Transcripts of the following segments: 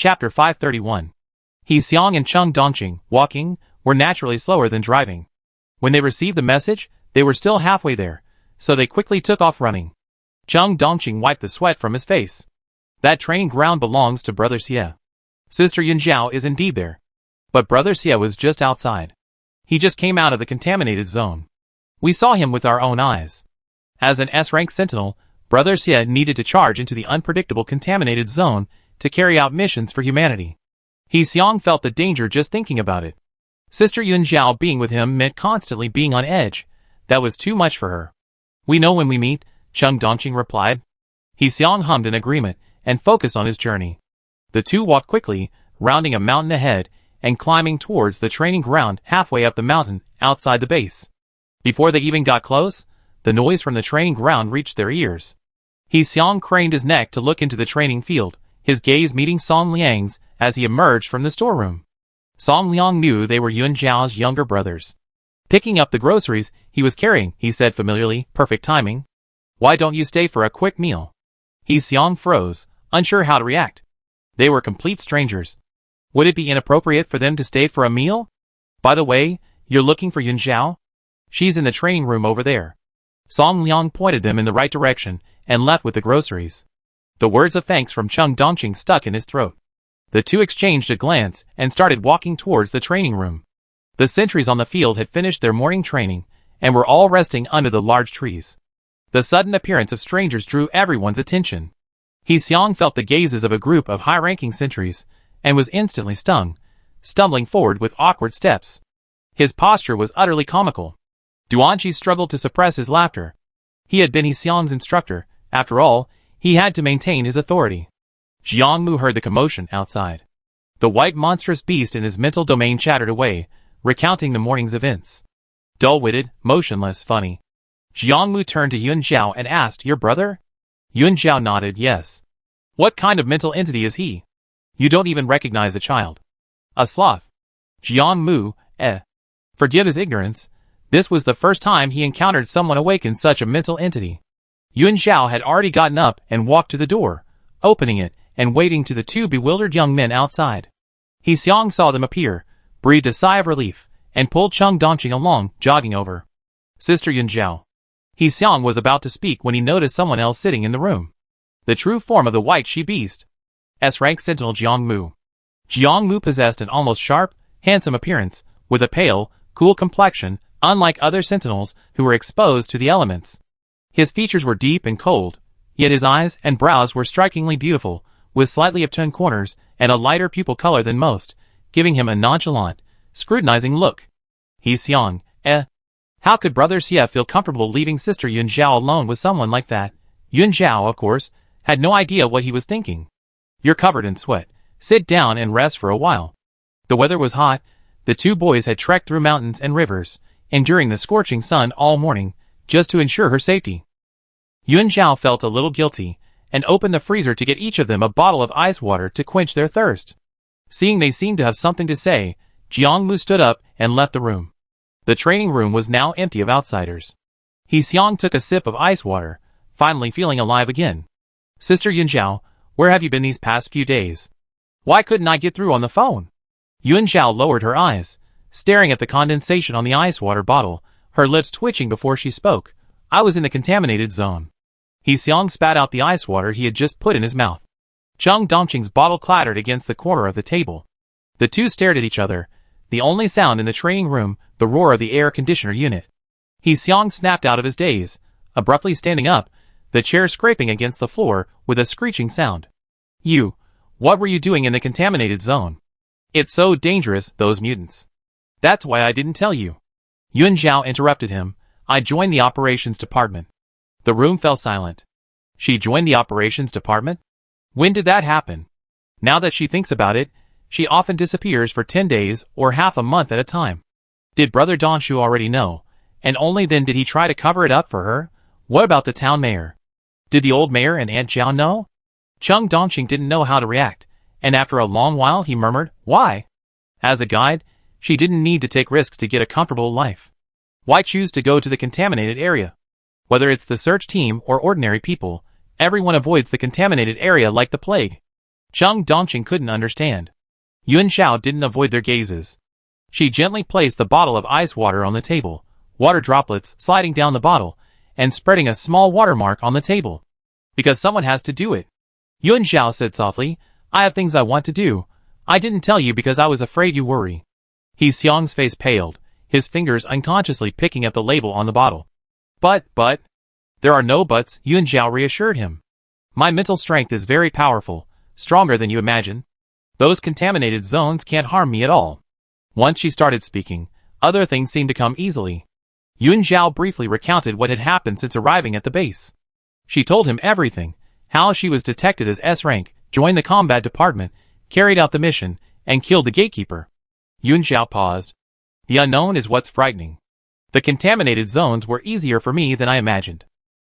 Chapter 531. He Xiang and Cheng Dongqing, walking, were naturally slower than driving. When they received the message, they were still halfway there, so they quickly took off running. Cheng Dongqing wiped the sweat from his face. That training ground belongs to Brother Xie. Sister Yunjiao is indeed there. But Brother Xie was just outside. He just came out of the contaminated zone. We saw him with our own eyes. As an S-rank sentinel, Brother Xie needed to charge into the unpredictable contaminated zone to carry out missions for humanity. He Xiang felt the danger just thinking about it. Sister Yunjiao being with him meant constantly being on edge. That was too much for her. We know when we meet, Cheng Dongqing replied. He Xiang hummed in agreement and focused on his journey. The two walked quickly, rounding a mountain ahead and climbing towards the training ground halfway up the mountain outside the base. Before they even got close, the noise from the training ground reached their ears. He Xiang craned his neck to look into the training field, his gaze meeting Song Liang's as he emerged from the storeroom. Song Liang knew they were Yun Zhao's younger brothers. Picking up the groceries he was carrying, he said familiarly, perfect timing. Why don't you stay for a quick meal? He Xiang froze, unsure how to react. They were complete strangers. Would it be inappropriate for them to stay for a meal? By the way, you're looking for Yun Zhao? She's in the training room over there. Song Liang pointed them in the right direction and left with the groceries. The words of thanks from Cheng Dongqing stuck in his throat. The two exchanged a glance and started walking towards the training room. The sentries on the field had finished their morning training and were all resting under the large trees. The sudden appearance of strangers drew everyone's attention. He Xiang felt the gazes of a group of high-ranking sentries and was instantly stung, stumbling forward with awkward steps. His posture was utterly comical. Duanqi struggled to suppress his laughter. He had been He Xiang's instructor. After all, he had to maintain his authority. Jiangmu heard the commotion outside. The white monstrous beast in his mental domain chattered away, recounting the morning's events. Dull-witted, motionless, funny. Jiangmu turned to Yun Zhao and asked, "Your brother?" Yun Zhao nodded, "Yes." "What kind of mental entity is he? You don't even recognize a child." "A sloth." Jiangmu, Forgive his ignorance. This was the first time he encountered someone awake in such a mental entity. Yun Zhao had already gotten up and walked to the door, opening it and waving to the two bewildered young men outside. He Xiang saw them appear, breathed a sigh of relief, and pulled Cheng Dongqing along, jogging over. "Sister Yun Zhao." He Xiang was about to speak when he noticed someone else sitting in the room. The true form of the white she-beast. S-rank sentinel Jiangmu. Jiangmu possessed an almost sharp, handsome appearance, with a pale, cool complexion, unlike other sentinels who were exposed to the elements. His features were deep and cold, yet his eyes and brows were strikingly beautiful, with slightly upturned corners and a lighter pupil color than most, giving him a nonchalant, scrutinizing look. He Xiang, How could Brother Xie feel comfortable leaving Sister Yun Zhao alone with someone like that? Yun Zhao, of course, had no idea what he was thinking. "You're covered in sweat. Sit down and rest for a while." The weather was hot. The two boys had trekked through mountains and rivers, enduring the scorching sun all morning, just to ensure her safety. Yun Zhao felt a little guilty, and opened the freezer to get each of them a bottle of ice water to quench their thirst. Seeing they seemed to have something to say, Jiangmu stood up and left the room. The training room was now empty of outsiders. He Xiang took a sip of ice water, finally feeling alive again. "Sister Yun Zhao, where have you been these past few days? Why couldn't I get through on the phone?" Yun Zhao lowered her eyes, staring at the condensation on the ice water bottle, her lips twitching before she spoke. "I was in the contaminated zone." He Xiang spat out the ice water he had just put in his mouth. Cheng Dongqing's bottle clattered against the corner of the table. The two stared at each other, the only sound in the training room the roar of the air conditioner unit. He Xiang snapped out of his daze, abruptly standing up, the chair scraping against the floor with a screeching sound. What were you doing in the contaminated zone? It's so dangerous, those mutants." "That's why I didn't tell you." Yun Zhao interrupted him. "I joined the operations department." The room fell silent. She joined the operations department? When did that happen? Now that she thinks about it, she often disappears for 10 days or half a month at a time. Did Brother Donshu already know, and only then did he try to cover it up for her? What about the town mayor? Did the old mayor and Aunt Zhao know? Cheng Dongqing didn't know how to react, and after a long while he murmured, "Why?" As a guide, she didn't need to take risks to get a comfortable life. Why choose to go to the contaminated area? Whether it's the search team or ordinary people, everyone avoids the contaminated area like the plague. Cheng Dongqing couldn't understand. Yuan Xiao didn't avoid their gazes. She gently placed the bottle of ice water on the table, water droplets sliding down the bottle, and spreading a small watermark on the table. Because someone has to do it. Yuan Xiao said softly, I have things I want to do. I didn't tell you because I was afraid you worry. He Xiong's face paled, his fingers unconsciously picking at the label on the bottle. But, there are no buts, Yuan Xiao reassured him. My mental strength is very powerful, stronger than you imagine. Those contaminated zones can't harm me at all. Once she started speaking, other things seemed to come easily. Yuan Xiao briefly recounted what had happened since arriving at the base. She told him everything, how she was detected as S-rank, joined the combat department, carried out the mission, and killed the gatekeeper. Yuan Xiao paused. The unknown is what's frightening. The contaminated zones were easier for me than I imagined.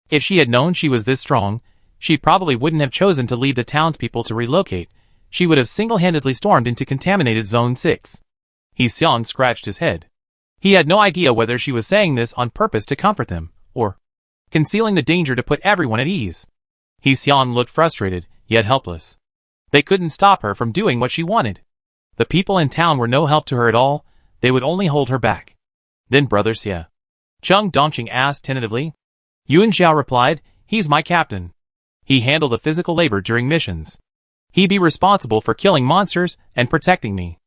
If she had known she was this strong, she probably wouldn't have chosen to leave the townspeople to relocate. She would have single-handedly stormed into contaminated Zone 6. He Xiong scratched his head. He had no idea whether she was saying this on purpose to comfort them, or concealing the danger to put everyone at ease. He Xiong looked frustrated, yet helpless. They couldn't stop her from doing what she wanted. The people in town were no help to her at all, they would only hold her back. Then Brother Xie. Cheng Dongqing asked tentatively. Yuan Xiao replied, he's my captain. He handled the physical labor during missions. He'd be responsible for killing monsters and protecting me.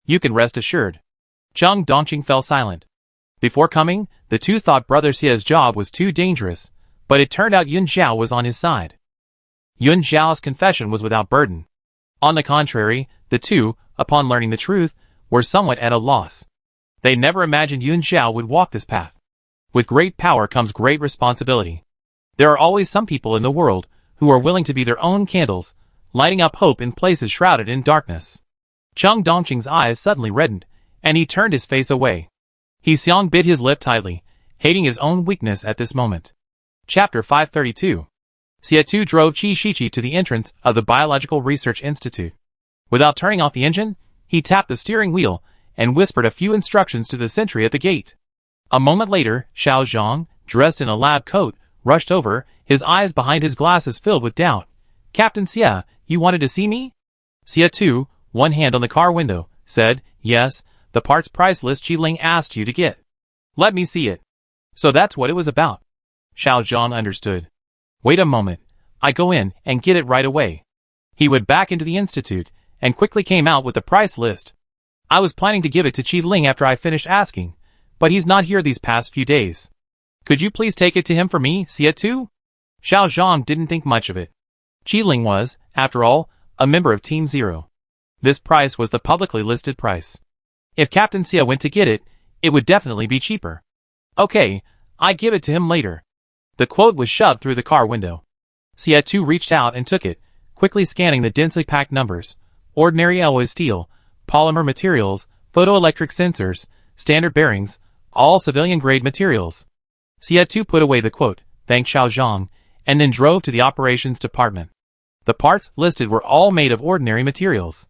You can rest assured. Cheng Dongqing fell silent. Before coming, the two thought Brother Xie's job was too dangerous, but it turned out Yuan Xiao was on his side. Yuan Xiao's confession was without burden. On the contrary, the two, upon learning the truth, were somewhat at a loss. They never imagined Yuan Xiao would walk this path. With great power comes great responsibility. There are always some people in the world who are willing to be their own candles, lighting up hope in places shrouded in darkness. Cheng Dongqing's eyes suddenly reddened, and he turned his face away. He Xiong bit his lip tightly, hating his own weakness at this moment. Chapter 532. Xie Tu drove Qi Shiqi to the entrance of the Biological Research Institute. Without turning off the engine, he tapped the steering wheel and whispered a few instructions to the sentry at the gate. A moment later, Xiao Zhang, dressed in a lab coat, rushed over, his eyes behind his glasses filled with doubt. Captain Xie, you wanted to see me? Xie Tu, one hand on the car window, said, yes, the parts price list Qi asked you to get. Let me see it. So that's what it was about. Xiao Zhang understood. Wait a moment, I go in and get it right away. He went back into the institute, and quickly came out with the price list. I was planning to give it to Qi after I finished asking, but he's not here these past few days. Could you please take it to him for me, Xie Tu? Xiao Zhang didn't think much of it. Qi was, after all, a member of Team Zero. This price was the publicly listed price. If Captain Xie went to get it, it would definitely be cheaper. Okay, I give it to him later. The quote was shoved through the car window. Xie Tu reached out and took it, quickly scanning the densely packed numbers. Ordinary alloy steel, polymer materials, photoelectric sensors, standard bearings, all civilian-grade materials. Xie Tu put away the quote, thanked Xiao Zhang, and then drove to the operations department. The parts listed were all made of ordinary materials.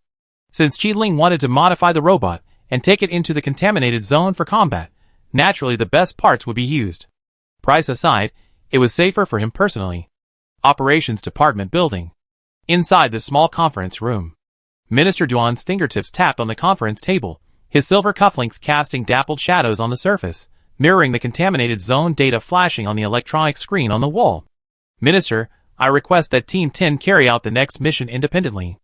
Since Qi wanted to modify the robot and take it into the contaminated zone for combat, naturally the best parts would be used. Price aside, it was safer for him personally. Operations Department Building. Inside the small conference room, Minister Duan's fingertips tapped on the conference table, his silver cufflinks casting dappled shadows on the surface, mirroring the contaminated zone data flashing on the electronic screen on the wall. Minister, I request that Team 10 carry out the next mission independently.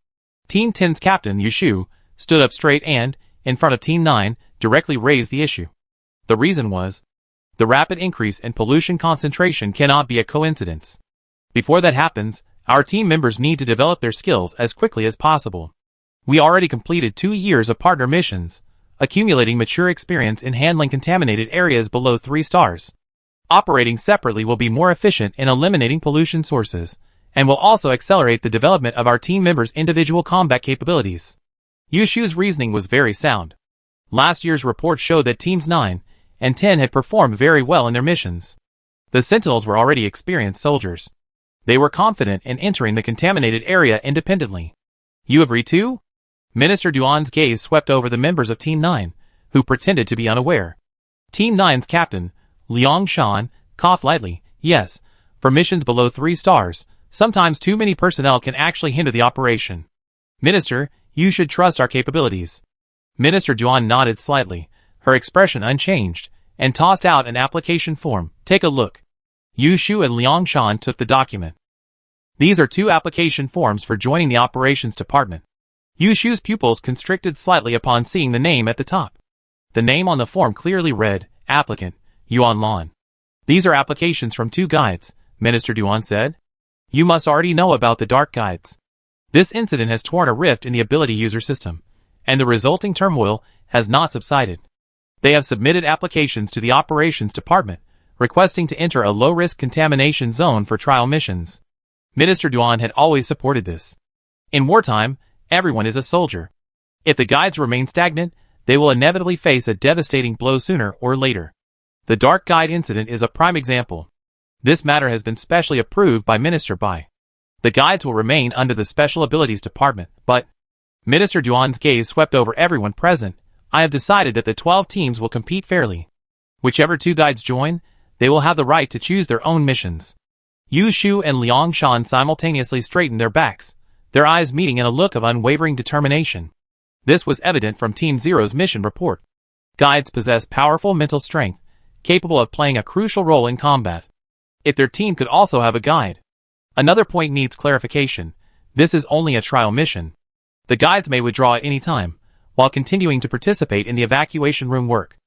Team 10's captain, Yushu, stood up straight and, in front of Team 9, directly raised the issue. The reason was, the rapid increase in pollution concentration cannot be a coincidence. Before that happens, our team members need to develop their skills as quickly as possible. We already completed 2 years of partner missions, accumulating mature experience in handling contaminated areas below 3 stars. Operating separately will be more efficient in eliminating pollution sources, and will also accelerate the development of our team members' individual combat capabilities. Yushu's reasoning was very sound. Last year's report showed that Teams 9 and 10 had performed very well in their missions. The Sentinels were already experienced soldiers. They were confident in entering the contaminated area independently. You agree too? Minister Duan's gaze swept over the members of Team 9, who pretended to be unaware. Team 9's captain, Liang Shan, coughed lightly. Yes, for missions below 3 stars, sometimes too many personnel can actually hinder the operation. Minister, you should trust our capabilities. Minister Duan nodded slightly, her expression unchanged, and tossed out an application form. Take a look. Yu Shu and Liang Shan took the document. These are 2 application forms for joining the operations department. Yu Shu's pupils constricted slightly upon seeing the name at the top. The name on the form clearly read, Applicant, Yuan Lan. These are applications from 2 guides, Minister Duan said. You must already know about the dark guides. This incident has torn a rift in the ability user system, and the resulting turmoil has not subsided. They have submitted applications to the operations department, requesting to enter a low-risk contamination zone for trial missions. Minister Duan had always supported this. In wartime, everyone is a soldier. If the guides remain stagnant, they will inevitably face a devastating blow sooner or later. The Dark Guide incident is a prime example. This matter has been specially approved by Minister Bai. The guides will remain under the Special Abilities Department, but Minister Duan's gaze swept over everyone present. I have decided that the 12 teams will compete fairly. Whichever 2 guides join, they will have the right to choose their own missions. Yu Shu and Liang Shan simultaneously straightened their backs, their eyes meeting in a look of unwavering determination. This was evident from Team Zero's mission report. Guides possess powerful mental strength, capable of playing a crucial role in combat. If their team could also have a guide. Another point needs clarification. This is only a trial mission. The guides may withdraw at any time, while continuing to participate in the evacuation room work.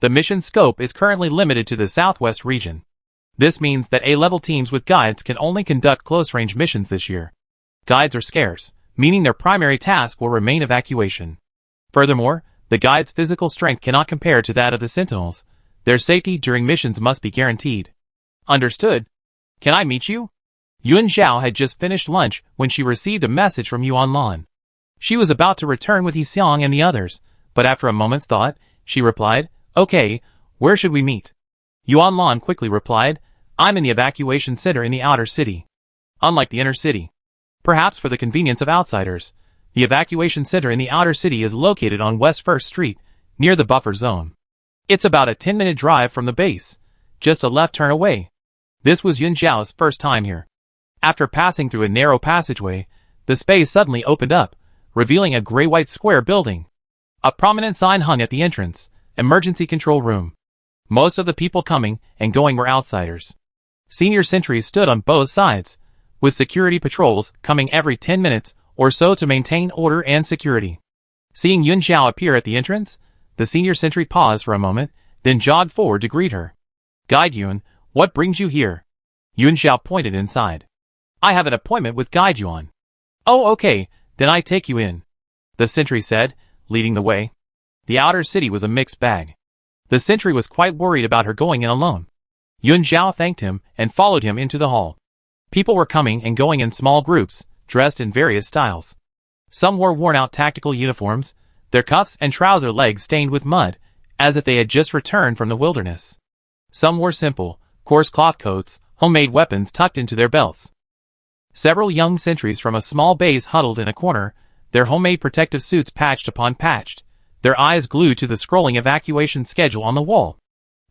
The mission scope is currently limited to the Southwest region. This means that A-level teams with guides can only conduct close-range missions this year. Guides are scarce, meaning their primary task will remain evacuation. Furthermore, the guides' physical strength cannot compare to that of the Sentinels. Their safety during missions must be guaranteed. Understood. Can I meet you? Yun Zhao had just finished lunch when she received a message from Yuan Lan. She was about to return with He Xiang and the others, but after a moment's thought, she replied, Okay, where should we meet? Yuan Lan quickly replied, I'm in the evacuation center in the outer city. Unlike the inner city. Perhaps for the convenience of outsiders, the evacuation center in the outer city is located on West 1st Street, near the buffer zone. It's about a 10-minute drive from the base, just a left turn away. This was Yun Zhao's first time here. After passing through a narrow passageway, the space suddenly opened up, revealing a gray-white square building. A prominent sign hung at the entrance, Emergency Control Room. Most of the people coming and going were outsiders. Senior sentries stood on both sides, with security patrols coming every 10 minutes or so to maintain order and security. Seeing Yun Zhao appear at the entrance, the senior sentry paused for a moment, then jogged forward to greet her. Guide Yun, what brings you here? Yun Zhao pointed inside. I have an appointment with Guide Yuan. Oh, okay, then I take you in. The sentry said, leading the way. The outer city was a mixed bag. The sentry was quite worried about her going in alone. Yun Zhao thanked him and followed him into the hall. People were coming and going in small groups, dressed in various styles. Some wore worn-out tactical uniforms, their cuffs and trouser legs stained with mud, as if they had just returned from the wilderness. Some wore simple, coarse cloth coats, homemade weapons tucked into their belts. Several young sentries from a small base huddled in a corner, their homemade protective suits patched upon patched, their eyes glued to the scrolling evacuation schedule on the wall.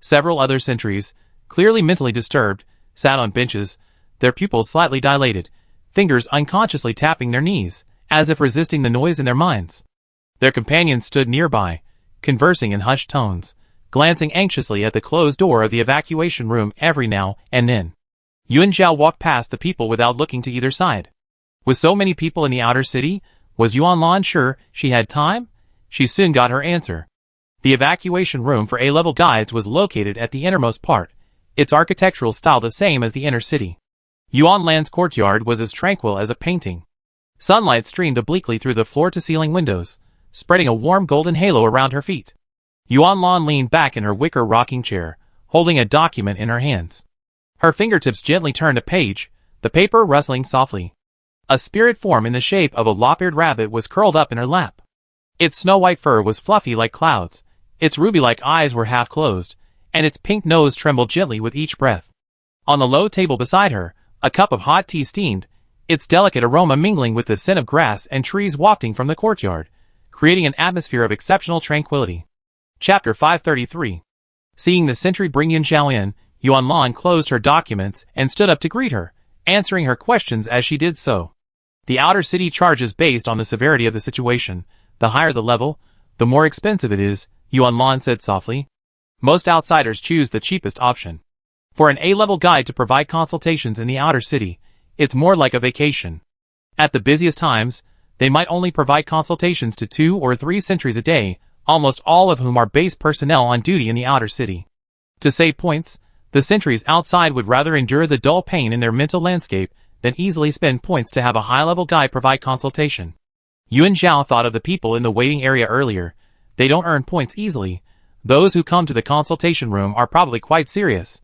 Several other sentries, clearly mentally disturbed, sat on benches, their pupils slightly dilated, fingers unconsciously tapping their knees, as if resisting the noise in their minds. Their companions stood nearby, conversing in hushed tones, glancing anxiously at the closed door of the evacuation room every now and then. Yun Zhao walked past the people without looking to either side. With so many people in the outer city, was Yuan Lan sure she had time? She soon got her answer. The evacuation room for A-level guides was located at the innermost part, its architectural style the same as the inner city. Yuan Lan's courtyard was as tranquil as a painting. Sunlight streamed obliquely through the floor-to-ceiling windows, spreading a warm golden halo around her feet. Yuan Lan leaned back in her wicker rocking chair, holding a document in her hands. Her fingertips gently turned a page, the paper rustling softly. A spirit form in the shape of a lop-eared rabbit was curled up in her lap. Its snow-white fur was fluffy like clouds, its ruby-like eyes were half-closed, and its pink nose trembled gently with each breath. On the low table beside her, a cup of hot tea steamed, its delicate aroma mingling with the scent of grass and trees wafting from the courtyard, creating an atmosphere of exceptional tranquility. Chapter 533. Seeing the sentry bring Yun Zhao in, Yuan Lan closed her documents and stood up to greet her, answering her questions as she did so. The outer city charges based on the severity of the situation. The higher the level, the more expensive it is, Yuan Lan said softly. Most outsiders choose the cheapest option. For an A-level guide to provide consultations in the outer city, it's more like a vacation. At the busiest times, they might only provide consultations to 2 or 3 sentries a day, almost all of whom are base personnel on duty in the outer city. To save points, the sentries outside would rather endure the dull pain in their mental landscape than easily spend points to have a high-level guide provide consultation. Yuan Zhao thought of the people in the waiting area earlier. They don't earn points easily. Those who come to the consultation room are probably quite serious.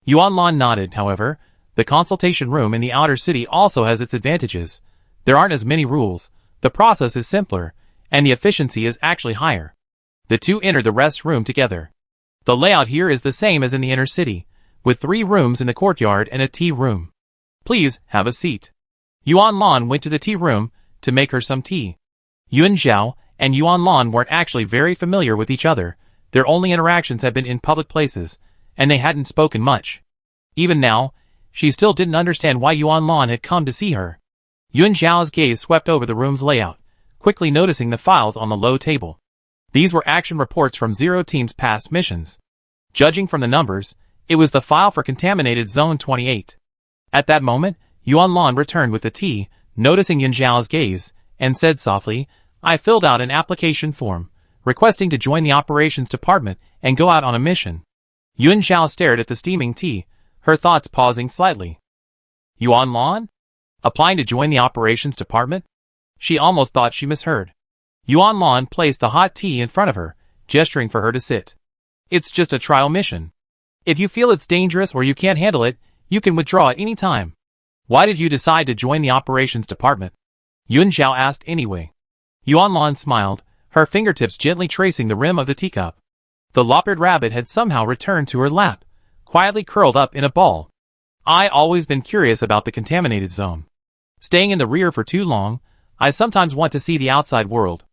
Yuan Lan nodded, however. The consultation room in the outer city also has its advantages. There aren't as many rules, the process is simpler, and the efficiency is actually higher. The two entered the rest room together. The layout here is the same as in the inner city, with 3 rooms in the courtyard and a tea room. Please, have a seat. Yuan Lan went to the tea room to make her some tea. Yuan Zhao and Yuan Lan weren't actually very familiar with each other. Their only interactions had been in public places, and they hadn't spoken much. Even now, she still didn't understand why Yuan Lan had come to see her. Yuan Zhao's gaze swept over the room's layout, quickly noticing the files on the low table. These were action reports from Zero Team's past missions. Judging from the numbers, it was the file for Contaminated Zone 28. At that moment, Yuan Lan returned with the tea, noticing Yuan Zhao's gaze, and said softly, I filled out an application form, requesting to join the operations department and go out on a mission. Yuan Zhao stared at the steaming tea, her thoughts pausing slightly. Yuan Lan? Applying to join the operations department? She almost thought she misheard. Yuan Lan placed the hot tea in front of her, gesturing for her to sit. It's just a trial mission. If you feel it's dangerous or you can't handle it, you can withdraw at any time. Why did you decide to join the operations department? Yuan Zhao asked anyway. Yuan Lan smiled, her fingertips gently tracing the rim of the teacup. The lop-eared rabbit had somehow returned to her lap, quietly curled up in a ball. I always been curious about the contaminated zone. Staying in the rear for too long, I sometimes want to see the outside world.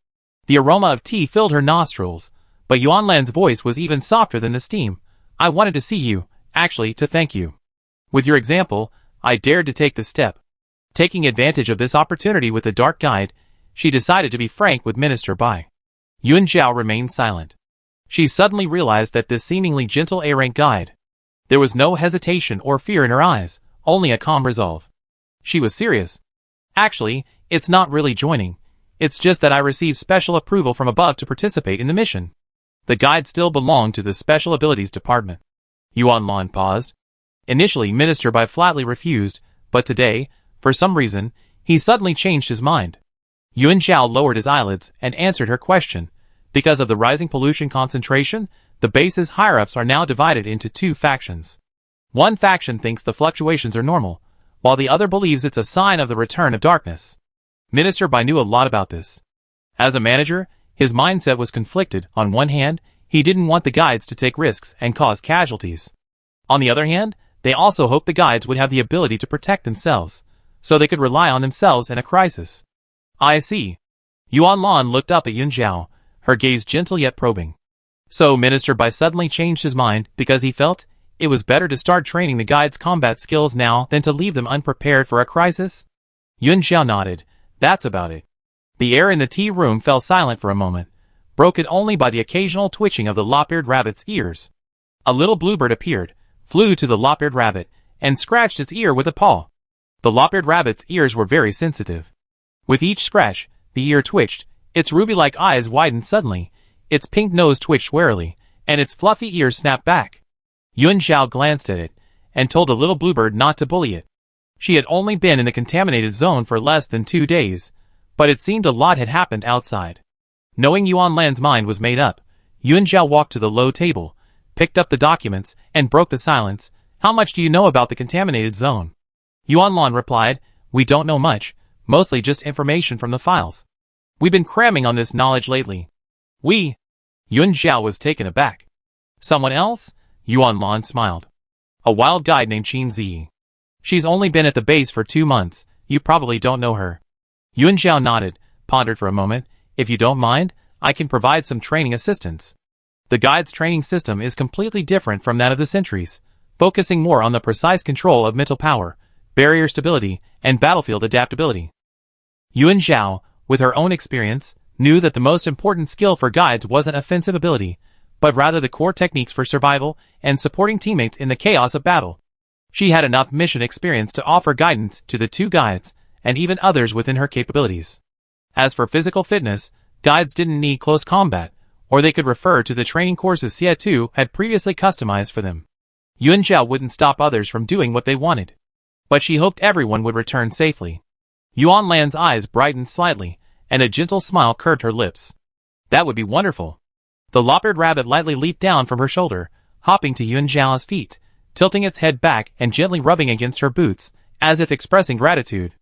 The aroma of tea filled her nostrils, but Yuan Lan's voice was even softer than the steam. I wanted to see you, actually to thank you. With your example, I dared to take the step. Taking advantage of this opportunity with the dark guide, she decided to be frank with Minister Bai. Yuan Zhao remained silent. She suddenly realized that this seemingly gentle A-rank guide. There was no hesitation or fear in her eyes, only a calm resolve. She was serious. Actually, it's not really joining. It's just that I received special approval from above to participate in the mission. The guide still belonged to the Special Abilities Department. Yuan Lan paused. Initially, Minister Bai flatly refused, but today, for some reason, he suddenly changed his mind. Yuan Zhao lowered his eyelids and answered her question. Because of the rising pollution concentration, the base's higher-ups are now divided into 2 factions. One faction thinks the fluctuations are normal, while the other believes it's a sign of the return of darkness. Minister Bai knew a lot about this. As a manager, his mindset was conflicted. On one hand, he didn't want the guides to take risks and cause casualties. On the other hand, they also hoped the guides would have the ability to protect themselves, so they could rely on themselves in a crisis. I see. Yuan Lan looked up at Yuan Zhao, her gaze gentle yet probing. So Minister Bai suddenly changed his mind because he felt it was better to start training the guides' combat skills now than to leave them unprepared for a crisis? Yuan Zhao nodded. That's about it. The air in the tea room fell silent for a moment, broken only by the occasional twitching of the lop-eared rabbit's ears. A little bluebird appeared, flew to the lop-eared rabbit, and scratched its ear with a paw. The lop-eared rabbit's ears were very sensitive. With each scratch, the ear twitched, its ruby-like eyes widened suddenly, its pink nose twitched warily, and its fluffy ears snapped back. Yuan Zhao glanced at it, and told the little bluebird not to bully it. She had only been in the contaminated zone for less than 2 days, but it seemed a lot had happened outside. Knowing Yuan Lan's mind was made up, Yuan Zhao walked to the low table, picked up the documents, and broke the silence. How much do you know about the contaminated zone? Yuan Lan replied, we don't know much, mostly just information from the files. We've been cramming on this knowledge lately. Yuan Zhao was taken aback. Someone else? Yuan Lan smiled. A wild guide named Qin Zi. She's only been at the base for 2 months, you probably don't know her. Yuan Zhao nodded, pondered for a moment. If you don't mind, I can provide some training assistance. The guide's training system is completely different from that of the sentries, focusing more on the precise control of mental power, barrier stability, and battlefield adaptability. Yuan Zhao, with her own experience, knew that the most important skill for guides wasn't offensive ability, but rather the core techniques for survival and supporting teammates in the chaos of battle. She had enough mission experience to offer guidance to the two guides, and even others within her capabilities. As for physical fitness, guides didn't need close combat, or they could refer to the training courses Xie had previously customized for them. Yuan Zhao wouldn't stop others from doing what they wanted, but she hoped everyone would return safely. Yuan Lan's eyes brightened slightly, and a gentle smile curved her lips. That would be wonderful. The lop-eared rabbit lightly leaped down from her shoulder, hopping to Yuan Zhao's feet, tilting its head back and gently rubbing against her boots, as if expressing gratitude.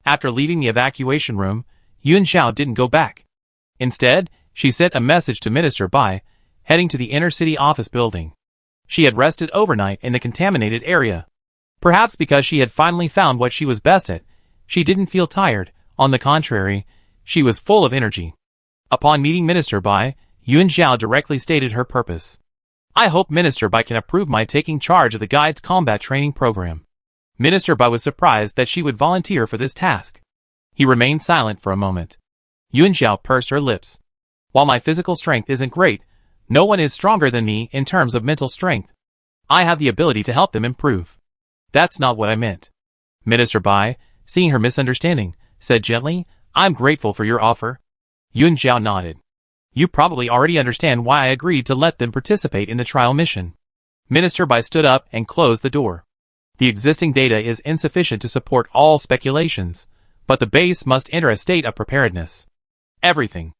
After leaving the evacuation room, Yuan Zhao didn't go back. Instead, she sent a message to Minister Bai, heading to the inner city office building. She had rested overnight in the contaminated area. Perhaps because she had finally found what she was best at, she didn't feel tired. On the contrary, she was full of energy. Upon meeting Minister Bai, Yuan Zhao directly stated her purpose. I hope Minister Bai can approve my taking charge of the guide's combat training program. Minister Bai was surprised that she would volunteer for this task. He remained silent for a moment. Yuan Zhao pursed her lips. While my physical strength isn't great, no one is stronger than me in terms of mental strength. I have the ability to help them improve. That's not what I meant. Minister Bai, seeing her misunderstanding, said gently, I'm grateful for your offer. Yuan Zhao nodded. You probably already understand why I agreed to let them participate in the trial mission. Minister Bai stood up and closed the door. The existing data is insufficient to support all speculations, but the base must enter a state of preparedness. Everything.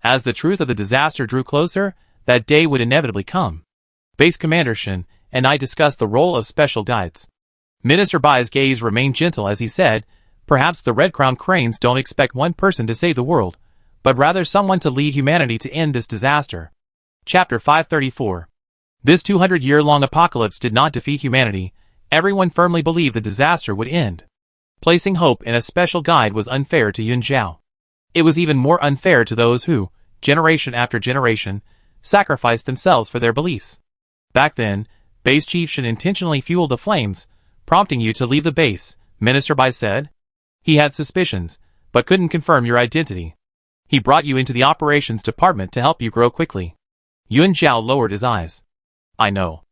As the truth of the disaster drew closer, that day would inevitably come. Base Commander Shen and I discussed the role of special guides. Minister Bai's gaze remained gentle as he said, perhaps the Red Crown Cranes don't expect one person to save the world, but rather someone to lead humanity to end this disaster. Chapter 534. This 200-year-long apocalypse did not defeat humanity. Everyone firmly believed the disaster would end. Placing hope in a special guide was unfair to Yuan Zhao. It was even more unfair to those who, generation after generation, sacrificed themselves for their beliefs. Back then, Base Chief Shen intentionally fueled the flames, prompting you to leave the base, Minister Bai said. He had suspicions, but couldn't confirm your identity. He brought you into the operations department to help you grow quickly. Yuan Zhao lowered his eyes. I know.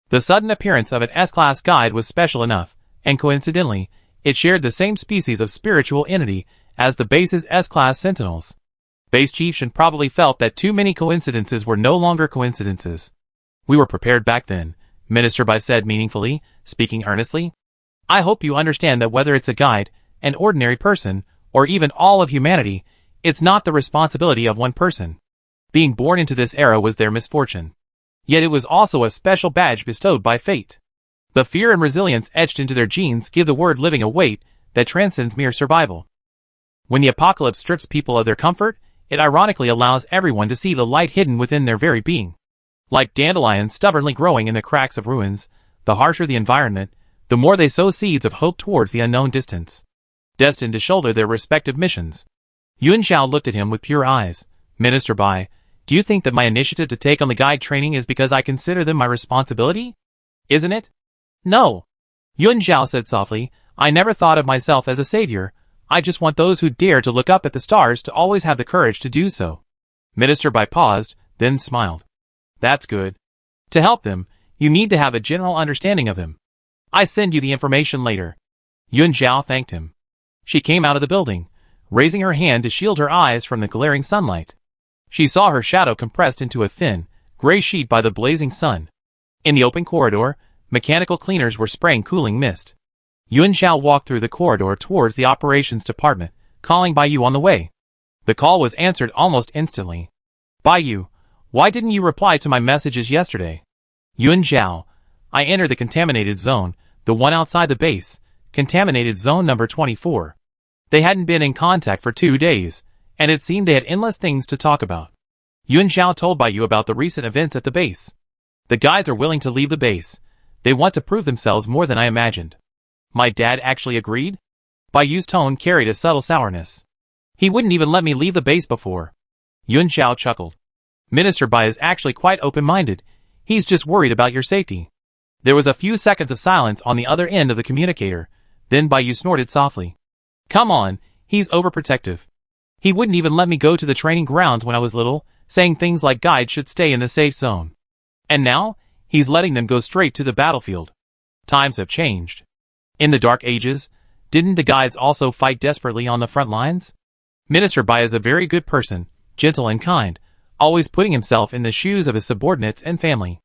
The sudden appearance of an S-class guide was special enough, and coincidentally, it shared the same species of spiritual entity as the base's S-class sentinels. Base Chief Shen probably felt that too many coincidences were no longer coincidences. We were prepared back then, Minister Bai said meaningfully, speaking earnestly. I hope you understand that whether it's a guide, an ordinary person, or even all of humanity, it's not the responsibility of one person. Being born into this era was their misfortune. Yet it was also a special badge bestowed by fate. The fear and resilience etched into their genes give the word living a weight that transcends mere survival. When the apocalypse strips people of their comfort, it ironically allows everyone to see the light hidden within their very being. Like dandelions stubbornly growing in the cracks of ruins, the harsher the environment, the more they sow seeds of hope towards the unknown distance, destined to shoulder their respective missions. Yuan Zhao looked at him with pure eyes. Minister Bai, do you think that my initiative to take on the guide training is because I consider them my responsibility? Isn't it? No. Yuan Zhao said softly, I never thought of myself as a savior. I just want those who dare to look up at the stars to always have the courage to do so. Minister Bai paused, then smiled. That's good. To help them, you need to have a general understanding of them. I send you the information later. Yuan Zhao thanked him. She came out of the building, raising her hand to shield her eyes from the glaring sunlight. She saw her shadow compressed into a thin, gray sheet by the blazing sun. In the open corridor, mechanical cleaners were spraying cooling mist. Yuan Zhao walked through the corridor towards the operations department, calling Bai Yu on the way. The call was answered almost instantly. Bai Yu, why didn't you reply to my messages yesterday? Yuan Zhao, I entered the contaminated zone, the one outside the base, contaminated zone number 24. They hadn't been in contact for 2 days, and it seemed they had endless things to talk about. Yuan Zhao told Bai Yu about the recent events at the base. The guides are willing to leave the base. They want to prove themselves more than I imagined. My dad actually agreed? Bai Yu's tone carried a subtle sourness. He wouldn't even let me leave the base before. Yuan Zhao chuckled. Minister Bai is actually quite open-minded. He's just worried about your safety. There was a few seconds of silence on the other end of the communicator. Then Bai Yu snorted softly. Come on, He's overprotective. He wouldn't even let me go to the training grounds when I was little, saying things like guides should stay in the safe zone. And now, he's letting them go straight to the battlefield. Times have changed. In the Dark Ages, didn't the guides also fight desperately on the front lines? Minister Bai is a very good person, gentle and kind, always putting himself in the shoes of his subordinates and family.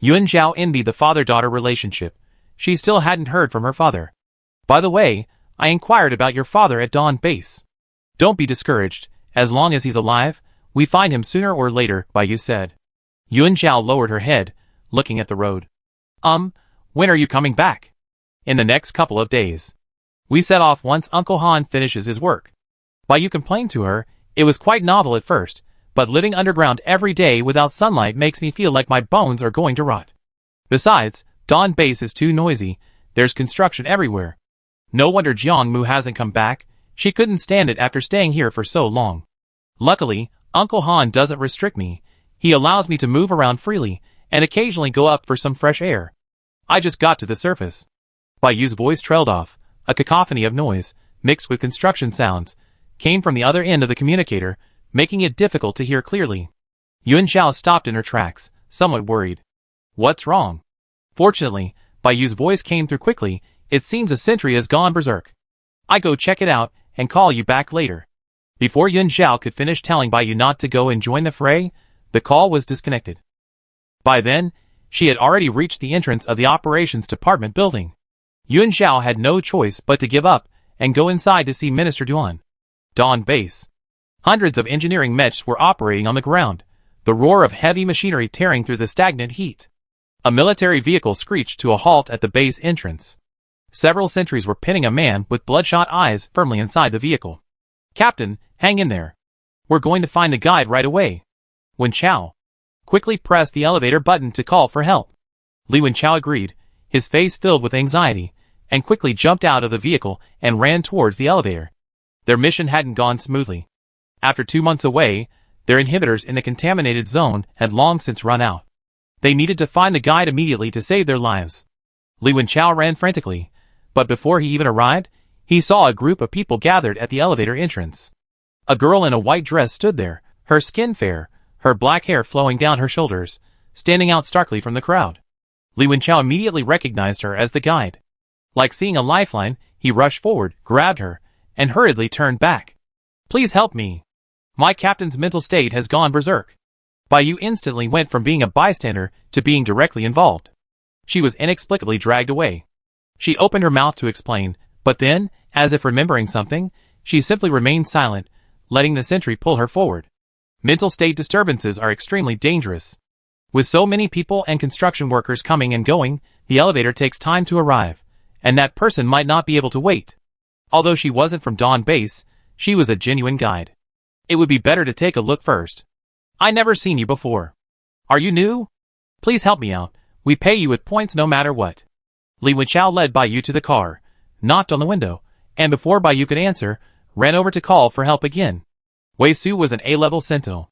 Yuan Zhao envied the father-daughter relationship. She still hadn't heard from her father. By the way, I inquired about your father at Dawn Base. Don't be discouraged, as long as he's alive, we find him sooner or later, Bai Yu said. Yuan Zhao lowered her head, looking at the road. When are you coming back? In the next couple of days. We set off once Uncle Han finishes his work. Bai Yu complained to her, it was quite novel at first, but living underground every day without sunlight makes me feel like my bones are going to rot. Besides, Dawn Base is too noisy, there's construction everywhere. No wonder Jiang Mu hasn't come back, she couldn't stand it after staying here for so long. Luckily, Uncle Han doesn't restrict me, he allows me to move around freely, and occasionally go up for some fresh air. I just got to the surface. Bai Yu's voice trailed off, a cacophony of noise, mixed with construction sounds, came from the other end of the communicator, making it difficult to hear clearly. Yuan Zhao stopped in her tracks, somewhat worried. What's wrong? Fortunately, Bai Yu's voice came through quickly, it seems a sentry has gone berserk. I go check it out, and call you back later. Before Yuan Zhao could finish telling Bai Yu not to go and join the fray, the call was disconnected. By then, she had already reached the entrance of the operations department building. Yuan Zhao had no choice but to give up, and go inside to see Minister Duan. Dawn Base. Hundreds of engineering mechs were operating on the ground, the roar of heavy machinery tearing through the stagnant heat. A military vehicle screeched to a halt at the base entrance. Several sentries were pinning a man with bloodshot eyes firmly inside the vehicle. Captain, hang in there. We're going to find the guide right away. Wen Chao quickly pressed the elevator button to call for help. Li Wen Chao agreed, his face filled with anxiety, and quickly jumped out of the vehicle and ran towards the elevator. Their mission hadn't gone smoothly. After 2 months away, their inhibitors in the contaminated zone had long since run out. They needed to find the guide immediately to save their lives. Li Wen Chao ran frantically, but before he even arrived, he saw a group of people gathered at the elevator entrance. A girl in a white dress stood there, her skin fair, her black hair flowing down her shoulders, standing out starkly from the crowd. Li Wen Chao immediately recognized her as the guide. Like seeing a lifeline, he rushed forward, grabbed her, and hurriedly turned back. Please help me. My captain's mental state has gone berserk. Bai Yu instantly went from being a bystander to being directly involved. She was inexplicably dragged away. She opened her mouth to explain, but then, as if remembering something, she simply remained silent, letting the sentry pull her forward. Mental state disturbances are extremely dangerous. With so many people and construction workers coming and going, the elevator takes time to arrive, and that person might not be able to wait. Although she wasn't from Dawn Base, she was a genuine guide. It would be better to take a look first. I never seen you before. Are you new? Please help me out. We pay you with points no matter what. Li Wen Chao led Bai Yu to the car, knocked on the window, and before Bai Yu could answer, ran over to call for help again. Wei Su was an A-level sentinel.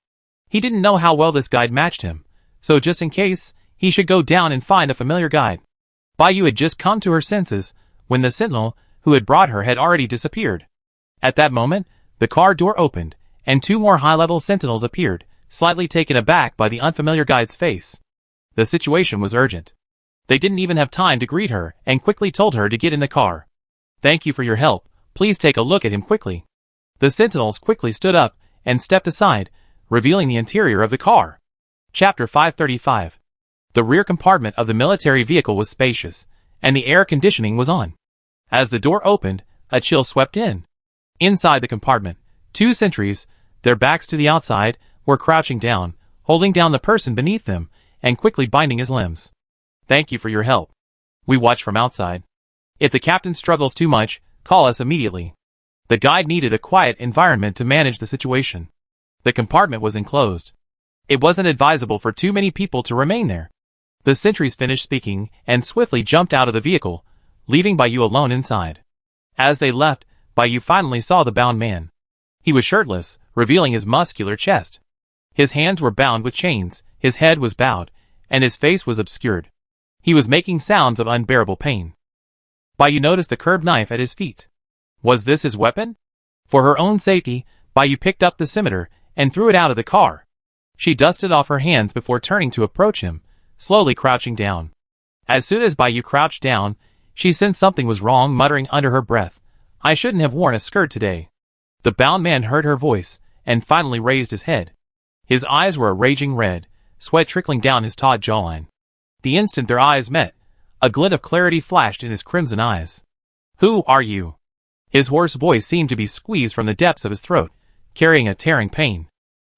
He didn't know how well this guide matched him, so just in case, he should go down and find a familiar guide. Bai Yu had just come to her senses, when the sentinel who had brought her had already disappeared. At that moment, the car door opened, and 2 more high-level sentinels appeared, slightly taken aback by the unfamiliar guide's face. The situation was urgent. They didn't even have time to greet her, and quickly told her to get in the car. Thank you for your help, please take a look at him quickly. The sentinels quickly stood up, and stepped aside, revealing the interior of the car. Chapter 535. The rear compartment of the military vehicle was spacious, and the air conditioning was on. As the door opened, a chill swept in. Inside the compartment, 2 sentries, their backs to the outside, were crouching down, holding down the person beneath them, and quickly binding his limbs. Thank you for your help. We watch from outside. If the captain struggles too much, call us immediately. The guide needed a quiet environment to manage the situation. The compartment was enclosed. It wasn't advisable for too many people to remain there. The sentries finished speaking and swiftly jumped out of the vehicle, leaving Bai Yu alone inside. As they left, Bai Yu finally saw the bound man. He was shirtless, revealing his muscular chest. His hands were bound with chains, his head was bowed, and his face was obscured. He was making sounds of unbearable pain. Bai Yu noticed the curved knife at his feet. Was this his weapon? For her own safety, Baiyu picked up the scimitar and threw it out of the car. She dusted off her hands before turning to approach him, slowly crouching down. As soon as Baiyu crouched down, she sensed something was wrong, muttering under her breath, "I shouldn't have worn a skirt today." The bound man heard her voice and finally raised his head. His eyes were a raging red, sweat trickling down his taut jawline. The instant their eyes met, a glint of clarity flashed in his crimson eyes. "Who are you?" His hoarse voice seemed to be squeezed from the depths of his throat, carrying a tearing pain.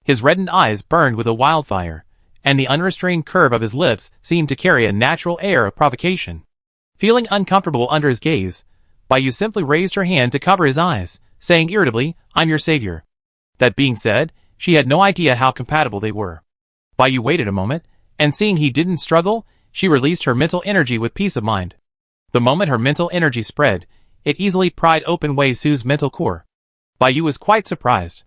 His reddened eyes burned with a wildfire, and the unrestrained curve of his lips seemed to carry a natural air of provocation. Feeling uncomfortable under his gaze, Baiyu simply raised her hand to cover his eyes, saying irritably, "I'm your savior." That being said, she had no idea how compatible they were. Baiyu waited a moment, and seeing he didn't struggle, she released her mental energy with peace of mind. The moment her mental energy spread, it easily pried open Wei Su's mental core. Baiyu was quite surprised.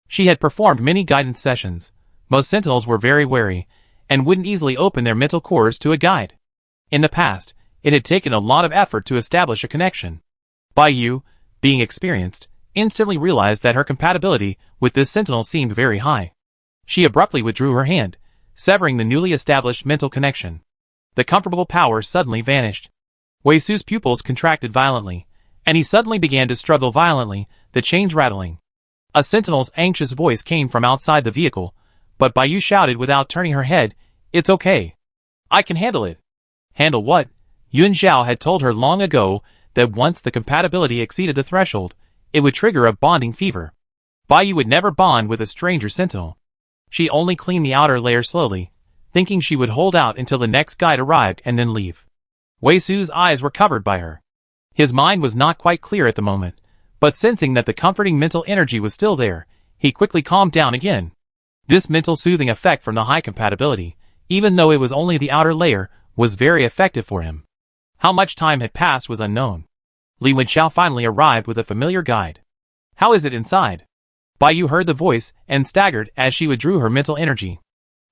She had performed many guidance sessions. Most sentinels were very wary, and wouldn't easily open their mental cores to a guide. In the past, it had taken a lot of effort to establish a connection. Baiyu, being experienced, instantly realized that her compatibility with this sentinel seemed very high. She abruptly withdrew her hand, severing the newly established mental connection. The comfortable power suddenly vanished. Wei Su's pupils contracted violently, and he suddenly began to struggle violently, the chains rattling. A sentinel's anxious voice came from outside the vehicle, but Baiyu shouted without turning her head, "It's okay. I can handle it." Handle what? Yun Zhao had told her long ago that once the compatibility exceeded the threshold, it would trigger a bonding fever. Baiyu would never bond with a stranger sentinel. She only cleaned the outer layer slowly, thinking she would hold out until the next guide arrived and then leave. Wei Su's eyes were covered by her. His mind was not quite clear at the moment, but sensing that the comforting mental energy was still there, he quickly calmed down again. This mental soothing effect from the high compatibility, even though it was only the outer layer, was very effective for him. How much time had passed was unknown. Li Wenxiao finally arrived with a familiar guide. "How is it inside?" Baiyu heard the voice and staggered as she withdrew her mental energy.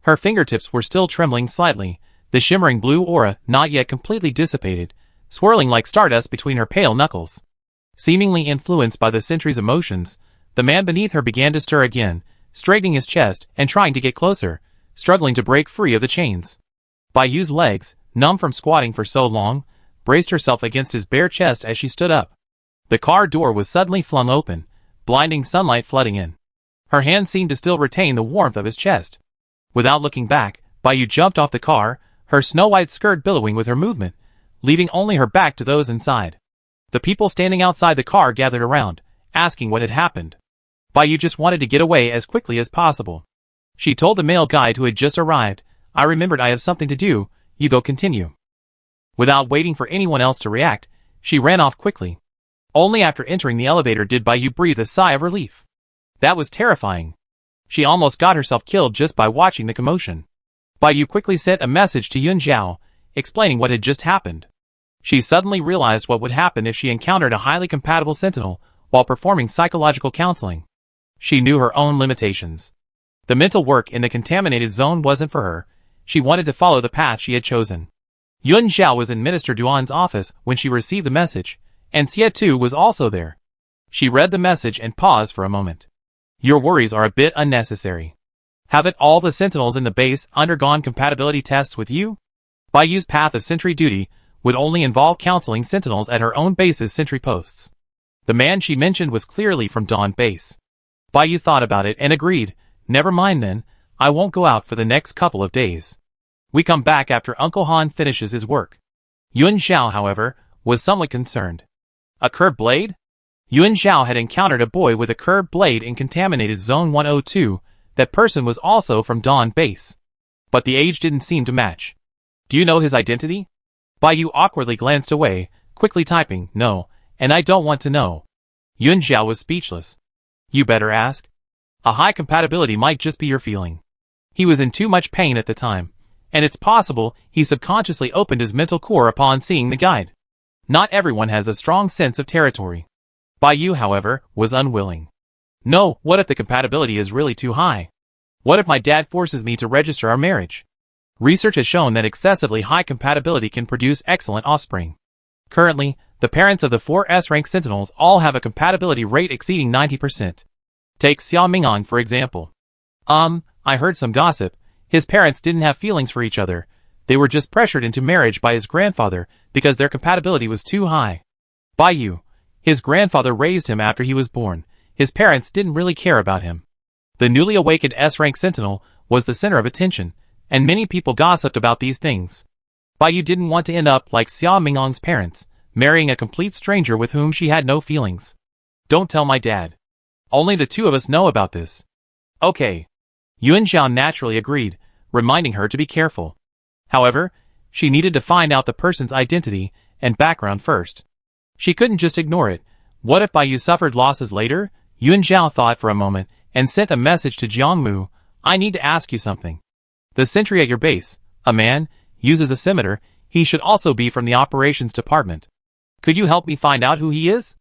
Her fingertips were still trembling slightly, the shimmering blue aura not yet completely dissipated, swirling like stardust between her pale knuckles. Seemingly influenced by the sentry's emotions, the man beneath her began to stir again, straightening his chest and trying to get closer, struggling to break free of the chains. Baiyu's legs, numb from squatting for so long, braced herself against his bare chest as she stood up. The car door was suddenly flung open, blinding sunlight flooding in. Her hand seemed to still retain the warmth of his chest. Without looking back, Baiyu jumped off the car, her snow-white skirt billowing with her movement, leaving only her back to those inside. The people standing outside the car gathered around, asking what had happened. Baiyu just wanted to get away as quickly as possible. She told the male guide who had just arrived, "I remembered I have something to do, you go continue." Without waiting for anyone else to react, she ran off quickly. Only after entering the elevator did Baiyu breathe a sigh of relief. That was terrifying. She almost got herself killed just by watching the commotion. Baiyu quickly sent a message to Yun Zhao, explaining what had just happened. She suddenly realized what would happen if she encountered a highly compatible sentinel while performing psychological counseling. She knew her own limitations. The mental work in the contaminated zone wasn't for her. She wanted to follow the path she had chosen. Yun Zhao was in Minister Duan's office when she received the message, and Xie Tu was also there. She read the message and paused for a moment. "Your worries are a bit unnecessary. Haven't all the sentinels in the base undergone compatibility tests with you?" Baiyu's path of sentry duty would only involve counseling sentinels at her own base's sentry posts. The man she mentioned was clearly from Dawn Base. Baiyu thought about it and agreed, "Never mind then, I won't go out for the next couple of days. We come back after Uncle Han finishes his work." Yun Zhao, however, was somewhat concerned. A curved blade? Yun Zhao had encountered a boy with a curved blade in contaminated Zone 102, that person was also from Dawn Base. But the age didn't seem to match. "Do you know his identity?" Baiyu awkwardly glanced away, quickly typing, "No, and I don't want to know." Yun Zhao was speechless. "You better ask. A high compatibility might just be your feeling." He was in too much pain at the time, and it's possible he subconsciously opened his mental core upon seeing the guide. Not everyone has a strong sense of territory. Baiyu, however, was unwilling. "No, what if the compatibility is really too high? What if my dad forces me to register our marriage?" Research has shown that excessively high compatibility can produce excellent offspring. Currently, The parents of the 4 S-rank sentinels all have a compatibility rate exceeding 90%. Take Xia Mingong for example. I heard some gossip. His parents didn't have feelings for each other. They were just pressured into marriage by his grandfather because their compatibility was too high. Baiyu. His grandfather raised him after he was born. His parents didn't really care about him. The newly awakened S-rank sentinel was the center of attention, and many people gossiped about these things. Baiyu didn't want to end up like Xia Mingong's parents, marrying a complete stranger with whom she had no feelings. Don't tell my dad. Only the 2 of us know about this. Okay. Yuan Zhao naturally agreed, reminding her to be careful. However, she needed to find out the person's identity and background first. She couldn't just ignore it. What if Baiyu suffered losses later? Yuan Zhao thought for a moment and sent a message to Jiangmu. I need to ask you something. The sentry at your base, a man, uses a scimitar. He should also be from the operations department. Could you help me find out who he is?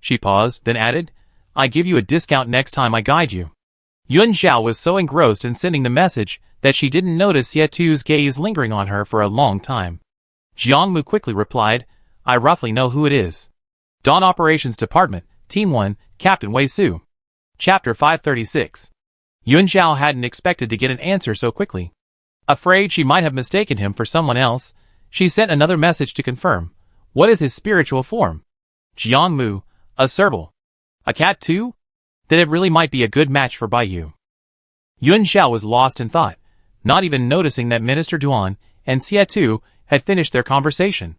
She paused, then added, I give you a discount next time I guide you. Yuan Zhao was so engrossed in sending the message that she didn't notice Xie gaze lingering on her for a long time. Jiangmu quickly replied, I roughly know who it is. Dawn Operations Department, Team 1, Captain Wei Su. Chapter 536. Yuan Zhao hadn't expected to get an answer so quickly. Afraid she might have mistaken him for someone else, she sent another message to confirm. What is his spiritual form? Jiangmu, a serval. A cat too? Then it really might be a good match for Baiyu. Yuan Zhao was lost in thought, not even noticing that Minister Duan and Xie had finished their conversation.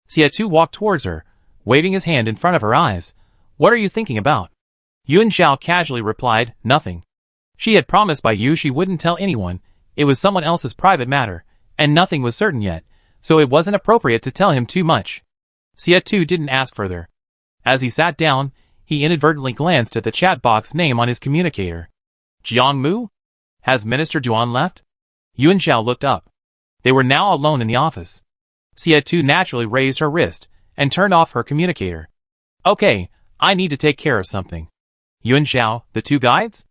Xie walked towards her, waving his hand in front of her eyes. What are you thinking about? Yuan Zhao casually replied, nothing. She had promised Baiyu she wouldn't tell anyone. It was someone else's private matter, and nothing was certain yet, so it wasn't appropriate to tell him too much. Xie didn't ask further. As he sat down, he inadvertently glanced at the chat box name on his communicator. Jiangmu? Has Minister Duan left? Yuan Zhao looked up. They were now alone in the office. Xie naturally raised her wrist and turned off her communicator. Okay, I need to take care of something. Yuan Zhao, the 2 guides?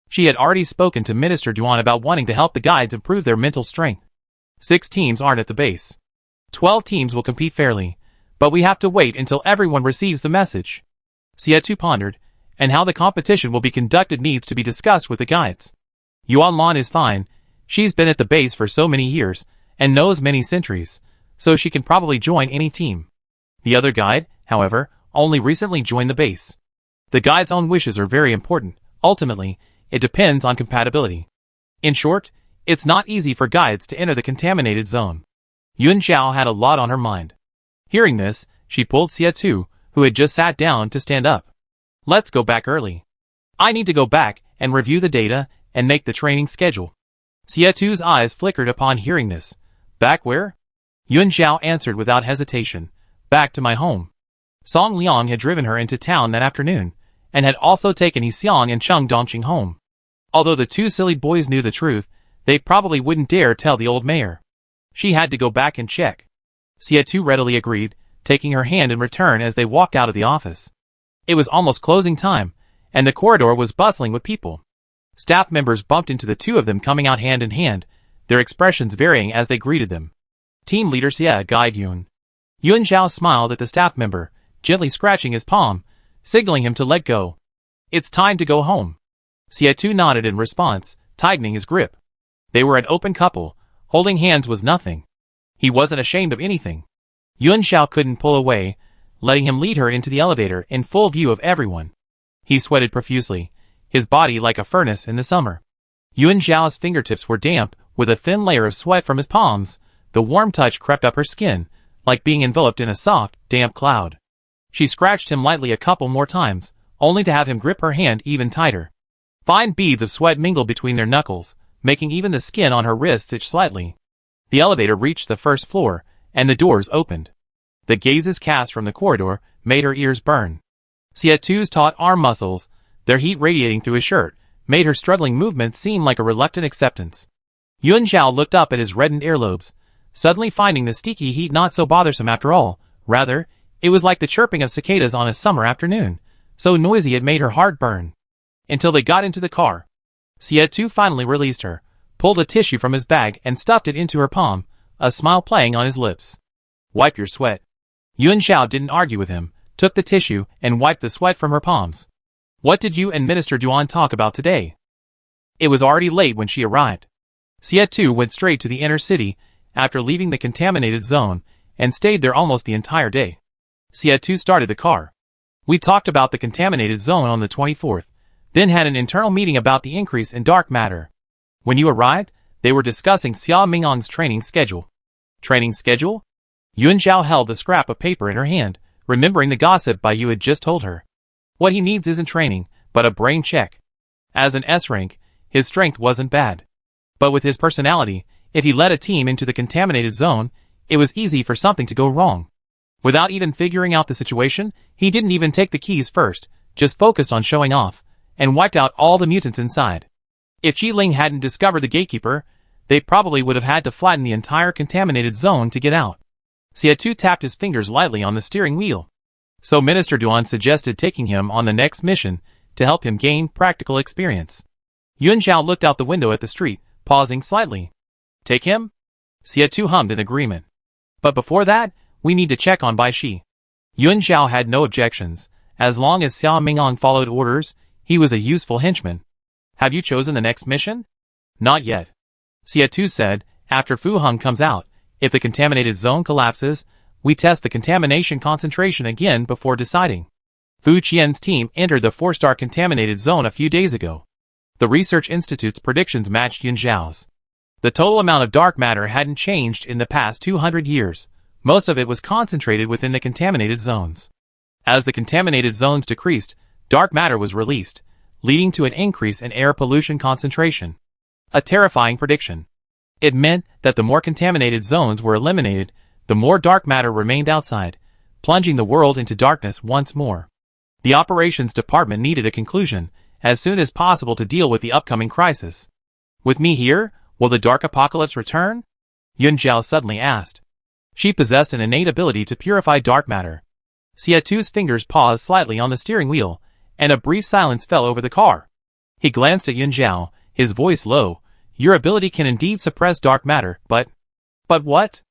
She had already spoken to Minister Duan about wanting to help the guides improve their mental strength. 6 teams aren't at the base. 12 teams will compete fairly, but we have to wait until everyone receives the message. Xie pondered, and how the competition will be conducted needs to be discussed with the guides. Yuan Lan is fine. She's been at the base for so many years, and knows many sentries, so she can probably join any team. The other guide, however, only recently joined the base. The guide's own wishes are very important. Ultimately, it depends on compatibility. In short, it's not easy for guides to enter the contaminated zone. Yuan Zhao had a lot on her mind. Hearing this, she pulled Xie, who had just sat down, to stand up. Let's go back early. I need to go back and review the data and make the training schedule. Xie's eyes flickered upon hearing this. Back where? Yuan Zhao answered without hesitation. Back to my home. Song Liang had driven her into town that afternoon, and had also taken Xiang and Cheng Dongqing home. Although the 2 silly boys knew the truth, they probably wouldn't dare tell the old mayor. She had to go back and check. Xie readily agreed, taking her hand in return as they walked out of the office. It was almost closing time, and the corridor was bustling with people. Staff members bumped into the 2 of them coming out hand in hand, their expressions varying as they greeted them. Team leader Xie guide Yuan. Yuan Zhao smiled at the staff member, gently scratching his palm, signaling him to let go. It's time to go home. Xie nodded in response, tightening his grip. They were an open couple. Holding hands was nothing. He wasn't ashamed of anything. Yuan Zhao couldn't pull away, letting him lead her into the elevator in full view of everyone. He sweated profusely, his body like a furnace in the summer. Yuan Zhao's fingertips were damp, with a thin layer of sweat from his palms. The warm touch crept up her skin, like being enveloped in a soft, damp cloud. She scratched him lightly a couple more times, only to have him grip her hand even tighter. Fine beads of sweat mingled between their knuckles, making even the skin on her wrists itch slightly. The elevator reached the first floor, and the doors opened. The gazes cast from the corridor made her ears burn. Xie's taut arm muscles, their heat radiating through his shirt, made her struggling movements seem like a reluctant acceptance. Yuan Zhao looked up at his reddened earlobes, suddenly finding the sticky heat not so bothersome after all. Rather, it was like the chirping of cicadas on a summer afternoon, so noisy it made her heart burn. Until they got into the car. Xie finally released her, pulled a tissue from his bag and stuffed it into her palm, a smile playing on his lips. Wipe your sweat. Yuan Zhao didn't argue with him, took the tissue, and wiped the sweat from her palms. What did you and Minister Duan talk about today? It was already late when she arrived. Xie Tu went straight to the inner city after leaving the contaminated zone and stayed there almost the entire day. Xie Tu started the car. We talked about the contaminated zone on the 24th, then had an internal meeting about the increase in dark matter. When you arrived, they were discussing Xia Mingang's training schedule. Training schedule? Yuan Zhao held the scrap of paper in her hand, remembering the gossip Bai Yu had just told her. What he needs isn't training, but a brain check. As an S rank, his strength wasn't bad. But with his personality, if he led a team into the contaminated zone, it was easy for something to go wrong. Without even figuring out the situation, he didn't even take the keys first, just focused on showing off, and wiped out all the mutants inside. If Qi Ling hadn't discovered the gatekeeper, they probably would have had to flatten the entire contaminated zone to get out. Xie Tu tapped his fingers lightly on the steering wheel. So Minister Duan suggested taking him on the next mission to help him gain practical experience. Yuan Zhao looked out the window at the street, pausing slightly. Take him? Xie Tu hummed in agreement. But before that, we need to check on Bai Shi. Yuan Zhao had no objections. As long as Xia Mingang followed orders, he was a useful henchman. Have you chosen the next mission? Not yet. Xie Tu said, after Fu Heng comes out, if the contaminated zone collapses, we test the contamination concentration again before deciding. Fu Qian's team entered the 4-star contaminated zone a few days ago. The Research Institute's predictions matched Yuan Zhao's. The total amount of dark matter hadn't changed in the past 200 years. Most of it was concentrated within the contaminated zones. As the contaminated zones decreased, dark matter was released, leading to an increase in air pollution concentration. A terrifying prediction. It meant that the more contaminated zones were eliminated, the more dark matter remained outside, plunging the world into darkness once more. The operations department needed a conclusion as soon as possible to deal with the upcoming crisis. With me here, will the dark apocalypse return? Yuan Zhao suddenly asked. She possessed an innate ability to purify dark matter. Xie Tu's fingers paused slightly on the steering wheel, and a brief silence fell over the car. He glanced at Yuan Zhao, his voice low. Your ability can indeed suppress dark matter, but... But what?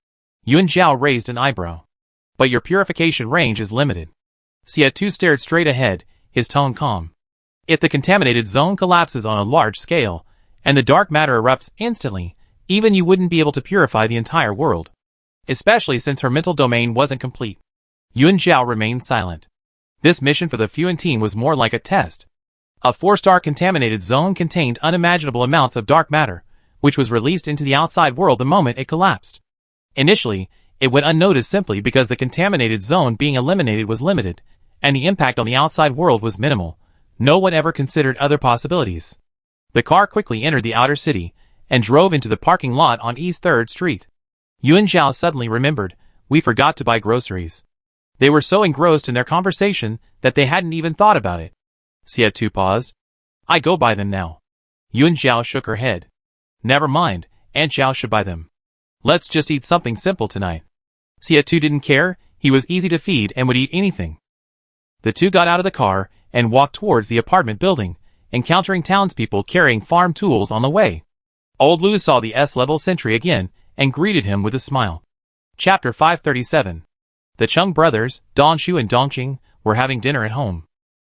Yuan Zhao raised an eyebrow. But your purification range is limited. Xie Tu stared straight ahead, his tone calm. If the contaminated zone collapses on a large scale, and the dark matter erupts instantly, even you wouldn't be able to purify the entire world. Especially since her mental domain wasn't complete. Yuan Zhao remained silent. This mission for the Fuan team was more like a test. A 4-star contaminated zone contained unimaginable amounts of dark matter, which was released into the outside world the moment it collapsed. Initially, it went unnoticed simply because the contaminated zone being eliminated was limited, and the impact on the outside world was minimal. No one ever considered other possibilities. The car quickly entered the outer city, and drove into the parking lot on East 3rd Street. Yuan Zhao suddenly remembered, we forgot to buy groceries. They were so engrossed in their conversation that they hadn't even thought about it. Xie Tu paused. I go buy them now. Yuan Zhao shook her head. Never mind, Aunt Zhao should buy them. Let's just eat something simple tonight. Xie Tu didn't care, he was easy to feed and would eat anything. The two got out of the car and walked towards the apartment building, encountering townspeople carrying farm tools on the way. Old Lu saw the S-level sentry again and greeted him with a smile. Chapter 537. The Chung brothers, Dong Shu and Dong Qing, were having dinner at home.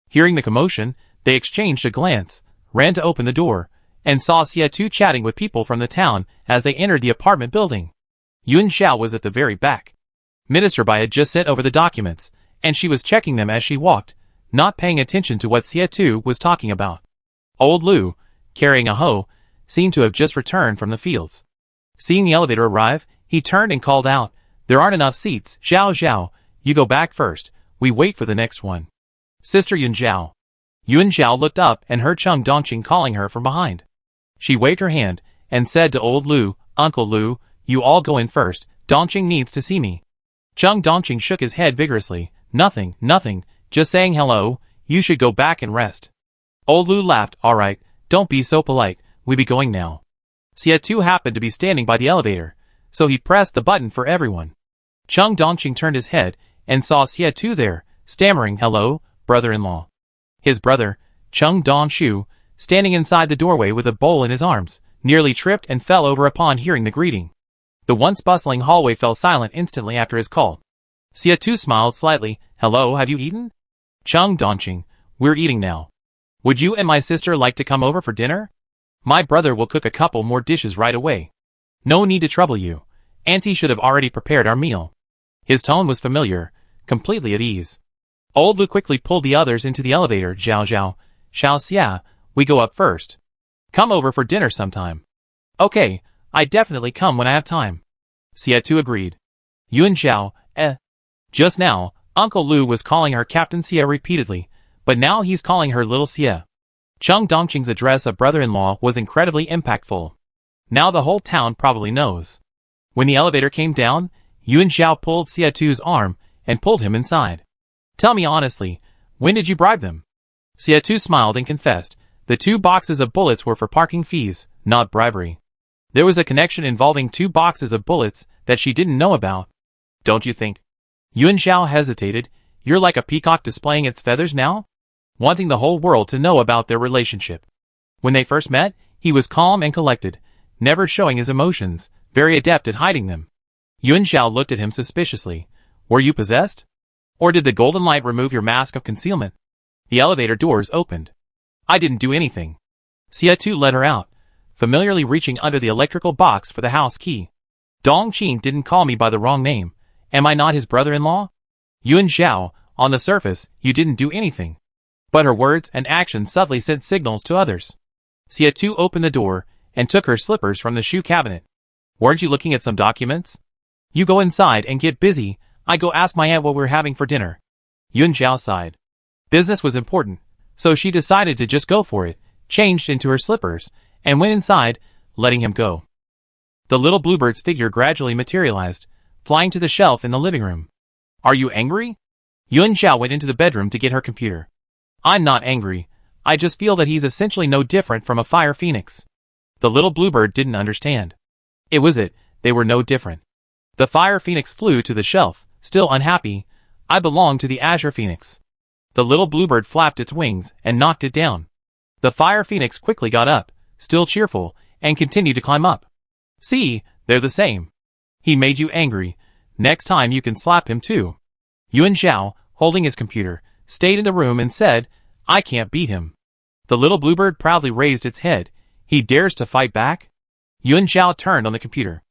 Hearing the commotion, they exchanged a glance, ran to open the door, and saw Xie Tu chatting with people from the town as they entered the apartment building. Yuan Zhao was at the very back. Minister Bai had just sent over the documents, and she was checking them as she walked, not paying attention to what Xie Tu was talking about. Old Lu, carrying a hoe, seemed to have just returned from the fields. Seeing the elevator arrive, he turned and called out, there aren't enough seats, Zhao Zhao, you go back first, we wait for the next one. Sister Yuan Zhao. Yuan Zhao looked up and heard Chung Dongqing calling her from behind. She waved her hand and said to old Lu, Uncle Lu, you all go in first, Dongqing needs to see me. Chung Dongqing shook his head vigorously, nothing, just saying hello, you should go back and rest. Old Lu laughed, alright, don't be so polite, we be going now. Xie Tu happened to be standing by the elevator, so he pressed the button for everyone. Chung Dongqing turned his head and saw Xie Tu there, stammering, hello, brother-in-law. His brother, Chung Dong-shu, standing inside the doorway with a bowl in his arms, nearly tripped and fell over upon hearing the greeting. The once bustling hallway fell silent instantly after his call. Xia smiled slightly. Hello, have you eaten? Chung Dongqing, we're eating now. Would you and my sister like to come over for dinner? My brother will cook a couple more dishes right away. No need to trouble you. Auntie should have already prepared our meal. His tone was familiar, completely at ease. Old Lu quickly pulled the others into the elevator. Zhao Zhao, Xiao Xia, we go up first. Come over for dinner sometime. Okay, I definitely come when I have time. Xia agreed. Yuan Zhao, Just now, Uncle Lu was calling her Captain Xia repeatedly, but now he's calling her Little Xia. Chung Dongqing's address of brother-in-law was incredibly impactful. Now the whole town probably knows. When the elevator came down, Yuan Zhao pulled Xia arm and pulled him inside. Tell me honestly, when did you bribe them? Xia smiled and confessed, the 2 boxes of bullets were for parking fees, not bribery. There was a connection involving 2 boxes of bullets that she didn't know about. Don't you think? Yuan Zhao hesitated. You're like a peacock displaying its feathers now? Wanting the whole world to know about their relationship. When they first met, he was calm and collected, never showing his emotions, very adept at hiding them. Yuan Zhao looked at him suspiciously. Were you possessed? Or did the golden light remove your mask of concealment? The elevator doors opened. I didn't do anything. Xia led her out, familiarly reaching under the electrical box for the house key. Dongqing didn't call me by the wrong name. Am I not his brother-in-law? Yuan Zhao, on the surface, you didn't do anything. But her words and actions subtly sent signals to others. Xia opened the door and took her slippers from the shoe cabinet. Weren't you looking at some documents? You go inside and get busy. I go ask my aunt what we're having for dinner. Yuan Zhao sighed. Business was important, so she decided to just go for it, changed into her slippers, and went inside, letting him go. The little bluebird's figure gradually materialized, flying to the shelf in the living room. Are you angry? Yuan Zhao went into the bedroom to get her computer. I'm not angry. I just feel that he's essentially no different from a fire phoenix. The little bluebird didn't understand. It was it, they were no different. The fire phoenix flew to the shelf, still unhappy. I belong to the azure phoenix. The little bluebird flapped its wings and knocked it down. The fire phoenix quickly got up, still cheerful, and continued to climb up. See, they're the same. He made you angry. Next time you can slap him too. Yuan Zhao, holding his computer, stayed in the room and said, I can't beat him. The little bluebird proudly raised its head. He dares to fight back? Yuan Zhao turned on the computer.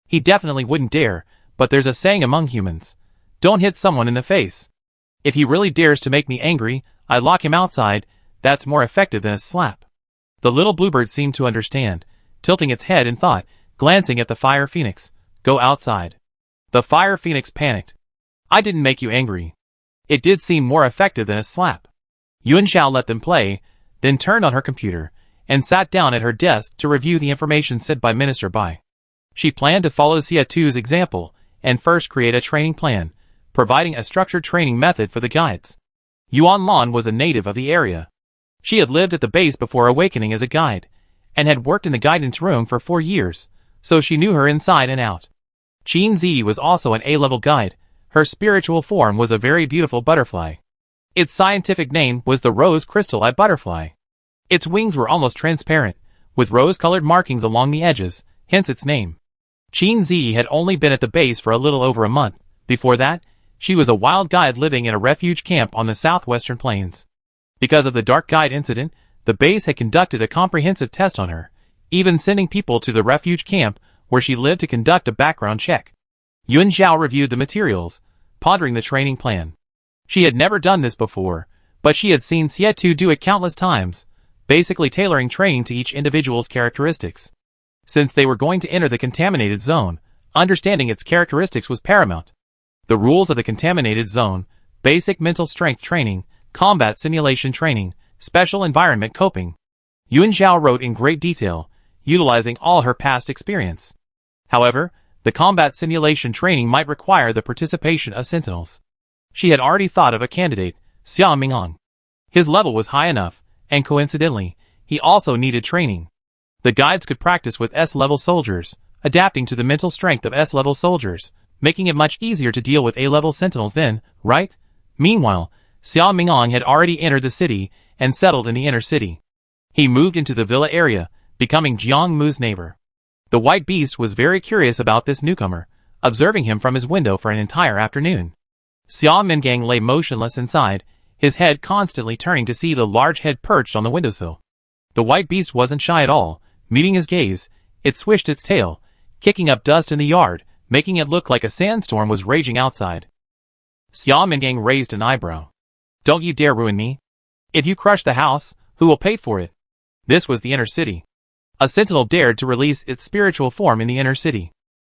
He definitely wouldn't dare, but there's a saying among humans. Don't hit someone in the face. If he really dares to make me angry, I lock him outside. That's more effective than a slap. The little bluebird seemed to understand, tilting its head in thought, glancing at the fire phoenix. Go outside. The fire phoenix panicked. I didn't make you angry. It did seem more effective than a slap. Yuan Zhao let them play, then turned on her computer, and sat down at her desk to review the information sent by Minister Bai. She planned to follow Xia example, and first create a training plan, providing a structured training method for the guides. Yuan Lan was a native of the area. She had lived at the base before awakening as a guide, and had worked in the guidance room for 4 years, so she knew her inside and out. Qin Zi was also an A-level guide. Her spiritual form was a very beautiful butterfly. Its scientific name was the rose crystal eye butterfly. Its wings were almost transparent, with rose-colored markings along the edges, hence its name. Qin Zi had only been at the base for a little over a month. Before that, she was a wild guide living in a refuge camp on the southwestern plains. Because of the dark guide incident, the base had conducted a comprehensive test on her, even sending people to the refuge camp where she lived to conduct a background check. Yuan Zhao reviewed the materials, pondering the training plan. She had never done this before, but she had seen Xia do it countless times, basically tailoring training to each individual's characteristics. Since they were going to enter the contaminated zone, understanding its characteristics was paramount. The rules of the contaminated zone, basic mental strength training, combat simulation training, special environment coping. Yuan Zhao wrote in great detail, utilizing all her past experience. However, the combat simulation training might require the participation of sentinels. She had already thought of a candidate, Xia Mingong. His level was high enough, and coincidentally, he also needed training. The guides could practice with S-level soldiers, adapting to the mental strength of S-level soldiers, making it much easier to deal with A-level sentinels then, right? Meanwhile, Xia Mingong had already entered the city and settled in the inner city. He moved into the villa area, becoming Jiang Mu's neighbor. The white beast was very curious about this newcomer, observing him from his window for an entire afternoon. Xiao Mingang lay motionless inside, his head constantly turning to see the large head perched on the windowsill. The white beast wasn't shy at all. Meeting his gaze, it swished its tail, kicking up dust in the yard, making it look like a sandstorm was raging outside. Xiao Mingang raised an eyebrow. Don't you dare ruin me. If you crush the house, who will pay for it? This was the inner city. A sentinel dared to release its spiritual form in the inner city.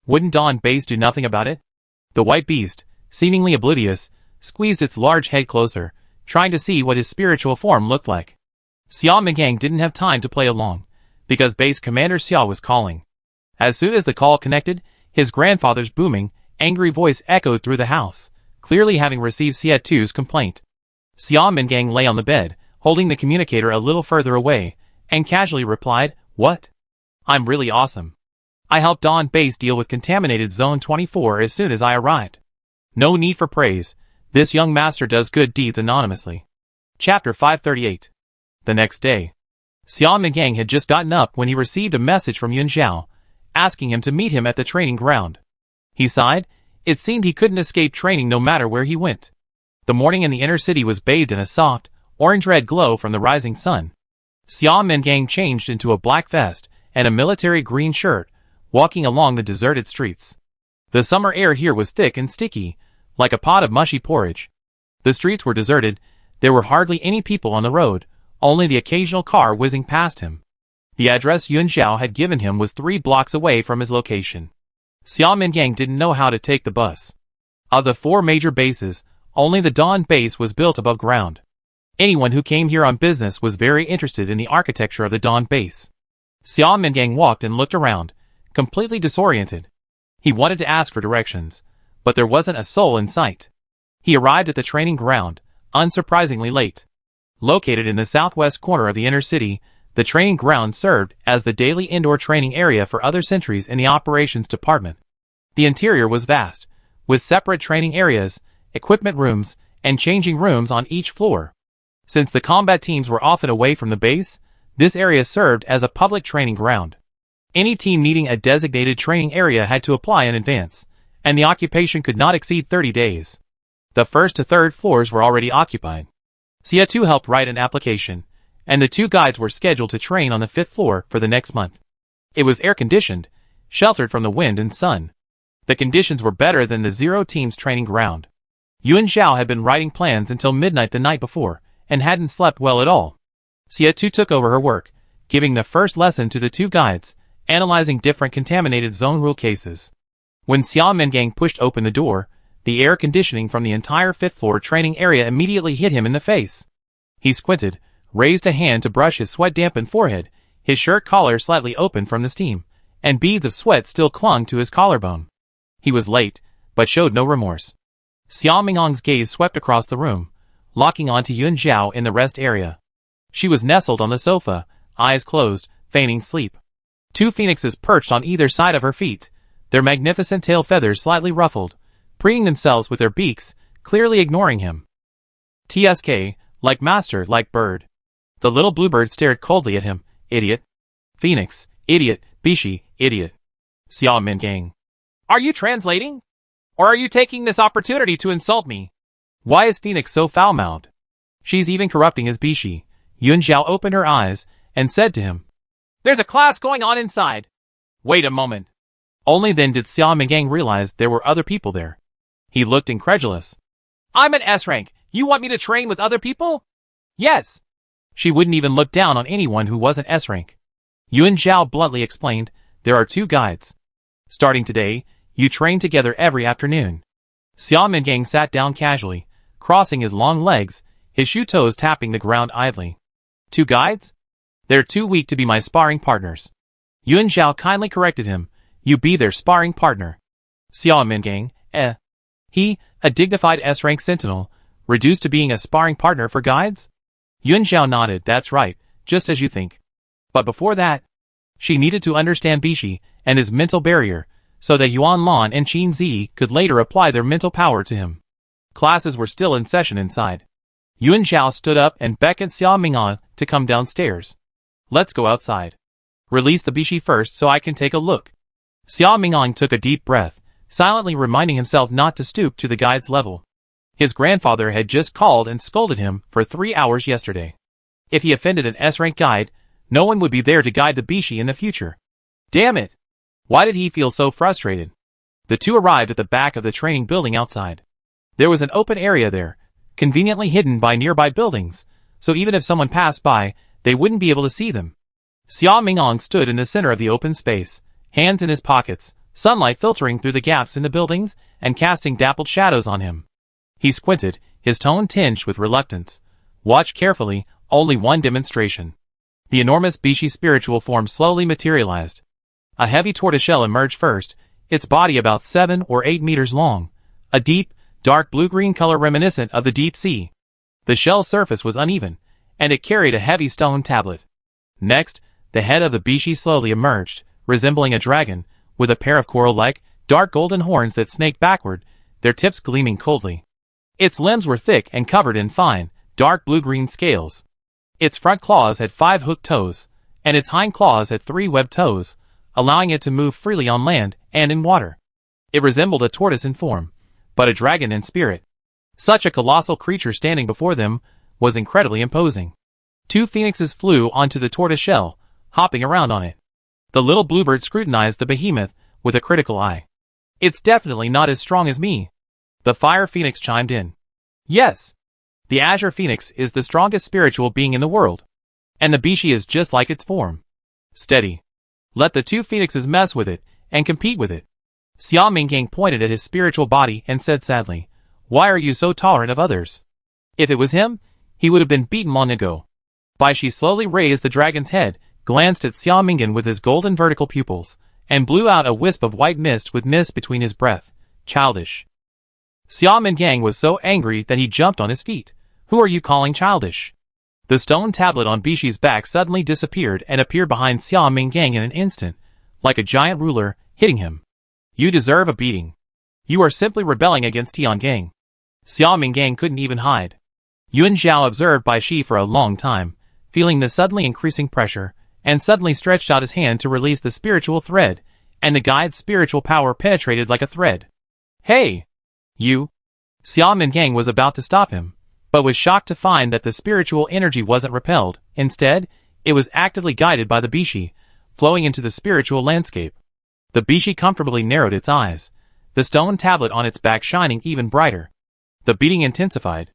Wouldn't Dawn Base do nothing about it? The white beast, seemingly oblivious, squeezed its large head closer, trying to see what his spiritual form looked like. Xiao Mingang didn't have time to play along, because Base Commander Xiao was calling. As soon as the call connected, his grandfather's booming, angry voice echoed through the house, clearly having received Xie2's complaint. Xiao Mingang lay on the bed, holding the communicator a little further away, and casually replied, "What? I'm really awesome. I helped Dawn Base deal with contaminated Zone 24 as soon as I arrived. No need for praise. This young master does good deeds anonymously." Chapter 538. The next day, Xiao Mingang had just gotten up when he received a message from Yun Zhao, asking him to meet him at the training ground. He sighed. It seemed he couldn't escape training no matter where he went. The morning in the inner city was bathed in a soft, orange-red glow from the rising sun. Xiao Mingang changed into a black vest and a military green shirt, walking along the deserted streets. The summer air here was thick and sticky, like a pot of mushy porridge. The streets were deserted. There were hardly any people on the road, only the occasional car whizzing past him. The address Yun Zhao had given him was 3 blocks away from his location. Xiao Mingang didn't know how to take the bus. Of the 4 major bases, only the Dawn Base was built above ground. Anyone who came here on business was very interested in the architecture of the Dawn Base. Xiao Mingang walked and looked around, completely disoriented. He wanted to ask for directions, but there wasn't a soul in sight. He arrived at the training ground, unsurprisingly late. Located in the southwest corner of the inner city, the training ground served as the daily indoor training area for other sentries in the operations department. The interior was vast, with separate training areas, equipment rooms, and changing rooms on each floor. Since the combat teams were often away from the base, this area served as a public training ground. Any team needing a designated training area had to apply in advance, and the occupation could not exceed 30 days. The first to third floors were already occupied. Xie2 helped write an application, and the 2 guides were scheduled to train on the 5th floor for the next month. It was air-conditioned, sheltered from the wind and sun. The conditions were better than the Zero Team's training ground. Yun Zhao had been writing plans until midnight the night before, and hadn't slept well at all. Xie2 took over her work, giving the first lesson to the 2 guides, analyzing different contaminated zone rule cases. When Xiao Mingang pushed open the door, the air conditioning from the entire 5th floor training area immediately hit him in the face. He squinted, raised a hand to brush his sweat-dampened forehead, his shirt collar slightly open from the steam, and beads of sweat still clung to his collarbone. He was late, but showed no remorse. Xiao Minggang's gaze swept across the room, locking onto Yun Zhao in the rest area. She was nestled on the sofa, eyes closed, feigning sleep. 2 phoenixes perched on either side of her feet, their magnificent tail feathers slightly ruffled, preening themselves with their beaks, clearly ignoring him. TSK, like master, like bird. The little bluebird stared coldly at him. Idiot. Phoenix, idiot. Bishi, idiot. Xiao Mingang. Are you translating? Or are you taking this opportunity to insult me? Why is Phoenix so foul-mouthed? She's even corrupting his Bishi. Yun Zhao opened her eyes and said to him, "There's a class going on inside." Wait a moment. Only then did Xiao Mingang realize there were other people there. He looked incredulous. I'm an S rank. You want me to train with other people? Yes. She wouldn't even look down on anyone who wasn't S rank. Yun Zhao bluntly explained, there are 2 guides. Starting today, you train together every afternoon. Xiao Mingang sat down casually, crossing his long legs, his shoe toes tapping the ground idly. 2 guides? They're too weak to be my sparring partners. Yun Zhao kindly corrected him, you be their sparring partner. Xiao Mingang, He, a dignified S-rank sentinel, reduced to being a sparring partner for guides? Yun Zhao nodded, that's right, just as you think. But before that, she needed to understand Bishi and his mental barrier, so that Yuan Lan and Qin Zi could later apply their mental power to him. Classes were still in session inside. Yun Zhao stood up and beckoned Xiao Mingang to come downstairs. Let's go outside. Release the Bishi first so I can take a look. Xiao Mingang took a deep breath, silently reminding himself not to stoop to the guide's level. His grandfather had just called and scolded him for 3 hours yesterday. If he offended an S-rank guide, no one would be there to guide the Bishi in the future. Damn it! Why did he feel so frustrated? The two arrived at the back of the training building outside. There was an open area there, conveniently hidden by nearby buildings, so even if someone passed by, they wouldn't be able to see them. Xia Mingong stood in the center of the open space, hands in his pockets, sunlight filtering through the gaps in the buildings and casting dappled shadows on him. He squinted, his tone tinged with reluctance. Watch carefully, only one demonstration. The enormous Bishi spiritual form slowly materialized. A heavy tortoiseshell emerged first, its body about 7 or 8 meters long, a deep, dark blue-green color reminiscent of the deep sea. The shell's surface was uneven, and it carried a heavy stone tablet. Next, the head of the Bishi slowly emerged, resembling a dragon, with a pair of coral-like, dark golden horns that snaked backward, their tips gleaming coldly. Its limbs were thick and covered in fine, dark blue-green scales. Its front claws had 5 hooked toes, and its hind claws had 3 webbed toes, allowing it to move freely on land and in water. It resembled a tortoise in form, but a dragon in spirit. Such a colossal creature standing before them was incredibly imposing. 2 phoenixes flew onto the tortoise shell, hopping around on it. The little bluebird scrutinized the behemoth with a critical eye. It's definitely not as strong as me. The fire phoenix chimed in. Yes. The azure phoenix is the strongest spiritual being in the world. And the Bishi is just like its form. Steady. Let the 2 phoenixes mess with it and compete with it. Xia Minggang pointed at his spiritual body and said sadly, Why are you so tolerant of others? If it was him, he would have been beaten long ago. Bishi slowly raised the dragon's head, glanced at Xia Minggan with his golden vertical pupils, and blew out a wisp of white mist with mist between his breath. Childish. Xia Minggang was so angry that he jumped on his feet. Who are you calling childish? The stone tablet on Bishi's back suddenly disappeared and appeared behind Xia Minggang in an instant, like a giant ruler, hitting him. You deserve a beating. You are simply rebelling against Tiangang. Xia Minggang couldn't even hide. Yuan Zhao observed Bishi for a long time, feeling the suddenly increasing pressure, and suddenly stretched out his hand to release the spiritual thread, and the guide's spiritual power penetrated like a thread. Hey! You! Xia Minggang was about to stop him, but was shocked to find that the spiritual energy wasn't repelled. Instead, it was actively guided by the Bishi, flowing into the spiritual landscape. The Bishi comfortably narrowed its eyes, the stone tablet on its back shining even brighter. The beating intensified.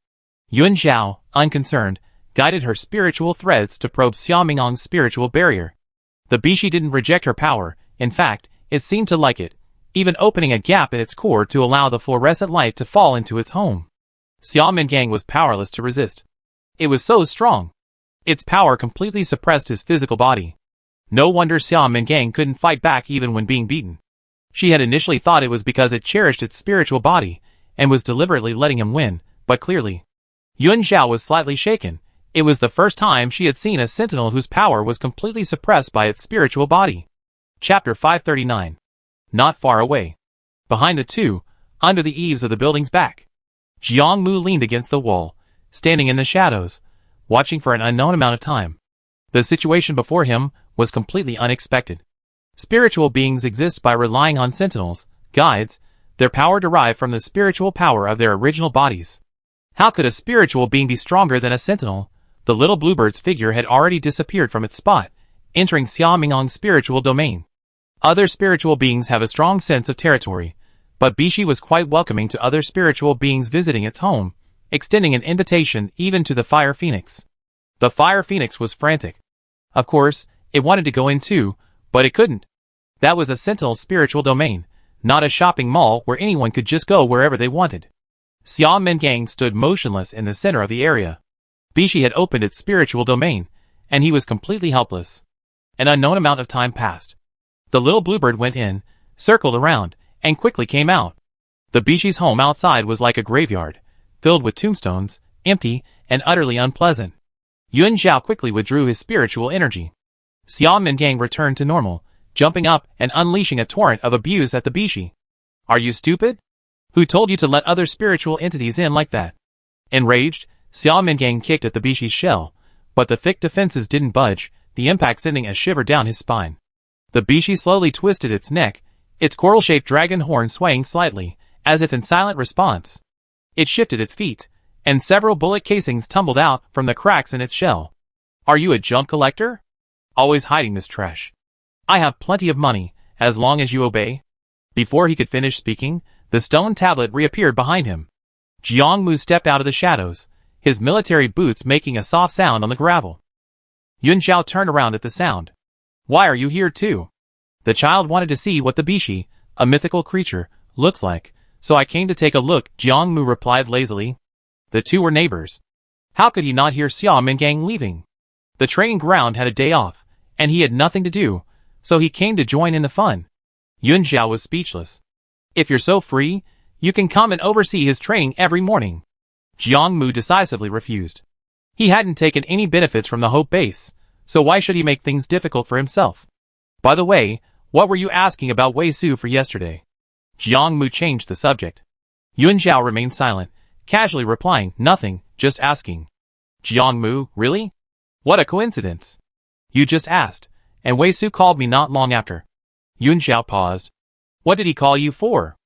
Yuan Zhao, unconcerned, guided her spiritual threads to probe Xia Mingong's spiritual barrier. The Bishi didn't reject her power, in fact, it seemed to like it, even opening a gap at its core to allow the fluorescent light to fall into its home. Xia Minggang was powerless to resist. It was so strong. Its power completely suppressed his physical body. No wonder Xia Minggang couldn't fight back even when being beaten. She had initially thought it was because it cherished its spiritual body, and was deliberately letting him win, but clearly. Yuan Zhao was slightly shaken. It was the first time she had seen a sentinel whose power was completely suppressed by its spiritual body. Chapter 539. Not far away. Behind the two, under the eaves of the building's back. Jiang Mu leaned against the wall, standing in the shadows, watching for an unknown amount of time. The situation before him was completely unexpected. Spiritual beings exist by relying on sentinels, guides, their power derived from the spiritual power of their original bodies. How could a spiritual being be stronger than a sentinel? The little bluebird's figure had already disappeared from its spot, entering Xia Mingong's spiritual domain. Other spiritual beings have a strong sense of territory, but Bishi was quite welcoming to other spiritual beings visiting its home, extending an invitation even to the fire phoenix. The fire phoenix was frantic. Of course, it wanted to go in too, but it couldn't. That was a sentinel's spiritual domain, not a shopping mall where anyone could just go wherever they wanted. Xia Minggang stood motionless in the center of the area. Bishi had opened its spiritual domain, and he was completely helpless. An unknown amount of time passed. The little bluebird went in, circled around, and quickly came out. The Bishi's home outside was like a graveyard, filled with tombstones, empty and utterly unpleasant. Yuan Zhao quickly withdrew his spiritual energy. Xia Minggang returned to normal, jumping up and unleashing a torrent of abuse at the Bishi. Are you stupid? Who told you to let other spiritual entities in like that? Enraged, Xia Minggang kicked at the Bishi's shell, but the thick defenses didn't budge, the impact sending a shiver down his spine. The Bishi slowly twisted its neck, its coral-shaped dragon horn swaying slightly, as if in silent response. It shifted its feet, and several bullet casings tumbled out from the cracks in its shell. Are you a junk collector? Always hiding this trash. I have plenty of money, as long as you obey. Before he could finish speaking, the stone tablet reappeared behind him. Jiang Mu stepped out of the shadows, his military boots making a soft sound on the gravel. Yun Zhao turned around at the sound. Why are you here too? The child wanted to see what the Bishi, a mythical creature, looks like, so I came to take a look, Jiang Mu replied lazily. The two were neighbors. How could he not hear Xia Mingang leaving? The training ground had a day off, and he had nothing to do, so he came to join in the fun. Yun Zhao was speechless. If you're so free, you can come and oversee his training every morning. Jiang Mu decisively refused. He hadn't taken any benefits from the Hope base, so why should he make things difficult for himself? By the way, what were you asking about Wei Su for yesterday? Jiang Mu changed the subject. Yun Zhao remained silent, casually replying, nothing, just asking. Jiang Mu, really? What a coincidence. You just asked, and Wei Su called me not long after. Yun Zhao paused. What did he call you for?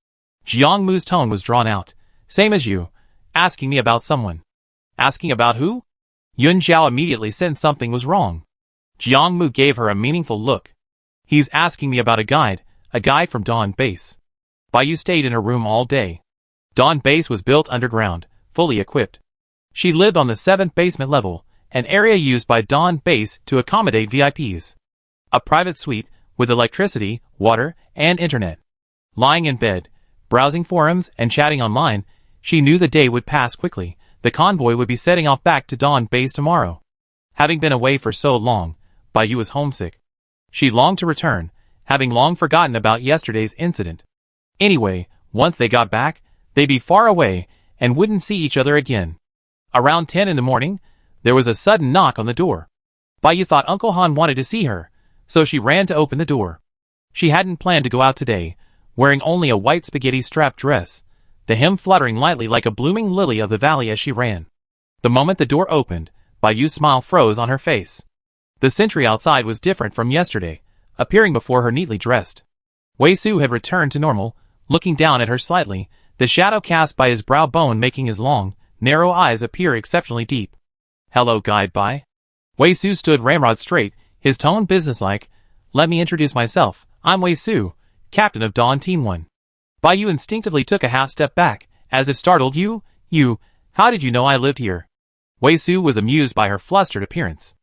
Jiang Mu's tone was drawn out. Same as you, asking me about someone. Asking about who? Yun Zhao immediately sensed something was wrong. Jiang Mu gave her a meaningful look. He's asking me about a guide from Dawn Base. Baiyu stayed in her room all day. Dawn Base was built underground, fully equipped. She lived on the 7th basement level, an area used by Dawn Base to accommodate VIPs. A private suite, with electricity, water, and internet. Lying in bed, browsing forums and chatting online, she knew the day would pass quickly. The convoy would be setting off back to Dawn Base tomorrow. Having been away for so long, Baiyu was homesick. She longed to return, having long forgotten about yesterday's incident. Anyway, once they got back, they'd be far away and wouldn't see each other again. Around 10 in the morning, there was a sudden knock on the door. Baiyu thought Uncle Han wanted to see her, so she ran to open the door. She hadn't planned to go out today, wearing only a white spaghetti-strap dress, the hem fluttering lightly like a blooming lily of the valley as she ran. The moment the door opened, Baiyu's smile froze on her face. The sentry outside was different from yesterday, appearing before her neatly dressed. Wei Su had returned to normal, looking down at her slightly, the shadow cast by his brow bone making his long, narrow eyes appear exceptionally deep. Hello, guide Bai. Wei Su stood ramrod straight, his tone businesslike. Let me introduce myself, I'm Wei Su, captain of Dawn Team 1. Baiyu instinctively took a half step back, as if startled. You, how did you know I lived here? Wei Su was amused by her flustered appearance.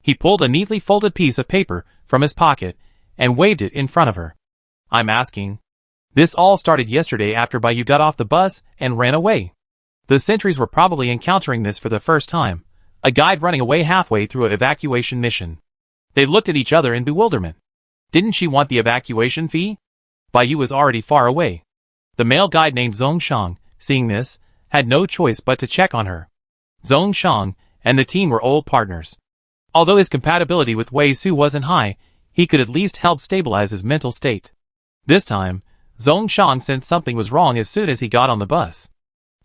He pulled a neatly folded piece of paper from his pocket and waved it in front of her. I'm asking. This all started yesterday after Baiyu got off the bus and ran away. The sentries were probably encountering this for the first time, a guide running away halfway through an evacuation mission. They looked at each other in bewilderment. Didn't she want the evacuation fee? Baiyu was already far away. The male guide named Zhongshang, seeing this, had no choice but to check on her. Zhongshang and the team were old partners. Although his compatibility with Wei Su wasn't high, he could at least help stabilize his mental state. This time, Zhongshang sensed something was wrong as soon as he got on the bus.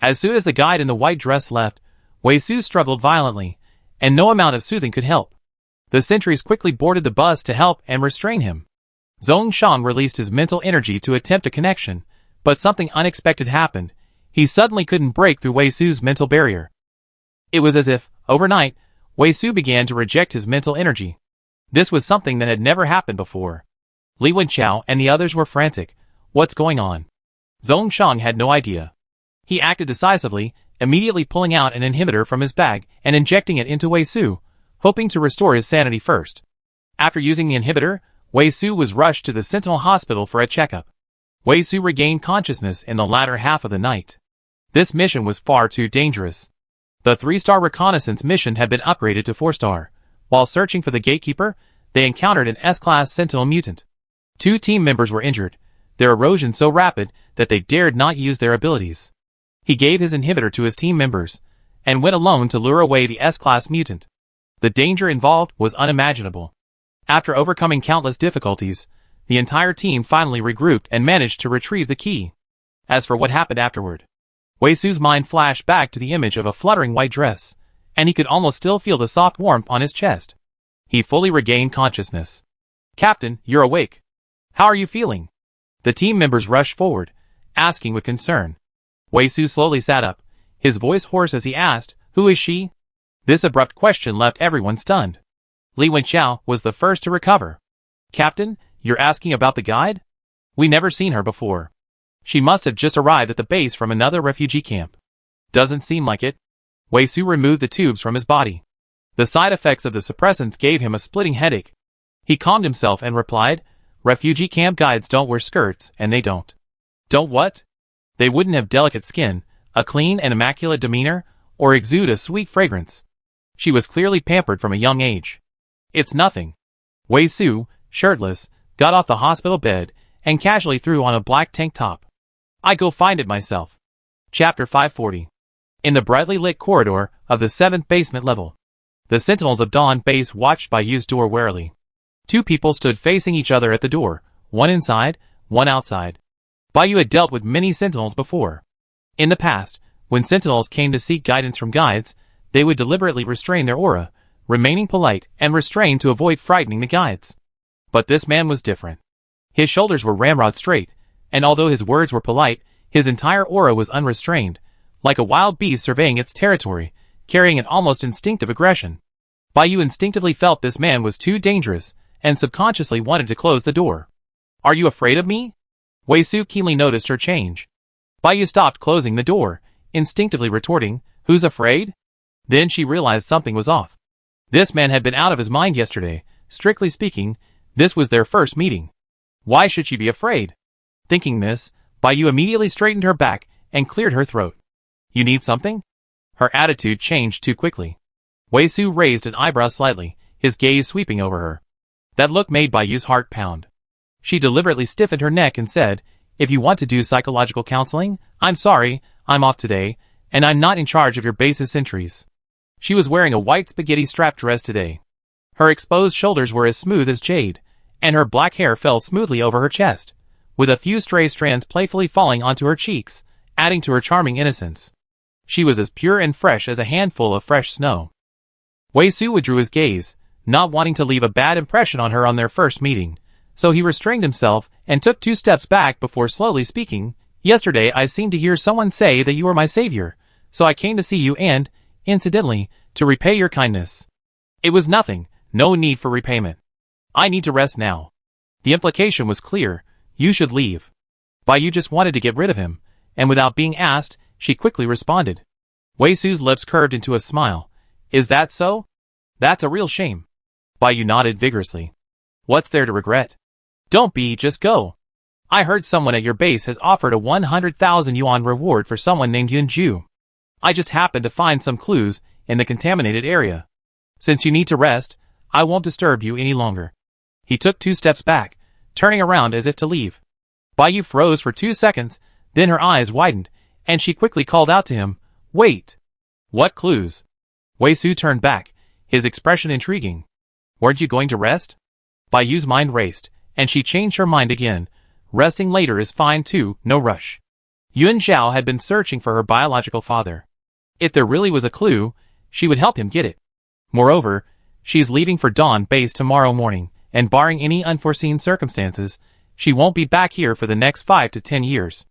As soon as the guide in the white dress left, Wei Su struggled violently, and no amount of soothing could help. The sentries quickly boarded the bus to help and restrain him. Zhongshang released his mental energy to attempt a connection, but something unexpected happened. He suddenly couldn't break through Wei Su's mental barrier. It was as if, overnight, Wei Su began to reject his mental energy. This was something that had never happened before. Li Wenqiao and the others were frantic. What's going on? Zhongshang had no idea. He acted decisively, immediately pulling out an inhibitor from his bag and injecting it into Wei Su, hoping to restore his sanity first. After using the inhibitor, Wei Su was rushed to the Sentinel Hospital for a checkup. Wei Su regained consciousness in the latter half of the night. This mission was far too dangerous. The 3-star reconnaissance mission had been upgraded to 4-star. While searching for the gatekeeper, they encountered an S-class Sentinel mutant. 2 team members were injured, their erosion so rapid that they dared not use their abilities. He gave his inhibitor to his team members, and went alone to lure away the S-class mutant. The danger involved was unimaginable. After overcoming countless difficulties, the entire team finally regrouped and managed to retrieve the key. As for what happened afterward, Wei Su's mind flashed back to the image of a fluttering white dress, and he could almost still feel the soft warmth on his chest. He fully regained consciousness. Captain, you're awake. How are you feeling? The team members rushed forward, asking with concern. Wei Su slowly sat up, his voice hoarse as he asked, "Who is she?" This abrupt question left everyone stunned. Li Wenxiao was the first to recover. "Captain, you're asking about the guide? We never seen her before. She must have just arrived at the base from another refugee camp." "Doesn't seem like it." Wei Su removed the tubes from his body. The side effects of the suppressants gave him a splitting headache. He calmed himself and replied, "Refugee camp guides don't wear skirts, and they don't." "Don't what?" "They wouldn't have delicate skin, a clean and immaculate demeanor, or exude a sweet fragrance." She was clearly pampered from a young age. "It's nothing." Wei Su, shirtless, got off the hospital bed and casually threw on a black tank top. "I go find it myself." Chapter 540. In the brightly lit corridor of the 7th basement level, the sentinels of Dawn Base watched Bai Yu's door warily. Two people stood facing each other at the door, one inside, one outside. Bai Yu had dealt with many sentinels before. In the past, when sentinels came to seek guidance from guides, they would deliberately restrain their aura, remaining polite and restrained to avoid frightening the guides. But this man was different. His shoulders were ramrod straight, and although his words were polite, his entire aura was unrestrained, like a wild beast surveying its territory, carrying an almost instinctive aggression. Bai Yu instinctively felt this man was too dangerous, and subconsciously wanted to close the door. "Are you afraid of me?" Wei Su keenly noticed her change. Bai Yu stopped closing the door, instinctively retorting, "Who's afraid?" Then she realized something was off. This man had been out of his mind yesterday. Strictly speaking, this was their first meeting. Why should she be afraid? Thinking this, Bai Yu immediately straightened her back and cleared her throat. "You need something?" Her attitude changed too quickly. Wei Su raised an eyebrow slightly, his gaze sweeping over her. That look made Bai Yu's heart pound. She deliberately stiffened her neck and said, "If you want to do psychological counseling, I'm sorry, I'm off today, and I'm not in charge of your base's sentries." She was wearing a white spaghetti strap dress today. Her exposed shoulders were as smooth as jade, and her black hair fell smoothly over her chest, with a few stray strands playfully falling onto her cheeks, adding to her charming innocence. She was as pure and fresh as a handful of fresh snow. Wei Su withdrew his gaze, not wanting to leave a bad impression on her on their first meeting, so he restrained himself and took 2 steps back before slowly speaking. "Yesterday I seemed to hear someone say that you were my savior, so I came to see you and, incidentally, to repay your kindness." "It was nothing, no need for repayment. I need to rest now." The implication was clear, you should leave. Bai Yu just wanted to get rid of him, and without being asked, she quickly responded. Wei Su's lips curved into a smile. "Is that so? That's a real shame." Bai Yu nodded vigorously. "What's there to regret? Don't be, just go. I heard someone at your base has offered a 100,000 yuan reward for someone named Yun Ju. I just happened to find some clues in the contaminated area. Since you need to rest, I won't disturb you any longer." He took 2 steps back, turning around as if to leave. Bai Yu froze for 2 seconds, then her eyes widened, and she quickly called out to him, "Wait! What clues?" Wei Su turned back, his expression intriguing. "Weren't you going to rest?" Bai Yu's mind raced, and she changed her mind again. Resting later is fine too, no rush. Yun Zhao had been searching for her biological father. If there really was a clue, she would help him get it. Moreover, she's leaving for Dawn Base tomorrow morning, and barring any unforeseen circumstances, she won't be back here for the next 5 to 10 years.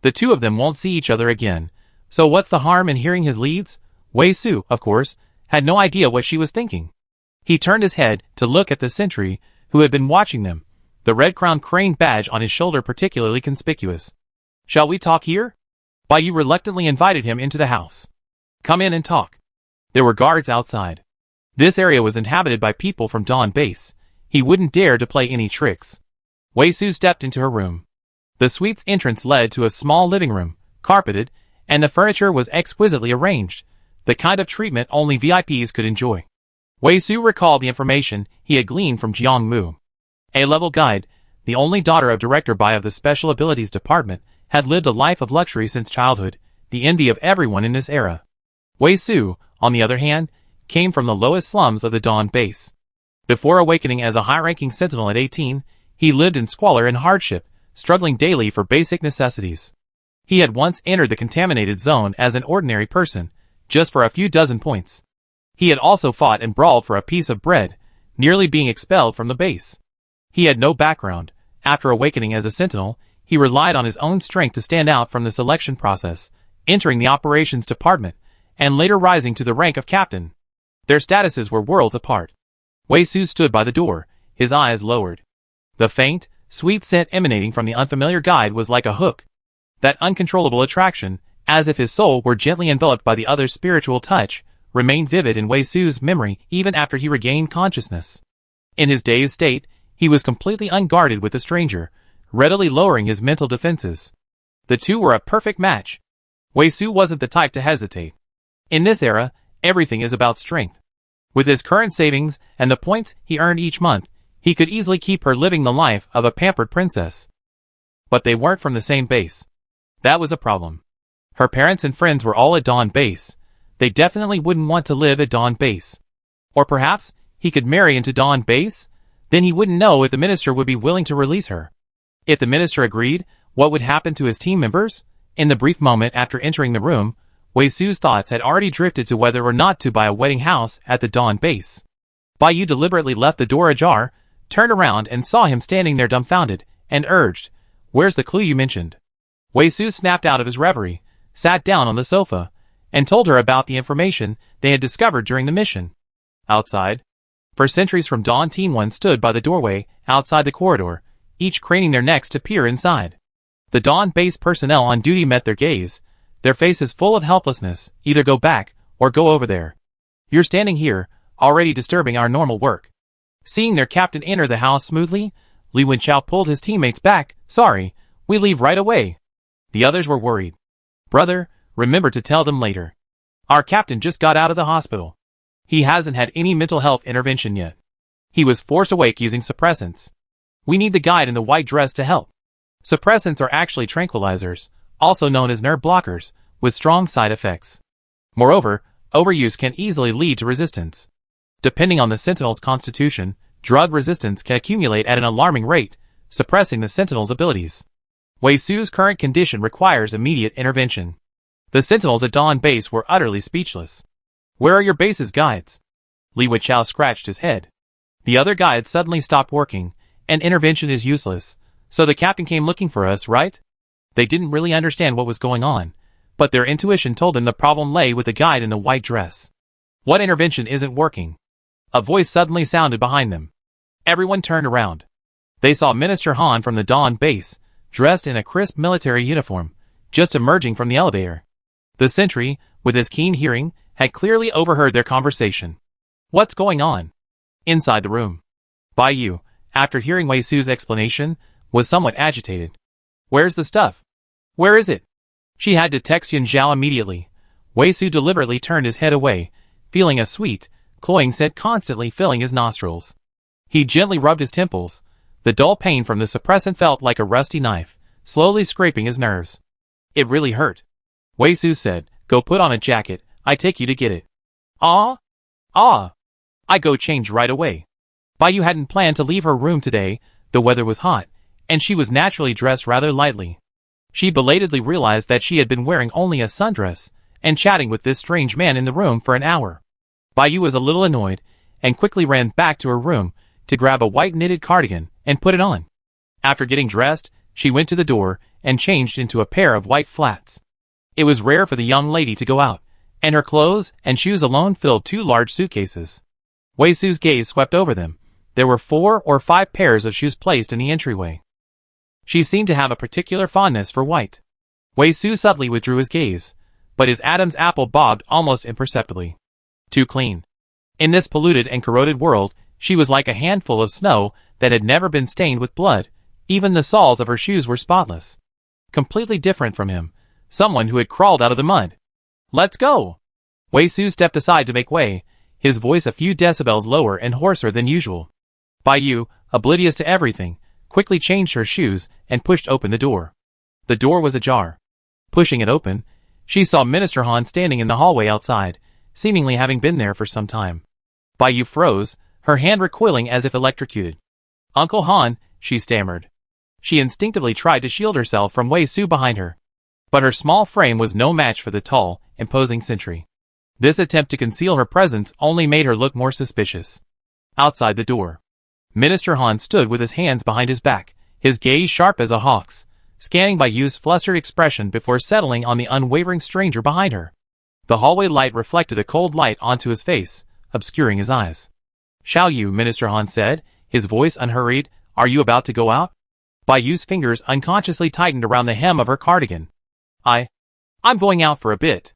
The two of them won't see each other again, so what's the harm in hearing his leads? Wei Su, of course, had no idea what she was thinking. He turned his head to look at the sentry, who had been watching them, the red-crowned crane badge on his shoulder particularly conspicuous. "Shall we talk here?" Bai Yu reluctantly invited him into the house. "Come in and talk." There were guards outside. This area was inhabited by people from Dawn Base. He wouldn't dare to play any tricks. Wei Su stepped into her room. The suite's entrance led to a small living room, carpeted, and the furniture was exquisitely arranged, the kind of treatment only VIPs could enjoy. Wei Su recalled the information he had gleaned from Jiang Mu. A-level guide, the only daughter of Director Bai of the Special Abilities Department, had lived a life of luxury since childhood, the envy of everyone in this era. Wei Su, on the other hand, came from the lowest slums of the Dawn Base. Before awakening as a high-ranking sentinel at 18, he lived in squalor and hardship, struggling daily for basic necessities. He had once entered the contaminated zone as an ordinary person, just for a few dozen points. He had also fought and brawled for a piece of bread, nearly being expelled from the base. He had no background. After awakening as a sentinel, he relied on his own strength to stand out from the selection process, entering the operations department, and later rising to the rank of captain. Their statuses were worlds apart. Wei Su stood by the door, his eyes lowered. The faint, sweet scent emanating from the unfamiliar guide was like a hook. That uncontrollable attraction, as if his soul were gently enveloped by the other's spiritual touch, remained vivid in Wei Su's memory even after he regained consciousness. In his dazed state, he was completely unguarded with the stranger, readily lowering his mental defenses. The two were a perfect match. Wei Su wasn't the type to hesitate. In this era, everything is about strength. With his current savings and the points he earned each month, he could easily keep her living the life of a pampered princess. But they weren't from the same base. That was a problem. Her parents and friends were all at Dawn Base. They definitely wouldn't want to live at Dawn Base. Or perhaps, he could marry into Dawn Base? Then he wouldn't know if the minister would be willing to release her. If the minister agreed, what would happen to his team members? In the brief moment after entering the room, Wei Su's thoughts had already drifted to whether or not to buy a wedding house at the Dawn Base. Bai Yu deliberately left the door ajar, turned around and saw him standing there dumbfounded, and urged, "Where's the clue you mentioned?" Wei Su snapped out of his reverie, sat down on the sofa, and told her about the information they had discovered during the mission. Outside, for sentries from Dawn Team 1 stood by the doorway outside the corridor, each craning their necks to peer inside. The Dawn Base personnel on duty met their gaze, their faces full of helplessness. "Either go back, or go over there. You're standing here, already disturbing our normal work." Seeing their captain enter the house smoothly, Li Wenchao pulled his teammates back. "Sorry, we leave right away." The others were worried. "Brother, remember to tell them later. Our captain just got out of the hospital. He hasn't had any mental health intervention yet. He was forced awake using suppressants. We need the guide in the white dress to help." Suppressants are actually tranquilizers, also known as nerve blockers, with strong side effects. Moreover, overuse can easily lead to resistance. Depending on the sentinel's constitution, drug resistance can accumulate at an alarming rate, suppressing the sentinel's abilities. Wei Su's current condition requires immediate intervention. The sentinels at Dawn Base were utterly speechless. "Where are your base's guides?" Li Wenchao scratched his head. "The other guides suddenly stopped working, and intervention is useless, so the captain came looking for us, right?" They didn't really understand what was going on, but their intuition told them the problem lay with the guide in the white dress. "What intervention isn't working?" A voice suddenly sounded behind them. Everyone turned around. They saw Minister Han from the Dawn Base, dressed in a crisp military uniform, just emerging from the elevator. The sentry, with his keen hearing, had clearly overheard their conversation. "What's going on?" Inside the room, Bai Yu, after hearing Wei Su's explanation, was somewhat agitated. "Where's the stuff? Where is it?" She had to text Yun Zhao immediately. Wei Su deliberately turned his head away, feeling a sweet, cloying scent constantly filling his nostrils. He gently rubbed his temples. The dull pain from the suppressant felt like a rusty knife, slowly scraping his nerves. It really hurt. Wei Su said, "Go put on a jacket, I take you to get it." "Ah? Ah." "I go change right away." Bai Yu hadn't planned to leave her room today. The weather was hot, and she was naturally dressed rather lightly. She belatedly realized that she had been wearing only a sundress, and chatting with this strange man in the room for an hour. Bai Yu was a little annoyed, and quickly ran back to her room to grab a white knitted cardigan and put it on. After getting dressed, she went to the door and changed into a pair of white flats. It was rare for the young lady to go out, and her clothes and shoes alone filled 2 large suitcases. Wei Su's gaze swept over them. There were 4 or 5 pairs of shoes placed in the entryway. She seemed to have a particular fondness for white. Wei Su subtly withdrew his gaze, but his Adam's apple bobbed almost imperceptibly. Too clean. In this polluted and corroded world, she was like a handful of snow that had never been stained with blood. Even the soles of her shoes were spotless. Completely different from him, someone who had crawled out of the mud. "Let's go!" Wei Su stepped aside to make way, his voice a few decibels lower and hoarser than usual. Bai Yu, oblivious to everything, quickly changed her shoes and pushed open the door. The door was ajar. Pushing it open, she saw Minister Han standing in the hallway outside, seemingly having been there for some time. Bai Yu froze, her hand recoiling as if electrocuted. "Uncle Han," she stammered. She instinctively tried to shield herself from Wei Su behind her. But her small frame was no match for the tall, imposing sentry. This attempt to conceal her presence only made her look more suspicious. Outside the door, Minister Han stood with his hands behind his back, his gaze sharp as a hawk's. scanning Bayu's flustered expression before settling on the unwavering stranger behind her. The hallway light reflected a cold light onto his face, obscuring his eyes. "Shall you?" Minister Han said, his voice unhurried. "Are you about to go out?" Bayu's fingers unconsciously tightened around the hem of her cardigan. I'm going out for a bit."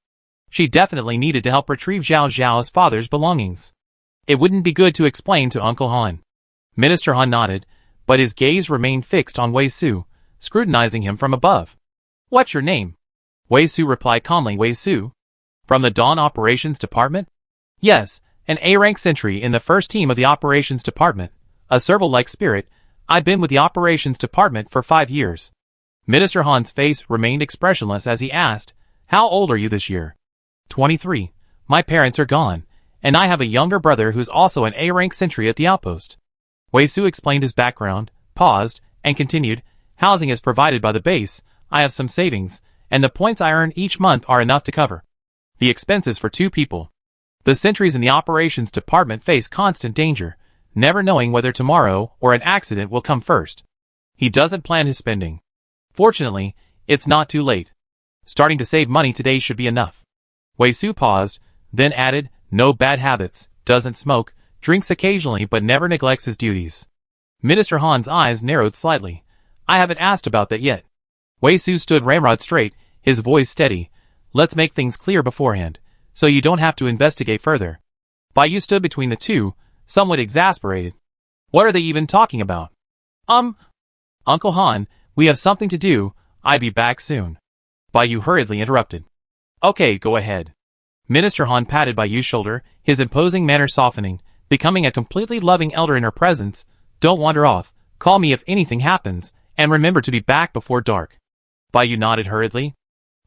She definitely needed to help retrieve Zhao Zhao's father's belongings. It wouldn't be good to explain to Uncle Han. Minister Han nodded, but his gaze remained fixed on Wei Su, scrutinizing him from above. "What's your name?" Wei Su replied calmly. "Wei Su? From the Dawn Operations Department?" "Yes, an A-rank sentry in the first team of the Operations Department. A serval-like spirit. I've been with the Operations Department for 5 years. Minister Han's face remained expressionless as he asked, "How old are you this year?" 23. "My parents are gone, and I have a younger brother who's also an A-rank sentry at the outpost." Wei Su explained his background, paused, and continued, "Housing is provided by the base, I have some savings, and the points I earn each month are enough to cover the expenses for 2 people. The sentries in the Operations Department face constant danger, never knowing whether tomorrow or an accident will come first. He doesn't plan his spending. Fortunately, it's not too late. Starting to save money today should be enough." Wei Su paused, then added, "No bad habits, doesn't smoke, drinks occasionally but never neglects his duties." Minister Han's eyes narrowed slightly. "I haven't asked about that yet." Wei Su stood ramrod straight, his voice steady. "Let's make things clear beforehand, so you don't have to investigate further." Bayu stood between the two, somewhat exasperated. What are they even talking about? Uncle Han, we have something to do, I'll be back soon." Bayu hurriedly interrupted. "Okay, go ahead." Minister Han patted Bayu's shoulder, his imposing manner softening, becoming a completely loving elder in her presence. "Don't wander off, call me if anything happens, and remember to be back before dark." Bayu nodded hurriedly.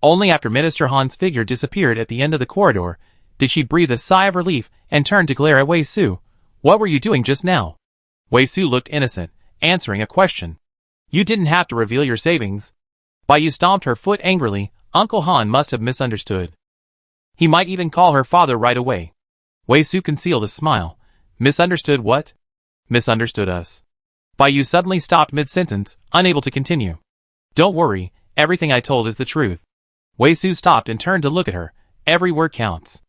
Only after Minister Han's figure disappeared at the end of the corridor, did she breathe a sigh of relief and turn to glare at Wei Su. "What were you doing just now?" Wei Su looked innocent, answering a question. "You didn't have to reveal your savings." Bayu stomped her foot angrily. Uncle Han must have misunderstood. He might even call her father right away. Wei Su concealed a smile. "Misunderstood what?" "Misunderstood us." Bayu suddenly stopped mid-sentence, unable to continue. "Don't worry, everything I told is the truth." Wei Su stopped and turned to look at her. Every word counts.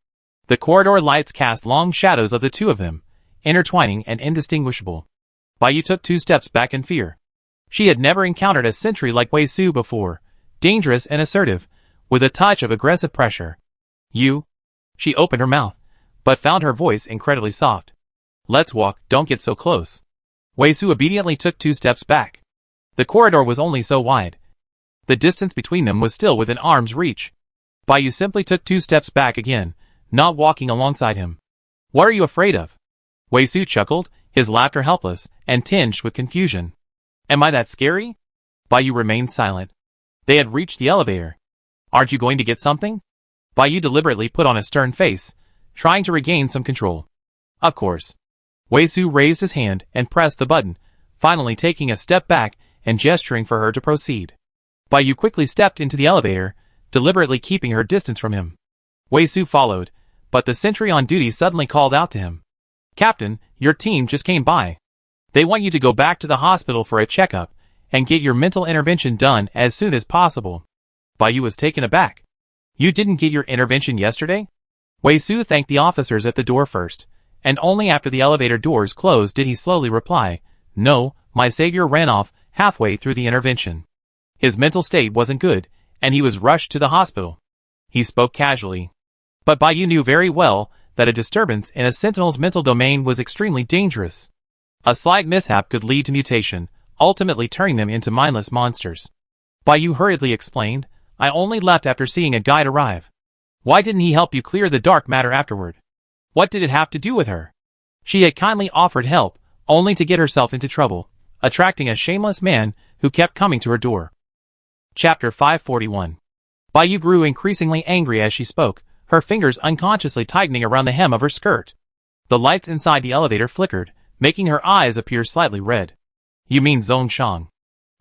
The corridor lights cast long shadows of the two of them, intertwining and indistinguishable. Bayu took 2 steps back in fear. She had never encountered a sentry like Wei Su before, dangerous and assertive, with a touch of aggressive pressure. "You?" She opened her mouth, but found her voice incredibly soft. "Let's walk, don't get so close." Wei Su obediently took 2 steps back. The corridor was only so wide. The distance between them was still within arm's reach. Bayu simply took 2 steps back again, not walking alongside him. "What are you afraid of?" Wei Su chuckled, his laughter helpless and tinged with confusion. "Am I that scary?" Bayu remained silent. They had reached the elevator. "Aren't you going to get something?" Bayu deliberately put on a stern face, trying to regain some control. "Of course." Wei Su raised his hand and pressed the button, finally taking a step back and gesturing for her to proceed. Bayu quickly stepped into the elevator, deliberately keeping her distance from him. Wei Su followed, but the sentry on duty suddenly called out to him. "Captain, your team just came by. They want you to go back to the hospital for a checkup and get your mental intervention done as soon as possible." Bayu was taken aback. "You didn't get your intervention yesterday?" Wei Su thanked the officers at the door first, and only after the elevator doors closed did he slowly reply, "No, my savior ran off halfway through the intervention. His mental state wasn't good, and he was rushed to the hospital." He spoke casually. But Bayu knew very well that a disturbance in a sentinel's mental domain was extremely dangerous. A slight mishap could lead to mutation, ultimately turning them into mindless monsters. Bayu hurriedly explained, "I only left after seeing a guide arrive." "Why didn't he help you clear the dark matter afterward?" What did it have to do with her? She had kindly offered help, only to get herself into trouble, attracting a shameless man who kept coming to her door. Chapter 541. Bayu grew increasingly angry as she spoke, her fingers unconsciously tightening around the hem of her skirt. The lights inside the elevator flickered, making her eyes appear slightly red. "You mean Zhong Shang?"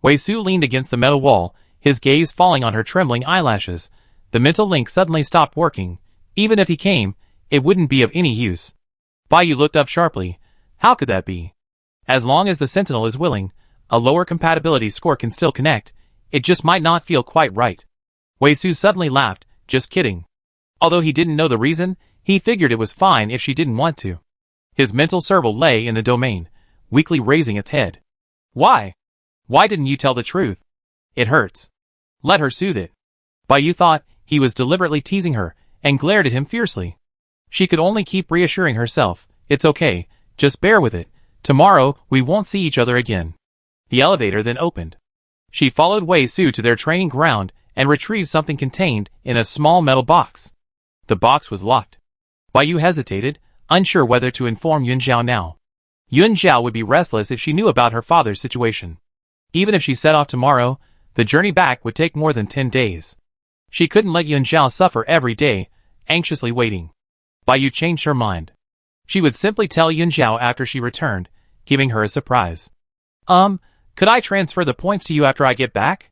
Wei Su leaned against the metal wall, his gaze falling on her trembling eyelashes. The mental link suddenly stopped working. Even if he came, it wouldn't be of any use. Bayu looked up sharply. How could that be? As long as the sentinel is willing, a lower compatibility score can still connect. It just might not feel quite right. Wei Su suddenly laughed, just kidding. Although he didn't know the reason, he figured it was fine if she didn't want to. His mental serval lay in the domain, weakly raising its head. Why? Why didn't you tell the truth? It hurts. Let her soothe it. Bai thought he was deliberately teasing her, and glared at him fiercely. She could only keep reassuring herself, it's okay, just bear with it, tomorrow we won't see each other again. The elevator then opened. She followed Wei Su to their training ground and retrieved something contained in a small metal box. The box was locked. Bai hesitated, unsure whether to inform Yun Zhao now. Yun Zhao would be restless if she knew about her father's situation. Even if she set off tomorrow, the journey back would take more than 10 days. She couldn't let Yun Zhao suffer every day, anxiously waiting. Bai changed her mind. She would simply tell Yun Zhao after she returned, giving her a surprise. Could I transfer the points to you after I get back?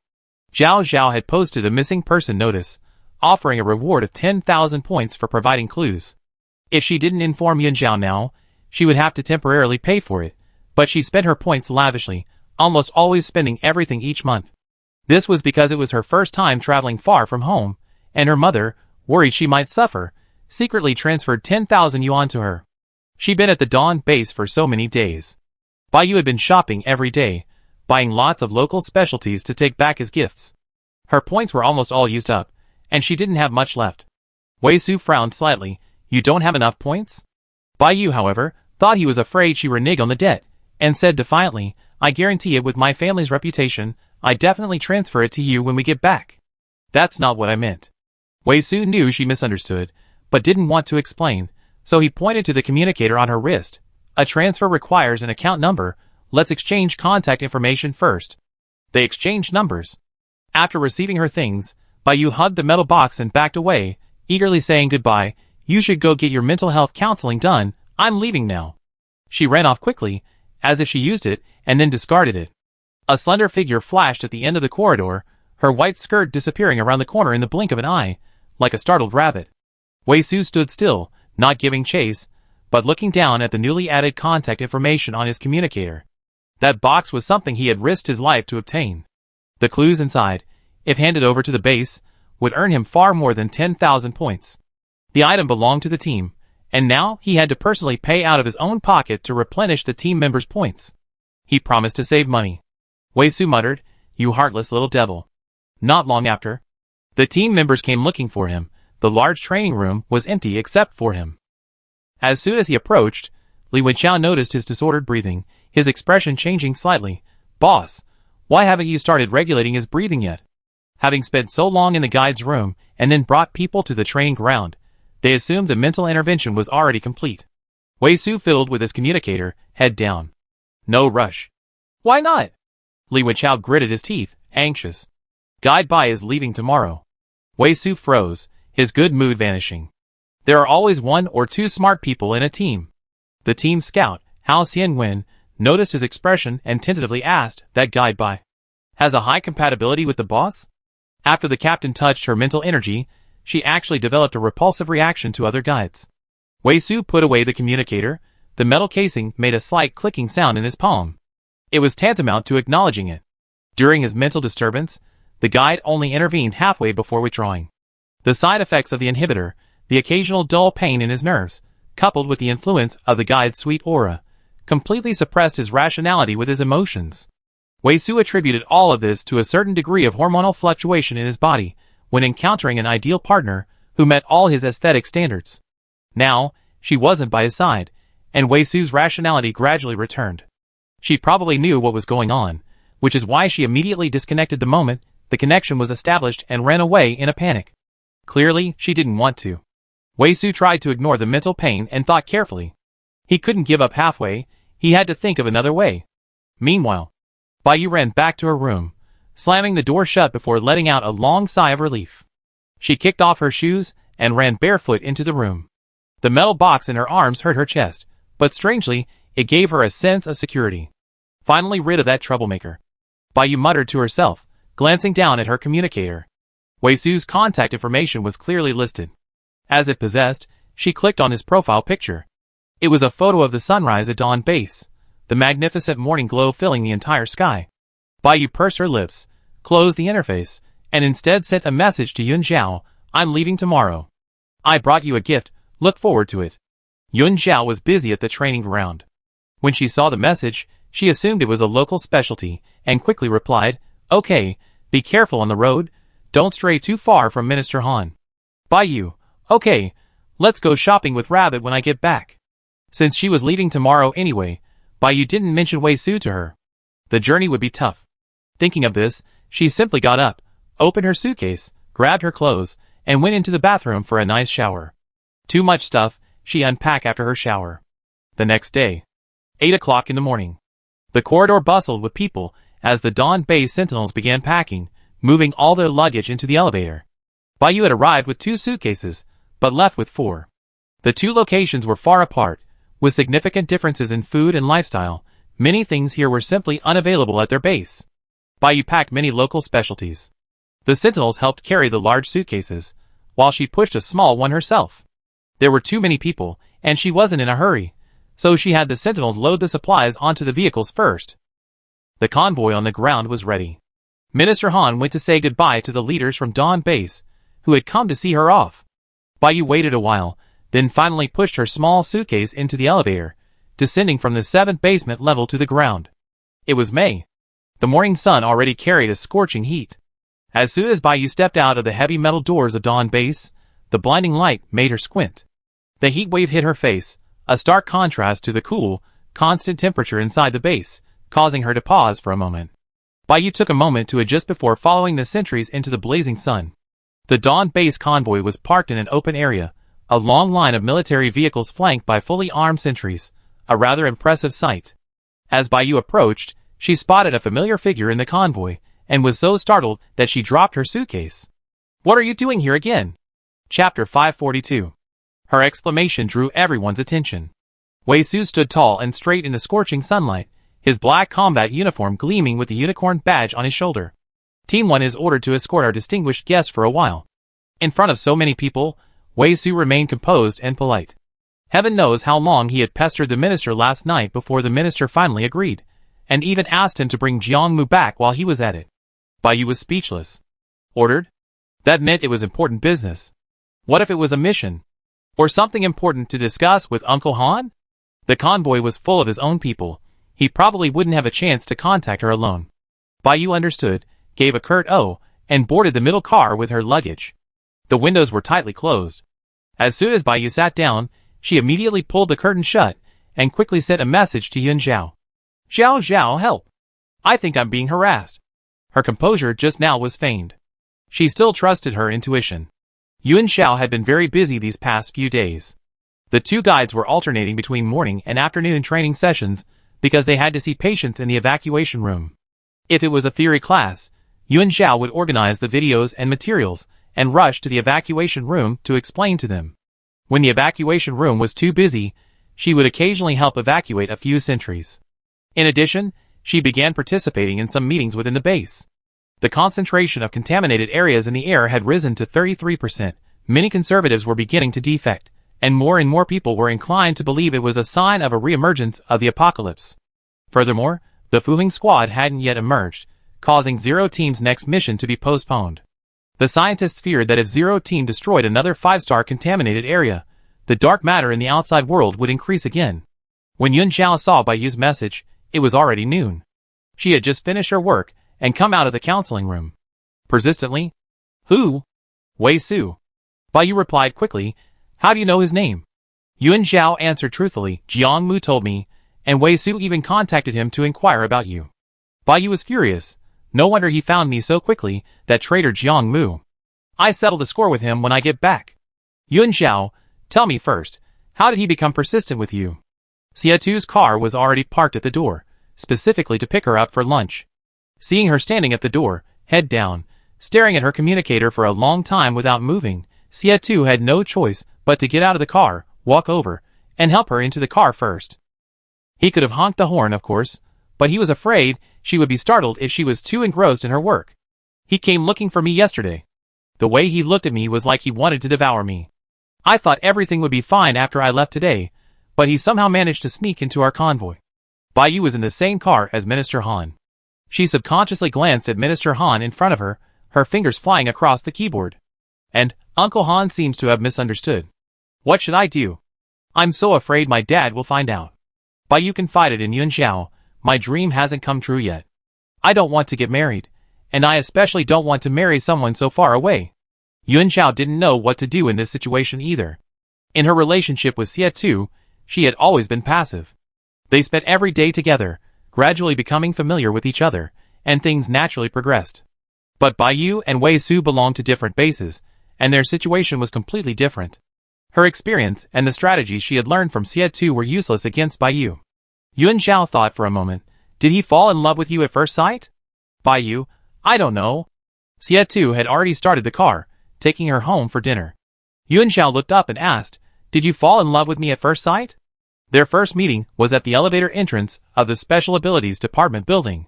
Zhao Zhao had posted a missing person notice, offering a reward of 10,000 points for providing clues. If she didn't inform Yun Zhao now, she would have to temporarily pay for it, but she spent her points lavishly, almost always spending everything each month. This was because it was her first time traveling far from home, and her mother, worried she might suffer, secretly transferred 10,000 yuan to her. She'd been at the Dawn base for so many days. Bai had been shopping every day, buying lots of local specialties to take back as gifts. Her points were almost all used up, and she didn't have much left. Wei Su frowned slightly. You don't have enough points? Bai however, thought he was afraid she reneged on the debt, and said defiantly, I guarantee it with my family's reputation, I definitely transfer it to you when we get back. That's not what I meant. Wei Su knew she misunderstood, but didn't want to explain, so he pointed to the communicator on her wrist. A transfer requires an account number, let's exchange contact information first. They exchanged numbers. After receiving her things, Bai hugged the metal box and backed away, eagerly saying goodbye. You should go get your mental health counseling done, I'm leaving now. She ran off quickly, as if she used it, and then discarded it. A slender figure flashed at the end of the corridor, her white skirt disappearing around the corner in the blink of an eye, like a startled rabbit. Wei Su stood still, not giving chase, but looking down at the newly added contact information on his communicator. That box was something he had risked his life to obtain. The clues inside, if handed over to the base, would earn him far more than 10,000 points. The item belonged to the team, and now he had to personally pay out of his own pocket to replenish the team members' points. He promised to save money. Wei Su muttered, You heartless little devil. Not long after, the team members came looking for him. The large training room was empty except for him. As soon as he approached, Li Wenchao noticed his disordered breathing, his expression changing slightly. Boss, why haven't you started regulating his breathing yet? Having spent so long in the guide's room and then brought people to the training ground, they assumed the mental intervention was already complete. Wei Su fiddled with his communicator, head down. No rush. Why not? Li Wenchao gritted his teeth, anxious. Guide Bai is leaving tomorrow. Wei Su froze, his good mood vanishing. There are always one or two smart people in a team. The team scout, Hao Xianwen, noticed his expression and tentatively asked, that Guide Bai has a high compatibility with the boss? After the captain touched her mental energy, she actually developed a repulsive reaction to other guides. Wei Su put away the communicator. The metal casing made a slight clicking sound in his palm. It was tantamount to acknowledging it. During his mental disturbance, the guide only intervened halfway before withdrawing. The side effects of the inhibitor, the occasional dull pain in his nerves, coupled with the influence of the guide's sweet aura, completely suppressed his rationality with his emotions. Wei Su attributed all of this to a certain degree of hormonal fluctuation in his body when encountering an ideal partner who met all his aesthetic standards. Now, she wasn't by his side, and Wei Su's rationality gradually returned. She probably knew what was going on, which is why she immediately disconnected the moment the connection was established and ran away in a panic. Clearly, she didn't want to. Wei Su tried to ignore the mental pain and thought carefully. He couldn't give up halfway, he had to think of another way. Meanwhile, Bai ran back to her room, slamming the door shut before letting out a long sigh of relief. She kicked off her shoes and ran barefoot into the room. The metal box in her arms hurt her chest, but strangely, it gave her a sense of security. Finally rid of that troublemaker. Bai muttered to herself, glancing down at her communicator. Wei Su's contact information was clearly listed. As if possessed, she clicked on his profile picture. It was a photo of the sunrise at Dawn base, the magnificent morning glow filling the entire sky. Bai pursed her lips, closed the interface, and instead sent a message to Yun Zhao, "I'm leaving tomorrow. I brought you a gift, look forward to it." Yun Zhao was busy at the training ground. When she saw the message, she assumed it was a local specialty, and quickly replied, "Okay, be careful on the road, don't stray too far from Minister Han." "Bye you. Okay, let's go shopping with Rabbit when I get back." Since she was leaving tomorrow anyway, Baiyu didn't mention Wei Su to her. The journey would be tough. Thinking of this, she simply got up, opened her suitcase, grabbed her clothes, and went into the bathroom for a nice shower. Too much stuff, she unpacked after her shower. The next day, 8 o'clock in the morning. The corridor bustled with people as the Dawn Base sentinels began packing, moving all their luggage into the elevator. Baiyu had arrived with 2 suitcases, but left with 4. The 2 locations were far apart, with significant differences in food and lifestyle. Many things here were simply unavailable at their base. Baiyu packed many local specialties. The sentinels helped carry the large suitcases, while she pushed a small one herself. There were too many people, and she wasn't in a hurry, so she had the sentinels load the supplies onto the vehicles first. The convoy on the ground was ready. Minister Han went to say goodbye to the leaders from Dawn Base, who had come to see her off. Baiyu waited a while, then finally pushed her small suitcase into the elevator, descending from the 7th basement level to the ground. It was May. The morning sun already carried a scorching heat. As soon as Baiyu stepped out of the heavy metal doors of Dawn Base, the blinding light made her squint. The heat wave hit her face, a stark contrast to the cool, constant temperature inside the base, causing her to pause for a moment. Baiyu took a moment to adjust before following the sentries into the blazing sun. The Dawn Base convoy was parked in an open area, a long line of military vehicles flanked by fully armed sentries, a rather impressive sight. As Baiyu approached, she spotted a familiar figure in the convoy, and was so startled that she dropped her suitcase. "What are you doing here again?" Chapter 542. Her exclamation drew everyone's attention. Wei Su stood tall and straight in the scorching sunlight, his black combat uniform gleaming with the unicorn badge on his shoulder. Team 1 is ordered to escort our distinguished guest for a while. In front of so many people, Wei Su remained composed and polite. Heaven knows how long he had pestered the minister last night before the minister finally agreed, and even asked him to bring Jiang Mu back while he was at it. Baiyu was speechless. Ordered? That meant it was important business. What if it was a mission? Or something important to discuss with Uncle Han? The convoy was full of his own people. He probably wouldn't have a chance to contact her alone. Baiyu understood, gave a curt "oh," and boarded the middle car with her luggage. The windows were tightly closed. As soon as Baiyu sat down, she immediately pulled the curtain shut, and quickly sent a message to Yun Zhao. "Zhao Zhao, help! I think I'm being harassed." Her composure just now was feigned. She still trusted her intuition. Yun Zhao had been very busy these past few days. The 2 guides were alternating between morning and afternoon training sessions because they had to see patients in the evacuation room. If it was a theory class, Yun Zhao would organize the videos and materials and rush to the evacuation room to explain to them. When the evacuation room was too busy, she would occasionally help evacuate a few sentries. In addition, she began participating in some meetings within the base. The concentration of contaminated areas in the air had risen to 33%. Many conservatives were beginning to defect, and more people were inclined to believe it was a sign of a reemergence of the apocalypse. Furthermore, the Fuhing squad hadn't yet emerged, causing Zero Team's next mission to be postponed. The scientists feared that if Zero Team destroyed another 5-star contaminated area, the dark matter in the outside world would increase again. When Yun Zhao saw Baiyu's message, it was already noon. She had just finished her work and come out of the counseling room. Persistently, "Who?" "Wei Su." Baiyu replied quickly, "How do you know his name?" Yun Zhao answered truthfully, "Jiang Mu told me, and Wei Su even contacted him to inquire about you." Baiyu was furious. No wonder he found me so quickly, that traitor Jiang Mu. "I settle the score with him when I get back." "Yun Zhao, tell me first, how did he become persistent with you?" Xiatu's car was already parked at the door, specifically to pick her up for lunch. Seeing her standing at the door, head down, staring at her communicator for a long time without moving, Xiatu had no choice but to get out of the car, walk over, and help her into the car first. He could have honked the horn, of course, but he was afraid she would be startled if she was too engrossed in her work. "He came looking for me yesterday. The way he looked at me was like he wanted to devour me. I thought everything would be fine after I left today, but he somehow managed to sneak into our convoy." Baiyu was in the same car as Minister Han. She subconsciously glanced at Minister Han in front of her, her fingers flying across the keyboard. And Uncle Han seems to have misunderstood. What should I do? I'm so afraid my dad will find out. Baiyu confided in Yun Xiao, my dream hasn't come true yet. I don't want to get married, and I especially don't want to marry someone so far away. Yun Xiao didn't know what to do in this situation either. In her relationship with Xie Tu, she had always been passive. They spent every day together, gradually becoming familiar with each other, and things naturally progressed. But Baiyu and Wei Su belonged to different bases, and their situation was completely different. Her experience and the strategies she had learned from Xie Tu were useless against Baiyu. Yun Xiao thought for a moment. Did he fall in love with you at first sight? Baiyu, I don't know. Xie Tu had already started the car, taking her home for dinner. Yun Xiao looked up and asked, did you fall in love with me at first sight? Their first meeting was at the elevator entrance of the Special Abilities Department building.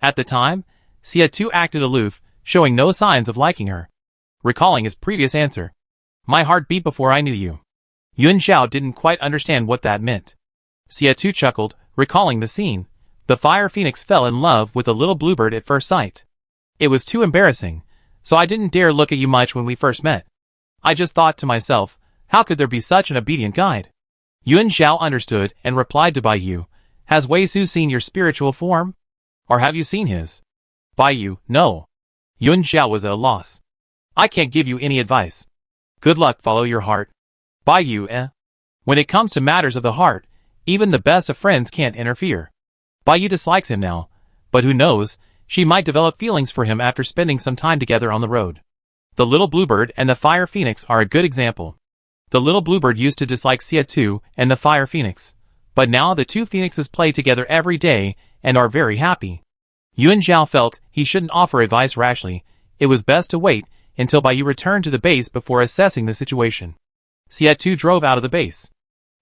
At the time, Xie Tu acted aloof, showing no signs of liking her. Recalling his previous answer, my heart beat before I knew you. Yun Xiao didn't quite understand what that meant. Xie Tu chuckled, recalling the scene. The Fire Phoenix fell in love with a little bluebird at first sight. It was too embarrassing, so I didn't dare look at you much when we first met. I just thought to myself, how could there be such an obedient guide? Yun Xiao understood and replied to Baiyu, has Wei Su seen your spiritual form? Or have you seen his? Baiyu, no. Yun Xiao was at a loss. I can't give you any advice. Good luck, follow your heart. Baiyu, When it comes to matters of the heart, even the best of friends can't interfere. Baiyu dislikes him now, but who knows, she might develop feelings for him after spending some time together on the road. The little bluebird and the Fire Phoenix are a good example. The little bluebird used to dislike Xie Tu and the Fire Phoenix, but now the two phoenixes play together every day and are very happy. Yun Xiao felt he shouldn't offer advice rashly. It was best to wait until Baiyu returned to the base before assessing the situation. Xie Tu drove out of the base.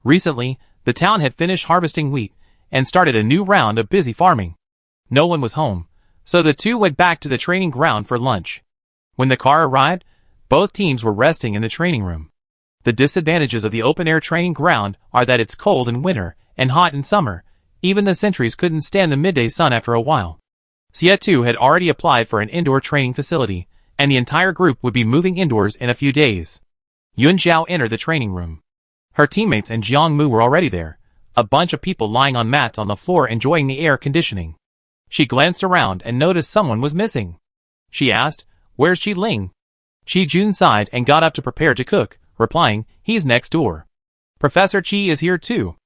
Recently, the town had finished harvesting wheat and started a new round of busy farming. No one was home, so the two went back to the training ground for lunch. When the car arrived, both teams were resting in the training room. The disadvantages of the open-air training ground are that it's cold in winter and hot in summer. Even the sentries couldn't stand the midday sun after a while. Xie Tu had already applied for an indoor training facility, and the entire group would be moving indoors in a few days. Yun Xiao entered the training room. Her teammates and Jiang Mu were already there, a bunch of people lying on mats on the floor enjoying the air conditioning. She glanced around and noticed someone was missing. She asked, where's Qi Ling? Qi Jun sighed and got up to prepare to cook, replying, he's next door. Professor Qi is here too.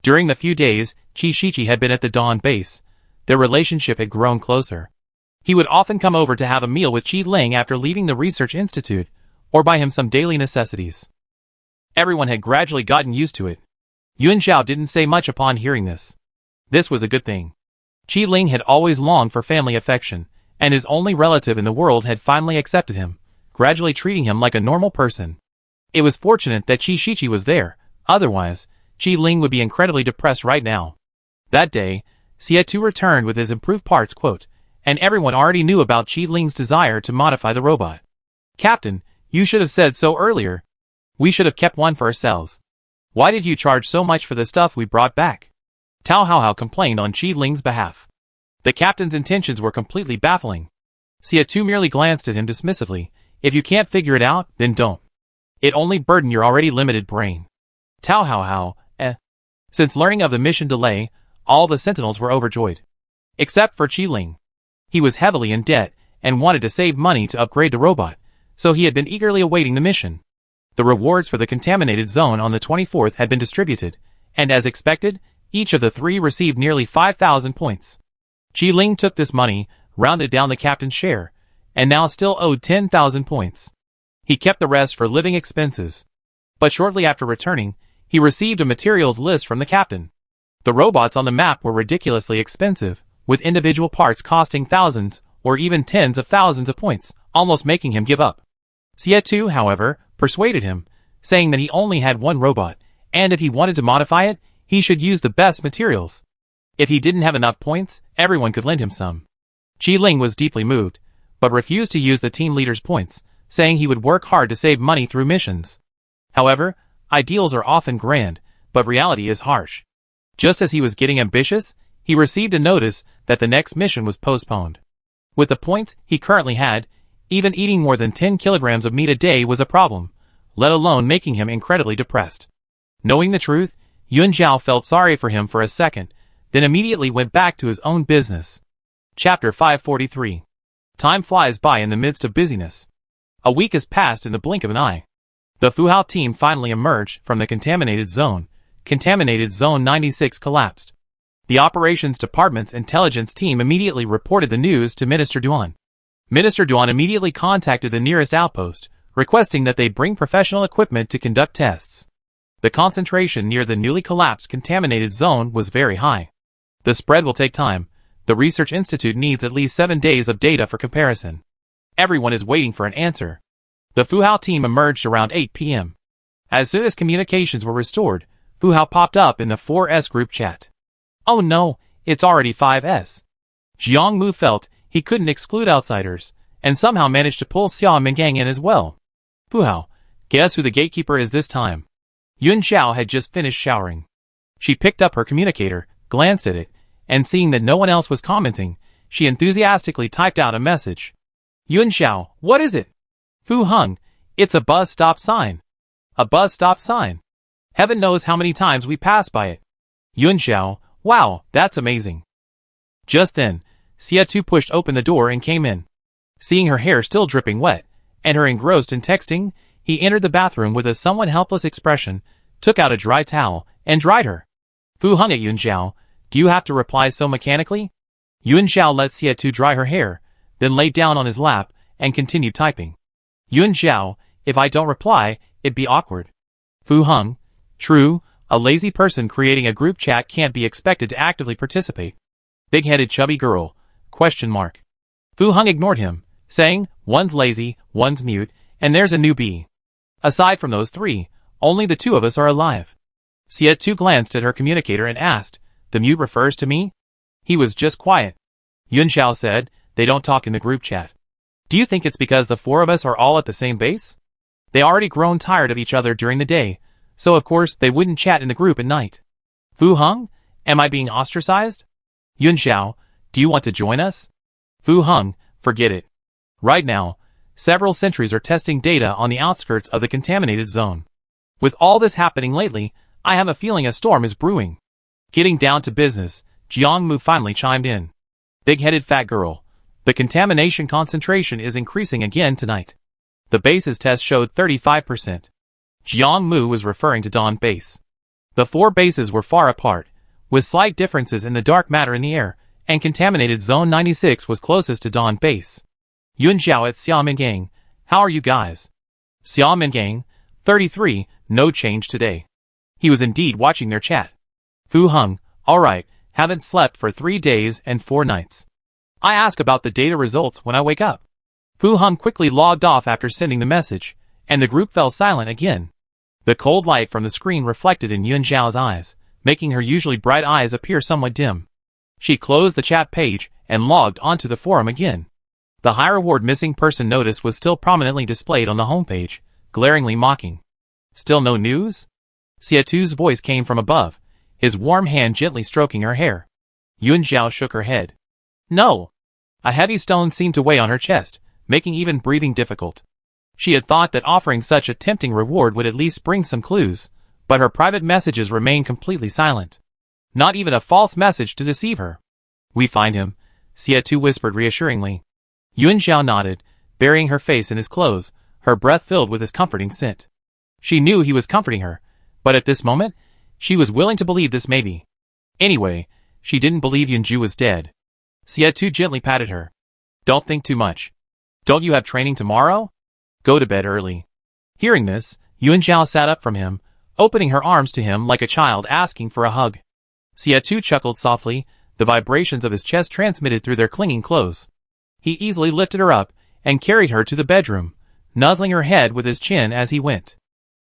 During the few days Qi Shiqi had been at the Dawn base, their relationship had grown closer. He would often come over to have a meal with Qi Ling after leaving the research institute, or buy him some daily necessities. Everyone had gradually gotten used to it. Yun Xiao didn't say much upon hearing this. This was a good thing. Qi Ling had always longed for family affection, and his only relative in the world had finally accepted him, gradually treating him like a normal person. It was fortunate that Qi Shiqi was there, otherwise, Qi Ling would be incredibly depressed right now. That day, Xie Tu returned with his improved parts quote, and everyone already knew about Qi Ling's desire to modify the robot. Captain, you should have said so earlier. We should have kept one for ourselves. Why did you charge so much for the stuff we brought back? Tao Haohao complained on Qi Ling's behalf. The captain's intentions were completely baffling. Xie Tu merely glanced at him dismissively. If you can't figure it out, then don't. It only burdened your already limited brain. Tao Haohao, Since learning of the mission delay, all the sentinels were overjoyed. Except for Qi Ling. He was heavily in debt, and wanted to save money to upgrade the robot, so he had been eagerly awaiting the mission. The rewards for the contaminated zone on the 24th had been distributed, and as expected, each of the three received nearly 5,000 points. Qi Ling took this money, rounded down the captain's share, and now still owed 10,000 points. He kept the rest for living expenses. But shortly after returning, he received a materials list from the captain. The robots on the map were ridiculously expensive, with individual parts costing thousands or even tens of thousands of points, almost making him give up. Xie Tu, however, persuaded him, saying that he only had one robot, and if he wanted to modify it, he should use the best materials. If he didn't have enough points, everyone could lend him some. Qi Ling was deeply moved, but refused to use the team leader's points, saying he would work hard to save money through missions. However, ideals are often grand, but reality is harsh. Just as he was getting ambitious, He received a notice that the next mission was postponed. With the points he currently had, even eating more than 10 kilograms of meat a day was a problem, let alone making him incredibly depressed. Knowing the truth, Yun Zhao felt sorry for him for a second, then immediately went back to his own business. Chapter 543. Time flies by in the midst of busyness. A week has passed in the blink of an eye. The Fuhao team finally emerged from the contaminated zone. Contaminated Zone 96 collapsed. The Operations Department's intelligence team immediately reported the news to Minister Duan. Minister Duan immediately contacted the nearest outpost, requesting that they bring professional equipment to conduct tests. The concentration near the newly collapsed contaminated zone was very high. The spread will take time. The Research Institute needs at least 7 days of data for comparison. Everyone is waiting for an answer. The Fuhao team emerged around 8 p.m. As soon as communications were restored, Fuhao popped up in the 4S group chat. Oh no, it's already 5S. Jiang Mu felt he couldn't exclude outsiders, and somehow managed to pull Xia Mingang in as well. Fuhao, guess who the gatekeeper is this time? Yun Xiao had just finished showering. She picked up her communicator, glanced at it, and seeing that no one else was commenting, she enthusiastically typed out a message. Yun Xiao, what is it? Fu Heng, it's a bus stop sign. A bus stop sign. Heaven knows how many times we passed by it. Yun Xiao, wow, that's amazing. Just then, Xia Tu pushed open the door and came in. Seeing her hair still dripping wet, and her engrossed in texting, he entered the bathroom with a somewhat helpless expression, took out a dry towel, and dried her. Fu Heng at Yun Xiao, do you have to reply so mechanically? Yun Xiao let Xia Tu dry her hair, then lay down on his lap, and continued typing. Yun Xiao, if I don't reply, it'd be awkward. Fu Heng, true, a lazy person creating a group chat can't be expected to actively participate. Big-headed chubby girl, ? Fu Heng ignored him, saying, one's lazy, one's mute, and there's a newbie. Aside from those three, only the two of us are alive. Xia Tu glanced at her communicator and asked, the mute refers to me? He was just quiet. Yun Xiao said, they don't talk in the group chat. Do you think it's because the four of us are all at the same base? They already grown tired of each other during the day, so of course they wouldn't chat in the group at night. Fu Heng, am I being ostracized? Yun Xiao, do you want to join us? Fu Heng, forget it. Right now, several sentries are testing data on the outskirts of the contaminated zone. With all this happening lately, I have a feeling a storm is brewing. Getting down to business, Jiang Mu finally chimed in. Big-headed fat girl, the contamination concentration is increasing again tonight. The base's test showed 35%. Jiang Mu was referring to Dawn Base. The four bases were far apart, with slight differences in the dark matter in the air, and contaminated Zone 96 was closest to Dawn Base. Yun Zhao at Xia Mingang, how are you guys? Xia Mingang, 33, no change today. He was indeed watching their chat. Fu Heng, alright, haven't slept for 3 days and 4 nights. I ask about the data results when I wake up. Fu Heng quickly logged off after sending the message, and the group fell silent again. The cold light from the screen reflected in Yun Zhao's eyes, making her usually bright eyes appear somewhat dim. She closed the chat page and logged onto the forum again. The high reward missing person notice was still prominently displayed on the homepage, glaringly mocking. Still no news? Xia Tu's voice came from above, his warm hand gently stroking her hair. Yun Zhao shook her head. No. A heavy stone seemed to weigh on her chest, making even breathing difficult. She had thought that offering such a tempting reward would at least bring some clues, but her private messages remained completely silent. Not even a false message to deceive her. We find him, Xia Tu whispered reassuringly. Yun Zhao nodded, burying her face in his clothes, her breath filled with his comforting scent. She knew he was comforting her, but at this moment, she was willing to believe this maybe. Anyway, she didn't believe Yunju was dead. Xia Tu gently patted her. Don't think too much. Don't you have training tomorrow? Go to bed early. Hearing this, Yun Zhao sat up from him, opening her arms to him like a child asking for a hug. Xia Tu chuckled softly, the vibrations of his chest transmitted through their clinging clothes. He easily lifted her up and carried her to the bedroom, nuzzling her head with his chin as he went.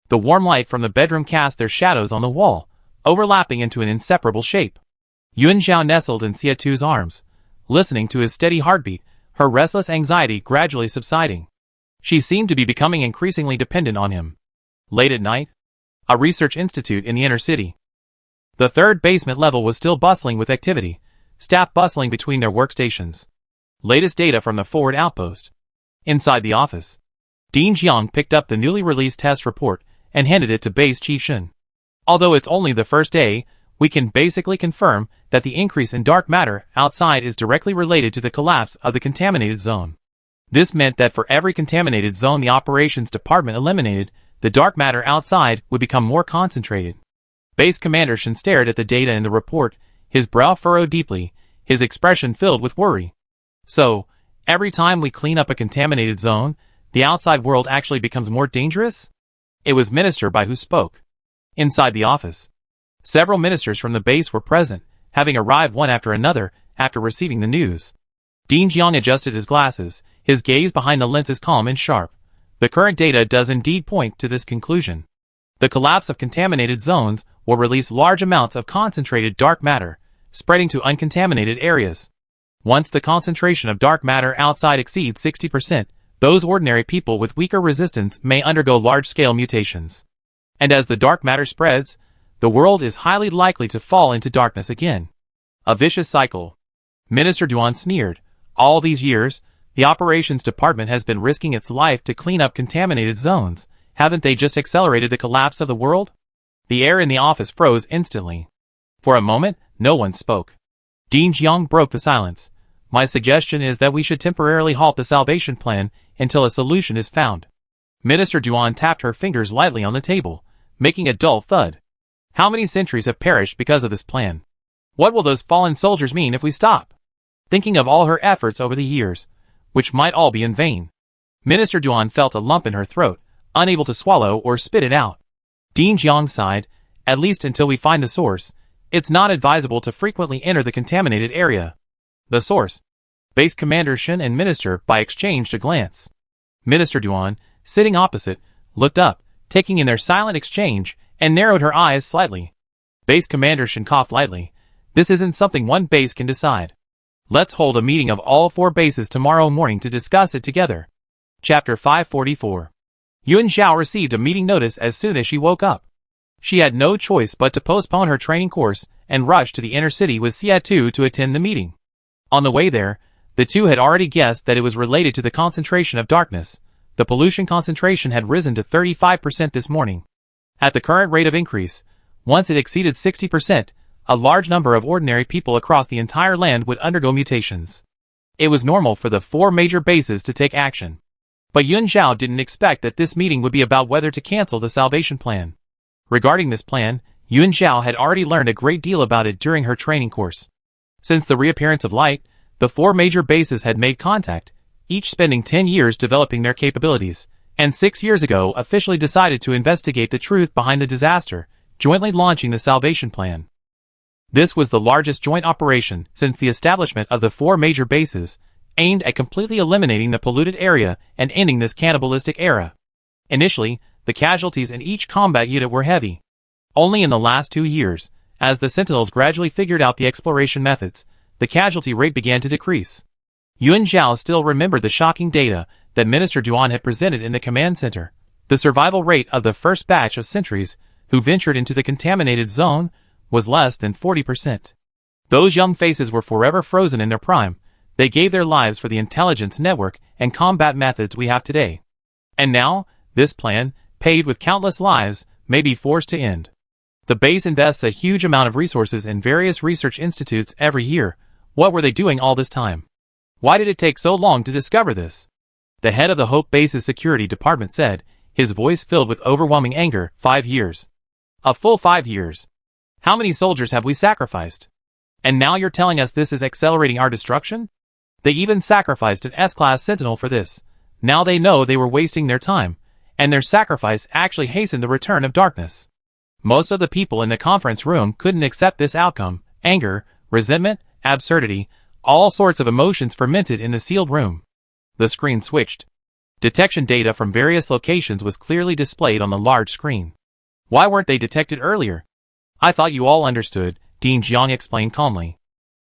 The warm light from the bedroom cast their shadows on the wall, overlapping into an inseparable shape. Yun Zhao nestled in Xia Tu's arms, listening to his steady heartbeat, her restless anxiety gradually subsiding. She seemed to be becoming increasingly dependent on him. Late at night, a research institute in the inner city. The third basement level was still bustling with activity, staff bustling between their workstations. Latest data from the forward outpost. Inside the office, Dean Jiang picked up the newly released test report and handed it to Base Chief Shen. Although it's only the first day, we can basically confirm that the increase in dark matter outside is directly related to the collapse of the contaminated zone. This meant that for every contaminated zone the operations department eliminated, the dark matter outside would become more concentrated. Base Commander Shen stared at the data in the report, his brow furrowed deeply, his expression filled with worry. So, every time we clean up a contaminated zone, the outside world actually becomes more dangerous? It was Minister Bai who spoke. Inside the office, several ministers from the base were present, having arrived one after another after receiving the news. Dean Jiang adjusted his glasses, his gaze behind the lenses calm and sharp. The current data does indeed point to this conclusion. The collapse of contaminated zones will release large amounts of concentrated dark matter, spreading to uncontaminated areas. Once the concentration of dark matter outside exceeds 60%, those ordinary people with weaker resistance may undergo large-scale mutations. And as the dark matter spreads, the world is highly likely to fall into darkness again. A vicious cycle. Minister Duan sneered. All these years, the operations department has been risking its life to clean up contaminated zones. Haven't they just accelerated the collapse of the world? The air in the office froze instantly. For a moment, no one spoke. Dean Jiang broke the silence. My suggestion is that we should temporarily halt the salvation plan until a solution is found. Minister Duan tapped her fingers lightly on the table, making a dull thud. How many centuries have perished because of this plan? What will those fallen soldiers mean if we stop? Thinking of all her efforts over the years, which might all be in vain. Minister Duan felt a lump in her throat, unable to swallow or spit it out. Dean Jiang sighed, at least until we find the source, it's not advisable to frequently enter the contaminated area. The source. Base Commander Shen and Minister Bai exchanged a glance. Minister Duan, sitting opposite, looked up, taking in their silent exchange, and narrowed her eyes slightly. Base Commander Shen coughed lightly. This isn't something one base can decide. Let's hold a meeting of all 4 bases tomorrow morning to discuss it together. Chapter 544. Yun Xiao received a meeting notice as soon as she woke up. She had no choice but to postpone her training course and rush to the inner city with Xia Tu to attend the meeting. On the way there, the two had already guessed that it was related to the concentration of darkness. The pollution concentration had risen to 35% this morning. At the current rate of increase, once it exceeded 60%, a large number of ordinary people across the entire land would undergo mutations. It was normal for the 4 major bases to take action. But Yun Xiao didn't expect that this meeting would be about whether to cancel the salvation plan. Regarding this plan, Yun Xiao had already learned a great deal about it during her training course. Since the reappearance of light, the 4 major bases had made contact, each spending 10 years developing their capabilities, and 6 years ago officially decided to investigate the truth behind the disaster, jointly launching the salvation plan. This was the largest joint operation since the establishment of the 4 major bases, aimed at completely eliminating the polluted area and ending this cannibalistic era. Initially, the casualties in each combat unit were heavy. Only in the last 2 years, as the Sentinels gradually figured out the exploration methods, the casualty rate began to decrease. Yun Xiao still remembered the shocking data that Minister Duan had presented in the command center. The survival rate of the first batch of sentries who ventured into the contaminated zone was less than 40%. Those young faces were forever frozen in their prime. They gave their lives for the intelligence network and combat methods we have today. And now, this plan, paved with countless lives, may be forced to end. The base invests a huge amount of resources in various research institutes every year. What were they doing all this time? Why did it take so long to discover this? The head of the Hope Base's security department said, his voice filled with overwhelming anger. 5 years. A full 5 years. How many soldiers have we sacrificed? And now you're telling us this is accelerating our destruction? They even sacrificed an S-class sentinel for this. Now they know they were wasting their time, and their sacrifice actually hastened the return of darkness. Most of the people in the conference room couldn't accept this outcome. Anger, resentment, absurdity, all sorts of emotions fermented in the sealed room. The screen switched. Detection data from various locations was clearly displayed on the large screen. Why weren't they detected earlier? I thought you all understood, Dean Jiang explained calmly.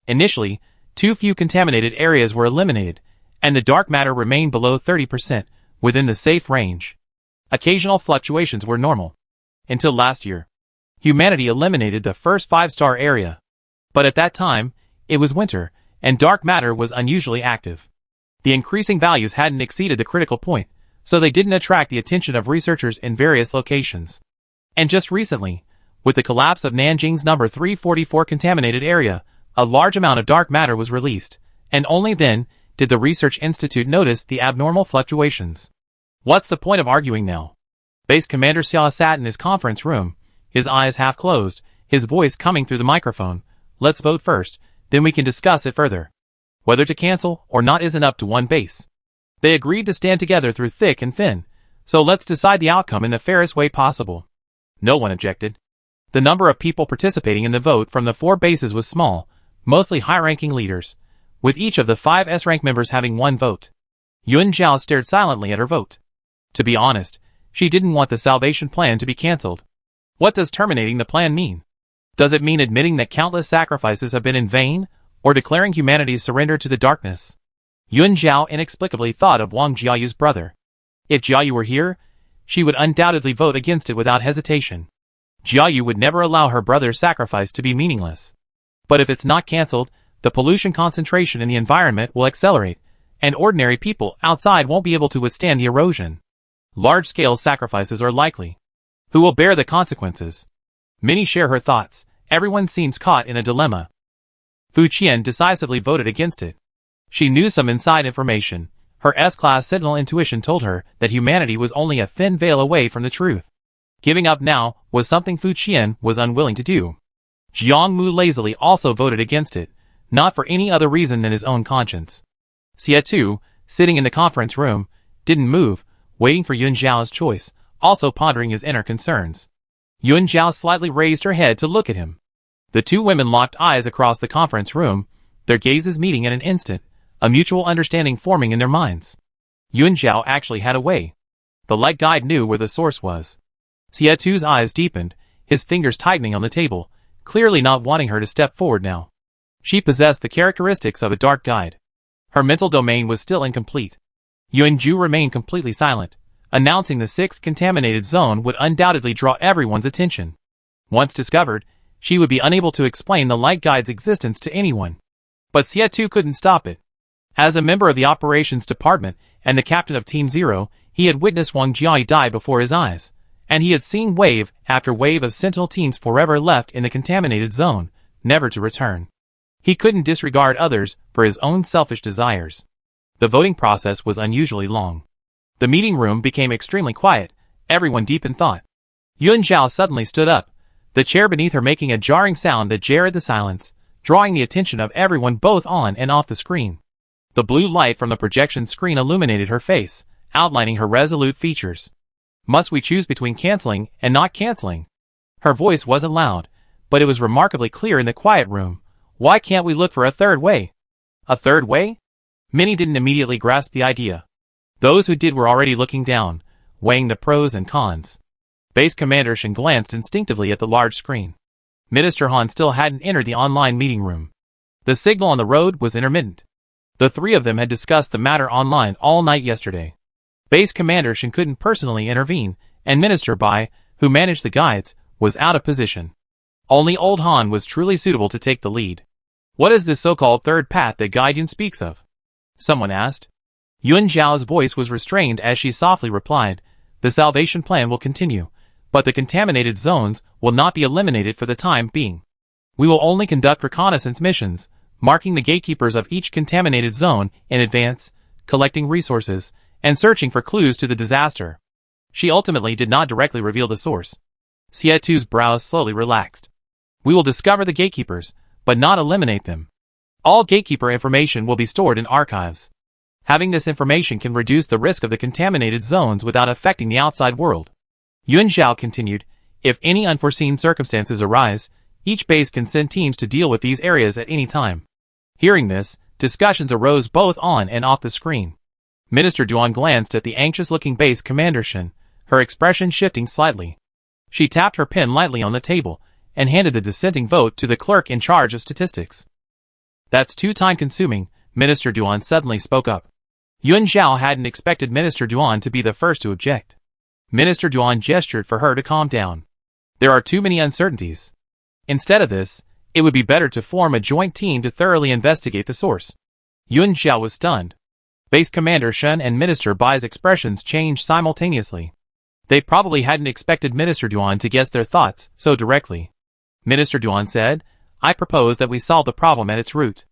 Initially, too few contaminated areas were eliminated, and the dark matter remained below 30%, within the safe range. Occasional fluctuations were normal. Until last year. Humanity eliminated the first 5-star area. But at that time, It was winter, and dark matter was unusually active. The increasing values hadn't exceeded the critical point, so they didn't attract the attention of researchers in various locations. And just recently, with the collapse of Nanjing's number 344 contaminated area, a large amount of dark matter was released, and only then did the Research Institute notice the abnormal fluctuations. What's the point of arguing now? Base Commander Xia sat in his conference room, his eyes half closed, his voice coming through the microphone. Let's vote first, then we can discuss it further. Whether to cancel or not isn't up to one base. They agreed to stand together through thick and thin, so let's decide the outcome in the fairest way possible. No one objected. The number of people participating in the vote from the 4 bases was small, mostly high-ranking leaders, with each of the 5 S-rank members having 1 vote. Yun Zhao stared silently at her vote. To be honest, she didn't want the salvation plan to be cancelled. What does terminating the plan mean? Does it mean admitting that countless sacrifices have been in vain, or declaring humanity's surrender to the darkness? Yun Zhao inexplicably thought of Wang Jiayu's brother. If Jiayu were here, she would undoubtedly vote against it without hesitation. Jiayu would never allow her brother's sacrifice to be meaningless. But if it's not cancelled, the pollution concentration in the environment will accelerate, and ordinary people outside won't be able to withstand the erosion. Large-scale sacrifices are likely. Who will bear the consequences? Many share her thoughts. Everyone seems caught in a dilemma. Fu Qian decisively voted against it. She knew some inside information. Her S-class sentinel intuition told her that humanity was only a thin veil away from the truth. Giving up now was something Fu Qian was unwilling to do. Jiang Mu lazily also voted against it, not for any other reason than his own conscience. Xie Tu, sitting in the conference room, didn't move, waiting for Yun Zhao's choice, also pondering his inner concerns. Yun Zhao slightly raised her head to look at him. The 2 women locked eyes across the conference room, their gazes meeting in an instant, a mutual understanding forming in their minds. Yun Zhao actually had a way. The light guide knew where the source was. Xie Tu's eyes deepened, his fingers tightening on the table, clearly not wanting her to step forward now. She possessed the characteristics of a dark guide. Her mental domain was still incomplete. Yuan Ju remained completely silent, announcing the 6th contaminated zone would undoubtedly draw everyone's attention. Once discovered, she would be unable to explain the light guide's existence to anyone. But Xie Tu couldn't stop it. As a member of the operations department and the captain of Team Zero, he had witnessed Wang Jiayi die before his eyes, and he had seen wave after wave of sentinel teams forever left in the contaminated zone, never to return. He couldn't disregard others for his own selfish desires. The voting process was unusually long. The meeting room became extremely quiet, everyone deep in thought. Yun Zhao suddenly stood up, the chair beneath her making a jarring sound that jarred the silence, drawing the attention of everyone both on and off the screen. The blue light from the projection screen illuminated her face, outlining her resolute features. Must we choose between canceling and not canceling? Her voice wasn't loud, but it was remarkably clear in the quiet room. Why can't we look for a third way? A third way? Many didn't immediately grasp the idea. Those who did were already looking down, weighing the pros and cons. Base Commander Shen glanced instinctively at the large screen. Minister Han still hadn't entered the online meeting room. The signal on the road was intermittent. The 3 of them had discussed the matter online all night yesterday. Base Commander Shen couldn't personally intervene, and Minister Bai, who managed the guides, was out of position. Only old Han was truly suitable to take the lead. What is this so-called third path that Guide Yun speaks of? Someone asked. Yun Zhao's voice was restrained as she softly replied, the salvation plan will continue, but the contaminated zones will not be eliminated for the time being. We will only conduct reconnaissance missions, marking the gatekeepers of each contaminated zone in advance, collecting resources, and searching for clues to the disaster. She ultimately did not directly reveal the source. Xie Tu's brows slowly relaxed. We will discover the gatekeepers, but not eliminate them. All gatekeeper information will be stored in archives. Having this information can reduce the risk of the contaminated zones without affecting the outside world. Yun Zhao continued, if any unforeseen circumstances arise, each base can send teams to deal with these areas at any time. Hearing this, discussions arose both on and off the screen. Minister Duan glanced at the anxious-looking base Commander Shen, her expression shifting slightly. She tapped her pen lightly on the table and handed the dissenting vote to the clerk in charge of statistics. That's too time-consuming, Minister Duan suddenly spoke up. Yun Zhao hadn't expected Minister Duan to be the first to object. Minister Duan gestured for her to calm down. There are too many uncertainties. Instead of this, It would be better to form a joint team to thoroughly investigate the source. Yun Xiao was stunned. Base Commander Shen and Minister Bai's expressions changed simultaneously. They probably hadn't expected Minister Duan to guess their thoughts so directly. Minister Duan said, "I propose that we solve the problem at its root.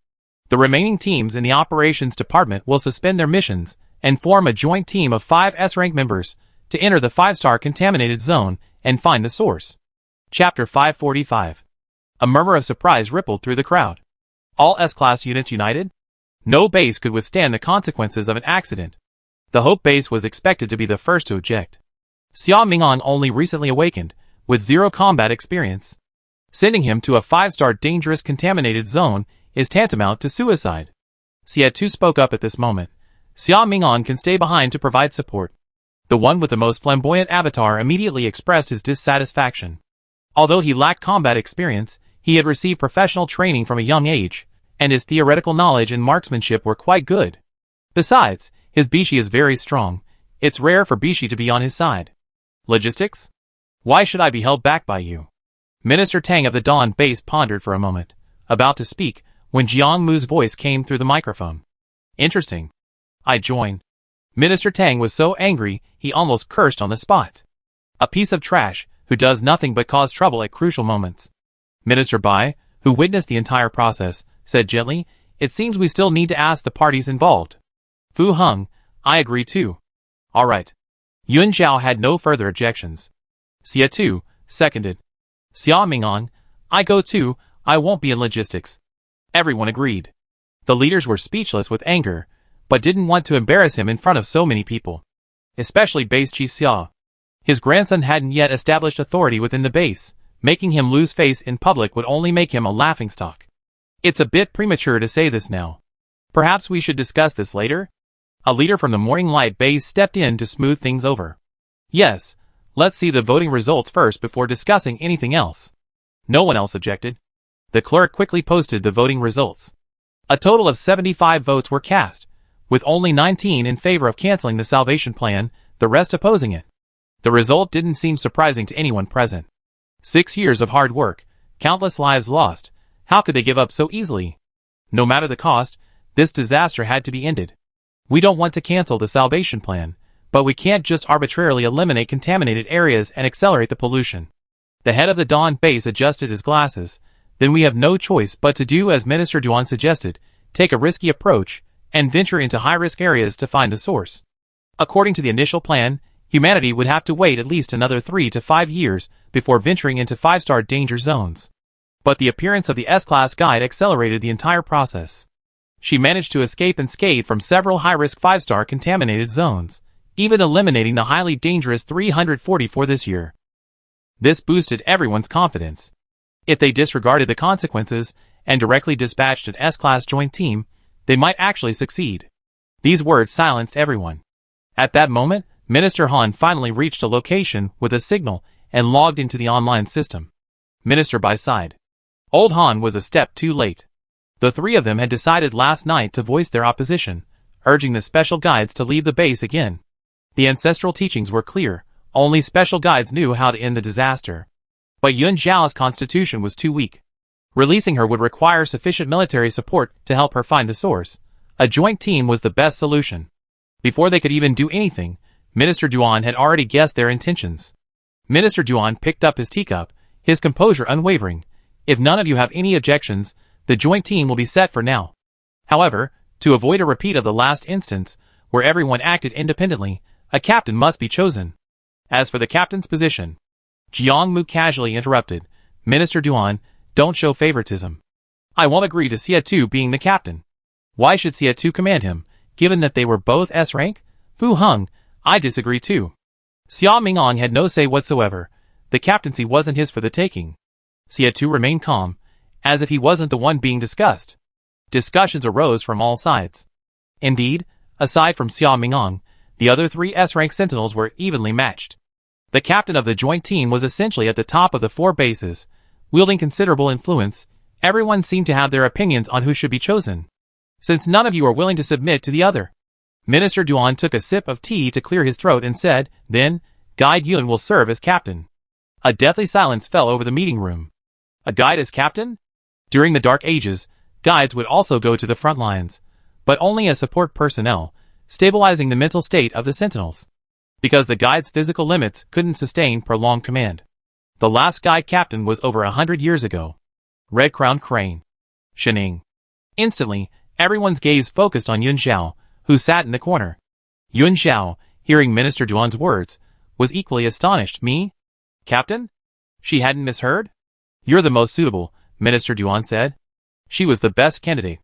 The remaining teams in the operations department will suspend their missions and form a joint team of 5 S-rank members to enter the 5-star contaminated zone and find the source." Chapter 545. A murmur of surprise rippled through the crowd. All S-class units united? No base could withstand the consequences of an accident. The Hope base was expected to be the first to eject. Xia Mingong only recently awakened, with 0 combat experience. Sending him to a 5-star dangerous contaminated zone is tantamount to suicide. Xia Tu spoke up at this moment. Xia Mingong can stay behind to provide support. The one with the most flamboyant avatar immediately expressed his dissatisfaction. Although he lacked combat experience, he had received professional training from a young age, and his theoretical knowledge and marksmanship were quite good. Besides, his Bishi is very strong. It's rare for Bishi to be on his side. Logistics? Why should I be held back by you? Minister Tang of the Dawn base pondered for a moment, about to speak, when Jiang Mu's voice came through the microphone. Interesting. I join. Minister Tang was so angry, he almost cursed on the spot. A piece of trash, who does nothing but cause trouble at crucial moments. Minister Bai, who witnessed the entire process, said gently, "It seems we still need to ask the parties involved." Fu Heng, I agree too. All right. Yun Xiao had no further objections. Xia Tu, seconded. Xia Mingong, I go too, I won't be in logistics. Everyone agreed. The leaders were speechless with anger, but didn't want to embarrass him in front of so many people. Especially Base Chief Xia. His grandson hadn't yet established authority within the base. Making him lose face in public would only make him a laughingstock. It's a bit premature to say this now. Perhaps we should discuss this later? A leader from the Morning Light base stepped in to smooth things over. Yes, let's see the voting results first before discussing anything else. No one else objected. The clerk quickly posted the voting results. A total of 75 votes were cast, with only 19 in favor of canceling the salvation plan, the rest opposing it. The result didn't seem surprising to anyone present. 6 years of hard work, countless lives lost. How could they give up so easily? No matter the cost, this disaster had to be ended. We don't want to cancel the salvation plan, but we can't just arbitrarily eliminate contaminated areas and accelerate the pollution. The head of the Dawn base adjusted his glasses. Then we have no choice but to do as Minister Duan suggested, take a risky approach, and venture into high-risk areas to find the source. According to the initial plan, humanity would have to wait at least another 3 to 5 years before venturing into 5-star danger zones. But the appearance of the S-Class guide accelerated the entire process. She managed to escape unscathed from several high-risk 5-star contaminated zones, even eliminating the highly dangerous 344 this year. This boosted everyone's confidence. If they disregarded the consequences and directly dispatched an S-Class joint team, they might actually succeed. These words silenced everyone. At that moment, Minister Han finally reached a location with a signal and logged into the online system. Minister Bai sighed. Old Han was a step too late. The 3 of them had decided last night to voice their opposition, urging the special guides to leave the base again. The ancestral teachings were clear, only special guides knew how to end the disaster. But Yun Zhao's constitution was too weak. Releasing her would require sufficient military support to help her find the source. A joint team was the best solution. Before they could even do anything, Minister Duan had already guessed their intentions. Minister Duan picked up his teacup, his composure unwavering. If none of you have any objections, the joint team will be set for now. However, to avoid a repeat of the last instance, where everyone acted independently, a captain must be chosen. As for the captain's position, Jiang Mu casually interrupted, Minister Duan, don't show favoritism. I won't agree to Xia Tu being the captain. Why should Xia Tu command him, given that they were both S-rank? Fu Heng, I disagree too. Xia Mingong had no say whatsoever. The captaincy wasn't his for the taking. Xia Tu remained calm, as if he wasn't the one being discussed. Discussions arose from all sides. Indeed, aside from Xia Mingong, the other 3 S-rank sentinels were evenly matched. The captain of the joint team was essentially at the top of the 4 bases. Wielding considerable influence, everyone seemed to have their opinions on who should be chosen. Since none of you are willing to submit to the other. Minister Duan took a sip of tea to clear his throat and said, then, Guide Yun will serve as captain. A deathly silence fell over the meeting room. A guide as captain? During the Dark Ages, guides would also go to the front lines, but only as support personnel, stabilizing the mental state of the sentinels. Because the guide's physical limits couldn't sustain prolonged command. The last guide captain was over 100 years ago. Red-crowned crane. Shining. Instantly, everyone's gaze focused on Yun Xiao, who sat in the corner. Yun Xiao, hearing Minister Duan's words, was equally astonished. Me? Captain? She hadn't misheard? You're the most suitable, Minister Duan said. She was the best candidate.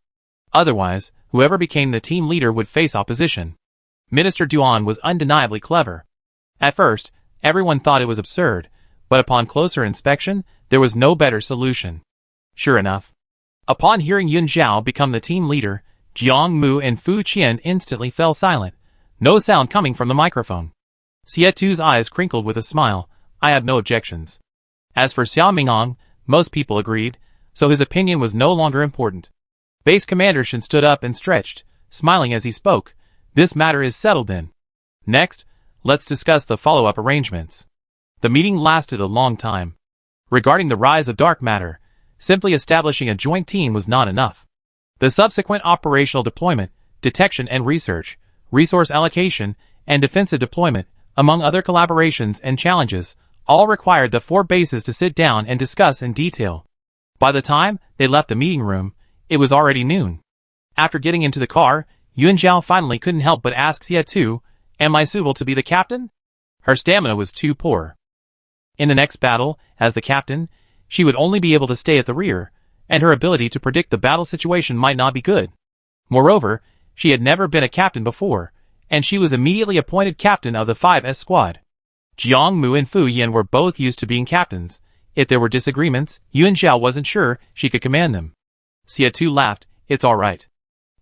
Otherwise, whoever became the team leader would face opposition. Minister Duan was undeniably clever. At first, everyone thought it was absurd, but upon closer inspection, there was no better solution. Sure enough. Upon hearing Yun Xiao become the team leader, Jiang Mu and Fu Qian instantly fell silent, no sound coming from the microphone. Xie Tu's eyes crinkled with a smile. I have no objections. As for Xiao Mingong, most people agreed, so his opinion was no longer important. Base Commander Shen stood up and stretched, smiling as he spoke. This matter is settled then. Next, let's discuss the follow-up arrangements. The meeting lasted a long time. Regarding the rise of dark matter, simply establishing a joint team was not enough. The subsequent operational deployment, detection and research, resource allocation, and defensive deployment, among other collaborations and challenges, all required the 4 bases to sit down and discuss in detail. By the time they left the meeting room, it was already noon. After getting into the car, Yun Xiao finally couldn't help but ask Xie Tu, am I suitable to be the captain? Her stamina was too poor. In the next battle, as the captain, she would only be able to stay at the rear, and her ability to predict the battle situation might not be good. Moreover, she had never been a captain before, and she was immediately appointed captain of the 5S squad. Jiang Mu and Fu Yan were both used to being captains. If there were disagreements, Yun Xiao wasn't sure she could command them. Xie Tu laughed, it's alright.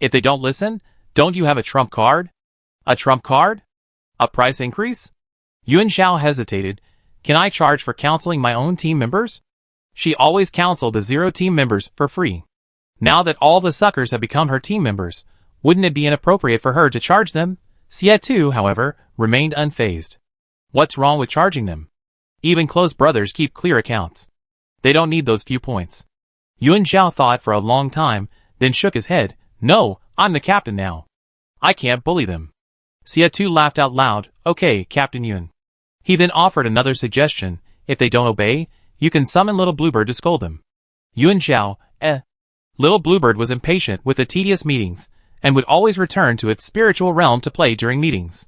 If they don't listen, don't you have a trump card? A trump card? A price increase? Yun Xiao hesitated. Can I charge for counseling my own team members? She always counseled the 0 team members for free. Now that all the suckers have become her team members, wouldn't it be inappropriate for her to charge them? Xie Tu, however, remained unfazed. What's wrong with charging them? Even close brothers keep clear accounts. They don't need those few points. Yun Xiao thought for a long time, then shook his head. No, I'm the captain now. I can't bully them. Xie Tu laughed out loud. Okay, Captain Yun. He then offered another suggestion. If they don't obey, you can summon Little Bluebird to scold them. Yun Xiao, Little Bluebird was impatient with the tedious meetings, and would always return to its spiritual realm to play during meetings.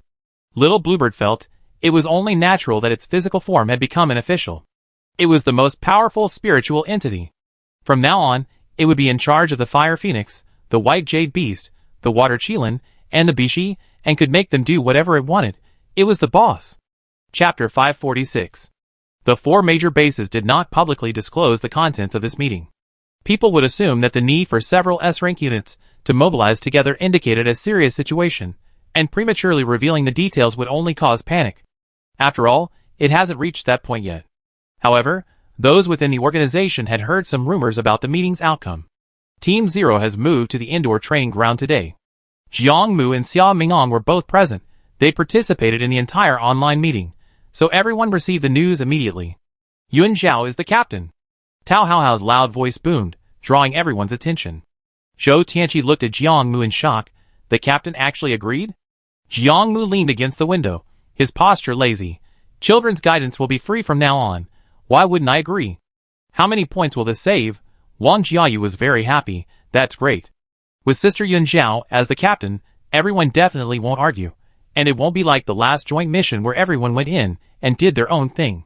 Little Bluebird felt it was only natural that its physical form had become an official. It was the most powerful spiritual entity. From now on, it would be in charge of the Fire Phoenix, the White Jade Beast, the Water Qilin, and the Bishi, and could make them do whatever it wanted. It was the boss. Chapter 546. The 4 major bases did not publicly disclose the contents of this meeting. People would assume that the need for several S-rank units to mobilize together indicated a serious situation, and prematurely revealing the details would only cause panic. After all, it hasn't reached that point yet. However, those within the organization had heard some rumors about the meeting's outcome. Team 0 has moved to the indoor training ground today. Jiang Mu and Xiao Mingong were both present. They participated in the entire online meeting, so everyone received the news immediately. Yun Xiao is the captain. Tao Haohao's loud voice boomed, drawing everyone's attention. Zhou Tianqi looked at Jiang Mu in shock. The captain actually agreed? Jiang Mu leaned against the window, his posture lazy. Children's guidance will be free from now on. Why wouldn't I agree? How many points will this save? Wang Jiayu was very happy. That's great. With Sister Yun Xiao as the captain, everyone definitely won't argue, and it won't be like the last joint mission where everyone went in and did their own thing.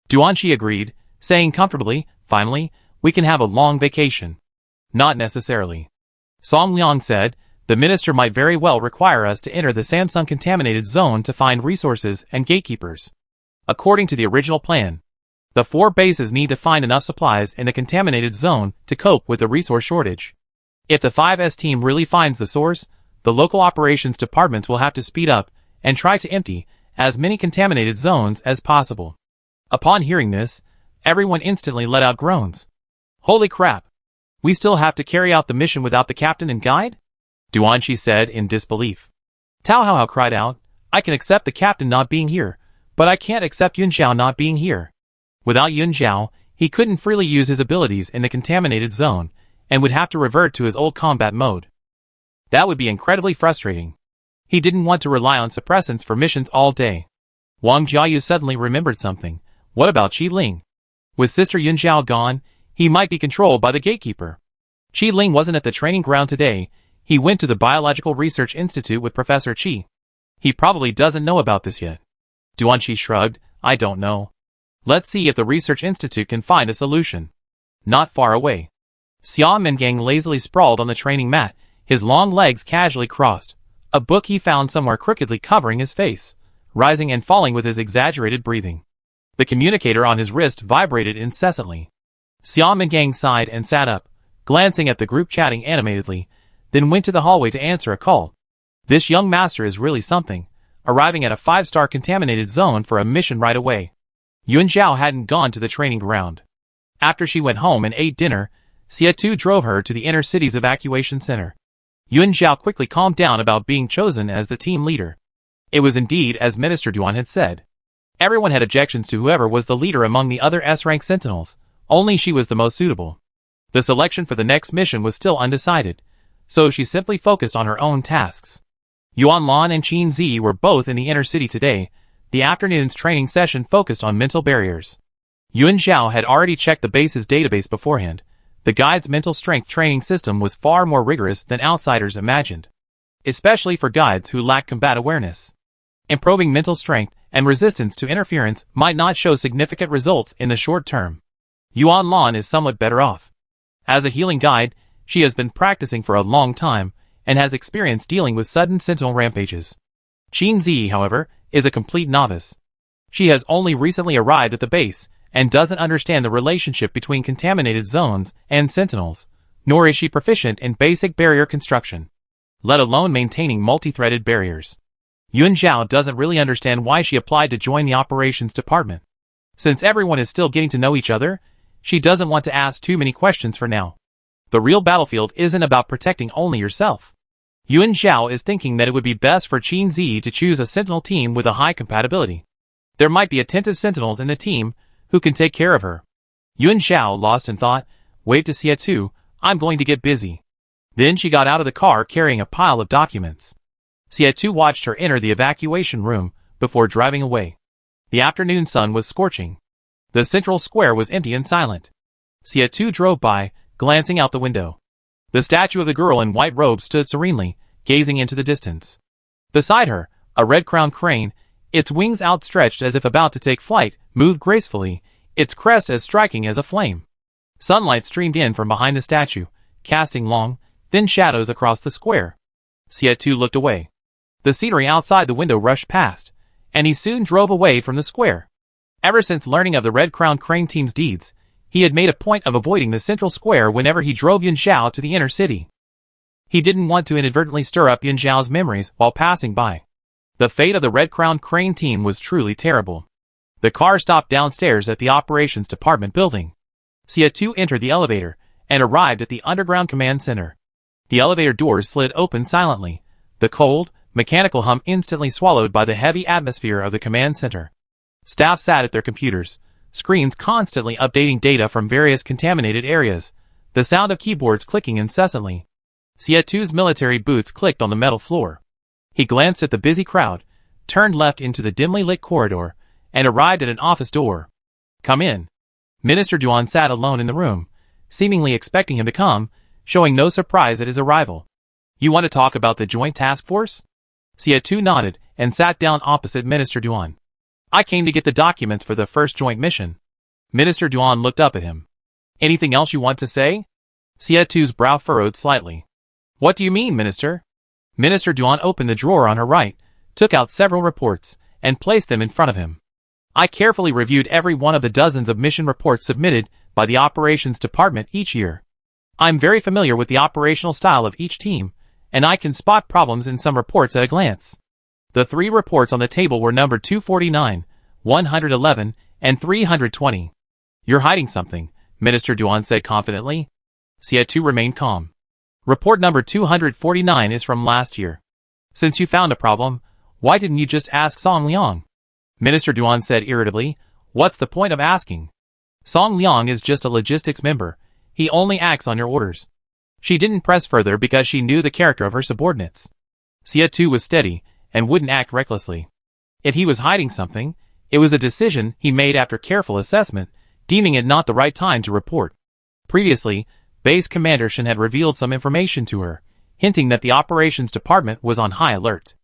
Duanqi agreed, saying comfortably, finally, we can have a long vacation. Not necessarily. Song Liang said, the minister might very well require us to enter the Samsung contaminated zone to find resources and gatekeepers. According to the original plan, the 4 bases need to find enough supplies in the contaminated zone to cope with the resource shortage. If the 5S team really finds the source, the local operations departments will have to speed up and try to empty as many contaminated zones as possible. Upon hearing this, everyone instantly let out groans. Holy crap! We still have to carry out the mission without the captain and guide? Duanqi said in disbelief. Tao Haohao cried out, I can accept the captain not being here, but I can't accept Yun Xiao not being here. Without Yun Xiao, he couldn't freely use his abilities in the contaminated zone, and would have to revert to his old combat mode. That would be incredibly frustrating. He didn't want to rely on suppressants for missions all day. Wang Jiayu suddenly remembered something. What about Qi Ling? With Sister Yunjiao gone, he might be controlled by the gatekeeper. Qi Ling wasn't at the training ground today. He went to the Biological Research Institute with Professor Qi. He probably doesn't know about this yet. Duanqi shrugged. I don't know. Let's see if the Research Institute can find a solution. Not far away. Xia Mengang lazily sprawled on the training mat, his long legs casually crossed. A book he found somewhere crookedly covering his face, rising and falling with his exaggerated breathing. The communicator on his wrist vibrated incessantly. Xia Mengang sighed and sat up, glancing at the group chatting animatedly, then went to the hallway to answer a call. This young master is really something, arriving at a 5-star contaminated zone for a mission right away. Yun Zhao hadn't gone to the training ground. After she went home and ate dinner, Xia Tu drove her to the inner city's evacuation center. Yun Zhao quickly calmed down about being chosen as the team leader. It was indeed as Minister Duan had said. Everyone had objections to whoever was the leader among the other S-rank sentinels. Only she was the most suitable. The selection for the next mission was still undecided, so she simply focused on her own tasks. Yuan Lan and Qin Zi were both in the inner city today. The afternoon's training session focused on mental barriers. Yun Zhao had already checked the base's database beforehand. The guide's mental strength training system was far more rigorous than outsiders imagined, especially for guides who lack combat awareness. Improving mental strength and resistance to interference might not show significant results in the short term. Yuan Lan is somewhat better off. As a healing guide, she has been practicing for a long time and has experience dealing with sudden sentinel rampages. Qin Zi, however, is a complete novice. She has only recently arrived at the base and doesn't understand the relationship between contaminated zones and sentinels, nor is she proficient in basic barrier construction, let alone maintaining multi-threaded barriers. Yun Zhao doesn't really understand why she applied to join the operations department. Since everyone is still getting to know each other, she doesn't want to ask too many questions for now. The real battlefield isn't about protecting only yourself. Yun Zhao is thinking that it would be best for Qin Zi to choose a sentinel team with a high compatibility. There might be attentive sentinels in the team who can take care of her. Yun Zhao, lost in thought, waved to Xia Tu. I'm going to get busy. Then she got out of the car carrying a pile of documents. Xia Tu watched her enter the evacuation room before driving away. The afternoon sun was scorching. The central square was empty and silent. Xia Tu drove by, glancing out the window. The statue of the girl in white robes stood serenely, gazing into the distance. Beside her, a red-crowned crane, its wings outstretched as if about to take flight, moved gracefully, its crest as striking as a flame. Sunlight streamed in from behind the statue, casting long, thin shadows across the square. Xia Tu looked away. The scenery outside the window rushed past, and he soon drove away from the square. Ever since learning of the red-crowned crane team's deeds, he had made a point of avoiding the central square whenever he drove Yun Zhao to the inner city. He didn't want to inadvertently stir up Yun Zhao's memories while passing by. The fate of the red-crowned crane team was truly terrible. The car stopped downstairs at the operations department building. Xia Tu entered the elevator and arrived at the underground command center. The elevator doors slid open silently, the cold, mechanical hum instantly swallowed by the heavy atmosphere of the command center. Staff sat at their computers, screens constantly updating data from various contaminated areas, the sound of keyboards clicking incessantly. Xia Tu's military boots clicked on the metal floor. He glanced at the busy crowd, turned left into the dimly lit corridor, and arrived at an office door. Come in. Minister Duan sat alone in the room, seemingly expecting him to come, showing no surprise at his arrival. You want to talk about the joint task force? Xia Tu nodded and sat down opposite Minister Duan. I came to get the documents for the first joint mission. Minister Duan looked up at him. Anything else you want to say? Xia Tu's brow furrowed slightly. What do you mean, Minister? Minister Duan opened the drawer on her right, took out several reports, and placed them in front of him. I carefully reviewed every one of the dozens of mission reports submitted by the operations department each year. I'm very familiar with the operational style of each team, and I can spot problems in some reports at a glance. The 3 reports on the table were numbered 249, 111, and 320. You're hiding something, Minister Duan said confidently. Xia Tu remained calm. Report number 249 is from last year. Since you found a problem, why didn't you just ask Song Liang? Minister Duan said irritably. What's the point of asking? Song Liang is just a logistics member. He only acts on your orders. She didn't press further because she knew the character of her subordinates. Sia too was steady, and wouldn't act recklessly. If he was hiding something, it was a decision he made after careful assessment, deeming it not the right time to report. Previously, Base Commander Shin had revealed some information to her, hinting that the operations department was on high alert.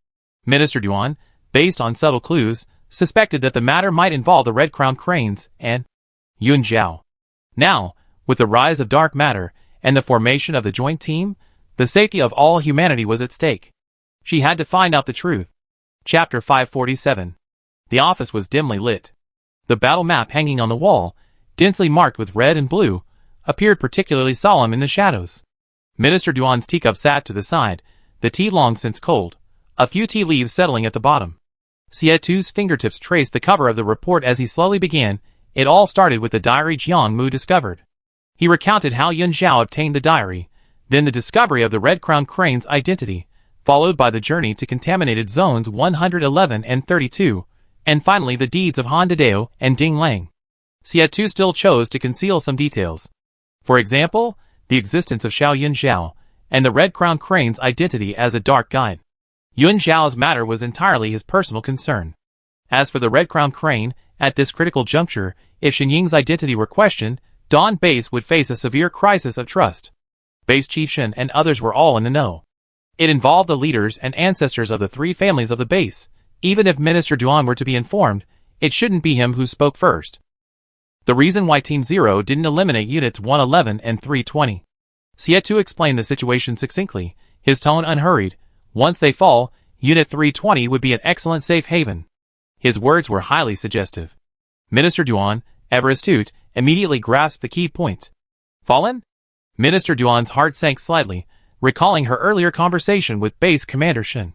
Minister Duan, based on subtle clues, suspected that the matter might involve the Red Crown Cranes and Yun Zhao. Now, with the rise of dark matter and the formation of the joint team, the safety of all humanity was at stake. She had to find out the truth. Chapter 547. The office was dimly lit. The battle map hanging on the wall, densely marked with red and blue, appeared particularly solemn in the shadows. Minister Duan's teacup sat to the side, the tea long since cold, a few tea leaves settling at the bottom. Sietu's fingertips traced the cover of the report as he slowly began. It all started with the diary Jiang Mu discovered. He recounted how Yun Zhao obtained the diary, then the discovery of the Red Crown Crane's identity, followed by the journey to contaminated zones 111 and 32, and finally the deeds of Han Dedeo and Ding Lang. Sietu still chose to conceal some details. For example, the existence of Xiao Yun Zhao, and the Red Crown Crane's identity as a dark guide. Yun Zhao's matter was entirely his personal concern. As for the Red Crown Crane, at this critical juncture, if Shen Ying's identity were questioned, Dawn Base would face a severe crisis of trust. Base Chief Shen and others were all in the know. It involved the leaders and ancestors of the three families of the base. Even if Minister Duan were to be informed, it shouldn't be him who spoke first. The reason why Team Zero didn't eliminate Units 111 and 320. Sietu explained the situation succinctly, his tone unhurried. Once they fall, Unit 320 would be an excellent safe haven. His words were highly suggestive. Minister Duan, ever astute, immediately grasped the key point. Fallen? Minister Duan's heart sank slightly, recalling her earlier conversation with Base Commander Shin.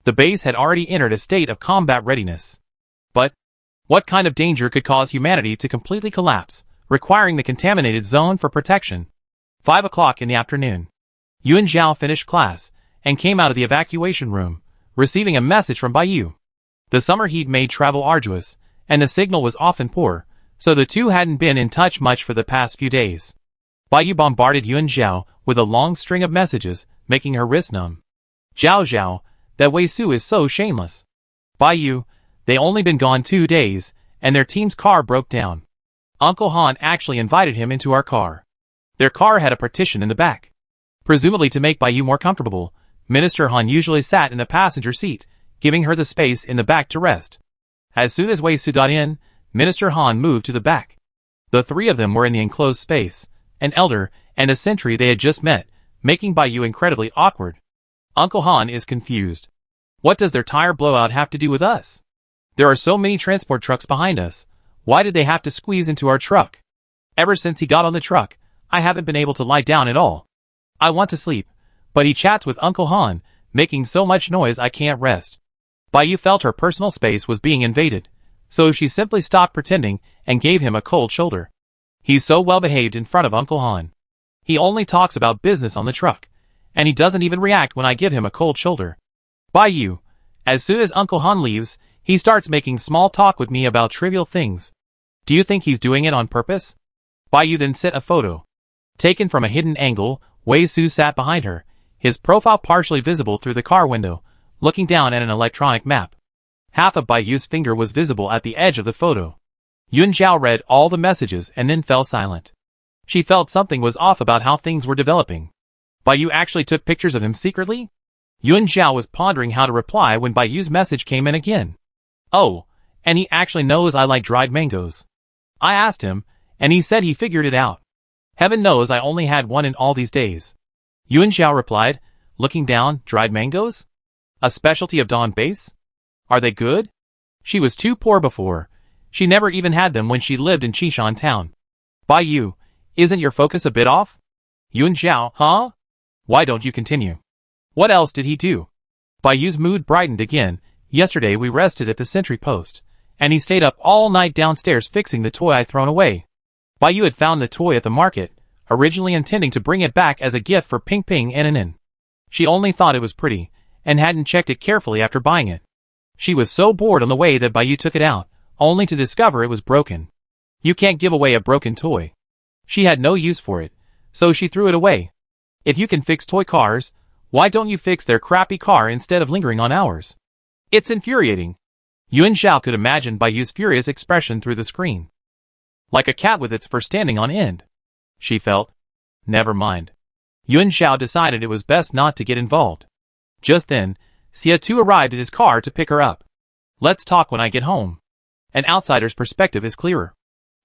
The base had already entered a state of combat readiness. But what kind of danger could cause humanity to completely collapse, requiring the contaminated zone for protection? 5 o'clock in the afternoon. Yun Zhao finished class and came out of the evacuation room, receiving a message from Baiyu. The summer heat made travel arduous, and the signal was often poor, so the two hadn't been in touch much for the past few days. Baiyu bombarded Yun Zhao with a long string of messages, making her wrist numb. Zhao Zhao, that Wei Su is so shameless. Baiyu, they only been gone 2 days, and their team's car broke down. Uncle Han actually invited him into our car. Their car had a partition in the back. Presumably to make Baiyu more comfortable, Minister Han usually sat in the passenger seat, giving her the space in the back to rest. As soon as Wei Su got in, Minister Han moved to the back. The three of them were in the enclosed space, an elder and a sentry they had just met, making Baiyu incredibly awkward. Uncle Han is confused. What does their tire blowout have to do with us? There are so many transport trucks behind us. Why did they have to squeeze into our truck? Ever since he got on the truck, I haven't been able to lie down at all. I want to sleep, but he chats with Uncle Han, making so much noise I can't rest. Baiyu felt her personal space was being invaded, so she simply stopped pretending and gave him a cold shoulder. He's so well behaved in front of Uncle Han. He only talks about business on the truck, and he doesn't even react when I give him a cold shoulder. Baiyu, as soon as Uncle Han leaves, he starts making small talk with me about trivial things. Do you think he's doing it on purpose? Baiyu then sent a photo. Taken from a hidden angle, Wei Su sat behind her, his profile partially visible through the car window, looking down at an electronic map. Half of Baiyu's finger was visible at the edge of the photo. Yun Zhao read all the messages and then fell silent. She felt something was off about how things were developing. Baiyu actually took pictures of him secretly? Yun Zhao was pondering how to reply when Baiyu's message came in again. Oh, and he actually knows I like dried mangoes. I asked him, and he said he figured it out. Heaven knows I only had one in all these days. Yun Zhao replied, looking down, dried mangoes? A specialty of Dawn Base? Are they good? She was too poor before. She never even had them when she lived in Qishan town. Baiyu, isn't your focus a bit off? Yun Zhao, huh? Why don't you continue? What else did he do? Baiyu's mood brightened again. Yesterday we rested at the sentry post, and he stayed up all night downstairs fixing the toy I'd thrown away. Baiyu had found the toy at the market, originally intending to bring it back as a gift for Ping Ping and Anin. She only thought it was pretty, and hadn't checked it carefully after buying it. She was so bored on the way that Baiyu took it out, only to discover it was broken. You can't give away a broken toy. She had no use for it, so she threw it away. If you can fix toy cars, why don't you fix their crappy car instead of lingering on ours? It's infuriating. Yuan Zhao could imagine Bai Yu's furious expression through the screen. Like a cat with its fur standing on end. She felt. Never mind. Yuan Zhao decided it was best not to get involved. Just then, Xia Tu arrived at his car to pick her up. Let's talk when I get home. An outsider's perspective is clearer.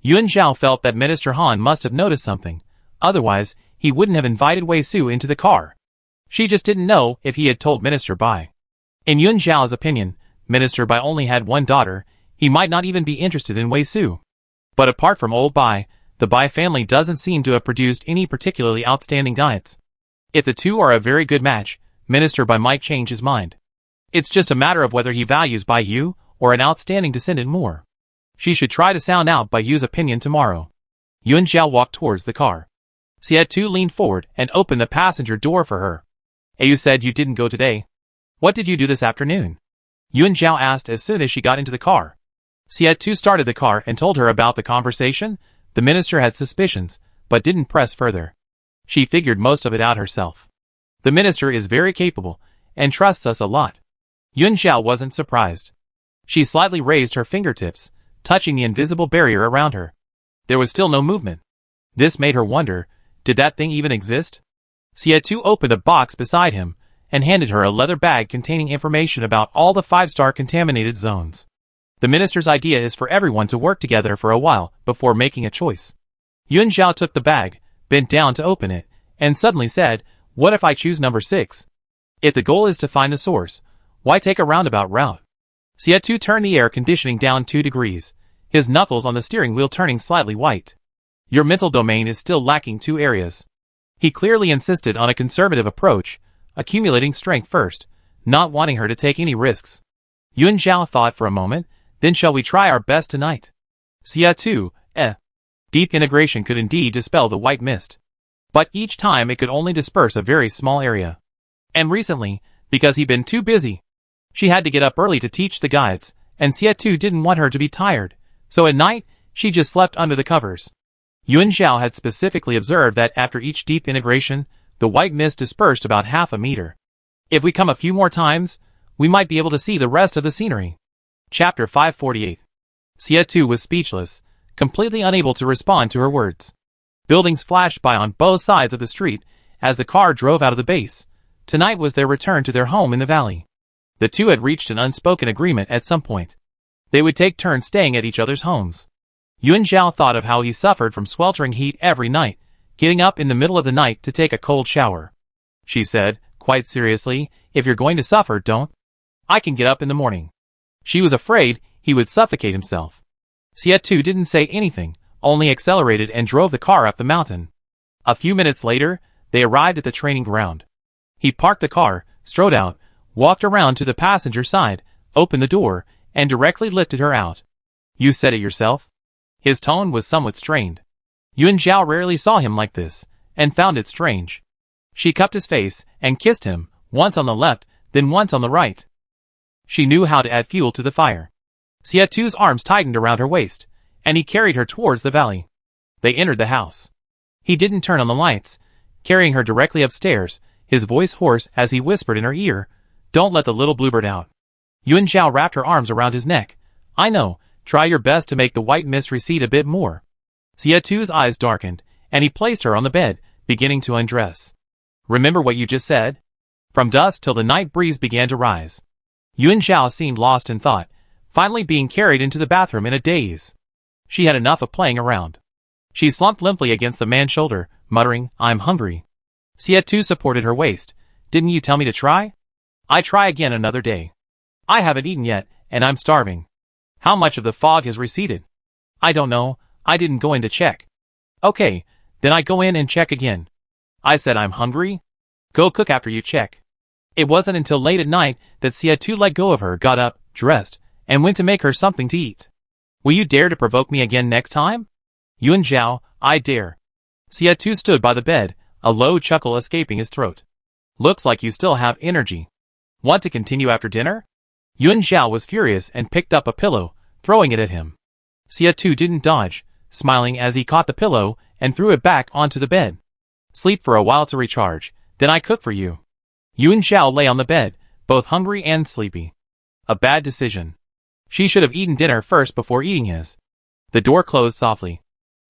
Yuan Zhao felt that Minister Han must have noticed something, otherwise he wouldn't have invited Wei Su into the car. She just didn't know if he had told Minister Bai. In Yuan Zhao's opinion, Minister Bai only had one daughter, he might not even be interested in Wei Su. But apart from old Bai, the Bai family doesn't seem to have produced any particularly outstanding guides. If the two are a very good match, Minister Bai might change his mind. It's just a matter of whether he values Bai Yu or an outstanding descendant more. She should try to sound out Bai Yu's opinion tomorrow. Yuan Zhao walked towards the car. Xia Tu leaned forward and opened the passenger door for her. You said you didn't go today. What did you do this afternoon? Yuan Zhao asked as soon as she got into the car. Xia Tu started the car and told her about the conversation. The minister had suspicions, but didn't press further. She figured most of it out herself. The minister is very capable, and trusts us a lot. Yuan Zhao wasn't surprised. She slightly raised her fingertips, touching the invisible barrier around her. There was still no movement. This made her wonder, did that thing even exist? Xia Tu opened a box beside him, and handed her a leather bag containing information about all the 5-star contaminated zones. The minister's idea is for everyone to work together for a while before making a choice. Yuan Zhao took the bag, bent down to open it, and suddenly said, what if I choose number 6? If the goal is to find the source, why take a roundabout route? Xia Tu turned the air conditioning down 2 degrees, his knuckles on the steering wheel turning slightly white. Your mental domain is still lacking 2 areas. He clearly insisted on a conservative approach, accumulating strength first, not wanting her to take any risks. Yuan Zhao thought for a moment, then shall we try our best tonight? Xia Tu, Deep integration could indeed dispel the white mist. But each time it could only disperse a very small area. And recently, because he'd been too busy, she had to get up early to teach the guides, and Xia Tu didn't want her to be tired, so at night, she just slept under the covers. Yuan Zhao had specifically observed that after each deep integration, the white mist dispersed about half a meter. If we come a few more times, we might be able to see the rest of the scenery. Chapter 548. Xia Tu was speechless, completely unable to respond to her words. Buildings flashed by on both sides of the street as the car drove out of the base. Tonight was their return to their home in the valley. The two had reached an unspoken agreement at some point. They would take turns staying at each other's homes. Yuan Zhao thought of how he suffered from sweltering heat every night, getting up in the middle of the night to take a cold shower. She said, quite seriously, if you're going to suffer, don't. I can get up in the morning. She was afraid he would suffocate himself. Xia Tu didn't say anything, only accelerated and drove the car up the mountain. A few minutes later, they arrived at the training ground. He parked the car, strode out, walked around to the passenger side, opened the door, and directly lifted her out. You said it yourself? His tone was somewhat strained. Yuan Zhao rarely saw him like this, and found it strange. She cupped his face and kissed him, once on the left, then once on the right. She knew how to add fuel to the fire. Xia Tu's arms tightened around her waist, and he carried her towards the valley. They entered the house. He didn't turn on the lights, carrying her directly upstairs, his voice hoarse as he whispered in her ear, "Don't let the little bluebird out." Yuan Zhao wrapped her arms around his neck. "I know, try your best to make the white mist recede a bit more." Xia Tu's eyes darkened, and he placed her on the bed, beginning to undress. "Remember what you just said?" From dusk till the night breeze began to rise. Yuan Zhao seemed lost in thought, finally being carried into the bathroom in a daze. She had enough of playing around. She slumped limply against the man's shoulder, muttering, "I'm hungry." Xia Tu supported her waist. "Didn't you tell me to try?" "I try again another day. I haven't eaten yet, and I'm starving." "How much of the fog has receded?" "I don't know, I didn't go in to check." "Okay, then I go in and check again." "I said I'm hungry? Go cook after you check." It wasn't until late at night that Xia Tu let go of her, got up, dressed, and went to make her something to eat. "Will you dare to provoke me again next time?" "Yuan Zhao, I dare." Xia Tu stood by the bed, a low chuckle escaping his throat. "Looks like you still have energy. Want to continue after dinner?" Yuan Zhao was furious and picked up a pillow, throwing it at him. Xia Tu didn't dodge, smiling as he caught the pillow and threw it back onto the bed. Sleep for a while to recharge, then I cook for you. Yuan Zhao lay on the bed, both hungry and sleepy. A bad decision. She should have eaten dinner first before eating his. The door closed softly.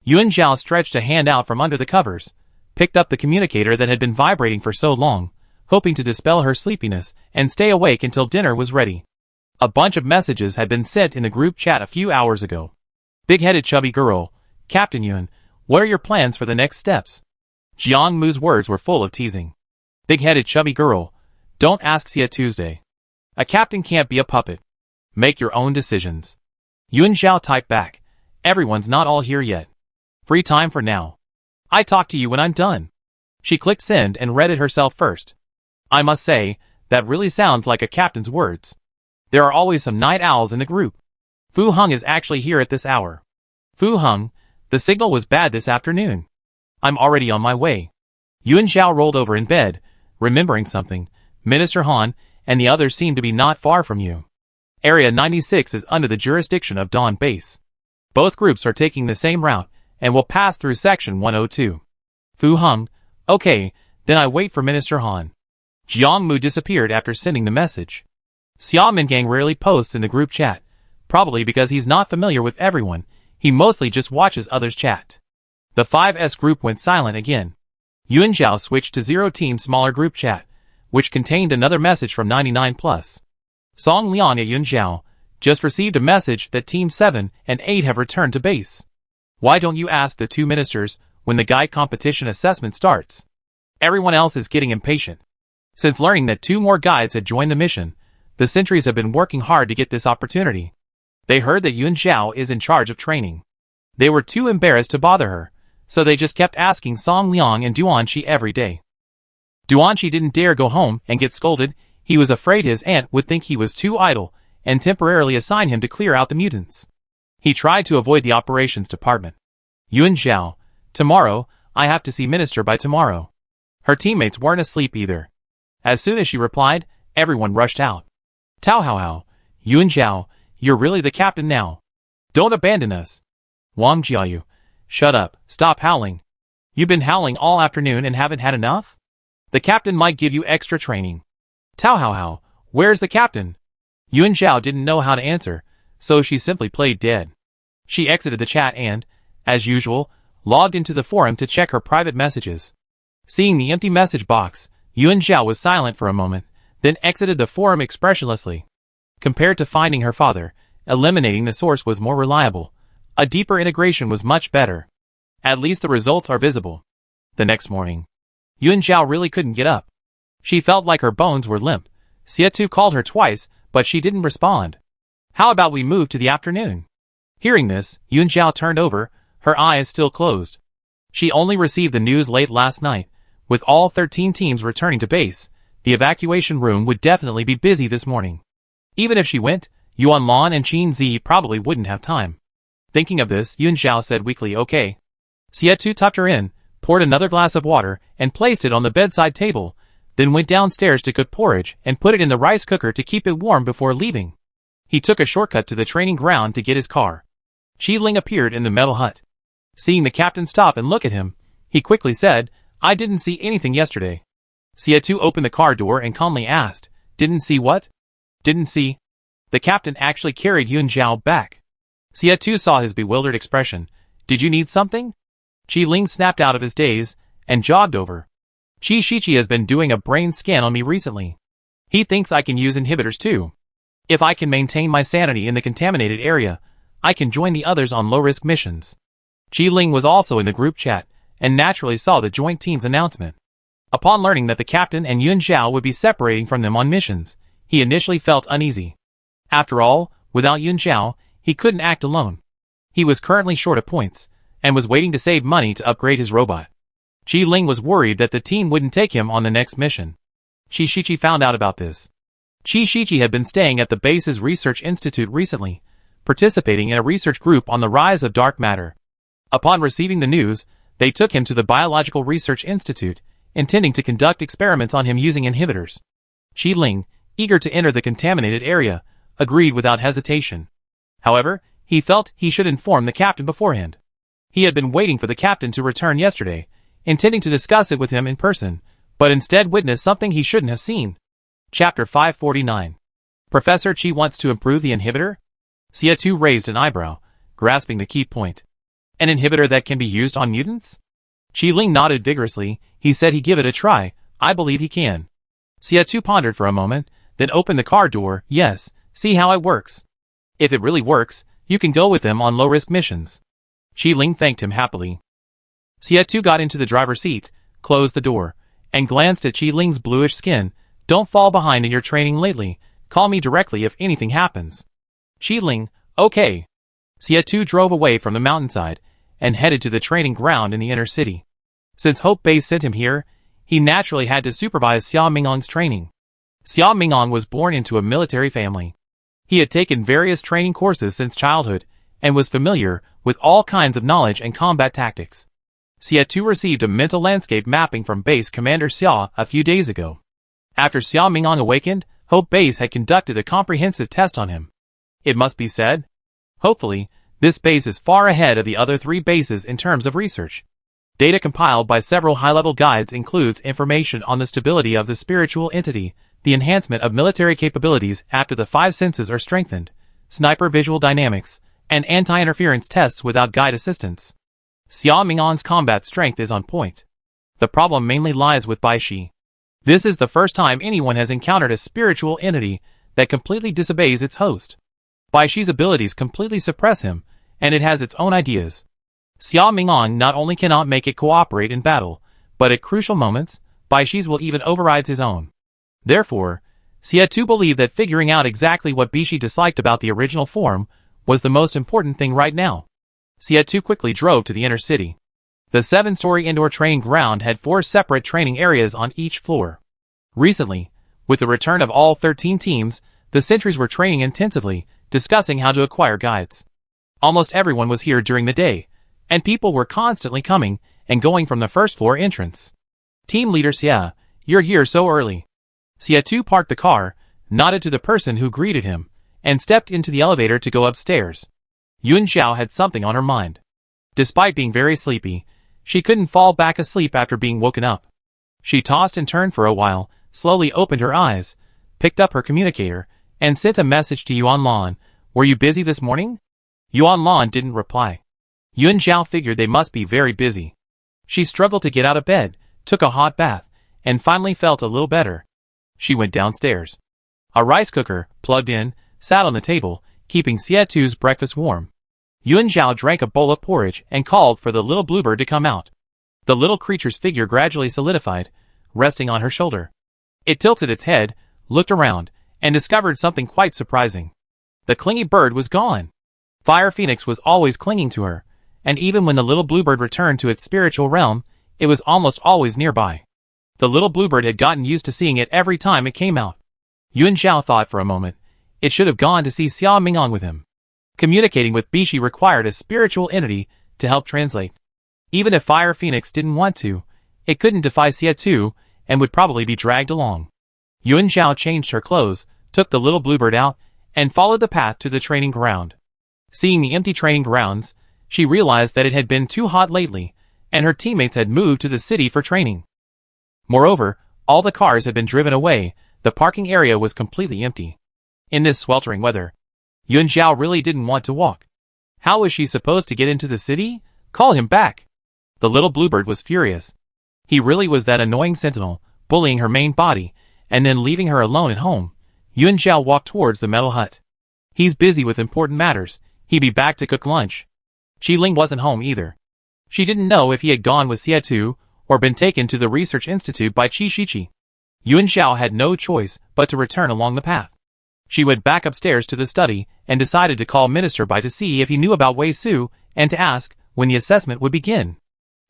Yuan Zhao stretched a hand out from under the covers, picked up the communicator that had been vibrating for so long, hoping to dispel her sleepiness and stay awake until dinner was ready. A bunch of messages had been sent in the group chat a few hours ago. Big-headed chubby girl, Captain Yuan, what are your plans for the next steps? Jiang Mu's words were full of teasing. Big-headed chubby girl, don't ask Xia Tuesday. A captain can't be a puppet. Make your own decisions. Yuan Zhao typed back, everyone's not all here yet. Free time for now. I talk to you when I'm done. She clicked send and read it herself first. I must say, that really sounds like a captain's words. There are always some night owls in the group. Fu Heng is actually here at this hour. Fu Heng, the signal was bad this afternoon. I'm already on my way. Yuan Zhao rolled over in bed, remembering something. Minister Han and the others seem to be not far from you. Area 96 is under the jurisdiction of Dawn Base. Both groups are taking the same route and will pass through Section 102. Fu Heng, okay, then I wait for Minister Han. Jiang Mu disappeared after sending the message. Xia Mingang rarely posts in the group chat, probably because he's not familiar with everyone, he mostly just watches others chat. The 5S group went silent again. Yuan Zhao switched to 0 Team smaller group chat, which contained another message from 99+. Song Lian at Yuan Zhao, just received a message that Team 7 and 8 have returned to base. Why don't you ask the 2 ministers when the guide competition assessment starts? Everyone else is getting impatient. Since learning that 2 more guides had joined the mission, the sentries have been working hard to get this opportunity. They heard that Yuan Zhao is in charge of training. They were too embarrassed to bother her, so they just kept asking Song Liang and Duanqi every day. Duanqi didn't dare go home and get scolded. He was afraid his aunt would think he was too idle and temporarily assign him to clear out the mutants. He tried to avoid the operations department. Yuan Zhao, tomorrow, I have to see Minister by tomorrow. Her teammates weren't asleep either. As soon as she replied, everyone rushed out. Tao Hao Hao, Yuan Zhao, you're really the captain now. Don't abandon us. Wang Jiayu, shut up, stop howling. You've been howling all afternoon and haven't had enough? The captain might give you extra training. Tao Hao Hao, where's the captain? Yuan Zhao didn't know how to answer, so she simply played dead. She exited the chat and, as usual, logged into the forum to check her private messages. Seeing the empty message box, Yuan Zhao was silent for a moment, then exited the forum expressionlessly. Compared to finding her father, eliminating the source was more reliable. A deeper integration was much better. At least the results are visible. The next morning, Yuan Zhao really couldn't get up. She felt like her bones were limp. Xia called her twice, but she didn't respond. How about we move to the afternoon? Hearing this, Yuan Zhao turned over, her eyes still closed. She only received the news late last night. With all 13 teams returning to base, the evacuation room would definitely be busy this morning. Even if she went, Yuan Lan and Qin Zi probably wouldn't have time. Thinking of this, Yuan Zhao said weakly, okay. Xia tucked her in, poured another glass of water, and placed it on the bedside table, then went downstairs to cook porridge and put it in the rice cooker to keep it warm before leaving. He took a shortcut to the training ground to get his car. Qi Ling appeared in the metal hut. Seeing the captain stop and look at him, he quickly said, I didn't see anything yesterday. Xia opened the car door and calmly asked, didn't see what? Didn't see? The captain actually carried Yuan Zhao back. Xia saw his bewildered expression. Did you need something? Qi Ling snapped out of his daze and jogged over. Qi Shiqi has been doing a brain scan on me recently. He thinks I can use inhibitors too. If I can maintain my sanity in the contaminated area, I can join the others on low-risk missions. Qi Ling was also in the group chat and naturally saw the joint team's announcement. Upon learning that the captain and Yuan Zhao would be separating from them on missions, he initially felt uneasy. After all, without Yuan Zhao, he couldn't act alone. He was currently short of points, and was waiting to save money to upgrade his robot. Qi Ling was worried that the team wouldn't take him on the next mission. Qi Shiqi found out about this. Qi Shiqi had been staying at the base's research institute recently, participating in a research group on the rise of dark matter. Upon receiving the news, they took him to the Biological Research Institute, intending to conduct experiments on him using inhibitors. Qi Ling, eager to enter the contaminated area, agreed without hesitation. However, he felt he should inform the captain beforehand. He had been waiting for the captain to return yesterday. intending to discuss it with him in person, but instead witnessed something he shouldn't have seen. Chapter 549. Professor Chi wants to improve the inhibitor? Xia raised an eyebrow, grasping the key point. An inhibitor that can be used on mutants? Ling nodded vigorously. He said he'd give it a try. I believe he can. Xia pondered for a moment, then opened the car door. Yes, see how it works. If it really works, you can go with them on low-risk missions. Ling thanked him happily. Xia got into the driver's seat, closed the door, and glanced at Ling's bluish skin. Don't fall behind in your training lately. Call me directly if anything happens. Ling, okay. Xia drove away from the mountainside and headed to the training ground in the inner city. Since Hope Base sent him here, he naturally had to supervise Xia Mingong's training. Xia Mingong was born into a military family. He had taken various training courses since childhood and was familiar with all kinds of knowledge and combat tactics. Xia received a mental landscape mapping from Base Commander Xia a few days ago. After Xia Mingong awakened, Hope Base had conducted a comprehensive test on him. It must be said, hopefully, this base is far ahead of the other 3 bases in terms of research. Data compiled by several high-level guides includes information on the stability of the spiritual entity, the enhancement of military capabilities after the 5 senses are strengthened, sniper visual dynamics, and anti-interference tests without guide assistance. Xia Mingong's combat strength is on point. The problem mainly lies with Baishi. This is the first time anyone has encountered a spiritual entity that completely disobeys its host. Baishi's abilities completely suppress him, and it has its own ideas. Xia Mingong not only cannot make it cooperate in battle, but at crucial moments, Baishi's will even override his own. Therefore, Xia believed that figuring out exactly what Baishi disliked about the original form was the most important thing right now. Xia quickly drove to the inner city. The 7-story indoor training ground had 4 separate training areas on each floor. Recently, with the return of all 13 teams, the sentries were training intensively, discussing how to acquire guides. Almost everyone was here during the day, and people were constantly coming and going from the first floor entrance. Team leader Xia, you're here so early. Xia parked the car, nodded to the person who greeted him, and stepped into the elevator to go upstairs. Yun Xiao had something on her mind. Despite being very sleepy, she couldn't fall back asleep after being woken up. She tossed and turned for a while, slowly opened her eyes, picked up her communicator, and sent a message to Yuan Lan. Were you busy this morning? Yuan Lan didn't reply. Yun Xiao figured they must be very busy. She struggled to get out of bed, took a hot bath, and finally felt a little better. She went downstairs. A rice cooker, plugged in, sat on the table, keeping Xia breakfast warm. Yun Xiao drank a bowl of porridge and called for the little bluebird to come out. The little creature's figure gradually solidified, resting on her shoulder. It tilted its head, looked around, and discovered something quite surprising. The clingy bird was gone. Fire Phoenix was always clinging to her, and even when the little bluebird returned to its spiritual realm, it was almost always nearby. The little bluebird had gotten used to seeing it every time it came out. Yun Xiao thought for a moment. It should have gone to see Xia Mingong with him. Communicating with Baishi required a spiritual entity to help translate. Even if Fire Phoenix didn't want to, it couldn't defy Xia and would probably be dragged along. Yun Xiao changed her clothes, took the little bluebird out, and followed the path to the training ground. Seeing the empty training grounds, she realized that it had been too hot lately, and her teammates had moved to the city for training. Moreover, all the cars had been driven away, the parking area was completely empty. In this sweltering weather, Yun Xiao really didn't want to walk. How was she supposed to get into the city? Call him back. The little bluebird was furious. He really was that annoying sentinel, bullying her main body, and then leaving her alone at home. Yun Xiao walked towards the metal hut. He's busy with important matters. He'd be back to cook lunch. Ling wasn't home either. She didn't know if he had gone with Xia or been taken to the research institute by Chi. Yun Xiao had no choice but to return along the path. She went back upstairs to the study and decided to call Minister Bai to see if he knew about Wei Su and to ask when the assessment would begin.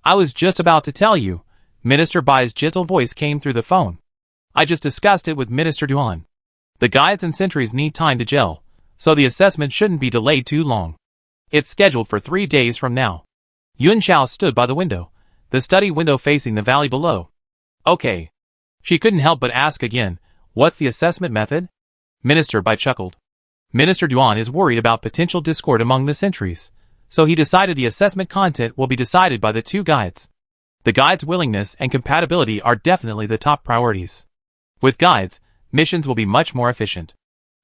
I was just about to tell you. Minister Bai's gentle voice came through the phone. I just discussed it with Minister Duan. The guides and sentries need time to gel, so the assessment shouldn't be delayed too long. It's scheduled for 3 days from now. Yun Xiao stood by the window, the study window facing the valley below. Okay. She couldn't help but ask again, what's the assessment method? Minister Bai chuckled. Minister Duan is worried about potential discord among the sentries, so he decided the assessment content will be decided by the 2 guides. The guide's willingness and compatibility are definitely the top priorities. With guides, missions will be much more efficient.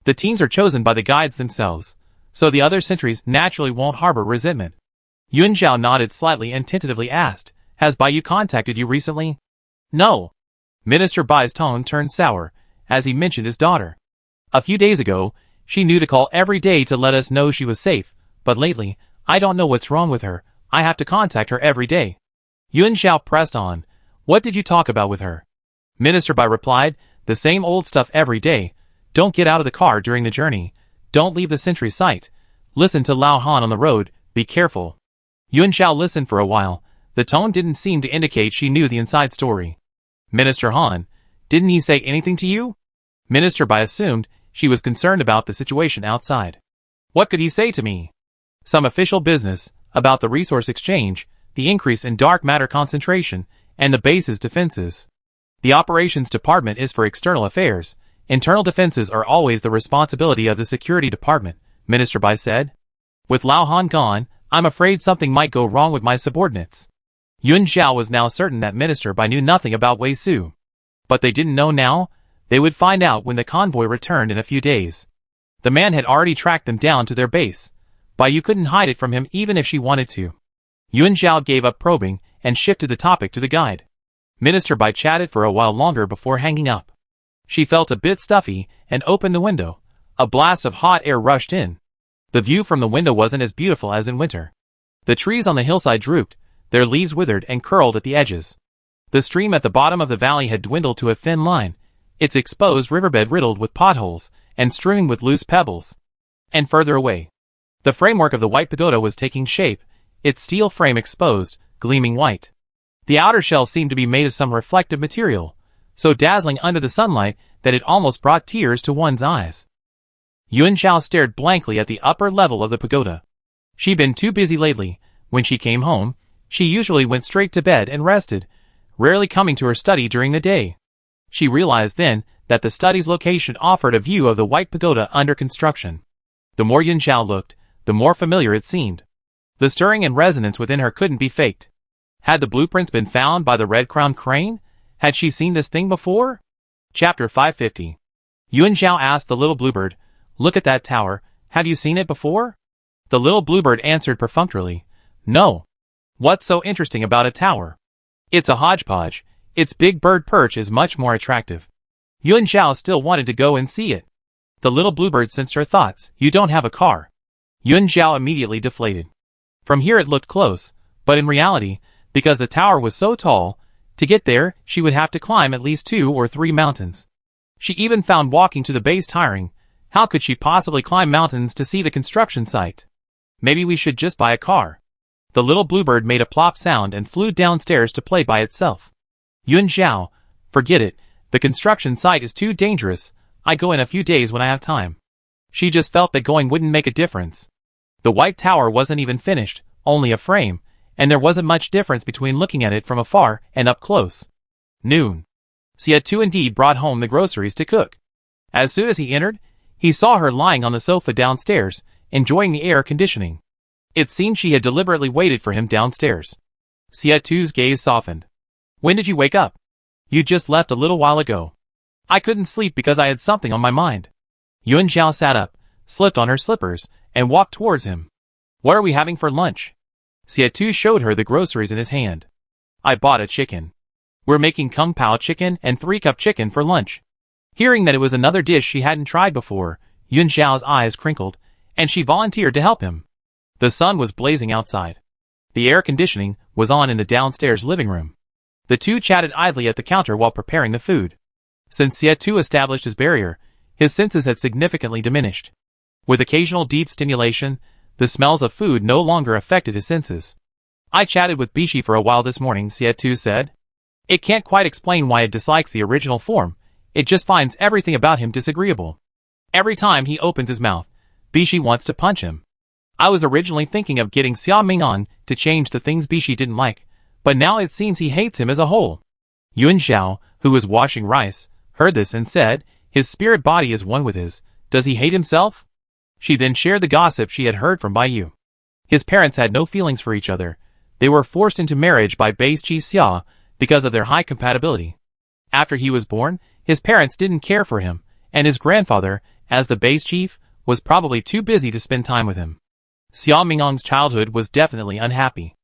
The teams are chosen by the guides themselves, so the other sentries naturally won't harbor resentment. Yuan Zhao nodded slightly and tentatively asked, "Has Baiyu contacted you recently?" "No." Minister Bai's tone turned sour as he mentioned his daughter. "A few days ago, she knew to call every day to let us know she was safe, but lately, I don't know what's wrong with her. I have to contact her every day." Yuan Zhao pressed on. "What did you talk about with her?" Minister Bai replied, "The same old stuff every day. Don't get out of the car during the journey. Don't leave the sentry sight. Listen to Lao Han on the road. Be careful." Yuan Zhao listened for a while. The tone didn't seem to indicate she knew the inside story. "Minister Han, didn't he say anything to you?" Minister Bai assumed she was concerned about the situation outside. "What could he say to me?" "Some official business, about the resource exchange, the increase in dark matter concentration, and the base's defenses. The operations department is for external affairs. Internal defenses are always the responsibility of the security department," Minister Bai said. "With Lao Han gone, I'm afraid something might go wrong with my subordinates." Yuan Zhao was now certain that Minister Bai knew nothing about Wei Su. But they didn't know now. They would find out when the convoy returned in a few days. The man had already tracked them down to their base. Baiyu couldn't hide it from him even if she wanted to. Yuan Zhao gave up probing and shifted the topic to the guide. Minister Bai chatted for a while longer before hanging up. She felt a bit stuffy and opened the window. A blast of hot air rushed in. The view from the window wasn't as beautiful as in winter. The trees on the hillside drooped, their leaves withered and curled at the edges. The stream at the bottom of the valley had dwindled to a thin line, its exposed riverbed riddled with potholes and strewn with loose pebbles. And further away, the framework of the white pagoda was taking shape, its steel frame exposed, gleaming white. The outer shell seemed to be made of some reflective material, so dazzling under the sunlight that it almost brought tears to one's eyes. Yuan Zhao stared blankly at the upper level of the pagoda. She'd been too busy lately. When she came home, she usually went straight to bed and rested, rarely coming to her study during the day. She realized then that the study's location offered a view of the white pagoda under construction. The more Yuan Zhao looked, the more familiar it seemed. The stirring and resonance within her couldn't be faked. Had the blueprints been found by the red-crowned crane? Had she seen this thing before? Chapter 550. Yuan Zhao asked the little bluebird, "Look at that tower. Have you seen it before?" The little bluebird answered perfunctorily, "No." "What's so interesting about a tower?" "It's a hodgepodge. Its big bird perch is much more attractive." Yuan Zhao still wanted to go and see it. The little bluebird sensed her thoughts. "You don't have a car." Yuan Zhao immediately deflated. From here it looked close, but in reality, because the tower was so tall, to get there, she would have to climb at least 2 or 3 mountains. She even found walking to the base tiring. How could she possibly climb mountains to see the construction site? "Maybe we should just buy a car." The little bluebird made a plop sound and flew downstairs to play by itself. "Yuan Zhao, forget it. The construction site is too dangerous. I go in a few days when I have time." She just felt that going wouldn't make a difference. The white tower wasn't even finished, only a frame, and there wasn't much difference between looking at it from afar and up close. Noon. Xie indeed brought home the groceries to cook. As soon as he entered, he saw her lying on the sofa downstairs, enjoying the air conditioning. It seemed she had deliberately waited for him downstairs. Xie gaze softened. "When did you wake up?" "You just left a little while ago." "I couldn't sleep because I had something on my mind." Yuan Zhao sat up, slipped on her slippers, and walked towards him. "What are we having for lunch?" Xie showed her the groceries in his hand. "I bought a chicken. We're making Kung Pao chicken and 3-cup chicken for lunch." Hearing that it was another dish she hadn't tried before, Yuan Zhao's eyes crinkled, and she volunteered to help him. The sun was blazing outside. The air conditioning was on in the downstairs living room. The two chatted idly at the counter while preparing the food. Since Xie established his barrier, his senses had significantly diminished. With occasional deep stimulation, the smells of food no longer affected his senses. "I chatted with Bishi for a while this morning," Xie said. "It can't quite explain why it dislikes the original form. It just finds everything about him disagreeable. Every time he opens his mouth, Bishi wants to punch him. I was originally thinking of getting Xia Ming on to change the things Bishi didn't like, but now it seems he hates him as a whole." Yuan Zhao, who was washing rice, heard this and said, "His spirit body is one with his. Does he hate himself?" She then shared the gossip she had heard from Baiyu. His parents had no feelings for each other. They were forced into marriage by Base Chief Xia because of their high compatibility. After he was born, his parents didn't care for him, and his grandfather, as the base chief, was probably too busy to spend time with him. Xia Mingong's childhood was definitely unhappy.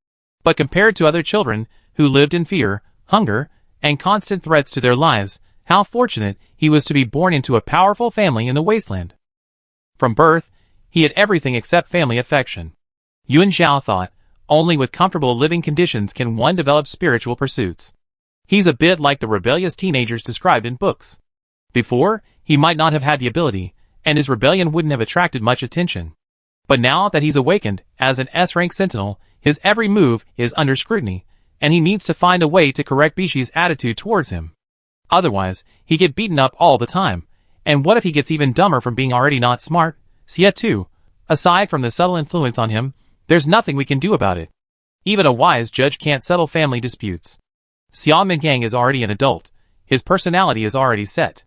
But compared to other children who lived in fear, hunger, and constant threats to their lives, how fortunate he was to be born into a powerful family in the wasteland. From birth, he had everything except family affection. Yuan Zhao thought, only with comfortable living conditions can one develop spiritual pursuits. He's a bit like the rebellious teenagers described in books. Before, he might not have had the ability, and his rebellion wouldn't have attracted much attention. But now that he's awakened as an S-rank sentinel, his every move is under scrutiny, and he needs to find a way to correct Bishi's attitude towards him. Otherwise, he get beaten up all the time, and what if he gets even dumber from being already not smart? Xia too. Aside from the subtle influence on him, there's nothing we can do about it. Even a wise judge can't settle family disputes. Xia Mingang is already an adult. His personality is already set.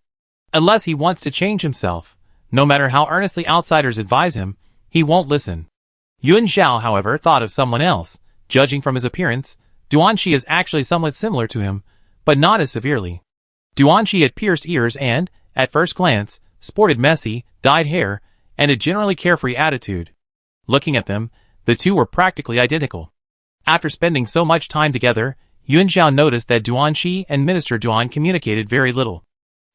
Unless he wants to change himself, no matter how earnestly outsiders advise him, he won't listen. Yuan Zhao, however, thought of someone else. Judging from his appearance, Duanxi is actually somewhat similar to him, but not as severely. Duanxi had pierced ears and, at first glance, sported messy, dyed hair, and a generally carefree attitude. Looking at them, the two were practically identical. After spending so much time together, Yuan Zhao noticed that Duanxi and Minister Duan communicated very little.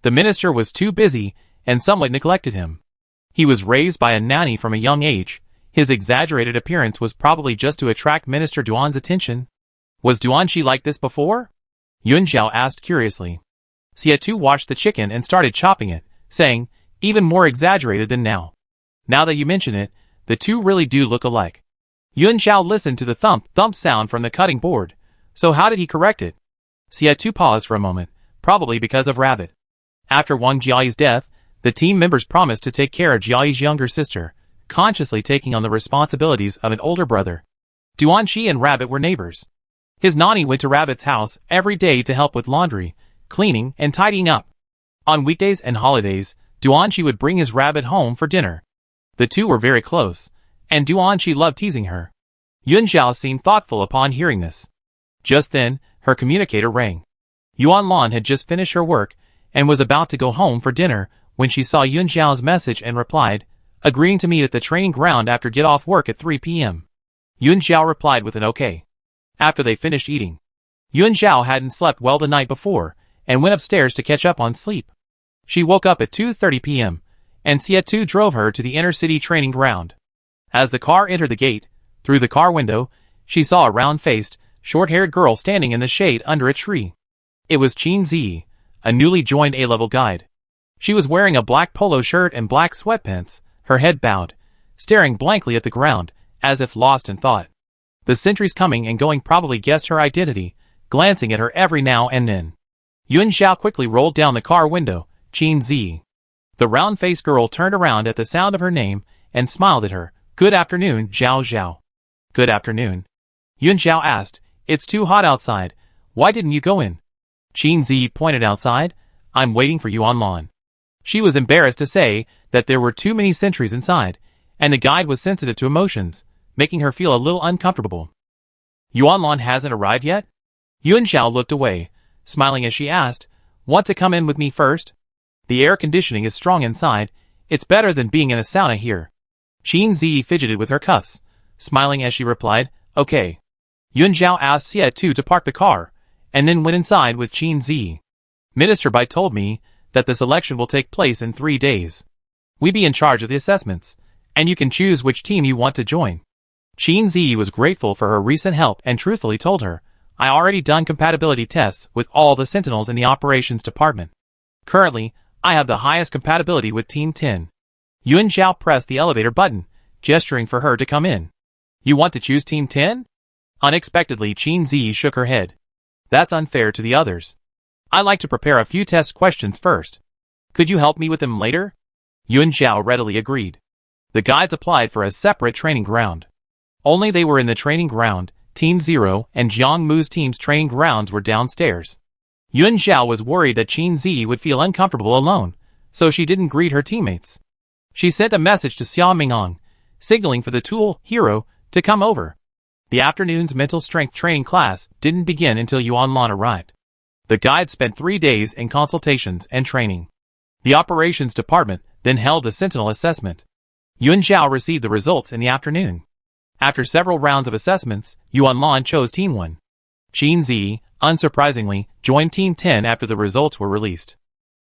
The minister was too busy and somewhat neglected him. He was raised by a nanny from a young age. His exaggerated appearance was probably just to attract Minister Duan's attention. Was Duanxi like this before? Yuan Zhao asked curiously. Xia Tu washed the chicken and started chopping it, saying, even more exaggerated than now. Now that you mention it, the two really do look alike. Yuan Zhao listened to the thump sound from the cutting board. So how did he correct it? Xia Tu paused for a moment, probably because of Rabbit. After Wang Jiayi's death, the team members promised to take care of Jiayi's younger sister, consciously taking on the responsibilities of an older brother. Duanxi and Rabbit were neighbors. His nanny went to Rabbit's house every day to help with laundry, cleaning, and tidying up. On weekdays and holidays, Duanxi would bring his Rabbit home for dinner. The two were very close, and Duanxi loved teasing her. Yuan Zhao seemed thoughtful upon hearing this. Just then, her communicator rang. Yuan Lan had just finished her work and was about to go home for dinner when she saw Yuan Zhao's message and replied, agreeing to meet at the training ground after get off work at 3 p.m. Yuan Zhao replied with an okay. After they finished eating, Yuan Zhao hadn't slept well the night before and went upstairs to catch up on sleep. She woke up at 2:30 p.m. and Xia Tu drove her to the inner city training ground. As the car entered the gate, through the car window, she saw a round-faced, short-haired girl standing in the shade under a tree. It was Qin Zi, a newly joined A-level guide. She was wearing a black polo shirt and black sweatpants, her head bowed, staring blankly at the ground, as if lost in thought. The sentries coming and going probably guessed her identity, glancing at her every now and then. Yuan Zhao quickly rolled down the car window. Qin Zi. The round-faced girl turned around at the sound of her name and smiled at her. Good afternoon, Zhao Zhao. Good afternoon. Yuan Zhao asked, it's too hot outside. Why didn't you go in? Qin Zi pointed outside. I'm waiting for Yuan Lan. She was embarrassed to say that there were too many sentries inside, and the guide was sensitive to emotions, making her feel a little uncomfortable. Yuan Lan hasn't arrived yet? Yuan Zhao looked away, smiling as she asked, want to come in with me first? The air conditioning is strong inside. It's better than being in a sauna here. Qin Zi fidgeted with her cuffs, smiling as she replied, okay. Yuan Zhao asked Xia Tu to park the car, and then went inside with Qin Zi. Minister Bai told me that the selection will take place in 3 days. We be in charge of the assessments, and you can choose which team you want to join. Qin Zi was grateful for her recent help and truthfully told her, I already done compatibility tests with all the sentinels in the operations department. Currently, I have the highest compatibility with Team 10. Yuan Zhao pressed the elevator button, gesturing for her to come in. You want to choose Team 10? Unexpectedly, Qin Zi shook her head. That's unfair to the others. I like to prepare a few test questions first. Could you help me with them later? Yuan Zhao readily agreed. The guides applied for a separate training ground. Only they were in the training ground. Team 0 and Jiang Mu's team's training grounds were downstairs. Yuan Zhao was worried that Qin Zi would feel uncomfortable alone, so she didn't greet her teammates. She sent a message to Xia Mingong, signaling for the tool hero to come over. The afternoon's mental strength training class didn't begin until Yuan Lan arrived. The guide spent 3 days in consultations and training. The operations department then held the sentinel assessment. Yun Zhao received the results in the afternoon. After several rounds of assessments, Yuan Lan chose Team 1. Qin Zi, unsurprisingly, joined Team 10 after the results were released.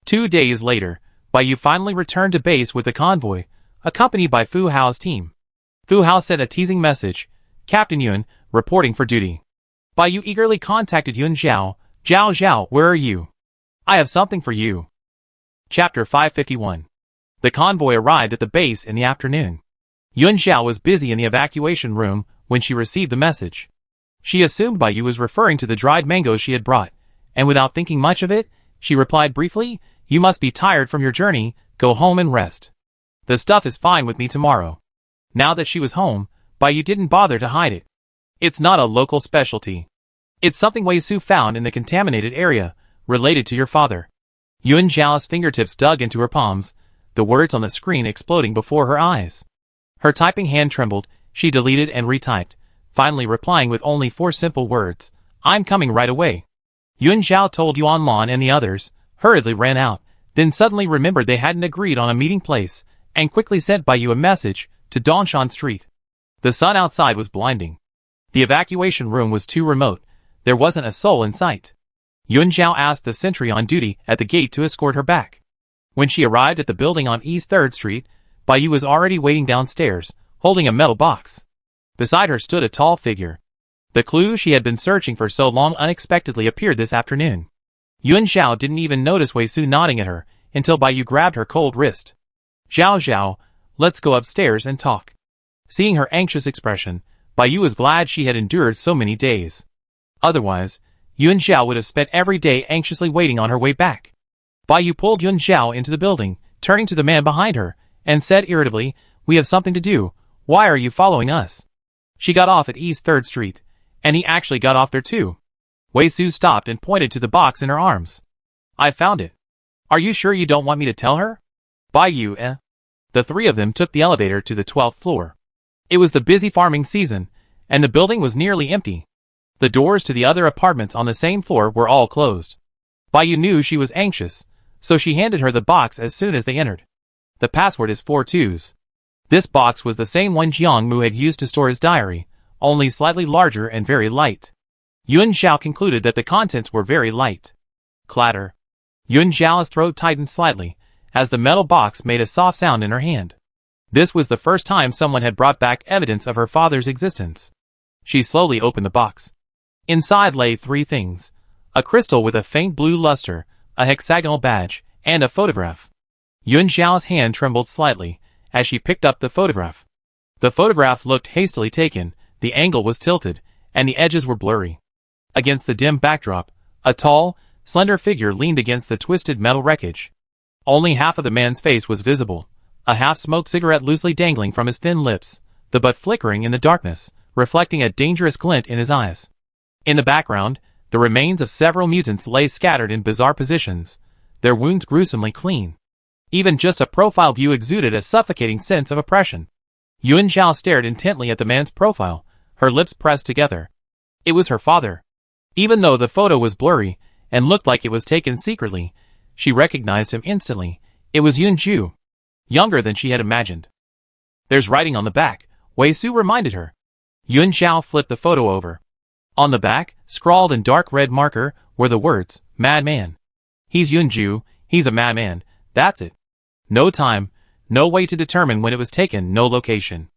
2 days later, Bai Yu finally returned to base with the convoy, accompanied by Fu Hao's team. Fu Hao sent a teasing message, "Captain Yun, reporting for duty." Bai Yu eagerly contacted Yun Zhao. "Zhao Zhao, where are you? I have something for you." Chapter 551. The convoy arrived at the base in the afternoon. Yun Zhao was busy in the evacuation room when she received the message. She assumed Bai Yu was referring to the dried mangoes she had brought, and without thinking much of it, she replied briefly, "You must be tired from your journey, go home and rest. The stuff is fine with me tomorrow." Now that she was home, Bai Yu didn't bother to hide it. It's not a local specialty. It's something Wei Su found in the contaminated area, related to your father. Yun Zhao's fingertips dug into her palms, the words on the screen exploding before her eyes. Her typing hand trembled, she deleted and retyped, finally replying with only 4 simple words, "I'm coming right away." Yun Zhao told Yuan Lan and the others, hurriedly ran out, then suddenly remembered they hadn't agreed on a meeting place, and quickly sent Bai Yu a message to Dongshan Street. The sun outside was blinding. The evacuation room was too remote, there wasn't a soul in sight. Yun Zhao asked the sentry on duty at the gate to escort her back. When she arrived at the building on East 3rd Street, Bai Yu was already waiting downstairs, holding a metal box. Beside her stood a tall figure. The clue she had been searching for so long unexpectedly appeared this afternoon. Yun Zhao didn't even notice Wei Su nodding at her, until Bai Yu grabbed her cold wrist. "Zhao Zhao, let's go upstairs and talk." Seeing her anxious expression, Bai Yu was glad she had endured so many days. Otherwise, Yun Zhao would have spent every day anxiously waiting on her way back. Bai Yu pulled Yun Zhao into the building, turning to the man behind her, and said irritably, "We have something to do, why are you following us?" She got off at East 3rd Street, and he actually got off there too. Wei Su stopped and pointed to the box in her arms. "I found it. Are you sure you don't want me to tell her?" "Bai Yu, eh?" The 3 of them took the elevator to the 12th floor. It was the busy farming season, and the building was nearly empty. The doors to the other apartments on the same floor were all closed. Bai Yu knew she was anxious, so she handed her the box as soon as they entered. "The password is 4 2s. This box was the same one Jiang Mu had used to store his diary, only slightly larger and very light. Yun Zhao concluded that the contents were very light. Clatter. Yun Zhao's throat tightened slightly, as the metal box made a soft sound in her hand. This was the first time someone had brought back evidence of her father's existence. She slowly opened the box. Inside lay 3 things: a crystal with a faint blue luster, a hexagonal badge, and a photograph. Yun Zhao's hand trembled slightly as she picked up the photograph. The photograph looked hastily taken, the angle was tilted, and the edges were blurry. Against the dim backdrop, a tall, slender figure leaned against the twisted metal wreckage. Only half of the man's face was visible, a half-smoked cigarette loosely dangling from his thin lips, the butt flickering in the darkness, reflecting a dangerous glint in his eyes. In the background, the remains of several mutants lay scattered in bizarre positions, their wounds gruesomely clean. Even just a profile view exuded a suffocating sense of oppression. Yun Zhao stared intently at the man's profile, her lips pressed together. It was her father. Even though the photo was blurry and looked like it was taken secretly, she recognized him instantly. It was Yun Ju, younger than she had imagined. "There's writing on the back," Wei Su reminded her. Yun Zhao flipped the photo over. On the back, scrawled in dark red marker, were the words, "Madman." "He's Yun Ju, he's a madman, that's it." No time, no way to determine when it was taken, no location.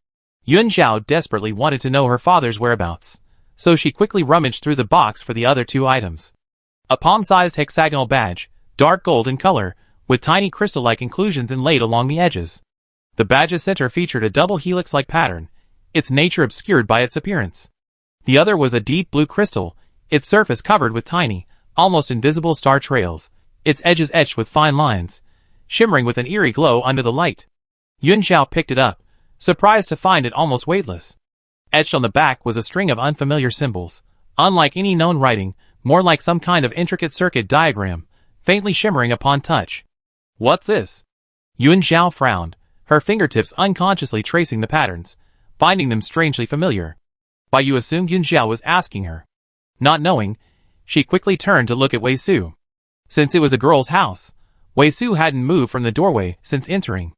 Yun Zhao desperately wanted to know her father's whereabouts, so she quickly rummaged through the box for the other 2 items. A palm-sized hexagonal badge, dark gold in color, with tiny crystal-like inclusions inlaid along the edges. The badge's center featured a double helix-like pattern, its nature obscured by its appearance. The other was a deep blue crystal, its surface covered with tiny, almost invisible star trails, its edges etched with fine lines, shimmering with an eerie glow under the light. Yun Zhao picked it up, surprised to find it almost weightless. Etched on the back was a string of unfamiliar symbols, unlike any known writing, more like some kind of intricate circuit diagram, faintly shimmering upon touch. "What's this?" Yun Zhao frowned, her fingertips unconsciously tracing the patterns, finding them strangely familiar. Bai Yu assumed Yun Xiao was asking her. Not knowing, she quickly turned to look at Wei Su. Since it was a girl's house, Wei Su hadn't moved from the doorway since entering.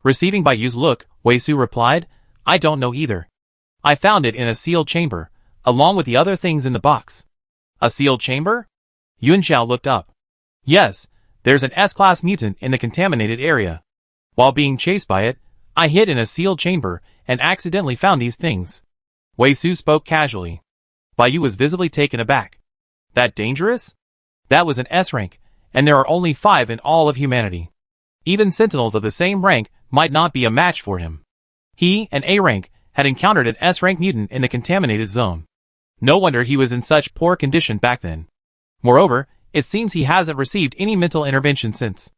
Receiving Bai Yu's look, Wei Su replied, I don't know either. I found it in a sealed chamber, along with the other things in the box. A sealed chamber? Yun Xiao looked up. Yes, there's an S-class mutant in the contaminated area. While being chased by it, I hid in a sealed chamber and accidentally found these things. Wei Su spoke casually. Bai Yu was visibly taken aback. That dangerous? That was an S rank, and there are only 5 in all of humanity. Even sentinels of the same rank might not be a match for him. He, an A rank, had encountered an S rank mutant in the contaminated zone. No wonder he was in such poor condition back then. Moreover, it seems he hasn't received any mental intervention since.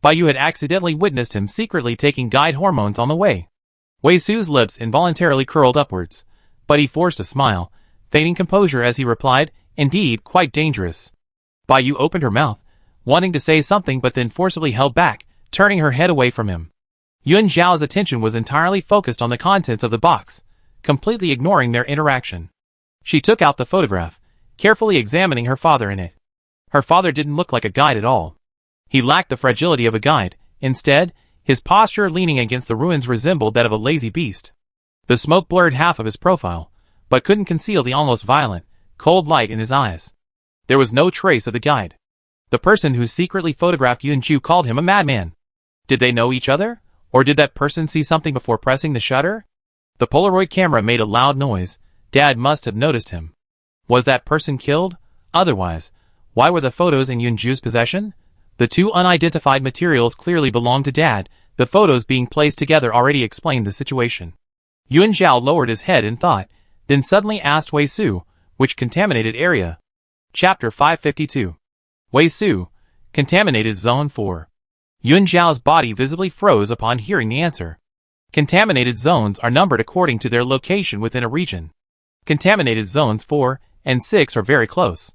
Bai Yu had accidentally witnessed him secretly taking guide hormones on the way. Wei Su's lips involuntarily curled upwards, but he forced a smile, feigning composure as he replied, indeed, quite dangerous. Bai Yu opened her mouth, wanting to say something but then forcibly held back, turning her head away from him. Yun Xiao's attention was entirely focused on the contents of the box, completely ignoring their interaction. She took out the photograph, carefully examining her father in it. Her father didn't look like a guide at all. He lacked the fragility of a guide. Instead, his posture leaning against the ruins resembled that of a lazy beast. The smoke blurred half of his profile, but couldn't conceal the almost violent, cold light in his eyes. There was no trace of the guide. The person who secretly photographed Yun Chu called him a madman. Did they know each other? Or did that person see something before pressing the shutter? The Polaroid camera made a loud noise. Dad must have noticed him. Was that person killed? Otherwise, why were the photos in Yun Chu's possession? The 2 unidentified materials clearly belonged to Dad. The photos being placed together already explained the situation. Yun Xiao lowered his head in thought, then suddenly asked Wei Su, which contaminated area? Chapter 552. Wei Su, Contaminated Zone 4. Yun Xiao's body visibly froze upon hearing the answer. Contaminated zones are numbered according to their location within a region. Contaminated zones 4 and 6 are very close.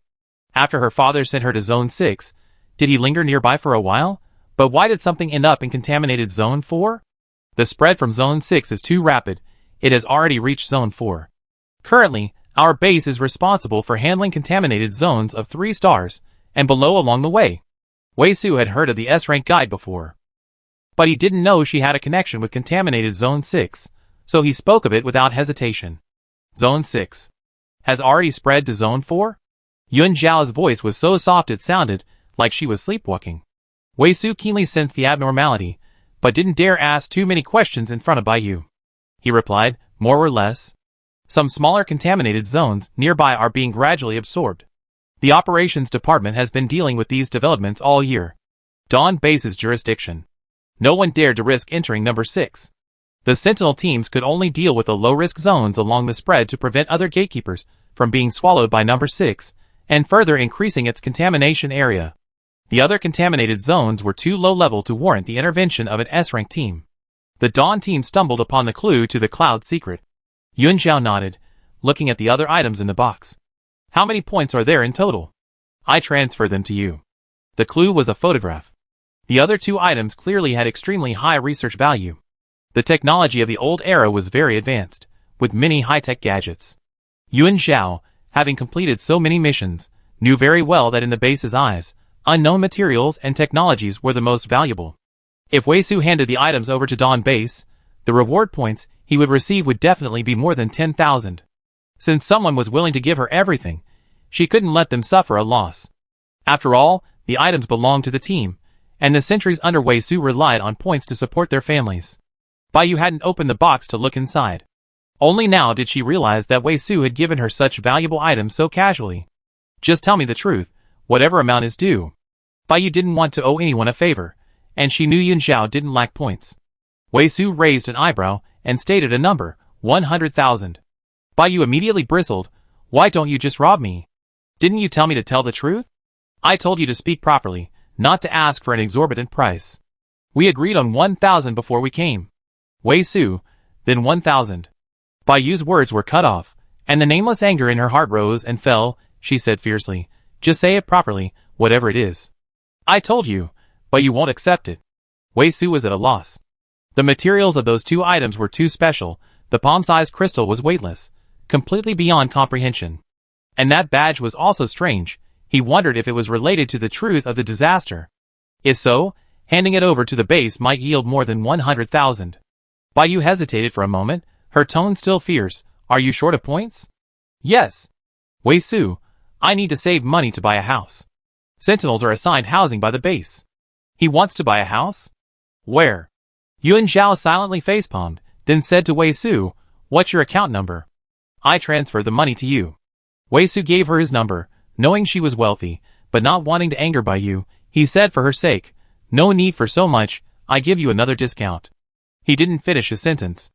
After her father sent her to Zone 6, did he linger nearby for a while? But why did something end up in contaminated Zone 4? The spread from Zone 6 is too rapid. It has already reached Zone 4. Currently, our base is responsible for handling contaminated zones of 3 stars and below along the way. Wei Su had heard of the S-rank guide before, but he didn't know she had a connection with contaminated Zone 6, so he spoke of it without hesitation. Zone 6 has already spread to Zone 4? Yun Xiao's voice was so soft it sounded like she was sleepwalking. Wei Su keenly sensed the abnormality, but didn't dare ask too many questions in front of Bai Yu. He replied, more or less. Some smaller contaminated zones nearby are being gradually absorbed. The operations department has been dealing with these developments all year. Dawn Base's jurisdiction. No one dared to risk entering number 6. The Sentinel teams could only deal with the low-risk zones along the spread to prevent other gatekeepers from being swallowed by number 6, and further increasing its contamination area. The other contaminated zones were too low-level to warrant the intervention of an S-rank team. The Dawn team stumbled upon the clue to the Cloud secret. Yun Xiao nodded, looking at the other items in the box. How many points are there in total? I transfer them to you. The clue was a photograph. The other 2 items clearly had extremely high research value. The technology of the old era was very advanced, with many high-tech gadgets. Yun Xiao, having completed so many missions, knew very well that in the base's eyes, unknown materials and technologies were the most valuable. If Wei Su handed the items over to Dawn Base, the reward points he would receive would definitely be more than 10,000. Since someone was willing to give her everything, she couldn't let them suffer a loss. After all, the items belonged to the team, and the sentries under Wei Su relied on points to support their families. Bai Yu hadn't opened the box to look inside. Only now did she realize that Wei Su had given her such valuable items so casually. Just tell me the truth, whatever amount is due. Bai Yu didn't want to owe anyone a favor, and she knew Yun Xiao didn't lack points. Wei Su raised an eyebrow and stated a number, 100,000. Bai Yu immediately bristled. Why don't you just rob me? Didn't you tell me to tell the truth? I told you to speak properly, not to ask for an exorbitant price. We agreed on 1,000 before we came. Wei Su, then 1,000. Bai Yu's words were cut off, and the nameless anger in her heart rose and fell. She said fiercely, just say it properly, whatever it is. I told you, but you won't accept it. Wei Su was at a loss. The materials of those 2 items were too special. The palm-sized crystal was weightless, completely beyond comprehension. And that badge was also strange. He wondered if it was related to the truth of the disaster. If so, handing it over to the base might yield more than 100,000. Baiyu hesitated for a moment, her tone still fierce. Are you short of points? Yes. Wei Su, I need to save money to buy a house. Sentinels are assigned housing by the base. He wants to buy a house? Where? Yuan Zhao silently facepalmed, then said to Wei Su, what's your account number? I transfer the money to you. Wei Su gave her his number, knowing she was wealthy, but not wanting to anger Baiyu, he said for her sake, no need for so much, I give you another discount. He didn't finish his sentence.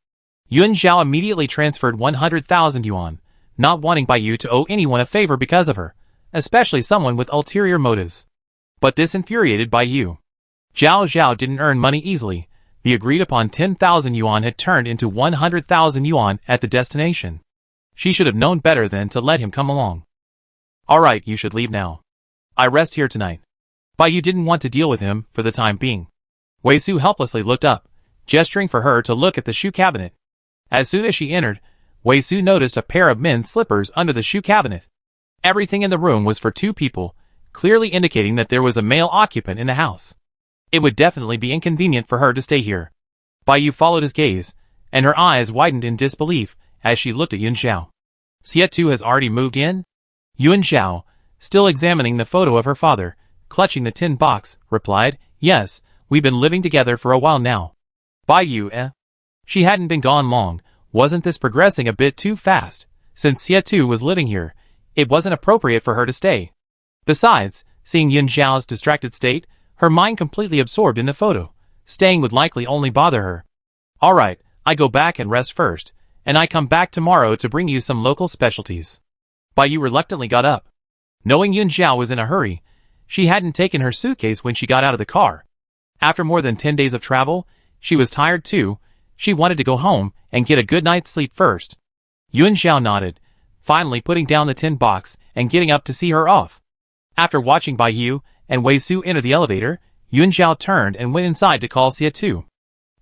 Yuan Zhao immediately transferred 100,000 yuan, not wanting Baiyu to owe anyone a favor because of her, especially someone with ulterior motives. But this infuriated Baiyu. Zhao didn't earn money easily. The agreed-upon 10,000 yuan had turned into 100,000 yuan at the destination. She should have known better than to let him come along. Alright, you should leave now. I rest here tonight. Baiyu didn't want to deal with him for the time being. Wei Su helplessly looked up, gesturing for her to look at the shoe cabinet. As soon as she entered, Wei Su noticed a pair of men's slippers under the shoe cabinet. Everything in the room was for two people, clearly indicating that there was a male occupant in the house. It would definitely be inconvenient for her to stay here. Baiyu followed his gaze, and her eyes widened in disbelief as she looked at Yuan Zhao. Xie has already moved in? Yuan Zhao, still examining the photo of her father, clutching the tin box, replied, yes, we've been living together for a while now. Baiyu, She hadn't been gone long. Wasn't this progressing a bit too fast? Since Xie was living here, it wasn't appropriate for her to stay. Besides, seeing Yuan Zhao's distracted state, her mind completely absorbed in the photo. Staying would likely only bother her. Alright, I go back and rest first, and I come back tomorrow to bring you some local specialties. Baiyu reluctantly got up. Knowing Yuan Zhao was in a hurry, she hadn't taken her suitcase when she got out of the car. After more than 10 days of travel, she was tired too. She wanted to go home and get a good night's sleep first. Yuan Zhao nodded, finally putting down the tin box and getting up to see her off. After watching Baiyu and Wei Su enter the elevator, Yuan Zhao turned and went inside to call Xie.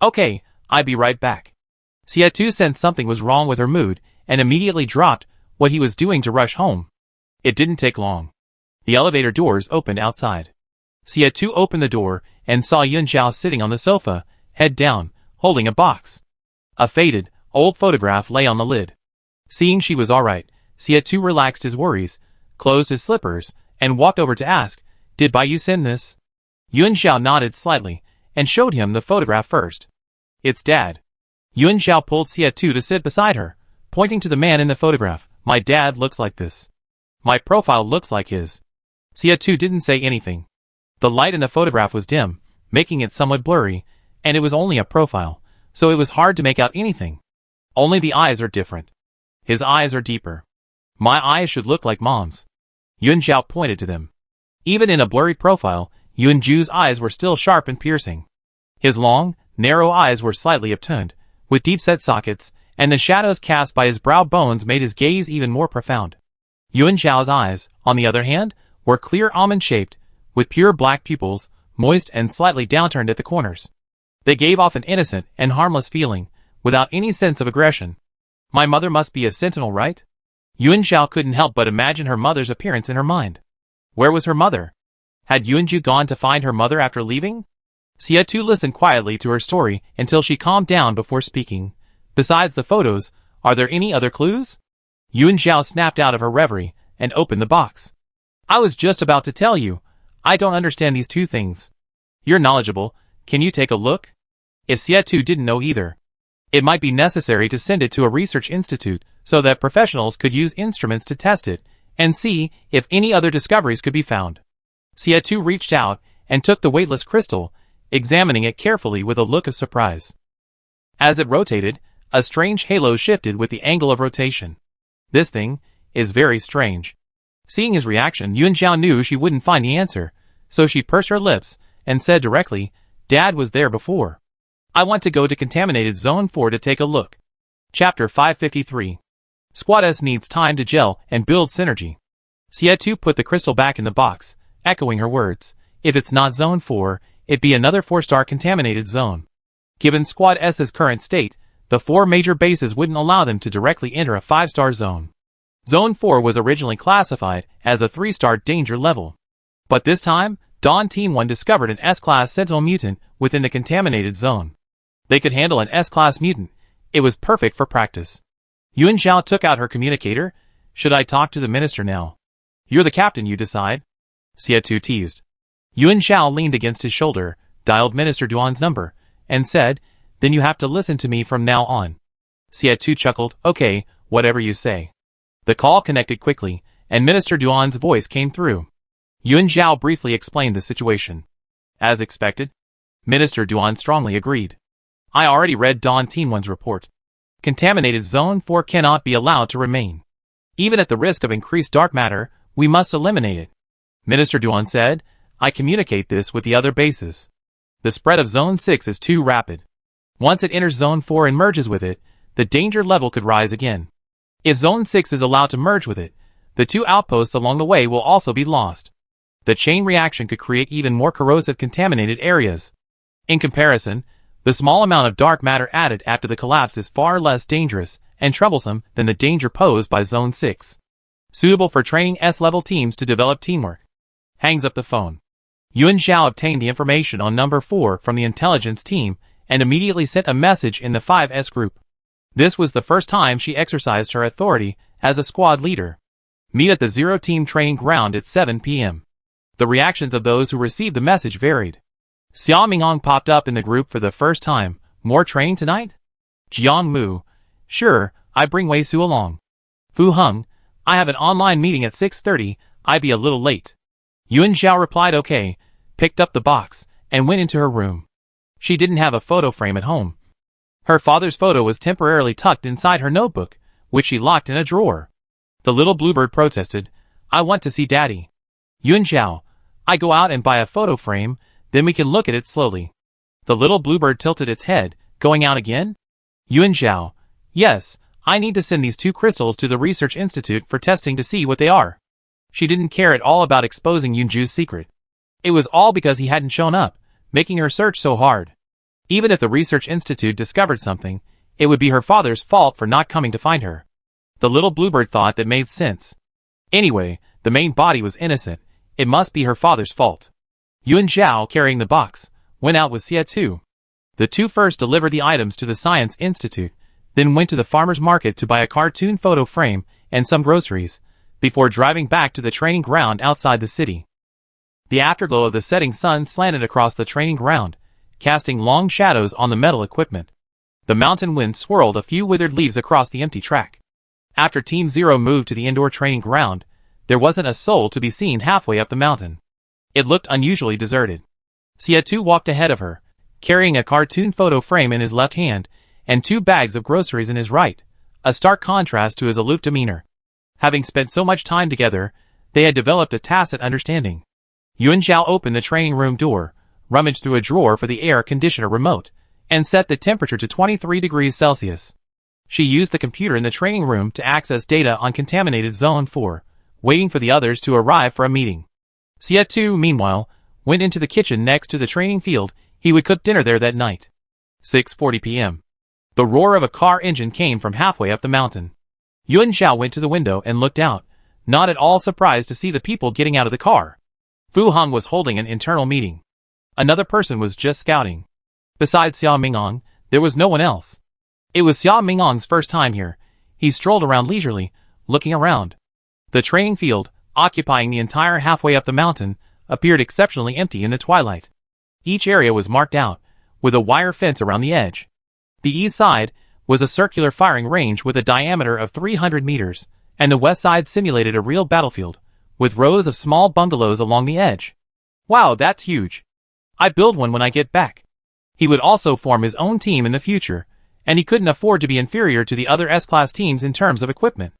Okay, I'll be right back. Xie sensed something was wrong with her mood and immediately dropped what he was doing to rush home. It didn't take long. The elevator doors opened outside. Xie opened the door and saw Yuan Zhao sitting on the sofa, head down, holding a box. A faded, old photograph lay on the lid. Seeing she was alright, Xie relaxed his worries, closed his slippers, and walked over to ask, did Baiyu send this? Yuan Zhao nodded slightly, and showed him the photograph first. It's Dad. Yuan Zhao pulled Xie to sit beside her, pointing to the man in the photograph. My dad looks like this. My profile looks like his. Xie didn't say anything. The light in the photograph was dim, making it somewhat blurry, and it was only a profile, so it was hard to make out anything. Only the eyes are different. His eyes are deeper. My eyes should look like Mom's. Yuan Zhao pointed to them. Even in a blurry profile, Yuan Zhu's eyes were still sharp and piercing. His long, narrow eyes were slightly upturned, with deep-set sockets, and the shadows cast by his brow bones made his gaze even more profound. Yuan Zhao's eyes, on the other hand, were clear almond-shaped, with pure black pupils, moist and slightly downturned at the corners. They gave off an innocent and harmless feeling, without any sense of aggression. My mother must be a sentinel, right? Yuan Zhao couldn't help but imagine her mother's appearance in her mind. Where was her mother? Had Yuan Zhu gone to find her mother after leaving? Xie listened quietly to her story until she calmed down before speaking. Besides the photos, are there any other clues? Yuan Zhao snapped out of her reverie and opened the box. I was just about to tell you. I don't understand these two things. You're knowledgeable. Can you take a look? If Xie didn't know either, it might be necessary to send it to a research institute so that professionals could use instruments to test it and see if any other discoveries could be found. Xie reached out and took the weightless crystal, examining it carefully with a look of surprise. As it rotated, a strange halo shifted with the angle of rotation. This thing is very strange. Seeing his reaction, Yuan Zhao knew she wouldn't find the answer, so she pursed her lips and said directly, Dad was there before. I want to go to Contaminated Zone 4 to take a look. Chapter 553. Squad S needs time to gel and build synergy. Xie put the crystal back in the box, echoing her words. If it's not Zone 4, it'd be another 4-star contaminated zone. Given Squad S's current state, The 4 major bases wouldn't allow them to directly enter a 5-star zone. Zone 4 was originally classified as a 3-star danger level. But this time, Dawn Team 1 discovered an S-Class Sentinel mutant within the contaminated zone. They could handle an S-Class mutant. It was perfect for practice. Yuan Zhao took out her communicator. Should I talk to the minister now? You're the captain, you decide. Xia Tu teased. Yuan Zhao leaned against his shoulder, dialed Minister Duan's number, and said, then you have to listen to me from now on. Xia Tu chuckled, okay, whatever you say. The call connected quickly, and Minister Duan's voice came through. Yuan Zhao briefly explained the situation. As expected, Minister Duan strongly agreed. I already read Dawn Team 1's report. Contaminated Zone 4 cannot be allowed to remain. Even at the risk of increased dark matter, we must eliminate it. Minister Duan said, I communicate this with the other bases. The spread of Zone 6 is too rapid. Once it enters Zone 4 and merges with it, the danger level could rise again. If Zone 6 is allowed to merge with it, the 2 outposts along the way will also be lost. The chain reaction could create even more corrosive contaminated areas. In comparison, the small amount of dark matter added after the collapse is far less dangerous and troublesome than the danger posed by Zone 6. Suitable for training S-level teams to develop teamwork. Hangs up the phone. Yuan Zhao obtained the information on number 4 from the intelligence team and immediately sent a message in the 5S group. This was the first time she exercised her authority as a squad leader. Meet at the 0 team training ground at 7 p.m. The reactions of those who received the message varied. Xia Mingong popped up in the group for the first time. More training tonight? Jiang Mu. Sure, I bring Wei Su along. Fu Heng. I have an online meeting at 6:30, I'd be a little late. Yuan Zhao replied okay, picked up the box, and went into her room. She didn't have a photo frame at home. Her father's photo was temporarily tucked inside her notebook, which she locked in a drawer. The little bluebird protested, I want to see Daddy. Yuan Zhao. I go out and buy a photo frame, then we can look at it slowly. The little bluebird tilted its head, going out again? Yuan Zhao. Yes, I need to send these 2 crystals to the research institute for testing to see what they are. She didn't care at all about exposing Yunju's secret. It was all because he hadn't shown up, making her search so hard. Even if the research institute discovered something, it would be her father's fault for not coming to find her. The little bluebird thought that made sense. Anyway, the main body was innocent. It must be her father's fault. Yuan Zhao, carrying the box, went out with Xia Tu. The 2 first delivered the items to the Science Institute, then went to the farmer's market to buy a cartoon photo frame and some groceries, before driving back to the training ground outside the city. The afterglow of the setting sun slanted across the training ground, casting long shadows on the metal equipment. The mountain wind swirled a few withered leaves across the empty track. After Team 0 moved to the indoor training ground, there wasn't a soul to be seen halfway up the mountain. It looked unusually deserted. Xia Tu walked ahead of her, carrying a cartoon photo frame in his left hand and 2 bags of groceries in his right, a stark contrast to his aloof demeanor. Having spent so much time together, they had developed a tacit understanding. Yuan Zhao opened the training room door, rummaged through a drawer for the air conditioner remote, and set the temperature to 23 degrees Celsius. She used the computer in the training room to access data on contaminated Zone 4, waiting for the others to arrive for a meeting. Xia Tu, meanwhile, went into the kitchen next to the training field. He would cook dinner there that night. 6:40 p.m. The roar of a car engine came from halfway up the mountain. Yuan Zhao went to the window and looked out, not at all surprised to see the people getting out of the car. Fu Heng was holding an internal meeting. Another person was just scouting. Besides Xia Mingong, there was no one else. It was Xia Mingong's first time here. He strolled around leisurely, looking around. The training field, occupying the entire halfway up the mountain, appeared exceptionally empty in the twilight. Each area was marked out, with a wire fence around the edge. The east side was a circular firing range with a diameter of 300 meters, and the west side simulated a real battlefield, with rows of small bungalows along the edge. Wow, that's huge. I'd build one when I get back. He would also form his own team in the future, and he couldn't afford to be inferior to the other S-Class teams in terms of equipment.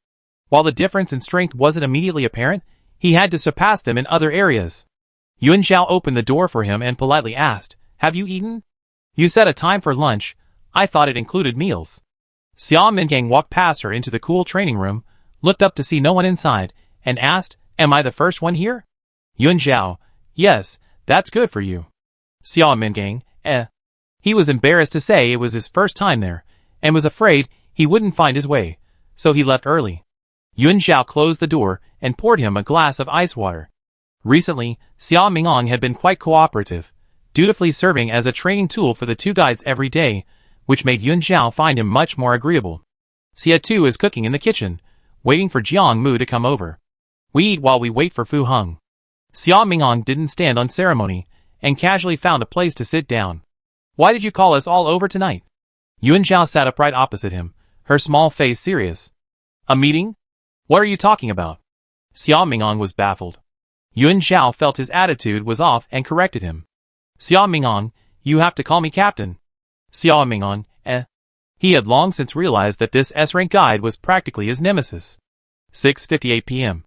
While the difference in strength wasn't immediately apparent, he had to surpass them in other areas. Yuan Zhao opened the door for him and politely asked, "Have you eaten? You set a time for lunch. I thought it included meals." Xia Mingong walked past her into the cool training room, looked up to see no one inside, and asked, "Am I the first one here?" Yuan Zhao, "Yes, that's good for you." Xia Mingong, He was embarrassed to say it was his first time there, and was afraid he wouldn't find his way, so he left early. Yun Zhao closed the door and poured him a glass of ice water. Recently, Xia Mingong had been quite cooperative, dutifully serving as a training tool for the two guides every day, which made Yun Zhao find him much more agreeable. Xia too is cooking in the kitchen, waiting for Jiang Mu to come over. We eat while we wait for Fu Heng. Xia Mingong didn't stand on ceremony, and casually found a place to sit down. Why did you call us all over tonight? Yun Zhao sat upright opposite him, her small face serious. A meeting? What are you talking about? Xia Mingong was baffled. Yun Zhao felt his attitude was off and corrected him. Xia Mingong, you have to call me captain. Xia Mingong, He had long since realized that this S-rank guide was practically his nemesis. 6:58 p.m.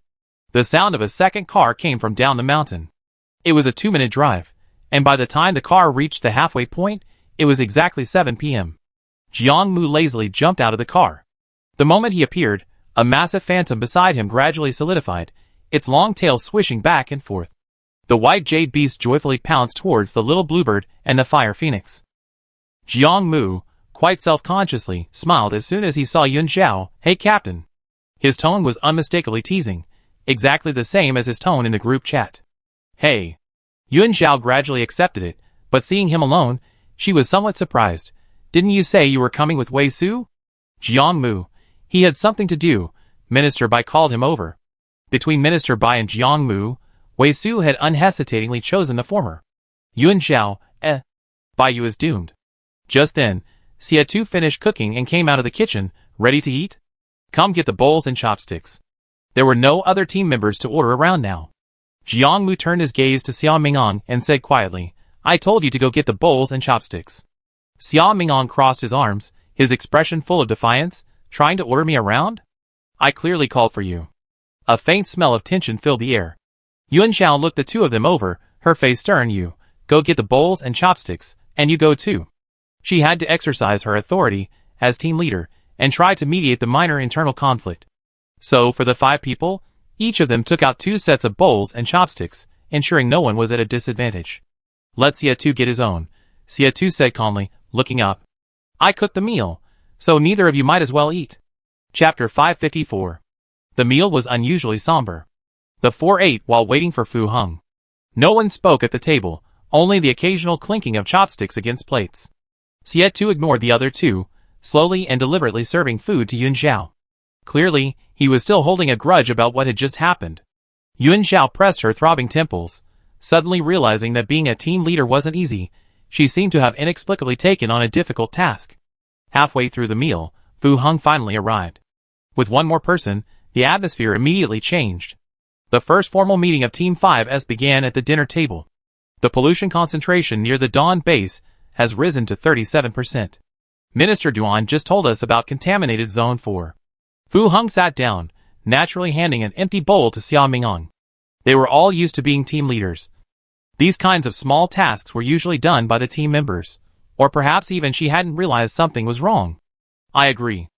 The sound of a second car came from down the mountain. It was a 2-minute drive, and by the time the car reached the halfway point, it was exactly 7 p.m. Jiang Mu lazily jumped out of the car. The moment he appeared, a massive phantom beside him gradually solidified, its long tail swishing back and forth. The white jade beast joyfully pounced towards the little bluebird and the fire phoenix. Jiang Mu, quite self-consciously, smiled as soon as he saw Yun Zhao. Hey captain. His tone was unmistakably teasing, exactly the same as his tone in the group chat. Hey. Yun Zhao gradually accepted it, but seeing him alone, she was somewhat surprised. Didn't you say you were coming with Wei Su? Jiang Mu. He had something to do. Minister Bai called him over. Between Minister Bai and Jiang Mu, Wei Su had unhesitatingly chosen the former. Yun Zhao, Bai Yu is doomed. Just then, Xia Tu finished cooking and came out of the kitchen, ready to eat. Come get the bowls and chopsticks. There were no other team members to order around now. Jiang Mu turned his gaze to Xia Mingong and said quietly, I told you to go get the bowls and chopsticks. Xia Mingong crossed his arms, his expression full of defiance, trying to order me around? I clearly called for you. A faint smell of tension filled the air. Yun Zhao looked the two of them over, her face stern. You, go get the bowls and chopsticks, and you go too. She had to exercise her authority as team leader and try to mediate the minor internal conflict. So for the 5 people, each of them took out 2 sets of bowls and chopsticks, ensuring no one was at a disadvantage. Let Xia Tu get his own, Xia Tu said calmly, looking up. I cooked the meal, so neither of you might as well eat. Chapter 554. The meal was unusually somber. The 4 ate while waiting for Fu Heng. No one spoke at the table, only the occasional clinking of chopsticks against plates. Xia Tu ignored the other 2, slowly and deliberately serving food to Yun Zhao. Clearly, he was still holding a grudge about what had just happened. Yun Zhao pressed her throbbing temples. Suddenly realizing that being a team leader wasn't easy, she seemed to have inexplicably taken on a difficult task. Halfway through the meal, Fu Heng finally arrived. With one more person, the atmosphere immediately changed. The first formal meeting of Team 5S began at the dinner table. The pollution concentration near the Dawn base has risen to 37%. Minister Duan just told us about contaminated Zone 4. Fu Heng sat down, naturally handing an empty bowl to Xia Mingong. They were all used to being team leaders. These kinds of small tasks were usually done by the team members, or perhaps even she hadn't realized something was wrong. I agree.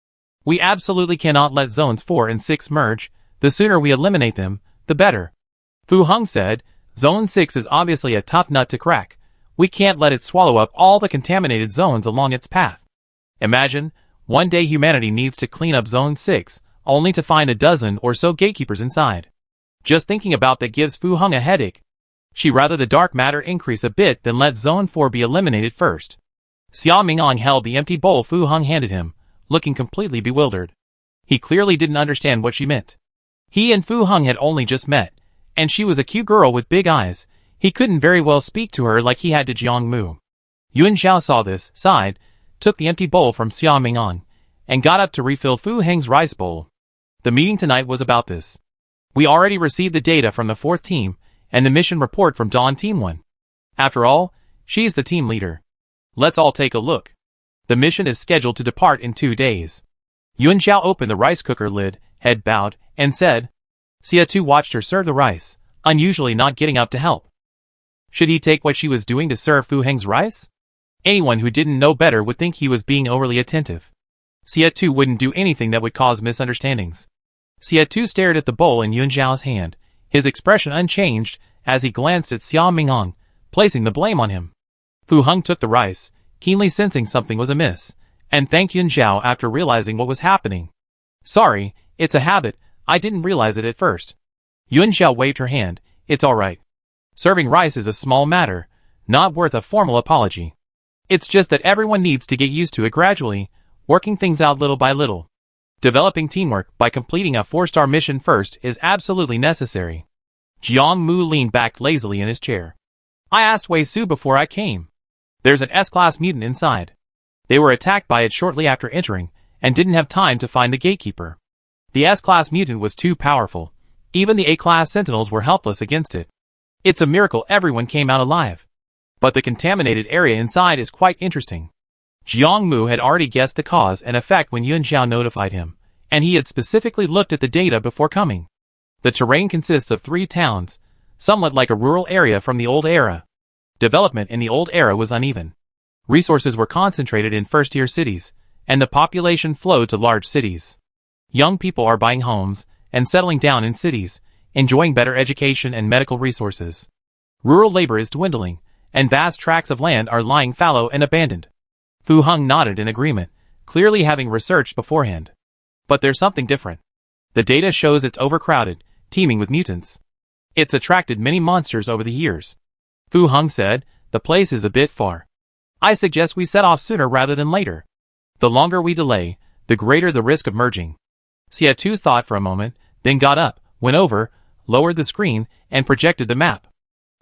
We absolutely cannot let Zones 4 and 6 merge. The sooner we eliminate them, the better. Fu Heng said, Zone 6 is obviously a tough nut to crack. We can't let it swallow up all the contaminated zones along its path. Imagine, one day humanity needs to clean up Zone 6, only to find a dozen or so gatekeepers inside. Just thinking about that gives Fu Heng a headache. She'd rather the dark matter increase a bit than let Zone 4 be eliminated first. Xia Mingong held the empty bowl Fu Heng handed him, looking completely bewildered. He clearly didn't understand what she meant. He and Fu Heng had only just met, and she was a cute girl with big eyes. He couldn't very well speak to her like he had to Jiang Mu. Yun Zhao saw this, sighed, took the empty bowl from Xia Mingong, and got up to refill Fu Heng's rice bowl. The meeting tonight was about this. We already received the data from the 4th team, and the mission report from Dawn Team 1. After all, she's the team leader. Let's all take a look. The mission is scheduled to depart in 2 days. Yun Zhao opened the rice cooker lid, head bowed, and said. Xia Tu watched her serve the rice, unusually not getting up to help. Should he take what she was doing to serve Fu Heng's rice? Anyone who didn't know better would think he was being overly attentive. Xia Tu wouldn't do anything that would cause misunderstandings. Xia Tu stared at the bowl in Yun Zhao's hand, his expression unchanged as he glanced at Xia Mingong, placing the blame on him. Fu Heng took the rice, keenly sensing something was amiss, and thanked Yun Zhao after realizing what was happening. Sorry, it's a habit, I didn't realize it at first. Yun Zhao waved her hand, it's alright. Serving rice is a small matter, not worth a formal apology. It's just that everyone needs to get used to it gradually, working things out little by little. Developing teamwork by completing a 4-star mission first is absolutely necessary. Jiang Mu leaned back lazily in his chair. I asked Wei Su before I came. There's an S-class mutant inside. They were attacked by it shortly after entering, and didn't have time to find the gatekeeper. The S-class mutant was too powerful. Even the A-class sentinels were helpless against it. It's a miracle everyone came out alive. But the contaminated area inside is quite interesting. Jiang Mu had already guessed the cause and effect when Yun Zhao notified him, and he had specifically looked at the data before coming. The terrain consists of 3 towns, somewhat like a rural area from the old era. Development in the old era was uneven. Resources were concentrated in first-tier cities, and the population flowed to large cities. Young people are buying homes and settling down in cities, enjoying better education and medical resources. Rural labor is dwindling, and vast tracts of land are lying fallow and abandoned. Fu Heng nodded in agreement, clearly having researched beforehand. But there's something different. The data shows it's overcrowded, teeming with mutants. It's attracted many monsters over the years. Fu Heng said, the place is a bit far. I suggest we set off sooner rather than later. The longer we delay, the greater the risk of merging. Xie Tu thought for a moment, then got up, went over, lowered the screen, and projected the map.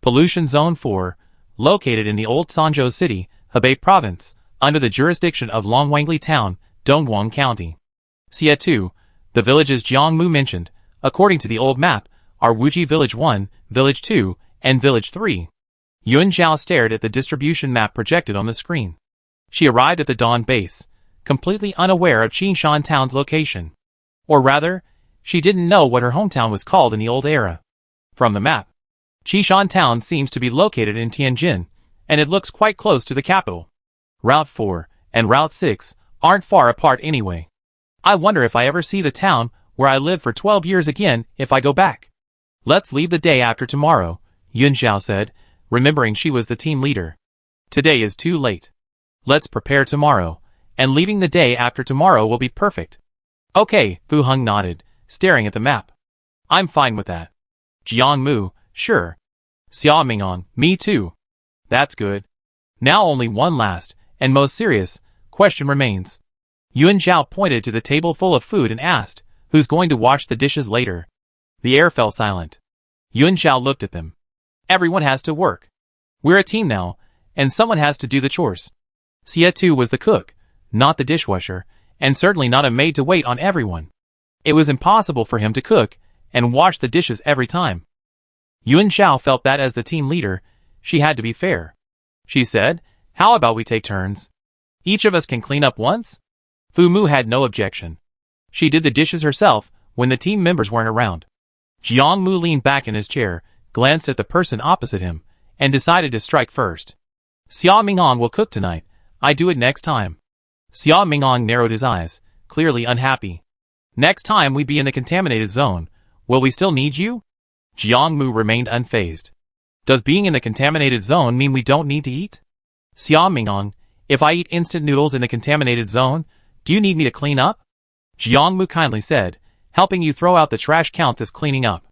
Pollution Zone 4, located in the old Sanzhou City, Hebei Province, under the jurisdiction of Longwangli Town, Dongguan County. Xie Tu, the villages Jiang Mu mentioned, according to the old map, are Wuji Village 1, Village 2, and Village 3. Yun Zhao stared at the distribution map projected on the screen. She arrived at the Dawn base, completely unaware of Qinshan Town's location. Or rather, she didn't know what her hometown was called in the old era. From the map, Qinshan Town seems to be located in Tianjin, and it looks quite close to the capital. Route 4 and Route 6 aren't far apart anyway. I wonder if I ever see the town where I lived for 12 years again if I go back. Let's leave the day after tomorrow, Yun Zhao said, remembering she was the team leader. Today is too late. Let's prepare tomorrow, and leaving the day after tomorrow will be perfect. Okay, Fu Heng nodded, staring at the map. I'm fine with that. Jiang Mu, sure. Xia Mingong, me too. That's good. Now only one last, and most serious, question remains. Yun Zhao pointed to the table full of food and asked, who's going to wash the dishes later? The air fell silent. Yun Zhao looked at them. Everyone has to work. We're a team now, and someone has to do the chores. Xie Tu was the cook, not the dishwasher, and certainly not a maid to wait on everyone. It was impossible for him to cook and wash the dishes every time. Yun Zhao felt that as the team leader, she had to be fair. She said, how about we take turns? Each of us can clean up once? Fu Mu had no objection. She did the dishes herself when the team members weren't around. Jiang Mu leaned back in his chair, glanced at the person opposite him, and decided to strike first. Xia Mingong will cook tonight. I do it next time. Xia Mingong narrowed his eyes, clearly unhappy. Next time we be in the contaminated zone, will we still need you? Jiang Mu remained unfazed. Does being in the contaminated zone mean we don't need to eat? Xia Mingong, if I eat instant noodles in the contaminated zone, do you need me to clean up? Jiang Mu kindly said, helping you throw out the trash counts as cleaning up.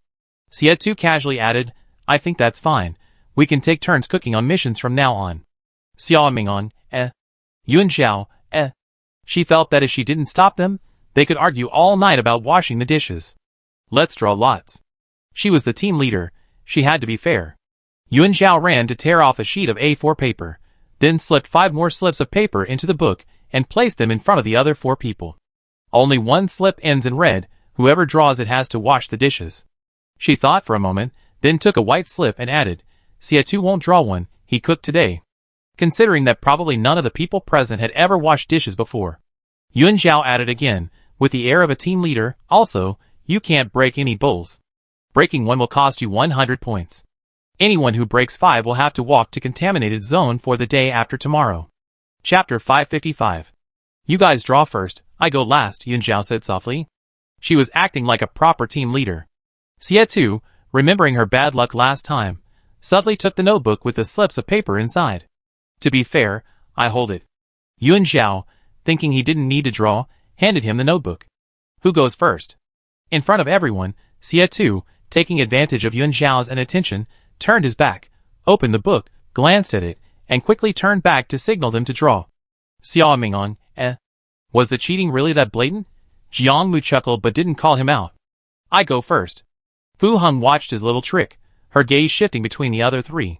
Xie Tu casually added, I think that's fine. We can take turns cooking on missions from now on. Xia Mingong, Yun Zhao, She felt that if she didn't stop them, they could argue all night about washing the dishes. Let's draw lots. She was the team leader, she had to be fair. Yun Zhao ran to tear off a sheet of A4 paper, then slipped 5 more slips of paper into the book and placed them in front of the other 4 people. Only one slip ends in red, whoever draws it has to wash the dishes. She thought for a moment, then took a white slip and added, Xie Tu won't draw one, he cooked today. Considering that probably none of the people present had ever washed dishes before. Yun Zhao added again, with the air of a team leader, also, you can't break any bowls. Breaking one will cost you 100 points. Anyone who breaks 5 will have to walk to contaminated zone for the day after tomorrow. Chapter 555. You guys draw first, I go last, Yun Zhao said softly. She was acting like a proper team leader. Xie Tu, remembering her bad luck last time, suddenly took the notebook with the slips of paper inside. To be fair, I hold it. Yun Zhao, thinking he didn't need to draw, handed him the notebook. Who goes first? In front of everyone, Xie, taking advantage of Yuan Zhao's inattention, turned his back, opened the book, glanced at it, and quickly turned back to signal them to draw. Xiao Mingong, Was the cheating really that blatant? Jiang Mu chuckled but didn't call him out. I go first. Fu Heng watched his little trick, her gaze shifting between the other three.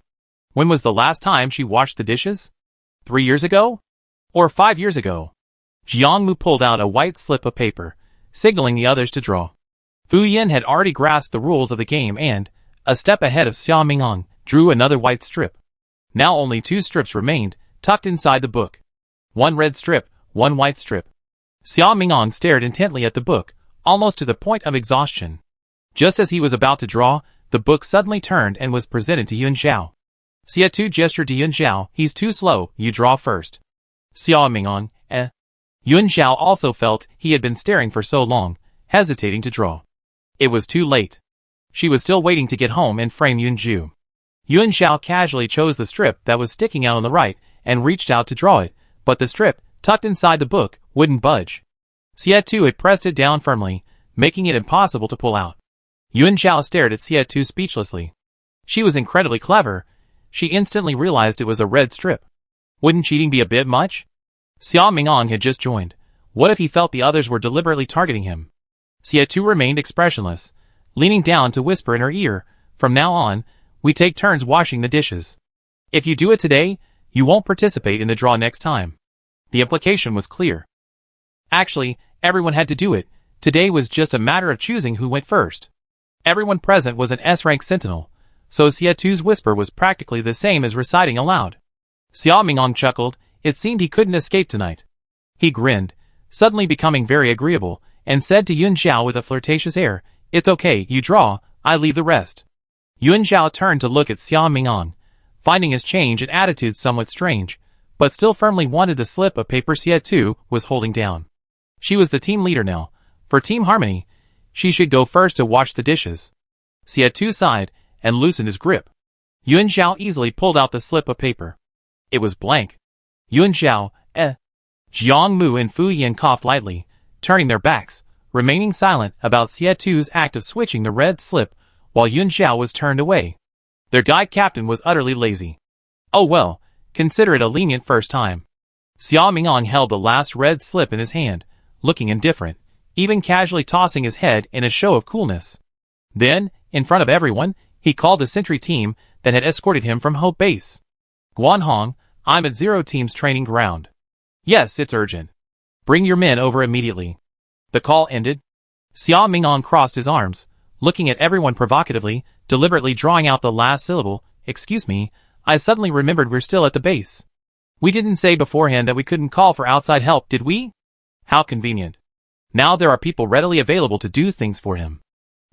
When was the last time she washed the dishes? 3 years ago? Or 5 years ago? Jiang Mu pulled out a white slip of paper, signaling the others to draw. Fu Yin had already grasped the rules of the game and, a step ahead of Xiao Mingong, drew another white strip. Now only 2 strips remained, tucked inside the book. 1 red strip, 1 white strip. Xiao Mingong stared intently at the book, almost to the point of exhaustion. Just as he was about to draw, the book suddenly turned and was presented to Yuan Zhao. Xie gestured to Yuan Zhao, he's too slow, you draw first. Xiao Mingong, Yuan Zhao also felt he had been staring for so long, hesitating to draw. It was too late. She was still waiting to get home and frame Yuan Zhu. Yuan Zhao casually chose the strip that was sticking out on the right and reached out to draw it, but the strip, tucked inside the book, wouldn't budge. Xie had pressed it down firmly, making it impossible to pull out. Yuan Zhao stared at Xie speechlessly. She was incredibly clever. She instantly realized it was a red strip. Wouldn't cheating be a bit much? Xiao Mingong had just joined. What if he felt the others were deliberately targeting him? Xie remained expressionless, leaning down to whisper in her ear, from now on, we take turns washing the dishes. If you do it today, you won't participate in the draw next time. The implication was clear. Actually, everyone had to do it. Today was just a matter of choosing who went first. Everyone present was an S-rank sentinel, so Xie's whisper was practically the same as reciting aloud. Xiao Mingong chuckled. It seemed he couldn't escape tonight. He grinned, suddenly becoming very agreeable, and said to Yuan Zhao with a flirtatious air, it's okay, you draw, I leave the rest. Yuan Zhao turned to look at Xiao Mingong, finding his change in attitude somewhat strange, but still firmly wanted the slip of paper Xie was holding down. She was the team leader now. For team harmony, she should go first to wash the dishes. Xie sighed and loosened his grip. Yuan Zhao easily pulled out the slip of paper. It was blank. Yuan Zhao, Jiang Mu and Fu Yin coughed lightly, turning their backs, remaining silent about Xie's act of switching the red slip, while Yuan Zhao was turned away. Their guide captain was utterly lazy. Oh well, consider it a lenient first time. Xiao Mingong held the last red slip in his hand, looking indifferent, even casually tossing his head in a show of coolness. Then, in front of everyone, he called the sentry team that had escorted him from Hope Base. Guanhong, I'm at Zero Team's training ground. Yes, it's urgent. Bring your men over immediately. The call ended. Xiao Mingong crossed his arms, looking at everyone provocatively, deliberately drawing out the last syllable. Excuse me, I suddenly remembered we're still at the base. We didn't say beforehand that we couldn't call for outside help, did we? How convenient. Now there are people readily available to do things for him.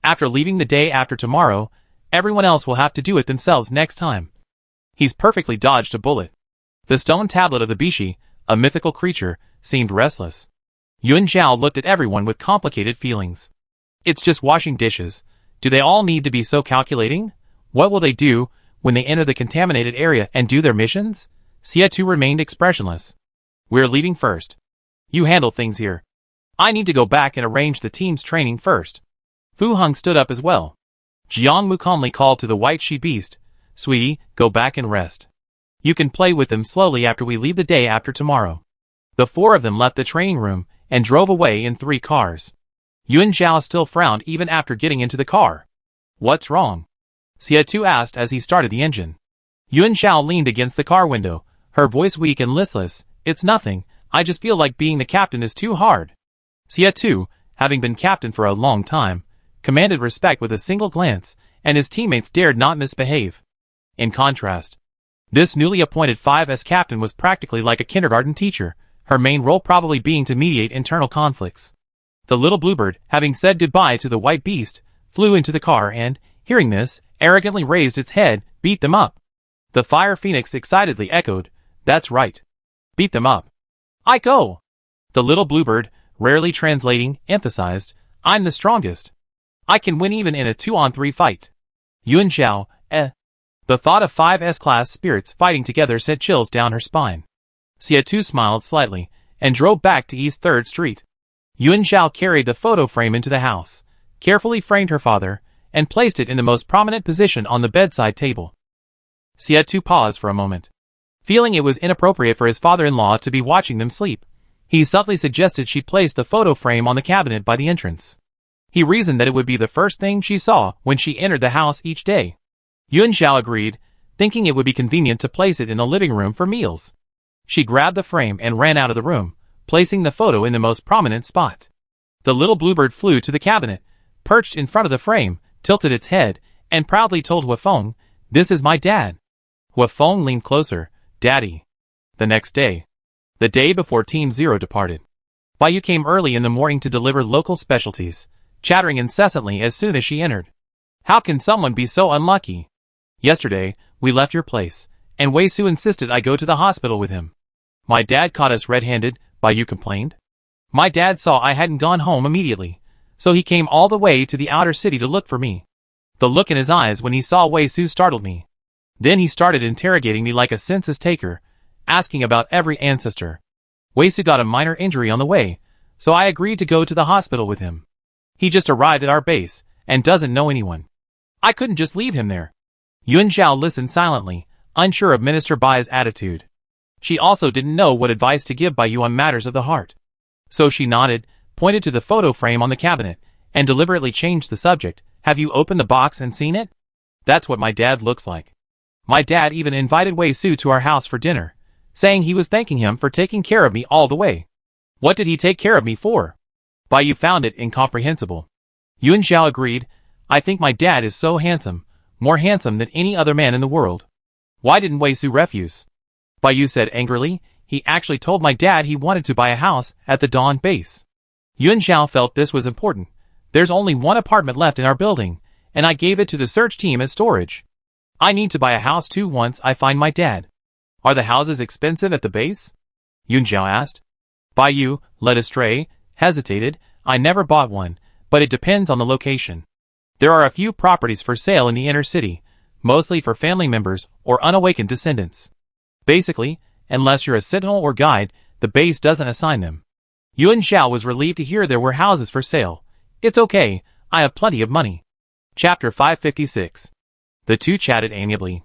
After leaving the day after tomorrow, everyone else will have to do it themselves next time. He's perfectly dodged a bullet. The stone tablet of the Bishi, a mythical creature, seemed restless. Yuan Zhao looked at everyone with complicated feelings. It's just washing dishes. Do they all need to be so calculating? What will they do when they enter the contaminated area and do their missions? Xie remained expressionless. We're leaving first. You handle things here. I need to go back and arrange the team's training first. Fu Heng stood up as well. Jiang Mu calmly called to the white she-beast, Sweetie, go back and rest. You can play with them slowly after we leave the day after tomorrow. The 4 of them left the training room and drove away in 3 cars. Yuan Zhao still frowned even after getting into the car. What's wrong? Xie asked as he started the engine. Yuan Zhao leaned against the car window, her voice weak and listless. It's nothing, I just feel like being the captain is too hard. Xie, having been captain for a long time, commanded respect with a single glance, and his teammates dared not misbehave. In contrast, this newly appointed 5S captain was practically like a kindergarten teacher, her main role probably being to mediate internal conflicts. The little bluebird, having said goodbye to the white beast, flew into the car and, hearing this, arrogantly raised its head. Beat them up. The fire phoenix excitedly echoed, that's right. Beat them up. I go. The little bluebird, rarely translating, emphasized, I'm the strongest. I can win even in a 2-on-3 fight. Yuan Zhao, The thought of 5S class spirits fighting together sent chills down her spine. Xie smiled slightly, and drove back to East 3rd Street. Yuan Zhao carried the photo frame into the house, carefully framed her father, and placed it in the most prominent position on the bedside table. Xie paused for a moment. Feeling it was inappropriate for his father-in-law to be watching them sleep, he subtly suggested she place the photo frame on the cabinet by the entrance. He reasoned that it would be the first thing she saw when she entered the house each day. Yuan Zhao agreed, thinking it would be convenient to place it in the living room for meals. She grabbed the frame and ran out of the room, placing the photo in the most prominent spot. The little bluebird flew to the cabinet, perched in front of the frame, tilted its head, and proudly told Huafeng, "This is my dad." Huafeng leaned closer. "Daddy." The next day. The day before Team Zero departed. Baiyu came early in the morning to deliver local specialties, chattering incessantly as soon as she entered. "How can someone be so unlucky? Yesterday, we left your place, and Wei Su insisted I go to the hospital with him. My dad caught us red-handed," Baiyu complained. "My dad saw I hadn't gone home immediately, so he came all the way to the outer city to look for me. The look in his eyes when he saw Wei Su startled me. Then he started interrogating me like a census taker, asking about every ancestor. Wei Su got a minor injury on the way, so I agreed to go to the hospital with him. He just arrived at our base, and doesn't know anyone. I couldn't just leave him there." Yuan Zhao listened silently, unsure of Minister Bai's attitude. She also didn't know what advice to give Baiyu on matters of the heart. So she nodded, pointed to the photo frame on the cabinet, and deliberately changed the subject. "Have you opened the box and seen it? That's what my dad looks like. My dad even invited Wei Su to our house for dinner, saying he was thanking him for taking care of me all the way. What did he take care of me for?" Baiyu found it incomprehensible. Yuan Zhao agreed, "I think my dad is so handsome, more handsome than any other man in the world. Why didn't Wei Su refuse?" Baiyu said angrily, "He actually told my dad he wanted to buy a house at the Dawn base." Yuan Zhao felt this was important. "There's only one apartment left in our building, and I gave it to the search team as storage. I need to buy a house too once I find my dad." "Are the houses expensive at the base?" Yuan Zhao asked. Baiyu, led astray, hesitated. "I never bought one, but it depends on the location. There are a few properties for sale in the inner city, mostly for family members or unawakened descendants. Basically, unless you're a sentinel or guide, the base doesn't assign them." Yuan Zhao was relieved to hear there were houses for sale. "It's okay, I have plenty of money." Chapter 556. The two chatted amiably.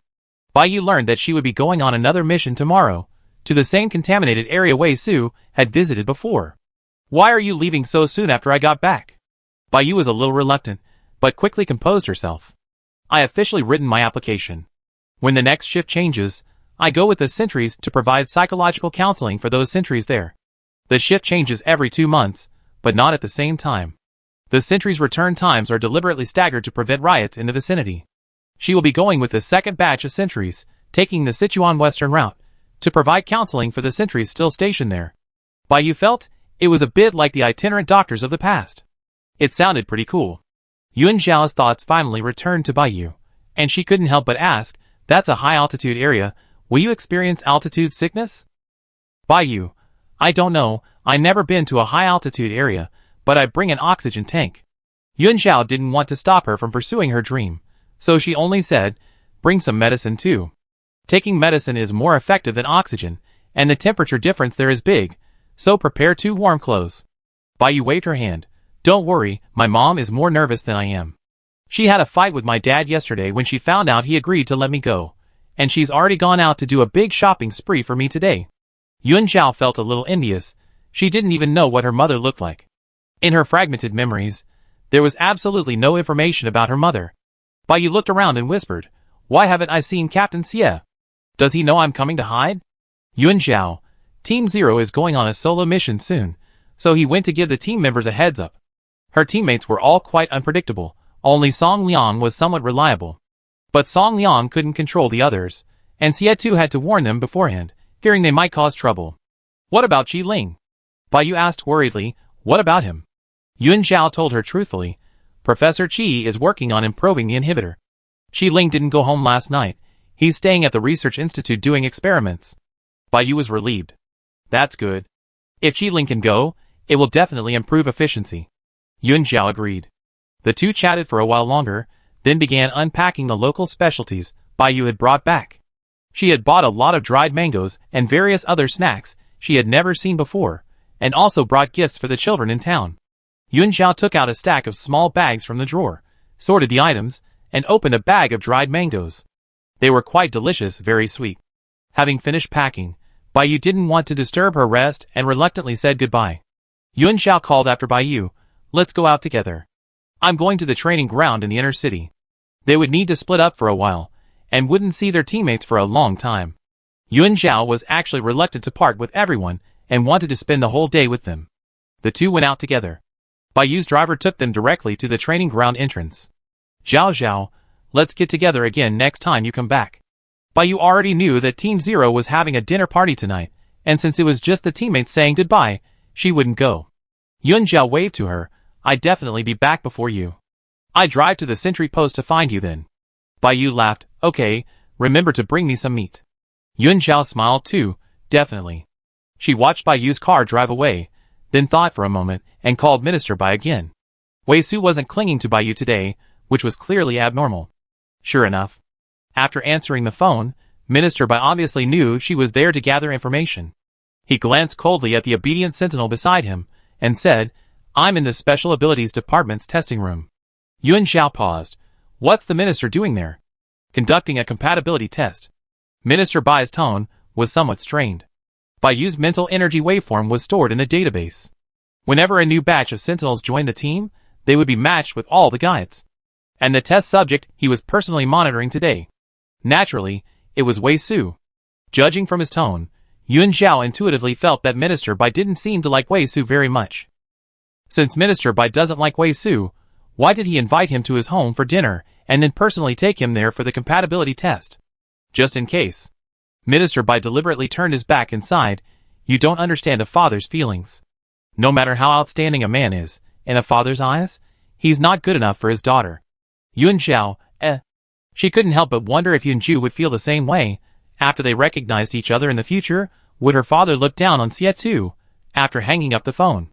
Baiyu learned that she would be going on another mission tomorrow, to the same contaminated area Wei Su had visited before. "Why are you leaving so soon after I got back?" Baiyu was a little reluctant, but quickly composed herself. "I officially written my application. When the next shift changes, I go with the sentries to provide psychological counseling for those sentries there. The shift changes every 2 months, but not at the same time. The sentries' return times are deliberately staggered to prevent riots in the vicinity. She will be going with the second batch of sentries, taking the Sichuan Western route, to provide counseling for the sentries still stationed there." Baiyu felt it was a bit like the itinerant doctors of the past. It sounded pretty cool. Yuan Zhao's thoughts finally returned to Baiyu, and she couldn't help but ask, "That's a high-altitude area. Will you experience altitude sickness?" Baiyu, "I don't know, I've never been to a high-altitude area, but I bring an oxygen tank." Yuan Zhao didn't want to stop her from pursuing her dream, so she only said, "Bring some medicine too. Taking medicine is more effective than oxygen, and the temperature difference there is big, so prepare 2 warm clothes." Baiyu waved her hand. "Don't worry, my mom is more nervous than I am. She had a fight with my dad yesterday when she found out he agreed to let me go, and she's already gone out to do a big shopping spree for me today." Yuan Zhao felt a little envious. She didn't even know what her mother looked like. In her fragmented memories, there was absolutely no information about her mother. Baiyu looked around and whispered, "Why haven't I seen Captain Xie? Does he know I'm coming to hide?" Yuan Zhao, Team Zero is going on a solo mission soon, so he went to give the team members a heads up. Her teammates were all quite unpredictable, only Song Liang was somewhat reliable. But Song Liang couldn't control the others, and Xie too had to warn them beforehand, fearing they might cause trouble. "What about Qi Ling?" Baiyu asked worriedly. "What about him?" Yuan Zhao told her truthfully, "Professor Qi is working on improving the inhibitor. Qi Ling didn't go home last night. He's staying at the research institute doing experiments." Baiyu was relieved. "That's good. If Qi Ling can go, it will definitely improve efficiency." Yuan Zhao agreed. The two chatted for a while longer, then began unpacking the local specialties Baiyu had brought back. She had bought a lot of dried mangoes and various other snacks she had never seen before, and also brought gifts for the children in town. Yun Zhao took out a stack of small bags from the drawer, sorted the items, and opened a bag of dried mangoes. They were quite delicious, very sweet. Having finished packing, Bai Yu didn't want to disturb her rest and reluctantly said goodbye. Yun Zhao called after Bai Yu, "Let's go out together. I'm going to the training ground in the inner city." They would need to split up for a while, and wouldn't see their teammates for a long time. Yun Zhao was actually reluctant to part with everyone and wanted to spend the whole day with them. The two went out together. Bai Yu's driver took them directly to the training ground entrance. "Zhao Zhao, let's get together again next time you come back." Bai Yu already knew that Team Zero was having a dinner party tonight, and since it was just the teammates saying goodbye, she wouldn't go. Yun Zhao waved to her, "I'd definitely be back before you. I drive to the sentry post to find you then." Bai Yu laughed, "Okay, remember to bring me some meat." Yun Zhao smiled too, "Definitely." She watched Bai Yu's car drive away, then thought for a moment, and called Minister Bai again. Wei Su wasn't clinging to Bai Yu today, which was clearly abnormal. Sure enough. After answering the phone, Minister Bai obviously knew she was there to gather information. He glanced coldly at the obedient sentinel beside him, and said, "I'm in the Special Abilities Department's testing room." Yun Zhao paused. "What's the minister doing there?" "Conducting a compatibility test." Minister Bai's tone was somewhat strained. Bai Yu's mental energy waveform was stored in the database. Whenever a new batch of sentinels joined the team, they would be matched with all the guides. And the test subject he was personally monitoring today. Naturally, it was Wei Su. Judging from his tone, Yun Zhao intuitively felt that Minister Bai didn't seem to like Wei Su very much. Since Minister Bai doesn't like Wei Su, why did he invite him to his home for dinner and then personally take him there for the compatibility test? Just in case. Minister Bai deliberately turned his back and sighed, "You don't understand a father's feelings. No matter how outstanding a man is, in a father's eyes, he's not good enough for his daughter." Yun Zhao, She couldn't help but wonder if Yun Ju would feel the same way. After they recognized each other in the future, would her father look down on Xie Tu? After hanging up the phone,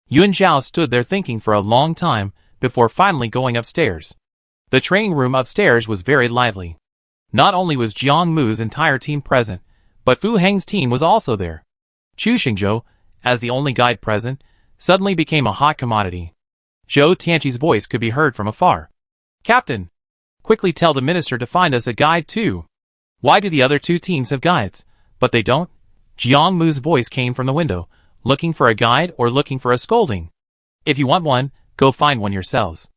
Yun Zhao stood there thinking for a long time, before finally going upstairs. The training room upstairs was very lively. Not only was Jiang Mu's entire team present, but Fu Heng's team was also there. Chu Xingzhou, as the only guide present, suddenly became a hot commodity. Zhou Tianqi's voice could be heard from afar. "Captain! Quickly tell the minister to find us a guide too. Why do the other two teams have guides, but they don't?" Jiang Mu's voice came from the window. "Looking for a guide or looking for a scolding? If you want one, go find one yourselves."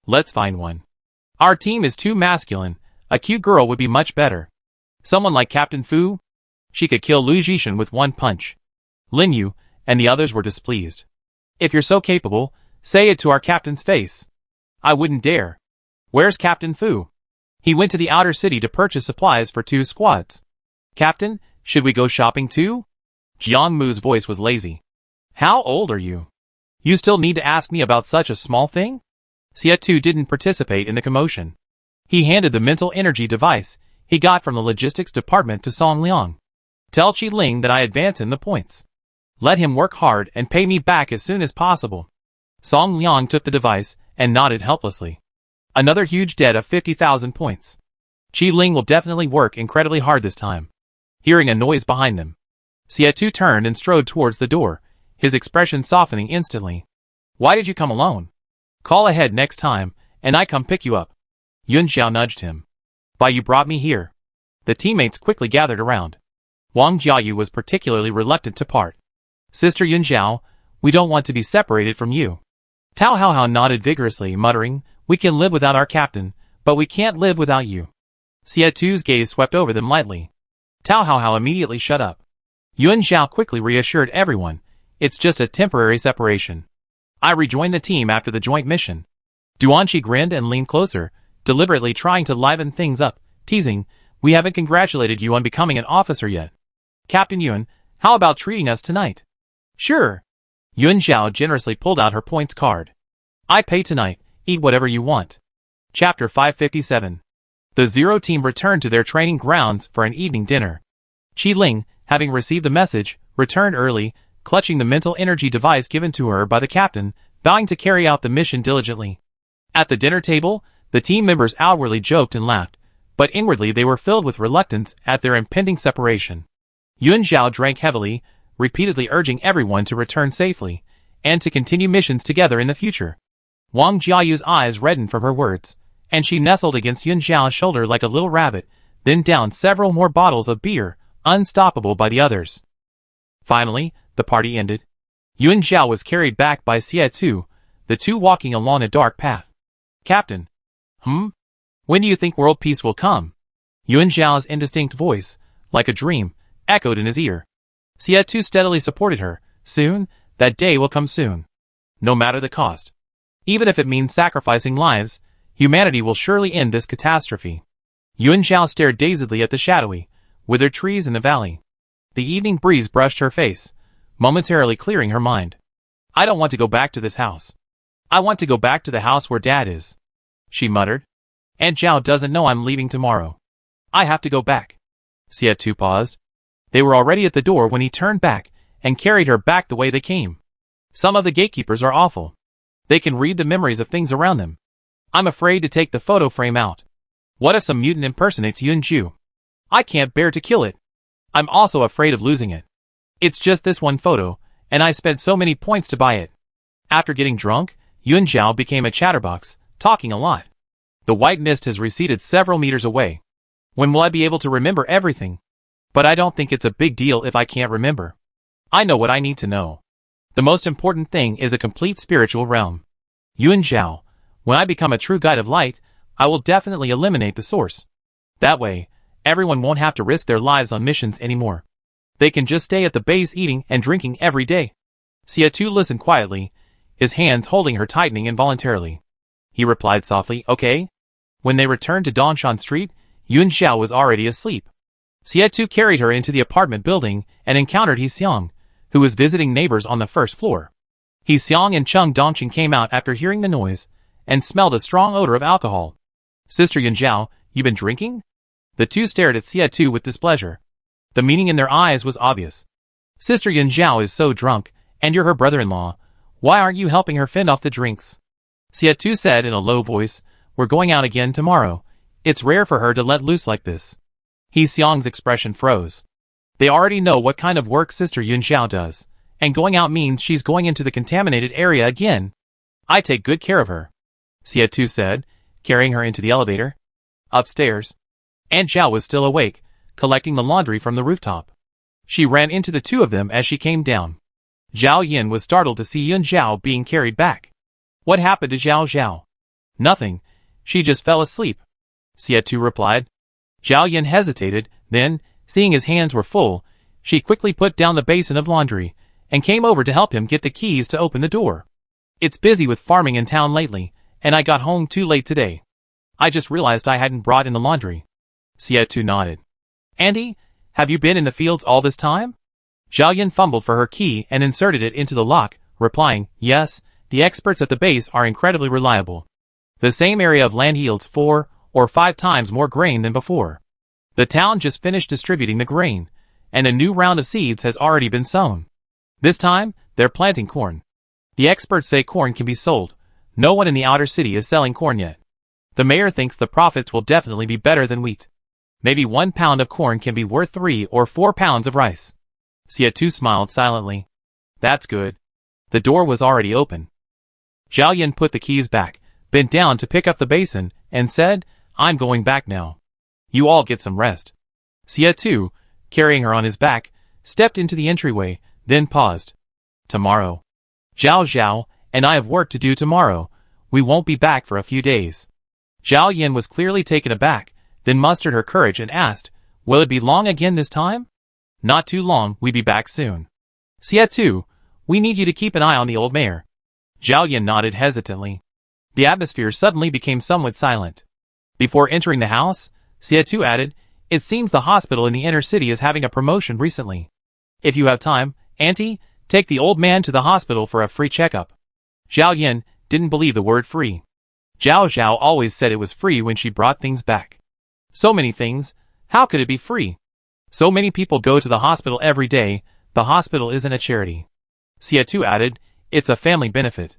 "Let's find one. Our team is too masculine. A cute girl would be much better. Someone like Captain Fu? She could kill Lu Jishan with one punch." Lin Yu and the others were displeased. "If you're so capable, say it to our captain's face." "I wouldn't dare." "Where's Captain Fu?" "He went to the outer city to purchase supplies for 2 squads." "Captain, should we go shopping too?" Jiang Mu's voice was lazy. "How old are you? You still need to ask me about such a small thing?" Xie Tu didn't participate in the commotion. He handed the mental energy device he got from the logistics department to Song Liang. "Tell Qi Ling that I advance him the points. Let him work hard and pay me back as soon as possible." Song Liang took the device and nodded helplessly. "Another huge debt of 50,000 points. Qi Ling will definitely work incredibly hard this time." Hearing a noise behind them, Xie Tu turned and strode towards the door, his expression softening instantly. "Why did you come alone? Call ahead next time, and I come pick you up." Yun Zhao nudged him. "Bai Yu brought me here." The teammates quickly gathered around. Wang Jiayu was particularly reluctant to part. "Sister Yun Zhao, we don't want to be separated from you." Tao Haohao nodded vigorously, muttering, "We can live without our captain, but we can't live without you." Xie Tu's gaze swept over them lightly. Tao Haohao immediately shut up. Yun Zhao quickly reassured everyone, "It's just a temporary separation. I rejoined the team after the joint mission." Duanqi grinned and leaned closer, deliberately trying to liven things up, teasing, "We haven't congratulated you on becoming an officer yet. Captain Yun, how about treating us tonight?" "Sure." Yun Zhao generously pulled out her points card. "I pay tonight, eat whatever you want." Chapter 557. The Zero team returned to their training grounds for an evening dinner. Qi Ling, having received the message, returned early, clutching the mental energy device given to her by the captain, vowing to carry out the mission diligently. At the dinner table, the team members outwardly joked and laughed, but inwardly they were filled with reluctance at their impending separation. Yun Zhao drank heavily, repeatedly urging everyone to return safely, and to continue missions together in the future. Wang Jiayu's eyes reddened from her words, and she nestled against Yun Zhao's shoulder like a little rabbit, then downed several more bottles of beer, unstoppable by the others. Finally, the party ended. Yun Zhao was carried back by Xie Tu, the two walking along a dark path. Captain. When do you think world peace will come? Yun Zhao's indistinct voice, like a dream, echoed in his ear. Xie Tu steadily supported her. Soon, that day will come soon. No matter the cost. Even if it means sacrificing lives, humanity will surely end this catastrophe. Yun Zhao stared dazedly at the shadowy, withered trees in the valley. The evening breeze brushed her face, momentarily clearing her mind. I don't want to go back to this house. I want to go back to the house where Dad is, she muttered. Aunt Zhao doesn't know I'm leaving tomorrow. I have to go back. Xie Tu paused. They were already at the door when he turned back and carried her back the way they came. Some of the gatekeepers are awful. They can read the memories of things around them. I'm afraid to take the photo frame out. What if some mutant impersonates Yun Zhu? I can't bear to kill it. I'm also afraid of losing it. It's just this one photo, and I spent so many points to buy it. After getting drunk, Yun Zhao became a chatterbox, talking a lot. The white mist has receded several meters away. When will I be able to remember everything? But I don't think it's a big deal if I can't remember. I know what I need to know. The most important thing is a complete spiritual realm. Yun Zhao, when I become a true guide of light, I will definitely eliminate the source. That way, everyone won't have to risk their lives on missions anymore. They can just stay at the base eating and drinking every day. Xie Tu listened quietly, his hands holding her tightening involuntarily. He replied softly, okay. When they returned to Dongshan Street, Yun Zhao was already asleep. Xie Tu carried her into the apartment building and encountered He Xiang, who was visiting neighbors on the first floor. He Xiang and Cheng Dongqing came out after hearing the noise, and smelled a strong odor of alcohol. Sister Yun Zhao, you been drinking? The two stared at Xie Tu with displeasure. The meaning in their eyes was obvious. Sister Yun Zhao is so drunk, and you're her brother-in-law. Why aren't you helping her fend off the drinks? Xie Tu said in a low voice, we're going out again tomorrow. It's rare for her to let loose like this. He Xiang's expression froze. They already know what kind of work Sister Yun Zhao does, and going out means she's going into the contaminated area again. I take good care of her, Xie Tu said, carrying her into the elevator. Upstairs, Aunt Zhao was still awake, collecting the laundry from the rooftop. She ran into the two of them as she came down. Zhao Yin was startled to see Yun Zhao being carried back. What happened to Zhao Zhao? Nothing, she just fell asleep, Xie Tu replied. Zhao Yin hesitated, then, seeing his hands were full, she quickly put down the basin of laundry, and came over to help him get the keys to open the door. It's busy with farming in town lately, and I got home too late today. I just realized I hadn't brought in the laundry. Xie Tu nodded. Auntie, have you been in the fields all this time? Zhao Yin fumbled for her key and inserted it into the lock, replying, yes, the experts at the base are incredibly reliable. The same area of land yields 4 or 5 times more grain than before. The town just finished distributing the grain, and a new round of seeds has already been sown. This time, they're planting corn. The experts say corn can be sold. No one in the outer city is selling corn yet. The mayor thinks the profits will definitely be better than wheat. Maybe 1 pound of corn can be worth 3 or 4 pounds of rice. Xie Tu smiled silently. That's good. The door was already open. Zhao Yin put the keys back, bent down to pick up the basin, and said, I'm going back now. You all get some rest. Xie Tu, carrying her on his back, stepped into the entryway, then paused. Tomorrow. Zhao Zhao and I have work to do tomorrow. We won't be back for a few days. Zhao Yin was clearly taken aback, then mustered her courage and asked, will it be long again this time? Not too long, we be back soon. Xie Tu, we need you to keep an eye on the old mayor. Zhao Yin nodded hesitantly. The atmosphere suddenly became somewhat silent. Before entering the house, Xie Tu added, it seems the hospital in the inner city is having a promotion recently. If you have time, Auntie, take the old man to the hospital for a free checkup. Zhao Yin didn't believe the word free. Zhao Zhao always said it was free when she brought things back. So many things, how could it be free? So many people go to the hospital every day, the hospital isn't a charity. Xie Tu added, it's a family benefit.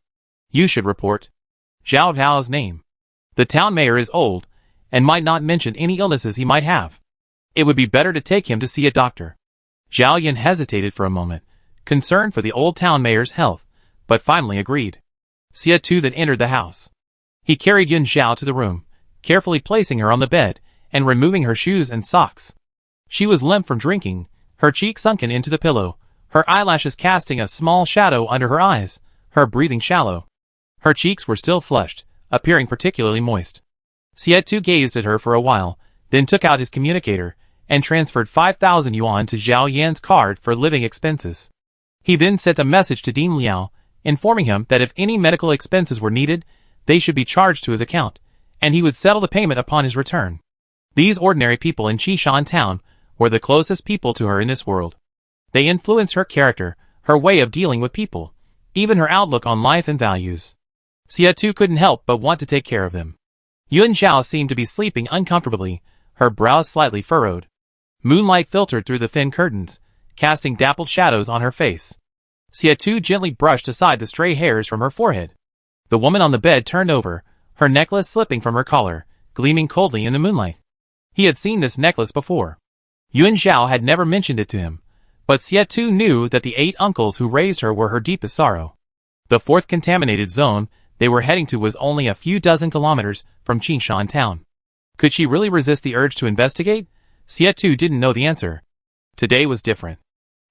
You should report Zhao Zhao's name. The town mayor is old, and might not mention any illnesses he might have. It would be better to take him to see a doctor. Zhao Yan hesitated for a moment, concerned for the old town mayor's health, but finally agreed. Xia Tu then entered the house. He carried Yun Zhao to the room, carefully placing her on the bed and removing her shoes and socks. She was limp from drinking, her cheek sunken into the pillow, her eyelashes casting a small shadow under her eyes, her breathing shallow. Her cheeks were still flushed, appearing particularly moist. Xia Tu gazed at her for a while, then took out his communicator and transferred 5,000 yuan to Zhao Yan's card for living expenses. He then sent a message to Dean Liao, informing him that if any medical expenses were needed, they should be charged to his account, and he would settle the payment upon his return. These ordinary people in Qishan town were the closest people to her in this world. They influenced her character, her way of dealing with people, even her outlook on life and values. Xia Tu couldn't help but want to take care of them. Yun Zhao seemed to be sleeping uncomfortably, her brows slightly furrowed. Moonlight filtered through the thin curtains, casting dappled shadows on her face. Xia Tu gently brushed aside the stray hairs from her forehead. The woman on the bed turned over, her necklace slipping from her collar, gleaming coldly in the moonlight. He had seen this necklace before. Yun Zhao had never mentioned it to him, but Xia Tu knew that the 8 uncles who raised her were her deepest sorrow. The 4th contaminated zone they were heading to was only a few dozen kilometers from Qishan town. Could she really resist the urge to investigate? Xia Tu didn't know the answer. Today was different.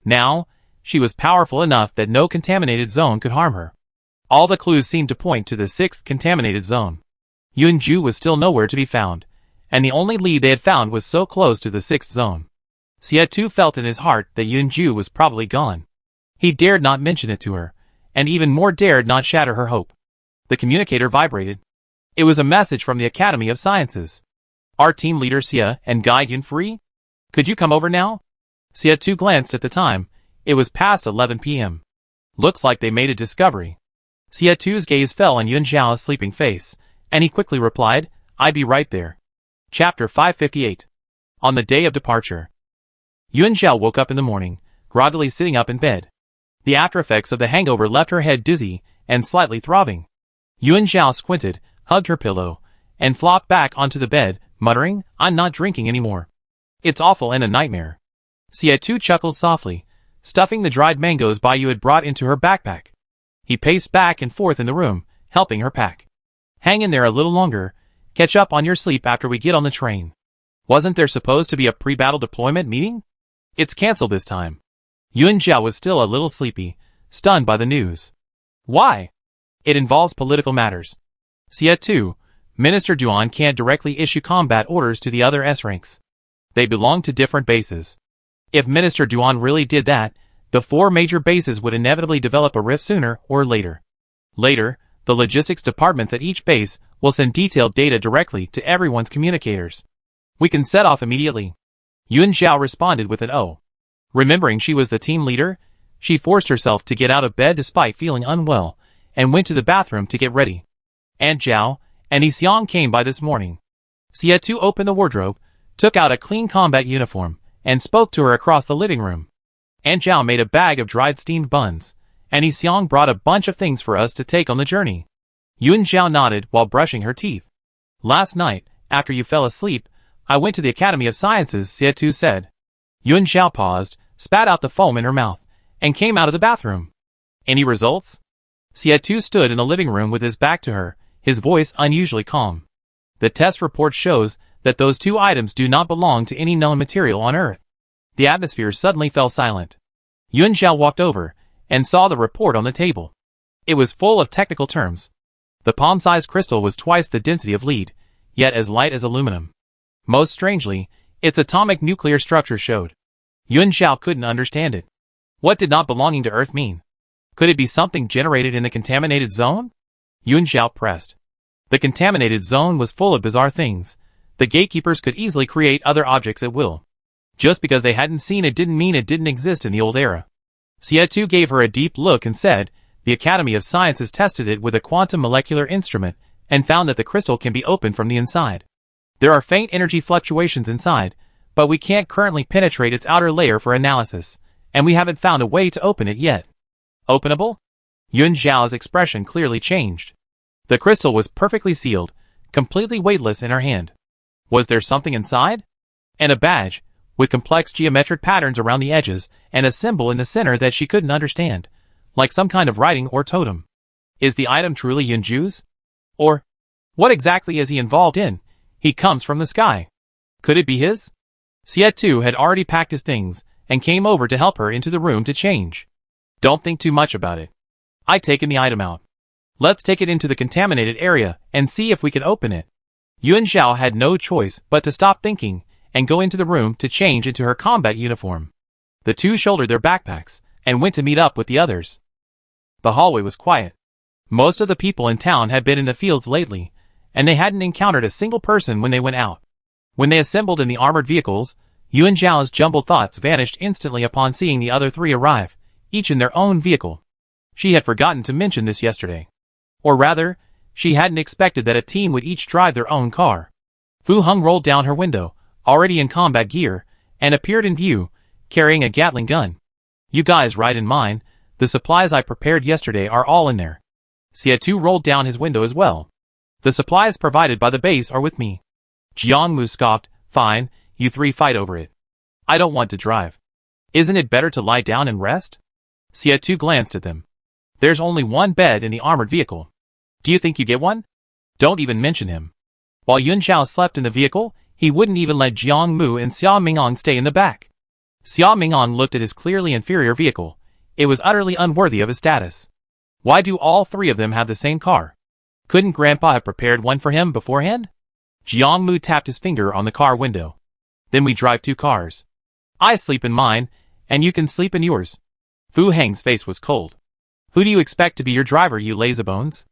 Now, she was powerful enough that no contaminated zone could harm her. All the clues seemed to point to the 6th contaminated zone. Yun Ju was still nowhere to be found, and the only lead they had found was so close to the 6th zone. Xia Tu felt in his heart that Yun Ju was probably gone. He dared not mention it to her, and even more dared not shatter her hope. The communicator vibrated. It was a message from the Academy of Sciences. Our team leader Xia and Guide Yun free? Could you come over now? Xia Tu glanced at the time. It was past 11 p.m. Looks like they made a discovery. Xia Tu's gaze fell on Yun Zhao's sleeping face, and he quickly replied, I'd be right there. Chapter 558. On the day of departure. Yun Zhao woke up in the morning, groggily sitting up in bed. The aftereffects of the hangover left her head dizzy and slightly throbbing. Yun Zhao squinted, hugged her pillow, and flopped back onto the bed, muttering, I'm not drinking anymore. It's awful and a nightmare. Xia Tu chuckled softly, stuffing the dried mangoes Bai Yu had brought into her backpack. He paced back and forth in the room, helping her pack. Hang in there a little longer, catch up on your sleep after we get on the train. Wasn't there supposed to be a pre-battle deployment meeting? It's cancelled this time. Yun Zhao was still a little sleepy, stunned by the news. Why? It involves political matters. Xia Tu, Minister Duan can't directly issue combat orders to the other S ranks. They belong to different bases. If Minister Duan really did that, the 4 major bases would inevitably develop a rift sooner or later. Later, the logistics departments at each base will send detailed data directly to everyone's communicators. We can set off immediately. Yun Zhao responded with an "oh." Remembering she was the team leader, she forced herself to get out of bed despite feeling unwell, and went to the bathroom to get ready. Aunt Zhao and Xiang came by this morning. Xia Tu opened the wardrobe, took out a clean combat uniform, and spoke to her across the living room. Aunt Zhao made a bag of dried steamed buns, and Xiang brought a bunch of things for us to take on the journey. Yun Zhao nodded while brushing her teeth. Last night, after you fell asleep, I went to the Academy of Sciences, Xia Tu said. Yun Zhao paused, spat out the foam in her mouth, and came out of the bathroom. Any results? Xia Tu stood in the living room with his back to her, his voice unusually calm. The test report shows that those 2 items do not belong to any known material on Earth. The atmosphere suddenly fell silent. Yun Zhao walked over and saw the report on the table. It was full of technical terms. The palm-sized crystal was twice the density of lead, yet as light as aluminum. Most strangely, its atomic nuclear structure showed. Yun Zhao couldn't understand it. What did not belonging to Earth mean? Could it be something generated in the contaminated zone? Yun Zhao pressed. The contaminated zone was full of bizarre things. The gatekeepers could easily create other objects at will. Just because they hadn't seen it didn't mean it didn't exist in the old era. Xia Tu gave her a deep look and said, the Academy of Sciences tested it with a quantum molecular instrument and found that the crystal can be opened from the inside. There are faint energy fluctuations inside, but we can't currently penetrate its outer layer for analysis, and we haven't found a way to open it yet. Openable? Yun Zhao's expression clearly changed. The crystal was perfectly sealed, completely weightless in her hand. Was there something inside? And a badge, with complex geometric patterns around the edges and a symbol in the center that she couldn't understand, like some kind of writing or totem. Is the item truly Yunju's? Or, what exactly is he involved in? He comes from the sky. Could it be his? Sietu had already packed his things and came over to help her into the room to change. Don't think too much about it. I'd taken the item out. Let's take it into the contaminated area and see if we can open it. Yuan Zhao had no choice but to stop thinking and go into the room to change into her combat uniform. The two shouldered their backpacks and went to meet up with the others. The hallway was quiet. Most of the people in town had been in the fields lately, and they hadn't encountered a single person when they went out. When they assembled in the armored vehicles, Yuan Zhao's jumbled thoughts vanished instantly upon seeing the other three arrive, each in their own vehicle. She had forgotten to mention this yesterday. Or rather, she hadn't expected that a team would each drive their own car. Fu Heng rolled down her window, already in combat gear, and appeared in view, carrying a Gatling gun. You guys ride in mine, the supplies I prepared yesterday are all in there. Sietu rolled down his window as well. The supplies provided by the base are with me. Jiangmu scoffed, fine, you three fight over it. I don't want to drive. Isn't it better to lie down and rest? Sietu glanced at them. There's only one bed in the armored vehicle. Do you think you get one? Don't even mention him. While Yuan Zhao slept in the vehicle, he wouldn't even let Jiangmu and Xia Mingong stay in the back. Xia Mingong looked at his clearly inferior vehicle. It was utterly unworthy of his status. Why do all three of them have the same car? Couldn't Grandpa have prepared one for him beforehand? Jiangmu tapped his finger on the car window. Then we drive two cars. I sleep in mine, and you can sleep in yours. Fu Heng's face was cold. Who do you expect to be your driver, you lazybones?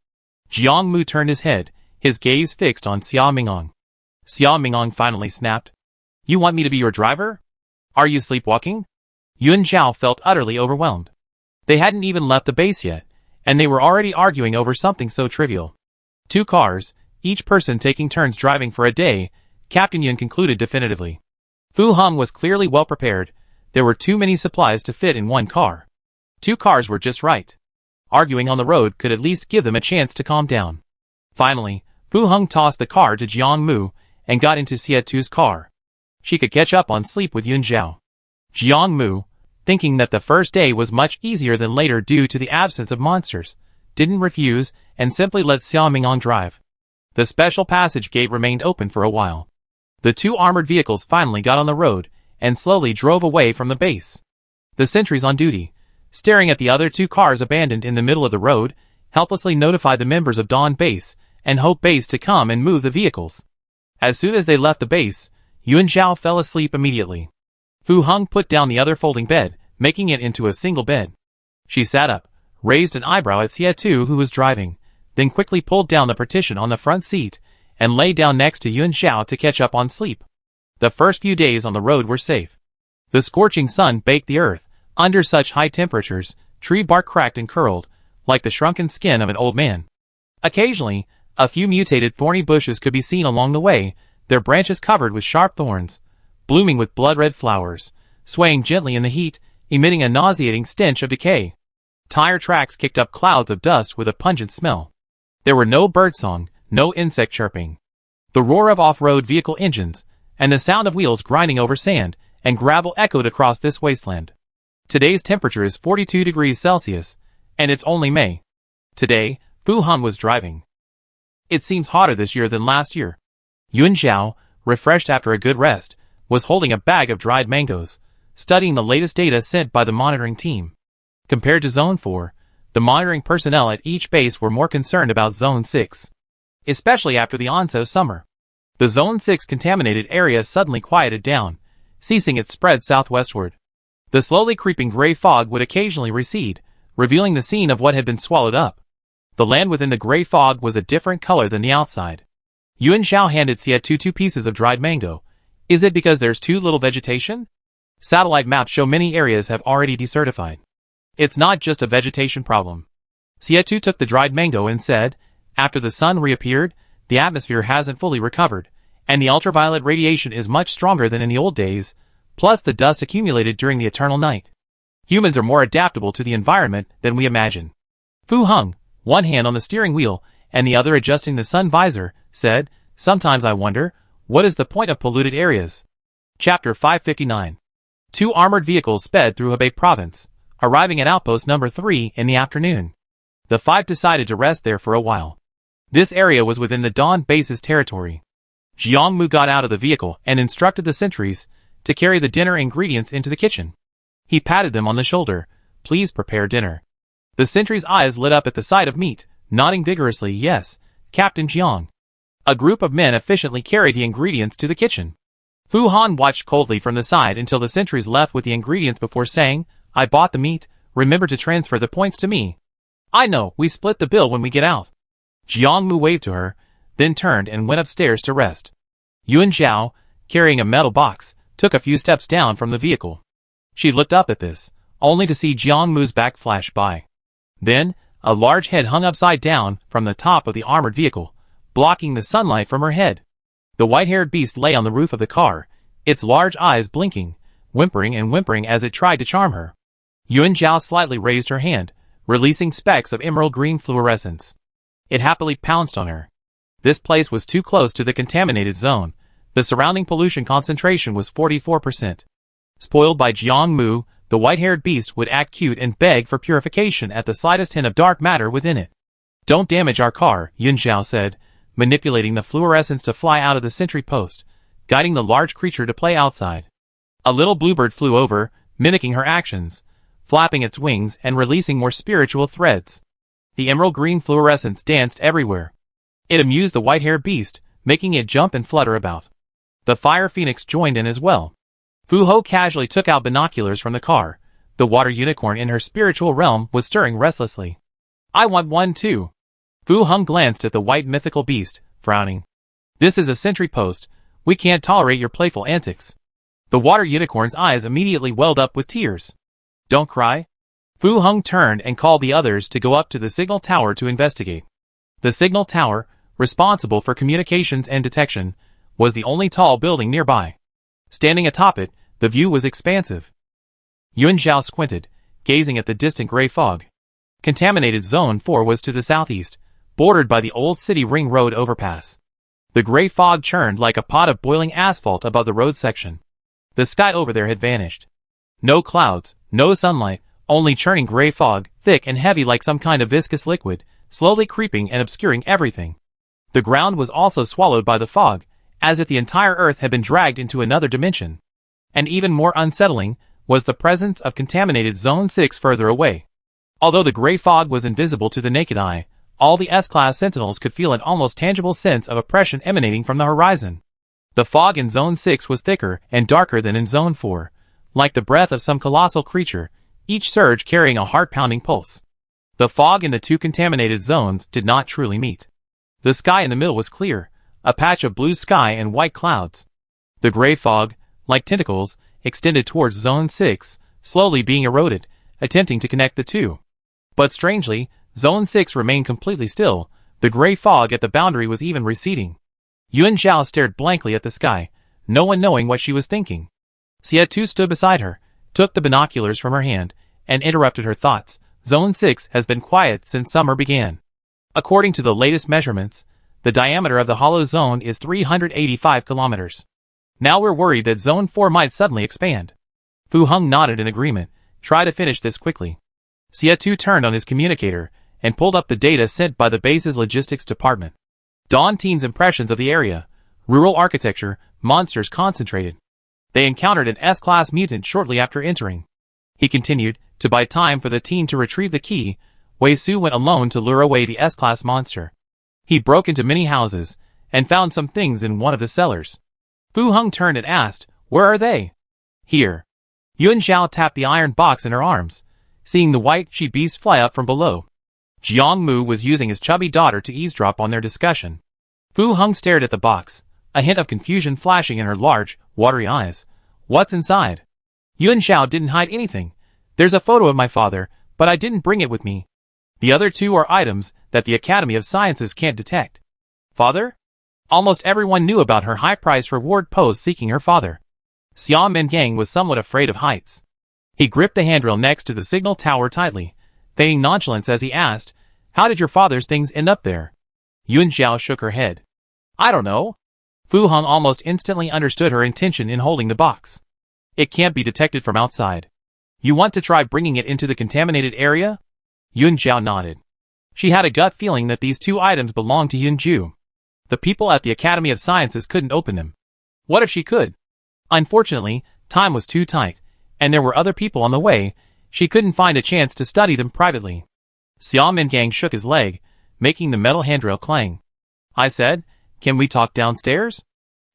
Jiangmu turned his head, his gaze fixed on Xia Mingong. Xia Mingong finally snapped. You want me to be your driver? Are you sleepwalking? Yuan Zhao felt utterly overwhelmed. They hadn't even left the base yet, and they were already arguing over something so trivial. Two cars, each person taking turns driving for a day, Captain Yun concluded definitively. Fu Heng was clearly well prepared. There were too many supplies to fit in one car. Two cars were just right. Arguing on the road could at least give them a chance to calm down. Finally, Fu Heng tossed the car to Jiangmu and got into Sietu's car. She could catch up on sleep with Yuan Zhao. Jiangmu, thinking that the first day was much easier than later due to the absence of monsters, didn't refuse and simply let Xia Mingong drive. The special passage gate remained open for a while. The two armored vehicles finally got on the road and slowly drove away from the base. The sentries on duty, staring at the other two cars abandoned in the middle of the road, helplessly notified the members of Dawn Base and Hope Base to come and move the vehicles. As soon as they left the base, Yuan Zhao fell asleep immediately. Fu Heng put down the other folding bed, making it into a single bed. She sat up, raised an eyebrow at Sietu who was driving, then quickly pulled down the partition on the front seat and lay down next to Yuan Zhao to catch up on sleep. The first few days on the road were safe. The scorching sun baked the earth. Under such high temperatures, tree bark cracked and curled, like the shrunken skin of an old man. Occasionally, a few mutated thorny bushes could be seen along the way, their branches covered with sharp thorns, blooming with blood-red flowers, swaying gently in the heat, emitting a nauseating stench of decay. Tire tracks kicked up clouds of dust with a pungent smell. There were no birdsong, no insect chirping. The roar of off-road vehicle engines, and the sound of wheels grinding over sand and gravel echoed across this wasteland. Today's temperature is 42 degrees Celsius, and it's only May. Today, Fu Heng was driving. It seems hotter this year than last year. Yuan Zhao, refreshed after a good rest, was holding a bag of dried mangoes, studying the latest data sent by the monitoring team. Compared to Zone 4, the monitoring personnel at each base were more concerned about Zone 6. Especially after the onset of summer. The Zone 6 contaminated area suddenly quieted down, ceasing its spread southwestward. The slowly creeping gray fog would occasionally recede, revealing the scene of what had been swallowed up. The land within the gray fog was a different color than the outside. Yuan Zhao handed Sietu 2 pieces of dried mango. Is it because there's too little vegetation? Satellite maps show many areas have already desertified. It's not just a vegetation problem. Sietu took the dried mango and said, after the sun reappeared, the atmosphere hasn't fully recovered, and the ultraviolet radiation is much stronger than in the old days, plus the dust accumulated during the eternal night. Humans are more adaptable to the environment than we imagine. Fu Heng, one hand on the steering wheel and the other adjusting the sun visor, said, sometimes I wonder, what is the point of polluted areas? Chapter 559. Two armored vehicles sped through Hebei province, arriving at outpost number 3 in the afternoon. The five decided to rest there for a while. This area was within the Dawn base's territory. Jiang Mu got out of the vehicle and instructed the sentries to carry the dinner ingredients into the kitchen. He patted them on the shoulder. Please prepare dinner. The sentry's eyes lit up at the sight of meat, nodding vigorously. Yes, Captain Jiang. A group of men efficiently carried the ingredients to the kitchen. Fu Han watched coldly from the side until the sentries left with the ingredients before saying, I bought the meat, remember to transfer the points to me. I know, we split the bill when we get out. Jiang Mu waved to her, then turned and went upstairs to rest. Yuan Zhao, carrying a metal box, took a few steps down from the vehicle. She looked up at this, only to see Jiang Mu's back flash by. Then, a large head hung upside down from the top of the armored vehicle, blocking the sunlight from her head. The white-haired beast lay on the roof of the car, its large eyes blinking, whimpering and whimpering as it tried to charm her. Yuan Zhao slightly raised her hand, releasing specks of emerald green fluorescence. It happily pounced on her. This place was too close to the contaminated zone. The surrounding pollution concentration was 44%. Spoiled by Jiang Mu, the white-haired beast would act cute and beg for purification at the slightest hint of dark matter within it. Don't damage our car, Yuan Zhao said, manipulating the fluorescence to fly out of the sentry post, guiding the large creature to play outside. A little bluebird flew over, mimicking her actions, flapping its wings and releasing more spiritual threads. The emerald green fluorescence danced everywhere. It amused the white-haired beast, making it jump and flutter about. The fire phoenix joined in as well. Fu Ho casually took out binoculars from the car. The water unicorn in her spiritual realm was stirring restlessly. I want one too. Fu Hong glanced at the white mythical beast, frowning. This is a sentry post. We can't tolerate your playful antics. The water unicorn's eyes immediately welled up with tears. Don't cry. Fu Hong turned and called the others to go up to the signal tower to investigate. The signal tower, responsible for communications and detection, was the only tall building nearby. Standing atop it, the view was expansive. Yuan Zhao squinted, gazing at the distant gray fog. Contaminated Zone 4 was to the southeast, bordered by the old city ring road overpass. The gray fog churned like a pot of boiling asphalt above the road section. The sky over there had vanished. No clouds, no sunlight, only churning gray fog, thick and heavy like some kind of viscous liquid, slowly creeping and obscuring everything. The ground was also swallowed by the fog, as if the entire earth had been dragged into another dimension. And even more unsettling was the presence of contaminated Zone 6 further away. Although the gray fog was invisible to the naked eye, all the S-Class sentinels could feel an almost tangible sense of oppression emanating from the horizon. The fog in Zone 6 was thicker and darker than in Zone 4, like the breath of some colossal creature, each surge carrying a heart-pounding pulse. The fog in the two contaminated zones did not truly meet. The sky in the middle was clear, a patch of blue sky and white clouds. The gray fog, like tentacles, extended towards Zone 6, slowly being eroded, attempting to connect the two. But strangely, Zone 6 remained completely still. The gray fog at the boundary was even receding. Yuan Zhao stared blankly at the sky, no one knowing what she was thinking. Xie Tu stood beside her, took the binoculars from her hand, and interrupted her thoughts. Zone 6 has been quiet since summer began. According to the latest measurements, the diameter of the hollow zone is 385 kilometers. Now we're worried that Zone 4 might suddenly expand. Fu Hong nodded in agreement. Try to finish this quickly. Xie Tu turned on his communicator and pulled up the data sent by the base's logistics department. Dawn Team's impressions of the area, rural architecture, monsters concentrated. They encountered an S-Class mutant shortly after entering. He continued, to buy time for the team to retrieve the key, Wei Su went alone to lure away the S-Class monster. He broke into many houses, and found some things in one of the cellars. Fu Hong turned and asked, where are they? Here. Yuan Zhao tapped the iron box in her arms, seeing the white she-beast fly up from below. Jiang Mu was using his chubby daughter to eavesdrop on their discussion. Fu Hong stared at the box, a hint of confusion flashing in her large, watery eyes. What's inside? Yuan Zhao didn't hide anything. There's a photo of my father, but I didn't bring it with me. The other two are items that the Academy of Sciences can't detect. Father? Almost everyone knew about her high-priced reward pose seeking her father. Xia Mengang was somewhat afraid of heights. He gripped the handrail next to the signal tower tightly, feigning nonchalance as he asked, how did your father's things end up there? Yuan Zhao shook her head. I don't know. Fu Heng almost instantly understood her intention in holding the box. It can't be detected from outside. You want to try bringing it into the contaminated area? Yun Zhao nodded. She had a gut feeling that these two items belonged to Yun Ju. The people at the Academy of Sciences couldn't open them. What if she could? Unfortunately, time was too tight, and there were other people on the way. She couldn't find a chance to study them privately. Xiao Mingang shook his leg, making the metal handrail clang. I said, can we talk downstairs?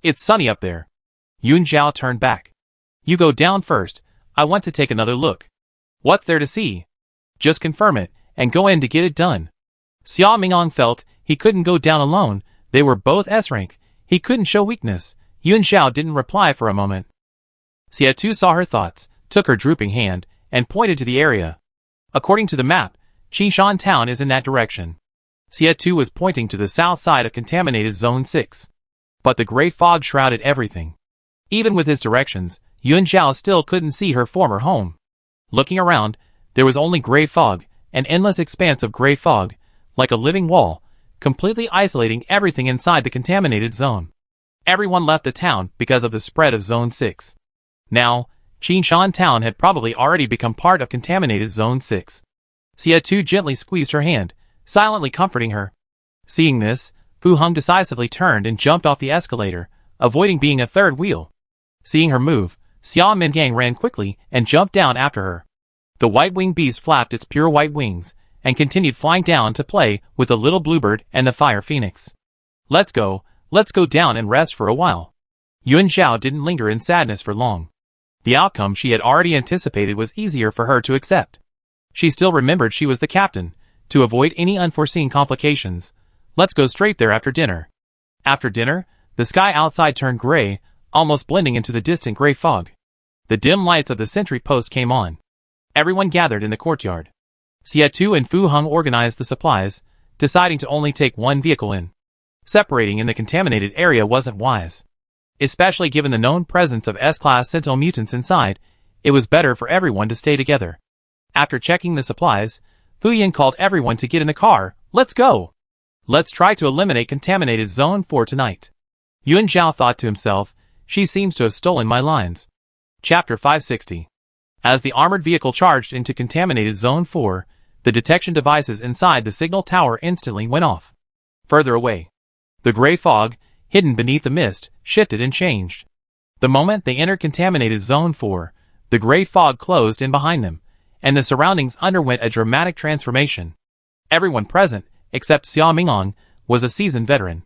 It's sunny up there. Yun Zhao turned back. You go down first. I want to take another look. What's there to see? Just confirm it, and go in to get it done. Xiao Mingang felt he couldn't go down alone. They were both S-rank. He couldn't show weakness. Yun Zhao didn't reply for a moment. Xia Tu saw her thoughts, took her drooping hand, and pointed to the area. According to the map, Qishan town is in that direction. Xia Tu was pointing to the south side of contaminated Zone 6. But the gray fog shrouded everything. Even with his directions, Yun Zhao still couldn't see her former home. Looking around, there was only gray fog, an endless expanse of gray fog, like a living wall, completely isolating everything inside the contaminated zone. Everyone left the town because of the spread of Zone 6. Now, Qinshan town had probably already become part of contaminated Zone 6. Xia Tu gently squeezed her hand, silently comforting her. Seeing this, Fu Heng decisively turned and jumped off the escalator, avoiding being a third wheel. Seeing her move, Xiao Mingang ran quickly and jumped down after her. The white-winged beast flapped its pure white wings, and continued flying down to play with the little bluebird and the fire phoenix. Let's go down and rest for a while. Yun Zhao didn't linger in sadness for long. The outcome she had already anticipated was easier for her to accept. She still remembered she was the captain. To avoid any unforeseen complications, let's go straight there after dinner. After dinner, the sky outside turned gray, almost blending into the distant gray fog. The dim lights of the sentry post came on. Everyone gathered in the courtyard. Xia Tu and Fu Heng organized the supplies, deciding to only take one vehicle in. Separating in the contaminated area wasn't wise. Especially given the known presence of S-class sentinel mutants inside, it was better for everyone to stay together. After checking the supplies, Fu Yin called everyone to get in the car. Let's go! Let's try to eliminate contaminated Zone 4 tonight. Yun Zhao thought to himself, she seems to have stolen my lines. Chapter 560. As the armored vehicle charged into contaminated Zone 4, the detection devices inside the signal tower instantly went off. Further away, the gray fog, hidden beneath the mist, shifted and changed. The moment they entered contaminated Zone 4, the gray fog closed in behind them, and the surroundings underwent a dramatic transformation. Everyone present, except Xiao Mingang, was a seasoned veteran.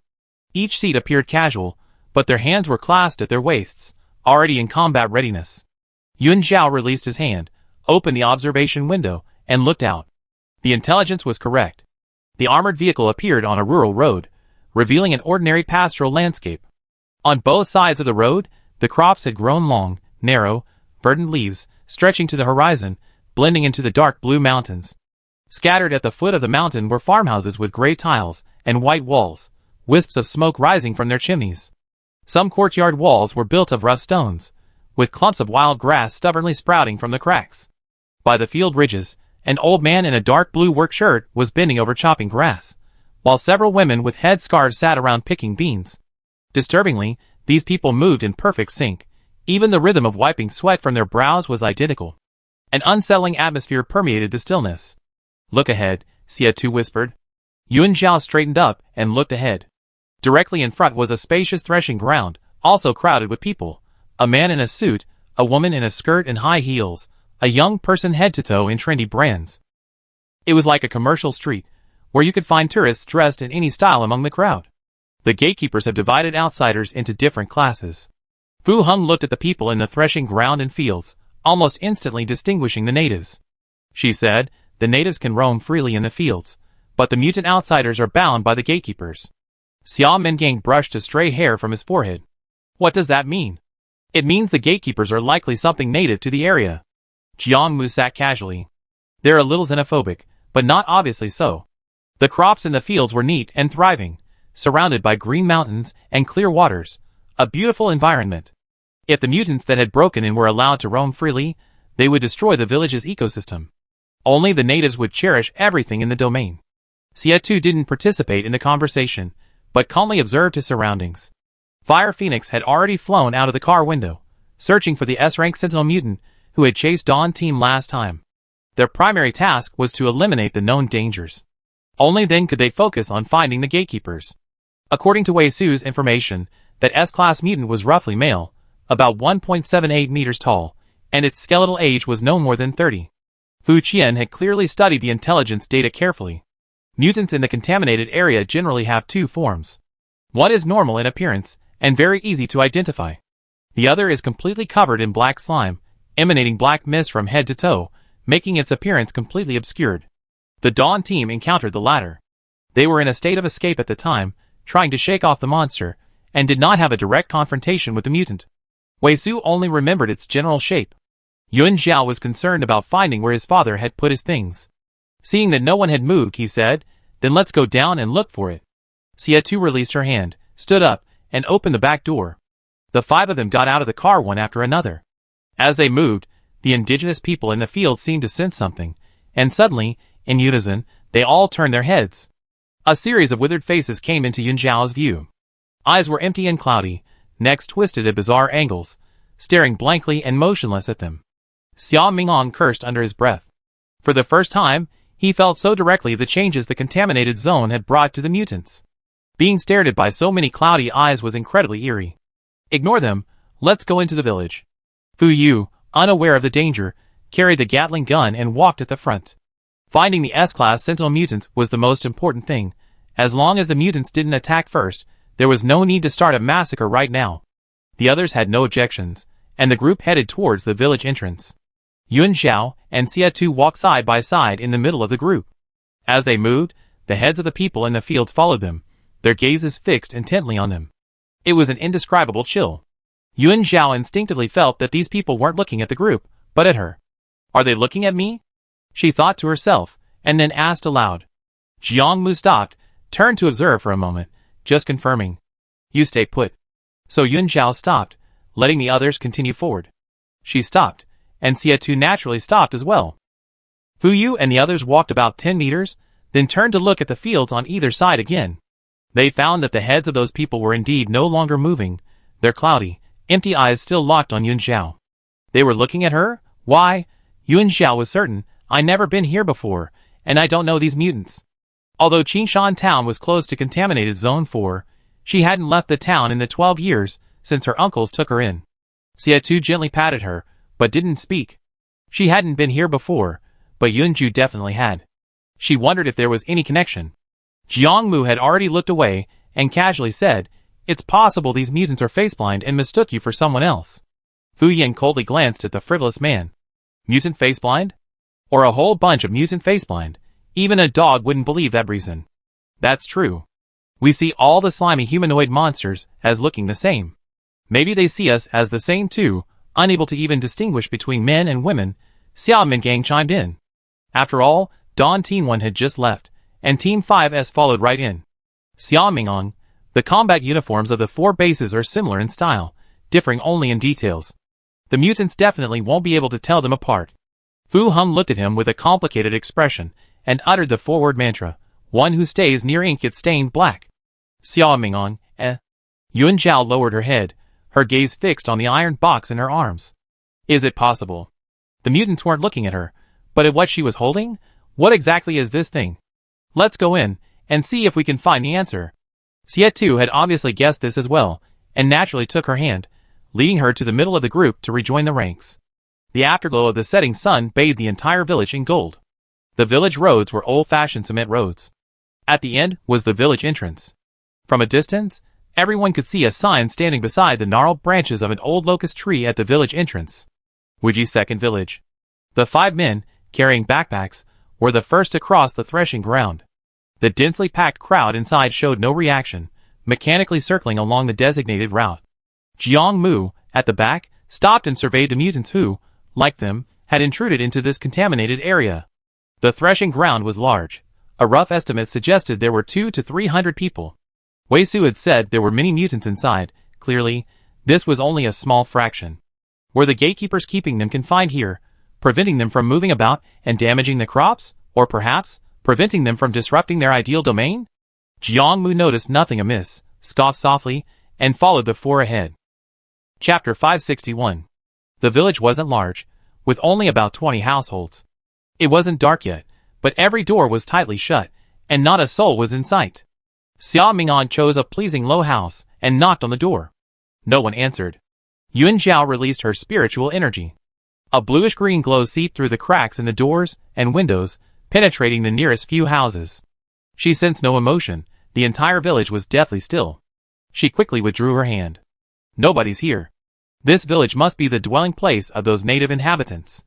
Each seat appeared casual, but their hands were clasped at their waists, already in combat readiness. Yun Zhao released his hand, opened the observation window, and looked out. The intelligence was correct. The armored vehicle appeared on a rural road, revealing an ordinary pastoral landscape. On both sides of the road, the crops had grown long, narrow, verdant leaves, stretching to the horizon, blending into the dark blue mountains. Scattered at the foot of the mountain were farmhouses with gray tiles and white walls, wisps of smoke rising from their chimneys. Some courtyard walls were built of rough stones, with clumps of wild grass stubbornly sprouting from the cracks. By the field ridges, an old man in a dark blue work shirt was bending over chopping grass, while several women with head scarves sat around picking beans. Disturbingly, these people moved in perfect sync. Even the rhythm of wiping sweat from their brows was identical. An unsettling atmosphere permeated the stillness. Look ahead, Xia Tu whispered. Yun Zhao straightened up and looked ahead. Directly in front was a spacious threshing ground, also crowded with people. A man in a suit, a woman in a skirt and high heels, a young person head to toe in trendy brands. It was like a commercial street, where you could find tourists dressed in any style among the crowd. The gatekeepers have divided outsiders into different classes. Fu Heng looked at the people in the threshing ground and fields, almost instantly distinguishing the natives. She said, the natives can roam freely in the fields, but the mutant outsiders are bound by the gatekeepers. Xiao Mingang brushed a stray hair from his forehead. What does that mean? It means the gatekeepers are likely something native to the area. Jiang Mu sat casually. They're a little xenophobic, but not obviously so. The crops in the fields were neat and thriving, surrounded by green mountains and clear waters, a beautiful environment. If the mutants that had broken in were allowed to roam freely, they would destroy the village's ecosystem. Only the natives would cherish everything in the domain. Xia Tu didn't participate in the conversation, but calmly observed his surroundings. Fire Phoenix had already flown out of the car window, searching for the S-rank Sentinel mutant who had chased Dawn Team last time. Their primary task was to eliminate the known dangers. Only then could they focus on finding the gatekeepers. According to Wei Su's information, that S-class mutant was roughly male, about 1.78 meters tall, and its skeletal age was no more than 30. Fu Qian had clearly studied the intelligence data carefully. Mutants in the contaminated area generally have two forms. One is normal in appearance, and very easy to identify. The other is completely covered in black slime, emanating black mist from head to toe, making its appearance completely obscured. The Dawn team encountered the latter. They were in a state of escape at the time, trying to shake off the monster, and did not have a direct confrontation with the mutant. Wei Su only remembered its general shape. Yun Zhao was concerned about finding where his father had put his things. Seeing that no one had moved, he said, "Then let's go down and look for it." Xia Tu released her hand, stood up, and opened the back door. The five of them got out of the car one after another. As they moved, the indigenous people in the field seemed to sense something, and suddenly, in unison, they all turned their heads. A series of withered faces came into Yun Zhao's view. Eyes were empty and cloudy, necks twisted at bizarre angles, staring blankly and motionless at them. Xia Mingong cursed under his breath. For the first time, he felt so directly the changes the contaminated zone had brought to the mutants. Being stared at by so many cloudy eyes was incredibly eerie. "Ignore them, let's go into the village." Fu Yu, unaware of the danger, carried the Gatling gun and walked at the front. Finding the S-class Sentinel mutants was the most important thing. As long as the mutants didn't attack first, there was no need to start a massacre right now. The others had no objections, and the group headed towards the village entrance. Yun Zhao and Xia Tu walked side by side in the middle of the group. As they moved, the heads of the people in the fields followed them, their gazes fixed intently on them. It was an indescribable chill. Yun Zhao instinctively felt that these people weren't looking at the group, but at her. "Are they looking at me?" she thought to herself, and then asked aloud. Jiang Mu stopped, turned to observe for a moment, just confirming. "You stay put." So Yun Zhao stopped, letting the others continue forward. She stopped, and Xia Tu naturally stopped as well. Fu Yu and the others walked about 10 meters, then turned to look at the fields on either side again. They found that the heads of those people were indeed no longer moving, their cloudy, empty eyes still locked on Yun Zhao. They were looking at her? Why? Yun Zhao was certain, "I never been here before, and I don't know these mutants." Although Qingshan town was close to contaminated Zone 4, she hadn't left the town in the 12 years since her uncles took her in. Xia Tu gently patted her, but didn't speak. She hadn't been here before, but Yunju definitely had. She wondered if there was any connection. Jiang Mu had already looked away, and casually said, "It's possible these mutants are faceblind and mistook you for someone else." Fu Yan coldly glanced at the frivolous man. Mutant faceblind? Or a whole bunch of mutant faceblind? Even a dog wouldn't believe that reason. That's true. We see all the slimy humanoid monsters as looking the same. Maybe they see us as the same too, unable to even distinguish between men and women. Xiao Mingang chimed in. After all, Dawn Team 1 had just left, and Team 5S followed right in. Xiao Mingong, the combat uniforms of the 4 bases are similar in style, differing only in details. The mutants definitely won't be able to tell them apart. Fu Hum looked at him with a complicated expression, and uttered the forward mantra, "One who stays near ink gets stained black." Xiao Mingong, Yun Zhao lowered her head, her gaze fixed on the iron box in her arms. Is it possible? The mutants weren't looking at her, but at what she was holding? What exactly is this thing? Let's go in, and see if we can find the answer. Xia Tu had obviously guessed this as well, and naturally took her hand, leading her to the middle of the group to rejoin the ranks. The afterglow of the setting sun bathed the entire village in gold. The village roads were old-fashioned cement roads. At the end was the village entrance. From a distance, everyone could see a sign standing beside the gnarled branches of an old locust tree at the village entrance. Wuji Second Village. The 5 men, carrying backpacks, were the first to cross the threshing ground. The densely packed crowd inside showed no reaction, mechanically circling along the designated route. Jiang Mu, at the back, stopped and surveyed the mutants who, like them, had intruded into this contaminated area. The threshing ground was large. A rough estimate suggested there were 200 to 300 people. Wei Su had said there were many mutants inside. Clearly, this was only a small fraction. Were the gatekeepers keeping them confined here, preventing them from moving about and damaging the crops, or perhaps, preventing them from disrupting their ideal domain? Jiang Mu noticed nothing amiss, scoffed softly, and followed the four ahead. Chapter 561. The village wasn't large, with only about 20 households. It wasn't dark yet, but every door was tightly shut, and not a soul was in sight. Xia Ming'an chose a pleasing low house and knocked on the door. No one answered. Yuan Zhao released her spiritual energy. A bluish-green glow seeped through the cracks in the doors and windows, penetrating the nearest few houses. She sensed no emotion. The entire village was deathly still. She quickly withdrew her hand. Nobody's here. This village must be the dwelling place of those native inhabitants.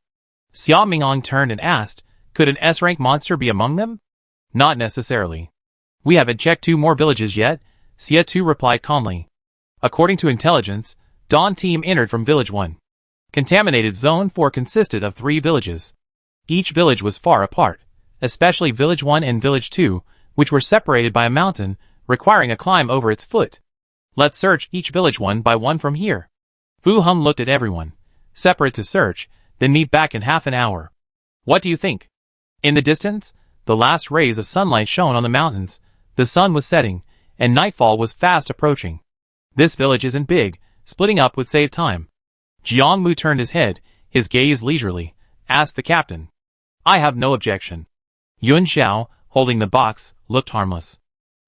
Xia Ming'an turned and asked, could an S-rank monster be among them? Not necessarily. We haven't checked 2 more villages yet, Xia Tu replied calmly. According to intelligence, Dawn Team entered from Village 1. Contaminated Zone 4 consisted of 3 villages. Each village was far apart, especially Village 1 and Village 2, which were separated by a mountain, requiring a climb over its foot. Let's search each village one by one from here. Fu Heng looked at everyone. Separate to search, then meet back in half an hour. What do you think? In the distance, the last rays of sunlight shone on the mountains. The sun was setting, and nightfall was fast approaching. This village isn't big, splitting up would save time. Jiang Mu turned his head, his gaze leisurely, asked the captain. I have no objection. Yuan Zhao, holding the box, looked harmless.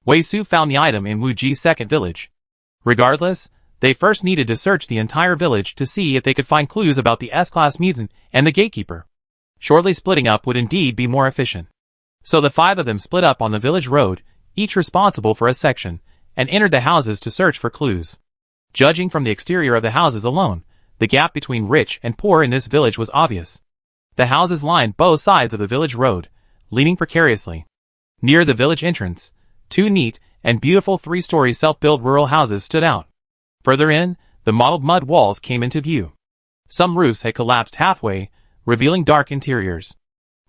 Wei Su found the item in Wu Ji's second village. Regardless, they first needed to search the entire village to see if they could find clues about the S-class mutant and the gatekeeper. Shortly splitting up would indeed be more efficient. So the 5 of them split up on the village road, each responsible for a section, and entered the houses to search for clues. Judging from the exterior of the houses alone, the gap between rich and poor in this village was obvious. The houses lined both sides of the village road, leaning precariously. Near the village entrance, 2 neat and beautiful 3-story self-built rural houses stood out. Further in, the mottled mud walls came into view. Some roofs had collapsed halfway, revealing dark interiors.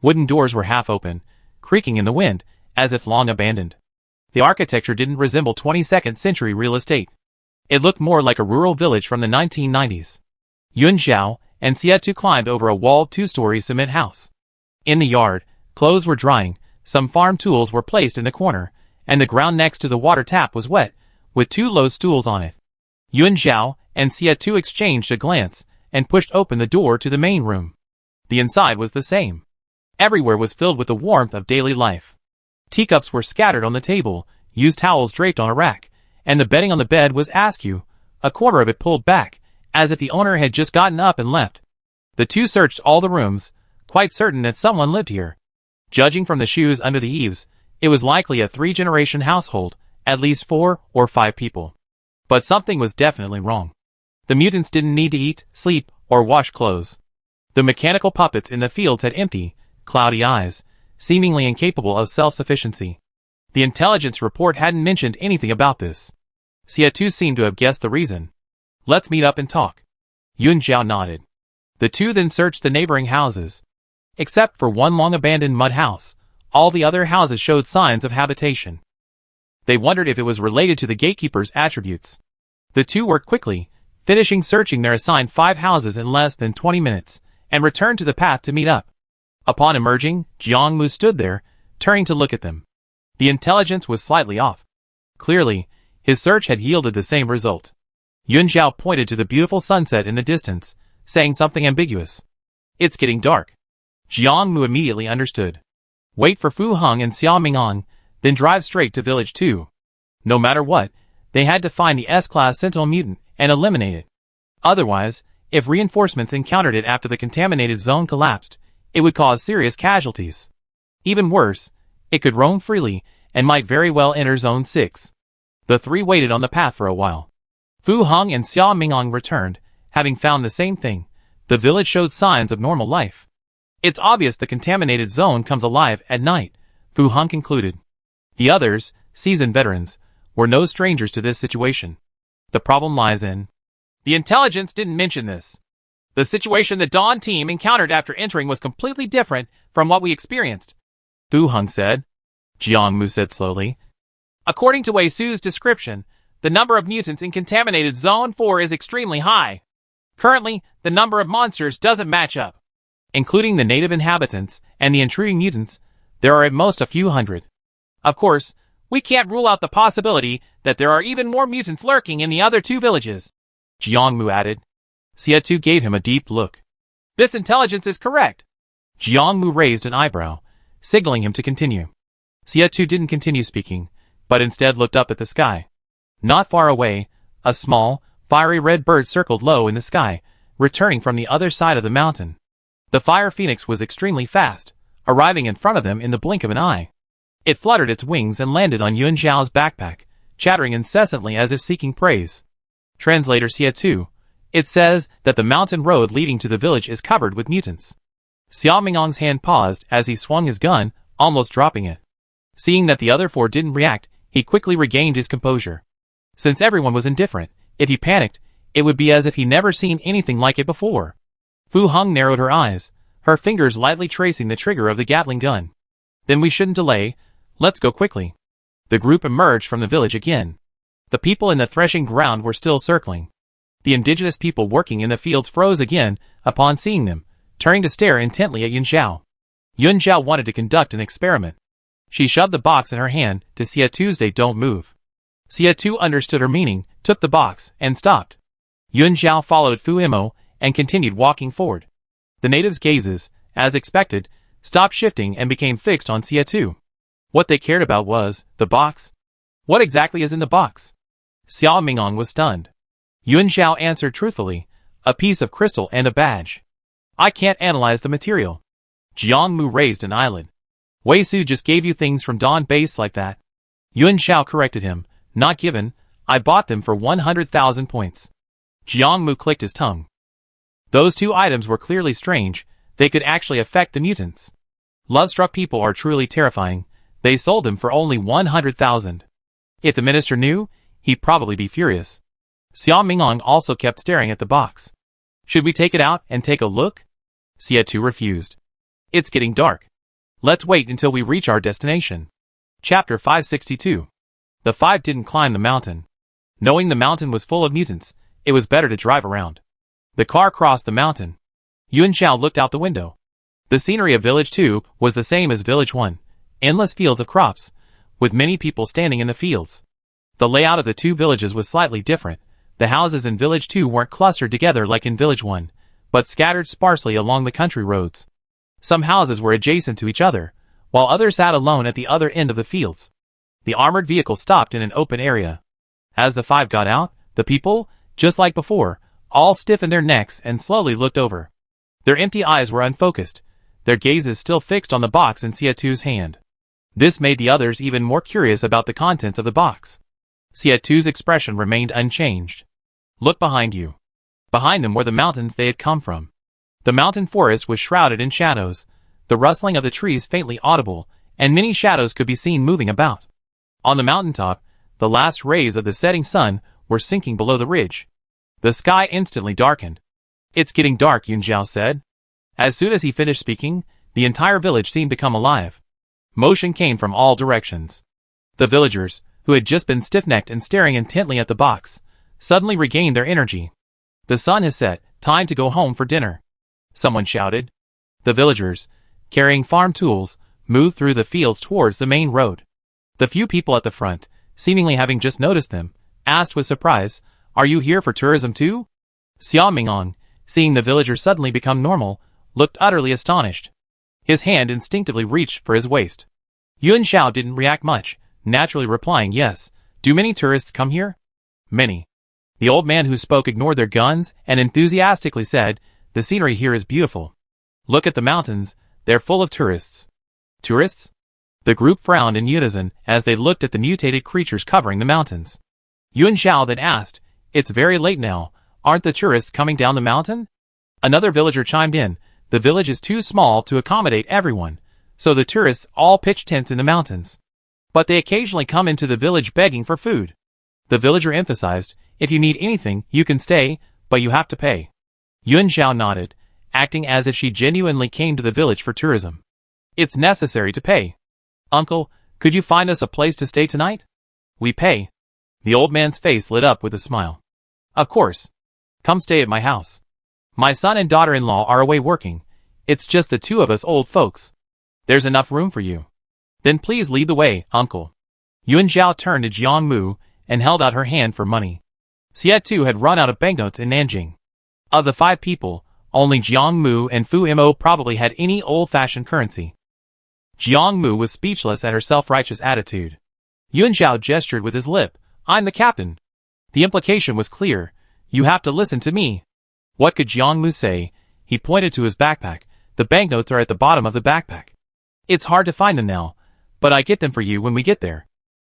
Wooden doors were half open, creaking in the wind, as if long abandoned. The architecture didn't resemble 22nd century real estate. It looked more like a rural village from the 1990s. Yuan Zhao and Xia Tu climbed over a walled 2-story cement house. In the yard, clothes were drying, some farm tools were placed in the corner, and the ground next to the water tap was wet, with 2 low stools on it. Yuan Zhao and Xia Tu exchanged a glance, and pushed open the door to the main room. The inside was the same. Everywhere was filled with the warmth of daily life. Teacups were scattered on the table, used towels draped on a rack, and the bedding on the bed was askew, a corner of it pulled back, as if the owner had just gotten up and left. The 2 searched all the rooms, quite certain that someone lived here. Judging from the shoes under the eaves, it was likely a 3-generation household, at least 4 or 5 people. But something was definitely wrong. The mutants didn't need to eat, sleep, or wash clothes. The mechanical puppets in the fields had empty, cloudy eyes, seemingly incapable of self-sufficiency. The intelligence report hadn't mentioned anything about this. Xia Tu seemed to have guessed the reason. Let's meet up and talk. Yuan Zhao nodded. The 2 then searched the neighboring houses. Except for one long-abandoned mud house, all the other houses showed signs of habitation. They wondered if it was related to the gatekeeper's attributes. The 2 worked quickly, finishing searching their assigned 5 houses in less than 20 minutes, and returned to the path to meet up. Upon emerging, Jiang Mu stood there, turning to look at them. The intelligence was slightly off. Clearly, his search had yielded the same result. Yuan Zhao pointed to the beautiful sunset in the distance, saying something ambiguous. It's getting dark. Jiang Mu immediately understood. Wait for Fu Heng and Xia Ming'an, then drive straight to Village 2. No matter what, they had to find the S-class Sentinel mutant and eliminate it. Otherwise, if reinforcements encountered it after the contaminated zone collapsed, it would cause serious casualties. Even worse, it could roam freely and might very well enter Zone 6. The 3 waited on the path for a while. Fu Heng and Xia Ming'an returned, having found the same thing. The village showed signs of normal life. It's obvious the contaminated zone comes alive at night, Fu Heng concluded. The others, seasoned veterans, were no strangers to this situation. The problem lies in... The intelligence didn't mention this. The situation the Dawn team encountered after entering was completely different from what we experienced, Fu Heng said. Jiang Mu said slowly. According to Wei Su's description, the number of mutants in contaminated Zone 4 is extremely high. Currently, the number of monsters doesn't match up. Including the native inhabitants and the intruding mutants, there are at most a few hundred. Of course, We can't rule out the possibility that there are even more mutants lurking in the other two villages, Jiangmu added. Xie gave him a deep look. This intelligence is correct. Jiangmu raised an eyebrow, signaling him to continue. Xie didn't continue speaking, but instead looked up at the sky. Not far away, a small, fiery red bird circled low in the sky, returning from the other side of the mountain. The fire phoenix was extremely fast, arriving in front of them in the blink of an eye. It fluttered its wings and landed on Yun Zhao's backpack, chattering incessantly as if seeking praise. Translator Xie. It says that the mountain road leading to the village is covered with mutants. Xiao Mingong's hand paused as he swung his gun, almost dropping it. Seeing that the other four didn't react, he quickly regained his composure. Since everyone was indifferent, if he panicked, it would be as if he never seen anything like it before. Fu Heng narrowed her eyes, her fingers lightly tracing the trigger of the Gatling gun. Then we shouldn't delay, let's go quickly. The group emerged from the village again. The people in the threshing ground were still circling. The indigenous people working in the fields froze again upon seeing them, turning to stare intently at Yun Zhao. Yun Zhao wanted to conduct an experiment. She shoved the box in her hand to Xie Tuesday don't move. Xie understood her meaning, took the box, and stopped. Yun Zhao followed Fu Imo and continued walking forward. The natives' gazes, as expected, stopped shifting and became fixed on Xie. What they cared about was the box. What exactly is in the box? Xiao Mingong was stunned. Yun Zhao answered truthfully, a piece of crystal and a badge. I can't analyze the material. Jiangmu raised an eyelid. Wei Su just gave you things from Dawn Base like that. Yun Zhao corrected him, not given, I bought them for 100,000 points. Jiangmu clicked his tongue. Those two items were clearly strange, they could actually affect the mutants. Love-struck people are truly terrifying, they sold them for only 100,000. If the minister knew, he'd probably be furious. Xiao Mingong also kept staring at the box. Should we take it out and take a look? Xie refused. It's getting dark. Let's wait until we reach our destination. Chapter 562. The five didn't climb the mountain. Knowing the mountain was full of mutants, it was better to drive around. The car crossed the mountain. Yun Zhao looked out the window. The scenery of Village 2 was the same as Village 1, endless fields of crops, with many people standing in the fields. The layout of the two villages was slightly different. The houses in Village 2 weren't clustered together like in Village 1, but scattered sparsely along the country roads. Some houses were adjacent to each other, while others sat alone at the other end of the fields. The armored vehicle stopped in an open area. As the five got out, the people, just like before, all stiffened their necks and slowly looked over. Their empty eyes were unfocused, their gazes still fixed on the box in Xie hand. This made the others even more curious about the contents of the box. Xie's expression remained unchanged. Look behind you. Behind them were the mountains they had come from. The mountain forest was shrouded in shadows, the rustling of the trees faintly audible, and many shadows could be seen moving about. On the mountaintop, the last rays of the setting sun were sinking below the ridge. The sky instantly darkened. It's getting dark, Yun Zhao said. As soon as he finished speaking, the entire village seemed to come alive. Motion came from all directions. The villagers, who had just been stiff-necked and staring intently at the box, suddenly regained their energy. The sun has set, time to go home for dinner. Someone shouted. The villagers, carrying farm tools, moved through the fields towards the main road. The few people at the front, seemingly having just noticed them, asked with surprise, Are you here for tourism too? Xiao Mingong, seeing the villagers suddenly become normal, looked utterly astonished. His hand instinctively reached for his waist. Yun Zhao didn't react much, naturally replying yes. Do many tourists come here? Many. The old man who spoke ignored their guns and enthusiastically said, The scenery here is beautiful. Look at the mountains, they're full of tourists. Tourists? The group frowned in unison as they looked at the mutated creatures covering the mountains. Yun Zhao then asked, It's very late now, aren't the tourists coming down the mountain? Another villager chimed in, The village is too small to accommodate everyone, so the tourists all pitch tents in the mountains. But they occasionally come into the village begging for food. The villager emphasized, If you need anything, you can stay, but you have to pay. Yun Zhao nodded, acting as if she genuinely came to the village for tourism. It's necessary to pay. Uncle, could you find us a place to stay tonight? We pay. The old man's face lit up with a smile. Of course. Come stay at my house. My son and daughter-in-law are away working. It's just the two of us old folks. There's enough room for you. Then please lead the way, uncle. Yuan Zhao turned to Jiang Mu and held out her hand for money. Xie Tu had run out of banknotes in Nanjing. Of the 5 people, only Jiang Mu and Fu Mo probably had any old-fashioned currency. Jiang Mu was speechless at her self-righteous attitude. Yuan Zhao gestured with his lip. I'm the captain. The implication was clear. You have to listen to me. What could Jiang Mu say? He pointed to his backpack. The banknotes are at the bottom of the backpack. It's hard to find them now, but I get them for you when we get there.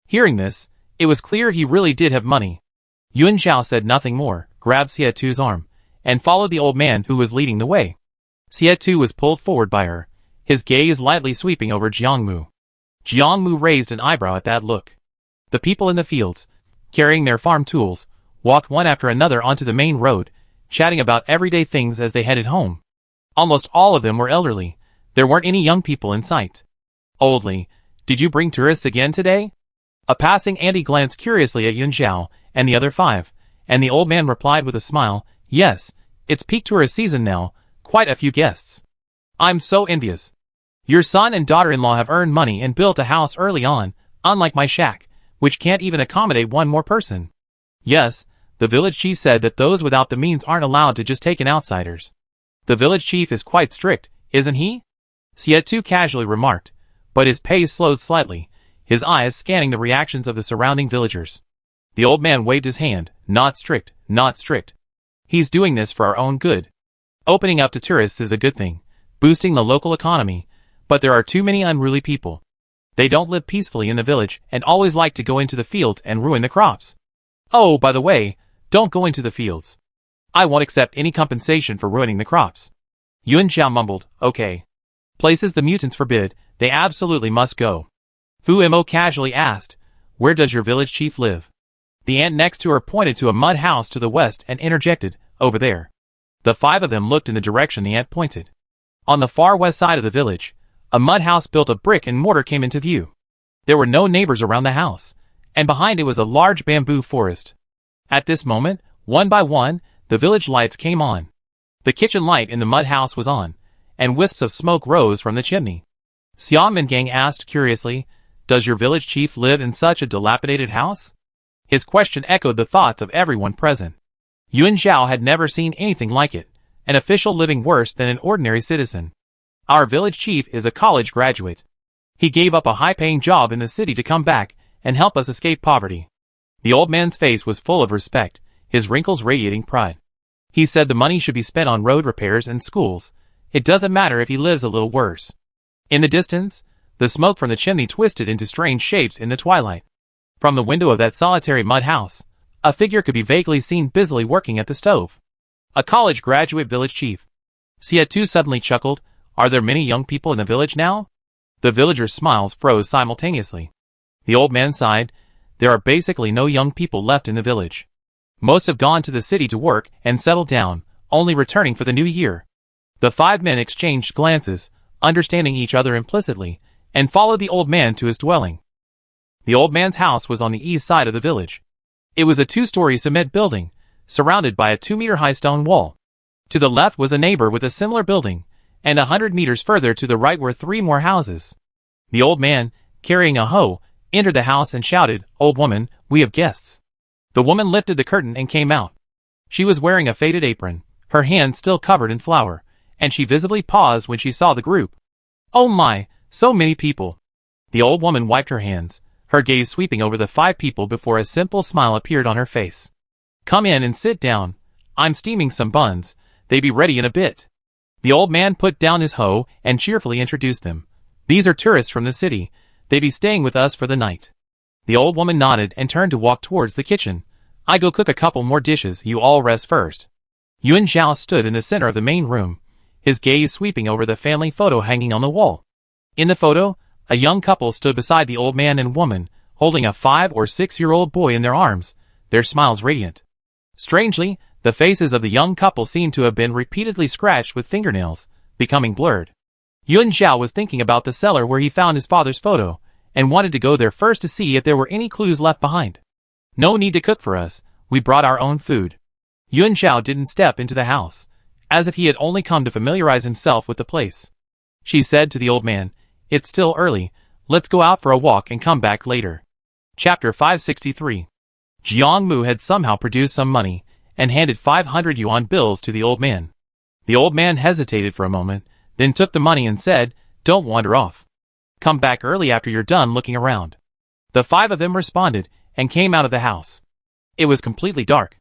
Hearing this, it was clear he really did have money. Yuan Zhao said nothing more, grabbed Xie Tu's arm, and followed the old man who was leading the way. Xie Tu was pulled forward by her, his gaze lightly sweeping over Jiang Mu. Jiang Mu raised an eyebrow at that look. The people in the fields, carrying their farm tools, walked one after another onto the main road, chatting about everyday things as they headed home. Almost all of them were elderly. There weren't any young people in sight. Oldly, did you bring tourists again today? A passing auntie glanced curiously at Yuan Zhao and the other 5, and the old man replied with a smile, yes, it's peak tourist season now, quite a few guests. I'm so envious. Your son and daughter-in-law have earned money and built a house early on, unlike my shack, which can't even accommodate one more person. Yes, the village chief said that those without the means aren't allowed to just take in outsiders. The village chief is quite strict, isn't he? Xie Tu casually remarked, but his pace slowed slightly, his eyes scanning the reactions of the surrounding villagers. The old man waved his hand, not strict, not strict. He's doing this for our own good. Opening up to tourists is a good thing, boosting the local economy, but there are too many unruly people. They don't live peacefully in the village and always like to go into the fields and ruin the crops. Oh, by the way, don't go into the fields. I won't accept any compensation for ruining the crops. Yuan Zhao mumbled, okay. Places the mutants forbid, they absolutely must go. Fu Mo casually asked, where does your village chief live? The aunt next to her pointed to a mud house to the west and interjected, over there. The 5 of them looked in the direction the aunt pointed. On the far west side of the village, a mud house built of brick and mortar came into view. There were no neighbors around the house, and behind it was a large bamboo forest. At this moment, one by one, the village lights came on. The kitchen light in the mud house was on, and wisps of smoke rose from the chimney. Xiamen Gang asked curiously, does your village chief live in such a dilapidated house? His question echoed the thoughts of everyone present. Yuan Zhao had never seen anything like it, an official living worse than an ordinary citizen. Our village chief is a college graduate. He gave up a high-paying job in the city to come back and help us escape poverty. The old man's face was full of respect, his wrinkles radiating pride. He said the money should be spent on road repairs and schools. It doesn't matter if he lives a little worse. In the distance, the smoke from the chimney twisted into strange shapes in the twilight. From the window of that solitary mud house, a figure could be vaguely seen busily working at the stove. A college graduate village chief. Xie Tu suddenly chuckled, are there many young people in the village now? The villagers' smiles froze simultaneously. The old man sighed, there are basically no young people left in the village. Most have gone to the city to work and settle down, only returning for the new year. The 5 men exchanged glances, understanding each other implicitly, and followed the old man to his dwelling. The old man's house was on the east side of the village. It was a 2-story cement building, surrounded by a 2-meter-high stone wall. To the left was a neighbor with a similar building, and 100 meters further to the right were 3 more houses. The old man, carrying a hoe, entered the house and shouted, old woman, we have guests. The woman lifted the curtain and came out. She was wearing a faded apron, her hands still covered in flour, and she visibly paused when she saw the group. Oh my, so many people. The old woman wiped her hands, her gaze sweeping over the 5 people before a simple smile appeared on her face. Come in and sit down. I'm steaming some buns, they be ready in a bit. The old man put down his hoe and cheerfully introduced them. These are tourists from the city, they be staying with us for the night. The old woman nodded and turned to walk towards the kitchen. I go cook a couple more dishes, you all rest first. Yuan Zhao stood in the center of the main room, his gaze sweeping over the family photo hanging on the wall. In the photo, a young couple stood beside the old man and woman, holding a 5 or 6-year-old boy in their arms, their smiles radiant. Strangely, the faces of the young couple seemed to have been repeatedly scratched with fingernails, becoming blurred. Yuan Zhao was thinking about the cellar where he found his father's photo, and wanted to go there first to see if there were any clues left behind. No need to cook for us, we brought our own food. Yuan Zhao didn't step into the house, as if he had only come to familiarize himself with the place. She said to the old man, it's still early, let's go out for a walk and come back later. Chapter 563. Jiang Mu had somehow produced some money, and handed 500 yuan bills to the old man. The old man hesitated for a moment, then took the money and said, "Don't wander off. Come back early after you're done looking around." The 5 of them responded, and came out of the house. It was completely dark.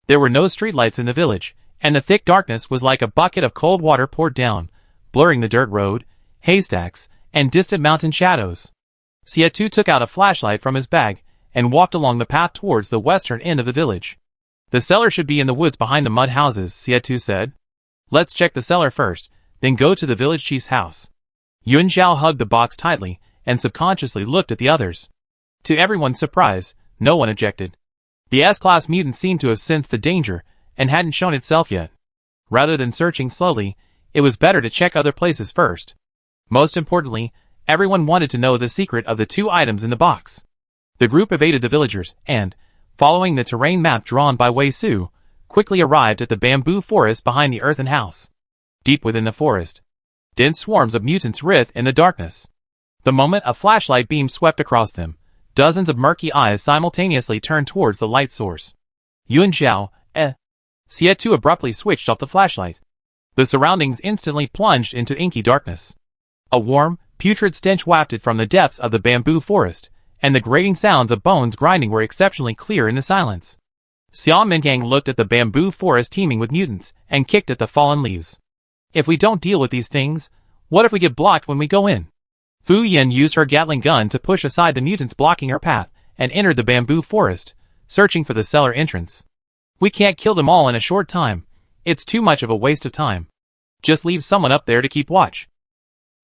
There were no streetlights in the village, and the thick darkness was like a bucket of cold water poured down, blurring the dirt road, haystacks, and distant mountain shadows. Xie took out a flashlight from his bag, and walked along the path towards the western end of the village. "The cellar should be in the woods behind the mud houses," Xie said. "Let's check the cellar first, then go to the village chief's house." Yun Zhao hugged the box tightly, and subconsciously looked at the others. To everyone's surprise, no one objected. The S-class mutant seemed to have sensed the danger, and hadn't shown itself yet. Rather than searching slowly, it was better to check other places first. Most importantly, everyone wanted to know the secret of the 2 items in the box. The group evaded the villagers, and, following the terrain map drawn by Wei Su, quickly arrived at the bamboo forest behind the earthen house. Deep within the forest, dense swarms of mutants writhed in the darkness. The moment a flashlight beam swept across them, dozens of murky eyes simultaneously turned towards the light source. Yun Zhao, Xie abruptly switched off the flashlight. The surroundings instantly plunged into inky darkness. A warm, putrid stench wafted from the depths of the bamboo forest, and the grating sounds of bones grinding were exceptionally clear in the silence. Xiao Mingang looked at the bamboo forest teeming with mutants, and kicked at the fallen leaves. "If we don't deal with these things, what if we get blocked when we go in?" Fu Yin used her Gatling gun to push aside the mutants blocking her path, and entered the bamboo forest, searching for the cellar entrance. "We can't kill them all in a short time. It's too much of a waste of time. Just leave someone up there to keep watch."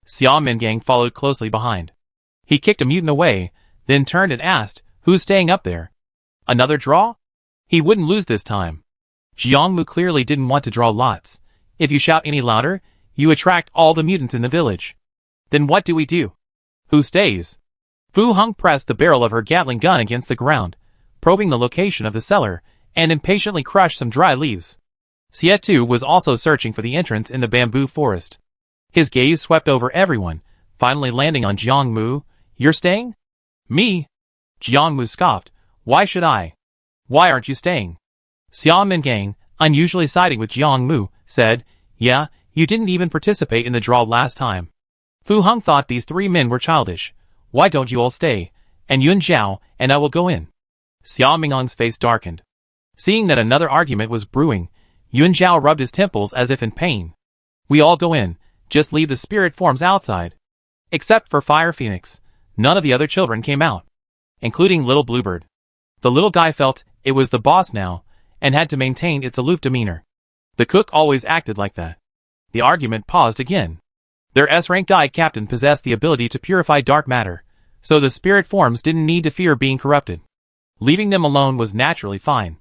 Xiao Mingang followed closely behind. He kicked a mutant away, then turned and asked, "Who's staying up there? Another draw?" He wouldn't lose this time. Jiang Mu clearly didn't want to draw lots. If you shout any louder, you attract all the mutants in the village. "Then what do we do? Who stays?" Fu Heng pressed the barrel of her Gatling gun against the ground, probing the location of the cellar, and impatiently crushed some dry leaves. Xie was also searching for the entrance in the bamboo forest. His gaze swept over everyone, finally landing on Jiang Mu. "You're staying?" "Me?" Jiang Mu scoffed. "Why should I? Why aren't you staying?" Xiao Mingang, unusually siding with Jiang Mu, said, "Yeah, you didn't even participate in the draw last time." Fu Heng thought these 3 men were childish. "Why don't you all stay, and Yun Zhao and I will go in?" Xiao Mingang's face darkened. Seeing that another argument was brewing, Yun Zhao rubbed his temples as if in pain. "We all go in, just leave the spirit forms outside." Except for Fire Phoenix, none of the other children came out, including Little Bluebird. The little guy felt it was the boss now, and had to maintain its aloof demeanor. The cook always acted like that. The argument paused again. Their S-rank guide captain possessed the ability to purify dark matter, so the spirit forms didn't need to fear being corrupted. Leaving them alone was naturally fine.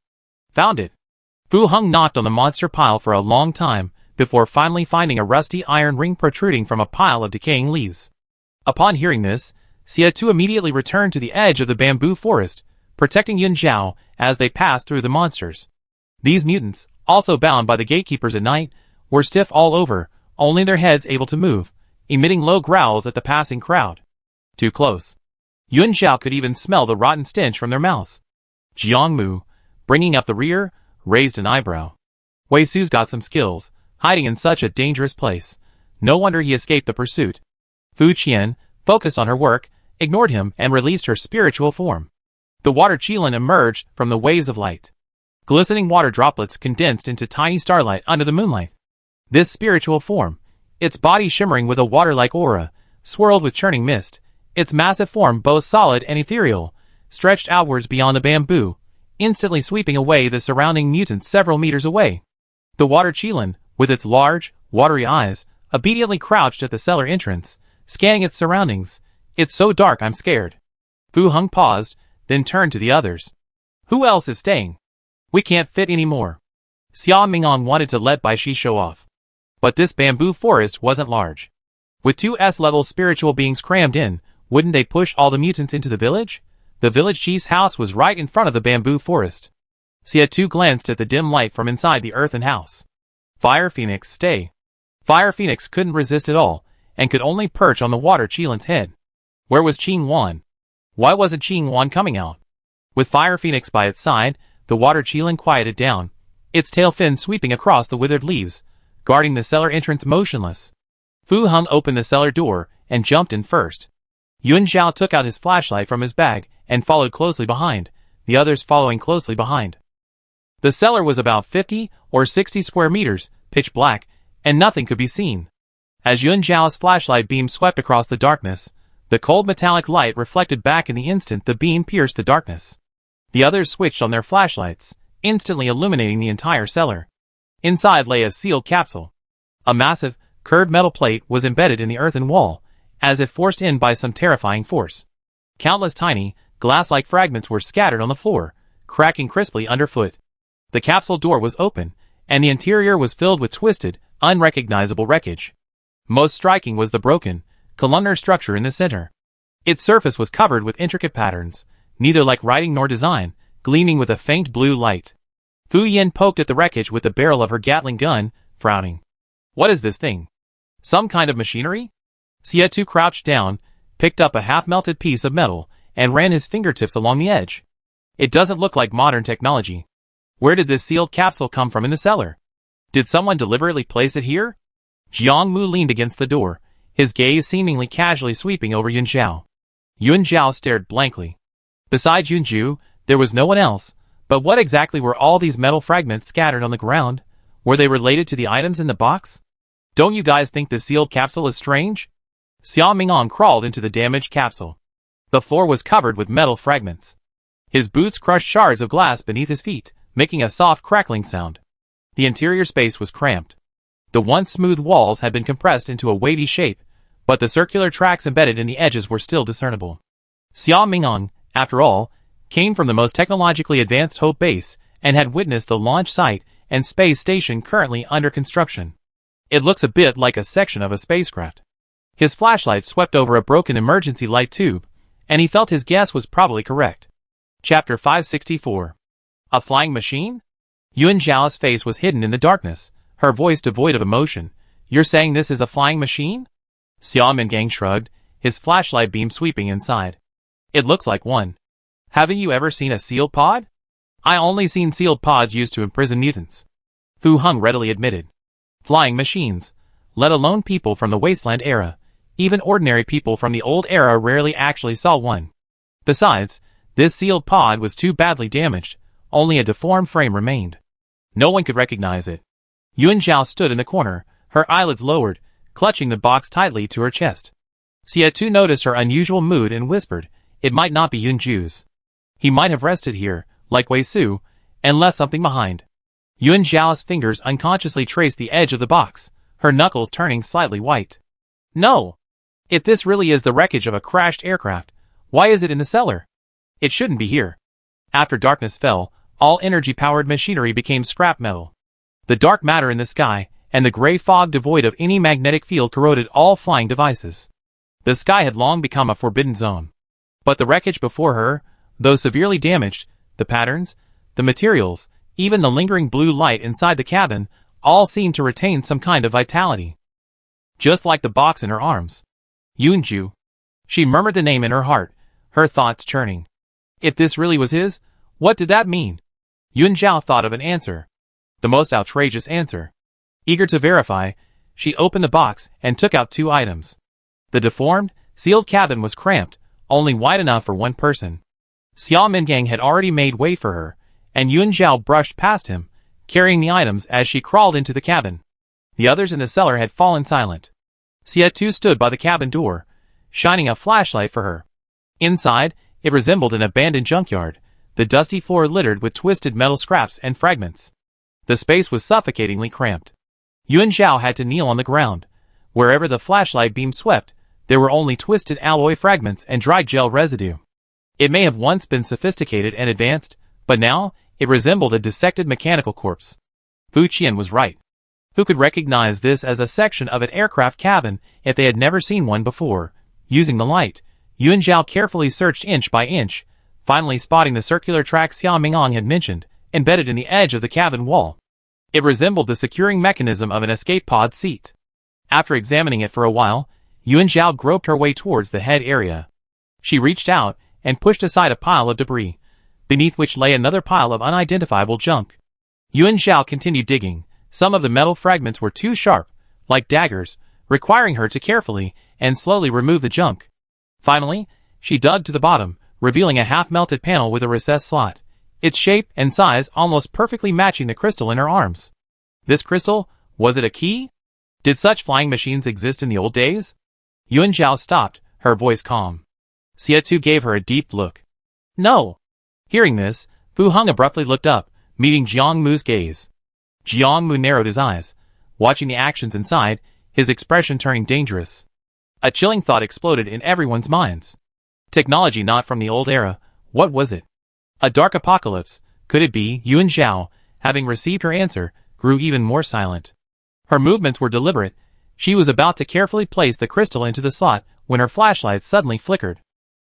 "Found it." Fu Heng knocked on the monster pile for a long time, before finally finding a rusty iron ring protruding from a pile of decaying leaves. Upon hearing this, Xie immediately returned to the edge of the bamboo forest, protecting Yun Zhao as they passed through the monsters. These mutants, also bound by the gatekeepers at night, were stiff all over, only their heads able to move, emitting low growls at the passing crowd. Too close. Yun Zhao could even smell the rotten stench from their mouths. Jiang Mu, bringing up the rear, raised an eyebrow. Wei Su's got some skills, hiding in such a dangerous place. No wonder he escaped the pursuit. Fu Qian, focused on her work, ignored him and released her spiritual form. The water Qilin emerged from the waves of light. Glistening water droplets condensed into tiny starlight under the moonlight. This spiritual form, its body shimmering with a water-like aura, swirled with churning mist, its massive form both solid and ethereal, stretched outwards beyond the bamboo, instantly sweeping away the surrounding mutants several meters away. The water Qilin, with its large, watery eyes, obediently crouched at the cellar entrance, scanning its surroundings. "It's so dark I'm scared." Fu Heng paused, then turned to the others. "Who else is staying? We can't fit anymore." Xiao Mingang wanted to let Bai Shi show off. But this bamboo forest wasn't large. With 2 S-level spiritual beings crammed in, wouldn't they push all the mutants into the village? The village chief's house was right in front of the bamboo forest. Xie glanced at the dim light from inside the earthen house. "Fire Phoenix, stay." Fire Phoenix couldn't resist at all, and could only perch on the water Qilin's head. Where was Qin Wan? Why wasn't Qingwan coming out? With Fire Phoenix by its side, the water Qilin quieted down, its tail fin sweeping across the withered leaves, guarding the cellar entrance motionless. Fu Heng opened the cellar door and jumped in first. Yuan Zhao took out his flashlight from his bag and followed closely behind, the others following closely behind. The cellar was about 50 or 60 square meters, pitch black, and nothing could be seen. As Yuan Zhao's flashlight beam swept across the darkness, the cold metallic light reflected back in the instant the beam pierced the darkness. The others switched on their flashlights, instantly illuminating the entire cellar. Inside lay a sealed capsule. A massive, curved metal plate was embedded in the earthen wall, as if forced in by some terrifying force. Countless tiny, glass-like fragments were scattered on the floor, cracking crisply underfoot. The capsule door was open, and the interior was filled with twisted, unrecognizable wreckage. Most striking was the broken, columnar structure in the center. Its surface was covered with intricate patterns, neither like writing nor design, gleaming with a faint blue light. Fu Yin poked at the wreckage with the barrel of her Gatling gun, frowning. What is this thing? Some kind of machinery? Xie Tu crouched down, picked up a half-melted piece of metal, and ran his fingertips along the edge. It doesn't look like modern technology. Where did this sealed capsule come from in the cellar? Did someone deliberately place it here? Jiang Mu leaned against the door, his gaze seemingly casually sweeping over Yun Zhao. Yun Zhao stared blankly. Besides Yun Zhu, there was no one else, but what exactly were all these metal fragments scattered on the ground? Were they related to the items in the box? Don't you guys think this sealed capsule is strange? Xia Mingong crawled into the damaged capsule. The floor was covered with metal fragments. His boots crushed shards of glass beneath his feet, making a soft crackling sound. The interior space was cramped. The once smooth walls had been compressed into a wavy shape, but the circular tracks embedded in the edges were still discernible. Xia Mingong, after all, came from the most technologically advanced Hope Base and had witnessed the launch site and space station currently under construction. It looks a bit like a section of a spacecraft. His flashlight swept over a broken emergency light tube, and he felt his guess was probably correct. Chapter 564. A flying machine? Yuan Zhao's face was hidden in the darkness, her voice devoid of emotion. You're saying this is a flying machine? Xia Mingong shrugged, his flashlight beam sweeping inside. It looks like one. Haven't you ever seen a sealed pod? I only seen sealed pods used to imprison mutants. Fu Heng readily admitted. Flying machines, let alone people from the wasteland era, even ordinary people from the old era rarely actually saw one. Besides, this sealed pod was too badly damaged, only a deformed frame remained. No one could recognize it. Yuan Zhao stood in the corner, her eyelids lowered, clutching the box tightly to her chest. Xie Tu noticed her unusual mood and whispered, it might not be Yun Zhu's. He might have rested here, like Wei Su, and left something behind. Yuan Zhao's fingers unconsciously traced the edge of the box, her knuckles turning slightly white. No! If this really is the wreckage of a crashed aircraft, why is it in the cellar? It shouldn't be here. After darkness fell, all energy-powered machinery became scrap metal. The dark matter in the sky, and the gray fog devoid of any magnetic field corroded all flying devices. The sky had long become a forbidden zone. But the wreckage before her, though severely damaged, the patterns, the materials, even the lingering blue light inside the cabin, all seemed to retain some kind of vitality. Just like the box in her arms. Yun Zhu. She murmured the name in her heart, her thoughts churning. If this really was his, what did that mean? Yun Zhao thought of an answer. The most outrageous answer. Eager to verify, she opened the box and took out two items. The deformed, sealed cabin was cramped, only wide enough for one person. Xia Mingong had already made way for her, and Yuan Zhao brushed past him, carrying the items as she crawled into the cabin. The others in the cellar had fallen silent. Xie Tu stood by the cabin door, shining a flashlight for her. Inside, it resembled an abandoned junkyard, the dusty floor littered with twisted metal scraps and fragments. The space was suffocatingly cramped. Yuan Zhao had to kneel on the ground. Wherever the flashlight beam swept, there were only twisted alloy fragments and dry gel residue. It may have once been sophisticated and advanced, but now, it resembled a dissected mechanical corpse. Fu Qian was right. Who could recognize this as a section of an aircraft cabin if they had never seen one before? Using the light, Yuan Zhao carefully searched inch by inch, finally spotting the circular track Xia Mingong had mentioned, embedded in the edge of the cabin wall. It resembled the securing mechanism of an escape pod seat. After examining it for a while, Yuan Zhao groped her way towards the head area. She reached out and pushed aside a pile of debris, beneath which lay another pile of unidentifiable junk. Yuan Zhao continued digging. Some of the metal fragments were too sharp, like daggers, requiring her to carefully and slowly remove the junk. Finally, she dug to the bottom, revealing a half-melted panel with a recessed slot, its shape and size almost perfectly matching the crystal in her arms. This crystal, was it a key? Did such flying machines exist in the old days? Yuan Zhao stopped, her voice calm. Xie Tu gave her a deep look. No. Hearing this, Fu Heng abruptly looked up, meeting Jiang Mu's gaze. Jiang Mu narrowed his eyes, watching the actions inside, his expression turning dangerous. A chilling thought exploded in everyone's minds. Technology not from the old era, what was it? A dark apocalypse, could it be? Yuan Zhao, having received her answer, grew even more silent. Her movements were deliberate. She was about to carefully place the crystal into the slot when her flashlight suddenly flickered.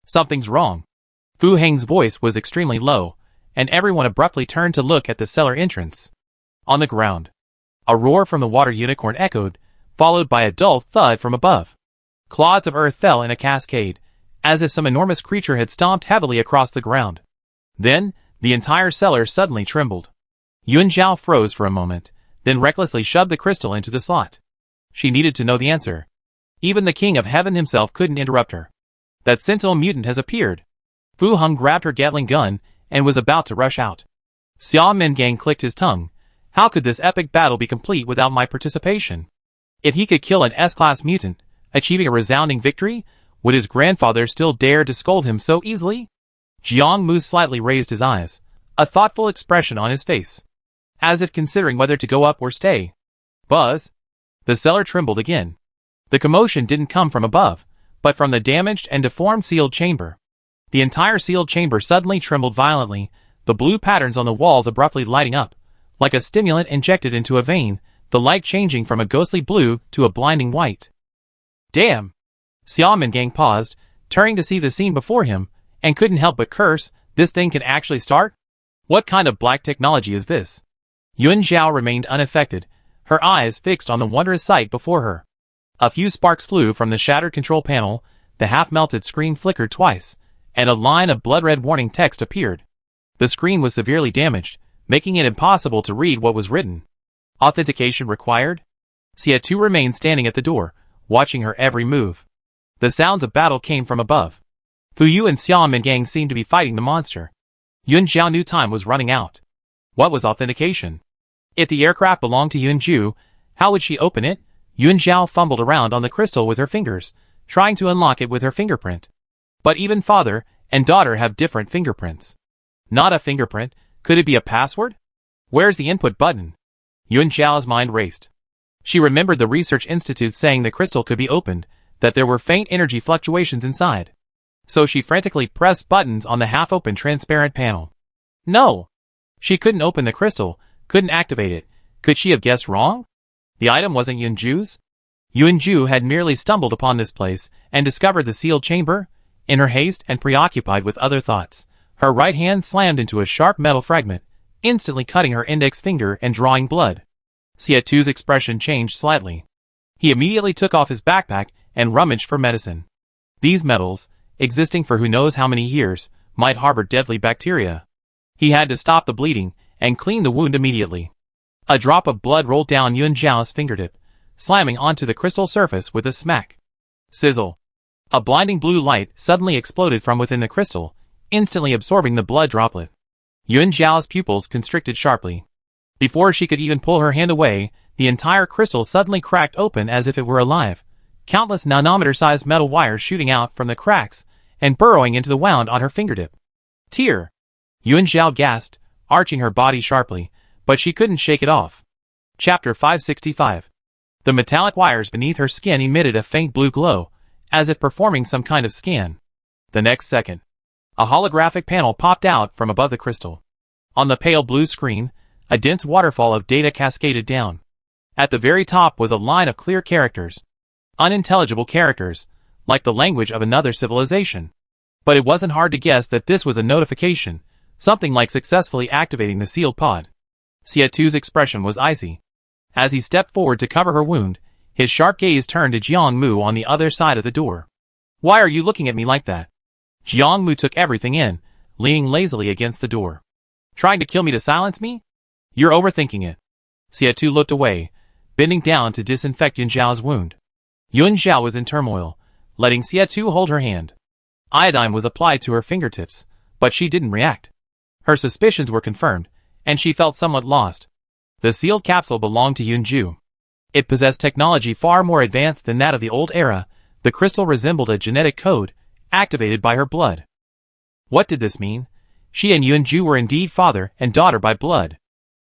Something's wrong. Fu Heng's voice was extremely low, and everyone abruptly turned to look at the cellar entrance. On the ground, a roar from the water unicorn echoed, followed by a dull thud from above. Clods of earth fell in a cascade, as if some enormous creature had stomped heavily across the ground. Then, the entire cellar suddenly trembled. Yuan Zhao froze for a moment, then recklessly shoved the crystal into the slot. She needed to know the answer. Even the King of Heaven himself couldn't interrupt her. That sentinel mutant has appeared. Fu Heng grabbed her Gatling gun and was about to rush out. Xia Mingang clicked his tongue. How could this epic battle be complete without my participation? If he could kill an S-class mutant, achieving a resounding victory, would his grandfather still dare to scold him so easily? Jiang Mu slightly raised his eyes, a thoughtful expression on his face, as if considering whether to go up or stay. Buzz! The cellar trembled again. The commotion didn't come from above, but from the damaged and deformed sealed chamber. The entire sealed chamber suddenly trembled violently, the blue patterns on the walls abruptly lighting up, like a stimulant injected into a vein, the light changing from a ghostly blue to a blinding white. Damn! Xia Mingang paused, turning to see the scene before him, and couldn't help but curse, this thing can actually start? What kind of black technology is this? Yuan Zhao remained unaffected, her eyes fixed on the wondrous sight before her. A few sparks flew from the shattered control panel, the half-melted screen flickered twice, and a line of blood-red warning text appeared. The screen was severely damaged, making it impossible to read what was written. Authentication required? Xie Tu remained standing at the door, watching her every move. The sounds of battle came from above. Fu Yu and Xia Mingang seemed to be fighting the monster. Yuan Zhao knew time was running out. What was authentication? If the aircraft belonged to Yuan Zhu, how would she open it? Yuan Zhao fumbled around on the crystal with her fingers, trying to unlock it with her fingerprint. But even father and daughter have different fingerprints. Not a fingerprint, could it be a password? Where's the input button? Yuan Zhao's mind raced. She remembered the research institute saying the crystal could be opened, that there were faint energy fluctuations inside. So she frantically pressed buttons on the half-open transparent panel. No! She couldn't open the crystal, couldn't activate it. Could she have guessed wrong? The item wasn't Yuan Zhu's? Yuan Zhu had merely stumbled upon this place and discovered the sealed chamber. In her haste and preoccupied with other thoughts, her right hand slammed into a sharp metal fragment, instantly cutting her index finger and drawing blood. Xie Tu's expression changed slightly. He immediately took off his backpack and rummaged for medicine. These metals, existing for who knows how many years, might harbor deadly bacteria. He had to stop the bleeding and clean the wound immediately. A drop of blood rolled down Yuan Zhao's fingertip, slamming onto the crystal surface with a smack. Sizzle. A blinding blue light suddenly exploded from within the crystal, instantly absorbing the blood droplet. Yuan Zhao's pupils constricted sharply. Before she could even pull her hand away, the entire crystal suddenly cracked open as if it were alive, countless nanometer-sized metal wires shooting out from the cracks and burrowing into the wound on her fingertip. Tear! Yuan Zhao gasped, arching her body sharply, but she couldn't shake it off. Chapter 565. The metallic wires beneath her skin emitted a faint blue glow, as if performing some kind of scan. The next second, a holographic panel popped out from above the crystal. On the pale blue screen, a dense waterfall of data cascaded down. At the very top was a line of clear characters. Unintelligible characters, like the language of another civilization. But it wasn't hard to guess that this was a notification, something like successfully activating the sealed pod. Xie Tu's expression was icy. As he stepped forward to cover her wound, his sharp gaze turned to Jiang Mu on the other side of the door. Why are you looking at me like that? Jiang Mu took everything in, leaning lazily against the door. Trying to kill me to silence me? You're overthinking it. Xia Tu looked away, bending down to disinfect Yun Zhao's wound. Yun Zhao was in turmoil, letting Xia Tu hold her hand. Iodine was applied to her fingertips, but she didn't react. Her suspicions were confirmed, and she felt somewhat lost. The sealed capsule belonged to Yun Zhu. It possessed technology far more advanced than that of the old era. The crystal resembled a genetic code, activated by her blood. What did this mean? She and Yun Zhu were indeed father and daughter by blood.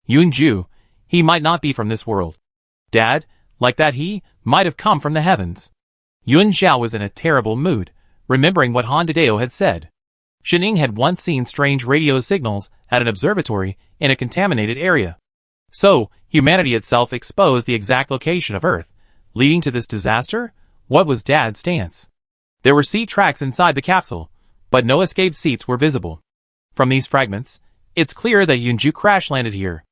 Yun Zhu, he might not be from this world. Dad, like that he might have come from the heavens. Yun Zhao was in a terrible mood, remembering what Han Dideo had said. Shining had once seen strange radio signals at an observatory in a contaminated area. So, humanity itself exposed the exact location of Earth, leading to this disaster? What was Dad's stance? There were seat tracks inside the capsule, but no escape seats were visible. From these fragments, it's clear that Yun Zhu crash-landed here.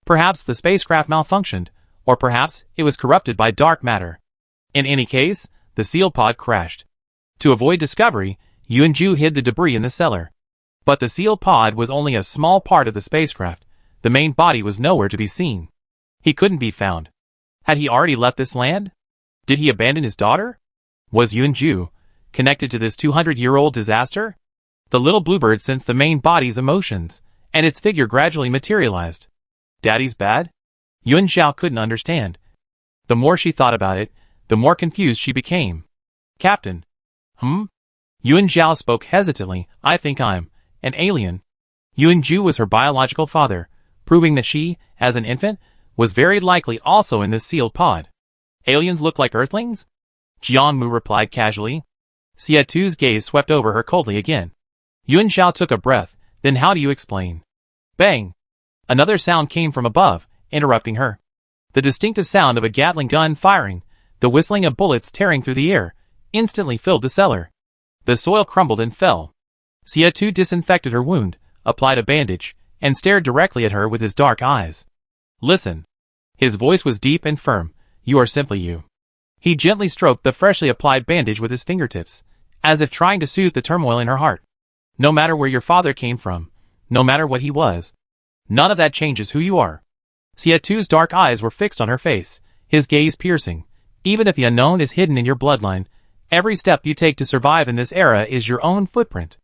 Perhaps the spacecraft malfunctioned, or perhaps it was corrupted by dark matter. In any case, the seal pod crashed. To avoid discovery, Yun Zhu hid the debris in the cellar. But the seal pod was only a small part of the spacecraft. The main body was nowhere to be seen. He couldn't be found. Had he already left this land? Did he abandon his daughter? Was Yun Zhu connected to this 200-year-old disaster? The little bluebird sensed the main body's emotions, and its figure gradually materialized. Daddy's bad? Yun Zhao couldn't understand. The more she thought about it, the more confused she became. Captain. Yun Zhao spoke hesitantly. I think I'm an alien. Yun Zhu was her biological father, proving that she, as an infant, was very likely also in this sealed pod. Aliens look like Earthlings? Jiang Mu replied casually. Xia Tu's gaze swept over her coldly again. Yun Zhao took a breath. Then how do you explain? Bang! Another sound came from above, interrupting her. The distinctive sound of a Gatling gun firing, the whistling of bullets tearing through the air, instantly filled the cellar. The soil crumbled and fell. Xia Tu disinfected her wound, applied a bandage, and stared directly at her with his dark eyes. Listen. His voice was deep and firm. You are simply you. He gently stroked the freshly applied bandage with his fingertips, as if trying to soothe the turmoil in her heart. No matter where your father came from, no matter what he was, none of that changes who you are. Xia Tu's dark eyes were fixed on her face, his gaze piercing. Even if the unknown is hidden in your bloodline, every step you take to survive in this era is your own footprint.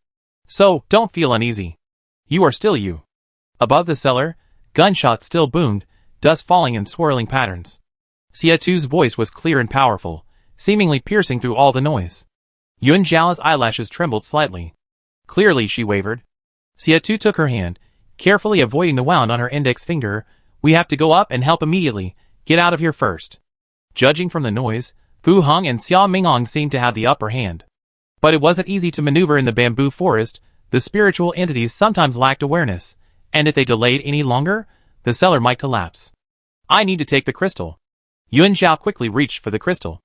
So, don't feel uneasy. You are still you. Above the cellar, gunshots still boomed, dust falling in swirling patterns. Xia Tu's voice was clear and powerful, seemingly piercing through all the noise. Yun Zhao's eyelashes trembled slightly. Clearly she wavered. Xia Tu took her hand, carefully avoiding the wound on her index finger. We have to go up and help immediately. Get out of here first. Judging from the noise, Fu Heng and Xia Mingong seemed to have the upper hand. But it wasn't easy to maneuver in the bamboo forest. The spiritual entities sometimes lacked awareness, and if they delayed any longer, the cellar might collapse. I need to take the crystal. Yun Zhao quickly reached for the crystal.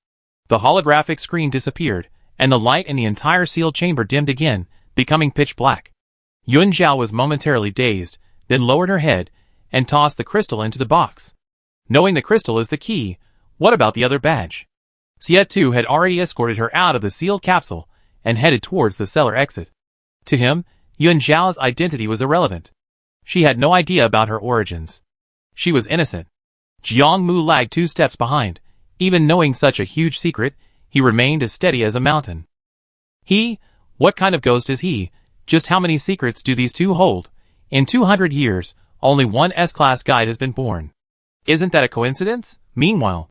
The holographic screen disappeared, and the light in the entire sealed chamber dimmed again, becoming pitch black. Yun Zhao was momentarily dazed, then lowered her head, and tossed the crystal into the box. Knowing the crystal is the key, what about the other badge? Xia Tu had already escorted her out of the sealed capsule, and headed towards the cellar exit. To him, Yun Zhao's identity was irrelevant. She had no idea about her origins. She was innocent. Jiang Mu lagged 2 steps behind. Even knowing such a huge secret, he remained as steady as a mountain. What kind of ghost is he? Just how many secrets do these two hold? In 200 years, only one S-class guide has been born. Isn't that a coincidence? Meanwhile,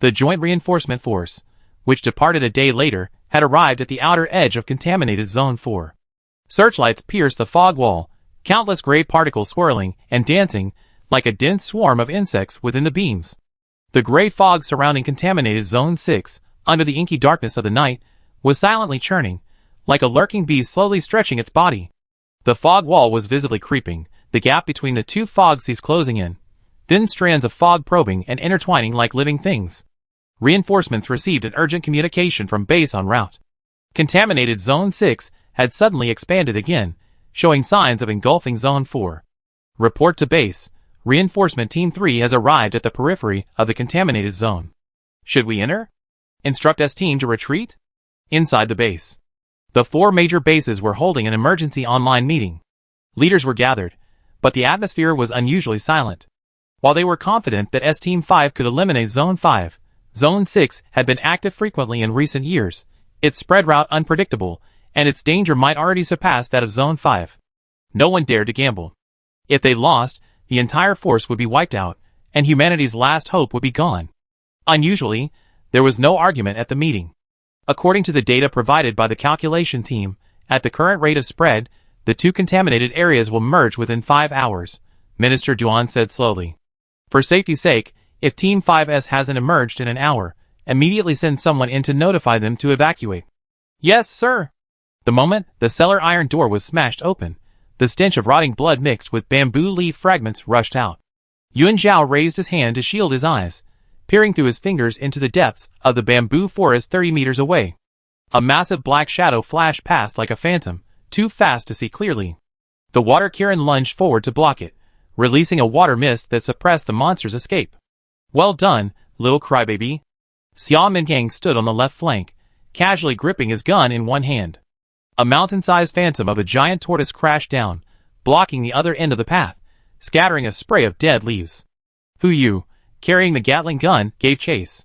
the Joint Reinforcement Force, which departed a day later, had arrived at the outer edge of contaminated Zone 4. Searchlights pierced the fog wall, countless gray particles swirling and dancing like a dense swarm of insects within the beams. The gray fog surrounding contaminated Zone 6, under the inky darkness of the night, was silently churning, like a lurking beast slowly stretching its body. The fog wall was visibly creeping, the gap between the two fog seas closing in, thin strands of fog probing and intertwining like living things. Reinforcements received an urgent communication from base en route. Contaminated Zone 6 had suddenly expanded again, showing signs of engulfing Zone 4. Report to base. Reinforcement Team 3 has arrived at the periphery of the contaminated zone. Should we enter? Instruct S-Team to retreat? Inside the base. The 4 major bases were holding an emergency online meeting. Leaders were gathered, but the atmosphere was unusually silent. While they were confident that S-Team 5 could eliminate Zone 5, Zone 6 had been active frequently in recent years, its spread route unpredictable, and its danger might already surpass that of Zone 5. No one dared to gamble. If they lost, the entire force would be wiped out, and humanity's last hope would be gone. Unusually, there was no argument at the meeting. According to the data provided by the calculation team, at the current rate of spread, the 2 contaminated areas will merge within 5 hours, Minister Duan said slowly. For safety's sake, if Team 5S hasn't emerged in an hour, immediately send someone in to notify them to evacuate. Yes, sir. The moment the cellar iron door was smashed open, the stench of rotting blood mixed with bamboo leaf fragments rushed out. Yuan Zhao raised his hand to shield his eyes, peering through his fingers into the depths of the bamboo forest 30 meters away. A massive black shadow flashed past like a phantom, too fast to see clearly. The water Kirin lunged forward to block it, releasing a water mist that suppressed the monster's escape. Well done, little crybaby. Xia Mingang stood on the left flank, casually gripping his gun in one hand. A mountain-sized phantom of a giant tortoise crashed down, blocking the other end of the path, scattering a spray of dead leaves. Fu Yu, carrying the Gatling gun, gave chase.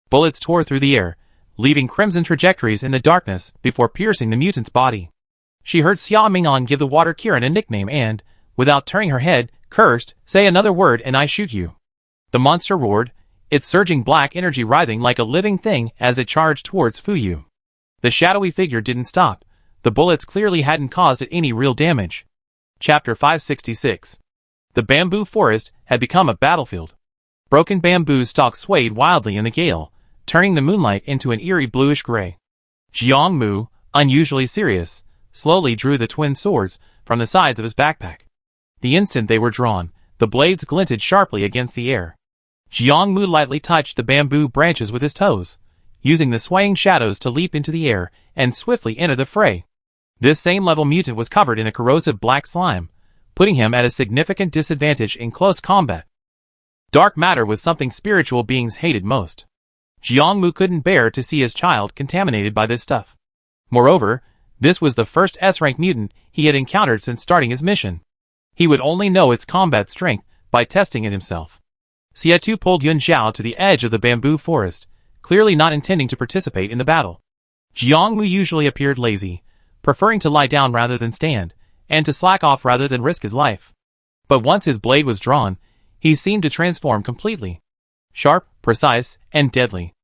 Bullets tore through the air, leaving crimson trajectories in the darkness before piercing the mutant's body. She heard Xia Ming'an give the water Kirin a nickname and, without turning her head, cursed, "Say another word and I shoot you." The monster roared, its surging black energy writhing like a living thing as it charged towards Fu Yu. The shadowy figure didn't stop. The bullets clearly hadn't caused it any real damage. Chapter 566. The bamboo forest had become a battlefield. Broken bamboo stalks swayed wildly in the gale, turning the moonlight into an eerie bluish-gray. Jiang Mu, unusually serious, slowly drew the twin swords from the sides of his backpack. The instant they were drawn, the blades glinted sharply against the air. Jiang Mu lightly touched the bamboo branches with his toes, using the swaying shadows to leap into the air and swiftly enter the fray. This same level mutant was covered in a corrosive black slime, putting him at a significant disadvantage in close combat. Dark matter was something spiritual beings hated most. Jiang Mu couldn't bear to see his child contaminated by this stuff. Moreover, this was the first S-rank mutant he had encountered since starting his mission. He would only know its combat strength by testing it himself. Xia Tu pulled Yun Zhao to the edge of the bamboo forest, clearly not intending to participate in the battle. Jiang Mu usually appeared lazy, preferring to lie down rather than stand, and to slack off rather than risk his life. But once his blade was drawn, he seemed to transform completely. Sharp, precise, and deadly.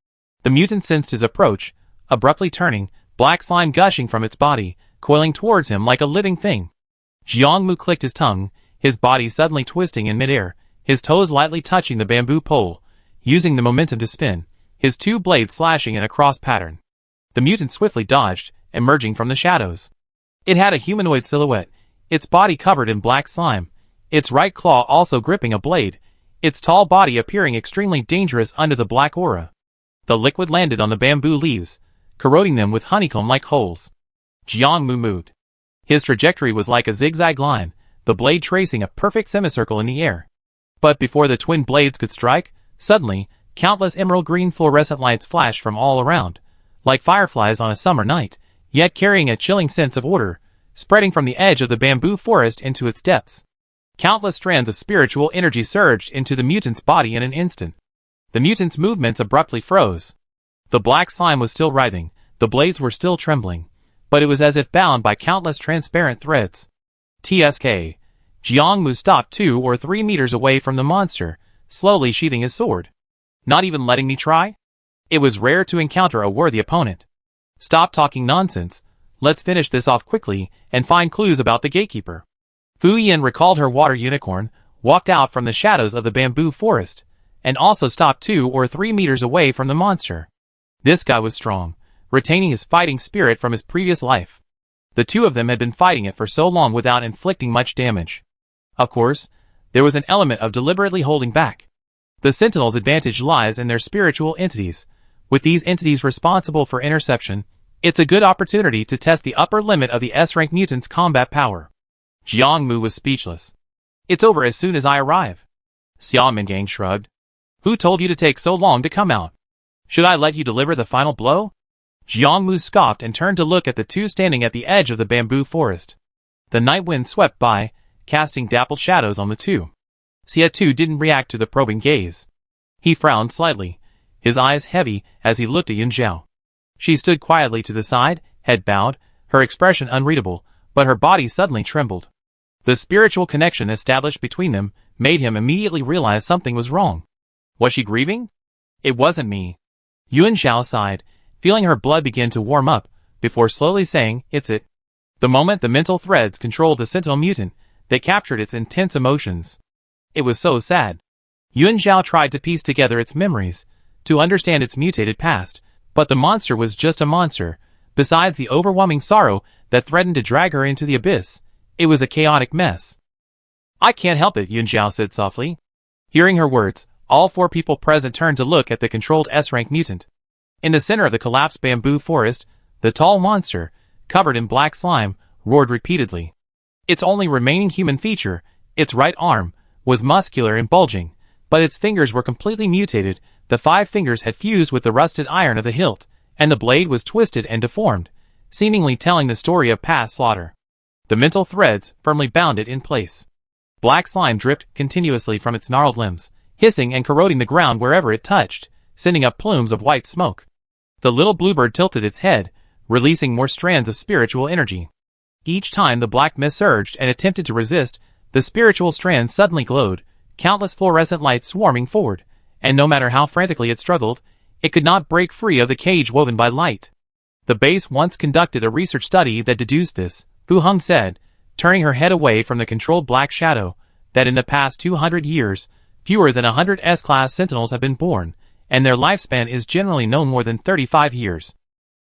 The mutant sensed his approach, abruptly turning, black slime gushing from its body, coiling towards him like a living thing. Jiang Mu clicked his tongue, his body suddenly twisting in midair, his toes lightly touching the bamboo pole, using the momentum to spin, his 2 blades slashing in a cross pattern. The mutant swiftly dodged, emerging from the shadows. It had a humanoid silhouette, its body covered in black slime, its right claw also gripping a blade, its tall body appearing extremely dangerous under the black aura. The liquid landed on the bamboo leaves, corroding them with honeycomb-like holes. Jiang Mu moved. His trajectory was like a zigzag line, the blade tracing a perfect semicircle in the air. But before the twin blades could strike, suddenly, countless emerald green fluorescent lights flashed from all around, like fireflies on a summer night, yet carrying a chilling sense of order, spreading from the edge of the bamboo forest into its depths. Countless strands of spiritual energy surged into the mutant's body in an instant. The mutant's movements abruptly froze. The black slime was still writhing, the blades were still trembling, but it was as if bound by countless transparent threads. TSK. Jiang Mu stopped 2 or 3 meters away from the monster, slowly sheathing his sword. Not even letting me try? It was rare to encounter a worthy opponent. Stop talking nonsense, let's finish this off quickly and find clues about the gatekeeper. Fu Yin recalled her water unicorn, walked out from the shadows of the bamboo forest, and also stopped 2 or 3 meters away from the monster. This guy was strong, retaining his fighting spirit from his previous life. The 2 of them had been fighting it for so long without inflicting much damage. Of course, there was an element of deliberately holding back. The Sentinel's advantage lies in their spiritual entities. With these entities responsible for interception, it's a good opportunity to test the upper limit of the S-rank mutant's combat power. Jiang Mu was speechless. It's over as soon as I arrive. Xia Mingang shrugged. Who told you to take so long to come out? Should I let you deliver the final blow? Jiang Mu scoffed and turned to look at the two standing at the edge of the bamboo forest. The night wind swept by, casting dappled shadows on the two. Xia Tu didn't react to the probing gaze. He frowned slightly, his eyes heavy as he looked at Yun Zhao. She stood quietly to the side, head bowed, her expression unreadable, but her body suddenly trembled. The spiritual connection established between them made him immediately realize something was wrong. Was she grieving? It wasn't me. Yun Zhao sighed, feeling her blood begin to warm up, before slowly saying, it's it. The moment the mental threads controlled the sentinel mutant, they captured its intense emotions. It was so sad. Yun Zhao tried to piece together its memories, to understand its mutated past, but the monster was just a monster. Besides the overwhelming sorrow that threatened to drag her into the abyss, it was a chaotic mess. I can't help it, Yun Zhao said softly. Hearing her words, all four people present turned to look at the controlled S-rank mutant. In the center of the collapsed bamboo forest, the tall monster, covered in black slime, roared repeatedly. Its only remaining human feature, its right arm, was muscular and bulging, but its fingers were completely mutated. The 5 fingers had fused with the rusted iron of the hilt, and the blade was twisted and deformed, seemingly telling the story of past slaughter. The mental threads firmly bound it in place. Black slime dripped continuously from its gnarled limbs, hissing and corroding the ground wherever it touched, sending up plumes of white smoke. The little bluebird tilted its head, releasing more strands of spiritual energy. Each time the black mist surged and attempted to resist, the spiritual strands suddenly glowed, countless fluorescent lights swarming forward, and no matter how frantically it struggled, it could not break free of the cage woven by light. The base once conducted a research study that deduced this, Fu Heng said, turning her head away from the controlled black shadow, that in the past 200 years, fewer than 100 S-class sentinels have been born, and their lifespan is generally no more than 35 years.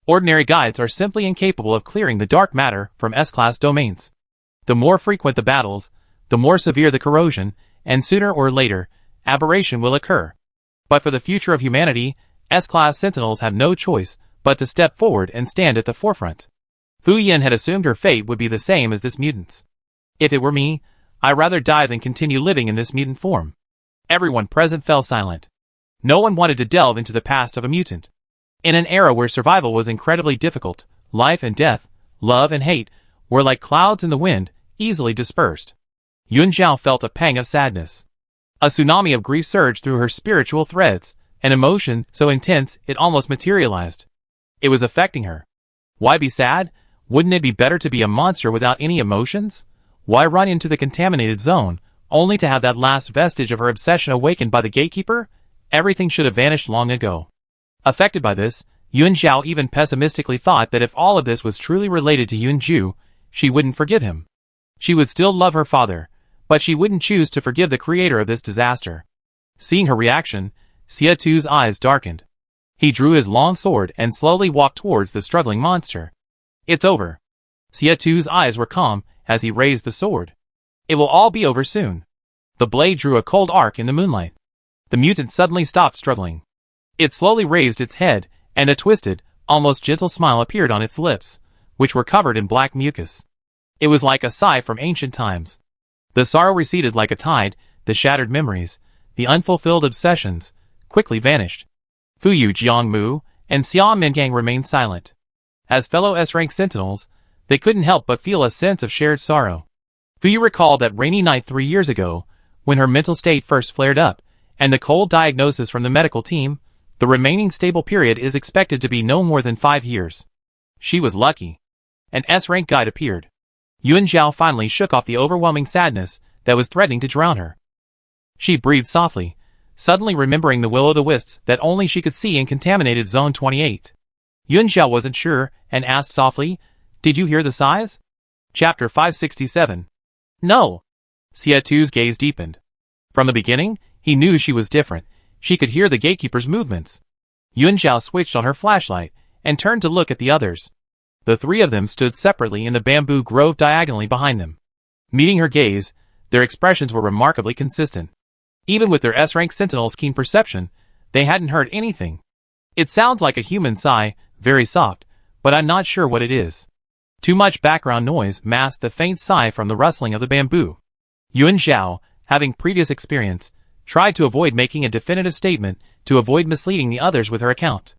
Ordinary guides are simply incapable of clearing the dark matter from S-class domains. The more frequent the battles, the more severe the corrosion, and sooner or later, aberration will occur. But for the future of humanity, S-class sentinels have no choice but to step forward and stand at the forefront. Fu Yin had assumed her fate would be the same as this mutant's. If it were me, I'd rather die than continue living in this mutant form. Everyone present fell silent. No one wanted to delve into the past of a mutant. In an era where survival was incredibly difficult, life and death, love and hate, were like clouds in the wind, easily dispersed. Yun Zhao felt a pang of sadness. A tsunami of grief surged through her spiritual threads, an emotion so intense it almost materialized. It was affecting her. Why be sad? Wouldn't it be better to be a monster without any emotions? Why run into the contaminated zone, only to have that last vestige of her obsession awakened by the gatekeeper? Everything should have vanished long ago. Affected by this, Yun Zhao even pessimistically thought that if all of this was truly related to Yun Ju, she wouldn't forgive him. She would still love her father, but she wouldn't choose to forgive the creator of this disaster. Seeing her reaction, Xia Tu's eyes darkened. He drew his long sword and slowly walked towards the struggling monster. It's over. Xia Tu's eyes were calm as he raised the sword. It will all be over soon. The blade drew a cold arc in the moonlight. The mutant suddenly stopped struggling. It slowly raised its head, and a twisted, almost gentle smile appeared on its lips, which were covered in black mucus. It was like a sigh from ancient times. The sorrow receded like a tide, the shattered memories, the unfulfilled obsessions, quickly vanished. Fuyu Jiangmu and Xia Mingang remained silent. As fellow S-rank sentinels, they couldn't help but feel a sense of shared sorrow. Fuyu recalled that rainy night 3 years ago, when her mental state first flared up, and the cold diagnosis from the medical team, the remaining stable period is expected to be no more than 5 years. She was lucky. An S-rank guide appeared. Yun Zhao finally shook off the overwhelming sadness that was threatening to drown her. She breathed softly, suddenly remembering the will-o'-the-wisps that only she could see in contaminated Zone 28. Yun Zhao wasn't sure, and asked softly, "Did you hear the sighs?" Chapter 567. No. Xia Tu's gaze deepened. From the beginning, he knew she was different. She could hear the gatekeeper's movements. Yun Zhao switched on her flashlight, and turned to look at the others. The 3 of them stood separately in the bamboo grove diagonally behind them. Meeting her gaze, their expressions were remarkably consistent. Even with their S-rank sentinel's keen perception, they hadn't heard anything. It sounds like a human sigh, very soft, but I'm not sure what it is. Too much background noise masked the faint sigh from the rustling of the bamboo. Yun Zhao, having previous experience, tried to avoid making a definitive statement to avoid misleading the others with her account.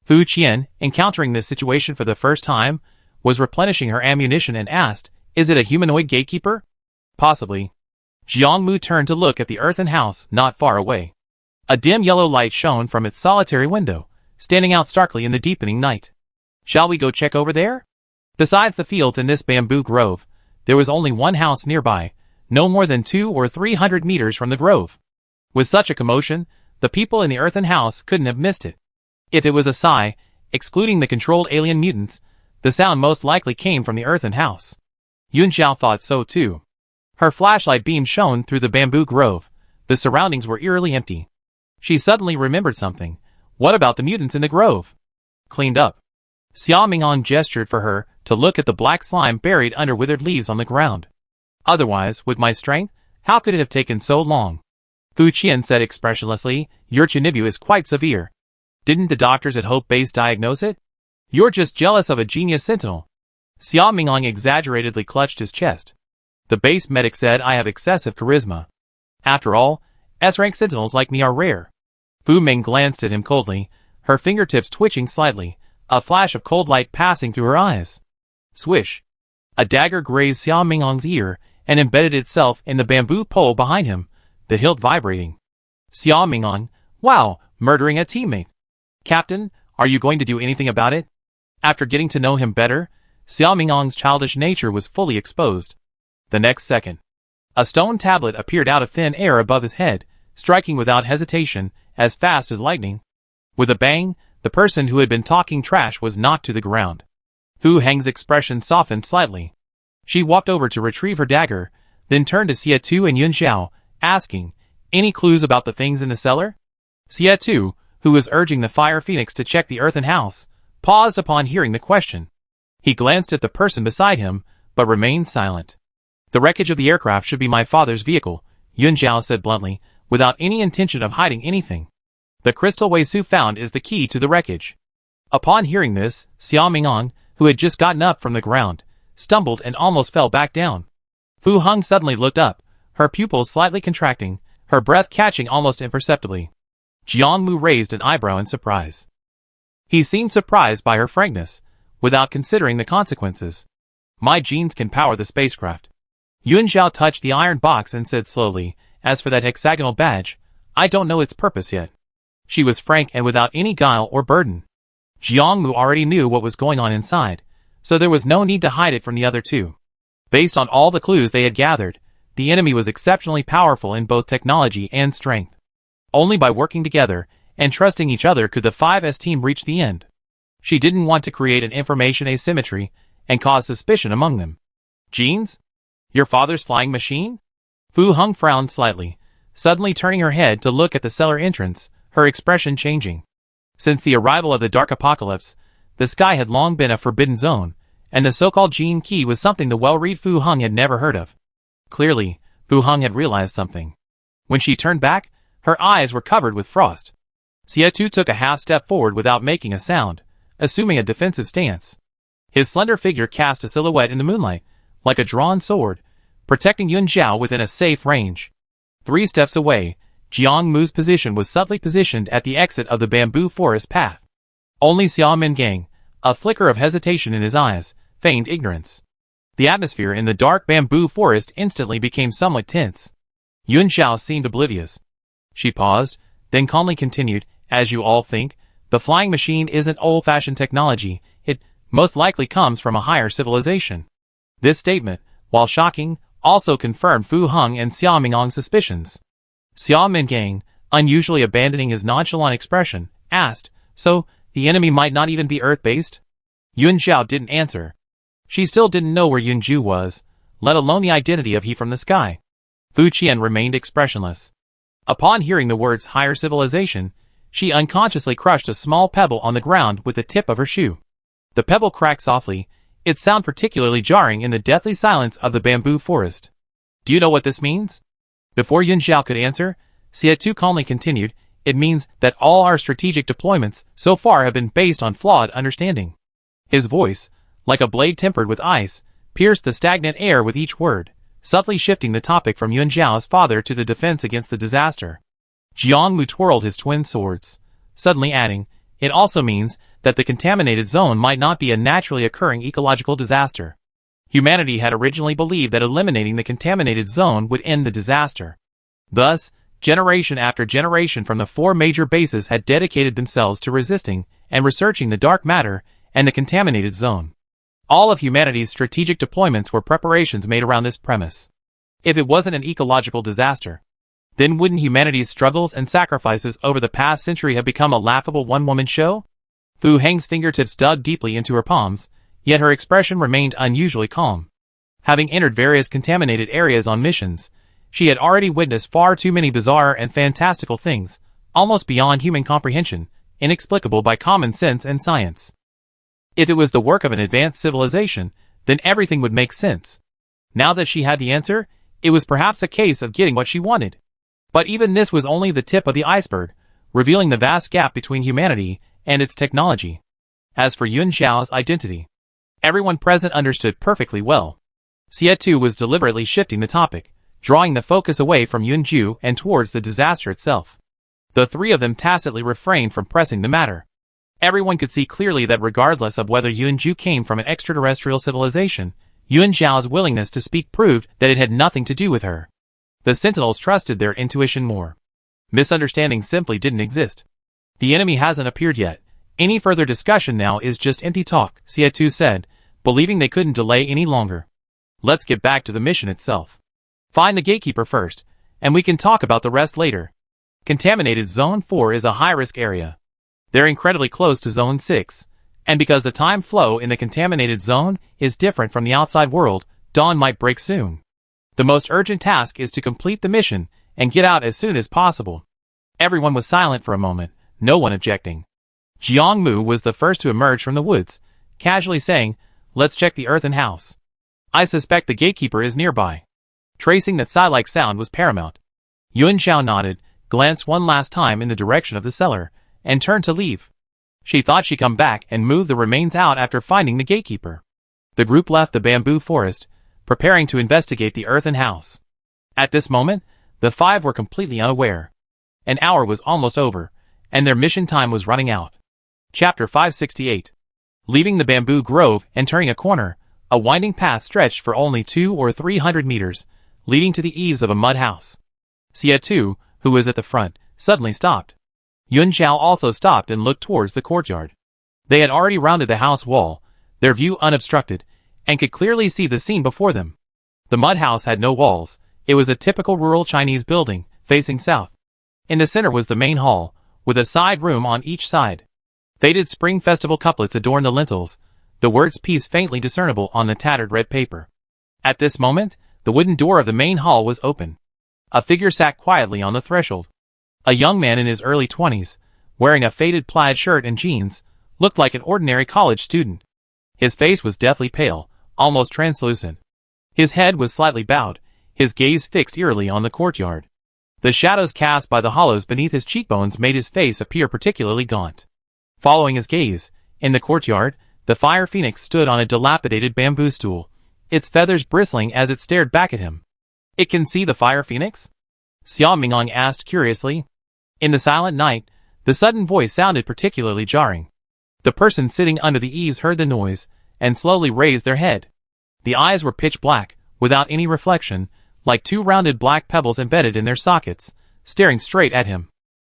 Fu Qian, encountering this situation for the first time, was replenishing her ammunition and asked, "Is it a humanoid gatekeeper?" "Possibly." Jiang Mu turned to look at the earthen house not far away. A dim yellow light shone from its solitary window, standing out starkly in the deepening night. "Shall we go check over there?" Besides the fields in this bamboo grove, there was only one house nearby, no more than 200 or 300 meters from the grove. With such a commotion, the people in the earthen house couldn't have missed it. If it was a Psi, excluding the controlled alien mutants, the sound most likely came from the earthen house. Yun Xiao thought so too. Her flashlight beam shone through the bamboo grove. The surroundings were eerily empty. She suddenly remembered something. What about the mutants in the grove? Cleaned up. Xia Mingong gestured for her to look at the black slime buried under withered leaves on the ground. Otherwise, with my strength, how could it have taken so long? Fu Qian said expressionlessly, "Your Chinibu is quite severe. Didn't the doctors at Hope Base diagnose it? You're just jealous of a genius sentinel." Xia Mingong exaggeratedly clutched his chest. "The base medic said I have excessive charisma. After all, S-rank sentinels like me are rare." Fu Ming glanced at him coldly, her fingertips twitching slightly, a flash of cold light passing through her eyes. Swish! A dagger grazed Xia Mingong's ear and embedded itself in the bamboo pole behind him, the hilt vibrating. Xia Mingong, wow, murdering a teammate. "Captain, are you going to do anything about it?" After getting to know him better, Xia Mingong's childish nature was fully exposed. The next second, a stone tablet appeared out of thin air above his head, striking without hesitation, as fast as lightning. With a bang, the person who had been talking trash was knocked to the ground. Fu Heng's expression softened slightly. She walked over to retrieve her dagger, then turned to Xie Tu and Yun Xiao, asking, "Any clues about the things in the cellar?" Xie Tu, who was urging the Fire Phoenix to check the earthen house, paused upon hearing the question. He glanced at the person beside him, but remained silent. "The wreckage of the aircraft should be my father's vehicle," Yun Xiao said bluntly, without any intention of hiding anything. "The crystal Weisu found is the key to the wreckage." Upon hearing this, Xia Mingong, who had just gotten up from the ground, stumbled and almost fell back down. Fu Heng suddenly looked up, her pupils slightly contracting, her breath catching almost imperceptibly. Jiang Mu raised an eyebrow in surprise. He seemed surprised by her frankness, without considering the consequences. "My genes can power the spacecraft." Yun Xiao touched the iron box and said slowly, "As for that hexagonal badge, I don't know its purpose yet." She was frank and without any guile or burden. Jiang Mu already knew what was going on inside, so there was no need to hide it from the other two. Based on all the clues they had gathered, the enemy was exceptionally powerful in both technology and strength. Only by working together and trusting each other could the 5S team reach the end. She didn't want to create an information asymmetry and cause suspicion among them. "Genes? Your father's flying machine?" Fu Heng frowned slightly, suddenly turning her head to look at the cellar entrance, her expression changing. Since the arrival of the Dark Apocalypse, the sky had long been a forbidden zone, and the so-called gene key was something the well-read Fu Heng had never heard of. Clearly, Fu Heng had realized something. When she turned back, her eyes were covered with frost. Xie Tu took a half step forward without making a sound, assuming a defensive stance. His slender figure cast a silhouette in the moonlight, like a drawn sword, protecting Yun Xiao within a safe range. 3 steps away, Jiang Mu's position was subtly positioned at the exit of the bamboo forest path. Only Xia Mingong, a flicker of hesitation in his eyes, feigned ignorance. The atmosphere in the dark bamboo forest instantly became somewhat tense. Yun Xiao seemed oblivious. She paused, then calmly continued, "As you all think, the flying machine isn't old-fashioned technology, it most likely comes from a higher civilization." This statement, while shocking, also confirmed Fu Heng and Xia Mingong's suspicions. Xia Mingong, unusually abandoning his nonchalant expression, asked, "So, the enemy might not even be Earth-based?" Yun Xiao didn't answer. She still didn't know where Yun Ju was, let alone the identity of He from the Sky. Fu Qian remained expressionless. Upon hearing the words higher civilization, she unconsciously crushed a small pebble on the ground with the tip of her shoe. The pebble cracked softly, its sound particularly jarring in the deathly silence of the bamboo forest. "Do you know what this means?" Before Yun Xiao could answer, Xie Tu calmly continued, "It means that all our strategic deployments so far have been based on flawed understanding." His voice, like a blade tempered with ice, pierced the stagnant air with each word, subtly shifting the topic from Yun Xiao's father to the defense against the disaster. Jiang Mu twirled his twin swords, suddenly adding, "It also means that the contaminated zone might not be a naturally occurring ecological disaster. Humanity had originally believed that eliminating the contaminated zone would end the disaster. Thus, generation after generation from the 4 major bases had dedicated themselves to resisting and researching the dark matter and the contaminated zone. All of humanity's strategic deployments were preparations made around this premise. If it wasn't an ecological disaster, then wouldn't humanity's struggles and sacrifices over the past century have become a laughable one-woman show? Fu Heng's fingertips dug deeply into her palms, yet her expression remained unusually calm. Having entered various contaminated areas on missions, she had already witnessed far too many bizarre and fantastical things, almost beyond human comprehension, inexplicable by common sense and science. If it was the work of an advanced civilization, then everything would make sense. Now that she had the answer, it was perhaps a case of getting what she wanted. But even this was only the tip of the iceberg, revealing the vast gap between humanity and its technology. As for Yuan Zhao's identity, everyone present understood perfectly well. Xie Tu was deliberately shifting the topic, drawing the focus away from Yunju and towards the disaster itself. The 3 of them tacitly refrained from pressing the matter. Everyone could see clearly that regardless of whether Yunju came from an extraterrestrial civilization, Yuan Zhao's willingness to speak proved that it had nothing to do with her. The Sentinels trusted their intuition more. Misunderstanding simply didn't exist. The enemy hasn't appeared yet. Any further discussion now is just empty talk, Xie Tu said, believing they couldn't delay any longer. Let's get back to the mission itself. Find the gatekeeper first, and we can talk about the rest later. Contaminated Zone 4 is a high-risk area. They're incredibly close to Zone 6, and because the time flow in the contaminated zone is different from the outside world, dawn might break soon. The most urgent task is to complete the mission and get out as soon as possible. Everyone was silent for a moment, no one objecting. Jiang Mu was the first to emerge from the woods, casually saying, "Let's check the earthen house. I suspect the gatekeeper is nearby." Tracing that sigh-like sound was paramount. Yuan Zhao nodded, glanced one last time in the direction of the cellar, and turned to leave. She thought she'd come back and move the remains out after finding the gatekeeper. The group left the bamboo forest, preparing to investigate the earthen house. At this moment, the 5 were completely unaware. An hour was almost over, and their mission time was running out. Chapter 568. Leaving the bamboo grove and turning a corner, a winding path stretched for only 200 or 300 meters, leading to the eaves of a mud house. Xie Tu, who was at the front, suddenly stopped. Yuan Zhao also stopped and looked towards the courtyard. They had already rounded the house wall, their view unobstructed, and could clearly see the scene before them. The mud house had no walls. It was a typical rural Chinese building, facing south. In the center was the main hall, with a side room on each side. Faded Spring Festival couplets adorned the lintels, the words peace faintly discernible on the tattered red paper. At this moment, the wooden door of the main hall was open. A figure sat quietly on the threshold. A young man in his early 20s, wearing a faded plaid shirt and jeans, looked like an ordinary college student. His face was deathly pale, almost translucent. His head was slightly bowed, his gaze fixed eerily on the courtyard. The shadows cast by the hollows beneath his cheekbones made his face appear particularly gaunt. Following his gaze, in the courtyard, the fire phoenix stood on a dilapidated bamboo stool, its feathers bristling as it stared back at him. "It can see the fire phoenix?" Xia Mingyang asked curiously. In the silent night, the sudden voice sounded particularly jarring. The person sitting under the eaves heard the noise, and slowly raised their head. The eyes were pitch black, without any reflection, like 2 rounded black pebbles embedded in their sockets, staring straight at him.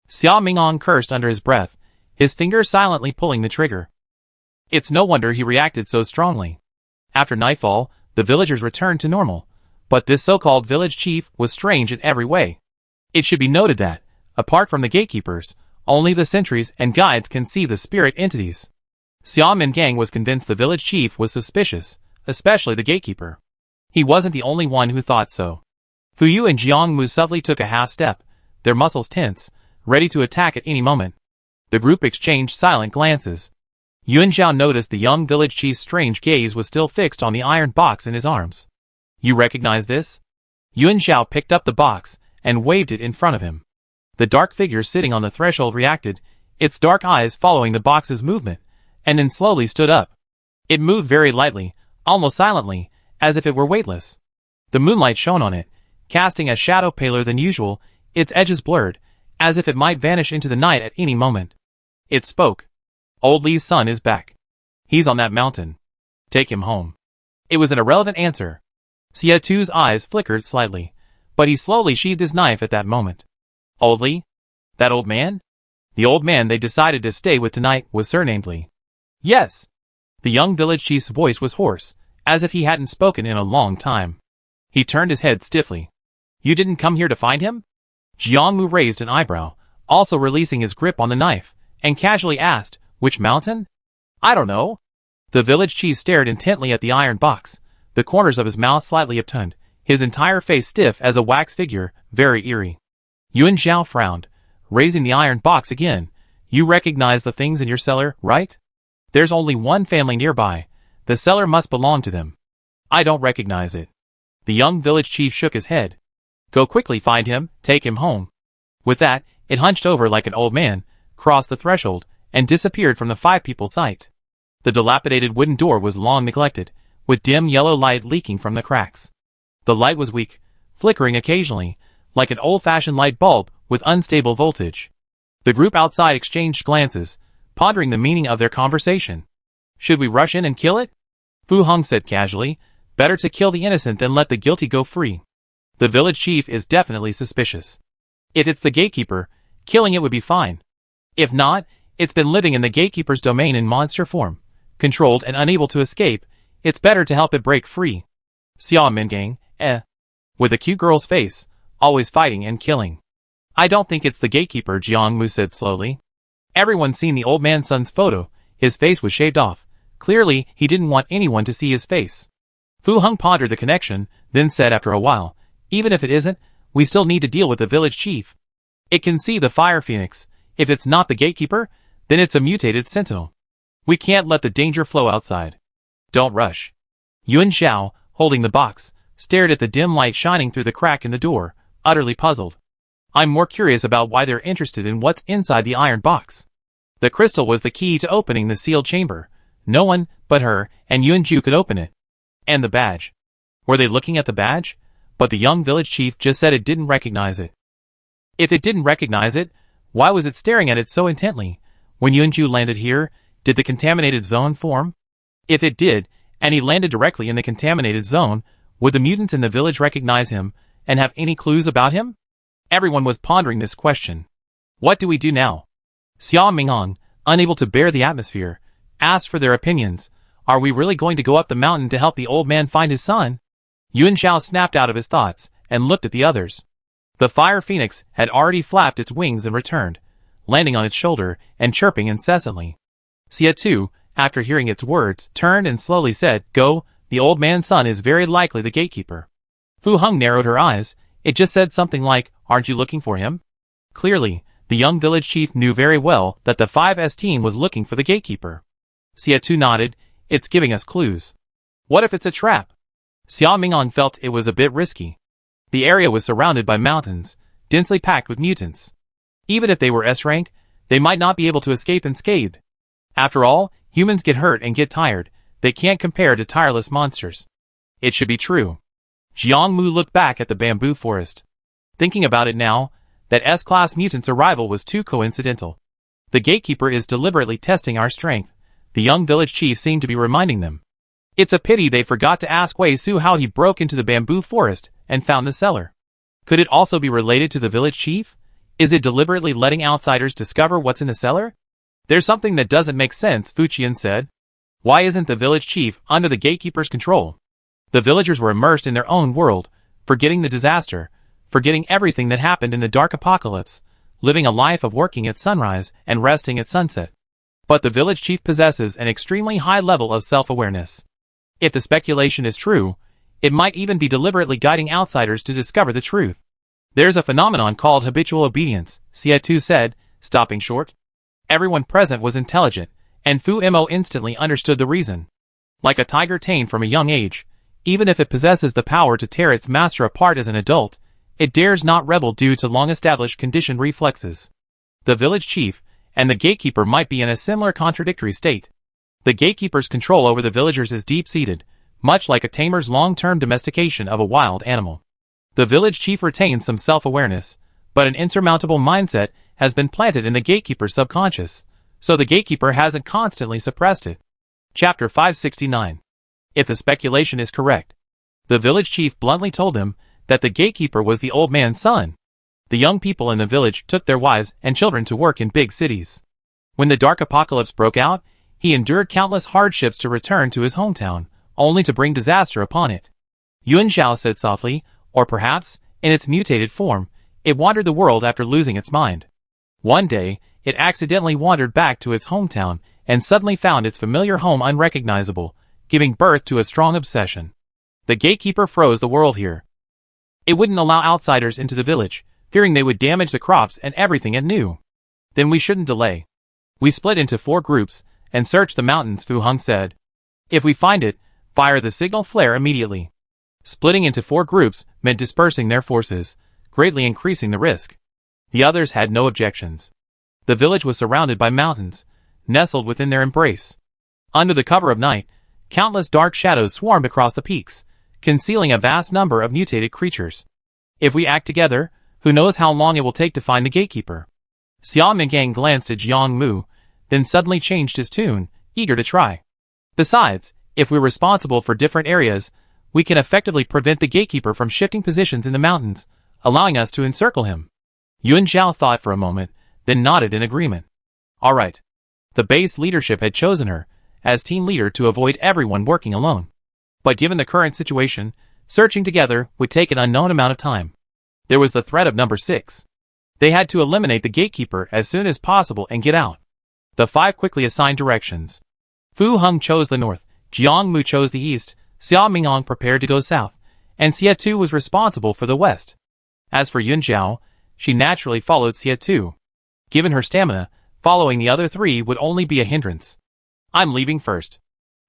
Xia Mingyang cursed under his breath, his finger silently pulling the trigger. It's no wonder he reacted so strongly. After nightfall, the villagers returned to normal, but this so-called village chief was strange in every way. It should be noted that, apart from the gatekeepers, only the sentries and guides can see the spirit entities. Xia Mingyang was convinced the village chief was suspicious, especially the gatekeeper. He wasn't the only one who thought so. Fu Yu and Jiang Mu subtly took a half-step, their muscles tense, ready to attack at any moment. The group exchanged silent glances. Yuan Zhao noticed the young village chief's strange gaze was still fixed on the iron box in his arms. "You recognize this?" Yuan Zhao picked up the box and waved it in front of him. The dark figure sitting on the threshold reacted, its dark eyes following the box's movement, and then slowly stood up. It moved very lightly, almost silently, as if it were weightless. The moonlight shone on it, casting a shadow paler than usual, its edges blurred, as if it might vanish into the night at any moment. It spoke. Old Lee's son is back. He's on that mountain. Take him home. It was an irrelevant answer. Sia2's eyes flickered slightly, but he slowly sheathed his knife at that moment. Old Lee? That old man? The old man they decided to stay with tonight was surnamed Lee. Yes. The young village chief's voice was hoarse, as if he hadn't spoken in a long time. He turned his head stiffly. You didn't come here to find him? Jiangmu raised an eyebrow, also releasing his grip on the knife, and casually asked, which mountain? I don't know. The village chief stared intently at the iron box, the corners of his mouth slightly upturned, his entire face stiff as a wax figure, very eerie. Yuan Zhao frowned, raising the iron box again. You recognize the things in your cellar, right? There's only one family nearby. The cellar must belong to them. I don't recognize it. The young village chief shook his head. Go quickly find him, take him home. With that, it hunched over like an old man, crossed the threshold, and disappeared from the five people's sight. The dilapidated wooden door was long neglected, with dim yellow light leaking from the cracks. The light was weak, flickering occasionally, like an old-fashioned light bulb with unstable voltage. The group outside exchanged glances, pondering the meaning of their conversation. Should we rush in and kill it? Fu Hong said casually, better to kill the innocent than let the guilty go free. The village chief is definitely suspicious. If it's the gatekeeper, killing it would be fine. If not, it's been living in the gatekeeper's domain in monster form, controlled and unable to escape. It's better to help it break free. Xia Mingang, with a cute girl's face, always fighting and killing. I don't think it's the gatekeeper, Jiangmu said slowly. Everyone's seen the old man's son's photo. His face was shaved off. Clearly, he didn't want anyone to see his face. Fu Hong pondered the connection, then said after a while, even if it isn't, we still need to deal with the village chief. It can see the fire phoenix. If it's not the gatekeeper, then it's a mutated sentinel. We can't let the danger flow outside. Don't rush. Yuan Zhao, holding the box, stared at the dim light shining through the crack in the door, utterly puzzled. I'm more curious about why they're interested in what's inside the iron box. The crystal was the key to opening the sealed chamber. No one but her and Yuanju could open it. And the badge. Were they looking at the badge? But the young village chief just said it didn't recognize it. If it didn't recognize it, why was it staring at it so intently? When Yuanju landed here, did the contaminated zone form? If it did, and he landed directly in the contaminated zone, would the mutants in the village recognize him and have any clues about him? Everyone was pondering this question. What do we do now? Xia Mingang, unable to bear the atmosphere, asked for their opinions. Are we really going to go up the mountain to help the old man find his son? Yuan Zhao snapped out of his thoughts and looked at the others. The fire phoenix had already flapped its wings and returned, landing on its shoulder and chirping incessantly. Xia too, after hearing its words, turned and slowly said, Go, the old man's son is very likely the gatekeeper. Fu Hong narrowed her eyes. It just said something like, aren't you looking for him? Clearly, the young village chief knew very well that the 5S team was looking for the gatekeeper. Xia Tu nodded. It's giving us clues. What if it's a trap? Xia Mingang felt it was a bit risky. The area was surrounded by mountains, densely packed with mutants. Even if they were S-rank, they might not be able to escape unscathed. After all, humans get hurt and get tired. They can't compare to tireless monsters. It should be true. Jiangmu looked back at the bamboo forest. Thinking about it now, that S-class mutant's arrival was too coincidental. The gatekeeper is deliberately testing our strength. The young village chief seemed to be reminding them. It's a pity they forgot to ask Wei Su how he broke into the bamboo forest and found the cellar. Could it also be related to the village chief? Is it deliberately letting outsiders discover what's in the cellar? There's something that doesn't make sense, Fuqian said. Why isn't the village chief under the gatekeeper's control? The villagers were immersed in their own world, forgetting the disaster, forgetting everything that happened in the dark apocalypse, living a life of working at sunrise and resting at sunset. But the village chief possesses an extremely high level of self-awareness. If the speculation is true, it might even be deliberately guiding outsiders to discover the truth. There's a phenomenon called habitual obedience, Xia Tu said, stopping short. Everyone present was intelligent, and Fu Mo instantly understood the reason. Like a tiger tamed from a young age, even if it possesses the power to tear its master apart as an adult, it dares not rebel due to long-established conditioned reflexes. The village chief and the gatekeeper might be in a similar contradictory state. The gatekeeper's control over the villagers is deep-seated, much like a tamer's long-term domestication of a wild animal. The village chief retains some self-awareness, but an insurmountable mindset has been planted in the gatekeeper's subconscious, so the gatekeeper hasn't constantly suppressed it. Chapter 569. If the speculation is correct. The village chief bluntly told them that the gatekeeper was the old man's son. The young people in the village took their wives and children to work in big cities. When the dark apocalypse broke out, he endured countless hardships to return to his hometown, only to bring disaster upon it. Yuan Zhao said softly, or perhaps, in its mutated form, it wandered the world after losing its mind. One day, it accidentally wandered back to its hometown and suddenly found its familiar home unrecognizable, giving birth to a strong obsession. The gatekeeper froze the world here. It wouldn't allow outsiders into the village, fearing they would damage the crops and everything it knew. Then we shouldn't delay. We split into 4 groups and search the mountains, Fu Heng said. If we find it, fire the signal flare immediately. Splitting into 4 groups meant dispersing their forces, greatly increasing the risk. The others had no objections. The village was surrounded by mountains, nestled within their embrace. Under the cover of night, countless dark shadows swarmed across the peaks, concealing a vast number of mutated creatures. If we act together, who knows how long it will take to find the gatekeeper? Xiao Minggang glanced at Jiang Mu, then suddenly changed his tune, eager to try. Besides, if we're responsible for different areas, we can effectively prevent the gatekeeper from shifting positions in the mountains, allowing us to encircle him. Yuan Zhao thought for a moment, then nodded in agreement. All right. The base leadership had chosen her as team leader to avoid everyone working alone. But given the current situation, searching together would take an unknown amount of time. There was the threat of number 6. They had to eliminate the gatekeeper as soon as possible and get out. The 5 quickly assigned directions. Fu Heng chose the north, Jiang Mu chose the east, Xiao Mingong prepared to go south, and Xie Tu was responsible for the west. As for Yuan Zhao, she naturally followed Xie Tu. Given her stamina, following the other 3 would only be a hindrance. I'm leaving first.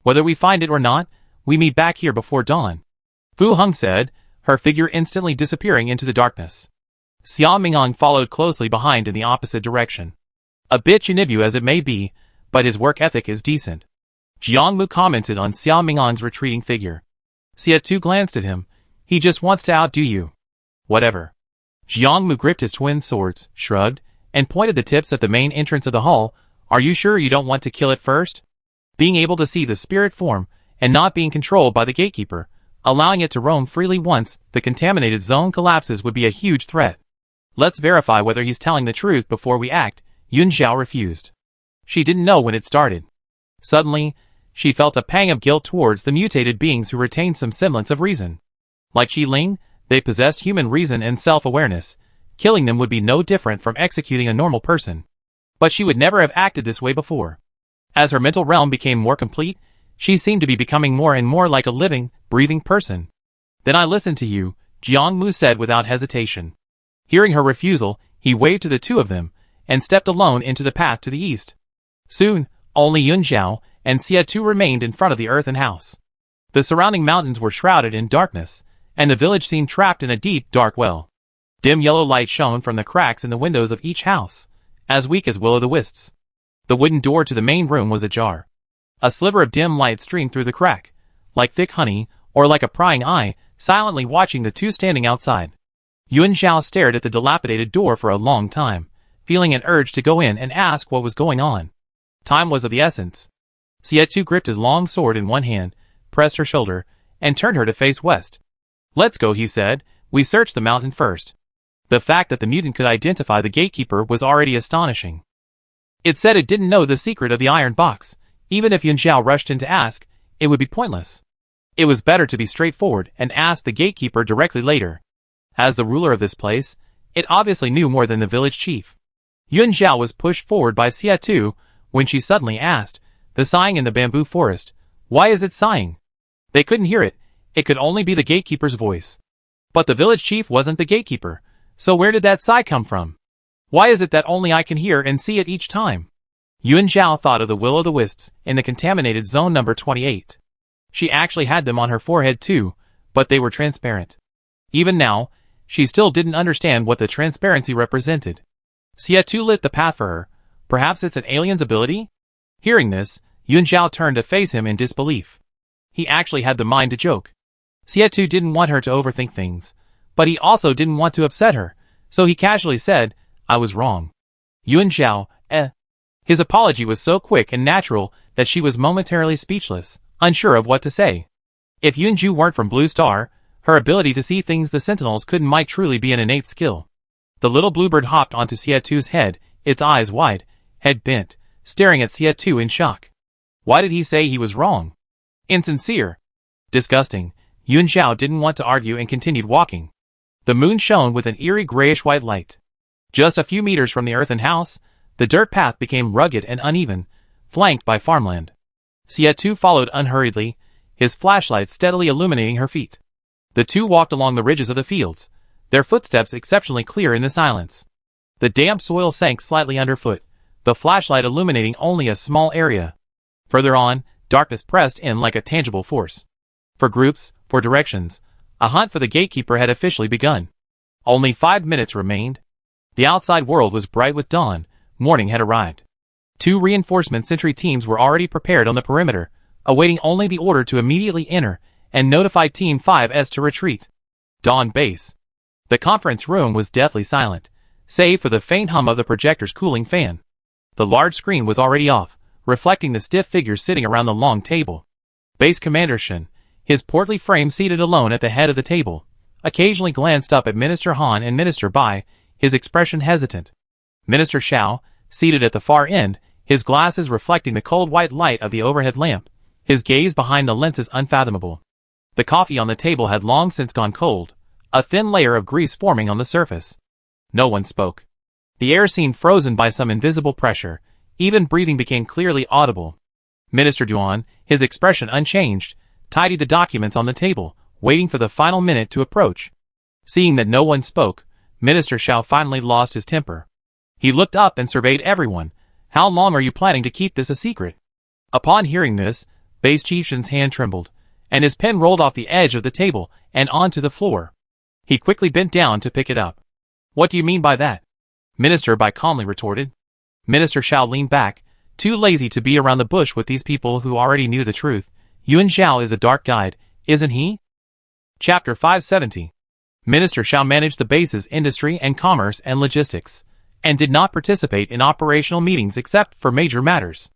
Whether we find it or not, we meet back here before dawn. Fu Heng said, her figure instantly disappearing into the darkness. Xiao Mingong followed closely behind in the opposite direction. A bit Chinibu as it may be, but his work ethic is decent. Jiang Mu commented on Xiao Mingong's retreating figure. Xie Tu glanced at him. He just wants to outdo you. Whatever. Jiang Mu gripped his twin swords, shrugged, and pointed the tips at the main entrance of the hall. Are you sure you don't want to kill it first? Being able to see the spirit form, and not being controlled by the gatekeeper, allowing it to roam freely once the contaminated zone collapses would be a huge threat. Let's verify whether he's telling the truth before we act. Yuan Zhao refused. She didn't know when it started. Suddenly, she felt a pang of guilt towards the mutated beings who retained some semblance of reason. Like Qi Ling, they possessed human reason and self-awareness. Killing them would be no different from executing a normal person. But she would never have acted this way before. As her mental realm became more complete, she seemed to be becoming more and more like a living, breathing person. Then I listened to you, Jiang Mu said without hesitation. Hearing her refusal, he waved to the 2 of them, and stepped alone into the path to the east. Soon, only Yuan Zhao and Xie Tu remained in front of the earthen house. The surrounding mountains were shrouded in darkness, and the village seemed trapped in a deep, dark well. Dim yellow light shone from the cracks in the windows of each house, as weak as will-o'-the-wisps. The wooden door to the main room was ajar. A sliver of dim light streamed through the crack, like thick honey, or like a prying eye, silently watching the 2 standing outside. Yuan Zhao stared at the dilapidated door for a long time, feeling an urge to go in and ask what was going on. Time was of the essence. Xie Tu gripped his long sword in one hand, pressed her shoulder, and turned her to face west. Let's go, he said. We searched the mountain first. The fact that the mutant could identify the gatekeeper was already astonishing. It said it didn't know the secret of the iron box. Even if Yuan Zhao rushed in to ask, it would be pointless. It was better to be straightforward and ask the gatekeeper directly later. As the ruler of this place, it obviously knew more than the village chief. Yuan Zhao was pushed forward by Xie Tu when she suddenly asked, the sighing in the bamboo forest, why is it sighing? They couldn't hear it. It could only be the gatekeeper's voice. But the village chief wasn't the gatekeeper, so where did that sigh come from? Why is it that only I can hear and see it each time? Yuan Zhao thought of the will-o'-the-wisps in the contaminated zone number 28. She actually had them on her forehead too, but they were transparent. Even now, she still didn't understand what the transparency represented. Xie Tu lit the path for her. Perhaps it's an alien's ability? Hearing this, Yuan Zhao turned to face him in disbelief. He actually had the mind to joke. Xie Tu didn't want her to overthink things, but he also didn't want to upset her, so he casually said, I was wrong. Yuan Zhao, His apology was so quick and natural that she was momentarily speechless, unsure of what to say. If Yunju weren't from Blue Star, her ability to see things the Sentinels couldn't might truly be an innate skill. The little bluebird hopped onto Xie-Tu's head, its eyes wide, head bent, staring at Xie-Tu in shock. Why did he say he was wrong? Insincere. Disgusting. Yun Zhao didn't want to argue and continued walking. The moon shone with an eerie grayish-white light. Just a few meters from the earthen house, the dirt path became rugged and uneven, flanked by farmland. Xie-Tu followed unhurriedly, his flashlight steadily illuminating her feet. The two walked along the ridges of the fields, their footsteps exceptionally clear in the silence. The damp soil sank slightly underfoot, the flashlight illuminating only a small area. Further on, darkness pressed in like a tangible force. For groups, for directions, a hunt for the gatekeeper had officially begun. Only 5 minutes remained. The outside world was bright with dawn, morning had arrived. 2 reinforcement sentry teams were already prepared on the perimeter, awaiting only the order to immediately enter and notify Team 5S to retreat. Dawn Base. The conference room was deathly silent, save for the faint hum of the projector's cooling fan. The large screen was already off, reflecting the stiff figures sitting around the long table. Base Commander Shen, his portly frame seated alone at the head of the table, occasionally glanced up at Minister Han and Minister Bai, his expression hesitant. Minister Xiao, seated at the far end, his glasses reflecting the cold white light of the overhead lamp, his gaze behind the lenses unfathomable. The coffee on the table had long since gone cold, a thin layer of grease forming on the surface. No one spoke. The air seemed frozen by some invisible pressure, even breathing became clearly audible. Minister Duan, his expression unchanged, tidied the documents on the table, waiting for the final minute to approach. Seeing that no one spoke, Minister Xiao finally lost his temper. He looked up and surveyed everyone. How long are you planning to keep this a secret? Upon hearing this, Base Chief Shen's hand trembled, and his pen rolled off the edge of the table and onto the floor. He quickly bent down to pick it up. What do you mean by that? Minister Bai calmly retorted. Minister Xiao leaned back, too lazy to be around the bush with these people who already knew the truth. Yuan Zhao is a dark guide, isn't he? Chapter 570. Minister Xiao managed the base's industry and commerce and logistics, and did not participate in operational meetings except for major matters.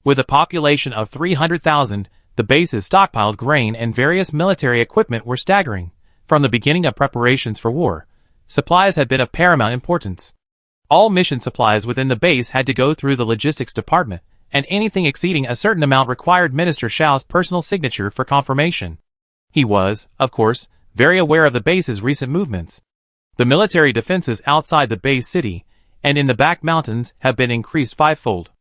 With a population of 300,000, the base's stockpiled grain and various military equipment were staggering. From the beginning of preparations for war, supplies had been of paramount importance. All mission supplies within the base had to go through the logistics department, and anything exceeding a certain amount required Minister Xiao's personal signature for confirmation. He was, of course, very aware of the base's recent movements. The military defenses outside the base city, and in the back mountains, have been increased 5-fold.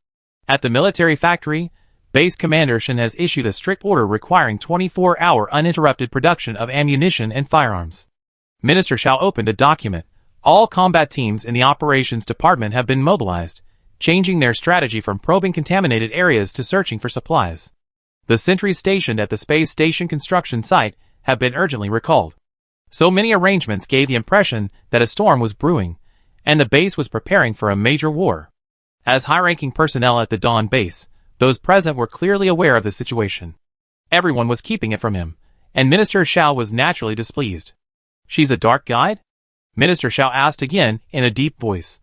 At the military factory, Base Commander Shen has issued a strict order requiring 24-hour uninterrupted production of ammunition and firearms. Minister Xiao opened a document. All combat teams in the operations department have been mobilized, changing their strategy from probing contaminated areas to searching for supplies. The sentries stationed at the space station construction site have been urgently recalled. So many arrangements gave the impression that a storm was brewing, and the base was preparing for a major war. As high-ranking personnel at the Dawn base, those present were clearly aware of the situation. Everyone was keeping it from him, and Minister Xiao was naturally displeased. She's a dark guide? Minister Xiao asked again in a deep voice.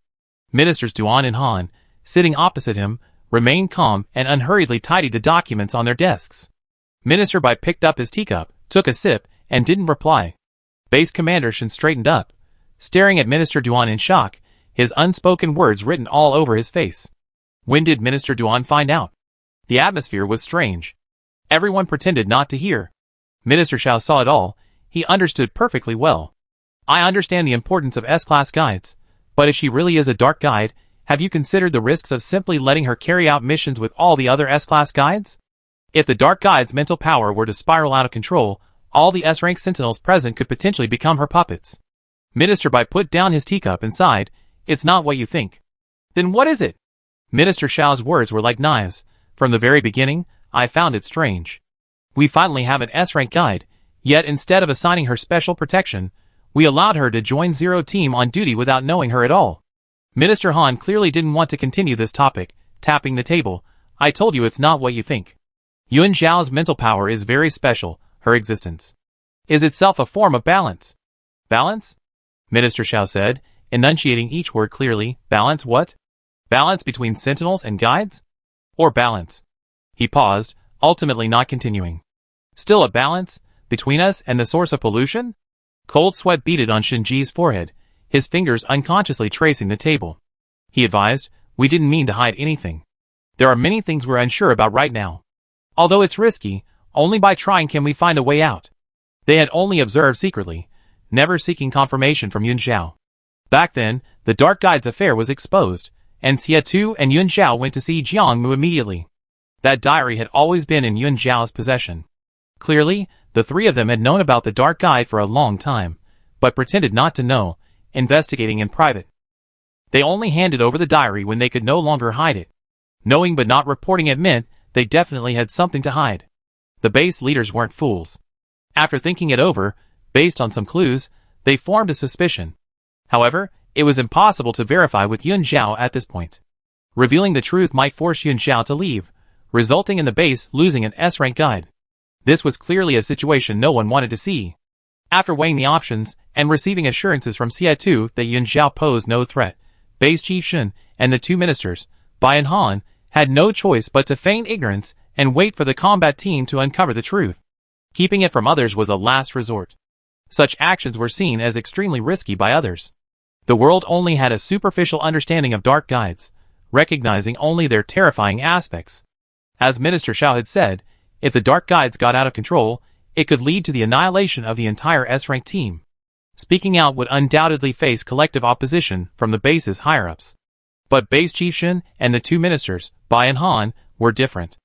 Ministers Duan and Han, sitting opposite him, remained calm and unhurriedly tidied the documents on their desks. Minister Bai picked up his teacup, took a sip, and didn't reply. Base Commander Shen straightened up, staring at Minister Duan in shock, his unspoken words written all over his face. When did Minister Duan find out? The atmosphere was strange. Everyone pretended not to hear. Minister Xiao saw it all. He understood perfectly well. I understand the importance of S-class guides, but if she really is a dark guide, have you considered the risks of simply letting her carry out missions with all the other S-class guides? If the dark guide's mental power were to spiral out of control, all the S-rank sentinels present could potentially become her puppets. Minister Bai put down his teacup and sighed. It's not what you think. Then what is it? Minister Xiao's words were like knives. From the very beginning, I found it strange. We finally have an S-rank guide, yet instead of assigning her special protection, we allowed her to join Zero Team on duty without knowing her at all. Minister Han clearly didn't want to continue this topic, tapping the table. I told you it's not what you think. Yuan Zhao's mental power is very special, her existence is itself a form of balance. Balance? Minister Xiao said, enunciating each word clearly. Balance what? Balance between sentinels and guides? Or balance? He paused, ultimately not continuing. Still a balance between us and the source of pollution? Cold sweat beaded on Shinji's forehead, his fingers unconsciously tracing the table. He advised, we didn't mean to hide anything. There are many things we're unsure about right now. Although it's risky, only by trying can we find a way out. They had only observed secretly, never seeking confirmation from Yun Xiao. Back then, the Dark Guide's affair was exposed, and Xie Tu and Yun Xiao went to see Jiang Mu immediately. That diary had always been in Yun Xiao's possession. Clearly, the three of them had known about the Dark Guide for a long time, but pretended not to know, investigating in private. They only handed over the diary when they could no longer hide it. Knowing but not reporting it meant they definitely had something to hide. The base leaders weren't fools. After thinking it over, based on some clues, they formed a suspicion. However, it was impossible to verify with Yun Xiao at this point. Revealing the truth might force Yun Xiao to leave, resulting in the base losing an S-rank guide. This was clearly a situation no one wanted to see. After weighing the options and receiving assurances from Xie Tu that Yun Xiao posed no threat, Base Chief Shun and the two ministers, Bai and Han, had no choice but to feign ignorance and wait for the combat team to uncover the truth. Keeping it from others was a last resort. Such actions were seen as extremely risky by others. The world only had a superficial understanding of Dark Guides, recognizing only their terrifying aspects. As Minister Xiao had said, if the Dark Guides got out of control, it could lead to the annihilation of the entire S-rank team. Speaking out would undoubtedly face collective opposition from the base's higher-ups. But Base Chief Shun and the two ministers, Bai and Han, were different.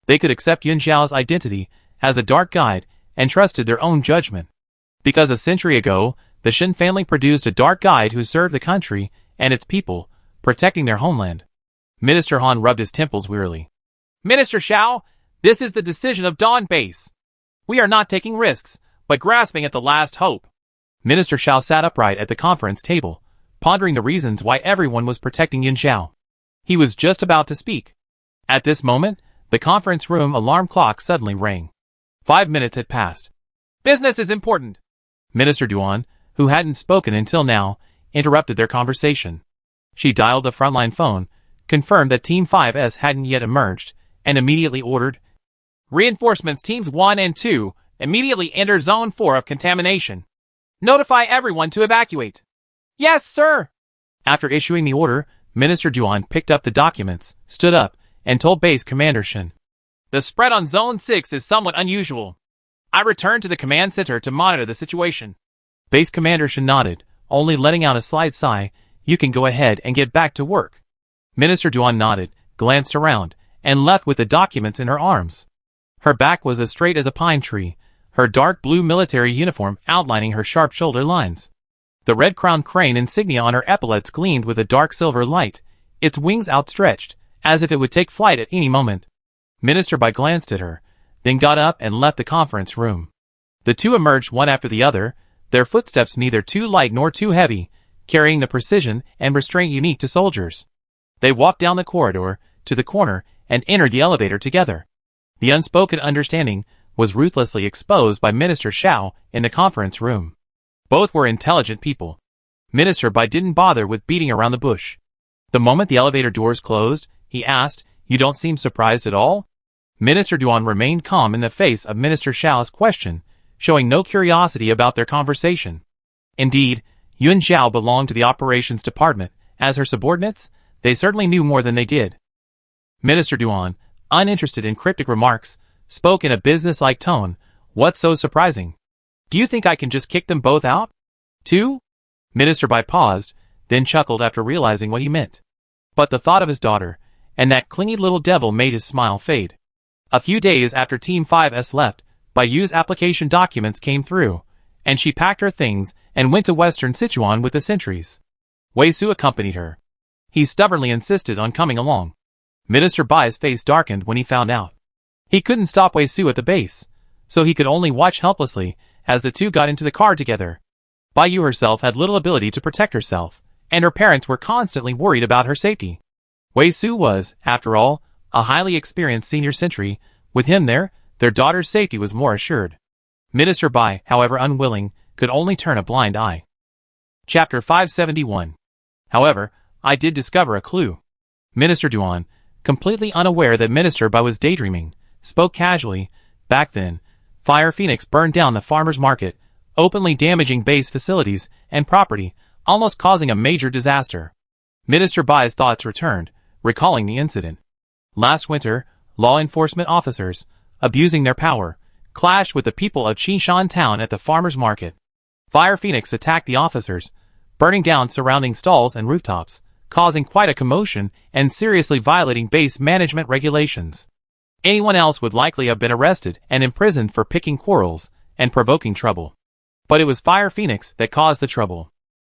They could accept Yun Xiao's identity as a Dark Guide and trusted their own judgment. Because a century ago, the Shin family produced a Dark Guide who served the country and its people, protecting their homeland. Minister Han rubbed his temples wearily. Minister Xiao, this is the decision of Dawn Base. We are not taking risks, but grasping at the last hope. Minister Xiao sat upright at the conference table, pondering the reasons why everyone was protecting Yun Xiao. He was just about to speak. At this moment, the conference room alarm clock suddenly rang. 5 minutes had passed. Business is important. Minister Duan, who hadn't spoken until now, interrupted their conversation. She dialed the frontline phone, confirmed that Team 5S hadn't yet emerged, and immediately ordered, Reinforcements Teams 1 and 2, immediately enter Zone 4 of contamination. Notify everyone to evacuate. Yes, sir. After issuing the order, Minister Duan picked up the documents, stood up, and told Base Commander Shin. The spread on Zone 6 is somewhat unusual. I returned to the command center to monitor the situation. Base Commander Shin nodded, only letting out a slight sigh. You can go ahead and get back to work. Minister Duan nodded, glanced around, and left with the documents in her arms. Her back was as straight as a pine tree, her dark blue military uniform outlining her sharp shoulder lines. The red-crowned crane insignia on her epaulets gleamed with a dark silver light, its wings outstretched, as if it would take flight at any moment. Minister Bai glanced at her, then got up and left the conference room. The two emerged one after the other, their footsteps neither too light nor too heavy, carrying the precision and restraint unique to soldiers. They walked down the corridor, to the corner, and entered the elevator together. The unspoken understanding was ruthlessly exposed by Minister Xiao in the conference room. Both were intelligent people. Minister Bai didn't bother with beating around the bush. The moment the elevator doors closed, he asked, You don't seem surprised at all? Minister Duan remained calm in the face of Minister Xiao's question, showing no curiosity about their conversation. Indeed, Yun Xiao belonged to the operations department. As her subordinates, they certainly knew more than they did. Minister Duan, uninterested in cryptic remarks, spoke in a business-like tone. What's so surprising? Do you think I can just kick them both out? Too? Minister Bai paused, then chuckled after realizing what he meant. But the thought of his daughter, and that clingy little devil made his smile fade. A few days after Team 5S left, Baiyu's application documents came through, and she packed her things and went to Western Sichuan with the sentries. Wei Su accompanied her. He stubbornly insisted on coming along. Minister Bai's face darkened when he found out. He couldn't stop Wei Su at the base, so he could only watch helplessly as the two got into the car together. Baiyu herself had little ability to protect herself, and her parents were constantly worried about her safety. Wei Su was, after all, a highly experienced senior sentry. With him there, their daughter's safety was more assured. Minister Bai, however unwilling, could only turn a blind eye. Chapter 571. However, I did discover a clue. Minister Duan, completely unaware that Minister Bai was daydreaming, spoke casually. Back then, Fire Phoenix burned down the farmer's market, openly damaging base facilities and property, almost causing a major disaster. Minister Bai's thoughts returned, recalling the incident. Last winter, law enforcement officers, abusing their power, clashed with the people of Qishan town at the farmer's market. Fire Phoenix attacked the officers, burning down surrounding stalls and rooftops, causing quite a commotion and seriously violating base management regulations. Anyone else would likely have been arrested and imprisoned for picking quarrels and provoking trouble. But it was Fire Phoenix that caused the trouble.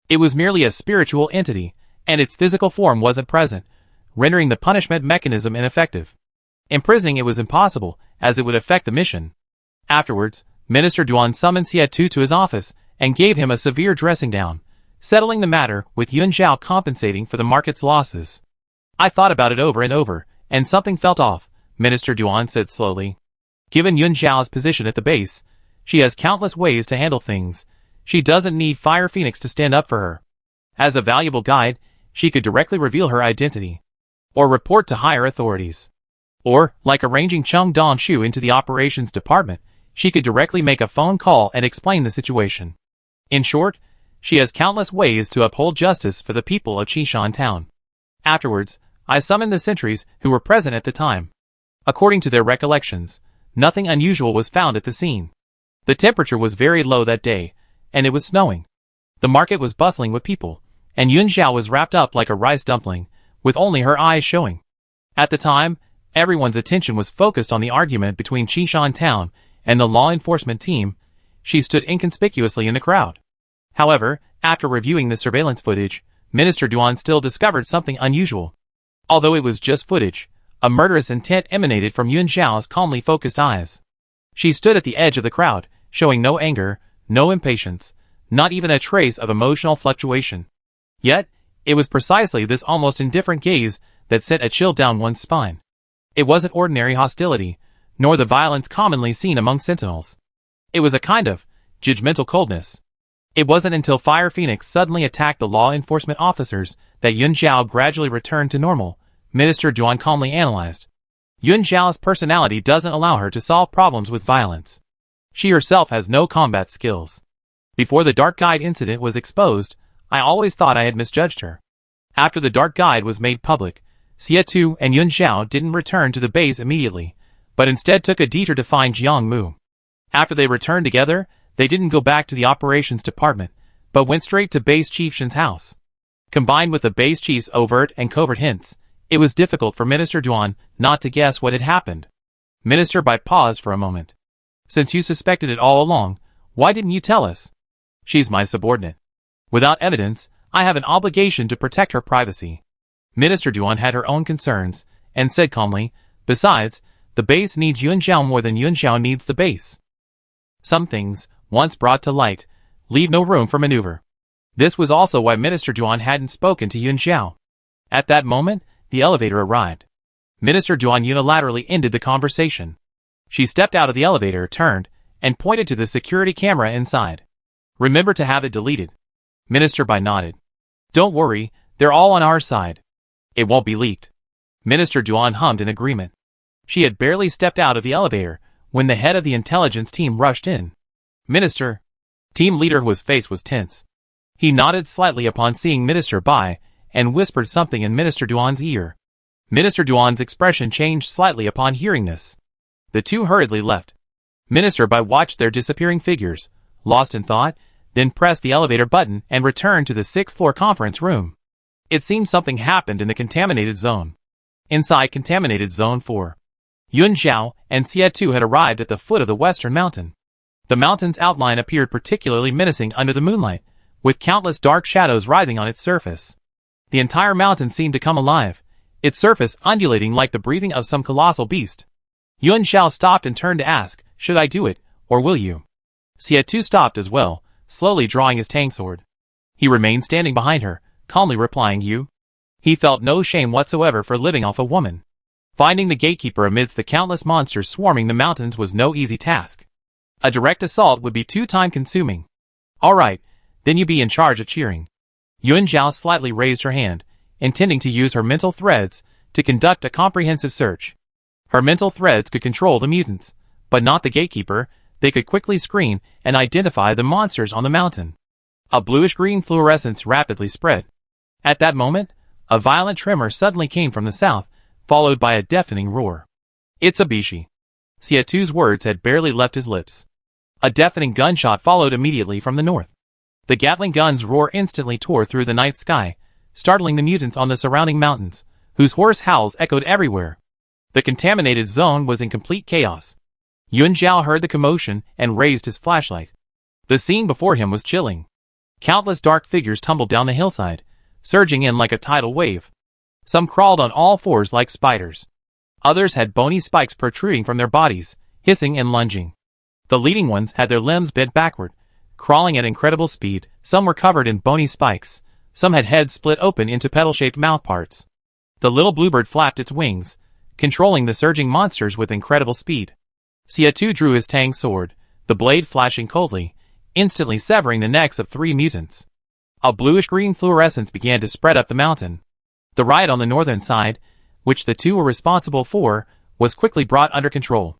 It was merely a spiritual entity, and its physical form wasn't present, rendering the punishment mechanism ineffective. Imprisoning it was impossible, as it would affect the mission. Afterwards, Minister Duan summoned Xie Tu to his office and gave him a severe dressing down, settling the matter with Yun Zhao compensating for the market's losses. I thought about it over and over, and something felt off, Minister Duan said slowly. Given Yun Zhao's position at the base, she has countless ways to handle things. She doesn't need Fire Phoenix to stand up for her. As a valuable guide, she could directly reveal her identity, or report to higher authorities. Or, like arranging Chung Dong-shu into the operations department, she could directly make a phone call and explain the situation. In short, she has countless ways to uphold justice for the people of Qishan town. Afterwards, I summoned the sentries who were present at the time. According to their recollections, nothing unusual was found at the scene. The temperature was very low that day, and it was snowing. The market was bustling with people, and Yun Zhao was wrapped up like a rice dumpling, with only her eyes showing. At the time, everyone's attention was focused on the argument between Qishan town and the law enforcement team. She stood inconspicuously in the crowd. However, after reviewing the surveillance footage, Minister Duan still discovered something unusual. Although it was just footage, a murderous intent emanated from Yun Zhao's calmly focused eyes. She stood at the edge of the crowd, showing no anger, no impatience, not even a trace of emotional fluctuation. Yet, it was precisely this almost indifferent gaze that sent a chill down one's spine. It wasn't ordinary hostility, nor the violence commonly seen among sentinels. It was a kind of judgmental coldness. It wasn't until Fire Phoenix suddenly attacked the law enforcement officers that Yun Zhao gradually returned to normal, Minister Duan calmly analyzed. Yun Zhao's personality doesn't allow her to solve problems with violence. She herself has no combat skills. Before the Dark Guide incident was exposed, I always thought I had misjudged her. After the Dark Guide was made public, Xie Tu and Yun Zhao didn't return to the base immediately, but instead took a detour to find Jiang Mu. After they returned together, they didn't go back to the operations department, but went straight to Base Chief Shen's house. Combined with the base chief's overt and covert hints, it was difficult for Minister Duan not to guess what had happened. Minister Bai paused for a moment. Since you suspected it all along, why didn't you tell us? She's my subordinate. Without evidence, I have an obligation to protect her privacy. Minister Duan had her own concerns, and said calmly, besides, the base needs Yun Zhao more than Yun Zhao needs the base. Some things, once brought to light, leave no room for maneuver. This was also why Minister Duan hadn't spoken to Yun Zhao. At that moment, the elevator arrived. Minister Duan unilaterally ended the conversation. She stepped out of the elevator, turned, and pointed to the security camera inside. Remember to have it deleted. Minister Bai nodded. Don't worry, they're all on our side. It won't be leaked. Minister Duan hummed in agreement. She had barely stepped out of the elevator when the head of the intelligence team rushed in. Minister. Team leader whose face was tense. He nodded slightly upon seeing Minister Bai and whispered something in Minister Duan's ear. Minister Duan's expression changed slightly upon hearing this. The two hurriedly left. Minister Bai watched their disappearing figures, lost in thought, then pressed the elevator button and returned to the 6th floor conference room. It seemed something happened in the contaminated zone. Inside contaminated zone 4. Yun Zhao and Xie Tu had arrived at the foot of the western mountain. The mountain's outline appeared particularly menacing under the moonlight, with countless dark shadows writhing on its surface. The entire mountain seemed to come alive, its surface undulating like the breathing of some colossal beast. Yun Zhao stopped and turned to ask, should I do it, or will you? Xie Tu stopped as well, slowly drawing his tang sword. He remained standing behind her, calmly replying you. He felt no shame whatsoever for living off a woman. Finding the gatekeeper amidst the countless monsters swarming the mountains was no easy task. A direct assault would be too time-consuming. All right, then you be in charge of cheering. Yun Zhao slightly raised her hand, intending to use her mental threads to conduct a comprehensive search. Her mental threads could control the mutants, but not the gatekeeper. They could quickly screen and identify the monsters on the mountain. A bluish-green fluorescence rapidly spread. At that moment, a violent tremor suddenly came from the south, followed by a deafening roar. "It's a Bishi." Sia2's words had barely left his lips. A deafening gunshot followed immediately from the north. The Gatling gun's roar instantly tore through the night sky, startling the mutants on the surrounding mountains, whose hoarse howls echoed everywhere. The contaminated zone was in complete chaos. Yuan Zhao heard the commotion and raised his flashlight. The scene before him was chilling. Countless dark figures tumbled down the hillside, surging in like a tidal wave. Some crawled on all fours like spiders. Others had bony spikes protruding from their bodies, hissing and lunging. The leading ones had their limbs bent backward, crawling at incredible speed. Some were covered in bony spikes. Some had heads split open into petal-shaped mouthparts. The little bluebird flapped its wings, controlling the surging monsters with incredible speed. Sia2 drew his tang sword, the blade flashing coldly, instantly severing the necks of 3 mutants. A bluish-green fluorescence began to spread up the mountain. The riot on the northern side, which the two were responsible for, was quickly brought under control.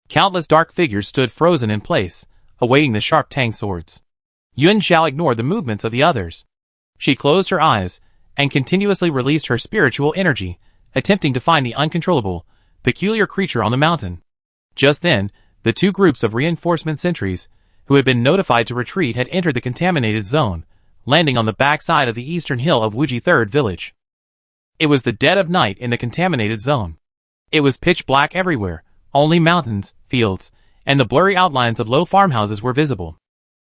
Countless dark figures stood frozen in place, awaiting the sharp tang swords. Yuan Zhao ignored the movements of the others. She closed her eyes, and continuously released her spiritual energy, attempting to find the uncontrollable, peculiar creature on the mountain. Just then, the 2 groups of reinforcement sentries, who had been notified to retreat, had entered the contaminated zone, landing on the backside of the eastern hill of Wuji 3rd Village. It was the dead of night in the contaminated zone. It was pitch black everywhere, only mountains, fields, and the blurry outlines of low farmhouses were visible.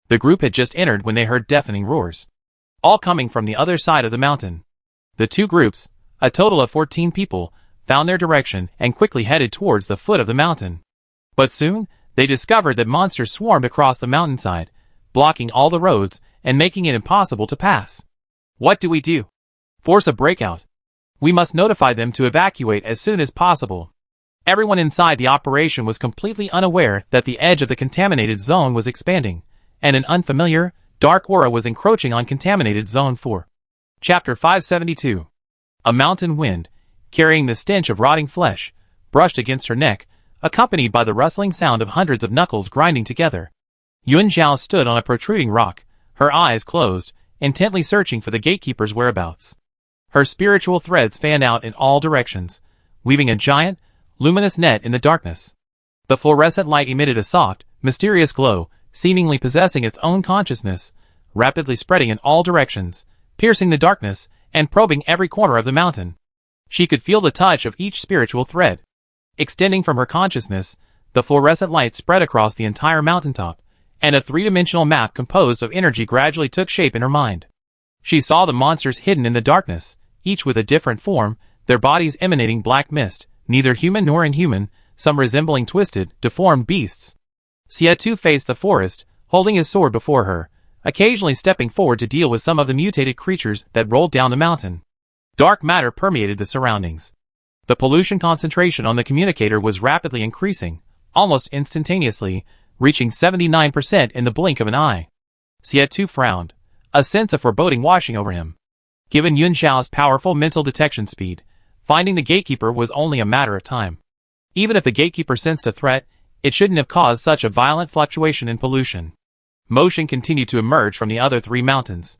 The group had just entered when they heard deafening roars, all coming from the other side of the mountain. The 2 groups, a total of 14 people, found their direction and quickly headed towards the foot of the mountain. But soon, they discovered that monsters swarmed across the mountainside, blocking all the roads and making it impossible to pass. "What do we do?" "Force a breakout. We must notify them to evacuate as soon as possible." Everyone inside the operation was completely unaware that the edge of the contaminated zone was expanding, and an unfamiliar, dark aura was encroaching on contaminated Zone 4. Chapter 572. A mountain wind, carrying the stench of rotting flesh, brushed against her neck, accompanied by the rustling sound of hundreds of knuckles grinding together. Yuan Zhao stood on a protruding rock, her eyes closed, intently searching for the gatekeeper's whereabouts. Her spiritual threads fanned out in all directions, weaving a giant, luminous net in the darkness. The fluorescent light emitted a soft, mysterious glow, seemingly possessing its own consciousness, rapidly spreading in all directions, piercing the darkness, and probing every corner of the mountain. She could feel the touch of each spiritual thread. Extending from her consciousness, the fluorescent light spread across the entire mountaintop, and a 3-dimensional map composed of energy gradually took shape in her mind. She saw the monsters hidden in the darkness, each with a different form, their bodies emanating black mist, neither human nor inhuman, some resembling twisted, deformed beasts. Sia2 faced the forest, holding his sword before her, occasionally stepping forward to deal with some of the mutated creatures that rolled down the mountain. Dark matter permeated the surroundings. The pollution concentration on the communicator was rapidly increasing, almost instantaneously, reaching 79% in the blink of an eye. Sia2 frowned, a sense of foreboding washing over him. Given Yuan Zhao's powerful mental detection speed, finding the gatekeeper was only a matter of time. Even if the gatekeeper sensed a threat, it shouldn't have caused such a violent fluctuation in pollution. Motion continued to emerge from the other 3 mountains.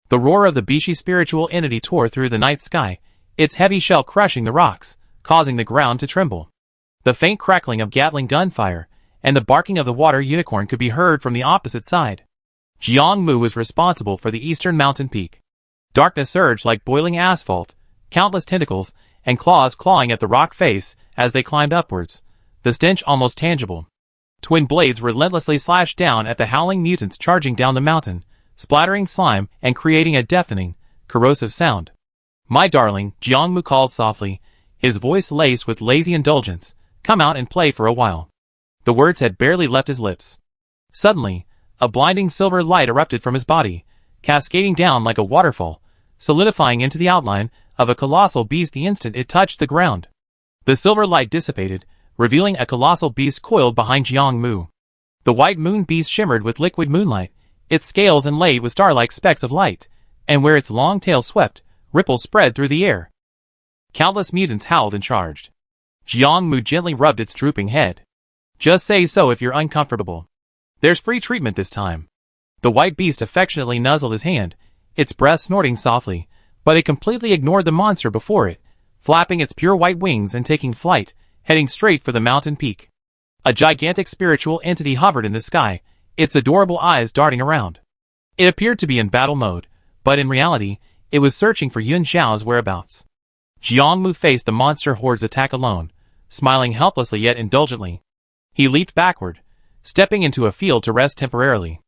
The roar of the Bishi spiritual entity tore through the night sky, its heavy shell crushing the rocks, causing the ground to tremble. The faint crackling of Gatling gunfire, and the barking of the water unicorn could be heard from the opposite side. Jiangmu was responsible for the eastern mountain peak. Darkness surged like boiling asphalt, countless tentacles and claws clawing at the rock face as they climbed upwards, the stench almost tangible. Twin blades relentlessly slashed down at the howling mutants charging down the mountain, splattering slime and creating a deafening, corrosive sound. "My darling," Jiangmu called softly, his voice laced with lazy indulgence, "come out and play for a while." The words had barely left his lips. Suddenly, a blinding silver light erupted from his body, cascading down like a waterfall, solidifying into the outline of a colossal beast the instant it touched the ground. The silver light dissipated, revealing a colossal beast coiled behind Jiangmu. The white moon beast shimmered with liquid moonlight, its scales inlaid with star-like specks of light, and where its long tail swept, ripples spread through the air. Countless mutants howled and charged. Jiang Mu gently rubbed its drooping head. Just say so if you're uncomfortable. There's free treatment this time. The white beast affectionately nuzzled his hand, its breath snorting softly, but it completely ignored the monster before it, flapping its pure white wings and taking flight, heading straight for the mountain peak. A gigantic spiritual entity hovered in the sky, its adorable eyes darting around. It appeared to be in battle mode, but in reality, it was searching for Yun Zhao's whereabouts. Jiang Mu faced the monster horde's attack alone, smiling helplessly yet indulgently. He leaped backward, stepping into a field to rest temporarily.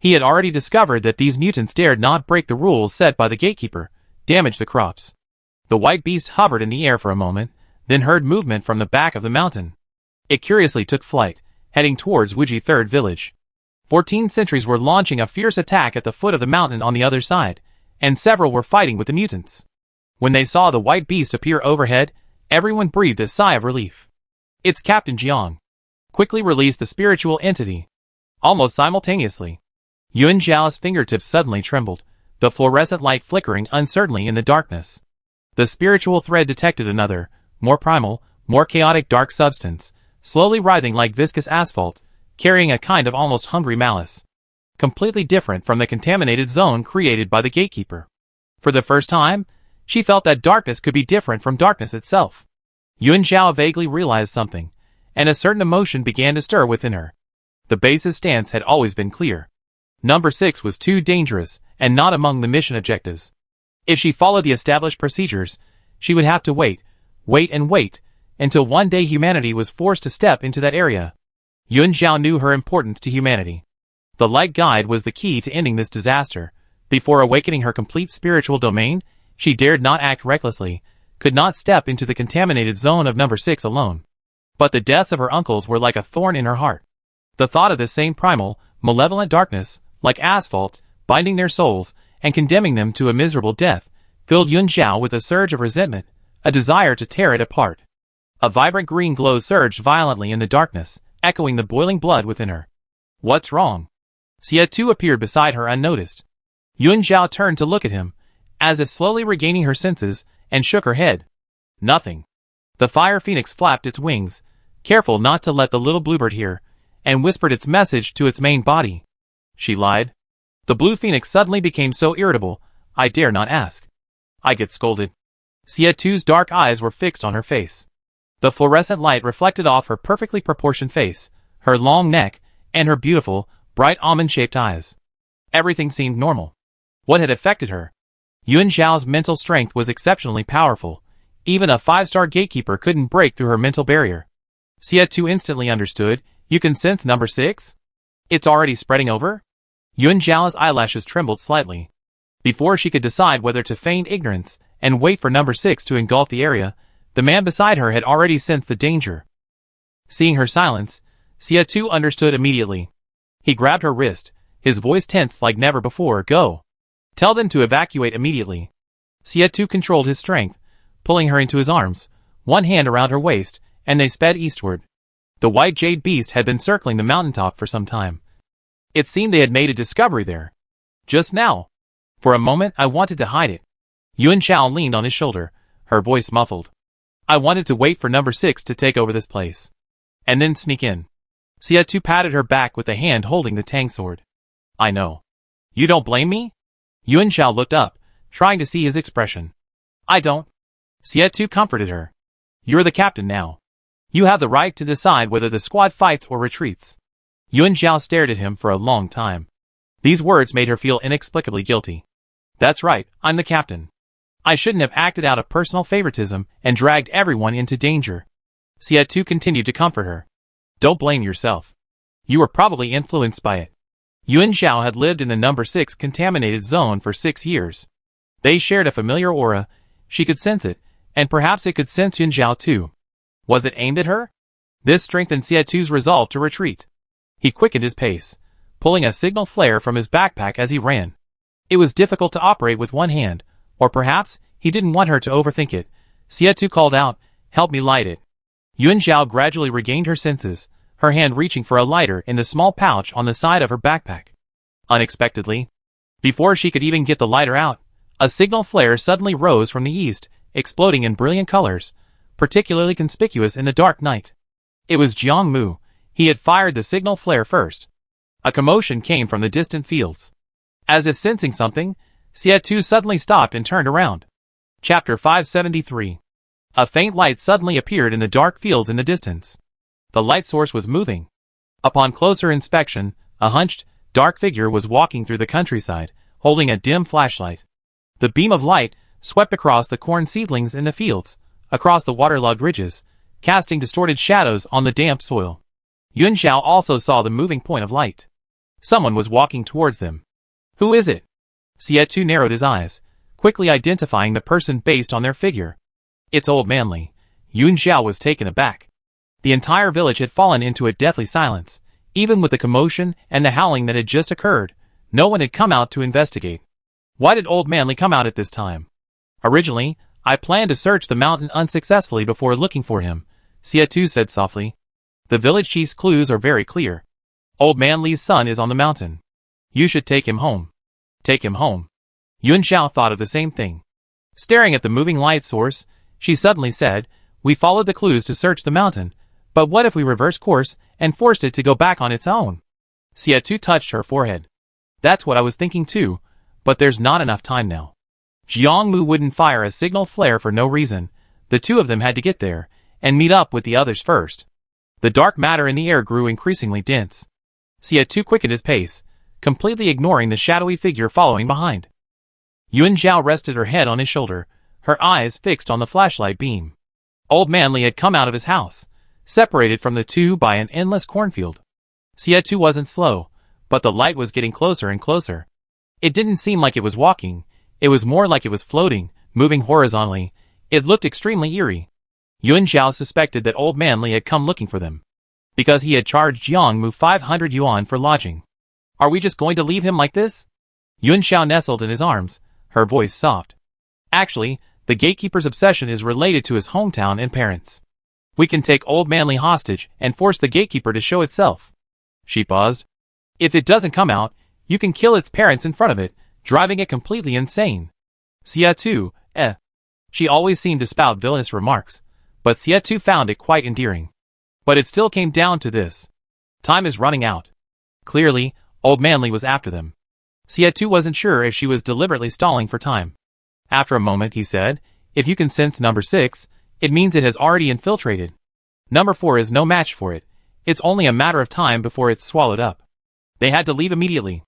He had already discovered that these mutants dared not break the rules set by the gatekeeper, damage the crops. The white beast hovered in the air for a moment, then heard movement from the back of the mountain. It curiously took flight, heading towards Wuji Third Village. 14 sentries were launching a fierce attack at the foot of the mountain on the other side, and several were fighting with the mutants. When they saw the white beast appear overhead, everyone breathed a sigh of relief. Its Captain Jiang quickly released the spiritual entity. Almost simultaneously, Yun Zhao's fingertips suddenly trembled, the fluorescent light flickering uncertainly in the darkness. The spiritual thread detected another, more primal, more chaotic dark substance, slowly writhing like viscous asphalt, carrying a kind of almost hungry malice. Completely different from the contaminated zone created by the gatekeeper. For the first time, she felt that darkness could be different from darkness itself. Yun Zhao vaguely realized something, and a certain emotion began to stir within her. The base's stance had always been clear. Number 6 was too dangerous, and not among the mission objectives. If she followed the established procedures, she would have to wait, until one day humanity was forced to step into that area. Yun Zhao knew her importance to humanity. The light guide was the key to ending this disaster. Before awakening her complete spiritual domain, she dared not act recklessly, could not step into the contaminated zone of number 6 alone. But the deaths of her uncles were like a thorn in her heart. The thought of this same primal, malevolent darkness, like asphalt, binding their souls, and condemning them to a miserable death, filled Yun Zhao with a surge of resentment, a desire to tear it apart. A vibrant green glow surged violently in the darkness, echoing the boiling blood within her. What's wrong? Xie Tu appeared beside her unnoticed. Yun Zhao turned to look at him, as if slowly regaining her senses, and shook her head. Nothing. The fire phoenix flapped its wings, careful not to let the little bluebird hear, and whispered its message to its main body. She lied. The blue phoenix suddenly became so irritable, I dare not ask. I get scolded. Xie Tu's dark eyes were fixed on her face. The fluorescent light reflected off her perfectly proportioned face, her long neck, and her beautiful, bright almond-shaped eyes. Everything seemed normal. What had affected her? Yun Zhao's mental strength was exceptionally powerful. Even a 5-star gatekeeper couldn't break through her mental barrier. Xie Tu instantly understood. You can sense number 6? It's already spreading over? Yun Zhao's eyelashes trembled slightly. Before she could decide whether to feign ignorance and wait for number 6 to engulf the area, the man beside her had already sensed the danger. Seeing her silence, Xie Tu understood immediately. He grabbed her wrist, his voice tensed like never before. Go. Tell them to evacuate immediately. Xie Tu controlled his strength, pulling her into his arms, one hand around her waist, and they sped eastward. The white jade beast had been circling the mountaintop for some time. It seemed they had made a discovery there. Just now. For a moment I wanted to hide it. Yun Zhao leaned on his shoulder, her voice muffled. I wanted to wait for number 6 to take over this place. And then sneak in. Xie Tu patted her back with the hand holding the tang sword. I know. You don't blame me? Yun Zhao looked up, trying to see his expression. I don't. Xie Tu comforted her. You're the captain now. You have the right to decide whether the squad fights or retreats. Yun Zhao stared at him for a long time. These words made her feel inexplicably guilty. That's right, I'm the captain. I shouldn't have acted out of personal favoritism and dragged everyone into danger. Xie Tu continued to comfort her. Don't blame yourself. You were probably influenced by it. Yun Zhao had lived in the number 6 contaminated zone for 6 years. They shared a familiar aura, she could sense it, and perhaps it could sense Yun Zhao too. Was it aimed at her? This strengthened Xie Tu's resolve to retreat. He quickened his pace, pulling a signal flare from his backpack as he ran. It was difficult to operate with one hand, or perhaps he didn't want her to overthink it. Xie Tu called out, help me light it. Yun Zhao gradually regained her senses, her hand reaching for a lighter in the small pouch on the side of her backpack. Unexpectedly, before she could even get the lighter out, a signal flare suddenly rose from the east, exploding in brilliant colors, particularly conspicuous in the dark night. It was Jiang Mu. He had fired the signal flare first. A commotion came from the distant fields. As if sensing something, Xie suddenly stopped and turned around. Chapter 573. A faint light suddenly appeared in the dark fields in the distance. The light source was moving. Upon closer inspection, a hunched, dark figure was walking through the countryside, holding a dim flashlight. The beam of light swept across the corn seedlings in the fields, across the waterlogged ridges, casting distorted shadows on the damp soil. Yun Xiao also saw the moving point of light. Someone was walking towards them. Who is it? Xie narrowed his eyes, quickly identifying the person based on their figure. It's Old Manly. Yun Xiao was taken aback. The entire village had fallen into a deathly silence. Even with the commotion and the howling that had just occurred, no one had come out to investigate. Why did Old Manly come out at this time? Originally, I planned to search the mountain unsuccessfully before looking for him, Xie said softly. The village chief's clues are very clear. Old Manly's son is on the mountain. You should take him home. Take him home. Yun Xiao thought of the same thing. Staring at the moving light source, she suddenly said, We followed the clues to search the mountain, but what if we reversed course and forced it to go back on its own? Xie touched her forehead. That's what I was thinking too, but there's not enough time now. Jiang Mu wouldn't fire a signal flare for no reason. The two of them had to get there and meet up with the others first. The dark matter in the air grew increasingly dense. Xie quickened his pace, completely ignoring the shadowy figure following behind. Yun Xiao rested her head on his shoulder, her eyes fixed on the flashlight beam. Old Manly had come out of his house, separated from the two by an endless cornfield. Xie wasn't slow, but the light was getting closer and closer. It didn't seem like it was walking, it was more like it was floating, moving horizontally. It looked extremely eerie. Yun Xiao suspected that Old Manly had come looking for them, because he had charged Jiang Mu 500 yuan for lodging. Are we just going to leave him like this? Yun Xiao nestled in his arms, her voice soft. Actually, the gatekeeper's obsession is related to his hometown and parents. We can take Old Manly hostage and force the gatekeeper to show itself. She paused. If it doesn't come out, you can kill its parents in front of it, driving it completely insane. Xie, She always seemed to spout villainous remarks, but Xie found it quite endearing. But it still came down to this. Time is running out. Clearly, Old Manly was after them. Xie wasn't sure if she was deliberately stalling for time. After a moment, he said, If you can sense number 6, it means it has already infiltrated. Number 4 is no match for it. It's only a matter of time before it's swallowed up. They had to leave immediately.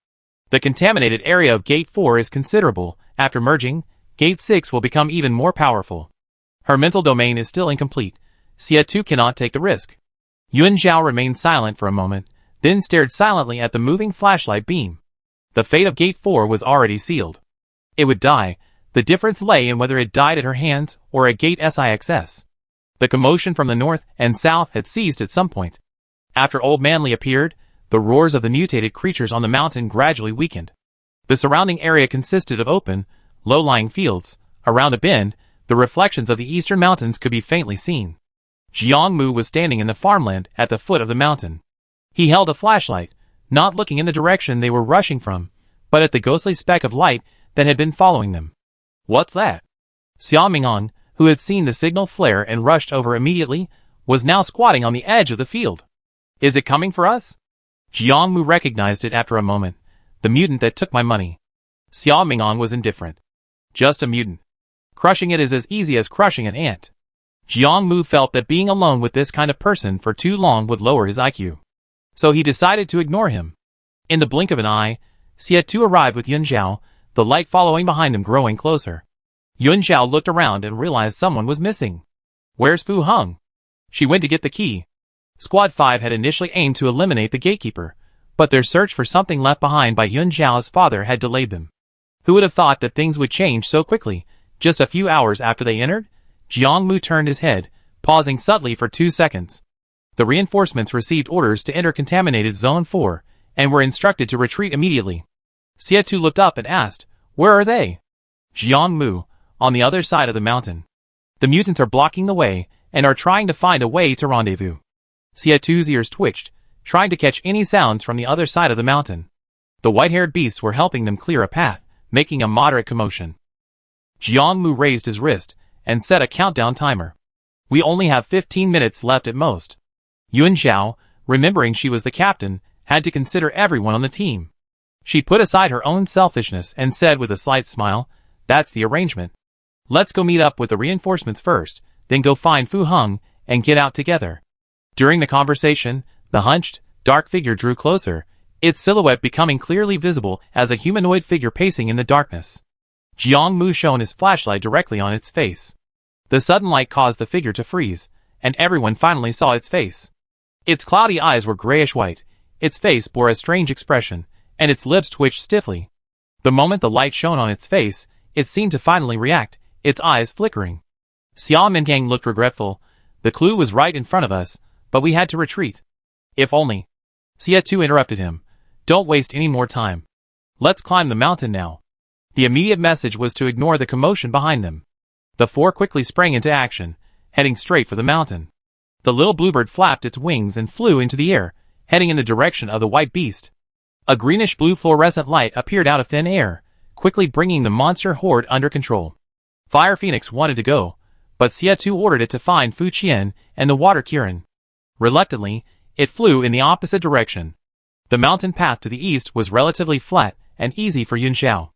The contaminated area of Gate 4 is considerable. After merging, Gate 6 will become even more powerful. Her mental domain is still incomplete. Xie cannot take the risk. Yun Xiao remained silent for a moment, then stared silently at the moving flashlight beam. The fate of Gate 4 was already sealed. It would die. The difference lay in whether it died at her hands or at Gate 6. The commotion from the north and south had ceased at some point. After Old Manly appeared, the roars of the mutated creatures on the mountain gradually weakened. The surrounding area consisted of open, low-lying fields. Around a bend, the reflections of the eastern mountains could be faintly seen. Jiang Mu was standing in the farmland at the foot of the mountain. He held a flashlight, not looking in the direction they were rushing from, but at the ghostly speck of light that had been following them. What's that? Xia Ming'an, who had seen the signal flare and rushed over immediately, was now squatting on the edge of the field. Is it coming for us? Jiang Mu recognized it after a moment. The mutant that took my money. Xia Ming'an was indifferent. Just a mutant. Crushing it is as easy as crushing an ant. Jiang Mu felt that being alone with this kind of person for too long would lower his IQ. So he decided to ignore him. In the blink of an eye, Xie arrived with Yun Xiao, the light following behind him growing closer. Yun Xiao looked around and realized someone was missing. Where's Fu Heng? She went to get the key. Squad 5 had initially aimed to eliminate the gatekeeper, but their search for something left behind by Yun Xiao's father had delayed them. Who would have thought that things would change so quickly, just a few hours after they entered? Jiang Mu turned his head, pausing subtly for 2 seconds. The reinforcements received orders to enter contaminated Zone 4, and were instructed to retreat immediately. Xie looked up and asked, Where are they? Jiang Mu, on the other side of the mountain. The mutants are blocking the way, and are trying to find a way to rendezvous. Xie's ears twitched, trying to catch any sounds from the other side of the mountain. The white-haired beasts were helping them clear a path, making a moderate commotion. Jiang Mu raised his wrist, and set a countdown timer. We only have 15 minutes left at most. Yuan Xiao, remembering she was the captain, had to consider everyone on the team. She put aside her own selfishness and said with a slight smile, "That's the arrangement. Let's go meet up with the reinforcements first, then go find Fu Heng and get out together." During the conversation, the hunched, dark figure drew closer, its silhouette becoming clearly visible as a humanoid figure pacing in the darkness. Jiang Mu shone his flashlight directly on its face. The sudden light caused the figure to freeze, and everyone finally saw its face. Its cloudy eyes were grayish-white, its face bore a strange expression, and its lips twitched stiffly. The moment the light shone on its face, it seemed to finally react, its eyes flickering. Xia Mingang looked regretful. The clue was right in front of us, but we had to retreat. If only. Xia Tu interrupted him. "Don't waste any more time. Let's climb the mountain now." The immediate message was to ignore the commotion behind them. The four quickly sprang into action, heading straight for the mountain. The little bluebird flapped its wings and flew into the air, heading in the direction of the white beast. A greenish-blue fluorescent light appeared out of thin air, quickly bringing the monster horde under control. Fire Phoenix wanted to go, but Xia Tu ordered it to find Fu Qian and the Water Kirin. Reluctantly, it flew in the opposite direction. The mountain path to the east was relatively flat and easy for Yun Xiao.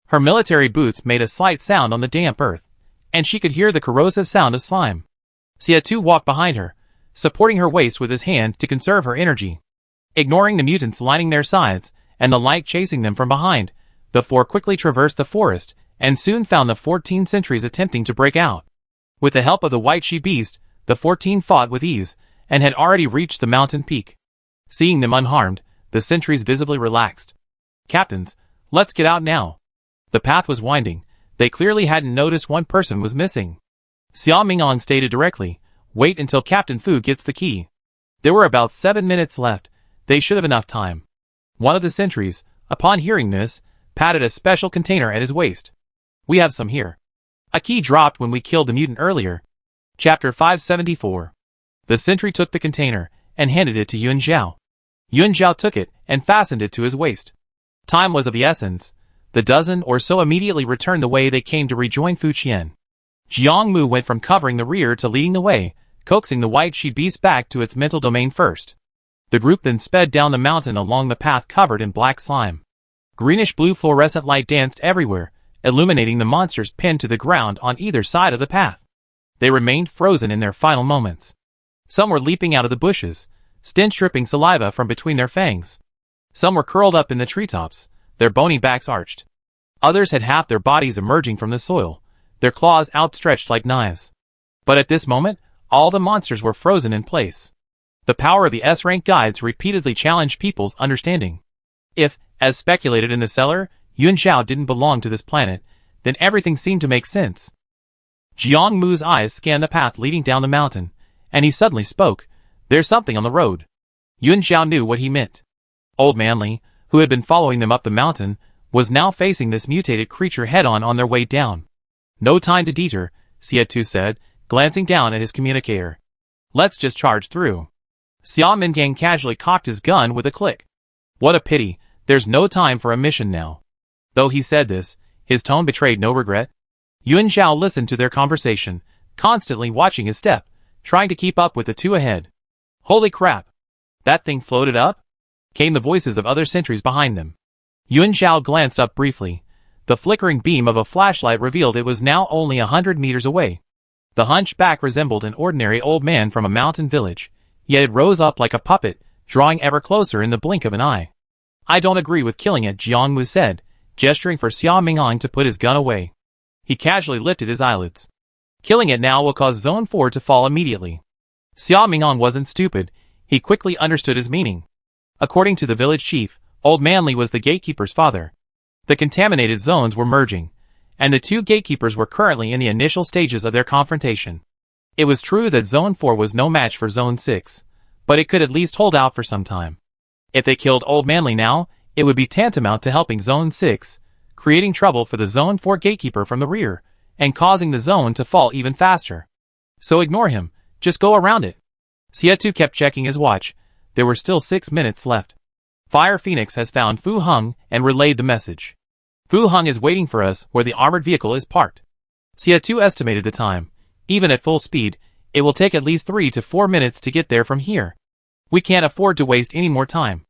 Her military boots made a slight sound on the damp earth, and she could hear the corrosive sound of slime. Xia Tu walked behind her, supporting her waist with his hand to conserve her energy. Ignoring the mutants lining their sides and the light chasing them from behind, the four quickly traversed the forest and soon found the 14 sentries attempting to break out. With the help of the white she-beast, the 14 fought with ease and had already reached the mountain peak. Seeing them unharmed, the sentries visibly relaxed. "Captains, let's get out now." The path was winding. They clearly hadn't noticed one person was missing. Xia Mingang stated directly, "Wait until Captain Fu gets the key." There were about 7 minutes left. They should have enough time. One of the sentries, upon hearing this, patted a special container at his waist. "We have some here. A key dropped when we killed the mutant earlier." Chapter 574. The sentry took the container and handed it to Yun Xiao. Yun Xiao took it and fastened it to his waist. Time was of the essence. The dozen or so immediately returned the way they came to rejoin Fu Qian. Jiang Mu went from covering the rear to leading the way, coaxing the white she-beast back to its mental domain first. The group then sped down the mountain along the path covered in black slime. Greenish-blue fluorescent light danced everywhere, illuminating the monsters pinned to the ground on either side of the path. They remained frozen in their final moments. Some were leaping out of the bushes, stench dripping saliva from between their fangs. Some were curled up in the treetops, their bony backs arched. Others had half their bodies emerging from the soil, their claws outstretched like knives. But at this moment, all the monsters were frozen in place. The power of the S-rank guides repeatedly challenged people's understanding. If, as speculated in the cellar, Yun Xiao didn't belong to this planet, then everything seemed to make sense. Jiang Mu's eyes scanned the path leading down the mountain, and he suddenly spoke, "There's something on the road." Yun Xiao knew what he meant. Old Manly, who had been following them up the mountain, was now facing this mutated creature head-on on their way down. "No time to deter," Xia Tu said, glancing down at his communicator. "Let's just charge through." Xia Mingang casually cocked his gun with a click. "What a pity, there's no time for a mission now." Though he said this, his tone betrayed no regret. Yun Xiao listened to their conversation, constantly watching his step, trying to keep up with the two ahead. "Holy crap! That thing floated up?" came the voices of other sentries behind them. Yun Xiao glanced up briefly. The flickering beam of a flashlight revealed it was now only 100 meters away. The hunchback resembled an ordinary old man from a mountain village, yet it rose up like a puppet, drawing ever closer in the blink of an eye. "I don't agree with killing it," Jiang Mu said, gesturing for Xia Mingang to put his gun away. He casually lifted his eyelids. "Killing it now will cause Zone 4 to fall immediately." Xia Mingang wasn't stupid. He quickly understood his meaning. According to the village chief, Old Manly was the gatekeeper's father. The contaminated zones were merging, and the two gatekeepers were currently in the initial stages of their confrontation. It was true that Zone 4 was no match for Zone 6, but it could at least hold out for some time. If they killed Old Manly now, it would be tantamount to helping Zone 6, creating trouble for the Zone 4 gatekeeper from the rear, and causing the zone to fall even faster. So ignore him, just go around it. Xia Tu kept checking his watch. There were still 6 minutes left. Fire Phoenix has found Fu Heng and relayed the message. Fu Heng is waiting for us where the armored vehicle is parked. Xie2 estimated the time. Even at full speed, it will take at least 3 to 4 minutes to get there from here. We can't afford to waste any more time.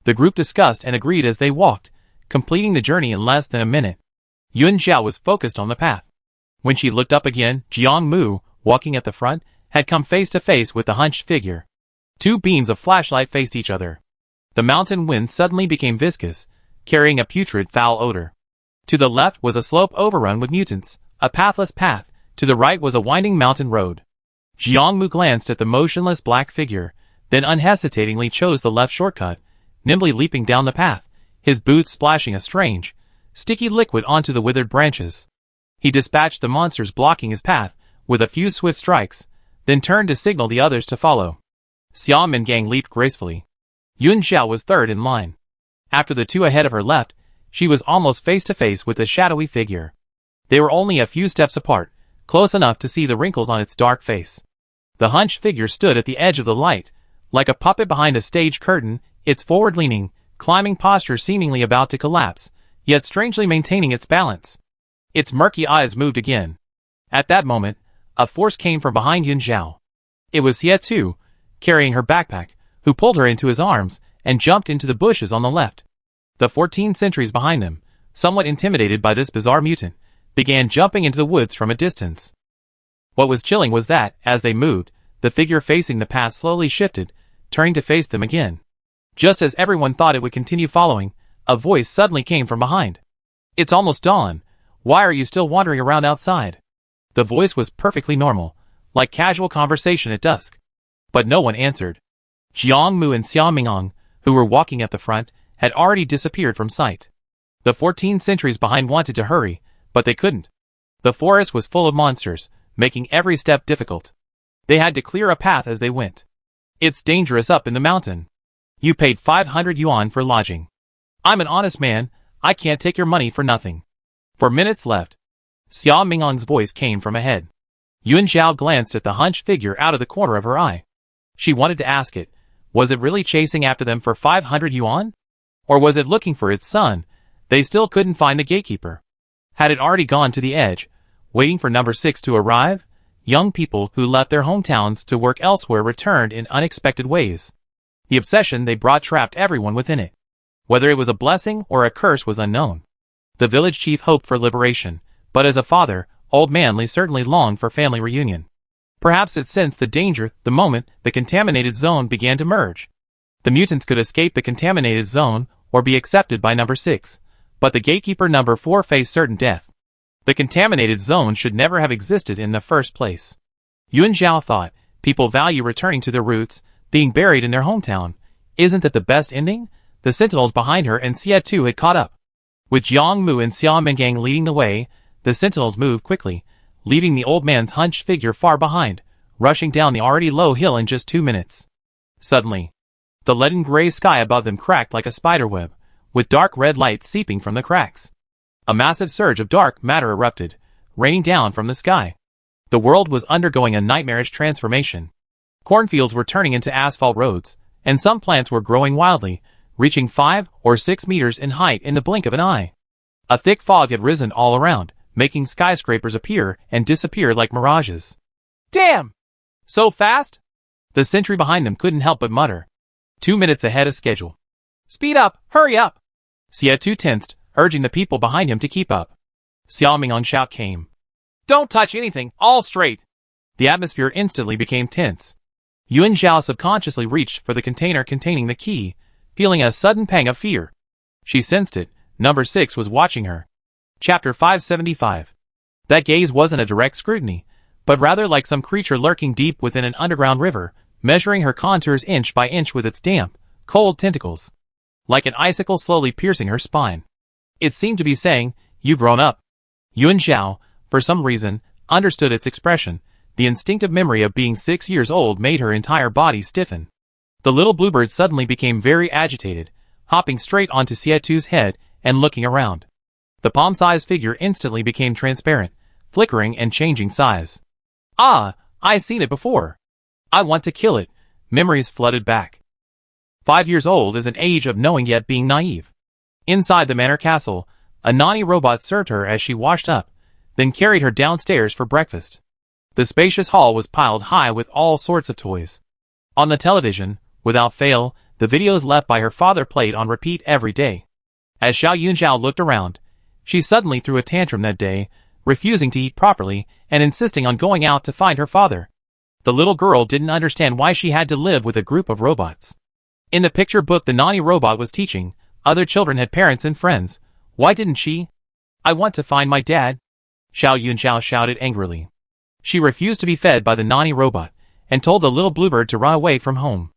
The group discussed and agreed as they walked, completing the journey in less than a minute. Yun Xiao was focused on the path. When she looked up again, Jiang Mu, walking at the front, had come face to face with the hunched figure. Two beams of flashlight faced each other. The mountain wind suddenly became viscous, carrying a putrid foul odor. To the left was a slope overrun with mutants, a pathless path. To the right was a winding mountain road. Jiang Mu glanced at the motionless black figure, then unhesitatingly chose the left shortcut, nimbly leaping down the path, his boots splashing a strange, sticky liquid onto the withered branches. He dispatched the monsters blocking his path with a few swift strikes, then turned to signal the others to follow. Xiao Mingang leaped gracefully. Yun Xiao was third in line. After the two ahead of her left, she was almost face to face with the shadowy figure. They were only a few steps apart, close enough to see the wrinkles on its dark face. The hunched figure stood at the edge of the light, like a puppet behind a stage curtain, its forward-leaning, climbing posture seemingly about to collapse, yet strangely maintaining its balance. Its murky eyes moved again. At that moment, a force came from behind Yun Xiao. It was Xie2, carrying her backpack, who pulled her into his arms and jumped into the bushes on the left. The 14 sentries behind them, somewhat intimidated by this bizarre mutant, began jumping into the woods from a distance. What was chilling was that, as they moved, the figure facing the path slowly shifted, turning to face them again. Just as everyone thought it would continue following, a voice suddenly came from behind. "It's almost dawn. Why are you still wandering around outside?" The voice was perfectly normal, like casual conversation at dusk. But no one answered. Jiang Mu and Xiao Mingang, who were walking at the front, had already disappeared from sight. The 14 sentries behind wanted to hurry, but they couldn't. The forest was full of monsters, making every step difficult. They had to clear a path as they went. "It's dangerous up in the mountain. You paid 500 yuan for lodging. I'm an honest man, I can't take your money for nothing." 4 minutes left. Xiao Mingang's voice came from ahead. Yun Xiao glanced at the hunched figure out of the corner of her eye. She wanted to ask it, was it really chasing after them for 500 yuan? Or was it looking for its son? They still couldn't find the gatekeeper. Had it already gone to the edge, waiting for number 6 to arrive? Young people who left their hometowns to work elsewhere returned in unexpected ways. The obsession they brought trapped everyone within it. Whether it was a blessing or a curse was unknown. The village chief hoped for liberation, but as a father, Old Manly certainly longed for family reunion. Perhaps it sensed the danger the moment the contaminated zone began to merge. The mutants could escape the contaminated zone or be accepted by number 6, but the gatekeeper number 4 faced certain death. The contaminated zone should never have existed in the first place. Yun Xiao thought, people value returning to their roots, being buried in their hometown. Isn't that the best ending? The sentinels behind her and Xie2 had caught up. With Jiang Mu and Xiao Mingang leading the way, the sentinels moved quickly, leaving the old man's hunched figure far behind, rushing down the already low hill in just 2 minutes. Suddenly, the leaden gray sky above them cracked like a spiderweb, with dark red light seeping from the cracks. A massive surge of dark matter erupted, raining down from the sky. The world was undergoing a nightmarish transformation. Cornfields were turning into asphalt roads, and some plants were growing wildly, reaching 5 or 6 meters in height in the blink of an eye. A thick fog had risen all around, making skyscrapers appear and disappear like mirages. "Damn! So fast?" The sentry behind them couldn't help but mutter. 2 minutes ahead of schedule. "Speed up! Hurry up!" Xie2 tensed, urging the people behind him to keep up. Xiao Mingang's shout came. "Don't touch anything, all straight!" The atmosphere instantly became tense. Yun Xiao subconsciously reached for the container containing the key, feeling a sudden pang of fear. She sensed it. Number 6 was watching her. Chapter 575. That gaze wasn't a direct scrutiny, but rather like some creature lurking deep within an underground river, measuring her contours inch by inch with its damp, cold tentacles. Like an icicle slowly piercing her spine. It seemed to be saying, "You've grown up." Yun Xiao, for some reason, understood its expression. The instinctive memory of being 6 years old made her entire body stiffen. The little bluebird suddenly became very agitated, hopping straight onto Xie2's head and looking around. The palm-sized figure instantly became transparent, flickering and changing size. "Ah, I've seen it before. I want to kill it." Memories flooded back. 5 years old is an age of knowing yet being naive. Inside the manor castle, a Nani robot served her as she washed up, then carried her downstairs for breakfast. The spacious hall was piled high with all sorts of toys. On the television, without fail, the videos left by her father played on repeat every day. As Xiao Yunjiao looked around, she suddenly threw a tantrum that day, refusing to eat properly and insisting on going out to find her father. The little girl didn't understand why she had to live with a group of robots. In the picture book the nanny robot was teaching, other children had parents and friends. Why didn't she? I want to find my dad, Xiao Yunjiao shouted angrily. She refused to be fed by the nanny robot, and told the little bluebird to run away from home.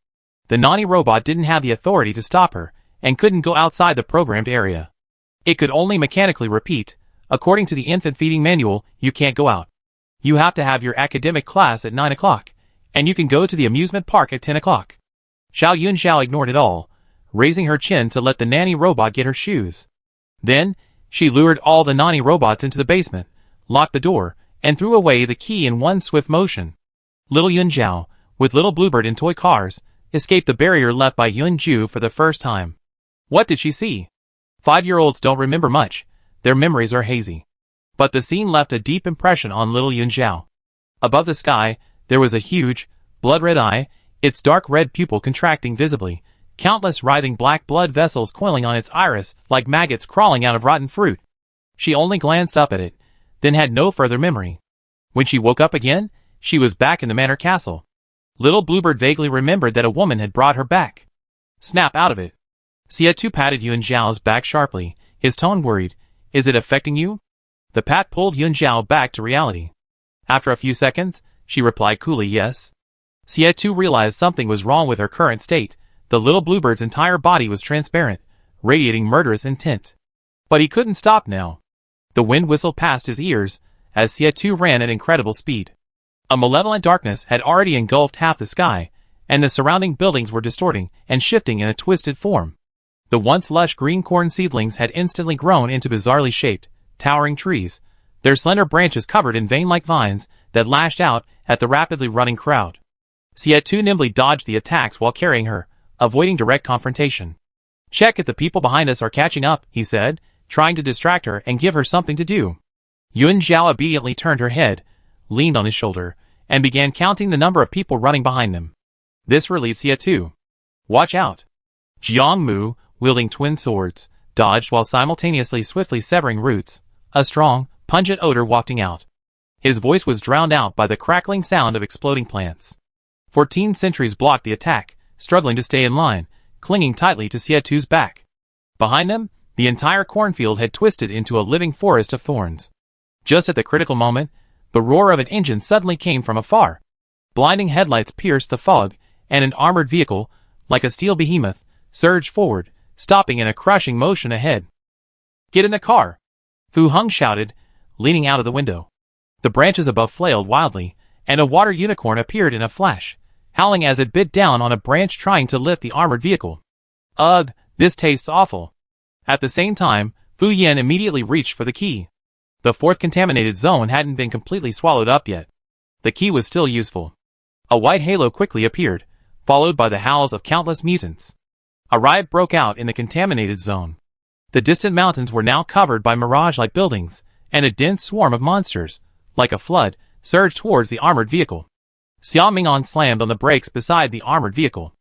The nanny robot didn't have the authority to stop her, and couldn't go outside the programmed area. It could only mechanically repeat, according to the infant feeding manual, you can't go out. You have to have your academic class at 9 o'clock, and you can go to the amusement park at 10 o'clock. Xiao Yunjiao ignored it all, raising her chin to let the nanny robot get her shoes. Then, she lured all the nanny robots into the basement, locked the door, and threw away the key in one swift motion. Little Yunjiao, with little bluebird in toy cars, escaped the barrier left by Yunju for the first time. What did she see? 5-year-olds don't remember much, their memories are hazy. But the scene left a deep impression on little Yunjiao. Above the sky, there was a huge, blood-red eye, its dark red pupil contracting visibly, countless writhing black blood vessels coiling on its iris like maggots crawling out of rotten fruit. She only glanced up at it, then had no further memory. When she woke up again, she was back in the manor castle. Little bluebird vaguely remembered that a woman had brought her back. Snap out of it. Xie patted Yunjiao's back sharply, his tone worried. Is it affecting you? The pat pulled Yunjiao back to reality. After a few seconds, she replied coolly yes. Xie realized something was wrong with her current state. The little bluebird's entire body was transparent, radiating murderous intent. But he couldn't stop now. The wind whistled past his ears, as Xie ran at incredible speed. A malevolent darkness had already engulfed half the sky, and the surrounding buildings were distorting and shifting in a twisted form. The once lush green corn seedlings had instantly grown into bizarrely shaped, towering trees, their slender branches covered in vein-like vines that lashed out at the rapidly running crowd. Xie nimbly dodged the attacks while carrying her, avoiding direct confrontation. Check if the people behind us are catching up, he said, trying to distract her and give her something to do. Yunjiao obediently turned her head, leaned on his shoulder, and began counting the number of people running behind them. This relieved Xie. Watch out! Jiang Mu, wielding twin swords, dodged while simultaneously swiftly severing roots, a strong, pungent odor wafting out. His voice was drowned out by the crackling sound of exploding plants. 14 sentries blocked the attack, struggling to stay in line, clinging tightly to Xie's back. Behind them, the entire cornfield had twisted into a living forest of thorns. Just at the critical moment, the roar of an engine suddenly came from afar. Blinding headlights pierced the fog, and an armored vehicle, like a steel behemoth, surged forward, stopping in a crushing motion ahead. Get in the car! Fu Heng shouted, leaning out of the window. The branches above flailed wildly, and a water unicorn appeared in a flash, howling as it bit down on a branch trying to lift the armored vehicle. Ugh, this tastes awful. At the same time, Fu Yan immediately reached for the key. The fourth contaminated zone hadn't been completely swallowed up yet. The key was still useful. A white halo quickly appeared, followed by the howls of countless mutants. A riot broke out in the contaminated zone. The distant mountains were now covered by mirage-like buildings, and a dense swarm of monsters, like a flood, surged towards the armored vehicle. Xia Ming'an slammed on the brakes beside the armored vehicle.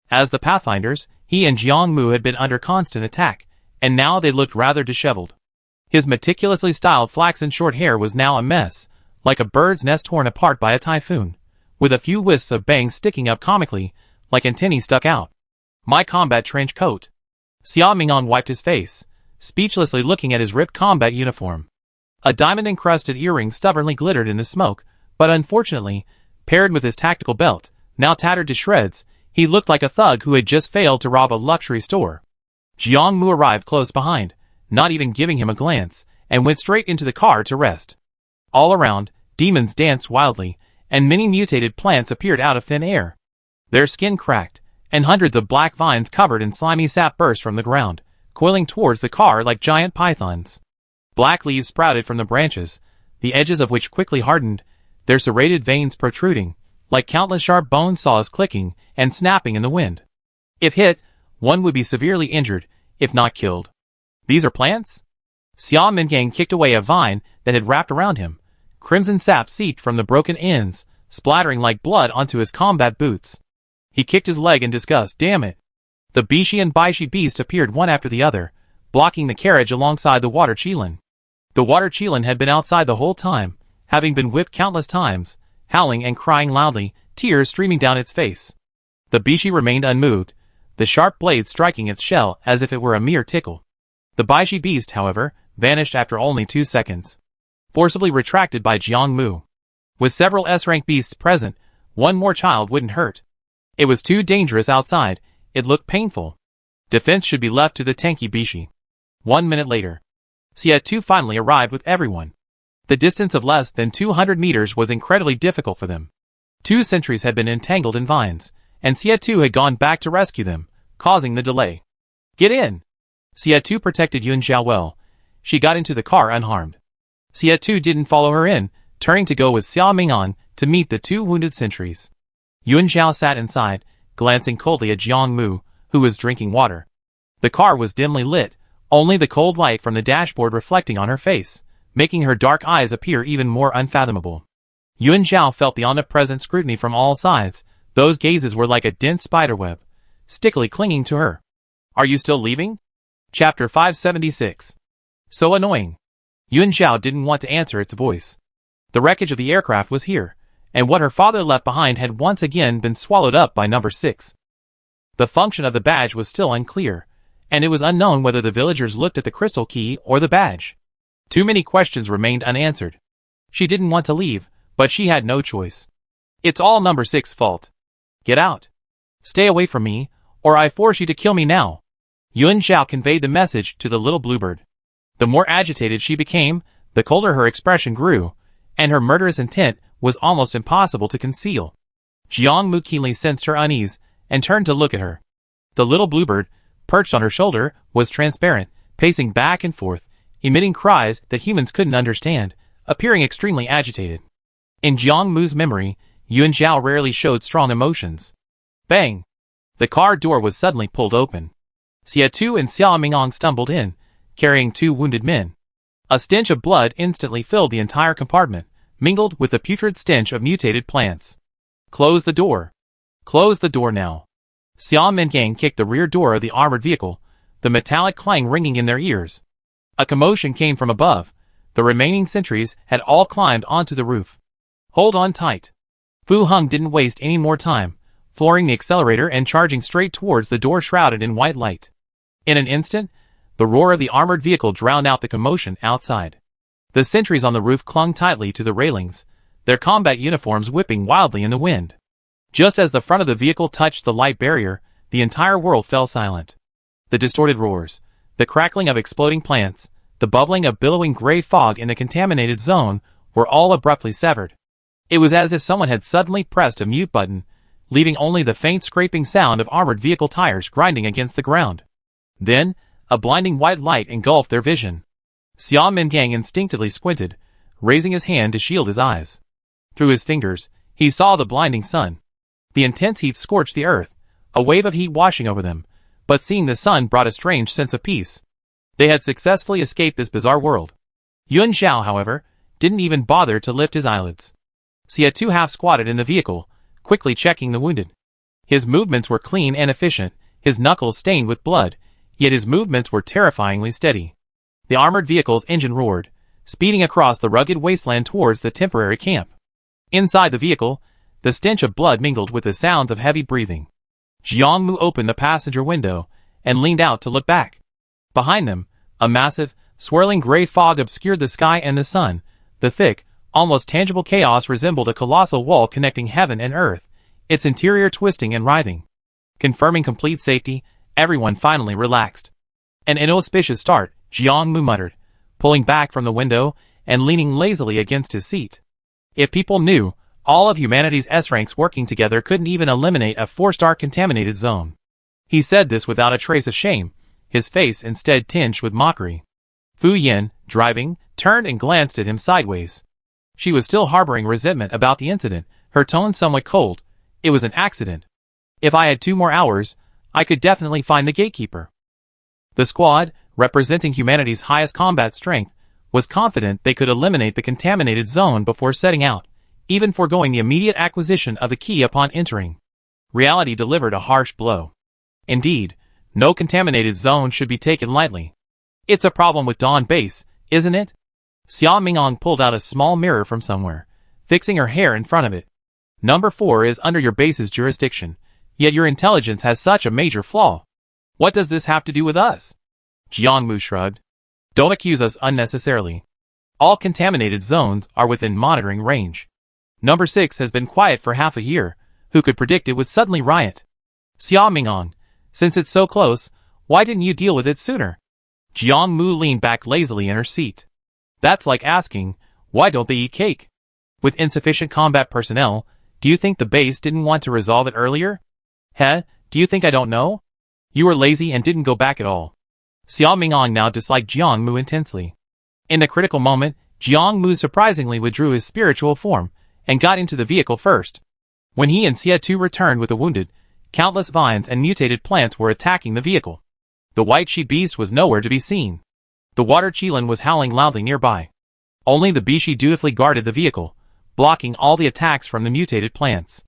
As the Pathfinders, he and Jiang Mu had been under constant attack, and now they looked rather disheveled. His meticulously styled flaxen short hair was now a mess, like a bird's nest torn apart by a typhoon, with a few wisps of bangs sticking up comically, like antennae stuck out. My combat trench coat. Xia Ming'an wiped his face, speechlessly looking at his ripped combat uniform. A diamond-encrusted earring stubbornly glittered in the smoke, but unfortunately, paired with his tactical belt, now tattered to shreds, he looked like a thug who had just failed to rob a luxury store. Jiang Mu arrived close behind, not even giving him a glance, and went straight into the car to rest. All around, demons danced wildly, and many mutated plants appeared out of thin air. Their skin cracked, and hundreds of black vines covered in slimy sap burst from the ground, coiling towards the car like giant pythons. Black leaves sprouted from the branches, the edges of which quickly hardened, their serrated veins protruding, like countless sharp bone saws clicking and snapping in the wind. If hit, one would be severely injured, if not killed. These are plants? Xia Mingang kicked away a vine that had wrapped around him. Crimson sap seeped from the broken ends, splattering like blood onto his combat boots. He kicked his leg in disgust. Damn it. The Bishi and Baishi beast appeared one after the other, blocking the carriage alongside the water Qilin. The water Qilin had been outside the whole time, having been whipped countless times, howling and crying loudly, tears streaming down its face. The Bishi remained unmoved, the sharp blade striking its shell as if it were a mere tickle. The Baishi beast, however, vanished after only 2 seconds. Forcibly retracted by Jiang Mu. With several S-rank beasts present, one more child wouldn't hurt. It was too dangerous outside, it looked painful. Defense should be left to the tanky Bishi. 1 minute later. Xia Tu finally arrived with everyone. The distance of less than 200 meters was incredibly difficult for them. 2 sentries had been entangled in vines, and Xia Tu had gone back to rescue them, causing the delay. Get in! Xia Tu protected Yun Xiao well. She got into the car unharmed. Xia Tu didn't follow her in, turning to go with Xia Ming'an to meet the 2 wounded sentries. Yun Xiao sat inside, glancing coldly at Jiang Mu, who was drinking water. The car was dimly lit, only the cold light from the dashboard reflecting on her face, making her dark eyes appear even more unfathomable. Yun Xiao felt the omnipresent scrutiny from all sides. Those gazes were like a dense spiderweb, stickily clinging to her. Are you still leaving? Chapter 576. So annoying. Yun Xiao didn't want to answer its voice. The wreckage of the aircraft was here, and what her father left behind had once again been swallowed up by number 6. The function of the badge was still unclear, and it was unknown whether the villagers looked at the crystal key or the badge. Too many questions remained unanswered. She didn't want to leave, but she had no choice. It's all number 6's fault. Get out. Stay away from me, or I force you to kill me now. Yun Xiao conveyed the message to the little bluebird. The more agitated she became, the colder her expression grew, and her murderous intent was almost impossible to conceal. Jiang Mu keenly sensed her unease, and turned to look at her. The little bluebird, perched on her shoulder, was transparent, pacing back and forth, emitting cries that humans couldn't understand, appearing extremely agitated. In Jiang Mu's memory, Yun Xiao rarely showed strong emotions. Bang! The car door was suddenly pulled open. Xia Tu and Xia Ming'an stumbled in, carrying 2 wounded men. A stench of blood instantly filled the entire compartment, mingled with the putrid stench of mutated plants. Close the door. Close the door now. Xia Mingang kicked the rear door of the armored vehicle, the metallic clang ringing in their ears. A commotion came from above. The remaining sentries had all climbed onto the roof. Hold on tight. Fu Heng didn't waste any more time, flooring the accelerator and charging straight towards the door shrouded in white light. In an instant, the roar of the armored vehicle drowned out the commotion outside. The sentries on the roof clung tightly to the railings, their combat uniforms whipping wildly in the wind. Just as the front of the vehicle touched the light barrier, the entire world fell silent. The distorted roars, the crackling of exploding plants, the bubbling of billowing gray fog in the contaminated zone were all abruptly severed. It was as if someone had suddenly pressed a mute button, leaving only the faint scraping sound of armored vehicle tires grinding against the ground. Then, a blinding white light engulfed their vision. Xia Mingang instinctively squinted, raising his hand to shield his eyes. Through his fingers, he saw the blinding sun. The intense heat scorched the earth, a wave of heat washing over them, but seeing the sun brought a strange sense of peace. They had successfully escaped this bizarre world. Yun Xiao, however, didn't even bother to lift his eyelids. Xia Tu half squatted in the vehicle, quickly checking the wounded. His movements were clean and efficient, his knuckles stained with blood, yet his movements were terrifyingly steady. The armored vehicle's engine roared, speeding across the rugged wasteland towards the temporary camp. Inside the vehicle, the stench of blood mingled with the sounds of heavy breathing. Jiang Mu opened the passenger window and leaned out to look back. Behind them, a massive, swirling gray fog obscured the sky and the sun. The thick, almost tangible chaos resembled a colossal wall connecting heaven and earth, its interior twisting and writhing. Confirming complete safety, everyone finally relaxed. An inauspicious start, Jiang Mu muttered, pulling back from the window and leaning lazily against his seat. If people knew, all of humanity's S-ranks working together couldn't even eliminate a 4-star contaminated zone. He said this without a trace of shame, his face instead tinged with mockery. Fu Yin, driving, turned and glanced at him sideways. She was still harboring resentment about the incident, her tone somewhat cold. It was an accident. If I had 2 more hours, I could definitely find the gatekeeper. The squad, representing humanity's highest combat strength, was confident they could eliminate the contaminated zone before setting out, even foregoing the immediate acquisition of the key upon entering. Reality delivered a harsh blow. Indeed, no contaminated zone should be taken lightly. It's a problem with Dawn Base, isn't it? Xia Mingong pulled out a small mirror from somewhere, fixing her hair in front of it. Number 4 is under your base's jurisdiction, yet your intelligence has such a major flaw. What does this have to do with us? Jiangmu shrugged. Don't accuse us unnecessarily. All contaminated zones are within monitoring range. Number 6 has been quiet for half a year. Who could predict it would suddenly riot? Xia Mingong, since it's so close, why didn't you deal with it sooner? Jiangmu leaned back lazily in her seat. That's like asking, why don't they eat cake? With insufficient combat personnel, do you think the base didn't want to resolve it earlier? Heh, do you think I don't know? You were lazy and didn't go back at all. Xia Mingong now disliked Jiangmu intensely. In the critical moment, Jiangmu surprisingly withdrew his spiritual form and got into the vehicle first. When he and Xia Tu returned with the wounded, countless vines and mutated plants were attacking the vehicle. The white she beast was nowhere to be seen. The water Qilin was howling loudly nearby. Only the Bishi dutifully guarded the vehicle, blocking all the attacks from the mutated plants.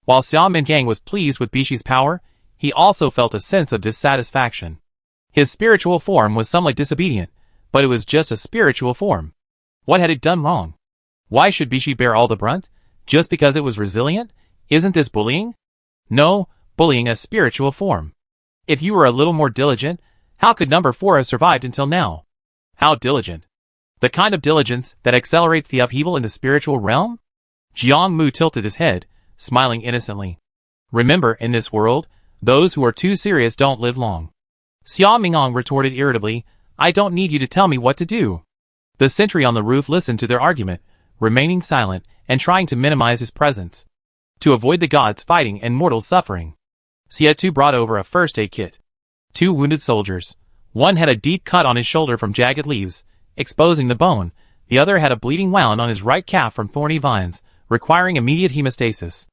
While Xia Mingong was pleased with Bishi's power, he also felt a sense of dissatisfaction. His spiritual form was somewhat disobedient, but it was just a spiritual form. What had it done wrong? Why should Bishi bear all the brunt? Just because it was resilient? Isn't this bullying? No, bullying a spiritual form. If you were a little more diligent, how could number 4 have survived until now? How diligent? The kind of diligence that accelerates the upheaval in the spiritual realm? Jiangmu tilted his head, smiling innocently. Remember, in this world, those who are too serious don't live long. Xia Mingong retorted irritably, I don't need you to tell me what to do. The sentry on the roof listened to their argument, remaining silent and trying to minimize his presence. To avoid the gods fighting and mortals suffering, Xia Tu brought over a first aid kit. 2 wounded soldiers. One had a deep cut on his shoulder from jagged leaves, exposing the bone. The other had a bleeding wound on his right calf from thorny vines, requiring immediate hemostasis.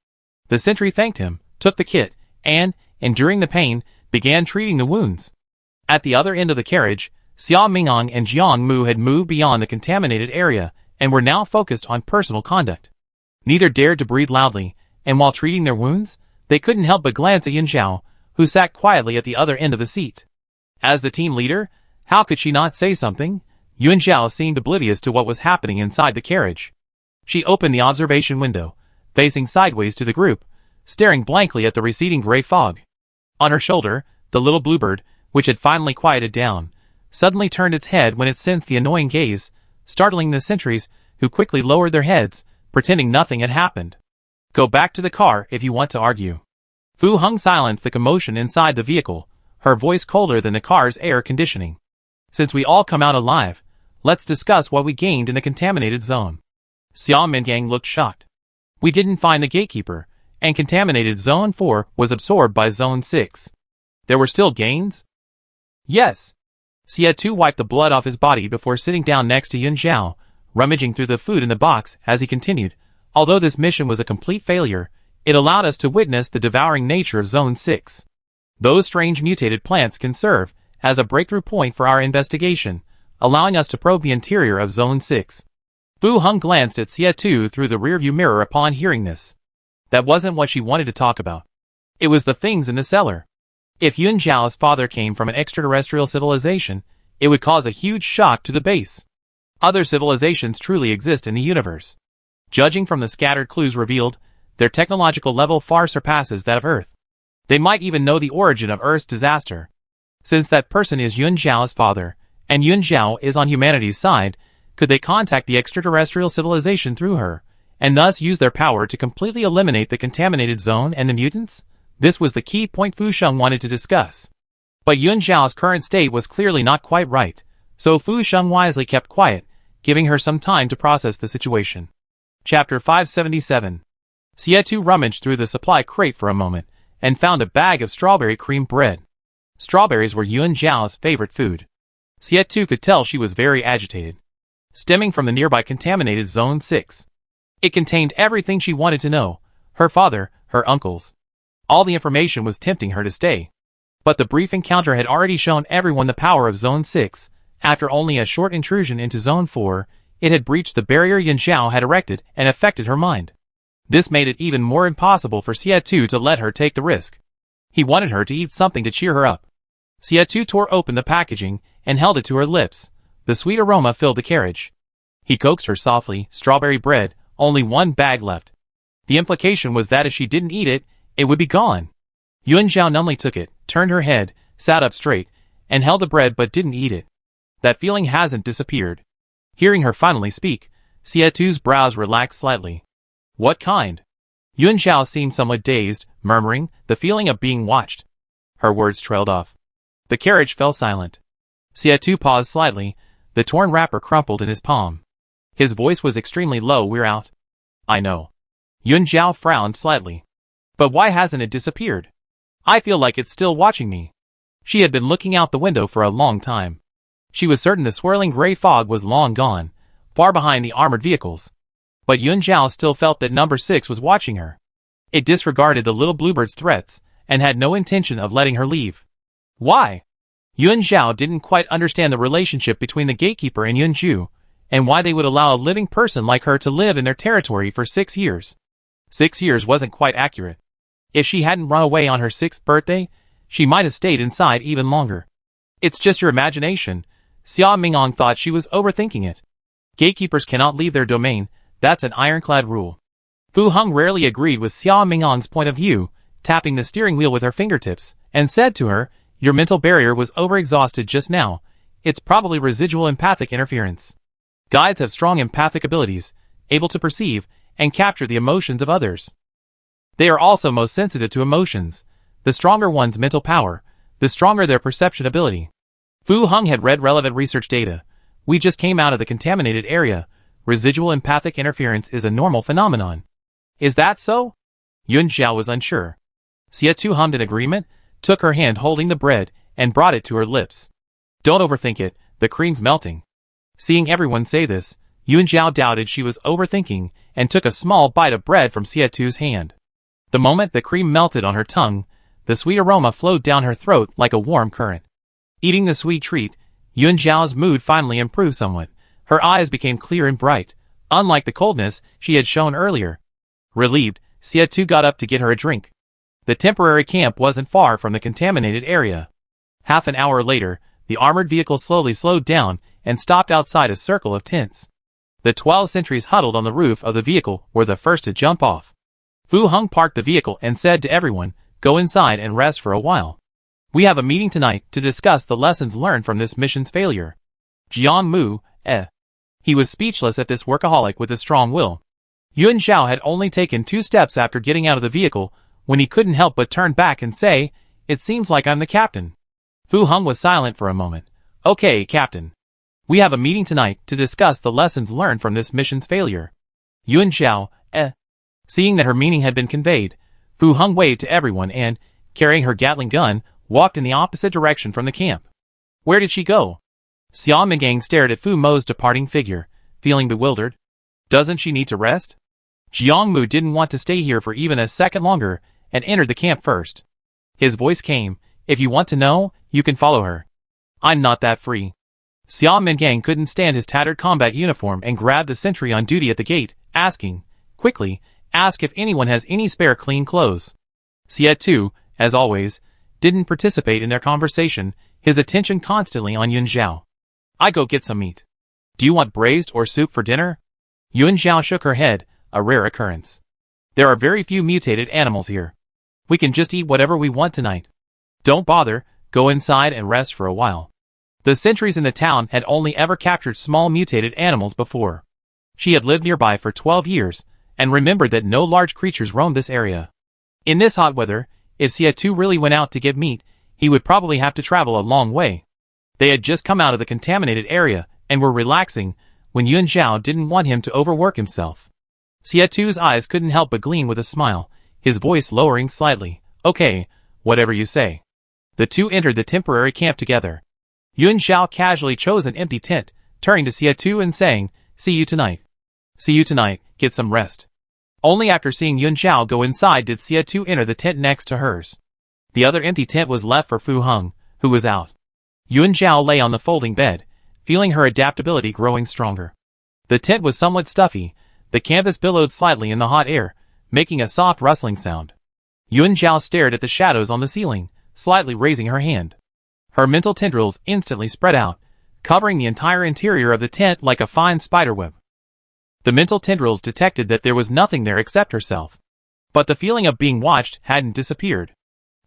The sentry thanked him, took the kit, and, enduring the pain, began treating the wounds. At the other end of the carriage, Xia Mingong and Jiangmu had moved beyond the contaminated area and were now focused on personal conduct. Neither dared to breathe loudly, and while treating their wounds, they couldn't help but glance at Yun Zhao, who sat quietly at the other end of the seat. As the team leader, how could she not say something? Yun Zhao seemed oblivious to what was happening inside the carriage. She opened the observation window, facing sideways to the group, staring blankly at the receding gray fog. On her shoulder, the little bluebird, which had finally quieted down, suddenly turned its head when it sensed the annoying gaze, startling the sentries, who quickly lowered their heads, pretending nothing had happened. Go back to the car if you want to argue. Fu Heng silenced the commotion inside the vehicle, her voice colder than the car's air conditioning. Since we all come out alive, let's discuss what we gained in the contaminated zone. Xia Mingong looked shocked. We didn't find the gatekeeper, and contaminated Zone 4 was absorbed by Zone 6. There were still gains? Yes. Xia Tu wiped the blood off his body before sitting down next to Yun Zhao, rummaging through the food in the box as he continued. Although this mission was a complete failure, it allowed us to witness the devouring nature of Zone 6. Those strange mutated plants can serve as a breakthrough point for our investigation, allowing us to probe the interior of Zone 6. Fu Heng glanced at Xia Tu through the rearview mirror upon hearing this. That wasn't what she wanted to talk about. It was the things in the cellar. If Yun Zhao's father came from an extraterrestrial civilization, it would cause a huge shock to the base. Other civilizations truly exist in the universe. Judging from the scattered clues revealed, their technological level far surpasses that of Earth. They might even know the origin of Earth's disaster. Since that person is Yun Zhao's father, and Yun Zhao is on humanity's side, could they contact the extraterrestrial civilization through her, and thus use their power to completely eliminate the contaminated zone and the mutants? This was the key point Fu Sheng wanted to discuss. But Yun Zhao's current state was clearly not quite right, so Fu Sheng wisely kept quiet, giving her some time to process the situation. Chapter 577. Xia Tu rummaged through the supply crate for a moment, and found a bag of strawberry cream bread. Strawberries were Yun Zhao's favorite food. Xia Tu could tell she was very agitated. Stemming from the nearby contaminated Zone 6. It contained everything she wanted to know. Her father, her uncles. All the information was tempting her to stay. But the brief encounter had already shown everyone the power of Zone 6. After only a short intrusion into Zone 4, it had breached the barrier Yun Zhao had erected and affected her mind. This made it even more impossible for Xie to let her take the risk. He wanted her to eat something to cheer her up. Xie tore open the packaging and held it to her lips. The sweet aroma filled the carriage. He coaxed her softly, strawberry bread, only one bag left. The implication was that if she didn't eat it, it would be gone. Yun Zhao numbly took it, turned her head, sat up straight, and held the bread but didn't eat it. That feeling hasn't disappeared. Hearing her finally speak, Xie brows relaxed slightly. What kind? Yun Zhao seemed somewhat dazed, murmuring, the feeling of being watched. Her words trailed off. The carriage fell silent. Xie paused slightly, the torn wrapper crumpled in his palm. His voice was extremely low. We're out. I know. Yun Zhao frowned slightly. But why hasn't it disappeared? I feel like it's still watching me. She had been looking out the window for a long time. She was certain the swirling gray fog was long gone, far behind the armored vehicles. But Yun Zhao still felt that number 6 was watching her. It disregarded the little bluebird's threats, and had no intention of letting her leave. Why? Yun Zhao didn't quite understand the relationship between the gatekeeper and Yun Zhu, and why they would allow a living person like her to live in their territory for 6 years. 6 years wasn't quite accurate. If she hadn't run away on her 6th birthday, she might have stayed inside even longer. It's just your imagination. Xia Mingong thought she was overthinking it. Gatekeepers cannot leave their domain, that's an ironclad rule. Fu Heng rarely agreed with Xia Mingong's point of view, tapping the steering wheel with her fingertips, and said to her, your mental barrier was overexhausted just now. It's probably residual empathic interference. Guides have strong empathic abilities, able to perceive and capture the emotions of others. They are also most sensitive to emotions. The stronger one's mental power, the stronger their perception ability. Fu Heng had read relevant research data. We just came out of the contaminated area. Residual empathic interference is a normal phenomenon. Is that so? Yun Zhao was unsure. Xie hummed in agreement, took her hand holding the bread, and brought it to her lips. Don't overthink it, the cream's melting. Seeing everyone say this, Yun Zhao doubted she was overthinking, and took a small bite of bread from Xie's hand. The moment the cream melted on her tongue, the sweet aroma flowed down her throat like a warm current. Eating the sweet treat, Yun Zhao's mood finally improved somewhat. Her eyes became clear and bright, unlike the coldness she had shown earlier. Relieved, Xie got up to get her a drink. The temporary camp wasn't far from the contaminated area. Half an hour later, the armored vehicle slowly slowed down and stopped outside a circle of tents. The 12 sentries huddled on the roof of the vehicle were the first to jump off. Fu Heng parked the vehicle and said to everyone, go inside and rest for a while. We have a meeting tonight to discuss the lessons learned from this mission's failure. Jiang Mu, He was speechless at this workaholic with a strong will. Yun Zhao had only taken 2 steps after getting out of the vehicle, when he couldn't help but turn back and say, it seems like I'm the captain. Fu Heng was silent for a moment. Okay, Captain. We have a meeting tonight to discuss the lessons learned from this mission's failure. Yun Zhao, Seeing that her meaning had been conveyed, Fu Heng waved to everyone and, carrying her Gatling gun, walked in the opposite direction from the camp. Where did she go? Xia Mingong stared at Fu Mo's departing figure, feeling bewildered. Doesn't she need to rest? Jiang Mu didn't want to stay here for even a second longer, and entered the camp first. His voice came, if you want to know, you can follow her. I'm not that free. Xia Mingong couldn't stand his tattered combat uniform and grabbed the sentry on duty at the gate, asking, quickly, ask if anyone has any spare clean clothes. Xie, as always, didn't participate in their conversation, his attention constantly on Yun Zhao. I go get some meat. Do you want braised or soup for dinner? Yun Zhao shook her head, a rare occurrence. There are very few mutated animals here. We can just eat whatever we want tonight. Don't bother, go inside and rest for a while. The sentries in the town had only ever captured small mutated animals before. She had lived nearby for 12 years, and remembered that no large creatures roamed this area. In this hot weather, if Xie really went out to get meat, he would probably have to travel a long way. They had just come out of the contaminated area, and were relaxing, when Yun Zhao didn't want him to overwork himself. Xie's eyes couldn't help but gleam with a smile, his voice lowering slightly. Okay, whatever you say. The two entered the temporary camp together. Yun Zhao casually chose an empty tent, turning to Xie and saying, see you tonight. See you tonight, get some rest. Only after seeing Yun Zhao go inside did Xie enter the tent next to hers. The other empty tent was left for Fu Heng, who was out. Yuan Zhao lay on the folding bed, feeling her adaptability growing stronger. The tent was somewhat stuffy, the canvas billowed slightly in the hot air, making a soft rustling sound. Yuan Zhao stared at the shadows on the ceiling, slightly raising her hand. Her mental tendrils instantly spread out, covering the entire interior of the tent like a fine spiderweb. The mental tendrils detected that there was nothing there except herself. But the feeling of being watched hadn't disappeared.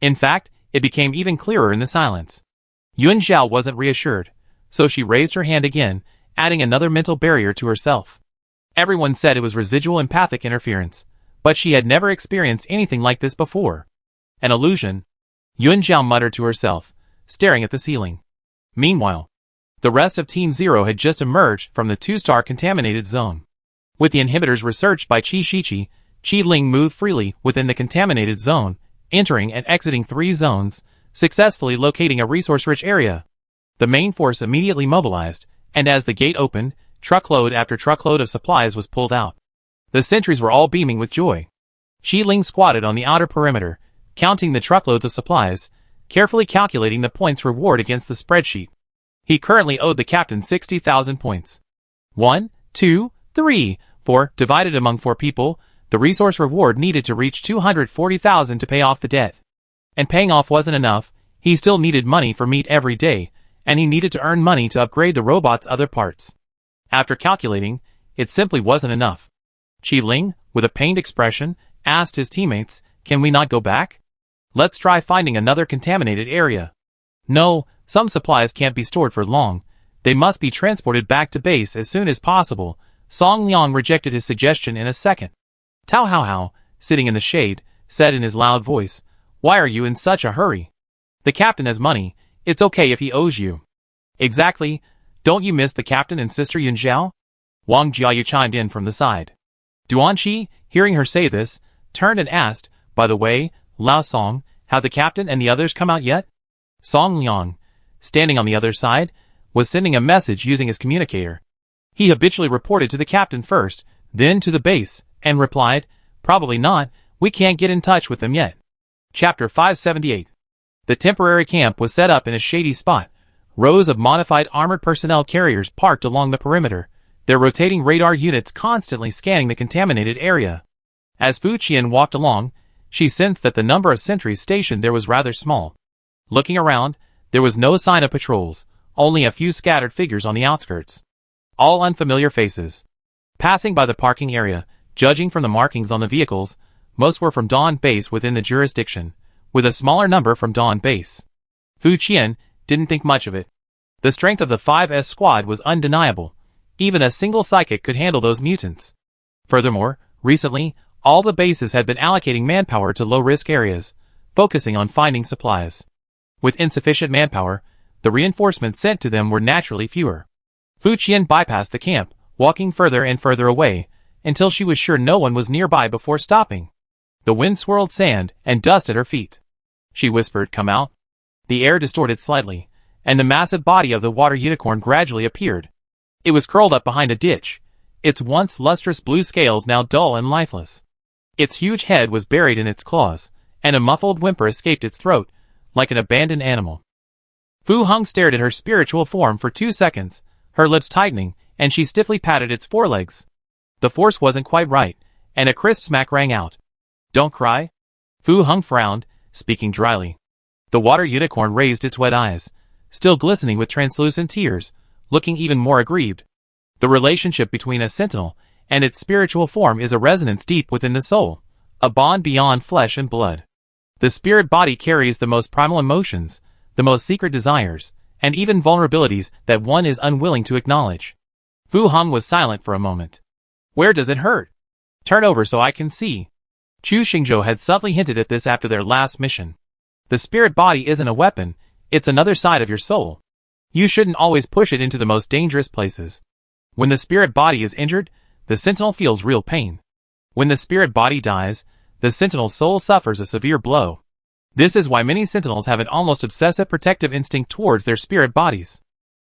In fact, it became even clearer in the silence. Yuan Zhao wasn't reassured, so she raised her hand again, adding another mental barrier to herself. Everyone said it was residual empathic interference, but she had never experienced anything like this before. An illusion? Yuan Zhao muttered to herself, staring at the ceiling. Meanwhile, the rest of Team Zero had just emerged from the 2-star contaminated zone. With the inhibitors researched by Qi Shiqi, Qi Ling moved freely within the contaminated zone, entering and exiting 3 zones, successfully locating a resource-rich area. The main force immediately mobilized, and as the gate opened, truckload after truckload of supplies was pulled out. The sentries were all beaming with joy. Qi Ling squatted on the outer perimeter, counting the truckloads of supplies, carefully calculating the points reward against the spreadsheet. He currently owed the captain 60,000 points. 1, 2, 3, 4, divided among 4 people, the resource reward needed to reach 240,000 to pay off the debt. And paying off wasn't enough, he still needed money for meat every day, and he needed to earn money to upgrade the robot's other parts. After calculating, it simply wasn't enough. Qi Ling, with a pained expression, asked his teammates, "Can we not go back? Let's try finding another contaminated area." "No, some supplies can't be stored for long. They must be transported back to base as soon as possible." Song Liang rejected his suggestion in a second. Tao Hao, sitting in the shade, said in his loud voice, "Why are you in such a hurry? The captain has money, it's okay if he owes you." "Exactly, don't you miss the captain and Sister Yuan Zhao?" Wang Jiayu chimed in from the side. Duanqi, hearing her say this, turned and asked, "By the way, Lao Song, have the captain and the others come out yet?" Song Liang, standing on the other side, was sending a message using his communicator. He habitually reported to the captain first, then to the base, and replied, "Probably not, we can't get in touch with them yet." Chapter 578. The temporary camp was set up in a shady spot. Rows of modified armored personnel carriers parked along the perimeter, their rotating radar units constantly scanning the contaminated area. As Fu Qian walked along, she sensed that the number of sentries stationed there was rather small. Looking around, there was no sign of patrols, only a few scattered figures on the outskirts. All unfamiliar faces. Passing by the parking area, judging from the markings on the vehicles, most were from Dawn Base within the jurisdiction, with a smaller number from Dawn Base. Fu Qian didn't think much of it. The strength of the 5S squad was undeniable. Even a single psychic could handle those mutants. Furthermore, recently, all the bases had been allocating manpower to low-risk areas, focusing on finding supplies. With insufficient manpower, the reinforcements sent to them were naturally fewer. Fu Qian bypassed the camp, walking further and further away, until she was sure no one was nearby before stopping. The wind swirled sand and dust at her feet. She whispered, "Come out." The air distorted slightly, and the massive body of the water unicorn gradually appeared. It was curled up behind a ditch, its once lustrous blue scales now dull and lifeless. Its huge head was buried in its claws, and a muffled whimper escaped its throat, like an abandoned animal. Fu Heng stared at her spiritual form for 2 seconds, her lips tightening, and she stiffly patted its forelegs. The force wasn't quite right, and a crisp smack rang out. "Don't cry." Fu Heng frowned, speaking dryly. The water unicorn raised its wet eyes, still glistening with translucent tears, looking even more aggrieved. The relationship between a sentinel and its spiritual form is a resonance deep within the soul, a bond beyond flesh and blood. The spirit body carries the most primal emotions, the most secret desires, and even vulnerabilities that one is unwilling to acknowledge. Fu Heng was silent for a moment. "Where does it hurt? Turn over so I can see." Chu Xingzhou had subtly hinted at this after their last mission. The spirit body isn't a weapon, it's another side of your soul. You shouldn't always push it into the most dangerous places. When the spirit body is injured, the sentinel feels real pain. When the spirit body dies, the sentinel's soul suffers a severe blow. This is why many sentinels have an almost obsessive protective instinct towards their spirit bodies.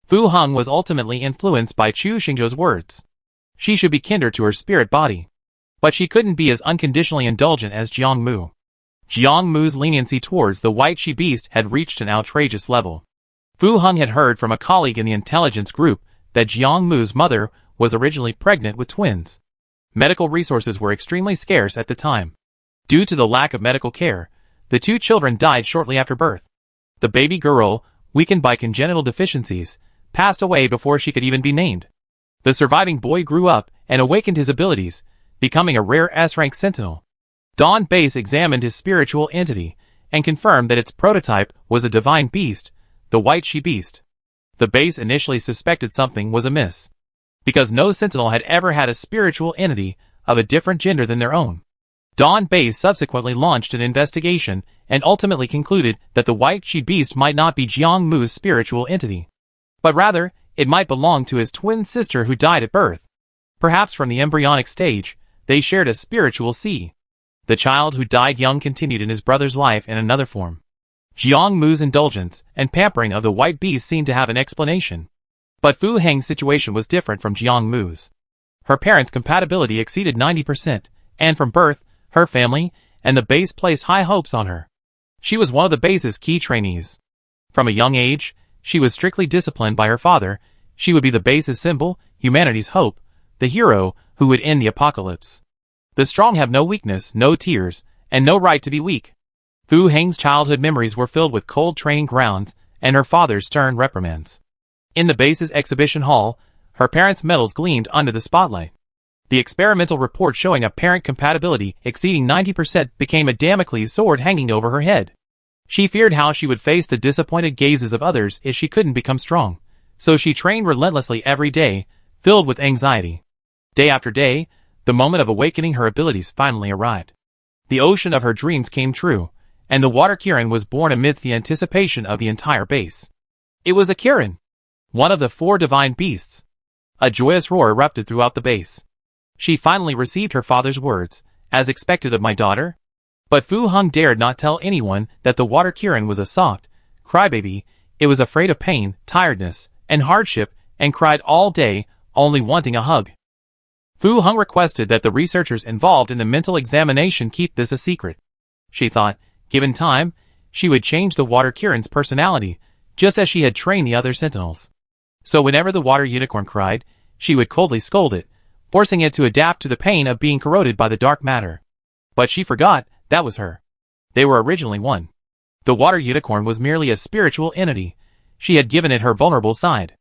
Fu Heng was ultimately influenced by Chu Xingzhou's words. She should be kinder to her spirit body. But she couldn't be as unconditionally indulgent as Jiang Mu. Jiang Mu's leniency towards the white she-beast had reached an outrageous level. Fu Heng had heard from a colleague in the intelligence group that Jiang Mu's mother was originally pregnant with twins. Medical resources were extremely scarce at the time. Due to the lack of medical care, the two children died shortly after birth. The baby girl, weakened by congenital deficiencies, passed away before she could even be named. The surviving boy grew up and awakened his abilities, becoming a rare S-rank sentinel. Don Base examined his spiritual entity and confirmed that its prototype was a divine beast, the white she-beast. The base initially suspected something was amiss, because no sentinel had ever had a spiritual entity of a different gender than their own. Don Base subsequently launched an investigation and ultimately concluded that the white she-beast might not be Jiang Mu's spiritual entity, but rather, it might belong to his twin sister who died at birth. Perhaps from the embryonic stage, they shared a spiritual seed. The child who died young continued in his brother's life in another form. Jiang Mu's indulgence and pampering of the white beast seemed to have an explanation. But Fu Heng's situation was different from Jiang Mu's. Her parents' compatibility exceeded 90%, and from birth, her family and the base placed high hopes on her. She was one of the base's key trainees. From a young age, she was strictly disciplined by her father. She would be the base's symbol, humanity's hope, the hero who would end the apocalypse. The strong have no weakness, no tears, and no right to be weak. Fu Heng's childhood memories were filled with cold training grounds and her father's stern reprimands. In the base's exhibition hall, her parents' medals gleamed under the spotlight. The experimental report showing apparent compatibility exceeding 90% became a Damocles sword hanging over her head. She feared how she would face the disappointed gazes of others if she couldn't become strong, so she trained relentlessly every day, filled with anxiety. Day after day, the moment of awakening her abilities finally arrived. The ocean of her dreams came true, and the water Kirin was born amidst the anticipation of the entire base. It was a Kirin, one of the 4 divine beasts. A joyous roar erupted throughout the base. She finally received her father's words, as expected of my daughter. But Fu Heng dared not tell anyone that the water Kirin was a soft crybaby. It was afraid of pain, tiredness, and hardship, and cried all day, only wanting a hug. Fu Heng requested that the researchers involved in the mental examination keep this a secret. She thought, given time, she would change the water Kirin's personality, just as she had trained the other sentinels. So whenever the water unicorn cried, she would coldly scold it, forcing it to adapt to the pain of being corroded by the dark matter. But she forgot, that was her. They were originally one. The water unicorn was merely a spiritual entity. She had given it her vulnerable side.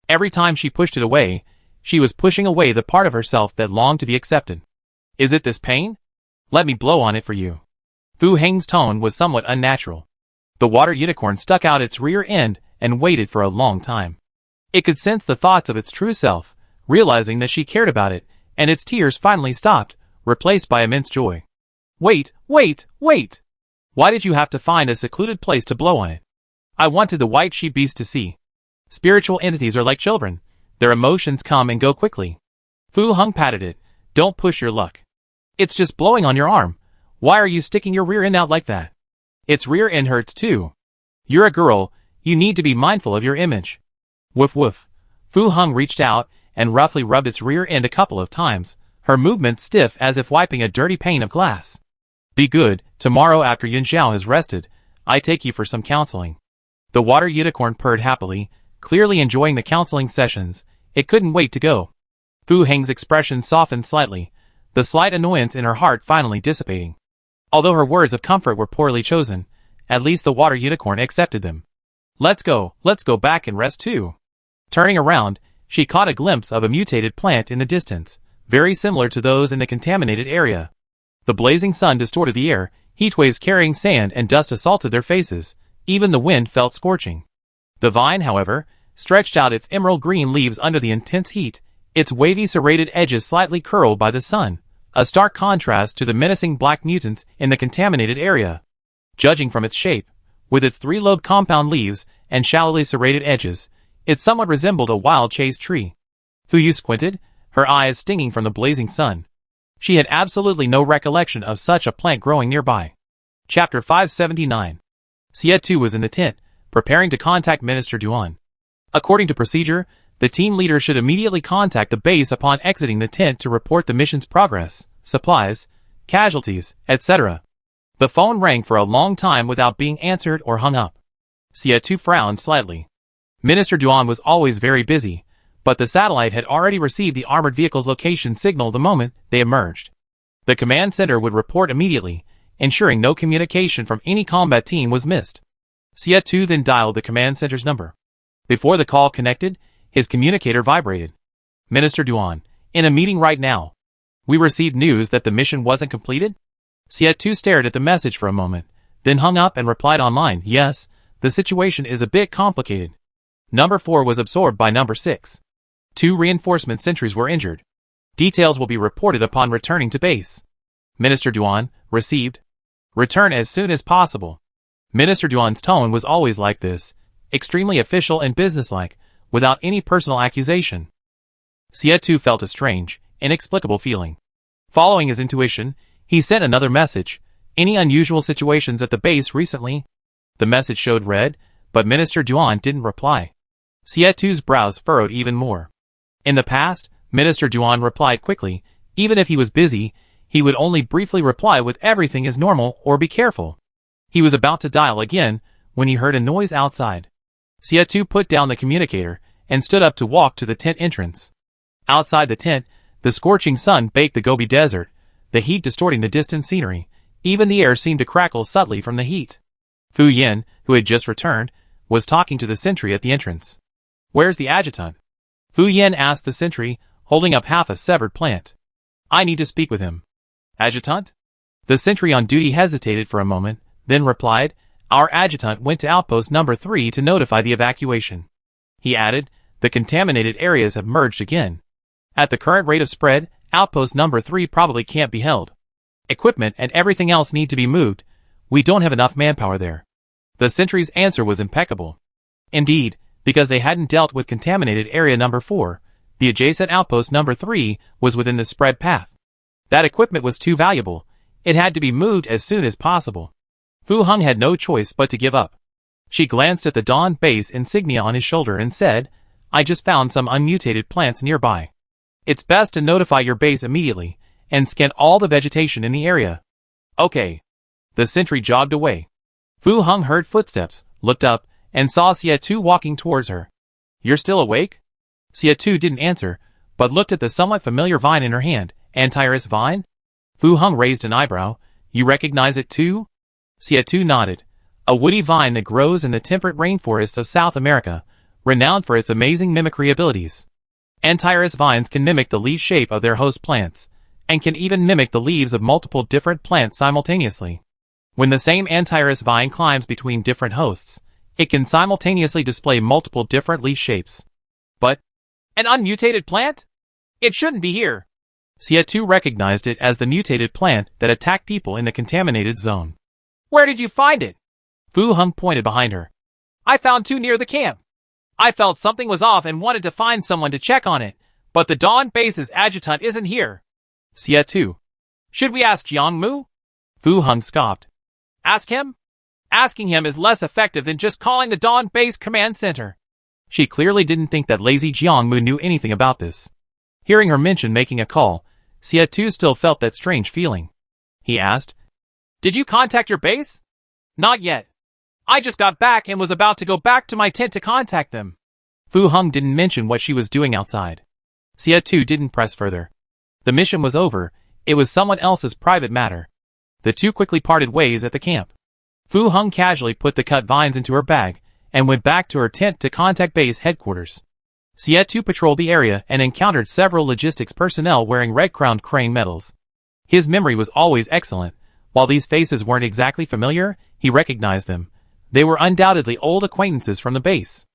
Every time she pushed it away, she was pushing away the part of herself that longed to be accepted. Is it this pain? Let me blow on it for you. Fu Heng's tone was somewhat unnatural. The water unicorn stuck out its rear end and waited for a long time. It could sense the thoughts of its true self, realizing that she cared about it, and its tears finally stopped, replaced by immense joy. Wait, wait, wait! Why did you have to find a secluded place to blow on it? I wanted the white she-beast to see. Spiritual entities are like children. Their emotions come and go quickly. Fu Heng patted it. Don't push your luck. It's just blowing on your arm. Why are you sticking your rear end out like that? Its rear end hurts too. You're a girl, you need to be mindful of your image. Woof woof. Fu Heng reached out and roughly rubbed its rear end a couple of times, her movements stiff as if wiping a dirty pane of glass. Be good, tomorrow after Yun Xiao has rested, I take you for some counseling. The water unicorn purred happily, clearly enjoying the counseling sessions. It couldn't wait to go. Fu Heng's expression softened slightly, the slight annoyance in her heart finally dissipating. Although her words of comfort were poorly chosen, at least the water unicorn accepted them. Let's go back and rest too. Turning around, she caught a glimpse of a mutated plant in the distance, very similar to those in the contaminated area. The blazing sun distorted the air, heat waves carrying sand and dust assaulted their faces, even the wind felt scorching. The vine, however, stretched out its emerald green leaves under the intense heat, its wavy serrated edges slightly curled by the sun, a stark contrast to the menacing black mutants in the contaminated area. Judging from its shape, with its 3-lobed compound leaves and shallowly serrated edges, it somewhat resembled a wild chase tree. Fu Yu squinted, her eyes stinging from the blazing sun. She had absolutely no recollection of such a plant growing nearby. Chapter 579. Xie Tu was in the tent, preparing to contact Minister Duan. According to procedure, the team leader should immediately contact the base upon exiting the tent to report the mission's progress, supplies, casualties, etc. The phone rang for a long time without being answered or hung up. Xie frowned slightly. Minister Duan was always very busy, but the satellite had already received the armored vehicle's location signal the moment they emerged. The command center would report immediately, ensuring no communication from any combat team was missed. Xie then dialed the command center's number. Before the call connected, his communicator vibrated. Minister Duan, in a meeting right now. We received news that the mission wasn't completed? Xie stared at the message for a moment, then hung up and replied online, yes, the situation is a bit complicated. Number 4 was absorbed by Number 6. 2 reinforcement sentries were injured. Details will be reported upon returning to base. Minister Duan, received. Return as soon as possible. Minister Duan's tone was always like this, extremely official and businesslike, without any personal accusation. Xie felt a strange, inexplicable feeling. Following his intuition, he sent another message. Any unusual situations at the base recently? The message showed red, but Minister Duan didn't reply. Xie's brows furrowed even more. In the past, Minister Duan replied quickly. Even if he was busy, he would only briefly reply with everything is normal or be careful. He was about to dial again when he heard a noise outside. Xie put down the communicator and stood up to walk to the tent entrance. Outside the tent, the scorching sun baked the Gobi Desert, the heat distorting the distant scenery. Even the air seemed to crackle subtly from the heat. Fu Yin, who had just returned, was talking to the sentry at the entrance. Where's the adjutant? Fu Yin asked the sentry, holding up half a severed plant. I need to speak with him. Adjutant? The sentry on duty hesitated for a moment, then replied, our adjutant went to outpost number 3 to notify the evacuation. He added, the contaminated areas have merged again. At the current rate of spread, outpost number 3 probably can't be held. Equipment and everything else need to be moved. We don't have enough manpower there. The sentry's answer was impeccable. Indeed, because they hadn't dealt with contaminated area number 4, the adjacent outpost number 3 was within the spread path. That equipment was too valuable. It had to be moved as soon as possible. Fu Heng had no choice but to give up. She glanced at the Dawn base insignia on his shoulder and said, I just found some unmutated plants nearby. It's best to notify your base immediately and scan all the vegetation in the area. Okay. The sentry jogged away. Fu Heng heard footsteps, looked up, and saw Xie walking towards her. You're still awake? Xie didn't answer, but looked at the somewhat familiar vine in her hand. Antiris vine? Fu Heng raised an eyebrow. You recognize it too? Xie nodded. A woody vine that grows in the temperate rainforests of South America, renowned for its amazing mimicry abilities. Antiris vines can mimic the leaf shape of their host plants, and can even mimic the leaves of multiple different plants simultaneously. When the same Antiris vine climbs between different hosts, it can simultaneously display multiple different leaf shapes. But, an unmutated plant? It shouldn't be here. Xie recognized it as the mutated plant that attacked people in the contaminated zone. Where did you find it? Fu Heng pointed behind her. I found 2 near the camp. I felt something was off and wanted to find someone to check on it, but the Dawn base's adjutant isn't here. Xie. Should we ask Jiang Mu? Fu Heng scoffed. Ask him? Asking him is less effective than just calling the Dawn base command center. She clearly didn't think that lazy Jiang Mu knew anything about this. Hearing her mention making a call, Xie still felt that strange feeling. He asked, Did you contact your base? Not yet. I just got back and was about to go back to my tent to contact them. Fu Heng didn't mention what she was doing outside. Xie didn't press further. The mission was over. It was someone else's private matter. The two quickly parted ways at the camp. Fu Heng casually put the cut vines into her bag and went back to her tent to contact base headquarters. Xie patrolled the area and encountered several logistics personnel wearing red-crowned crane medals. His memory was always excellent. While these faces weren't exactly familiar, he recognized them. They were undoubtedly old acquaintances from the base.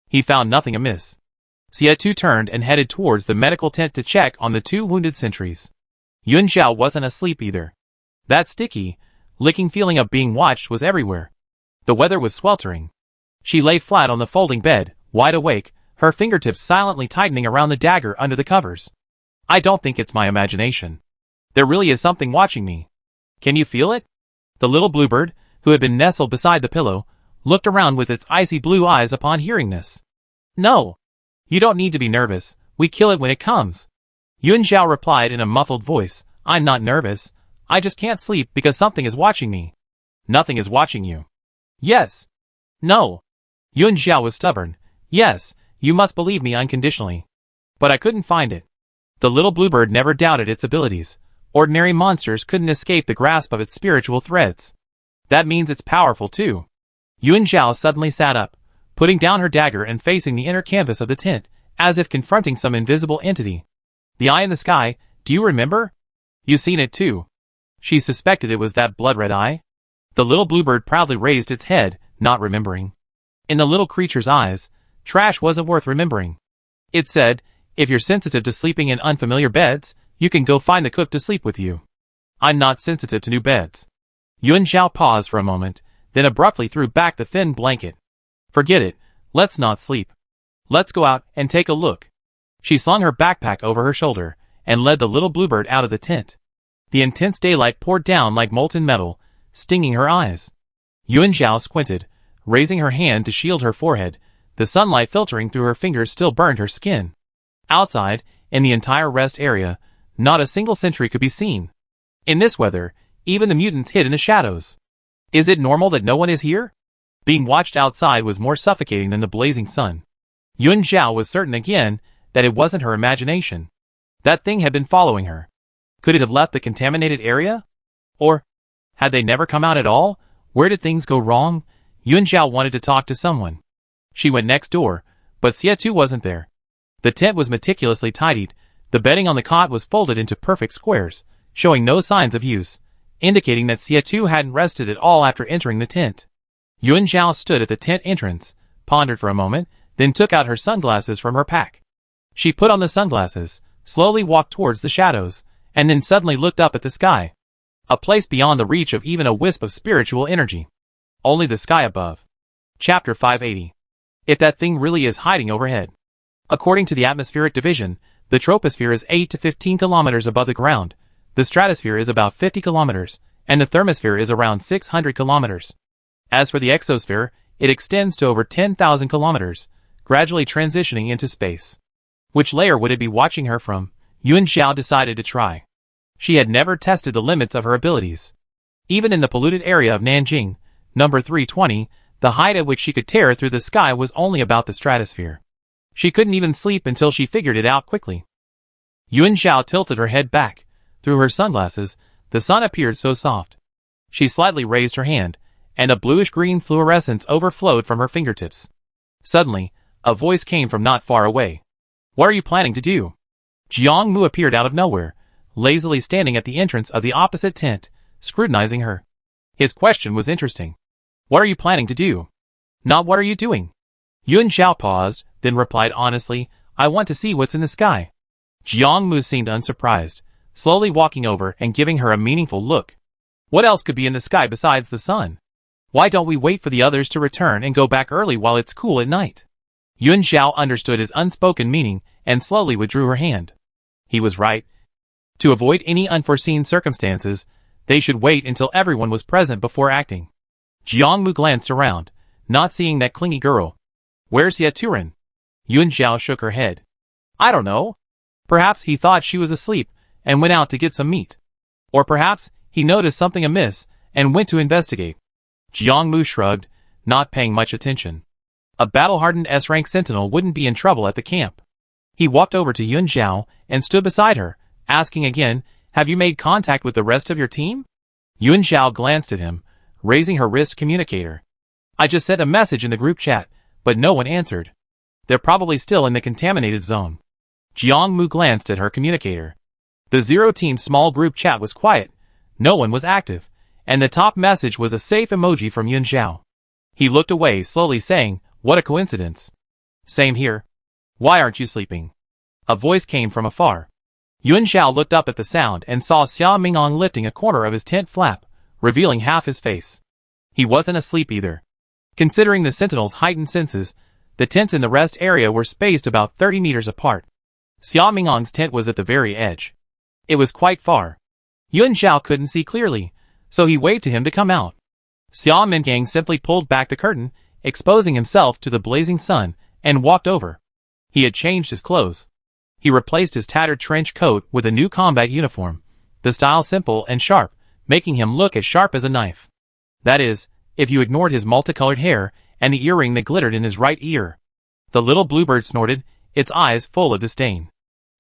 He found nothing amiss. Xie turned and headed towards the medical tent to check on the 2 wounded sentries. Yun Xiao wasn't asleep either. That sticky, licking feeling of being watched was everywhere. The weather was sweltering. She lay flat on the folding bed, wide awake, her fingertips silently tightening around the dagger under the covers. I don't think it's my imagination. There really is something watching me. Can you feel it? The little bluebird, who had been nestled beside the pillow, looked around with its icy blue eyes upon hearing this. No. You don't need to be nervous. We kill it when it comes. Yun Xiao replied in a muffled voice. I'm not nervous. I just can't sleep because something is watching me. Nothing is watching you. Yes. No. Yun Xiao was stubborn. Yes, you must believe me unconditionally. But I couldn't find it. The little bluebird never doubted its abilities. Ordinary monsters couldn't escape the grasp of its spiritual threads. That means it's powerful too. Yun Xiao suddenly sat up, putting down her dagger and facing the inner canvas of the tent, as if confronting some invisible entity. The eye in the sky, do you remember? You seen it too. She suspected it was that blood-red eye. The little bluebird proudly raised its head, not remembering. In the little creature's eyes, trash wasn't worth remembering. It said, if you're sensitive to sleeping in unfamiliar beds, you can go find the cook to sleep with you. I'm not sensitive to new beds. Yun Xiao paused for a moment, then abruptly threw back the thin blanket. Forget it, let's not sleep. Let's go out and take a look. She slung her backpack over her shoulder, and led the little bluebird out of the tent. The intense daylight poured down like molten metal, stinging her eyes. Yun Xiao squinted, raising her hand to shield her forehead. The sunlight filtering through her fingers still burned her skin. Outside, in the entire rest area, not a single sentry could be seen. In this weather, even the mutants hid in the shadows. Is it normal that no one is here? Being watched outside was more suffocating than the blazing sun. Yun Xiao was certain again that it wasn't her imagination. That thing had been following her. Could it have left the contaminated area? Or had they never come out at all? Where did things go wrong? Yun Xiao wanted to talk to someone. She went next door, but Xie wasn't there. The tent was meticulously tidied. The bedding on the cot was folded into perfect squares, showing no signs of use, indicating that Xie hadn't rested at all after entering the tent. Yun Xiao stood at the tent entrance, pondered for a moment, then took out her sunglasses from her pack. She put on the sunglasses, slowly walked towards the shadows, and then suddenly looked up at the sky. A place beyond the reach of even a wisp of spiritual energy. Only the sky above. Chapter 580. If that thing really is hiding overhead. According to the atmospheric division, the troposphere is 8 to 15 kilometers above the ground, the stratosphere is about 50 kilometers, and the thermosphere is around 600 kilometers. As for the exosphere, it extends to over 10,000 kilometers, gradually transitioning into space. Which layer would it be watching her from? Yun Xiao decided to try. She had never tested the limits of her abilities. Even in the polluted area of Nanjing, number 320, the height at which she could tear through the sky was only about the stratosphere. She couldn't even sleep until she figured it out quickly. Yun Xiao tilted her head back. Through her sunglasses, the sun appeared so soft. She slightly raised her hand, and a bluish-green fluorescence overflowed from her fingertips. Suddenly, a voice came from not far away. What are you planning to do? Jiang Mu appeared out of nowhere, lazily standing at the entrance of the opposite tent, scrutinizing her. His question was interesting. What are you planning to do? Not what are you doing? Yun Xiao paused, then replied honestly, I want to see what's in the sky. Jiang Mu seemed unsurprised, slowly walking over and giving her a meaningful look. What else could be in the sky besides the sun? Why don't we wait for the others to return and go back early while it's cool at night? Yun Xiao understood his unspoken meaning and slowly withdrew her hand. He was right. To avoid any unforeseen circumstances, they should wait until everyone was present before acting. Jiang Mu glanced around, not seeing that clingy girl. Where's Turin? Yun Xiao shook her head. I don't know. Perhaps he thought she was asleep and went out to get some meat. Or perhaps he noticed something amiss and went to investigate. Jiang Mu shrugged, not paying much attention. A battle-hardened S-rank sentinel wouldn't be in trouble at the camp. He walked over to Yun Xiao and stood beside her, asking again, have you made contact with the rest of your team? Yun Xiao glanced at him, raising her wrist communicator. I just sent a message in the group chat, but no one answered. They're probably still in the contaminated zone. Jiang Mu glanced at her communicator. The Zero Team's small group chat was quiet, no one was active, and the top message was a safe emoji from Yun Xiao. He looked away, slowly saying, what a coincidence. Same here. Why aren't you sleeping? A voice came from afar. Yun Xiao looked up at the sound and saw Xia Mingong lifting a corner of his tent flap, revealing half his face. He wasn't asleep either. Considering the sentinel's heightened senses, the tents in the rest area were spaced about 30 meters apart. Xia Mingong's tent was at the very edge. It was quite far. Yun Xiao couldn't see clearly, so he waved to him to come out. Xia Mingong simply pulled back the curtain, exposing himself to the blazing sun, and walked over. He had changed his clothes. He replaced his tattered trench coat with a new combat uniform, the style simple and sharp, making him look as sharp as a knife. That is, if you ignored his multicolored hair and the earring that glittered in his right ear. The little bluebird snorted, its eyes full of disdain.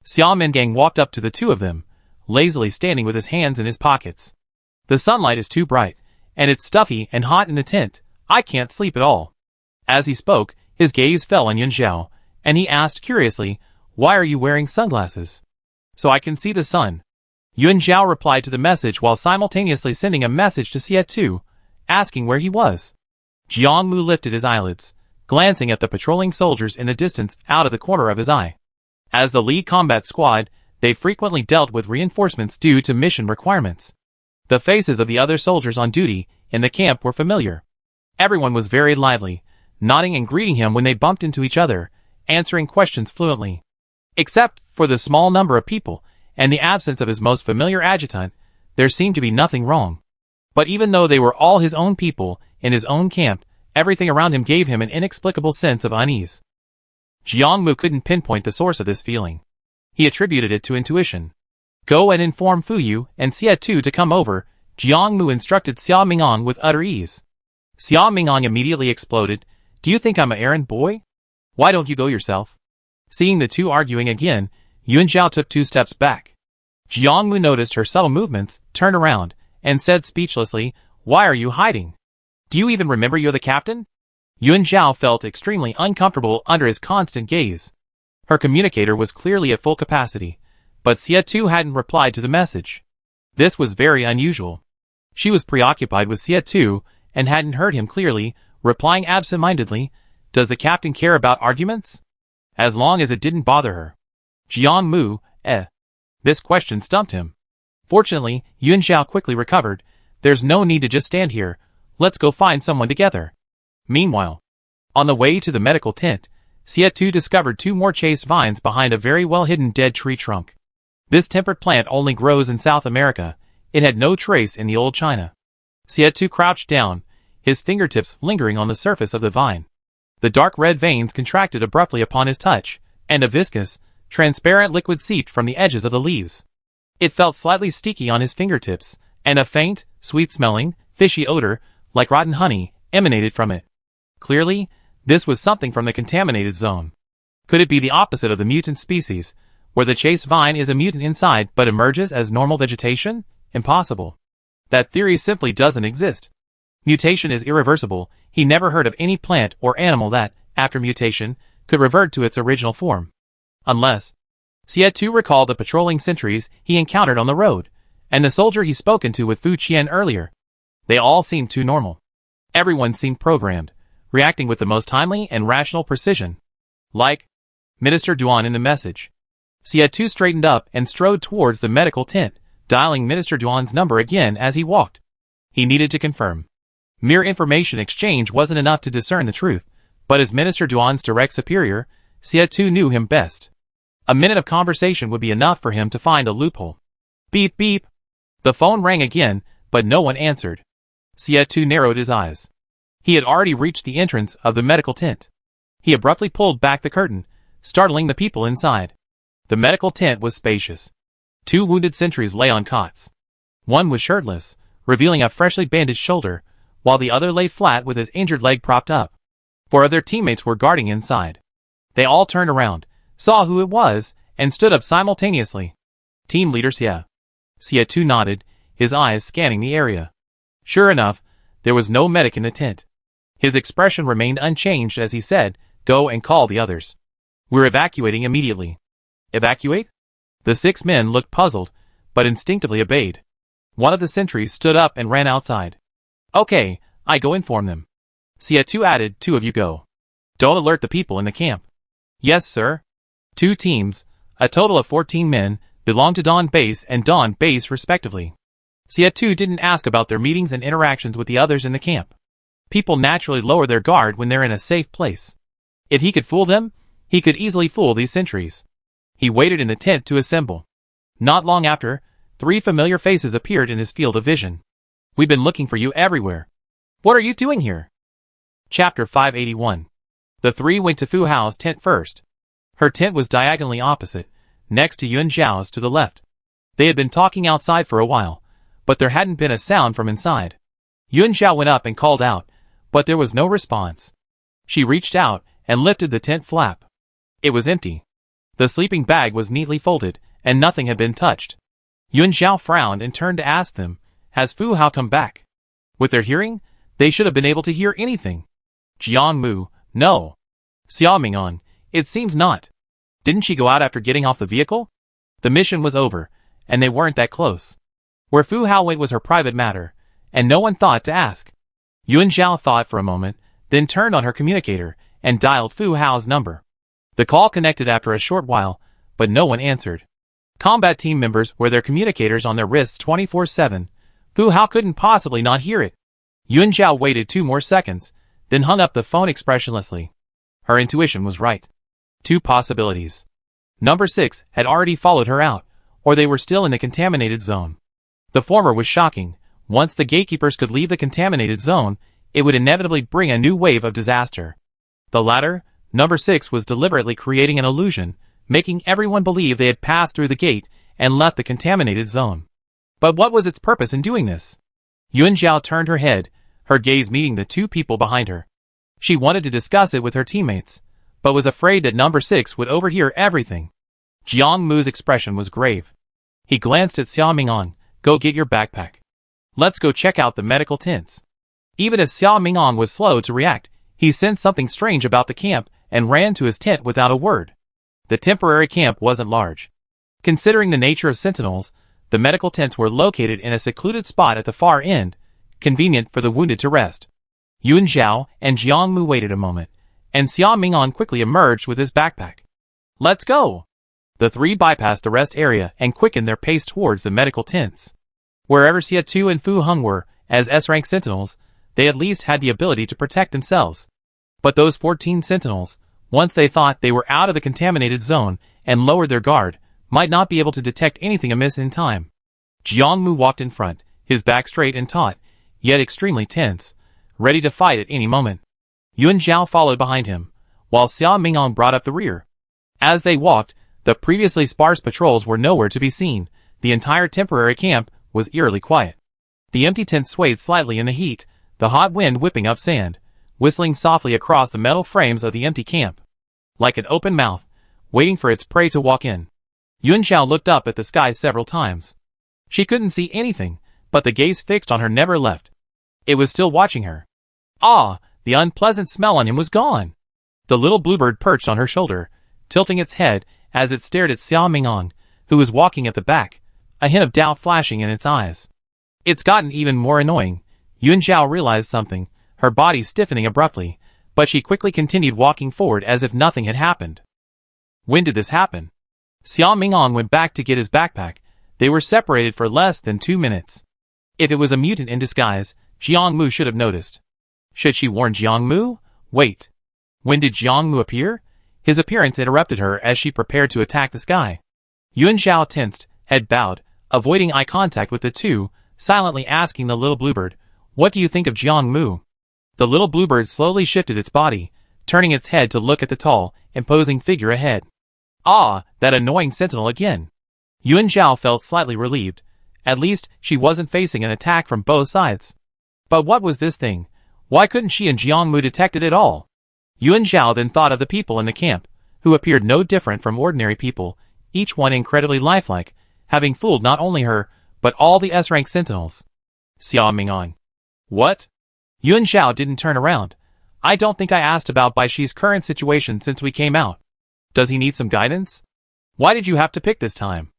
Xia Mingang walked up to the two of them, lazily standing with his hands in his pockets. The sunlight is too bright, and it's stuffy and hot in the tent. I can't sleep at all. As he spoke, his gaze fell on Yun Zhao, and he asked curiously, "Why are you wearing sunglasses?" "So I can see the sun." Yun Zhao replied to the message while simultaneously sending a message to Xie Tu, asking where he was. Jiang Mu lifted his eyelids, glancing at the patrolling soldiers in the distance out of the corner of his eye. As the lead combat squad, they frequently dealt with reinforcements due to mission requirements. The faces of the other soldiers on duty in the camp were familiar. Everyone was very lively, nodding and greeting him when they bumped into each other, answering questions fluently. Except for the small number of people and the absence of his most familiar adjutant, there seemed to be nothing wrong. But even though they were all his own people in his own camp, everything around him gave him an inexplicable sense of unease. Jiang Mu couldn't pinpoint the source of this feeling. He attributed it to intuition. "Go and inform Fu Yu and Xie Tu to come over," Jiang Mu instructed Xia Mingang with utter ease. Xia Mingang immediately exploded, "Do you think I'm an errand boy? Why don't you go yourself?" Seeing the two arguing again, Yun Zhao took 2 steps back. Jiang Mu noticed her subtle movements, turned around, and said speechlessly, "Why are you hiding? Do you even remember you're the captain?" Yun Zhao felt extremely uncomfortable under his constant gaze. Her communicator was clearly at full capacity, but Xie Tu hadn't replied to the message. This was very unusual. She was preoccupied with Xie Tu and hadn't heard him clearly, replying absent-mindedly, "Does the captain care about arguments?" As long as it didn't bother her. Jiang Mu, This question stumped him. Fortunately, Yun Zhao quickly recovered. "There's no need to just stand here. Let's go find someone together." Meanwhile, on the way to the medical tent, Xie Tu discovered 2 more chased vines behind a very well-hidden dead tree trunk. This temperate plant only grows in South America. It had no trace in the old China. Xie Tu crouched down, his fingertips lingering on the surface of the vine. The dark red veins contracted abruptly upon his touch, and a viscous, transparent liquid seeped from the edges of the leaves. It felt slightly sticky on his fingertips, and a faint, sweet-smelling, fishy odor, like rotten honey, emanated from it. Clearly, this was something from the contaminated zone. Could it be the opposite of the mutant species, where the chased vine is a mutant inside but emerges as normal vegetation? Impossible. That theory simply doesn't exist. Mutation is irreversible. He never heard of any plant or animal that, after mutation, could revert to its original form. Unless Xie Tu recalled the patrolling sentries he encountered on the road, and the soldier he spoken to with Fu Qian earlier. They all seemed too normal. Everyone seemed programmed, reacting with the most timely and rational precision. Like Minister Duan in the message. Xie Tu straightened up and strode towards the medical tent, dialing Minister Duan's number again as he walked. He needed to confirm. Mere information exchange wasn't enough to discern the truth, but as Minister Duan's direct superior, Xie Tu knew him best. A minute of conversation would be enough for him to find a loophole. Beep beep. The phone rang again, but no one answered. Xie Tu narrowed his eyes. He had already reached the entrance of the medical tent. He abruptly pulled back the curtain, startling the people inside. The medical tent was spacious. 2 wounded sentries lay on cots. One was shirtless, revealing a freshly bandaged shoulder, while the other lay flat with his injured leg propped up. 4 of their teammates were guarding inside. They all turned around, saw who it was, and stood up simultaneously. Team leader Xie. Xie Tu nodded, his eyes scanning the area. Sure enough, there was no medic in the tent. His expression remained unchanged as he said, "Go and call the others. We're evacuating immediately." Evacuate? The 6 men looked puzzled, but instinctively obeyed. One of the sentries stood up and ran outside. "Okay, I go inform them." Xie Tu added, "2 of you go. Don't alert the people in the camp." "Yes, sir." 2 teams, a total of 14 men, belonged to Dawn Base and Dawn Base respectively. Xie Tu didn't ask about their meetings and interactions with the others in the camp. People naturally lower their guard when they're in a safe place. If he could fool them, he could easily fool these sentries. He waited in the tent to assemble. Not long after, 3 familiar faces appeared in his field of vision. "We've been looking for you everywhere. What are you doing here?" Chapter 581. The 3 went to Fu Hao's tent first. Her tent was diagonally opposite, next to Yun Zhao's to the left. They had been talking outside for a while, but there hadn't been a sound from inside. Yuan Zhao went up and called out, but there was no response. She reached out and lifted the tent flap. It was empty. The sleeping bag was neatly folded, and nothing had been touched. Yuan Zhao frowned and turned to ask them, "Has Fu Hao come back?" With their hearing, they should have been able to hear anything. Jiang Mu, no. Xiao Ming'an, it seems not. Didn't she go out after getting off the vehicle? The mission was over, and they weren't that close. Where Fu Hao went was her private matter, and no one thought to ask. Yuan Zhao thought for a moment, then turned on her communicator and dialed Fu Hao's number. The call connected after a short while, but no one answered. Combat team members wear their communicators on their wrists 24/7. Fu Hao couldn't possibly not hear it. Yuan Zhao waited 2 more seconds, then hung up the phone expressionlessly. Her intuition was right. 2 possibilities. Number 6 had already followed her out, or they were still in the contaminated zone. The former was shocking. Once the gatekeepers could leave the contaminated zone, it would inevitably bring a new wave of disaster. The latter, Number 6, was deliberately creating an illusion, making everyone believe they had passed through the gate and left the contaminated zone. But what was its purpose in doing this? Yuan Zhao turned her head, her gaze meeting the 2 people behind her. She wanted to discuss it with her teammates, but was afraid that Number 6 would overhear everything. Jiang Mu's expression was grave. He glanced at Xiao Ming'an. "Go get your backpack. Let's go check out the medical tents." Even if Xiao Ming'an was slow to react, he sensed something strange about the camp and ran to his tent without a word. The temporary camp wasn't large. Considering the nature of sentinels, the medical tents were located in a secluded spot at the far end, convenient for the wounded to rest. Yuan Zhao and Jiang Mu waited a moment, and Xiao Ming'an quickly emerged with his backpack. "Let's go!" The 3 bypassed the rest area and quickened their pace towards the medical tents. Wherever Xia Tu and Fu Heng were, as S-rank sentinels, they at least had the ability to protect themselves. But those 14 sentinels, once they thought they were out of the contaminated zone and lowered their guard, might not be able to detect anything amiss in time. Jiang Mu walked in front, his back straight and taut, yet extremely tense, ready to fight at any moment. Yuan Zhao followed behind him, while Xiao Ming'an brought up the rear. As they walked, the previously sparse patrols were nowhere to be seen. The entire temporary camp was eerily quiet. The empty tent swayed slightly in the heat, the hot wind whipping up sand, whistling softly across the metal frames of the empty camp. Like an open mouth, waiting for its prey to walk in. Yuan Zhao looked up at the sky several times. She couldn't see anything, but the gaze fixed on her never left. It was still watching her. Ah, the unpleasant smell on him was gone. The little bluebird perched on her shoulder, tilting its head as it stared at Xiao Ming'an, who was walking at the back, a hint of doubt flashing in its eyes. It's gotten even more annoying. Yuan Zhao realized something, her body stiffening abruptly, but she quickly continued walking forward as if nothing had happened. When did this happen? Xiao Ming'an went back to get his backpack. They were separated for less than 2 minutes. If it was a mutant in disguise, Jiang Mu should have noticed. Should she warn Jiang Mu? Wait. When did Jiang Mu appear? His appearance interrupted her as she prepared to attack the sky. Yuan Zhao tensed, head bowed, avoiding eye contact with the 2, silently asking the little bluebird, "What do you think of Jiang Mu?" The little bluebird slowly shifted its body, turning its head to look at the tall, imposing figure ahead. Ah, that annoying sentinel again. Yuan Zhao felt slightly relieved. At least, she wasn't facing an attack from both sides. But what was this thing? Why couldn't she and Jiang Mu detect it at all? Yuan Zhao then thought of the people in the camp, who appeared no different from ordinary people, each one incredibly lifelike, having fooled not only her, but all the S-rank sentinels. Xiao Ming'an. What? Yuan Zhao didn't turn around. I don't think I asked about Bai Shi's current situation since we came out. Does he need some guidance? Why did you have to pick this time?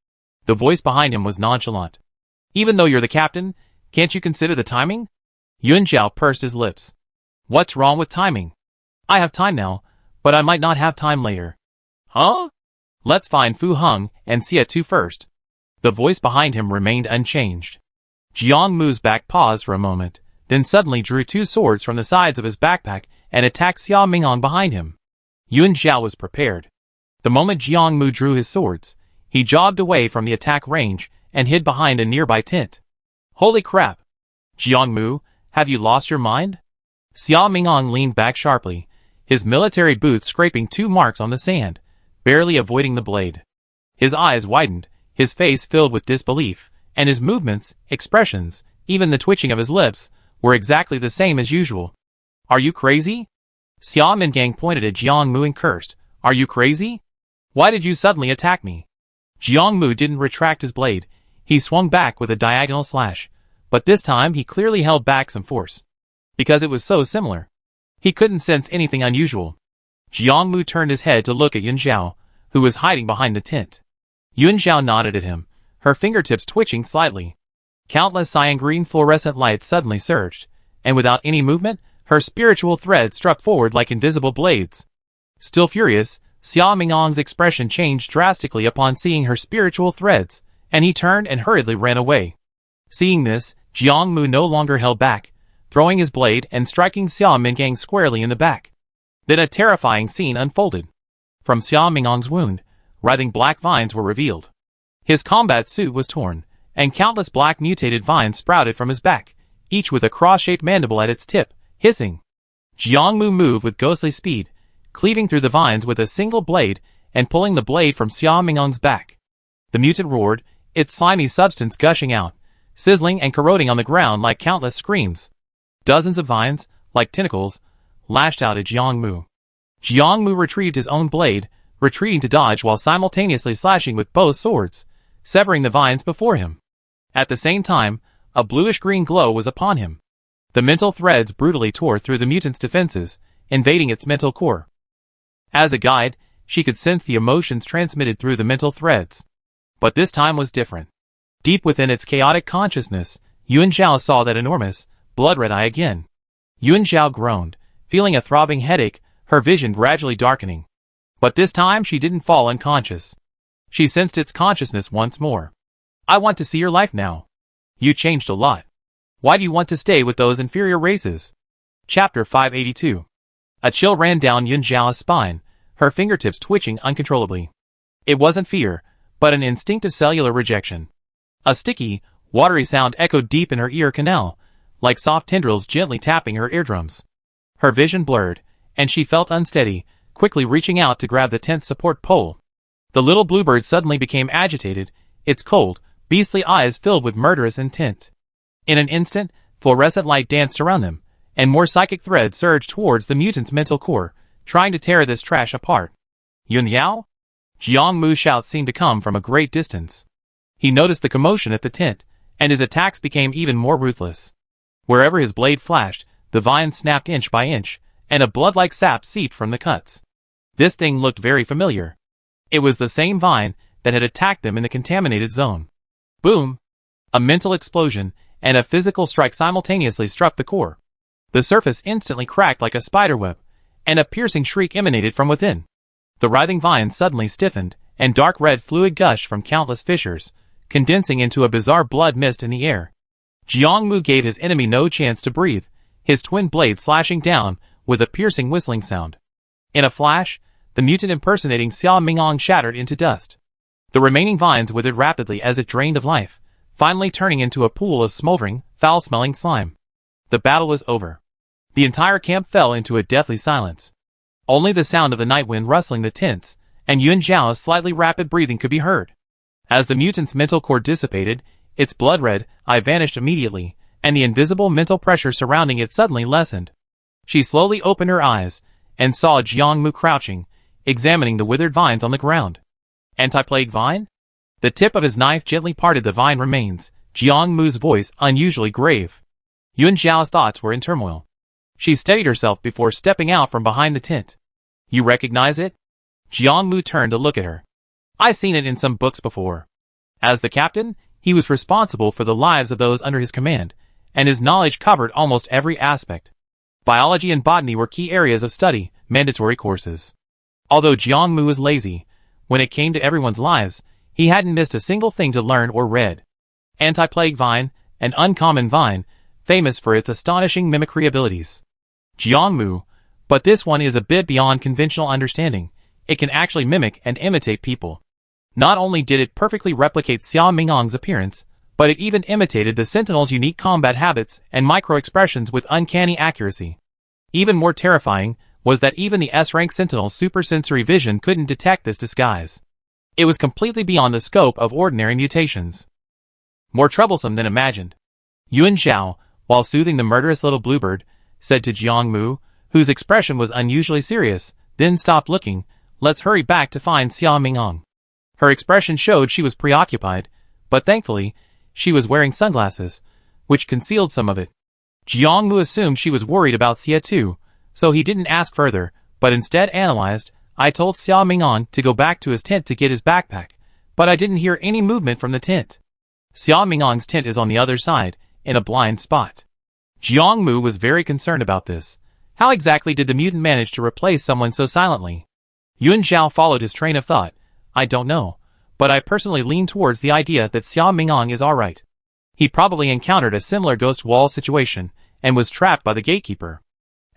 The voice behind him was nonchalant. Even though you're the captain, can't you consider the timing? Yuan Zhao pursed his lips. What's wrong with timing? I have time now, but I might not have time later. Huh? Let's find Fu Heng and Xia Tu first. The voice behind him remained unchanged. Jiang Mu's back paused for a moment, then suddenly drew 2 swords from the sides of his backpack and attacked Xiao Ming'an behind him. Yuan Zhao was prepared. The moment Jiang Mu drew his swords, he jogged away from the attack range and hid behind a nearby tent. Holy crap! Jiang Mu, have you lost your mind? Xiao Ming'an leaned back sharply, his military boots scraping 2 marks on the sand, barely avoiding the blade. His eyes widened, his face filled with disbelief, and his movements, expressions, even the twitching of his lips, were exactly the same as usual. Are you crazy? Xia Mingang pointed at Jiang Mu and cursed. Are you crazy? Why did you suddenly attack me? Jiang Mu didn't retract his blade. He swung back with a diagonal slash, but this time he clearly held back some force. Because it was so similar. He couldn't sense anything unusual. Jiang Mu turned his head to look at Yun Zhao, who was hiding behind the tent. Yun Zhao nodded at him, her fingertips twitching slightly. Countless cyan green fluorescent lights suddenly surged, and without any movement, her spiritual threads struck forward like invisible blades. Still furious, Xia Mingang's expression changed drastically upon seeing her spiritual threads, and he turned and hurriedly ran away. Seeing this, Jiang Mu no longer held back, throwing his blade and striking Xia Mingang squarely in the back. Then a terrifying scene unfolded. From Xia Mingang's wound, writhing black vines were revealed. His combat suit was torn, and countless black mutated vines sprouted from his back, each with a cross-shaped mandible at its tip, hissing. Jiang Mu moved with ghostly speed, cleaving through the vines with a single blade and pulling the blade from Xia Mingang's back. The mutant roared, its slimy substance gushing out, sizzling and corroding on the ground like countless screams. Dozens of vines, like tentacles, lashed out at Jiang Mu. Jiang Mu retrieved his own blade, retreating to dodge while simultaneously slashing with both swords, severing the vines before him. At the same time, a bluish-green glow was upon him. The mental threads brutally tore through the mutant's defenses, invading its mental core. As a guide, she could sense the emotions transmitted through the mental threads. But this time was different. Deep within its chaotic consciousness, Yun Zhao saw that enormous, blood-red eye again. Yun Zhao groaned, feeling a throbbing headache, her vision gradually darkening. But this time she didn't fall unconscious. She sensed its consciousness once more. I want to see your life now. You changed a lot. Why do you want to stay with those inferior races? Chapter 582. A chill ran down Yun Zhao's spine, her fingertips twitching uncontrollably. It wasn't fear, but an instinctive cellular rejection. A sticky, watery sound echoed deep in her ear canal, like soft tendrils gently tapping her eardrums. Her vision blurred, and she felt unsteady, quickly reaching out to grab the tent's support pole. The little bluebird suddenly became agitated, its cold, beastly eyes filled with murderous intent. In an instant, fluorescent light danced around them, and more psychic threads surged towards the mutant's mental core, trying to tear this trash apart. Yun Yao? Jiang Mu's shout seemed to come from a great distance. He noticed the commotion at the tent, and his attacks became even more ruthless. Wherever his blade flashed, the vines snapped inch by inch, and a blood-like sap seeped from the cuts. This thing looked very familiar. It was the same vine that had attacked them in the contaminated zone. Boom! A mental explosion and a physical strike simultaneously struck the core. The surface instantly cracked like a spiderweb, and a piercing shriek emanated from within. The writhing vines suddenly stiffened, and dark red fluid gushed from countless fissures, condensing into a bizarre blood mist in the air. Jiang Mu gave his enemy no chance to breathe, his twin blades slashing down with a piercing whistling sound. In a flash, the mutant impersonating Xia Mingang shattered into dust. The remaining vines withered rapidly as it drained of life, finally turning into a pool of smoldering, foul-smelling slime. The battle was over. The entire camp fell into a deathly silence. Only the sound of the night wind rustling the tents, and Yun Zhao's slightly rapid breathing could be heard. As the mutant's mental core dissipated, its blood-red eye vanished immediately, and the invisible mental pressure surrounding it suddenly lessened. She slowly opened her eyes, and saw Jiang Mu crouching, examining the withered vines on the ground. Anti-plague vine? The tip of his knife gently parted the vine remains, Jiang Mu's voice unusually grave. Yun Zhao's thoughts were in turmoil. She steadied herself before stepping out from behind the tent. You recognize it? Jiang Mu turned to look at her. I've seen it in some books before. As the captain, he was responsible for the lives of those under his command, and his knowledge covered almost every aspect. Biology and botany were key areas of study, mandatory courses. Although Jiang Mu was lazy, when it came to everyone's lives, he hadn't missed a single thing to learn or read. Anti-plague vine, an uncommon vine, famous for its astonishing mimicry abilities. Jiang Mu, but this one is a bit beyond conventional understanding. It can actually mimic and imitate people. Not only did it perfectly replicate Xia Mingang's appearance, but it even imitated the Sentinel's unique combat habits and micro-expressions with uncanny accuracy. Even more terrifying was that even the S-rank Sentinel's supersensory vision couldn't detect this disguise. It was completely beyond the scope of ordinary mutations. More troublesome than imagined. Yuan Zhao, while soothing the murderous little bluebird, said to Jiang Mu, whose expression was unusually serious, then stopped looking, "Let's hurry back to find Xia Mingong." Her expression showed she was preoccupied, but thankfully, she was wearing sunglasses, which concealed some of it. Jiang Mu assumed she was worried about Xia too, so he didn't ask further, but instead analyzed, "I told Xia Mingong to go back to his tent to get his backpack, but I didn't hear any movement from the tent. Xia Mingong's tent is on the other side, in a blind spot." Jiang Mu was very concerned about this. How exactly did the mutant manage to replace someone so silently? Yuan Zhao followed his train of thought. "I don't know, but I personally lean towards the idea that Xia Mingong is alright. He probably encountered a similar ghost wall situation, and was trapped by the gatekeeper.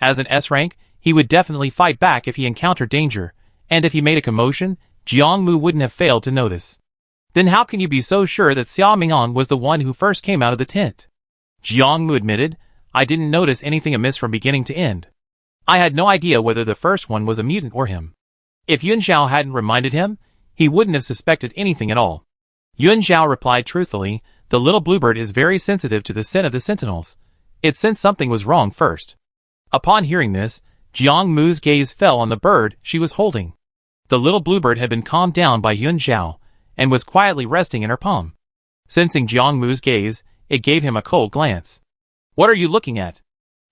As an S rank, he would definitely fight back if he encountered danger, and if he made a commotion, Jiang Mu wouldn't have failed to notice." "Then how can you be so sure that Xia Mingong was the one who first came out of the tent?" Jiang Mu admitted, "I didn't notice anything amiss from beginning to end. I had no idea whether the first one was a mutant or him. If Yuan Zhao hadn't reminded him, he wouldn't have suspected anything at all." Yuan Zhao replied truthfully, "The little bluebird is very sensitive to the scent of the sentinels. It sensed something was wrong first." Upon hearing this, Jiang Mu's gaze fell on the bird she was holding. The little bluebird had been calmed down by Yuan Zhao, and was quietly resting in her palm. Sensing Jiang Mu's gaze, it gave him a cold glance. "What are you looking at?"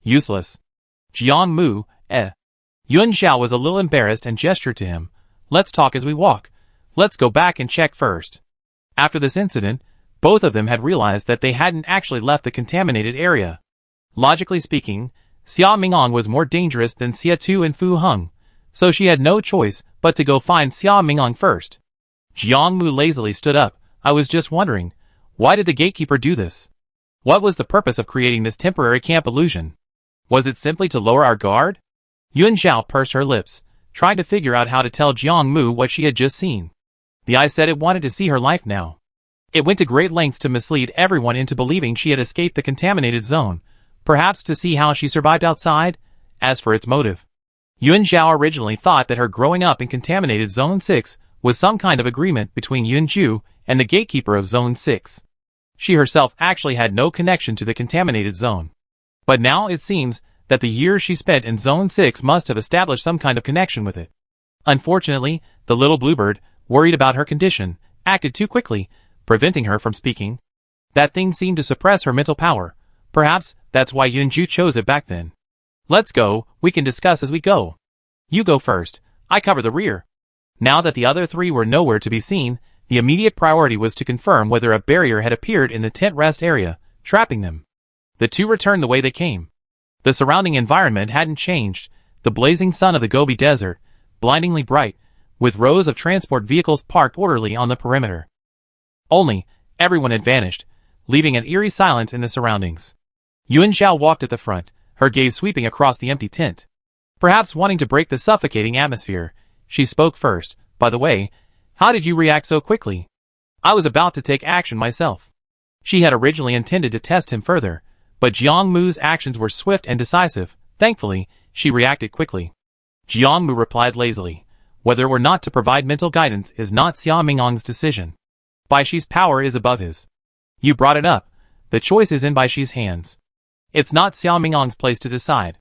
"Useless." Jiang Mu, Yuan Zhao was a little embarrassed and gestured to him, "Let's talk as we walk. Let's go back and check first." After this incident, both of them had realized that they hadn't actually left the contaminated area. Logically speaking, Xia Mingong was more dangerous than Xia Tu and Fu Heng, so she had no choice but to go find Xia Mingong first. Jiang Mu lazily stood up. "I was just wondering, why did the gatekeeper do this? What was the purpose of creating this temporary camp illusion? Was it simply to lower our guard?" Yuan Zhao pursed her lips, trying to figure out how to tell Jiang Mu what she had just seen. The eye said it wanted to see her life now. It went to great lengths to mislead everyone into believing she had escaped the contaminated zone, perhaps to see how she survived outside. As for its motive, Yuan Zhao originally thought that her growing up in contaminated Zone 6 was some kind of agreement between Yun Ju and the gatekeeper of Zone 6. She herself actually had no connection to the contaminated zone. But now it seems that the years she spent in Zone 6 must have established some kind of connection with it. Unfortunately, the little bluebird, worried about her condition, acted too quickly, preventing her from speaking. That thing seemed to suppress her mental power. Perhaps that's why Yun Ju chose it back then. "Let's go, we can discuss as we go. You go first, I cover the rear." Now that the other three were nowhere to be seen, the immediate priority was to confirm whether a barrier had appeared in the tent rest area, trapping them. The two returned the way they came. The surrounding environment hadn't changed, the blazing sun of the Gobi Desert, blindingly bright, with rows of transport vehicles parked orderly on the perimeter. Only, everyone had vanished, leaving an eerie silence in the surroundings. Yuan Zhao walked at the front, her gaze sweeping across the empty tent. Perhaps wanting to break the suffocating atmosphere, she spoke first. "By the way, how did you react so quickly? I was about to take action myself." She had originally intended to test him further, but Jiang Mu's actions were swift and decisive. Thankfully, she reacted quickly. Jiang Mu replied lazily, "Whether or not to provide mental guidance is not Xia Mingong's decision. Bai Shi's power is above his. You brought it up. The choice is in Bai Shi's hands. It's not Xia Mingong's place to decide."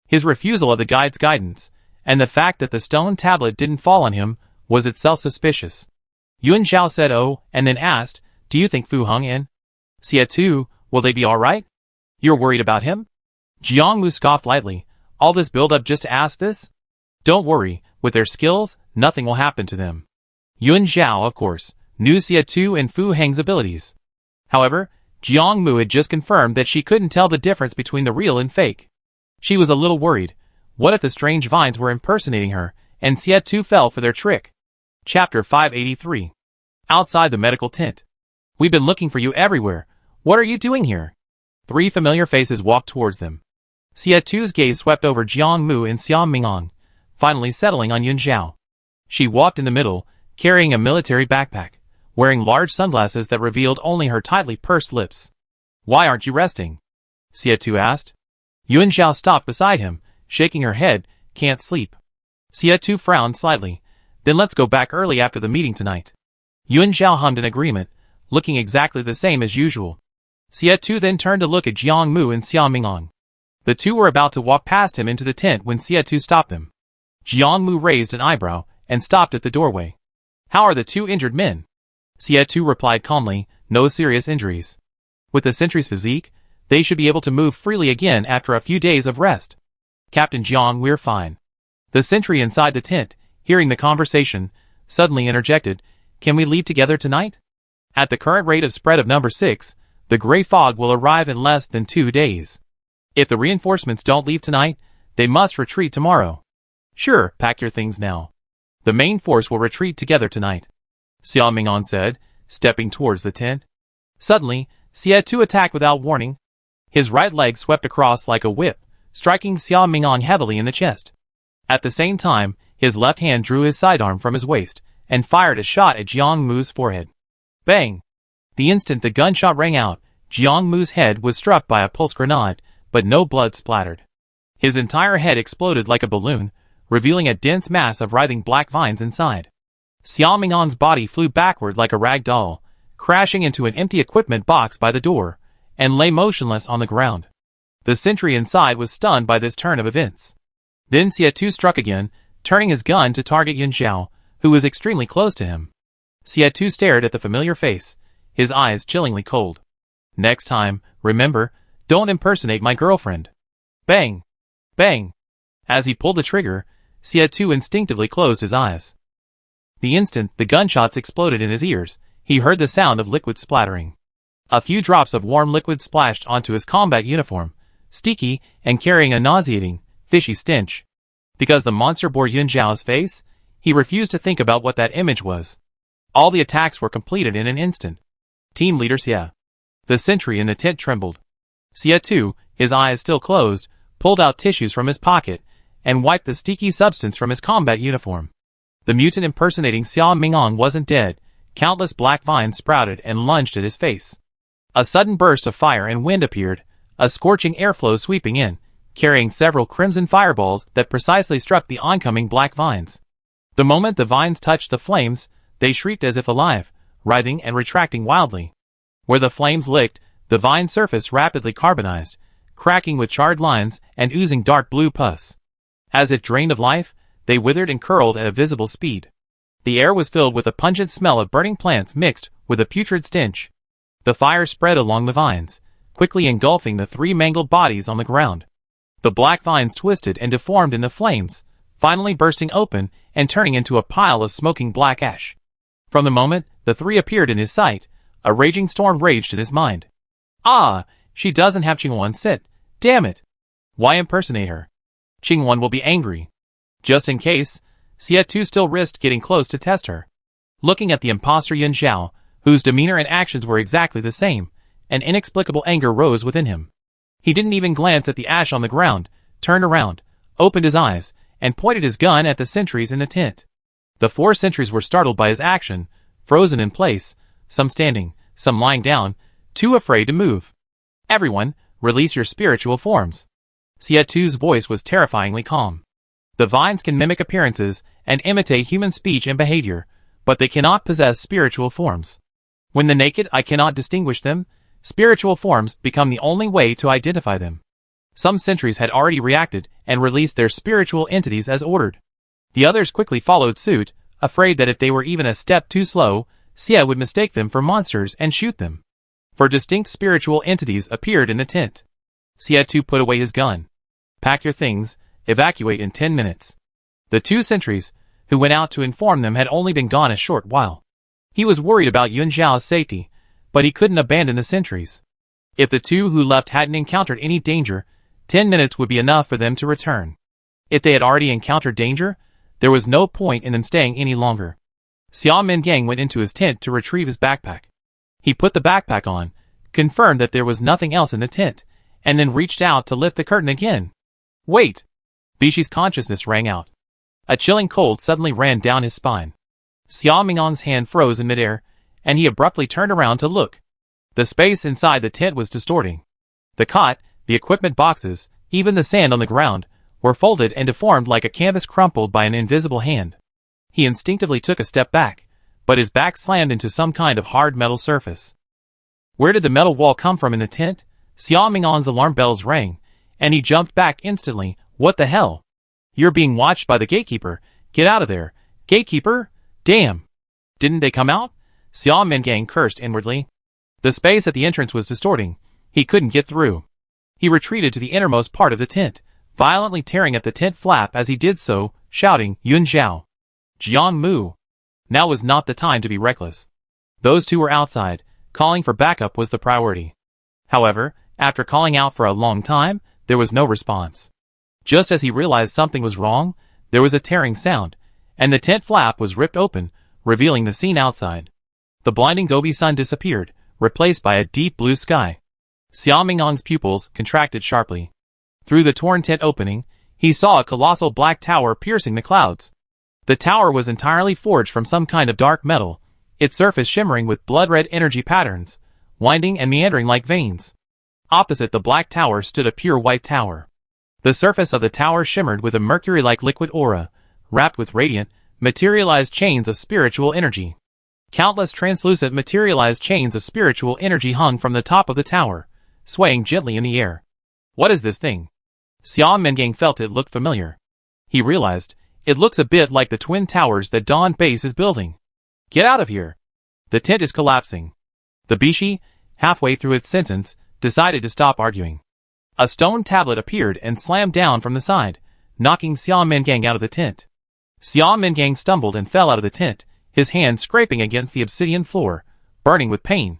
His refusal of the guide's guidance, and the fact that the stone tablet didn't fall on him, was itself suspicious. Yuan Zhao said "oh," and then asked, "Do you think Fu Heng and Xia Tu, will they be alright? You're worried about him?" Jiang Mu scoffed lightly. "All this build-up just to ask this? Don't worry, with their skills, nothing will happen to them." Yuan Zhao, of course, knew Xia Tu and Fu Heng's abilities. However, Jiang Mu had just confirmed that she couldn't tell the difference between the real and fake. She was a little worried. What if the strange vines were impersonating her, and Xia Tu fell for their trick? Chapter 583. Outside the medical tent. "We've been looking for you everywhere. What are you doing here?" Three familiar faces walked towards them. Xia Tu's gaze swept over Jiang Mu and Xia Mingong, finally settling on Yuan Zhao. She walked in the middle, carrying a military backpack, wearing large sunglasses that revealed only her tightly pursed lips. "Why aren't you resting?" Xia Tu asked. Yuan Zhao stopped beside him, shaking her head. "Can't sleep." Xia Tu frowned slightly. "Then let's go back early after the meeting tonight." Yuan Zhao hummed in agreement. looking exactly the same as usual. Xie Tu then turned to look at Jiang Mu and Xia Mingong. The two were about to walk past him into the tent when Xie Tu stopped them. Jiang Mu raised an eyebrow and stopped at the doorway. "How are the two injured men?" Xie Tu replied calmly, "No serious injuries. With the sentry's physique, they should be able to move freely again after a few days of rest. Captain Jiang, we're fine." The sentry inside the tent, hearing the conversation, suddenly interjected, "Can we leave together tonight? At the current rate of spread of number 6, the gray fog will arrive in less than 2 days. If the reinforcements don't leave tonight, they must retreat tomorrow." "Sure, pack your things now. The main force will retreat together tonight," Xia Mingong said, stepping towards the tent. Suddenly, Xie Tu attacked without warning. His right leg swept across like a whip, striking Xia Mingong heavily in the chest. At the same time, his left hand drew his sidearm from his waist and fired a shot at Jiang Mu's forehead. Bang! The instant the gunshot rang out, Jiang Mu's head was struck by a pulse grenade, but no blood splattered. His entire head exploded like a balloon, revealing a dense mass of writhing black vines inside. Xia Mingong's body flew backward like a rag doll, crashing into an empty equipment box by the door, and lay motionless on the ground. The sentry inside was stunned by this turn of events. Then Xie Tu struck again, turning his gun to target Yun Xiao, who was extremely close to him. Xie Tu stared at the familiar face, his eyes chillingly cold. "Next time, remember, don't impersonate my girlfriend." Bang! Bang! As he pulled the trigger, Xie Tu instinctively closed his eyes. The instant the gunshots exploded in his ears, he heard the sound of liquid splattering. A few drops of warm liquid splashed onto his combat uniform, sticky and carrying a nauseating, fishy stench. Because the monster bore Yun Xiao's face, he refused to think about what that image was. All the attacks were completed in an instant. Team leader Xie. The sentry in the tent trembled. Xie Tu, his eyes still closed, pulled out tissues from his pocket and wiped the sticky substance from his combat uniform. The mutant impersonating Xia Mingong wasn't dead. Countless black vines sprouted and lunged at his face. A sudden burst of fire and wind appeared, a scorching airflow sweeping in, carrying several crimson fireballs that precisely struck the oncoming black vines. The moment the vines touched the flames, they shrieked as if alive, writhing and retracting wildly. Where the flames licked, the vine surface rapidly carbonized, cracking with charred lines and oozing dark blue pus. As if drained of life, they withered and curled at a visible speed. The air was filled with a pungent smell of burning plants mixed with a putrid stench. The fire spread along the vines, quickly engulfing the 3 mangled bodies on the ground. The black vines twisted and deformed in the flames, finally bursting open and turning into a pile of smoking black ash. From the moment the 3 appeared in his sight, a raging storm raged in his mind. "Ah, she doesn't have Qingwan sit. Damn it. Why impersonate her? Qingwan will be angry." Just in case, Xie Tu still risked getting close to test her. Looking at the imposter Yun Xiao, whose demeanor and actions were exactly the same, an inexplicable anger rose within him. He didn't even glance at the ash on the ground, turned around, opened his eyes, and pointed his gun at the sentries in the tent. The 4 sentries were startled by his action, frozen in place, some standing, some lying down, too afraid to move. "Everyone, release your spiritual forms." Xie Tu's voice was terrifyingly calm. The vines can mimic appearances and imitate human speech and behavior, but they cannot possess spiritual forms. When the naked eye cannot distinguish them, spiritual forms become the only way to identify them. Some sentries had already reacted and released their spiritual entities as ordered. The others quickly followed suit, afraid that if they were even a step too slow, Xie would mistake them for monsters and shoot them. For distinct spiritual entities appeared in the tent. Xie Tu put away his gun. "Pack your things, evacuate in 10 minutes." The 2 sentries, who went out to inform them, had only been gone a short while. He was worried about Yun Xiao's safety, but he couldn't abandon the sentries. If the 2 who left hadn't encountered any danger, 10 minutes would be enough for them to return. If they had already encountered danger, there was no point in them staying any longer. Xia Mingong went into his tent to retrieve his backpack. He put the backpack on, confirmed that there was nothing else in the tent, and then reached out to lift the curtain again. "Wait!" Bishi's consciousness rang out. A chilling cold suddenly ran down his spine. Xia Mingong's hand froze in midair, and he abruptly turned around to look. The space inside the tent was distorting. The cot, the equipment boxes, even the sand on the ground, were folded and deformed like a canvas crumpled by an invisible hand. He instinctively took a step back, but his back slammed into some kind of hard metal surface. Where did the metal wall come from in the tent? Xiao Mingang's alarm bells rang, and he jumped back instantly. What the hell? You're being watched by the gatekeeper. Get out of there. Gatekeeper? Damn. Didn't they come out? Xiao Mingang cursed inwardly. The space at the entrance was distorting. He couldn't get through. He retreated to the innermost part of the tent, violently tearing at the tent flap as he did so, shouting, Yun Zhao. Jiang Mu. Now was not the time to be reckless. Those two were outside. Calling for backup was the priority. However, after calling out for a long time, there was no response. Just as he realized something was wrong, there was a tearing sound, and the tent flap was ripped open, revealing the scene outside. The blinding Gobi sun disappeared, replaced by a deep blue sky. Xiao Mingang's pupils contracted sharply. Through the torn tent opening, he saw a colossal black tower piercing the clouds. The tower was entirely forged from some kind of dark metal, its surface shimmering with blood-red energy patterns, winding and meandering like veins. Opposite the black tower stood a pure white tower. The surface of the tower shimmered with a mercury-like liquid aura, wrapped with radiant, materialized chains of spiritual energy. Countless translucent materialized chains of spiritual energy hung from the top of the tower, swaying gently in the air. What is this thing? Xiao Mingang felt it looked familiar. He realized, it looks a bit like the twin towers that Dawn Base is building. Get out of here. The tent is collapsing. The Bishi, halfway through its sentence, decided to stop arguing. A stone tablet appeared and slammed down from the side, knocking Xiao Mingang out of the tent. Xiao Mingang stumbled and fell out of the tent, his hand scraping against the obsidian floor, burning with pain.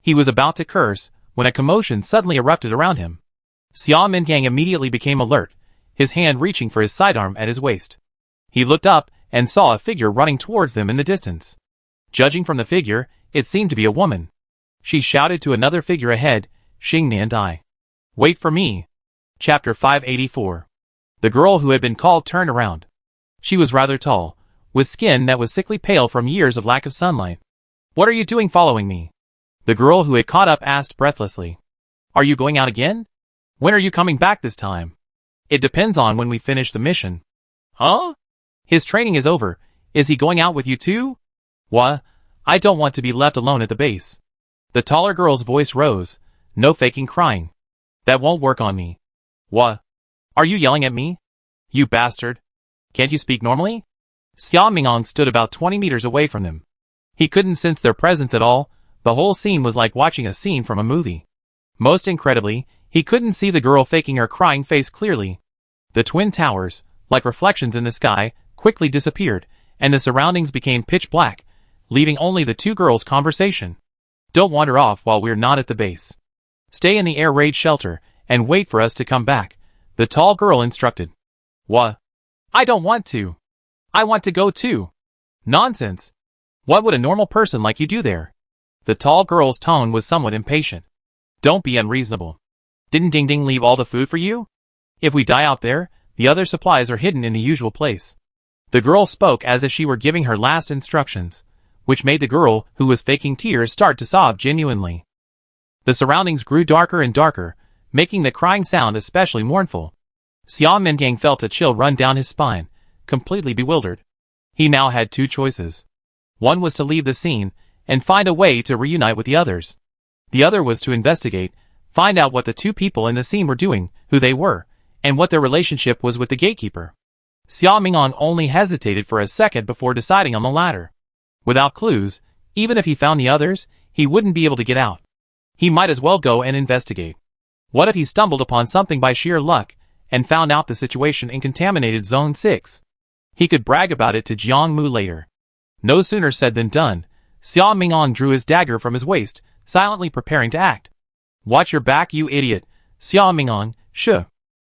He was about to curse, when a commotion suddenly erupted around him. Xiao Mingang immediately became alert, his hand reaching for his sidearm at his waist. He looked up and saw a figure running towards them in the distance. Judging from the figure, it seemed to be a woman. She shouted to another figure ahead, Xing Nan Dai. Wait for me. Chapter 584. The girl who had been called turned around. She was rather tall, with skin that was sickly pale from years of lack of sunlight. What are you doing following me? The girl who had caught up asked breathlessly. Are you going out again? When are you coming back this time? It depends on when we finish the mission. Huh? His training is over. Is he going out with you too? What? I don't want to be left alone at the base. The taller girl's voice rose. No faking crying. That won't work on me. What? Are you yelling at me? You bastard. Can't you speak normally? Xiao Mingang stood about 20 meters away from them. He couldn't sense their presence at all. The whole scene was like watching a scene from a movie. Most incredibly, he couldn't see the girl faking her crying face clearly. The twin towers, like reflections in the sky, quickly disappeared, and the surroundings became pitch black, leaving only the two girls' conversation. Don't wander off while we're not at the base. Stay in the air raid shelter, and wait for us to come back, the tall girl instructed. What? I don't want to. I want to go too. Nonsense. What would a normal person like you do there? The tall girl's tone was somewhat impatient. Don't be unreasonable. Didn't Ding Ding leave all the food for you? If we die out there, the other supplies are hidden in the usual place. The girl spoke as if she were giving her last instructions, which made the girl who was faking tears start to sob genuinely. The surroundings grew darker and darker, making the crying sound especially mournful. Xiao Mingang felt a chill run down his spine, completely bewildered. He now had two choices. One was to leave the scene and find a way to reunite with the others. The other was to investigate, find out what the two people in the scene were doing, who they were, and what their relationship was with the gatekeeper. Xiao Mingang only hesitated for a second before deciding on the latter. Without clues, even if he found the others, he wouldn't be able to get out. He might as well go and investigate. What if he stumbled upon something by sheer luck, and found out the situation in contaminated Zone 6? He could brag about it to Jiang Mu later. No sooner said than done. Xiao Mingang drew his dagger from his waist, silently preparing to act. Watch your back, you idiot. Xiao Mingang, shh.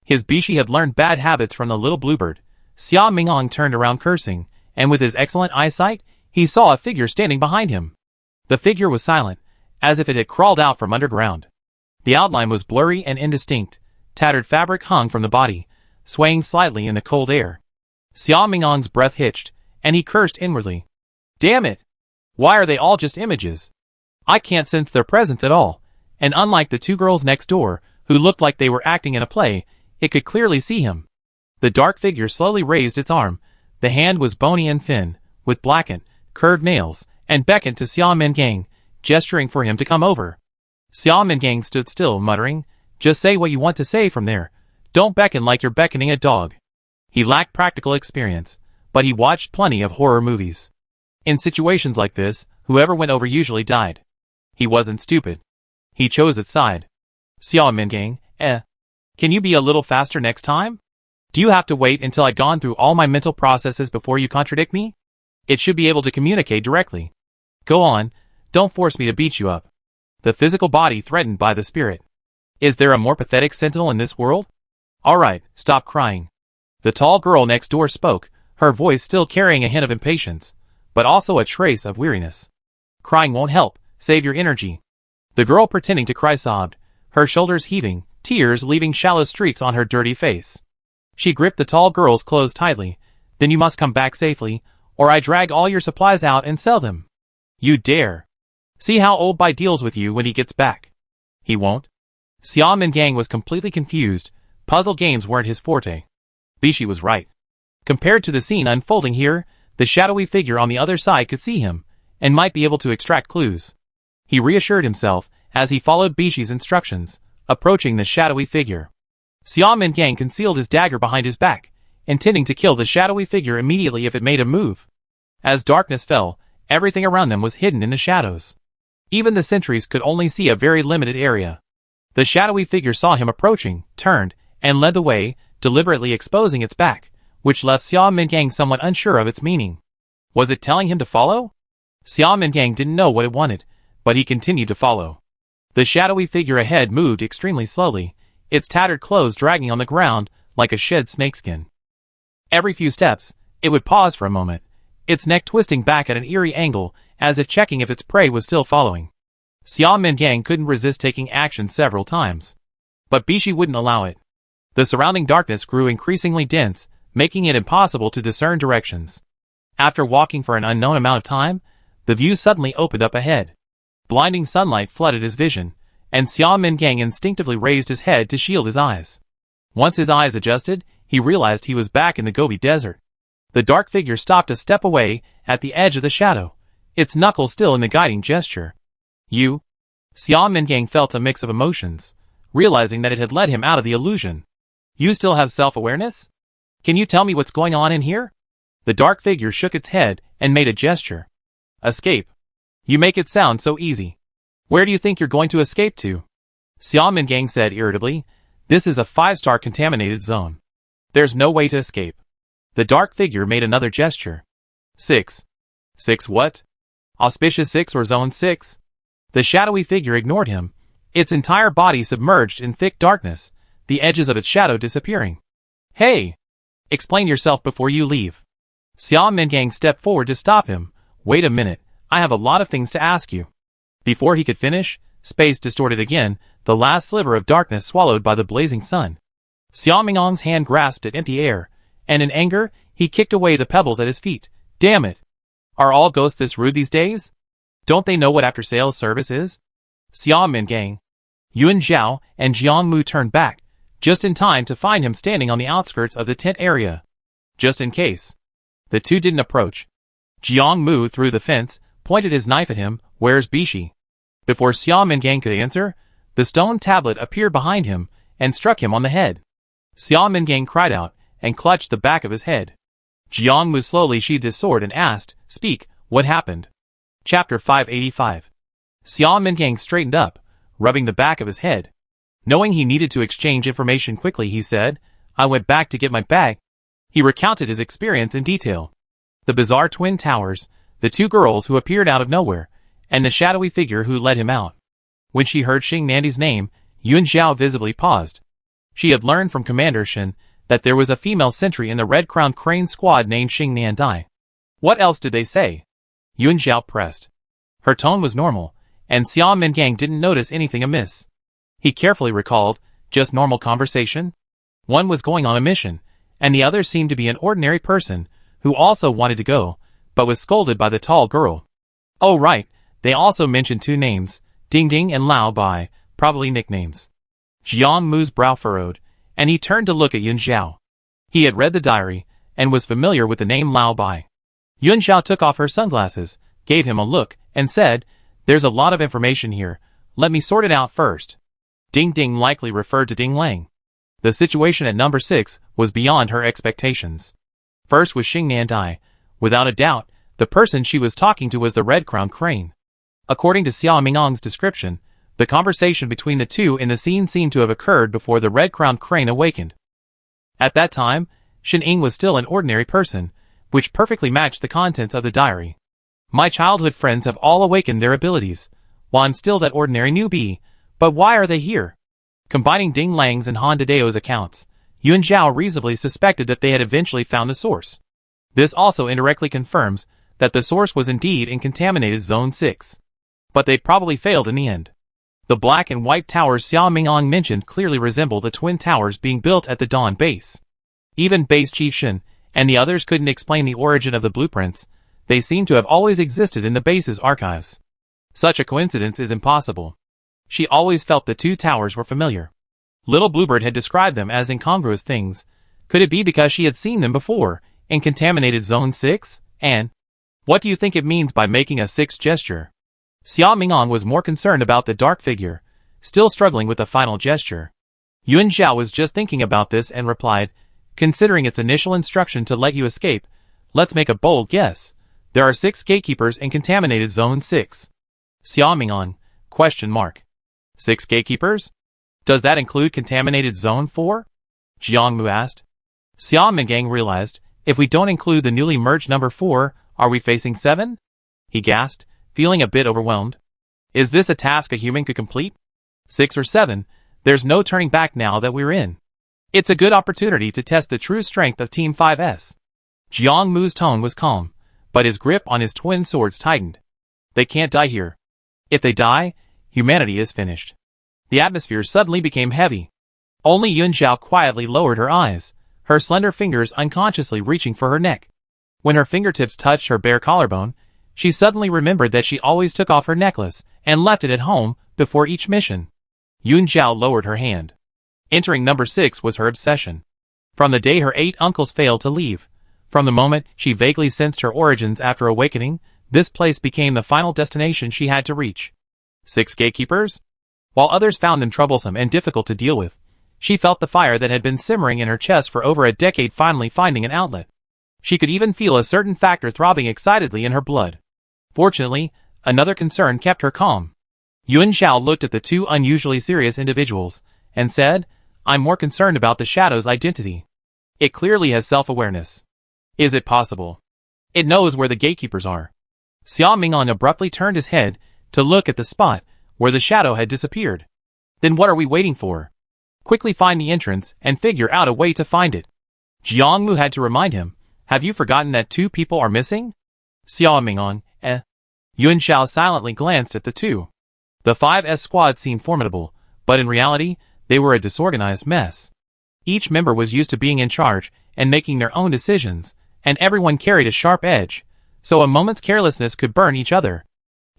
His Bishi had learned bad habits from the little bluebird. Xiao Mingang turned around cursing, and with his excellent eyesight, he saw a figure standing behind him. The figure was silent, as if it had crawled out from underground. The outline was blurry and indistinct. Tattered fabric hung from the body, swaying slightly in the cold air. Xiao Mingang's breath hitched, and he cursed inwardly. Damn it! Why are they all just images? I can't sense their presence at all, and unlike the two girls next door, who looked like they were acting in a play, it could clearly see him. The dark figure slowly raised its arm. The hand was bony and thin, with blackened, curved nails, and beckoned to Xiao Mingang, gesturing for him to come over. Xiao Mingang stood still, muttering, "Just say what you want to say from there. Don't beckon like you're beckoning a dog." He lacked practical experience, but he watched plenty of horror movies. In situations like this, whoever went over usually died. He wasn't stupid. He chose its side. "Xiao Mingang, can you be a little faster next time? Do you have to wait until I've gone through all my mental processes before you contradict me? It should be able to communicate directly. Go on, don't force me to beat you up." The physical body threatened by the spirit. Is there a more pathetic sentinel in this world? Alright, stop crying. The tall girl next door spoke, her voice still carrying a hint of impatience, but also a trace of weariness. Crying won't help, save your energy. The girl pretending to cry sobbed, her shoulders heaving, tears leaving shallow streaks on her dirty face. She gripped the tall girl's clothes tightly. "Then you must come back safely, or I drag all your supplies out and sell them." "You dare. See how Old Bai deals with you when he gets back." "He won't." Xiao Mingang was completely confused. Puzzle games weren't his forte. Bishi was right. Compared to the scene unfolding here, the shadowy figure on the other side could see him, and might be able to extract clues. He reassured himself as he followed Bishi's instructions, approaching the shadowy figure. Xiao Mingang concealed his dagger behind his back, intending to kill the shadowy figure immediately if it made a move. As darkness fell, everything around them was hidden in the shadows. Even the sentries could only see a very limited area. The shadowy figure saw him approaching, turned, and led the way, deliberately exposing its back, which left Xiao Mingang somewhat unsure of its meaning. Was it telling him to follow? Xiao Mingang didn't know what it wanted, but he continued to follow. The shadowy figure ahead moved extremely slowly, its tattered clothes dragging on the ground like a shed snakeskin. Every few steps, it would pause for a moment, its neck twisting back at an eerie angle, as if checking if its prey was still following. Xiao Mingang couldn't resist taking action several times. But Bishi wouldn't allow it. The surrounding darkness grew increasingly dense, making it impossible to discern directions. After walking for an unknown amount of time, the view suddenly opened up ahead. Blinding sunlight flooded his vision, and Xiao Mingang instinctively raised his head to shield his eyes. Once his eyes adjusted, he realized he was back in the Gobi Desert. The dark figure stopped a step away, at the edge of the shadow, its knuckles still in the guiding gesture. "You?" Xiao Mingang felt a mix of emotions, realizing that it had led him out of the illusion. "You still have self-awareness? Can you tell me what's going on in here?" The dark figure shook its head and made a gesture. "Escape. You make it sound so easy. Where do you think you're going to escape to?" Xiao Mingang said irritably, "This is a 5-star contaminated zone. There's no way to escape." The dark figure made another gesture. 6. 6 what? Auspicious 6 or Zone 6? The shadowy figure ignored him, its entire body submerged in thick darkness, the edges of its shadow disappearing. "Hey! Explain yourself before you leave." Xiao Mingang stepped forward to stop him. "Wait a minute, I have a lot of things to ask you." Before he could finish, space distorted again, the last sliver of darkness swallowed by the blazing sun. Xiao Minggang's hand grasped at empty air, and in anger, he kicked away the pebbles at his feet. "Damn it! Are all ghosts this rude these days? Don't they know what after-sales service is?" Xiao Mingang, Yuan Zhao, and Jiang Mu turned back, just in time to find him standing on the outskirts of the tent area. Just in case. The two didn't approach. Jiang Mu, through the fence, pointed his knife at him. "Where's Bishi?" Before Xiao Mingang could answer, the stone tablet appeared behind him and struck him on the head. Xiao Mingang cried out and clutched the back of his head. Jiang Mu slowly sheathed his sword and asked, "Speak, what happened?" Chapter 585. Xiao Mingang straightened up, rubbing the back of his head. Knowing he needed to exchange information quickly, he said, "I went back to get my bag." He recounted his experience in detail. The bizarre twin towers, the two girls who appeared out of nowhere, and the shadowy figure who led him out. When she heard Xing Nandi's name, Yuan Zhao visibly paused. She had learned from Commander Shen that there was a female sentry in the Red Crown Crane squad named Xing Nandi. "What else did they say?" Yuan Zhao pressed. Her tone was normal, and Xiao Mingang didn't notice anything amiss. He carefully recalled, just normal conversation. One was going on a mission, and the other seemed to be an ordinary person, who also wanted to go, but was scolded by the tall girl. Oh right, they also mentioned two names, Ding Ding and Lao Bai, probably nicknames. Jiang Mu's brow furrowed, and he turned to look at Yuan Zhao. He had read the diary, and was familiar with the name Lao Bai. Yuan Zhao took off her sunglasses, gave him a look, and said, "There's a lot of information here. Let me sort it out first." Ding Ding likely referred to Ding Lang. The situation at number 6 was beyond her expectations. First was Xing Nandai. Without a doubt, the person she was talking to was the red-crowned crane. According to Xia Mingang's description, the conversation between the two in the scene seemed to have occurred before the red-crowned crane awakened. At that time, Shen Ying was still an ordinary person, which perfectly matched the contents of the diary. "My childhood friends have all awakened their abilities, while I'm still that ordinary newbie, but why are they here?" Combining Ding Lang's and Han Dadeo's accounts, Yuan Zhao reasonably suspected that they had eventually found the source. This also indirectly confirms that the source was indeed in contaminated Zone 6. But they'd probably failed in the end. The black and white towers Xia Mingang mentioned clearly resemble the twin towers being built at the Dawn base. Even Base Chief Shen and the others couldn't explain the origin of the blueprints. They seem to have always existed in the base's archives. Such a coincidence is impossible. She always felt the two towers were familiar. Little Bluebird had described them as incongruous things. Could it be because she had seen them before, in contaminated Zone 6? And what do you think it means by making a 6 gesture? Xia Mingang was more concerned about the dark figure, still struggling with the final gesture. Yuan Zhao was just thinking about this and replied, "Considering its initial instruction to let you escape, let's make a bold guess. There are 6 gatekeepers in contaminated Zone 6. Xia Mingang? Question mark. 6 gatekeepers? Does that include contaminated Zone 4? Jiang Mu asked. Xia Mingang realized, if we don't include the newly merged number 4, are we facing 7? He gasped, feeling a bit overwhelmed. Is this a task a human could complete? 6 or 7, there's no turning back now that we're in. It's a good opportunity to test the true strength of Team 5S. Jiang Mu's tone was calm, but his grip on his twin swords tightened. They can't die here. If they die, humanity is finished. The atmosphere suddenly became heavy. Only Yuan Zhao quietly lowered her eyes, her slender fingers unconsciously reaching for her neck. When her fingertips touched her bare collarbone, she suddenly remembered that she always took off her necklace and left it at home before each mission. Yuan Zhao lowered her hand. Entering number 6 was her obsession. From the day her 8 uncles failed to leave, from the moment she vaguely sensed her origins after awakening, this place became the final destination she had to reach. 6 gatekeepers? While others found them troublesome and difficult to deal with, she felt the fire that had been simmering in her chest for over a decade finally finding an outlet. She could even feel a certain factor throbbing excitedly in her blood. Fortunately, another concern kept her calm. Yuan Zhao looked at the two unusually serious individuals, and said, "I'm more concerned about the Shadow's identity. It clearly has self-awareness. Is it possible? It knows where the gatekeepers are." Xia Mingang abruptly turned his head to look at the spot where the shadow had disappeared. "Then what are we waiting for? Quickly find the entrance and figure out a way to find it." Jiang Mu had to remind him, "Have you forgotten that 2 people are missing?" Xia Mingang, Yuan Zhao silently glanced at the two. The 5S squad seemed formidable, but in reality, they were a disorganized mess. Each member was used to being in charge and making their own decisions, and everyone carried a sharp edge, so a moment's carelessness could burn each other.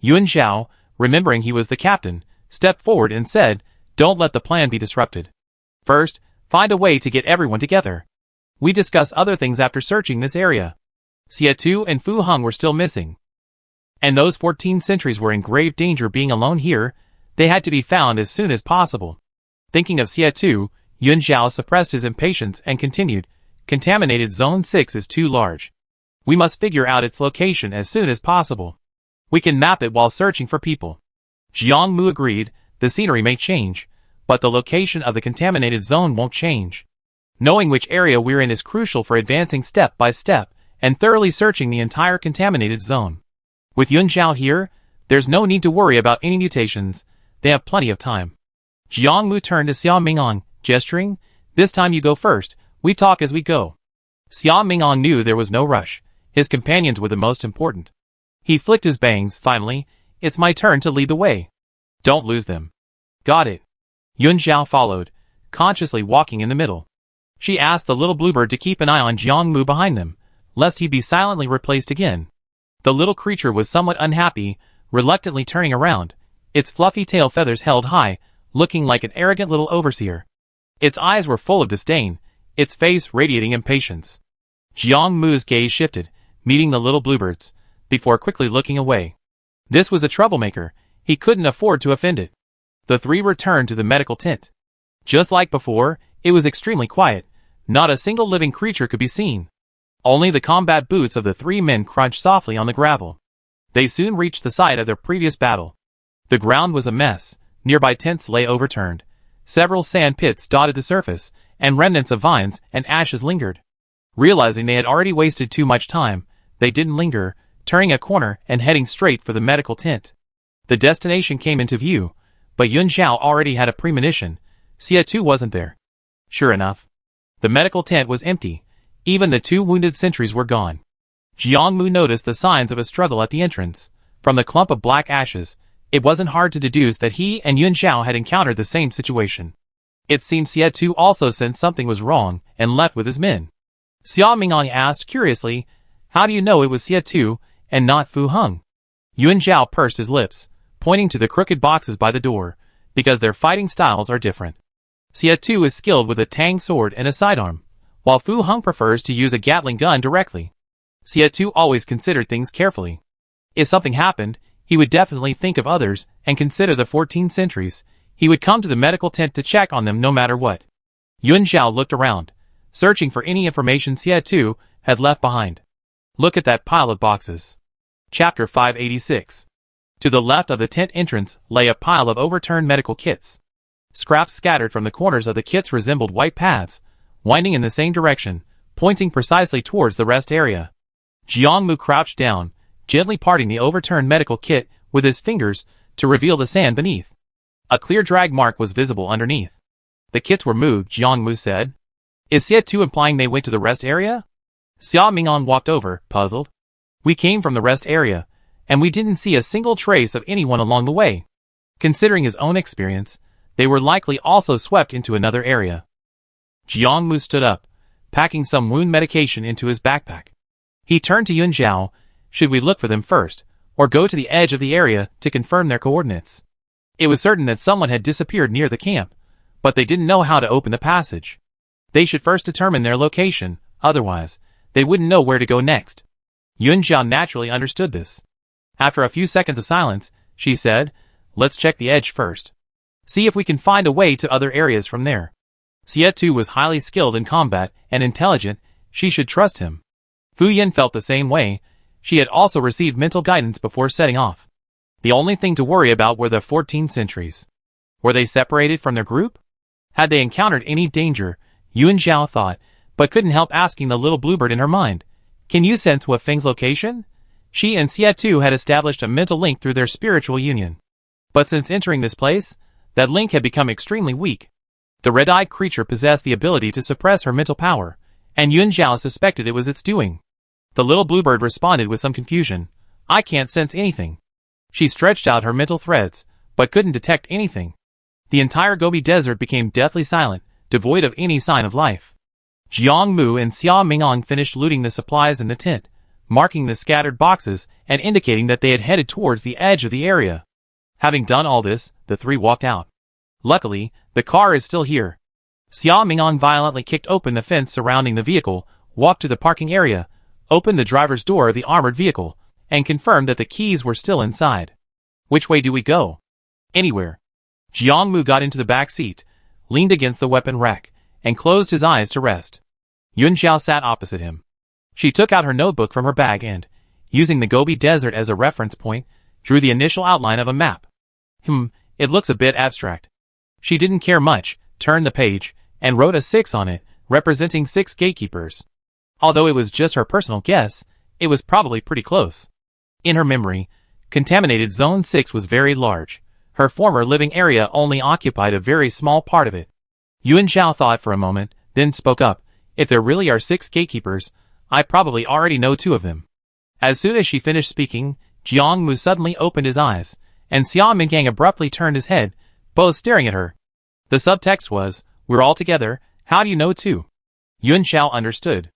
Yuan Zhao, remembering he was the captain, stepped forward and said, "Don't let the plan be disrupted. First, find a way to get everyone together. We discuss other things after searching this area." Xie Tu and Fu Heng were still missing. And those 14 sentries were in grave danger being alone here. They had to be found as soon as possible. Thinking of Xie Tu, Yuan Zhao suppressed his impatience and continued, "Contaminated Zone 6 is too large. We must figure out its location as soon as possible. We can map it while searching for people." Jiang Mu agreed, the scenery may change, but the location of the contaminated zone won't change. Knowing which area we're in is crucial for advancing step by step and thoroughly searching the entire contaminated zone. With Yuan Zhao here, there's no need to worry about any mutations. They have plenty of time. Jiang Mu turned to Xia Mingang, gesturing, "This time you go first. We talk as we go." Xia Mingang knew there was no rush. His companions were the most important. He flicked his bangs, finally. "It's my turn to lead the way. Don't lose them." "Got it." Yuan Zhao followed, consciously walking in the middle. She asked the little bluebird to keep an eye on Jiang Mu behind them, lest he be silently replaced again. The little creature was somewhat unhappy, reluctantly turning around, its fluffy tail feathers held high, looking like an arrogant little overseer. Its eyes were full of disdain, its face radiating impatience. Jiang Mu's gaze shifted, meeting the little bluebird's. before quickly looking away. This was a troublemaker. He couldn't afford to offend it. The three returned to the medical tent. Just like before, it was extremely quiet. Not a single living creature could be seen. Only the combat boots of the three men crunched softly on the gravel. They soon reached the site of their previous battle. The ground was a mess. Nearby tents lay overturned. Several sand pits dotted the surface, and remnants of vines and ashes lingered. Realizing they had already wasted too much time, they didn't linger, turning a corner and heading straight for the medical tent. The destination came into view, but Yun Zhao already had a premonition. Xia Tu wasn't there. Sure enough, the medical tent was empty. Even the two wounded sentries were gone. Jiang Mu noticed the signs of a struggle at the entrance. From the clump of black ashes, it wasn't hard to deduce that he and Yun Zhao had encountered the same situation. It seemed Xia Tu also sensed something was wrong and left with his men. Xia Mingong asked curiously, "How do you know it was Xia Tu and not Fu Heng?" Yun Zhao pursed his lips, pointing to the crooked boxes by the door, because their fighting styles are different. Xia Tu is skilled with a tang sword and a sidearm, while Fu Heng prefers to use a Gatling gun directly. Xia Tu always considered things carefully. If something happened, he would definitely think of others and consider the 14 sentries. He would come to the medical tent to check on them no matter what. Yun Zhao looked around, searching for any information Xia Tu had left behind. Look at that pile of boxes. Chapter 586. To the left of the tent entrance lay a pile of overturned medical kits. Scraps scattered from the corners of the kits resembled white paths, winding in the same direction, pointing precisely towards the rest area. Jiang Mu crouched down, gently parting the overturned medical kit with his fingers to reveal the sand beneath. A clear drag mark was visible underneath. The kits were moved, Jiang Mu said. Is Xia Tu implying they went to the rest area? Xia Mingong walked over, puzzled. We came from the rest area, and we didn't see a single trace of anyone along the way. Considering his own experience, they were likely also swept into another area. Jiang Mu stood up, packing some wound medication into his backpack. He turned to Yun Zhao. Should we look for them first, or go to the edge of the area to confirm their coordinates? It was certain that someone had disappeared near the camp, but they didn't know how to open the passage. They should first determine their location, otherwise, they wouldn't know where to go next. Yun Zhao naturally understood this. After a few seconds of silence, she said, "Let's check the edge first. See if we can find a way to other areas from there." Xia Tu was highly skilled in combat and intelligent. She should trust him. Fu Yin felt the same way. She had also received mental guidance before setting off. The only thing to worry about were the 14 sentries. Were they separated from their group? Had they encountered any danger? Yun Zhao thought, but couldn't help asking the little bluebird in her mind. Can you sense Hua Feng's location? She and Xia Tu had established a mental link through their spiritual union. But since entering this place, that link had become extremely weak. The red-eyed creature possessed the ability to suppress her mental power, and Yun Zhao suspected it was its doing. The little bluebird responded with some confusion. I can't sense anything. She stretched out her mental threads, but couldn't detect anything. The entire Gobi Desert became deathly silent, devoid of any sign of life. Jiang Mu and Xia Mingong finished looting the supplies in the tent, marking the scattered boxes and indicating that they had headed towards the edge of the area. Having done all this, the three walked out. Luckily, the car is still here. Xia Mingong violently kicked open the fence surrounding the vehicle, walked to the parking area, opened the driver's door of the armored vehicle, and confirmed that the keys were still inside. Which way do we go? Anywhere. Jiang Mu got into the back seat, leaned against the weapon rack, and closed his eyes to rest. Yun Zhao sat opposite him. She took out her notebook from her bag and, using the Gobi Desert as a reference point, drew the initial outline of a map. It looks a bit abstract. She didn't care much, turned the page, and wrote a 6 on it, representing 6 gatekeepers. Although it was just her personal guess, it was probably pretty close. In her memory, contaminated Zone 6 was very large. Her former living area only occupied a very small part of it. Yun Zhao thought for a moment, then spoke up. If there really are 6 gatekeepers, I probably already know 2 of them. As soon as she finished speaking, Jiang Mu suddenly opened his eyes, and Xia Mingong abruptly turned his head, both staring at her. The subtext was, "We're all together, how do you know 2? Yun Zhao understood.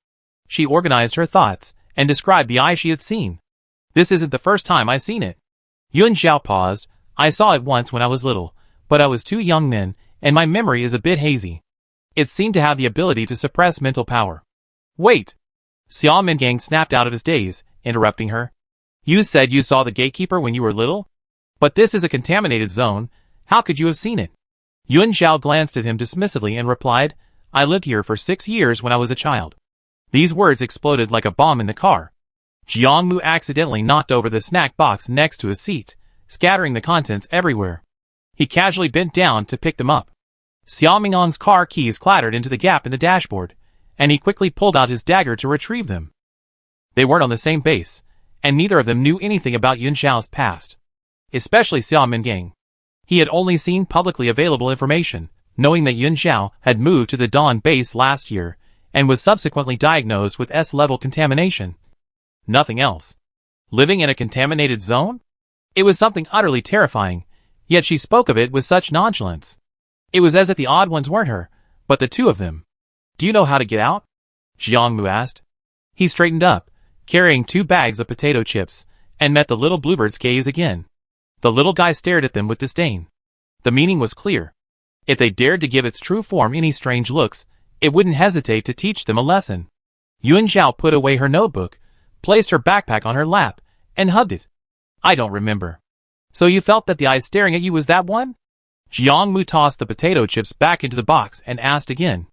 She organized her thoughts, and described the eye she had seen. This isn't the first time I've seen it. Yun Zhao paused. I saw it once when I was little, but I was too young then, and my memory is a bit hazy. It seemed to have the ability to suppress mental power. Wait! Xia Mingong snapped out of his daze, interrupting her. You said you saw the gatekeeper when you were little? But this is a contaminated zone. How could you have seen it? Yun Zhao glanced at him dismissively and replied, I lived here for 6 years when I was a child. These words exploded like a bomb in the car. Jiangmu accidentally knocked over the snack box next to his seat, scattering the contents everywhere. He casually bent down to pick them up. Xiao Ming'an's car keys clattered into the gap in the dashboard, and he quickly pulled out his dagger to retrieve them. They weren't on the same base, and neither of them knew anything about Yun Zhao's past. Especially Xiao Ming'an. He had only seen publicly available information, knowing that Yun Zhao had moved to the Dawn base last year, and was subsequently diagnosed with S-level contamination. Nothing else. Living in a contaminated zone? It was something utterly terrifying, yet she spoke of it with such nonchalance. It was as if the odd ones weren't her, but the two of them. Do you know how to get out? Jiangmu asked. He straightened up, carrying 2 bags of potato chips, and met the little bluebird's gaze again. The little guy stared at them with disdain. The meaning was clear. If they dared to give its true form any strange looks, it wouldn't hesitate to teach them a lesson. Yun Zhao put away her notebook, placed her backpack on her lap, and hugged it. I don't remember. So you felt that the eye staring at you was that one? Jiangmu tossed the potato chips back into the box and asked again.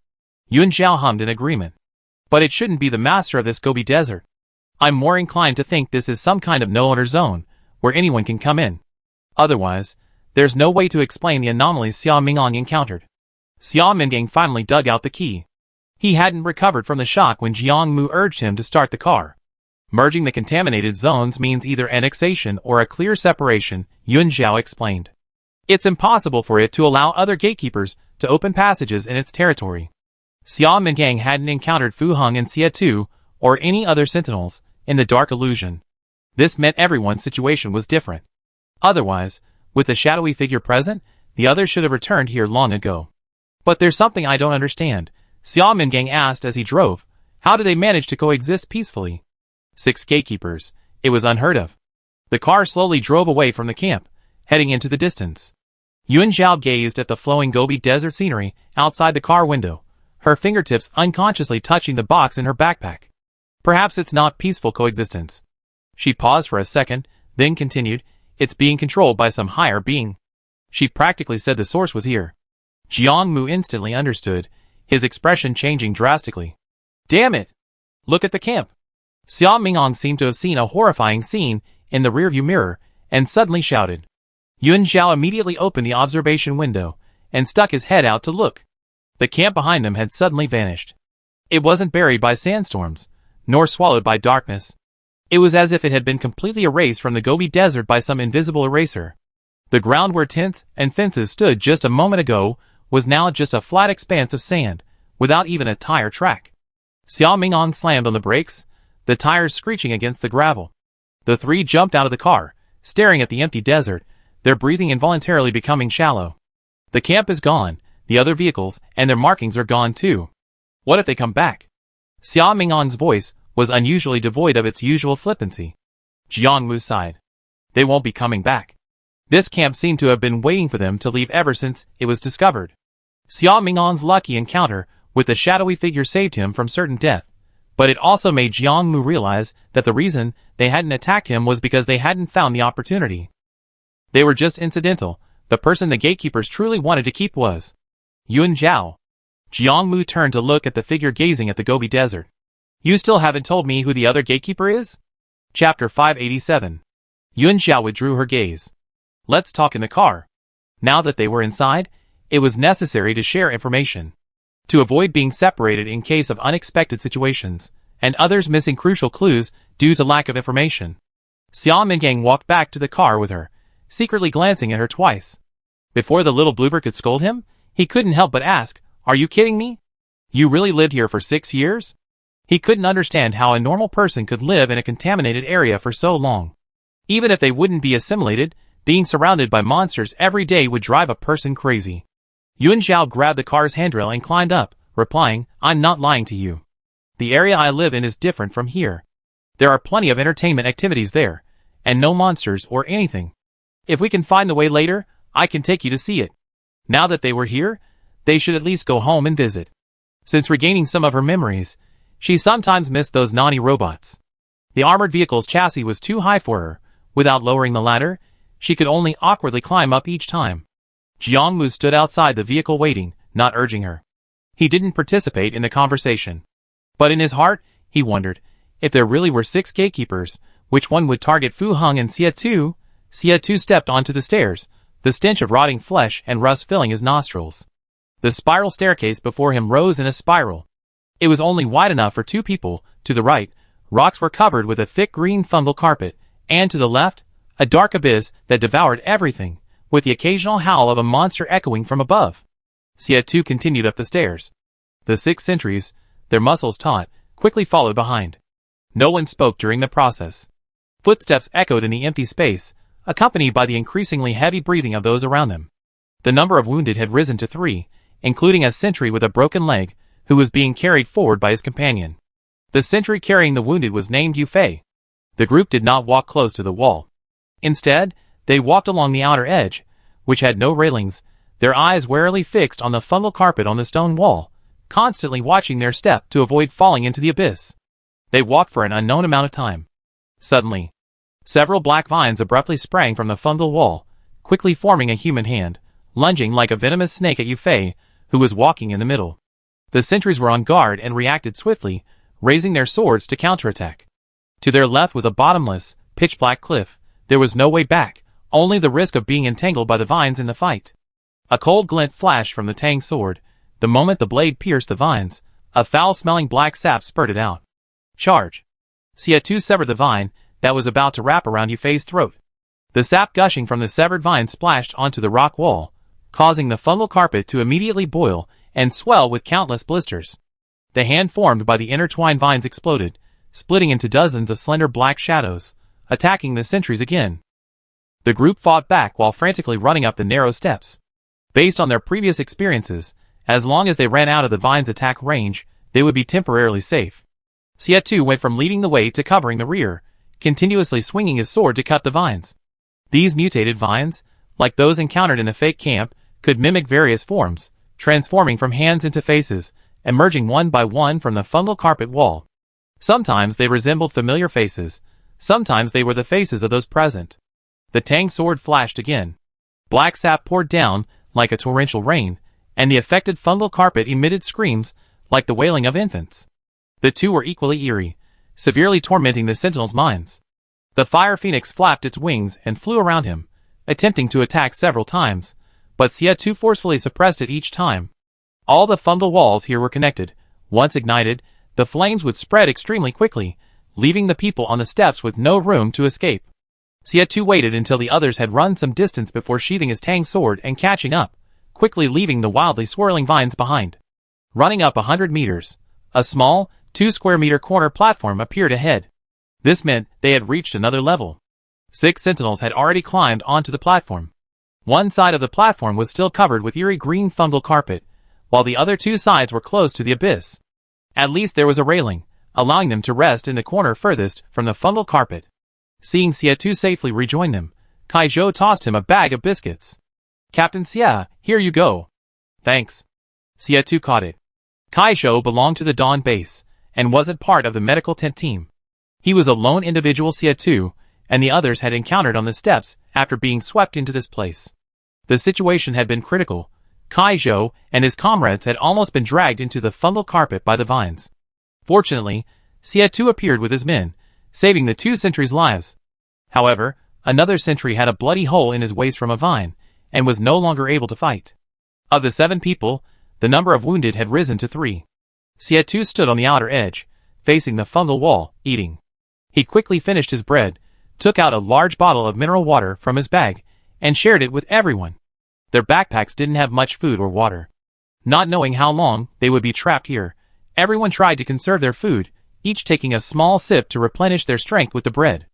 Yun Zhao hummed in agreement. But it shouldn't be the master of this Gobi Desert. I'm more inclined to think this is some kind of no-owner zone, where anyone can come in. Otherwise, there's no way to explain the anomalies Xiao Ming'an encountered. Xiao Ming'an finally dug out the key. He hadn't recovered from the shock when Jiangmu urged him to start the car. Merging the contaminated zones means either annexation or a clear separation, Yun Zhao explained. It's impossible for it to allow other gatekeepers to open passages in its territory. Xiao Ming'an hadn't encountered Fu Heng and Xie Tu, or any other sentinels, in the Dark Illusion. This meant everyone's situation was different. Otherwise, with the shadowy figure present, the others should have returned here long ago. But there's something I don't understand, Xiao Ming'an asked as he drove. How do they manage to coexist peacefully? 6 gatekeepers. It was unheard of. The car slowly drove away from the camp, heading into the distance. Yun Zhao gazed at the flowing Gobi Desert scenery outside the car window, her fingertips unconsciously touching the box in her backpack. Perhaps it's not peaceful coexistence. She paused for a second, then continued, it's being controlled by some higher being. She practically said the source was here. Jiangmu instantly understood, his expression changing drastically. Damn it! Look at the camp. Xiao Ming'an seemed to have seen a horrifying scene in the rearview mirror, and suddenly shouted. Yun Zhao immediately opened the observation window, and stuck his head out to look. The camp behind them had suddenly vanished. It wasn't buried by sandstorms, nor swallowed by darkness. It was as if it had been completely erased from the Gobi Desert by some invisible eraser. The ground where tents and fences stood just a moment ago was now just a flat expanse of sand, without even a tire track. Xiao Ming'an slammed on the brakes, the tires screeching against the gravel. The 3 jumped out of the car, staring at the empty desert, their breathing involuntarily becoming shallow. The camp is gone, the other vehicles and their markings are gone too. What if they come back? Xiao Ming'an's voice was unusually devoid of its usual flippancy. Jiangmu sighed. They won't be coming back. This camp seemed to have been waiting for them to leave ever since it was discovered. Xiao Ming'an's lucky encounter with the shadowy figure saved him from certain death, but it also made Jiangmu realize that the reason they hadn't attacked him was because they hadn't found the opportunity. They were just incidental. The person the gatekeepers truly wanted to keep was Yun Zhao. Jiangmu turned to look at the figure gazing at the Gobi Desert. You still haven't told me who the other gatekeeper is? Chapter 587. Yun Zhao withdrew her gaze. Let's talk in the car. Now that they were inside, it was necessary to share information. To avoid being separated in case of unexpected situations, and others missing crucial clues due to lack of information. Xiao Ming'an walked back to the car with her, secretly glancing at her twice. Before the little bluebird could scold him, he couldn't help but ask, Are you kidding me? You really lived here for 6 years? He couldn't understand how a normal person could live in a contaminated area for so long. Even if they wouldn't be assimilated, being surrounded by monsters every day would drive a person crazy. Yun Zhao grabbed the car's handrail and climbed up, replying, I'm not lying to you. The area I live in is different from here. There are plenty of entertainment activities there, and no monsters or anything. If we can find the way later, I can take you to see it. Now that they were here, they should at least go home and visit. Since regaining some of her memories, she sometimes missed those naughty robots. The armored vehicle's chassis was too high for her. Without lowering the ladder, she could only awkwardly climb up each time. Jiangmu stood outside the vehicle waiting, not urging her. He didn't participate in the conversation. But in his heart, he wondered, if there really were 6 gatekeepers, which one would target Fu Heng and Xie Tu? Xie Tu stepped onto the stairs, the stench of rotting flesh and rust filling his nostrils. The spiral staircase before him rose in a spiral. It was only wide enough for 2 people. To the right, rocks were covered with a thick green fungal carpet, and to the left, a dark abyss that devoured everything, with the occasional howl of a monster echoing from above. Xie Tu continued up the stairs. The 6 sentries, their muscles taut, quickly followed behind. No one spoke during the process. Footsteps echoed in the empty space, accompanied by the increasingly heavy breathing of those around them. The number of wounded had risen to 3, including a sentry with a broken leg, who was being carried forward by his companion. The sentry carrying the wounded was named Yu Fei. The group did not walk close to the wall. Instead, they walked along the outer edge, which had no railings, their eyes warily fixed on the fungal carpet on the stone wall, constantly watching their step to avoid falling into the abyss. They walked for an unknown amount of time. Suddenly, several black vines abruptly sprang from the fungal wall, quickly forming a human hand, lunging like a venomous snake at Yu Fei, who was walking in the middle. The sentries were on guard and reacted swiftly, raising their swords to counterattack. To their left was a bottomless, pitch-black cliff. There was no way back, only the risk of being entangled by the vines in the fight. A cold glint flashed from the Tang sword. The moment the blade pierced the vines, a foul-smelling black sap spurted out. Charge! Xie Tu severed the vine that was about to wrap around Yu Fei's throat. The sap gushing from the severed vine splashed onto the rock wall, causing the fungal carpet to immediately boil and swell with countless blisters. The hand formed by the intertwined vines exploded, splitting into dozens of slender black shadows, attacking the sentries again. The group fought back while frantically running up the narrow steps. Based on their previous experiences, as long as they ran out of the vine's attack range, they would be temporarily safe. Xie Tu went from leading the way to covering the rear, continuously swinging his sword to cut the vines. These mutated vines, like those encountered in the fake camp, could mimic various forms, transforming from hands into faces, emerging one by one from the fungal carpet wall. Sometimes they resembled familiar faces, sometimes they were the faces of those present. The Tang sword flashed again. Black sap poured down, like a torrential rain, and the affected fungal carpet emitted screams, like the wailing of infants. The two were equally eerie, severely tormenting the sentinels' minds. The fire phoenix flapped its wings and flew around him, attempting to attack several times, but Xie Tu forcefully suppressed it each time. All the fungal walls here were connected. Once ignited, the flames would spread extremely quickly, leaving the people on the steps with no room to escape. Xie Tu waited until the others had run some distance before sheathing his Tang sword and catching up, quickly leaving the wildly swirling vines behind. Running up 100 meters, a small, 2-square-meter corner platform appeared ahead. This meant they had reached another level. 6 sentinels had already climbed onto the platform. One side of the platform was still covered with eerie green fungal carpet, while the other 2 sides were close to the abyss. At least there was a railing, allowing them to rest in the corner furthest from the fungal carpet. Seeing Xie Tu safely rejoin them, Kai Zhou tossed him a bag of biscuits. "Captain Xie, here you go." "Thanks." Xie Tu caught it. Kai Zhou belonged to the Dawn base, and wasn't part of the medical tent team. He was a lone individual Xie Tu, and the others had encountered on the steps after being swept into this place. The situation had been critical. Kai Zhou and his comrades had almost been dragged into the fungal carpet by the vines. Fortunately, Xie Tu appeared with his men, saving the 2 sentries' lives. However, another sentry had a bloody hole in his waist from a vine, and was no longer able to fight. Of the 7 people, the number of wounded had risen to 3. Xie Tu stood on the outer edge, facing the fungal wall, eating. He quickly finished his bread, took out a large bottle of mineral water from his bag, and shared it with everyone. Their backpacks didn't have much food or water. Not knowing how long they would be trapped here, everyone tried to conserve their food, each taking a small sip to replenish their strength with the bread.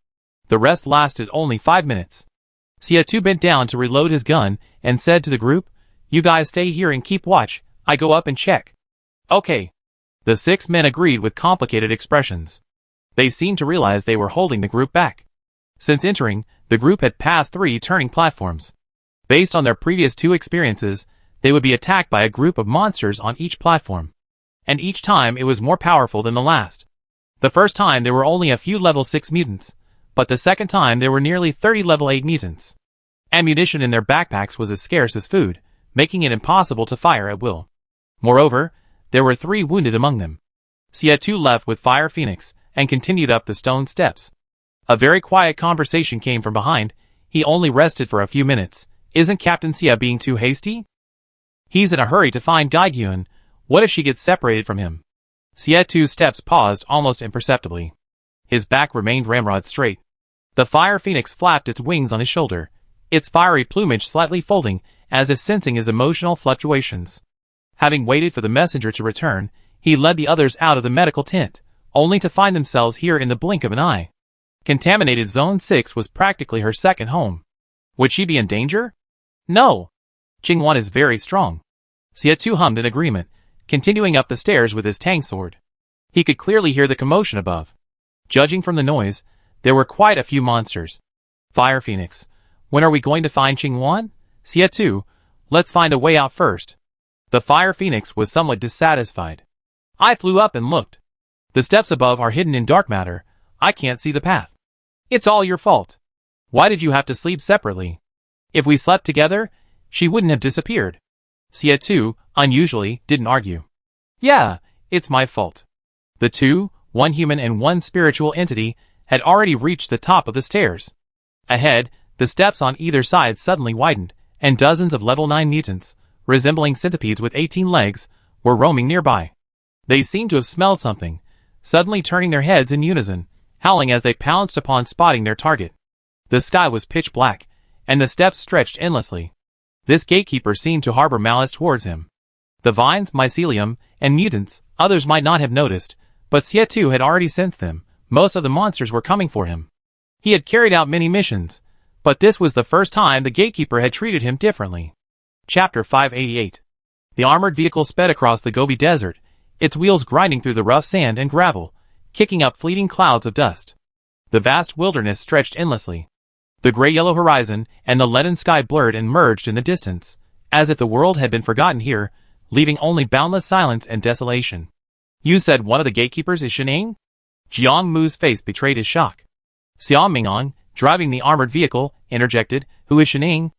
The rest lasted only 5 minutes. Xie Tu bent down to reload his gun and said to the group, "You guys stay here and keep watch, I go up and check." "Okay." The 6 men agreed with complicated expressions. They seemed to realize they were holding the group back. Since entering, the group had passed 3 turning platforms. Based on their previous 2 experiences, they would be attacked by a group of monsters on each platform. And each time it was more powerful than the last. The first time there were only a few level 6 mutants, but the second time there were nearly 30 level 8 mutants. Ammunition in their backpacks was as scarce as food, making it impossible to fire at will. Moreover, there were 3 wounded among them. Xia2 left with Fire Phoenix and continued up the stone steps. A very quiet conversation came from behind. He only rested for a few minutes. Isn't Captain Xia being too hasty? He's in a hurry to find Guide Yun. What if she gets separated from him? Xia2's steps paused almost imperceptibly. His back remained ramrod straight. The Fire Phoenix flapped its wings on his shoulder, its fiery plumage slightly folding as if sensing his emotional fluctuations. Having waited for the messenger to return, he led the others out of the medical tent, only to find themselves here in the blink of an eye. Contaminated Zone 6 was practically her second home. Would she be in danger? No. Qingwan is very strong. Xia2 hummed in agreement, continuing up the stairs with his tang sword. He could clearly hear the commotion above. Judging from the noise, there were quite a few monsters. Fire Phoenix, when are we going to find Qingwan? Xia2, let's find a way out first. The Fire Phoenix was somewhat dissatisfied. I flew up and looked. The steps above are hidden in dark matter. I can't see the path. It's all your fault. Why did you have to sleep separately? If we slept together, she wouldn't have disappeared. Xia2, unusually, didn't argue. Yeah, it's my fault. The two, one human and one spiritual entity, had already reached the top of the stairs. Ahead, the steps on either side suddenly widened, and dozens of level 9 mutants, resembling centipedes with 18 legs, were roaming nearby. They seemed to have smelled something, suddenly turning their heads in unison, howling as they pounced upon spotting their target. The sky was pitch black, and the steps stretched endlessly. This gatekeeper seemed to harbor malice towards him. The vines, mycelium, and mutants, others might not have noticed, but Xia2 had already sensed them. Most of the monsters were coming for him. He had carried out many missions, but this was the first time the gatekeeper had treated him differently. Chapter 588. The armored vehicle sped across the Gobi Desert, its wheels grinding through the rough sand and gravel, kicking up fleeting clouds of dust. The vast wilderness stretched endlessly. The gray-yellow horizon and the leaden sky blurred and merged in the distance, as if the world had been forgotten here, leaving only boundless silence and desolation. You said one of the gatekeepers is Shining? Jiang Mu's face betrayed his shock. Xiao Mingong, driving the armored vehicle, interjected, Who is Shining?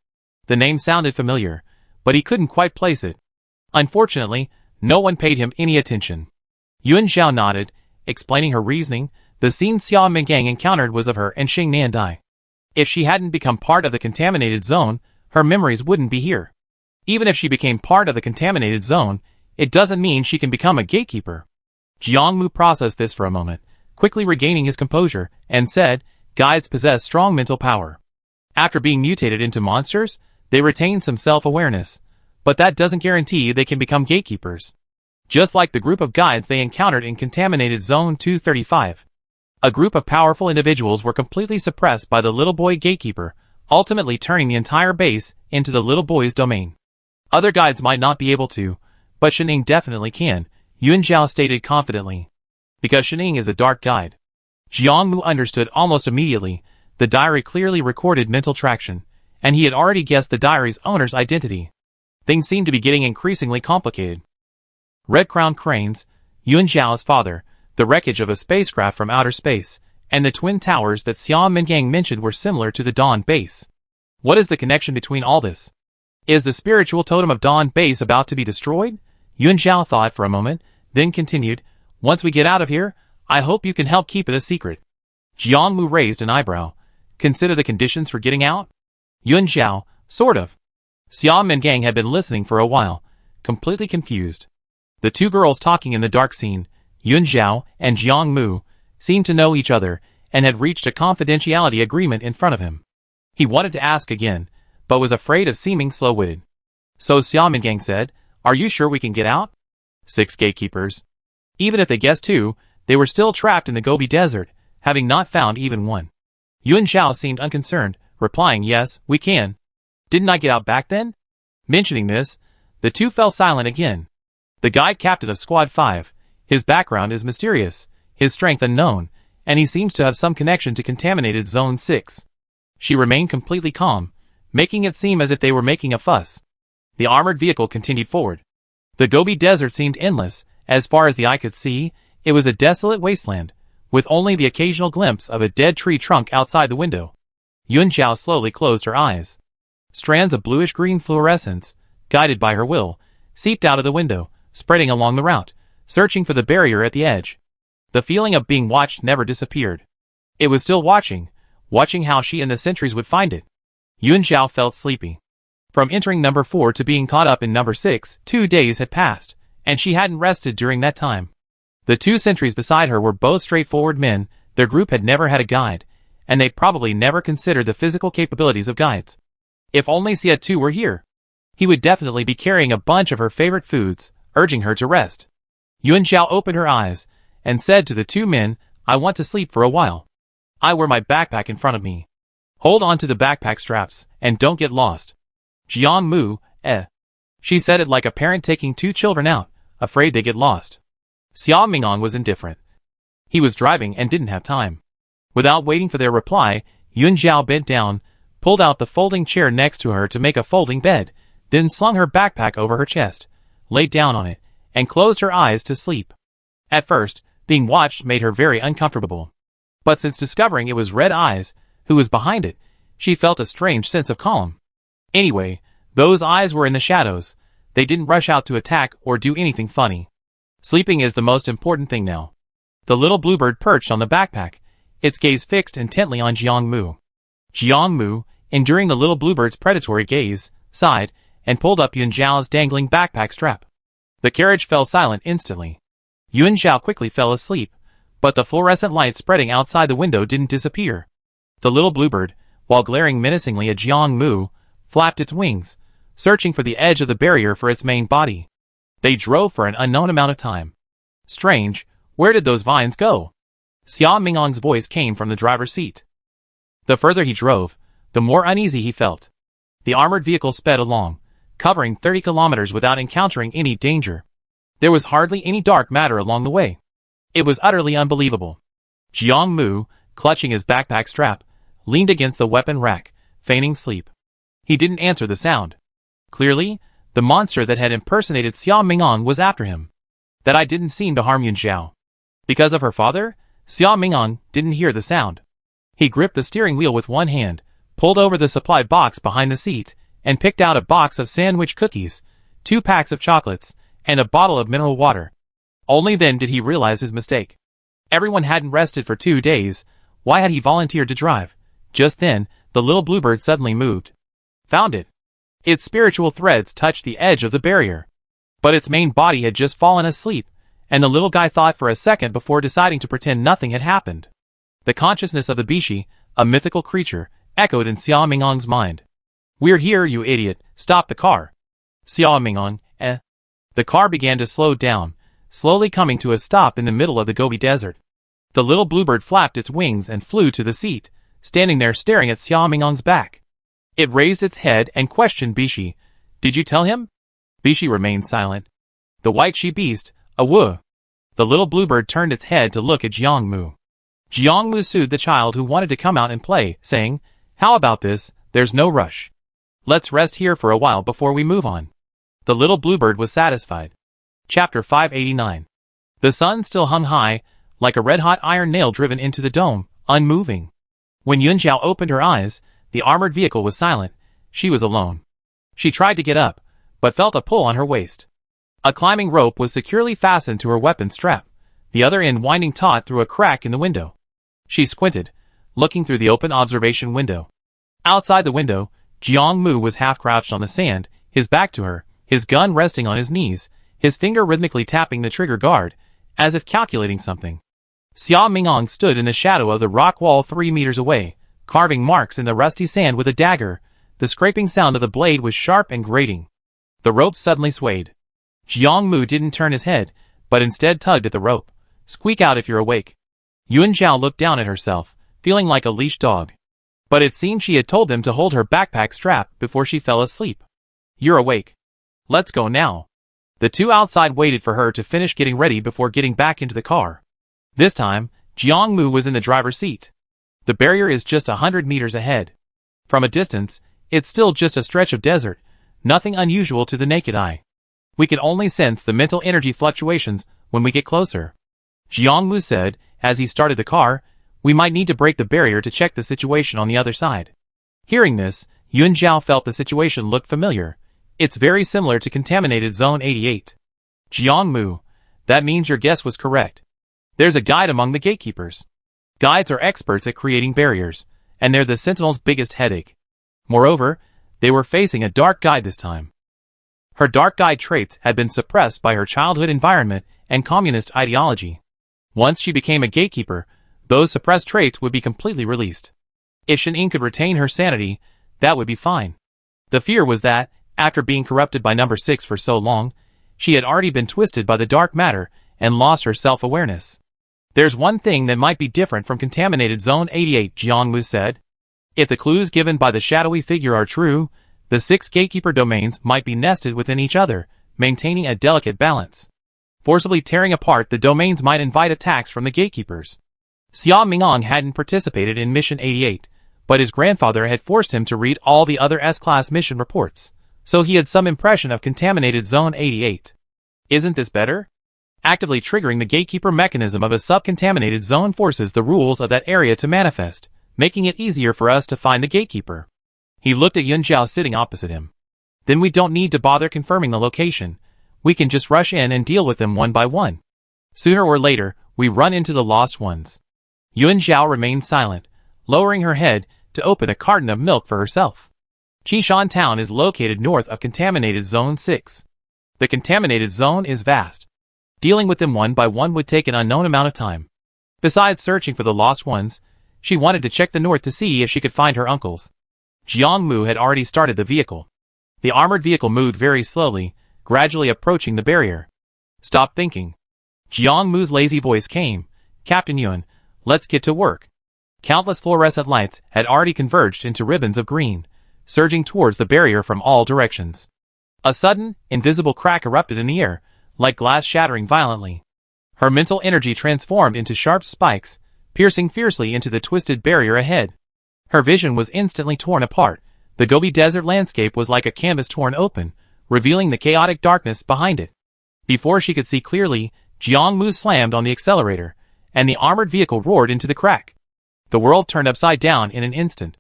The name sounded familiar, but he couldn't quite place it. Unfortunately, no one paid him any attention. Yuan Zhao nodded, explaining her reasoning. The scene Xiao Mingong encountered was of her and Xing Nandai. If she hadn't become part of the contaminated zone, her memories wouldn't be here. Even if she became part of the contaminated zone, it doesn't mean she can become a gatekeeper. Jiang Mu processed this for a moment, quickly regaining his composure, and said, Guides possess strong mental power. After being mutated into monsters, they retain some self-awareness, but that doesn't guarantee they can become gatekeepers. Just like the group of guides they encountered in contaminated Zone 235. A group of powerful individuals were completely suppressed by the little boy gatekeeper, ultimately turning the entire base into the little boy's domain. Other guides might not be able to, but Shining definitely can, Yuan Zhao stated confidently. Because Shining is a dark guide. Jiang Mu understood almost immediately. The diary clearly recorded mental traction, and he had already guessed the diary's owner's identity. Things seemed to be getting increasingly complicated. Red-crowned cranes, Yuan Zhao's father, the wreckage of a spacecraft from outer space, and the twin towers that Xiao Mingong mentioned were similar to the Dawn base. What is the connection between all this? Is the spiritual totem of Dawn base about to be destroyed? Yuan Zhao thought for a moment, then continued, Once we get out of here, I hope you can help keep it a secret. Jiang Mu raised an eyebrow. Consider the conditions for getting out? Yuan Zhao, sort of. Xiao Mingong had been listening for a while, completely confused. The two girls talking in the dark scene, Yuan Zhao and Jiang Mu, seemed to know each other and had reached a confidentiality agreement in front of him. He wanted to ask again, but was afraid of seeming slow-witted. So Xiao Mingong said, Are you sure we can get out? 6 gatekeepers. Even if they guessed 2, they were still trapped in the Gobi Desert, having not found even one. Yuan Zhao seemed unconcerned, replying, Yes, we can. Didn't I get out back then? Mentioning this, the two fell silent again. The guide captain of Squad 5, his background is mysterious, his strength unknown, and he seems to have some connection to contaminated Zone 6. She remained completely calm, making it seem as if they were making a fuss. The armored vehicle continued forward. The Gobi Desert seemed endless. As far as the eye could see, it was a desolate wasteland, with only the occasional glimpse of a dead tree trunk outside the window. Yun Zhao slowly closed her eyes. Strands of bluish-green fluorescence, guided by her will, seeped out of the window, spreading along the route, searching for the barrier at the edge. The feeling of being watched never disappeared. It was still watching how she and the sentries would find it. Yun Zhao felt sleepy. From entering number 4 to being caught up in number 6, 2 days had passed, and she hadn't rested during that time. The 2 sentries beside her were both straightforward men. Their group had never had a guide, and they probably never considered the physical capabilities of guides. If only Xia Tu were here. He would definitely be carrying a bunch of her favorite foods, urging her to rest. Yun Zhao opened her eyes, and said to the 2 men, "I want to sleep for a while. I wear my backpack in front of me. Hold on to the backpack straps, and don't get lost." Jiang Mu, She said it like a parent taking 2 children out, afraid they get lost. Xia Mingong was indifferent. He was driving and didn't have time. Without waiting for their reply, Yun Zhao bent down, pulled out the folding chair next to her to make a folding bed, then slung her backpack over her chest, laid down on it, and closed her eyes to sleep. At first, being watched made her very uncomfortable. But since discovering it was Red Eyes who was behind it, she felt a strange sense of calm. Anyway, those eyes were in the shadows. They didn't rush out to attack or do anything funny. Sleeping is the most important thing now. The little bluebird perched on the backpack, its gaze fixed intently on Jiang Mu. Jiang Mu, enduring the little bluebird's predatory gaze, sighed, and pulled up Yun Zhao's dangling backpack strap. The carriage fell silent instantly. Yun Zhao quickly fell asleep, but the fluorescent light spreading outside the window didn't disappear. The little bluebird, while glaring menacingly at Jiang Mu, flapped its wings, searching for the edge of the barrier for its main body. They drove for an unknown amount of time. Strange, where did those vines go? Xia Mingong's voice came from the driver's seat. The further he drove, the more uneasy he felt. The armored vehicle sped along, covering 30 kilometers without encountering any danger. There was hardly any dark matter along the way. It was utterly unbelievable. Jiang Mu, clutching his backpack strap, leaned against the weapon rack, feigning sleep. He didn't answer the sound. Clearly, the monster that had impersonated Xia Mingong was after him. That eye didn't seem to harm Yun Zhao. Because of her father, Xia Mingong didn't hear the sound. He gripped the steering wheel with one hand, pulled over the supply box behind the seat, and picked out a box of sandwich cookies, 2 packs of chocolates, and a bottle of mineral water. Only then did he realize his mistake. Everyone hadn't rested for 2 days. Why had he volunteered to drive? Just then, the little bluebird suddenly moved. Found it. Its spiritual threads touched the edge of the barrier. But its main body had just fallen asleep, and the little guy thought for a second before deciding to pretend nothing had happened. The consciousness of the Bishi, a mythical creature, echoed in Xia Mingong's mind. "We're here, you idiot. Stop the car." Xia Mingong, The car began to slow down, slowly coming to a stop in the middle of the Gobi Desert. The little bluebird flapped its wings and flew to the seat, standing there staring at Xia Mingong's back. It raised its head and questioned Bishi. "Did you tell him?" Bishi remained silent. "The white she beast, a woo." The little bluebird turned its head to look at Jiang Mu. Jiang Mu soothed the child who wanted to come out and play, saying, "How about this? There's no rush. Let's rest here for a while before we move on." The little bluebird was satisfied. Chapter 589. The sun still hung high, like a red-hot iron nail driven into the dome, unmoving. When Yun Zhao opened her eyes, the armored vehicle was silent. She was alone. She tried to get up, but felt a pull on her waist. A climbing rope was securely fastened to her weapon strap, the other end winding taut through a crack in the window. She squinted, looking through the open observation window. Outside the window, Jiang Mu was half-crouched on the sand, his back to her, his gun resting on his knees, his finger rhythmically tapping the trigger guard, as if calculating something. Xia Mingong stood in the shadow of the rock wall 3 meters away, carving marks in the rusty sand with a dagger. The scraping sound of the blade was sharp and grating. The rope suddenly swayed. Jiang Mu didn't turn his head, but instead tugged at the rope. "Squeak out if you're awake." Yun Zhao looked down at herself, feeling like a leashed dog. But it seemed she had told them to hold her backpack strap before she fell asleep. "You're awake. Let's go now." The 2 outside waited for her to finish getting ready before getting back into the car. This time, Jiang Mu was in the driver's seat. The barrier is just 100 meters ahead. From a distance, it's still just a stretch of desert, nothing unusual to the naked eye. We can only sense the mental energy fluctuations when we get closer. Jiang Mu said, as he started the car, "We might need to break the barrier to check the situation on the other side." Hearing this, Yun Zhao felt the situation looked familiar. It's very similar to contaminated Zone 88. Jiangmu, that means your guess was correct. There's a guide among the gatekeepers. Guides are experts at creating barriers, and they're the Sentinel's biggest headache. Moreover, they were facing a dark guide this time. Her dark guide traits had been suppressed by her childhood environment and communist ideology. Once she became a gatekeeper, those suppressed traits would be completely released. If Shen-Ying could retain her sanity, that would be fine. The fear was that, after being corrupted by number 6 for so long, she had already been twisted by the dark matter and lost her self-awareness. "There's one thing that might be different from contaminated Zone 88, Jiangmu said. If the clues given by the shadowy figure are true, the 6 gatekeeper domains might be nested within each other, maintaining a delicate balance. Forcibly tearing apart the domains might invite attacks from the gatekeepers." Xia Mingong hadn't participated in Mission 88, but his grandfather had forced him to read all the other S-Class mission reports, so he had some impression of contaminated Zone 88. Isn't this better? Actively triggering the gatekeeper mechanism of a sub-contaminated zone forces the rules of that area to manifest, making it easier for us to find the gatekeeper. He looked at Yun Zhao sitting opposite him. Then we don't need to bother confirming the location. We can just rush in and deal with them one by one. Sooner or later, we run into the lost ones. Yun Zhao remained silent, lowering her head to open a carton of milk for herself. Qishan town is located north of contaminated Zone 6. The contaminated zone is vast. Dealing with them one by one would take an unknown amount of time. Besides searching for the lost ones, she wanted to check the north to see if she could find her uncles. Jiangmu had already started the vehicle. The armored vehicle moved very slowly, gradually approaching the barrier. "Stop thinking." Jiangmu's lazy voice came. "Captain Yun, let's get to work." Countless fluorescent lights had already converged into ribbons of green, surging towards the barrier from all directions. A sudden, invisible crack erupted in the air, like glass shattering violently. Her mental energy transformed into sharp spikes, piercing fiercely into the twisted barrier ahead. Her vision was instantly torn apart. The Gobi Desert landscape was like a canvas torn open, revealing the chaotic darkness behind it. Before she could see clearly, Jiangmu slammed on the accelerator, and the armored vehicle roared into the crack. The world turned upside down in an instant.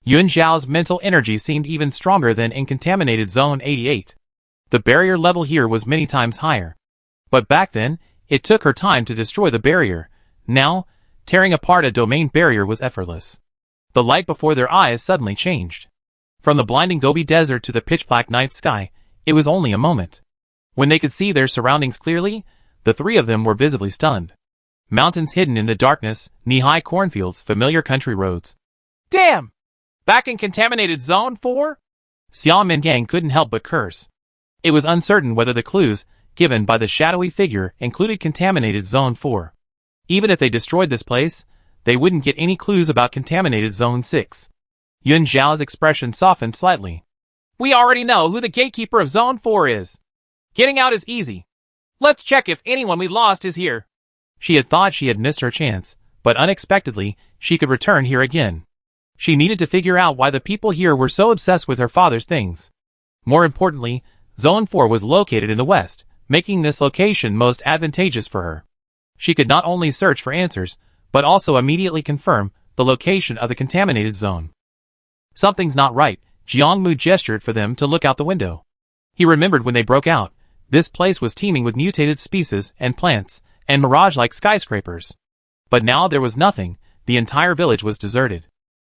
Yun Zhao's mental energy seemed even stronger than in contaminated Zone 88. The barrier level here was many times higher. But back then, it took her time to destroy the barrier. Now, tearing apart a domain barrier was effortless. The light before their eyes suddenly changed. From the blinding Gobi Desert to the pitch-black night sky, it was only a moment. When they could see their surroundings clearly, the three of them were visibly stunned. Mountains hidden in the darkness, knee-high cornfields, familiar country roads. "Damn! Back in contaminated Zone 4? Xia Mingong couldn't help but curse. It was uncertain whether the clues given by the shadowy figure included contaminated Zone 4. Even if they destroyed this place, they wouldn't get any clues about contaminated Zone 6. Yun Zhao's expression softened slightly. "We already know who the gatekeeper of Zone 4 is. Getting out is easy. Let's check if anyone we lost is here." She had thought she had missed her chance, but unexpectedly, she could return here again. She needed to figure out why the people here were so obsessed with her father's things. More importantly, Zone 4 was located in the west, making this location most advantageous for her. She could not only search for answers, but also immediately confirm the location of the contaminated zone. Something's not right. Jiangmu gestured for them to look out the window. He remembered when they broke out. This place was teeming with mutated species and plants, and mirage-like skyscrapers. But now there was nothing. The entire village was deserted.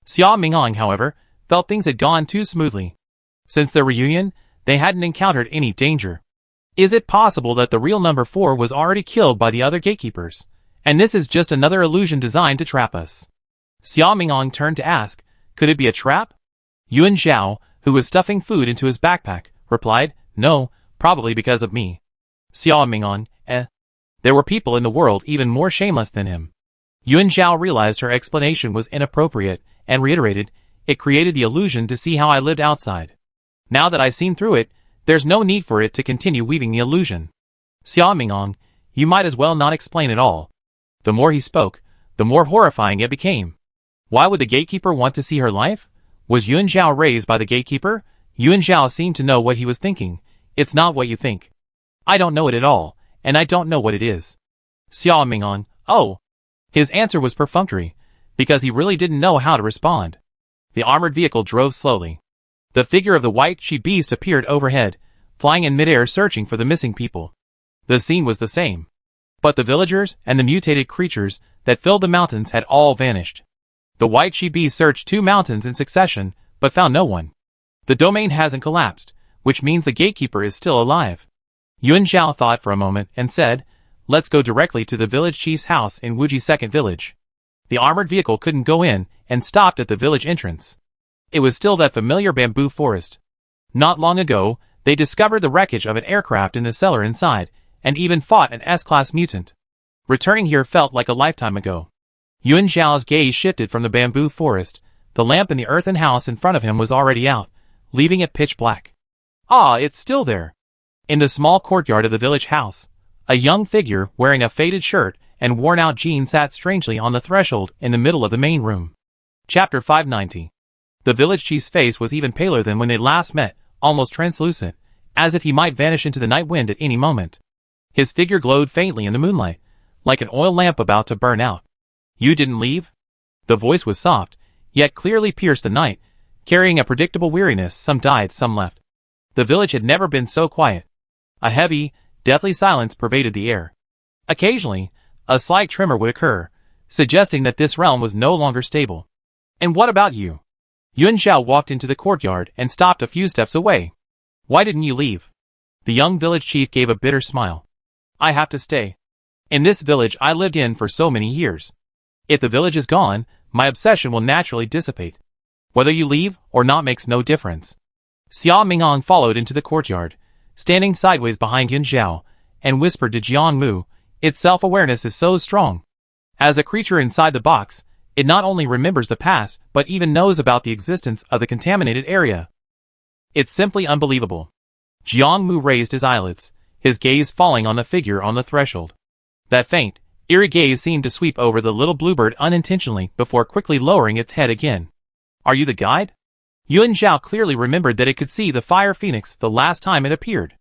Xia Mingong, however, felt things had gone too smoothly. Since their reunion, they hadn't encountered any danger. Is it possible that the real number 4 was already killed by the other gatekeepers, and this is just another illusion designed to trap us? Xia Mingong turned to ask, could it be a trap? Yun Zhao, who was stuffing food into his backpack, replied, no, probably because of me. Xia Mingong, There were people in the world even more shameless than him. Yun Zhao realized her explanation was inappropriate, and reiterated, it created the illusion to see how I lived outside. Now that I've seen through it, there's no need for it to continue weaving the illusion. Xia Mingong, you might as well not explain at all. The more he spoke, the more horrifying it became. Why would the gatekeeper want to see her life? Was Yun Zhao raised by the gatekeeper? Yun Zhao seemed to know what he was thinking. It's not what you think. I don't know it at all, and I don't know what it is. Xia Mingong, oh. His answer was perfunctory, because he really didn't know how to respond. The armored vehicle drove slowly. The figure of the white she-beast appeared overhead, flying in midair searching for the missing people. The scene was the same. But the villagers and the mutated creatures that filled the mountains had all vanished. The white she-beast searched 2 mountains in succession, but found no one. The domain hasn't collapsed, which means the gatekeeper is still alive. Yuan Zhao thought for a moment and said, "Let's go directly to the village chief's house in Wuji's second village." The armored vehicle couldn't go in and stopped at the village entrance. It was still that familiar bamboo forest. Not long ago, they discovered the wreckage of an aircraft in the cellar inside, and even fought an S-class mutant. Returning here felt like a lifetime ago. Yuan Zhao's gaze shifted from the bamboo forest. The lamp in the earthen house in front of him was already out, leaving it pitch black. Ah, it's still there. In the small courtyard of the village house, a young figure wearing a faded shirt and worn-out jeans sat strangely on the threshold in the middle of the main room. Chapter 590. The village chief's face was even paler than when they last met, almost translucent, as if he might vanish into the night wind at any moment. His figure glowed faintly in the moonlight, like an oil lamp about to burn out. "You didn't leave?" The voice was soft, yet clearly pierced the night, carrying a predictable weariness. Some died, some left. The village had never been so quiet. A heavy, deathly silence pervaded the air. Occasionally, a slight tremor would occur, suggesting that this realm was no longer stable. "And what about you?" Yuan Zhao walked into the courtyard and stopped a few steps away. "Why didn't you leave?" The young village chief gave a bitter smile. "I have to stay. In this village I lived in for so many years. If the village is gone, my obsession will naturally dissipate. Whether you leave or not makes no difference." Xia Mingang followed into the courtyard, standing sideways behind Yuan Zhao, and whispered to Jiang Mu, "Its self-awareness is so strong. As a creature inside the box, it not only remembers the past, but even knows about the existence of the contaminated area. It's simply unbelievable." Jiang Mu raised his eyelids, his gaze falling on the figure on the threshold. That faint, eerie gaze seemed to sweep over the little bluebird unintentionally before quickly lowering its head again. "Are you the guide?" Yuan Zhao clearly remembered that it could see the fire phoenix the last time it appeared.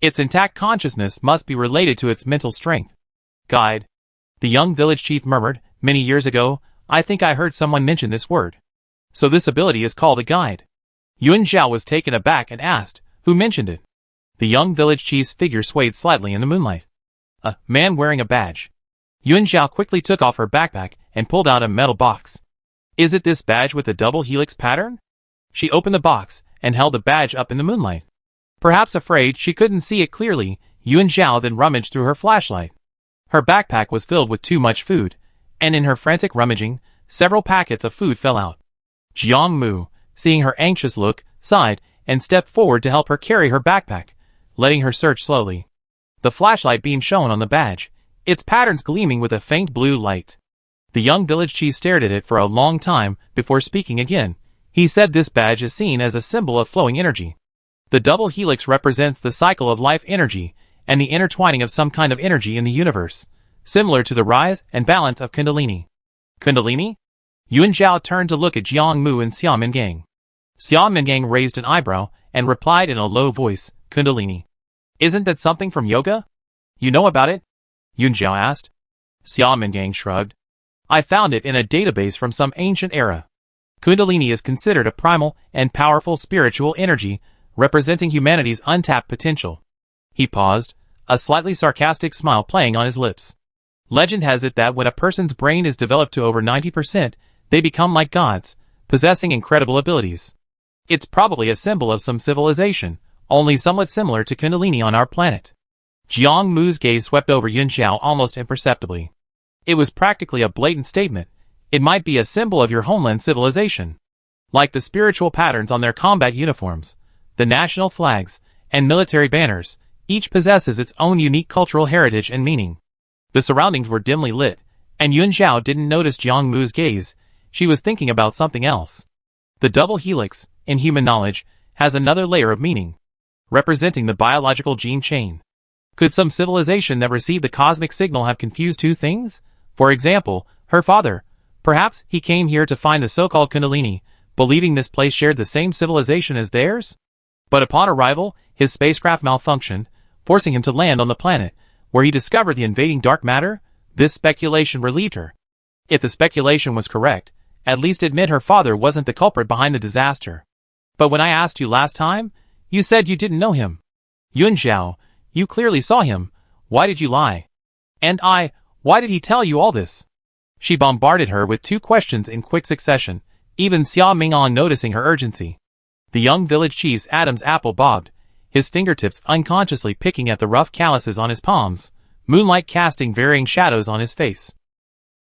Its intact consciousness must be related to its mental strength. "Guide," the young village chief murmured, "many years ago, I think I heard someone mention this word. So this ability is called a guide." Yuan Zhao was taken aback and asked, "Who mentioned it?" The young village chief's figure swayed slightly in the moonlight. "A man wearing a badge." Yuan Zhao quickly took off her backpack and pulled out a metal box. "Is it this badge with the double helix pattern?" She opened the box and held the badge up in the moonlight. Perhaps afraid she couldn't see it clearly, Yuan Zhao then rummaged through her flashlight. Her backpack was filled with too much food, and in her frantic rummaging, several packets of food fell out. Jiang Mu, seeing her anxious look, sighed and stepped forward to help her carry her backpack, letting her search slowly. The flashlight beam shone on the badge, its patterns gleaming with a faint blue light. The young village chief stared at it for a long time before speaking again. He said this badge is seen as a symbol of flowing energy. The double helix represents the cycle of life energy and the intertwining of some kind of energy in the universe, similar to the rise and balance of Kundalini. Kundalini? Yuan Zhao turned to look at Jiang Mu and Xia Mingang. Xia Mingang raised an eyebrow and replied in a low voice, "Kundalini. Isn't that something from yoga? You know about it?" Yuan Zhao asked. Xia Mingang shrugged. "I found it in a database from some ancient era. Kundalini is considered a primal and powerful spiritual energy, representing humanity's untapped potential." He paused, a slightly sarcastic smile playing on his lips. Legend has it that when a person's brain is developed to over 90%, they become like gods, possessing incredible abilities. It's probably a symbol of some civilization, only somewhat similar to Kundalini on our planet. Jiang Mu's gaze swept over Yuan Zhao almost imperceptibly. It was practically a blatant statement. It might be a symbol of your homeland civilization. Like the spiritual patterns on their combat uniforms, the national flags, and military banners, each possesses its own unique cultural heritage and meaning. The surroundings were dimly lit, and Yuan Zhao didn't notice Jiang Mu's gaze. She was thinking about something else. The double helix, in human knowledge, has another layer of meaning, representing the biological gene chain. Could some civilization that received the cosmic signal have confused two things? For example, her father. Perhaps he came here to find the so-called Kundalini, believing this place shared the same civilization as theirs? But upon arrival, his spacecraft malfunctioned, forcing him to land on the planet, where he discovered the invading dark matter. This speculation relieved her. If the speculation was correct, at least admit her father wasn't the culprit behind the disaster. But when I asked you last time, you said you didn't know him. Yun Zhao, you clearly saw him. Why did you lie? And why did he tell you all this? She bombarded her with 2 questions in quick succession, even Xia Mingong noticing her urgency. The young village chief's Adam's apple bobbed, his fingertips unconsciously picking at the rough calluses on his palms, moonlight casting varying shadows on his face.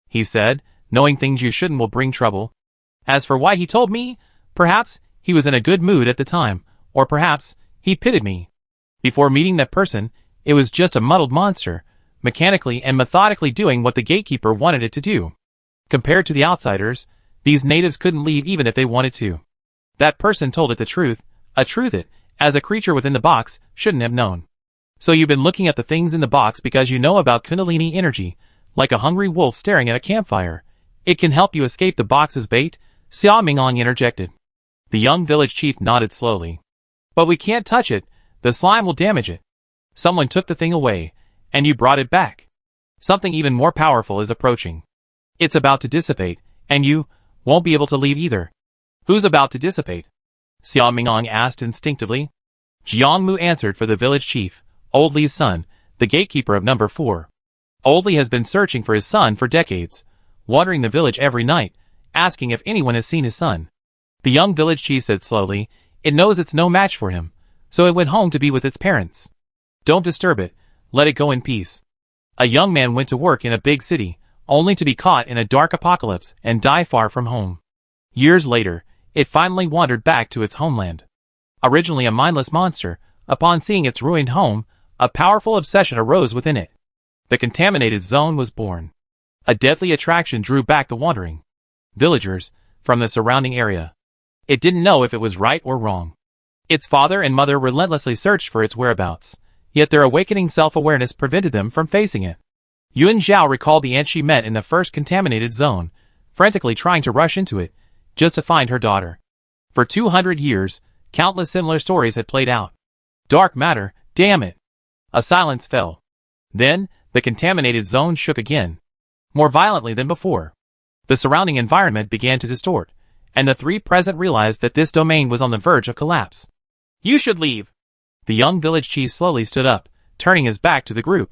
He said, knowing things you shouldn't will bring trouble. As for why he told me, perhaps he was in a good mood at the time, or perhaps he pitied me. Before meeting that person, it was just a muddled monster, mechanically and methodically doing what the gatekeeper wanted it to do. Compared to the outsiders, these natives couldn't leave even if they wanted to. That person told it the truth, a truth it, as a creature within the box, shouldn't have known. So you've been looking at the things in the box because you know about Kundalini energy, like a hungry wolf staring at a campfire. It can help you escape the box's bait, Xia Mingong interjected. The young village chief nodded slowly. But we can't touch it, the slime will damage it. Someone took the thing away, and you brought it back. Something even more powerful is approaching. It's about to dissipate, and you won't be able to leave either. Who's about to dissipate? Xia Mingong asked instinctively. Jiangmu answered for the village chief, Old Li's son, the gatekeeper of number 4. Old Li has been searching for his son for decades, wandering the village every night, asking if anyone has seen his son. The young village chief said slowly, it knows it's no match for him, so it went home to be with its parents. Don't disturb it, let it go in peace. A young man went to work in a big city, only to be caught in a dark apocalypse and die far from home. Years later, it finally wandered back to its homeland. Originally a mindless monster, upon seeing its ruined home, a powerful obsession arose within it. The contaminated zone was born. A deadly attraction drew back the wandering villagers from the surrounding area. It didn't know if it was right or wrong. Its father and mother relentlessly searched for its whereabouts, yet their awakening self-awareness prevented them from facing it. Yun Zhao recalled the aunt she met in the first contaminated zone, frantically trying to rush into it, just to find her daughter. For 200 years, countless similar stories had played out. Dark matter, damn it! A silence fell. Then, the contaminated zone shook again, more violently than before. The surrounding environment began to distort, and the 3 present realized that this domain was on the verge of collapse. You should leave. The young village chief slowly stood up, turning his back to the group.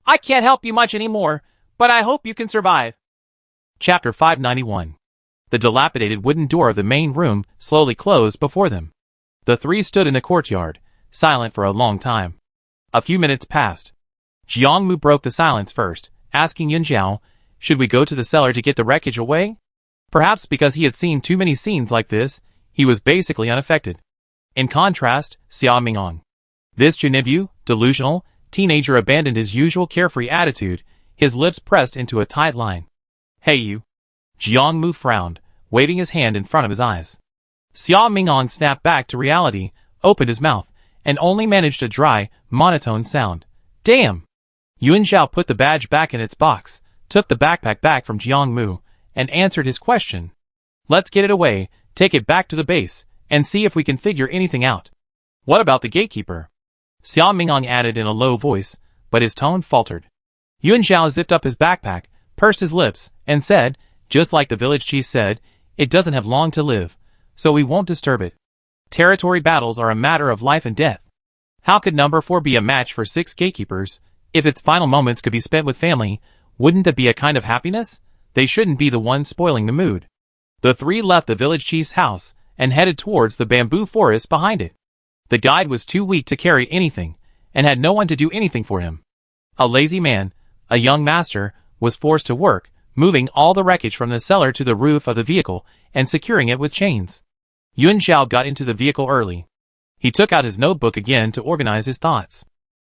I can't help you much anymore, but I hope you can survive. Chapter 591. The dilapidated wooden door of the main room slowly closed before them. The 3 stood in the courtyard, silent for a long time. A few minutes passed. Jiangmu broke the silence first, asking Yun Zhao, should we go to the cellar to get the wreckage away? Perhaps because he had seen too many scenes like this, he was basically unaffected. In contrast, Xia Mingong. This Junibu, delusional, teenager abandoned his usual carefree attitude, his lips pressed into a tight line. Hey you. Jiangmu frowned, waving his hand in front of his eyes. Xia Mingong snapped back to reality, opened his mouth, and only managed a dry, monotone sound. Damn! Yun Zhao put the badge back in its box, took the backpack back from Jiangmu, and answered his question. Let's get it away, take it back to the base, and see if we can figure anything out. What about the gatekeeper? Xia Mingong added in a low voice, but his tone faltered. Yun Zhao zipped up his backpack, pursed his lips, and said, just like the village chief said, it doesn't have long to live, so we won't disturb it. Territory battles are a matter of life and death. How could number 4 be a match for 6 gatekeepers? If its final moments could be spent with family, wouldn't that be a kind of happiness? They shouldn't be the ones spoiling the mood. The 3 left the village chief's house and headed towards the bamboo forest behind it. The guide was too weak to carry anything, and had no one to do anything for him. A lazy man, a young master, was forced to work, moving all the wreckage from the cellar to the roof of the vehicle and securing it with chains. Yun Zhao got into the vehicle early. He took out his notebook again to organize his thoughts.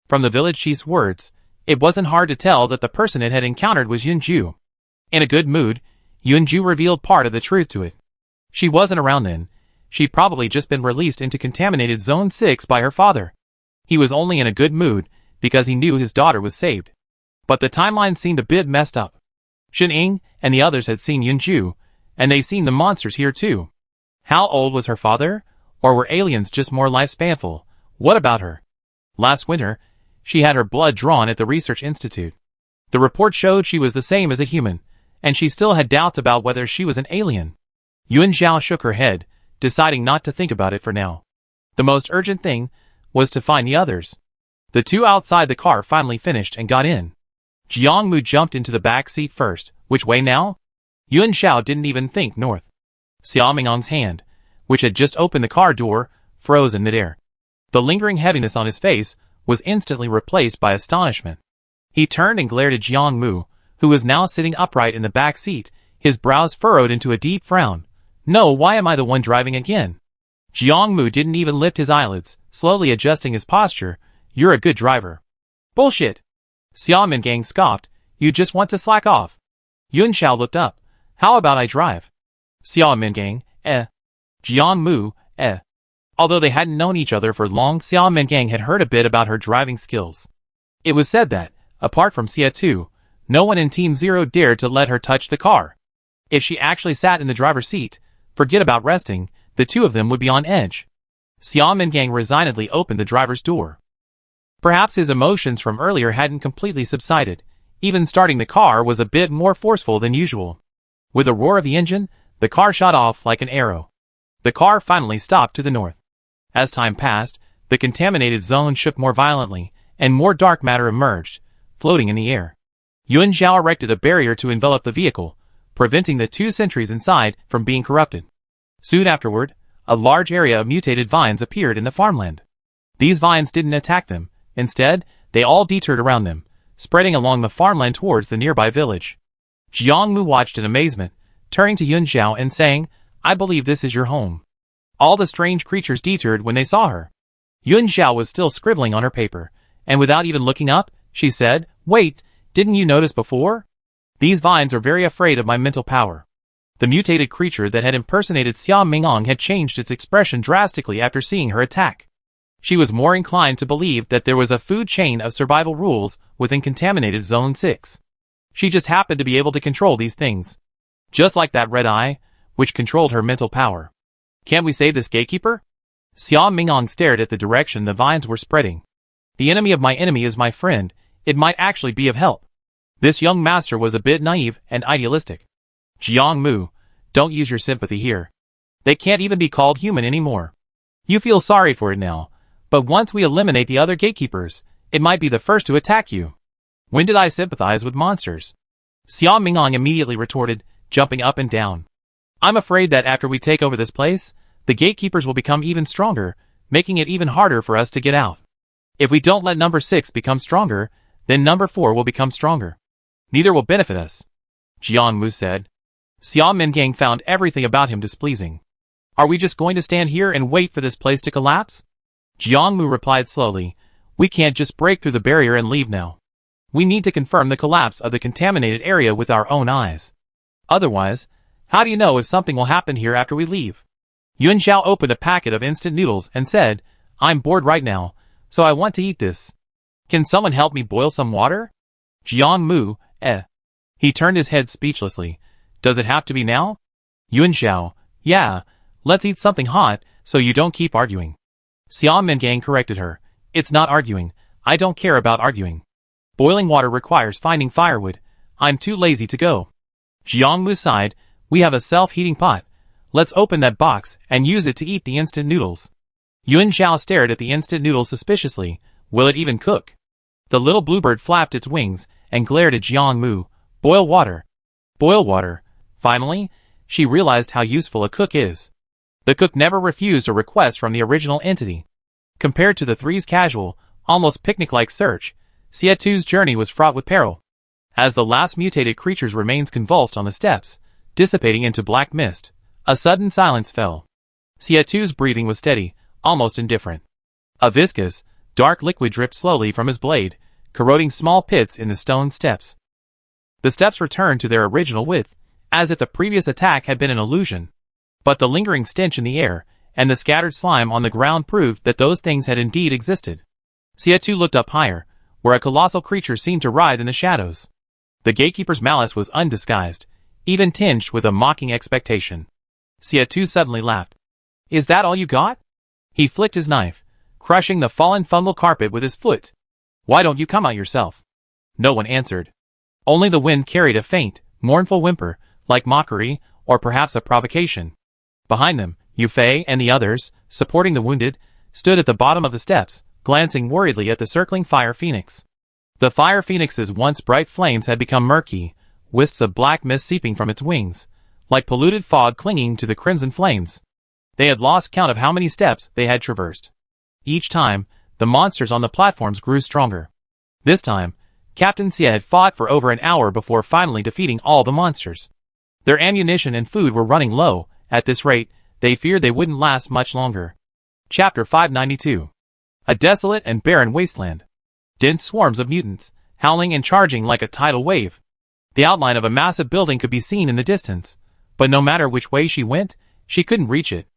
From the village chief's words, it wasn't hard to tell that the person it had encountered was Yunju. In a good mood, Yunju revealed part of the truth to it. She wasn't around then. She'd probably just been released into contaminated Zone 6 by her father. He was only in a good mood because he knew his daughter was saved. But the timeline seemed a bit messed up. Shen Ying and the others had seen Yunju, and they'd seen the monsters here too. How old was her father? Or were aliens just more lifespanful? What about her? Last winter, she had her blood drawn at the research institute. The report showed she was the same as a human, and she still had doubts about whether she was an alien. Yuan Zhao shook her head, deciding not to think about it for now. The most urgent thing was to find the others. The two outside the car finally finished and got in. Jiang Mu jumped into the back seat first. Which way now? Yuan Zhao didn't even think north. Xiao Mingong's hand, which had just opened the car door, froze in midair. The lingering heaviness on his face was instantly replaced by astonishment. He turned and glared at Jiang Mu, who was now sitting upright in the back seat, his brows furrowed into a deep frown. No, why am I the one driving again? Jiang Mu didn't even lift his eyelids, slowly adjusting his posture. You're a good driver. Bullshit. Xiao Mingang scoffed. You just want to slack off. Yuan Zhao looked up. How about I drive? Xiao Mingang, Jiang Mu, Although they hadn't known each other for long, Xiao Mingang had heard a bit about her driving skills. It was said that, apart from Xia Tu, no one in Team Zero dared to let her touch the car. If she actually sat in the driver's seat, forget about resting, the two of them would be on edge. Xiao Mingang resignedly opened the driver's door. Perhaps his emotions from earlier hadn't completely subsided. Even starting the car was a bit more forceful than usual. With a roar of the engine, the car shot off like an arrow. The car finally stopped to the north. As time passed, the contaminated zone shook more violently, and more dark matter emerged, floating in the air. Yuan Zhao erected a barrier to envelop the vehicle, preventing the two sentries inside from being corrupted. Soon afterward, a large area of mutated vines appeared in the farmland. These vines didn't attack them. Instead, they all detoured around them, spreading along the farmland towards the nearby village. Jiang Mu watched in amazement, turning to Yuan Zhao and saying, I believe this is your home. All the strange creatures detoured when they saw her. Yuan Zhao was still scribbling on her paper, and without even looking up, she said, Wait, didn't you notice before? These vines are very afraid of my mental power. The mutated creature that had impersonated Xiao Mingong had changed its expression drastically after seeing her attack. She was more inclined to believe that there was a food chain of survival rules within contaminated Zone 6. She just happened to be able to control these things. Just like that red eye, which controlled her mental power. Can't we save this gatekeeper? Xiao Mingong stared at the direction the vines were spreading. The enemy of my enemy is my friend. It might actually be of help. This young master was a bit naive and idealistic. Jiang Mu, don't use your sympathy here. They can't even be called human anymore. You feel sorry for it now. But once we eliminate the other gatekeepers, it might be the first to attack you. When did I sympathize with monsters? Xiao Mingong immediately retorted, jumping up and down. I'm afraid that after we take over this place, the gatekeepers will become even stronger, making it even harder for us to get out. If we don't let number 6 become stronger, then number 4 will become stronger. Neither will benefit us. Jiang Mu said. Xiao Mingang found everything about him displeasing. Are we just going to stand here and wait for this place to collapse? Jiang Mu replied slowly, We can't just break through the barrier and leave now. We need to confirm the collapse of the contaminated area with our own eyes. Otherwise, how do you know if something will happen here after we leave? Yuan Zhao opened a packet of instant noodles and said, I'm bored right now, so I want to eat this. Can someone help me boil some water? Jiang Mu, He turned his head speechlessly. Does it have to be now? Yuan Zhao, yeah, let's eat something hot, so you don't keep arguing. Xiao Mingang corrected her. It's not arguing. I don't care about arguing. Boiling water requires finding firewood. I'm too lazy to go. Jiang Mu sighed. We have a self-heating pot. Let's open that box and use it to eat the instant noodles. Yuan Zhao stared at the instant noodles suspiciously. Will it even cook? The little bluebird flapped its wings and glared at Jiang Mu. Boil water. Boil water. Finally, she realized how useful a cook is. The cook never refused a request from the original entity. Compared to the three's casual, almost picnic-like search, Xia Tu's journey was fraught with peril. As the last mutated creature's remains convulsed on the steps, dissipating into black mist, a sudden silence fell. Xia Tu's breathing was steady, almost indifferent. A viscous, dark liquid dripped slowly from his blade, corroding small pits in the stone steps. The steps returned to their original width, as if the previous attack had been an illusion. But the lingering stench in the air, and the scattered slime on the ground proved that those things had indeed existed. Xia Tu looked up higher, where a colossal creature seemed to writhe in the shadows. The gatekeeper's malice was undisguised, even tinged with a mocking expectation. Xia Tu suddenly laughed. Is that all you got? He flicked his knife, crushing the fallen fungal carpet with his foot. Why don't you come out yourself? No one answered. Only the wind carried a faint, mournful whimper, like mockery, or perhaps a provocation. Behind them, Yufei and the others, supporting the wounded, stood at the bottom of the steps, glancing worriedly at the circling fire phoenix. The fire phoenix's once bright flames had become murky, wisps of black mist seeping from its wings, like polluted fog clinging to the crimson flames. They had lost count of how many steps they had traversed. Each time, the monsters on the platforms grew stronger. This time, Captain Xie had fought for over an hour before finally defeating all the monsters. Their ammunition and food were running low. At this rate, they feared they wouldn't last much longer. Chapter 592. A desolate and barren wasteland. Dense swarms of mutants, howling and charging like a tidal wave. The outline of a massive building could be seen in the distance, but no matter which way she went, she couldn't reach it.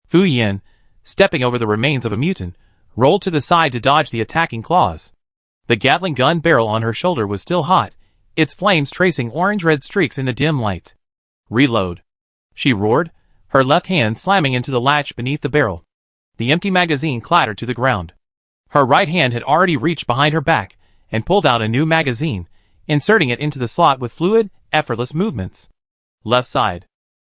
Fu Yin, stepping over the remains of a mutant, rolled to the side to dodge the attacking claws. The Gatling gun barrel on her shoulder was still hot, its flames tracing orange-red streaks in the dim light. Reload. She roared, her left hand slamming into the latch beneath the barrel. The empty magazine clattered to the ground. Her right hand had already reached behind her back and pulled out a new magazine, inserting it into the slot with fluid, effortless movements. Left side.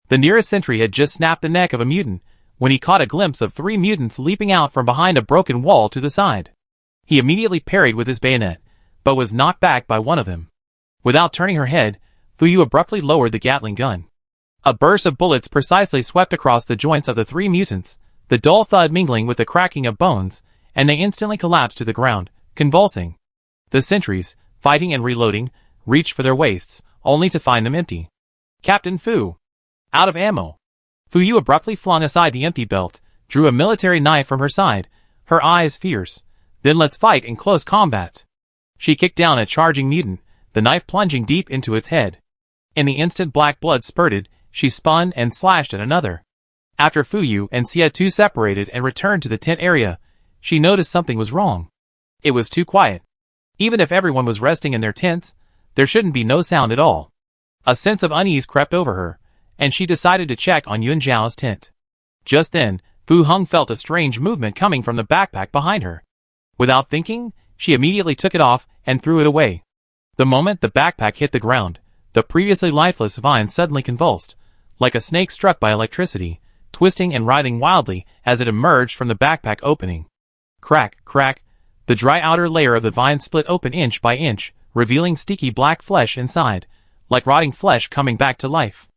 The nearest sentry had just snapped the neck of a mutant when he caught a glimpse of 3 mutants leaping out from behind a broken wall to the side. He immediately parried with his bayonet, but was knocked back by one of them. Without turning her head, Fuyu abruptly lowered the Gatling gun. A burst of bullets precisely swept across the joints of the 3 mutants, the dull thud mingling with the cracking of bones, and they instantly collapsed to the ground, convulsing. The sentries, fighting and reloading, reached for their waists, only to find them empty. Captain Fu! Out of ammo! Fuyu abruptly flung aside the empty belt, drew a military knife from her side, her eyes fierce. Then let's fight in close combat. She kicked down a charging mutant, the knife plunging deep into its head. In the instant black blood spurted, she spun and slashed at another. After Fuyu and Xie separated and returned to the tent area, she noticed something was wrong. It was too quiet. Even if everyone was resting in their tents, there shouldn't be no sound at all. A sense of unease crept over her, and she decided to check on Yun Zhao's tent. Just then, Fu Heng felt a strange movement coming from the backpack behind her. Without thinking, she immediately took it off and threw it away. The moment the backpack hit the ground, the previously lifeless vine suddenly convulsed, like a snake struck by electricity, twisting and writhing wildly as it emerged from the backpack opening. Crack, crack, the dry outer layer of the vine split open inch by inch, revealing sticky black flesh inside, like rotting flesh coming back to life.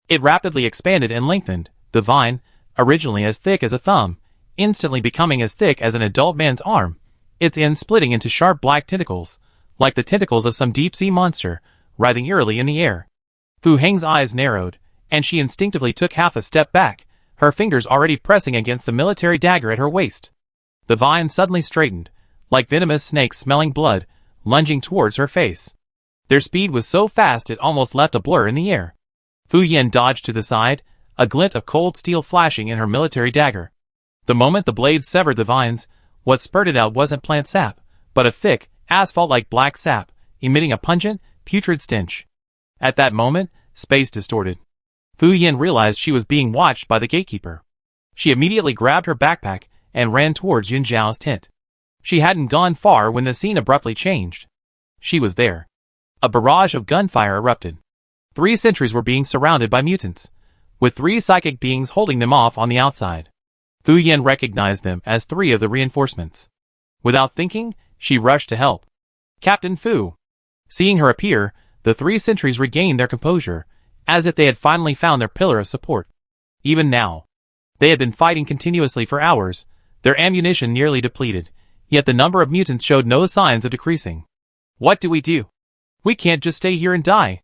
It rapidly expanded and lengthened, the vine, originally as thick as a thumb, instantly becoming as thick as an adult man's arm, its end splitting into sharp black tentacles, like the tentacles of some deep-sea monster, writhing eerily in the air. Fu Heng's eyes narrowed, and she instinctively took half a step back, her fingers already pressing against the military dagger at her waist. The vine suddenly straightened, like venomous snakes smelling blood, lunging towards her face. Their speed was so fast it almost left a blur in the air. Fu Yin dodged to the side, a glint of cold steel flashing in her military dagger. The moment the blade severed the vines, what spurted out wasn't plant sap, but a thick, asphalt-like black sap, emitting a pungent, putrid stench. At that moment, space distorted. Fu Yin realized she was being watched by the gatekeeper. She immediately grabbed her backpack and ran towards Yun Zhao's tent. She hadn't gone far when the scene abruptly changed. She was there. A barrage of gunfire erupted. 3 sentries were being surrounded by mutants, with 3 psychic beings holding them off on the outside. Fu Yin recognized them as 3 of the reinforcements. Without thinking, she rushed to help. Captain Fu. Seeing her appear, the 3 sentries regained their composure, as if they had finally found their pillar of support. Even now, they had been fighting continuously for hours, their ammunition nearly depleted, yet the number of mutants showed no signs of decreasing. What do? We can't just stay here and die.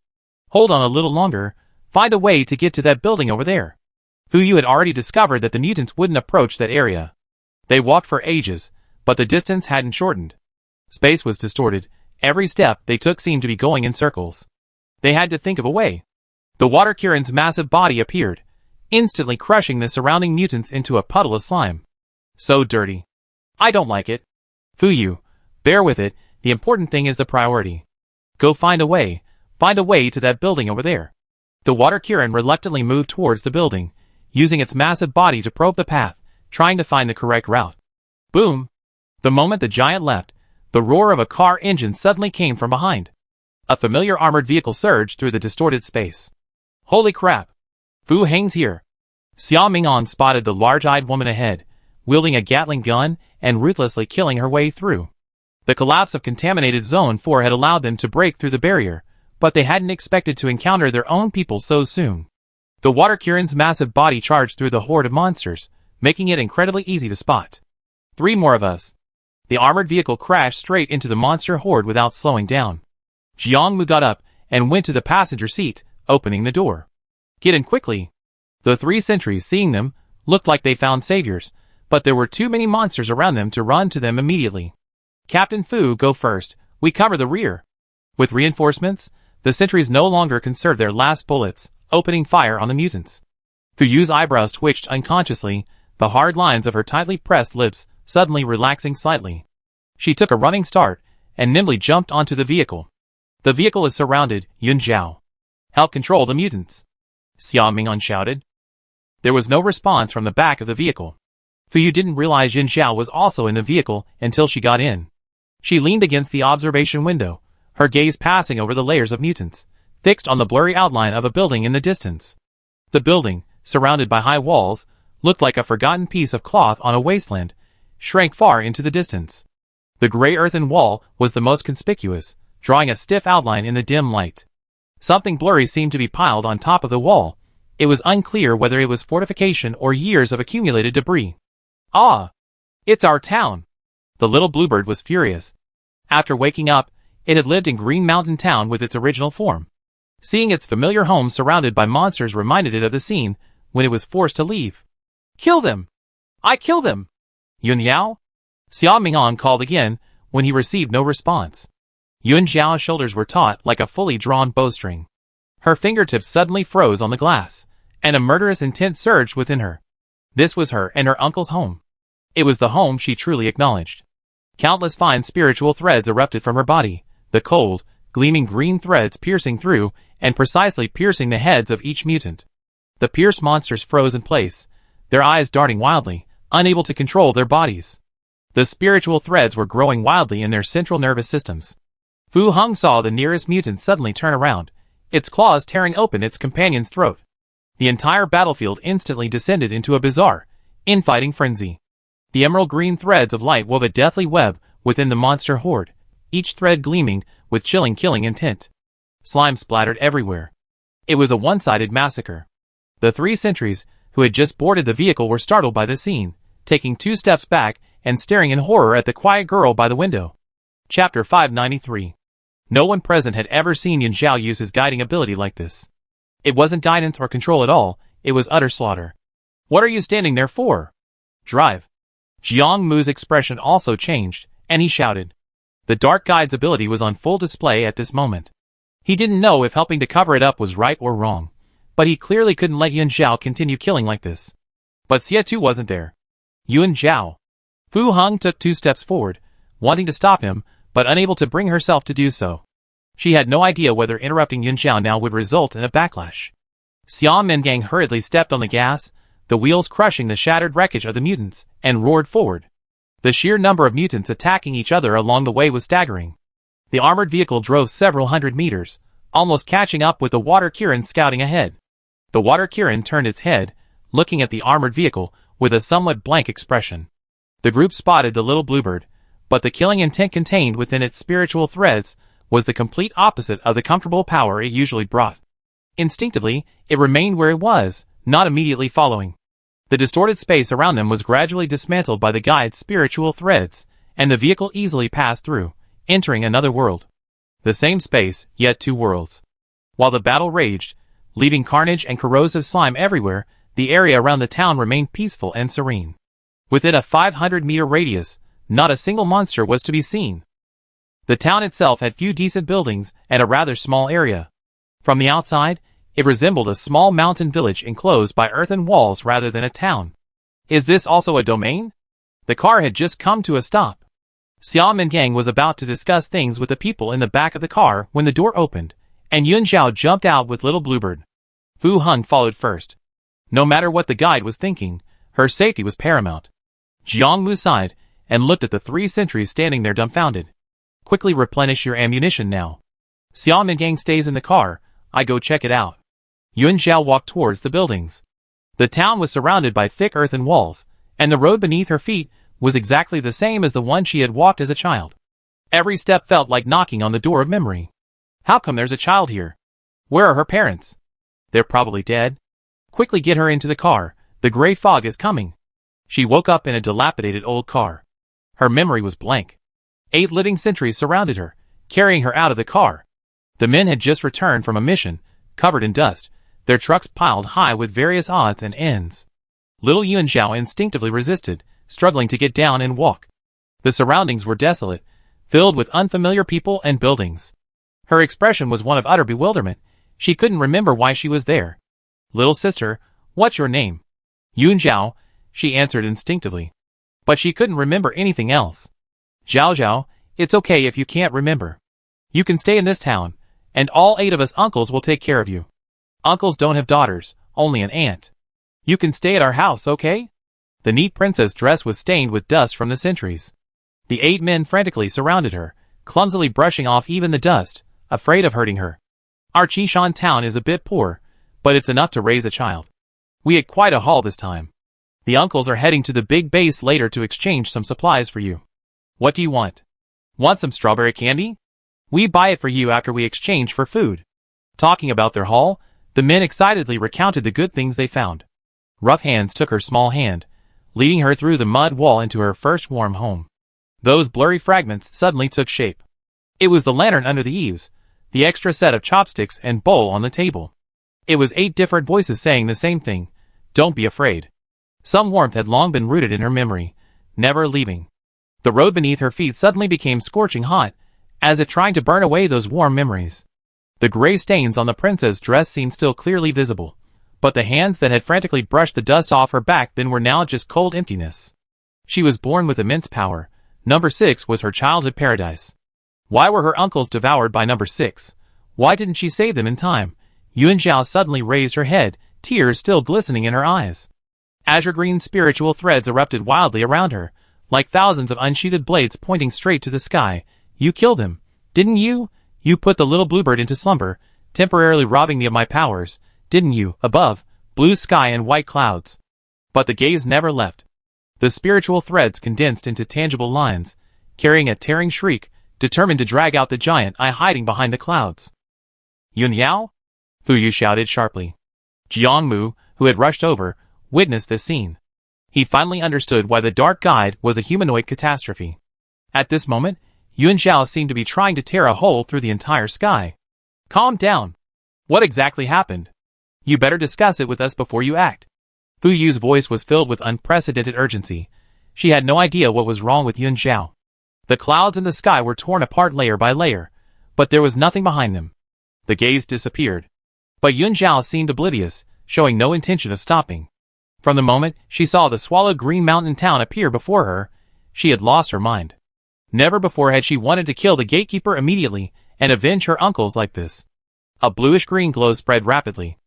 Hold on a little longer, find a way to get to that building over there. Fu Yu had already discovered that the mutants wouldn't approach that area. They walked for ages, but the distance hadn't shortened. Space was distorted, every step they took seemed to be going in circles. They had to think of a way. The Water Kirin's massive body appeared, instantly crushing the surrounding mutants into a puddle of slime. So dirty. I don't like it. Fu Yu, bear with it, the important thing is the priority. Go find a way to that building over there. The Water Kirin reluctantly moved towards the building, using its massive body to probe the path, trying to find the correct route. Boom! The moment the giant left, the roar of a car engine suddenly came from behind. A familiar armored vehicle surged through the distorted space. Holy crap! Fu Heng's here. Xia Ming'an spotted the large-eyed woman ahead, wielding a Gatling gun and ruthlessly killing her way through. The collapse of contaminated Zone 4 had allowed them to break through the barrier, but they hadn't expected to encounter their own people so soon. The Water Kirin's massive body charged through the horde of monsters, making it incredibly easy to spot. 3 more of us. The armored vehicle crashed straight into the monster horde without slowing down. Jiangmu got up and went to the passenger seat, opening the door. Get in quickly. The 3 sentries, seeing them, looked like they found saviors, but there were too many monsters around them to run to them immediately. Captain Fu, go first. We cover the rear. With reinforcements, the sentries no longer conserved their last bullets, opening fire on the mutants. Fu Yu's eyebrows twitched unconsciously, the hard lines of her tightly pressed lips suddenly relaxing slightly. She took a running start and nimbly jumped onto the vehicle. The vehicle is surrounded, Yun Zhao. Help control the mutants. Xia Ming'an shouted. There was no response from the back of the vehicle. Fu Yu didn't realize Yun Zhao was also in the vehicle until she got in. She leaned against the observation window, her gaze passing over the layers of mutants, fixed on the blurry outline of a building in the distance. The building, surrounded by high walls, looked like a forgotten piece of cloth on a wasteland, shrank far into the distance. The gray earthen wall was the most conspicuous, drawing a stiff outline in the dim light. Something blurry seemed to be piled on top of the wall. It was unclear whether it was fortification or years of accumulated debris. Ah! It's our town! The little bluebird was furious. After waking up, it had lived in Green Mountain Town with its original form. Seeing its familiar home surrounded by monsters reminded it of the scene when it was forced to leave. Kill them! I kill them! Yun Yao? Xia Ming'an called again when he received no response. Yun Zhao's shoulders were taut like a fully drawn bowstring. Her fingertips suddenly froze on the glass, and a murderous intent surged within her. This was her and her uncle's home. It was the home she truly acknowledged. Countless fine spiritual threads erupted from her body, the cold, gleaming green threads piercing through and precisely piercing the heads of each mutant. The pierced monsters froze in place, their eyes darting wildly, unable to control their bodies. The spiritual threads were growing wildly in their central nervous systems. Fu Heng saw the nearest mutant suddenly turn around, its claws tearing open its companion's throat. The entire battlefield instantly descended into a bizarre, infighting frenzy. The emerald green threads of light wove a deathly web within the monster horde, each thread gleaming with chilling killing intent. Slime splattered everywhere. It was a one-sided massacre. The 3 sentries, who had just boarded the vehicle, were startled by the scene, taking 2 steps back and staring in horror at the quiet girl by the window. Chapter 593. No one present had ever seen Yun Zhao use his guiding ability like this. It wasn't guidance or control at all, it was utter slaughter. What are you standing there for? Drive. Jiang Mu's expression also changed, and he shouted. The Dark Guide's ability was on full display at this moment. He didn't know if helping to cover it up was right or wrong, but he clearly couldn't let Yun Zhao continue killing like this. But Xia Tu wasn't there. Yun Zhao. Fu Heng took 2 steps forward, wanting to stop him, but unable to bring herself to do so. She had no idea whether interrupting Yun Zhao now would result in a backlash. Xia Ming'an hurriedly stepped on the gas, the wheels crushing the shattered wreckage of the mutants, and roared forward. The sheer number of mutants attacking each other along the way was staggering. The armored vehicle drove several hundred meters, almost catching up with the Water Kirin scouting ahead. The Water Kirin turned its head, looking at the armored vehicle with a somewhat blank expression. The group spotted the little bluebird, but the killing intent contained within its spiritual threads was the complete opposite of the comfortable power it usually brought. Instinctively, it remained where it was, not immediately following. The distorted space around them was gradually dismantled by the guide's spiritual threads, and the vehicle easily passed through, entering another world. The same space, yet 2 worlds. While the battle raged, leaving carnage and corrosive slime everywhere, the area around the town remained peaceful and serene. Within a 500-meter radius, not a single monster was to be seen. The town itself had few decent buildings and a rather small area. From the outside, it resembled a small mountain village enclosed by earthen walls rather than a town. Is this also a domain? The car had just come to a stop. Xia Ming'an was about to discuss things with the people in the back of the car when the door opened, and Yun Zhao jumped out with little bluebird. Fu Heng followed first. No matter what the guide was thinking, her safety was paramount. Jiang Mu sighed and looked at the 3 sentries standing there dumbfounded. Quickly replenish your ammunition now. Xiaomin gang stays in the car, I go check it out. Yun Zhao walked towards the buildings. The town was surrounded by thick earthen walls, and the road beneath her feet was exactly the same as the one she had walked as a child. Every step felt like knocking on the door of memory. How come there's a child here? Where are her parents? They're probably dead. Quickly get her into the car, the gray fog is coming. She woke up in a dilapidated old car. Her memory was blank. 8 living sentries surrounded her, carrying her out of the car. The men had just returned from a mission, covered in dust, their trucks piled high with various odds and ends. Little Yun Zhao instinctively resisted, struggling to get down and walk. The surroundings were desolate, filled with unfamiliar people and buildings. Her expression was one of utter bewilderment. She couldn't remember why she was there. Little sister, what's your name? Yun Zhao, she answered instinctively. But she couldn't remember anything else. Zhao Zhao, it's okay if you can't remember. You can stay in this town, and all 8 of us uncles will take care of you. Uncles don't have daughters, only an aunt. You can stay at our house, okay? The neat princess dress was stained with dust from the centuries. The 8 men frantically surrounded her, clumsily brushing off even the dust, afraid of hurting her. Our Qishan town is a bit poor, but it's enough to raise a child. We had quite a haul this time. The uncles are heading to the big base later to exchange some supplies for you. What do you want? Want some strawberry candy? We buy it for you after we exchange for food. Talking about their haul, the men excitedly recounted the good things they found. Rough hands took her small hand, leading her through the mud wall into her first warm home. Those blurry fragments suddenly took shape. It was the lantern under the eaves, the extra set of chopsticks and bowl on the table. It was 8 different voices saying the same thing, don't be afraid. Some warmth had long been rooted in her memory, never leaving. The road beneath her feet suddenly became scorching hot, as if trying to burn away those warm memories. The gray stains on the princess' dress seemed still clearly visible, but the hands that had frantically brushed the dust off her back then were now just cold emptiness. She was born with immense power. Number 6 was her childhood paradise. Why were her uncles devoured by number 6? Why didn't she save them in time? Yun Zhao suddenly raised her head, tears still glistening in her eyes. Azure green spiritual threads erupted wildly around her, like thousands of unsheathed blades pointing straight to the sky. You killed him, didn't you? You put the little bluebird into slumber, temporarily robbing me of my powers, didn't you? Above, blue sky and white clouds. But the gaze never left. The spiritual threads condensed into tangible lines, carrying a tearing shriek, determined to drag out the giant eye hiding behind the clouds. Yun Yao? Fu Yu shouted sharply. Jiang Mu, who had rushed over, witnessed this scene. He finally understood why the dark guide was a humanoid catastrophe. At this moment, Yun Zhao seemed to be trying to tear a hole through the entire sky. Calm down. What exactly happened? You better discuss it with us before you act. Fu Yu's voice was filled with unprecedented urgency. She had no idea what was wrong with Yun Zhao. The clouds in the sky were torn apart layer by layer, but there was nothing behind them. The gaze disappeared. But Yun Zhao seemed oblivious, showing no intention of stopping. From the moment she saw the swallowed green mountain town appear before her, she had lost her mind. Never before had she wanted to kill the gatekeeper immediately and avenge her uncles like this. A bluish-green glow spread rapidly.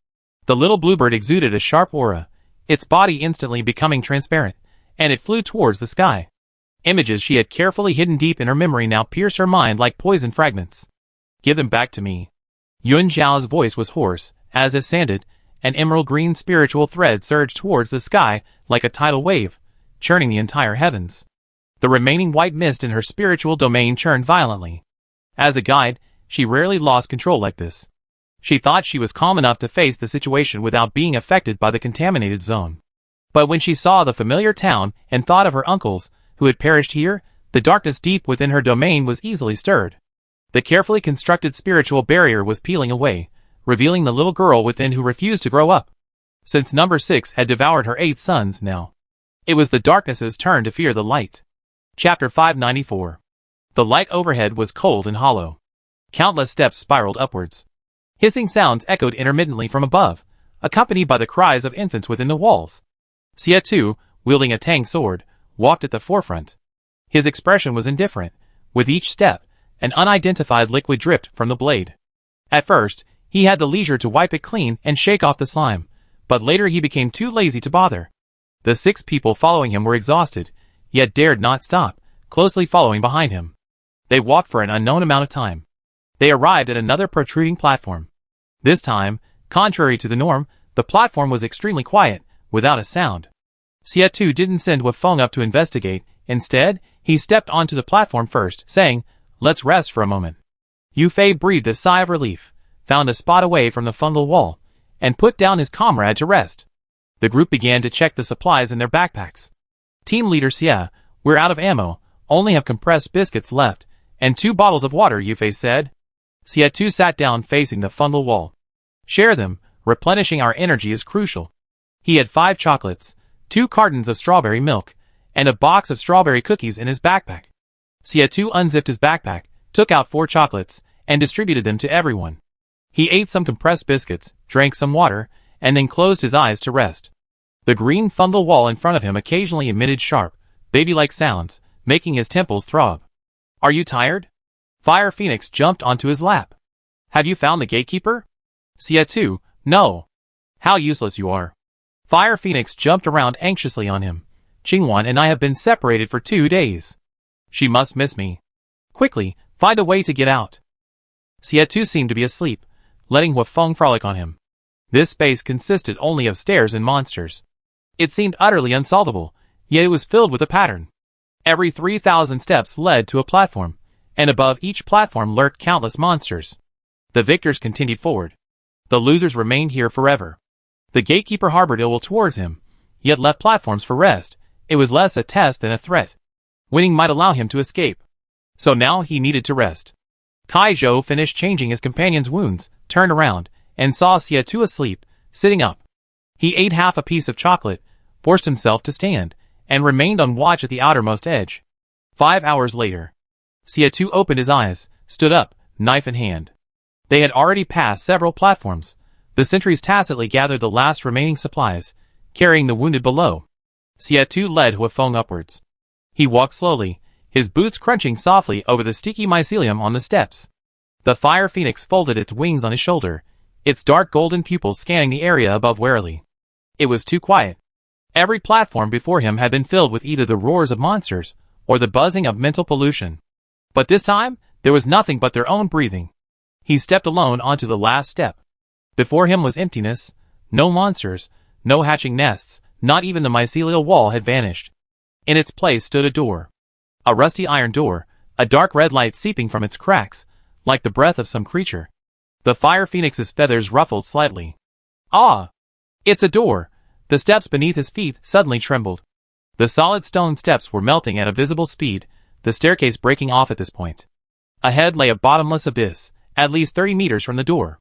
The little bluebird exuded a sharp aura, its body instantly becoming transparent, and it flew towards the sky. Images she had carefully hidden deep in her memory now pierced her mind like poison fragments. Give them back to me. Yun Zhao's voice was hoarse, as if sanded, an emerald-green spiritual thread surged towards the sky like a tidal wave, churning the entire heavens. The remaining white mist in her spiritual domain churned violently. As a guide, she rarely lost control like this. She thought she was calm enough to face the situation without being affected by the contaminated zone. But when she saw the familiar town and thought of her uncles, who had perished here, the darkness deep within her domain was easily stirred. The carefully constructed spiritual barrier was peeling away, revealing the little girl within who refused to grow up. Since number 6 had devoured her 8 sons now, it was the darkness's turn to fear the light. Chapter 594. The light overhead was cold and hollow. Countless steps spiraled upwards. Hissing sounds echoed intermittently from above, accompanied by the cries of infants within the walls. Xie Tu, wielding a tang sword, walked at the forefront. His expression was indifferent. With each step, an unidentified liquid dripped from the blade. At first, he had the leisure to wipe it clean and shake off the slime, but later he became too lazy to bother. The 6 people following him were exhausted, yet dared not stop, closely following behind him. They walked for an unknown amount of time. They arrived at another protruding platform. This time, contrary to the norm, the platform was extremely quiet, without a sound. Xie didn't send Huafeng up to investigate. Instead, he stepped onto the platform first, saying, "Let's rest for a moment." Yu Fei breathed a sigh of relief, found a spot away from the fungal wall, and put down his comrade to rest. The group began to check the supplies in their backpacks. Team leader Xie, "We're out of ammo, only have compressed biscuits left, and 2 bottles of water," Yu Fei said. Xie sat down facing the fungal wall. "Share them, replenishing our energy is crucial." He had 5 chocolates, 2 cartons of strawberry milk, and a box of strawberry cookies in his backpack. Xie unzipped his backpack, took out 4 chocolates, and distributed them to everyone. He ate some compressed biscuits, drank some water, and then closed his eyes to rest. The green fungal wall in front of him occasionally emitted sharp, baby-like sounds, making his temples throb. "Are you tired?" Fire Phoenix jumped onto his lap. "Have you found the gatekeeper?" Xie, "No." "How useless you are." Fire Phoenix jumped around anxiously on him. "Qingwan and I have been separated for 2 days. She must miss me. Quickly, find a way to get out." Xie seemed to be asleep, letting Huafeng frolic on him. This space consisted only of stairs and monsters. It seemed utterly unsolvable, yet it was filled with a pattern. Every 3,000 steps led to a platform, and above each platform lurked countless monsters. The victors continued forward. The losers remained here forever. The gatekeeper harbored ill will towards him, yet left platforms for rest. It was less a test than a threat. Winning might allow him to escape. So now he needed to rest. Kai Zhou finished changing his companion's wounds, turned around, and saw Xie asleep, sitting up. He ate half a piece of chocolate, forced himself to stand, and remained on watch at the outermost edge. 5 hours later, Xie opened his eyes, stood up, knife in hand. They had already passed several platforms. The sentries tacitly gathered the last remaining supplies, carrying the wounded below. Xie led Huafeng upwards. He walked slowly, his boots crunching softly over the sticky mycelium on the steps. The Fire Phoenix folded its wings on his shoulder, its dark golden pupils scanning the area above warily. It was too quiet. Every platform before him had been filled with either the roars of monsters or the buzzing of mental pollution. But this time, there was nothing but their own breathing. He stepped alone onto the last step. Before him was emptiness, no monsters, no hatching nests, not even the mycelial wall had vanished. In its place stood a door. A rusty iron door, a dark red light seeping from its cracks, like the breath of some creature. The Fire Phoenix's feathers ruffled slightly. "Ah! It's a door!" The steps beneath his feet suddenly trembled. The solid stone steps were melting at a visible speed, the staircase breaking off at this point. Ahead lay a bottomless abyss, at least 30 meters from the door.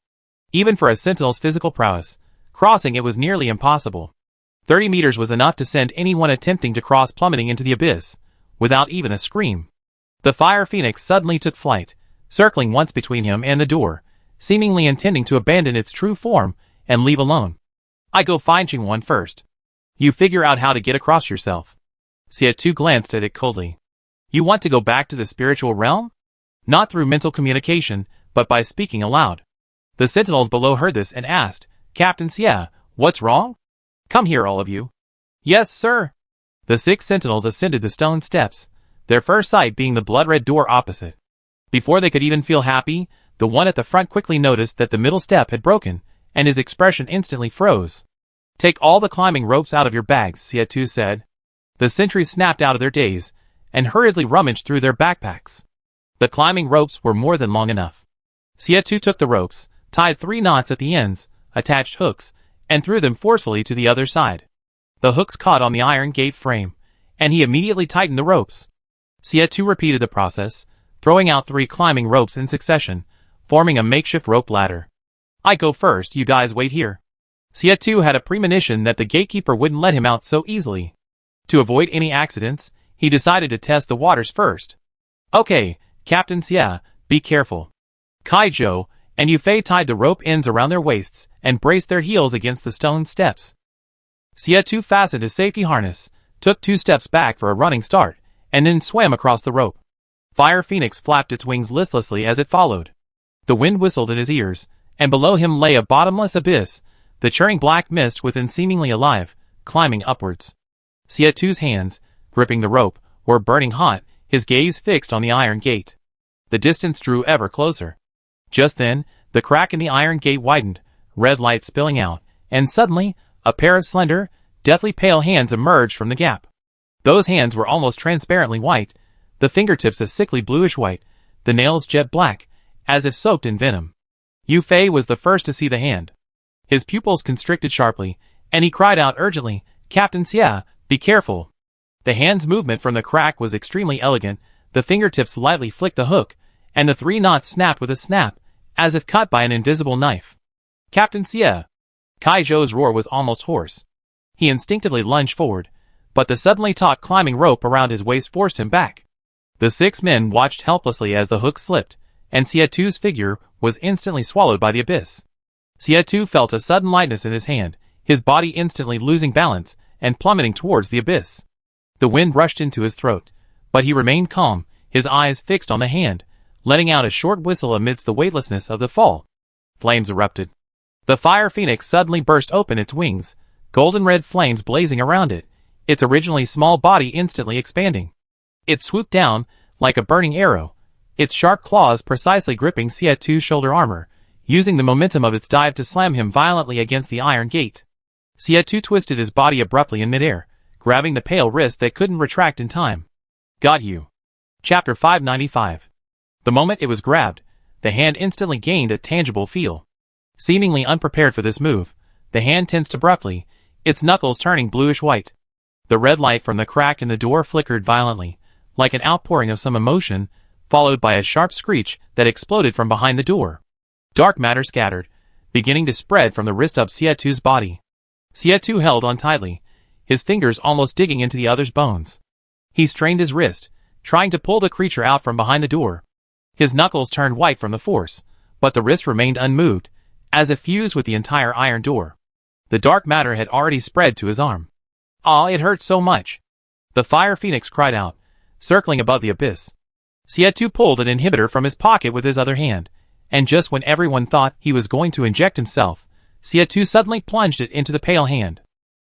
Even for a sentinel's physical prowess, crossing it was nearly impossible. 30 meters was enough to send anyone attempting to cross plummeting into the abyss, without even a scream. The Fire Phoenix suddenly took flight, circling once between him and the door, seemingly intending to abandon its true form and leave alone. "I go find Qingwan first. You figure out how to get across yourself." Xie glanced at it coldly. "You want to go back to the spiritual realm? Not through mental communication, but by speaking aloud." The sentinels below heard this and asked, "Captain Xie, what's wrong? Come here, all of you." "Yes, sir." The 6 sentinels ascended the stone steps, their first sight being the blood-red door opposite. Before they could even feel happy, the one at the front quickly noticed that the middle step had broken, and his expression instantly froze. "Take all the climbing ropes out of your bags," Xie said. The sentries snapped out of their daze, and hurriedly rummaged through their backpacks. The climbing ropes were more than long enough. Xie took the ropes, tied 3 knots at the ends, attached hooks, and threw them forcefully to the other side. The hooks caught on the iron gate frame, and he immediately tightened the ropes. Xie repeated the process, throwing out 3 climbing ropes in succession, forming a makeshift rope ladder. "I go first, you guys wait here." Xie had a premonition that the gatekeeper wouldn't let him out so easily. To avoid any accidents, he decided to test the waters first. "Okay, Captain Xie, be careful." Kai Zhou and Yu Fei tied the rope ends around their waists and braced their heels against the stone steps. Xie fastened his safety harness, took 2 steps back for a running start, and then swam across the rope. Fire Phoenix flapped its wings listlessly as it followed. The wind whistled in his ears, and below him lay a bottomless abyss, the churning black mist within seemingly alive, climbing upwards. Xie's hands, gripping the rope, were burning hot, his gaze fixed on the iron gate. The distance drew ever closer. Just then, the crack in the iron gate widened, red light spilling out, and suddenly, a pair of slender, deathly pale hands emerged from the gap. Those hands were almost transparently white, the fingertips a sickly bluish white, the nails jet black, as if soaked in venom. Yu Fei was the first to see the hand. His pupils constricted sharply, and he cried out urgently, "Captain Xia, be careful!" The hand's movement from the crack was extremely elegant, the fingertips lightly flicked the hook, and the 3 knots snapped with a snap, as if cut by an invisible knife. "Captain Xia!" Kai Zhou's roar was almost hoarse. He instinctively lunged forward, but the suddenly taut climbing rope around his waist forced him back. The 6 men watched helplessly as the hook slipped, and Xia Tu's figure was instantly swallowed by the abyss. Xia Tu felt a sudden lightness in his hand, his body instantly losing balance and plummeting towards the abyss. The wind rushed into his throat, but he remained calm, his eyes fixed on the hand, letting out a short whistle amidst the weightlessness of the fall. Flames erupted. The fire phoenix suddenly burst open its wings, golden red flames blazing around it, its originally small body instantly expanding. It swooped down, like a burning arrow, its sharp claws precisely gripping Xia Tu's shoulder armor, using the momentum of its dive to slam him violently against the iron gate. Xia Tu twisted his body abruptly in midair, grabbing the pale wrist that couldn't retract in time. Got you. Chapter 595. The moment it was grabbed, the hand instantly gained a tangible feel. Seemingly unprepared for this move, the hand tensed abruptly, its knuckles turning bluish white. The red light from the crack in the door flickered violently, like an outpouring of some emotion, followed by a sharp screech that exploded from behind the door. Dark matter scattered, beginning to spread from the wrist up Xia Tu's body. Xia Tu held on tightly, his fingers almost digging into the other's bones. He strained his wrist, trying to pull the creature out from behind the door. His knuckles turned white from the force, but the wrist remained unmoved, as if fused with the entire iron door. The dark matter had already spread to his arm. "Ah, it hurts so much!" The fire phoenix cried out, circling above the abyss. Xia Tu pulled an inhibitor from his pocket with his other hand, and just when everyone thought he was going to inject himself, Xia Tu suddenly plunged it into the pale hand.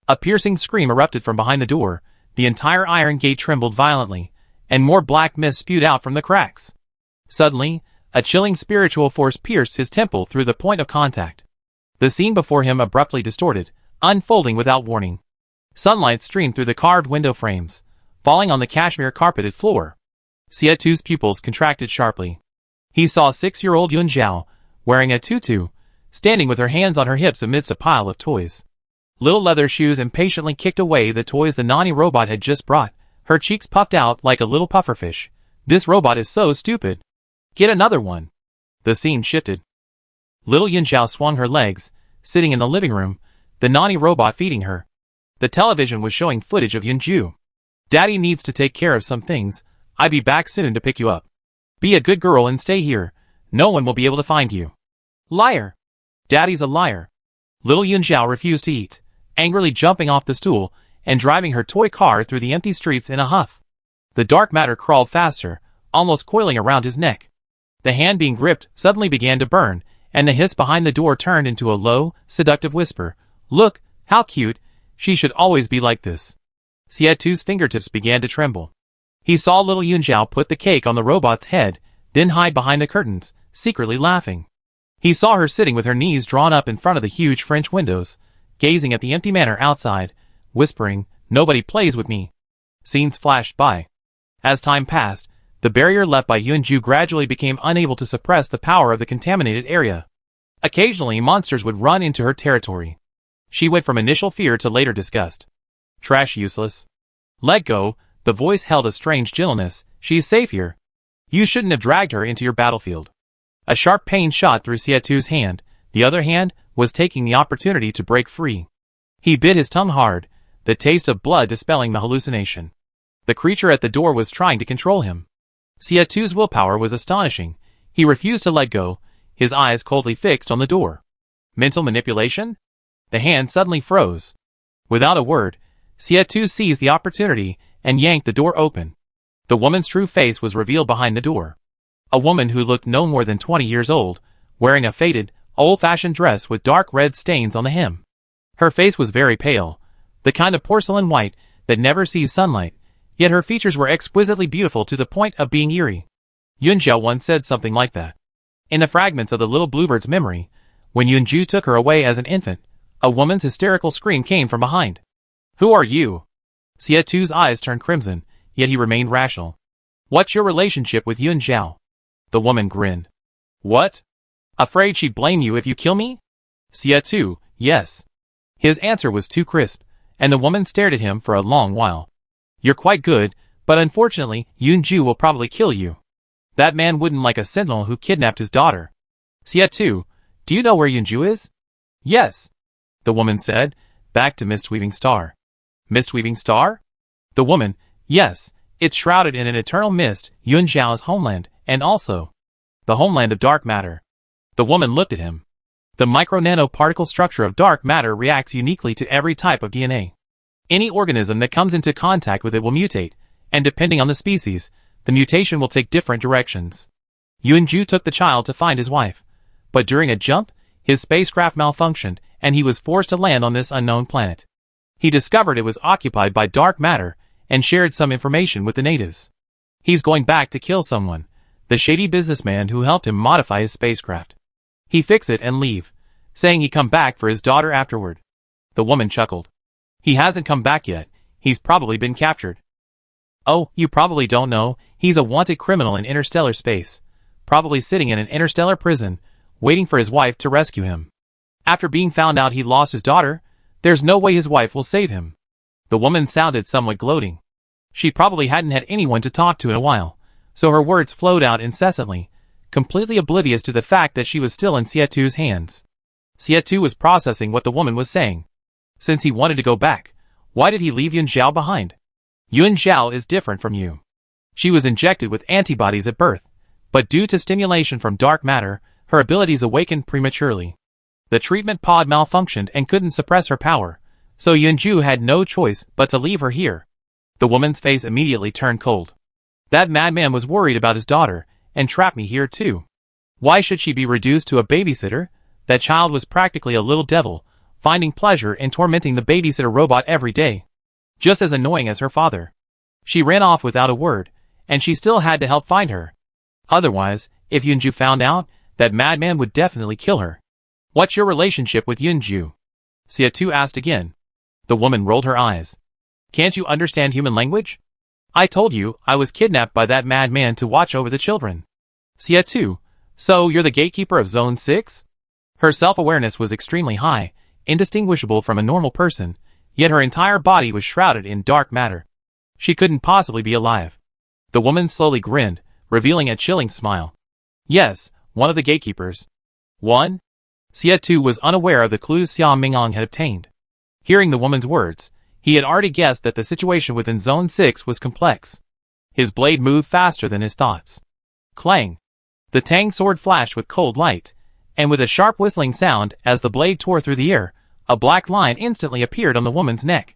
A piercing scream erupted from behind the door, the entire iron gate trembled violently, and more black mist spewed out from the cracks. Suddenly, a chilling spiritual force pierced his temple through the point of contact. The scene before him abruptly distorted, unfolding without warning. Sunlight streamed through the carved window frames, falling on the cashmere carpeted floor. Xia Tu's pupils contracted sharply. He saw 6-year-old Yun Zhao, wearing a tutu, standing with her hands on her hips amidst a pile of toys. Little leather shoes impatiently kicked away the toys the Nani robot had just brought, her cheeks puffed out like a little pufferfish. "This robot is so stupid. Get another one." The scene shifted. Little Yun Zhao swung her legs, sitting in the living room, the Nani robot feeding her. The television was showing footage of Yunju. "Daddy needs to take care of some things. I'll be back soon to pick you up. Be a good girl and stay here. No one will be able to find you." "Liar. Daddy's a liar." Little Yun Zhao refused to eat, angrily jumping off the stool and driving her toy car through the empty streets in a huff. The dark matter crawled faster, almost coiling around his neck. The hand being gripped suddenly began to burn, and the hiss behind the door turned into a low, seductive whisper. "Look, how cute. She should always be like this." Xia Tu's fingertips began to tremble. He saw little Yun Zhao put the cake on the robot's head, then hide behind the curtains, secretly laughing. He saw her sitting with her knees drawn up in front of the huge French windows, gazing at the empty manor outside, whispering, "Nobody plays with me." Scenes flashed by. As time passed, the barrier left by Yunju gradually became unable to suppress the power of the contaminated area. Occasionally monsters would run into her territory. She went from initial fear to later disgust. "Trash useless. Let go," the voice held a strange gentleness. "She's safe here. You shouldn't have dragged her into your battlefield." A sharp pain shot through Xia Tu's hand, the other hand was taking the opportunity to break free. He bit his tongue hard, the taste of blood dispelling the hallucination. The creature at the door was trying to control him. Xia Tu's willpower was astonishing. He refused to let go, his eyes coldly fixed on the door. Mental manipulation? The hand suddenly froze. Without a word, Xia Tu seized the opportunity and yanked the door open. The woman's true face was revealed behind the door. A woman who looked no more than 20 years old, wearing a faded, old-fashioned dress with dark red stains on the hem. Her face was very pale, the kind of porcelain white that never sees sunlight, yet her features were exquisitely beautiful to the point of being eerie. Yun Zhao once said something like that. In the fragments of the little bluebird's memory, when Yunju took her away as an infant, a woman's hysterical scream came from behind. Who are you? Xie eyes turned crimson, yet he remained rational. What's your relationship with Yun Zhao? The woman grinned. What? Afraid she'd blame you if you kill me? Xie, yes. His answer was too crisp, and the woman stared at him for a long while. You're quite good, but unfortunately, Yunju will probably kill you. That man wouldn't like a sentinel who kidnapped his daughter. Xie, do you know where Yunju is? Yes. The woman said, back to Mistweaving Star. Mistweaving Star? The woman, yes, it's shrouded in an eternal mist, Yun Zhao's homeland, and also the homeland of dark matter. The woman looked at him. The micro-nanoparticle structure of dark matter reacts uniquely to every type of DNA. Any organism that comes into contact with it will mutate, and depending on the species, the mutation will take different directions. Yunju took the child to find his wife, but during a jump, his spacecraft malfunctioned, and he was forced to land on this unknown planet. He discovered it was occupied by dark matter, and shared some information with the natives. He's going back to kill someone, the shady businessman who helped him modify his spacecraft. He fix it and leave, saying he'd come back for his daughter afterward. The woman chuckled. He hasn't come back yet, he's probably been captured. Oh, you probably don't know, he's a wanted criminal in interstellar space, probably sitting in an interstellar prison, waiting for his wife to rescue him. After being found out he lost his daughter, there's no way his wife will save him. The woman sounded somewhat gloating. She probably hadn't had anyone to talk to in a while, so her words flowed out incessantly, completely oblivious to the fact that she was still in Xie hands. Xie was processing what the woman was saying. Since he wanted to go back, why did he leave Yun Zhao behind? Yun Zhao is different from you. She was injected with antibodies at birth, but due to stimulation from dark matter, her abilities awakened prematurely. The treatment pod malfunctioned and couldn't suppress her power, so Yunju had no choice but to leave her here. The woman's face immediately turned cold. That madman was worried about his daughter, and trapped me here too. Why should she be reduced to a babysitter? That child was practically a little devil, finding pleasure in tormenting the babysitter robot every day. Just as annoying as her father. She ran off without a word, and she still had to help find her. Otherwise, if Yunju found out, that madman would definitely kill her. What's your relationship with Yunju? Xie asked again. The woman rolled her eyes. Can't you understand human language? I told you, I was kidnapped by that madman to watch over the children. Xie, so you're the gatekeeper of Zone 6? Her self-awareness was extremely high, indistinguishable from a normal person, yet her entire body was shrouded in dark matter. She couldn't possibly be alive. The woman slowly grinned, revealing a chilling smile. Yes, one of the gatekeepers. One? Xie was unaware of the clues Xia Mingyang had obtained. Hearing the woman's words, he had already guessed that the situation within Zone 6 was complex. His blade moved faster than his thoughts. Clang! The Tang sword flashed with cold light, and with a sharp whistling sound as the blade tore through the air, a black line instantly appeared on the woman's neck.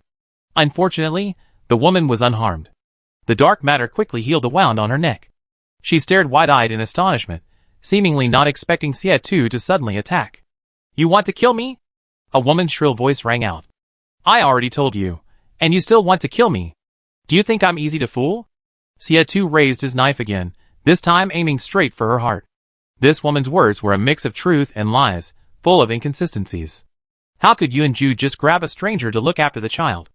Unfortunately, the woman was unharmed. The dark matter quickly healed the wound on her neck. She stared wide-eyed in astonishment, seemingly not expecting Xie to suddenly attack. You want to kill me? A woman's shrill voice rang out. I already told you, and you still want to kill me. Do you think I'm easy to fool? Xie raised his knife again, this time aiming straight for her heart. This woman's words were a mix of truth and lies, full of inconsistencies. How could Yunju just grab a stranger to look after the child?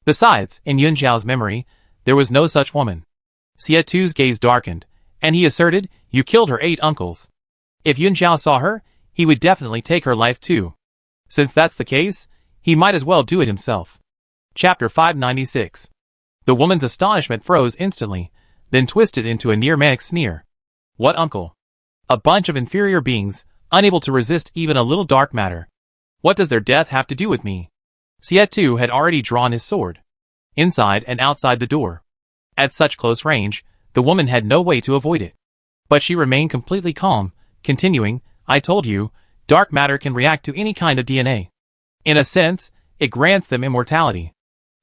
Besides, in Yun Zhao's memory, there was no such woman. Xie's gaze darkened, and he asserted, you killed her 8 uncles. If Yun Zhao saw her, he would definitely take her life too. Since that's the case, he might as well do it himself. Chapter 596. The woman's astonishment froze instantly, then twisted into a near-manic sneer. What uncle? A bunch of inferior beings, unable to resist even a little dark matter. What does their death have to do with me? Xie had already drawn his sword, inside and outside the door. At such close range, the woman had no way to avoid it. But she remained completely calm, continuing, I told you, dark matter can react to any kind of DNA. In a sense, it grants them immortality.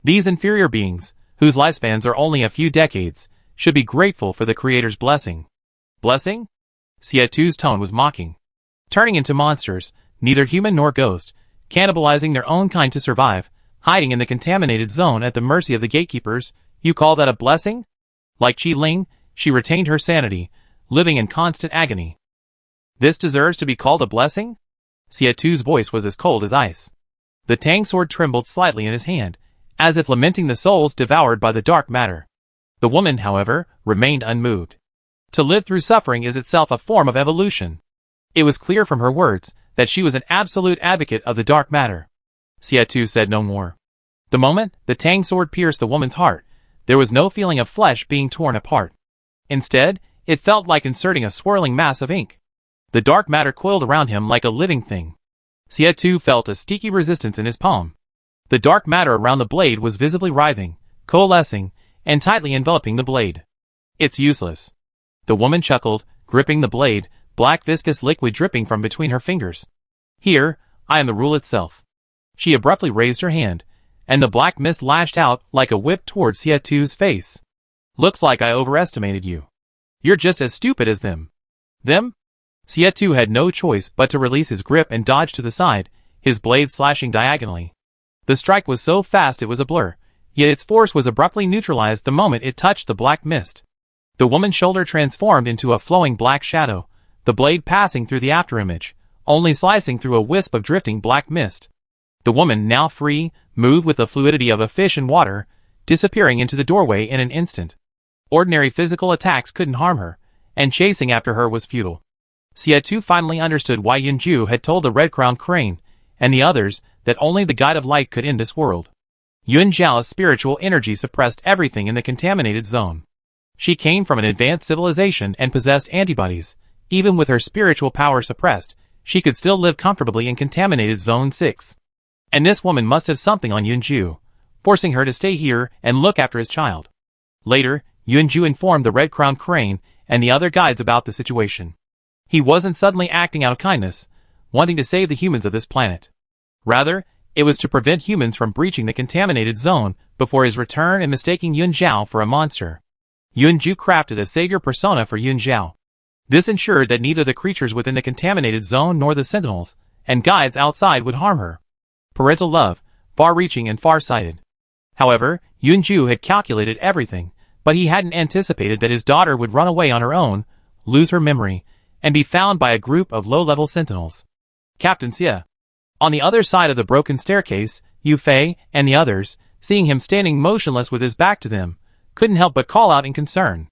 These inferior beings, whose lifespans are only a few decades, should be grateful for the Creator's blessing. Blessing? Xie's tone was mocking. Turning into monsters, neither human nor ghost, cannibalizing their own kind to survive, hiding in the contaminated zone at the mercy of the gatekeepers, you call that a blessing? Like Qi Ling, she retained her sanity, living in constant agony. This deserves to be called a blessing? Xie voice was as cold as ice. The Tang sword trembled slightly in his hand, as if lamenting the souls devoured by the dark matter. The woman, however, remained unmoved. To live through suffering is itself a form of evolution. It was clear from her words that she was an absolute advocate of the dark matter. Xie said no more. The moment the Tang sword pierced the woman's heart, there was no feeling of flesh being torn apart. Instead, it felt like inserting a swirling mass of ink. The dark matter coiled around him like a living thing. Xie felt a sticky resistance in his palm. The dark matter around the blade was visibly writhing, coalescing, and tightly enveloping the blade. It's useless. The woman chuckled, gripping the blade, black viscous liquid dripping from between her fingers. Here, I am the rule itself. She abruptly raised her hand, and the black mist lashed out like a whip towards Xie face. Looks like I overestimated you. You're just as stupid as them. Them? Xie had no choice but to release his grip and dodge to the side, his blade slashing diagonally. The strike was so fast it was a blur, yet its force was abruptly neutralized the moment it touched the black mist. The woman's shoulder transformed into a flowing black shadow, the blade passing through the afterimage, only slicing through a wisp of drifting black mist. The woman, now free, moved with the fluidity of a fish in water, disappearing into the doorway in an instant. Ordinary physical attacks couldn't harm her, and chasing after her was futile. Xie finally understood why Yunju had told the red-crowned crane, and the others, that only the guide of light could end this world. Yun Zhao's spiritual energy suppressed everything in the contaminated zone. She came from an advanced civilization and possessed antibodies. Even with her spiritual power suppressed, she could still live comfortably in contaminated Zone 6. And this woman must have something on Yunju, forcing her to stay here and look after his child. Later, Yunju informed the red-crowned crane and the other guides about the situation. He wasn't suddenly acting out of kindness, wanting to save the humans of this planet. Rather, it was to prevent humans from breaching the contaminated zone before his return and mistaking Yun Zhao for a monster. Yunju crafted a savior persona for Yun Zhao. This ensured that neither the creatures within the contaminated zone nor the sentinels and guides outside would harm her. Parental love, far-reaching and far-sighted. However, Yunju had calculated everything, but he hadn't anticipated that his daughter would run away on her own, lose her memory, and be found by a group of low-level sentinels. Captain Xie. On the other side of the broken staircase, Yu Fei and the others, seeing him standing motionless with his back to them, couldn't help but call out in concern.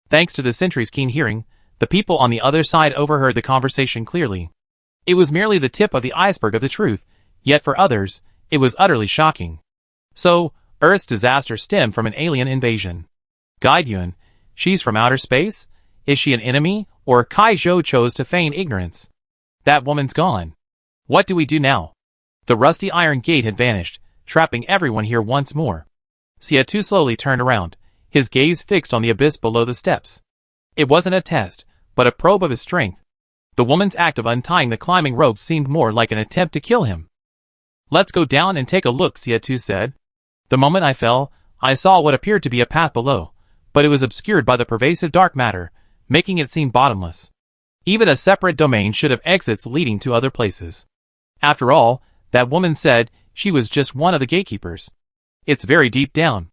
Thanks to the sentry's keen hearing, the people on the other side overheard the conversation clearly. It was merely the tip of the iceberg of the truth, yet for others, it was utterly shocking. So, Earth's disaster stemmed from an alien invasion. Guide Yun, she's from outer space? Is she an enemy, or Kai Zhou chose to feign ignorance? That woman's gone. What do we do now? The rusty iron gate had vanished, trapping everyone here once more. Xie slowly turned around, his gaze fixed on the abyss below the steps. It wasn't a test, but a probe of his strength. The woman's act of untying the climbing rope seemed more like an attempt to kill him. Let's go down and take a look, Xie said. The moment I fell, I saw what appeared to be a path below, but it was obscured by the pervasive dark matter, making it seem bottomless. Even a separate domain should have exits leading to other places. After all, that woman said she was just one of the gatekeepers. It's very deep down.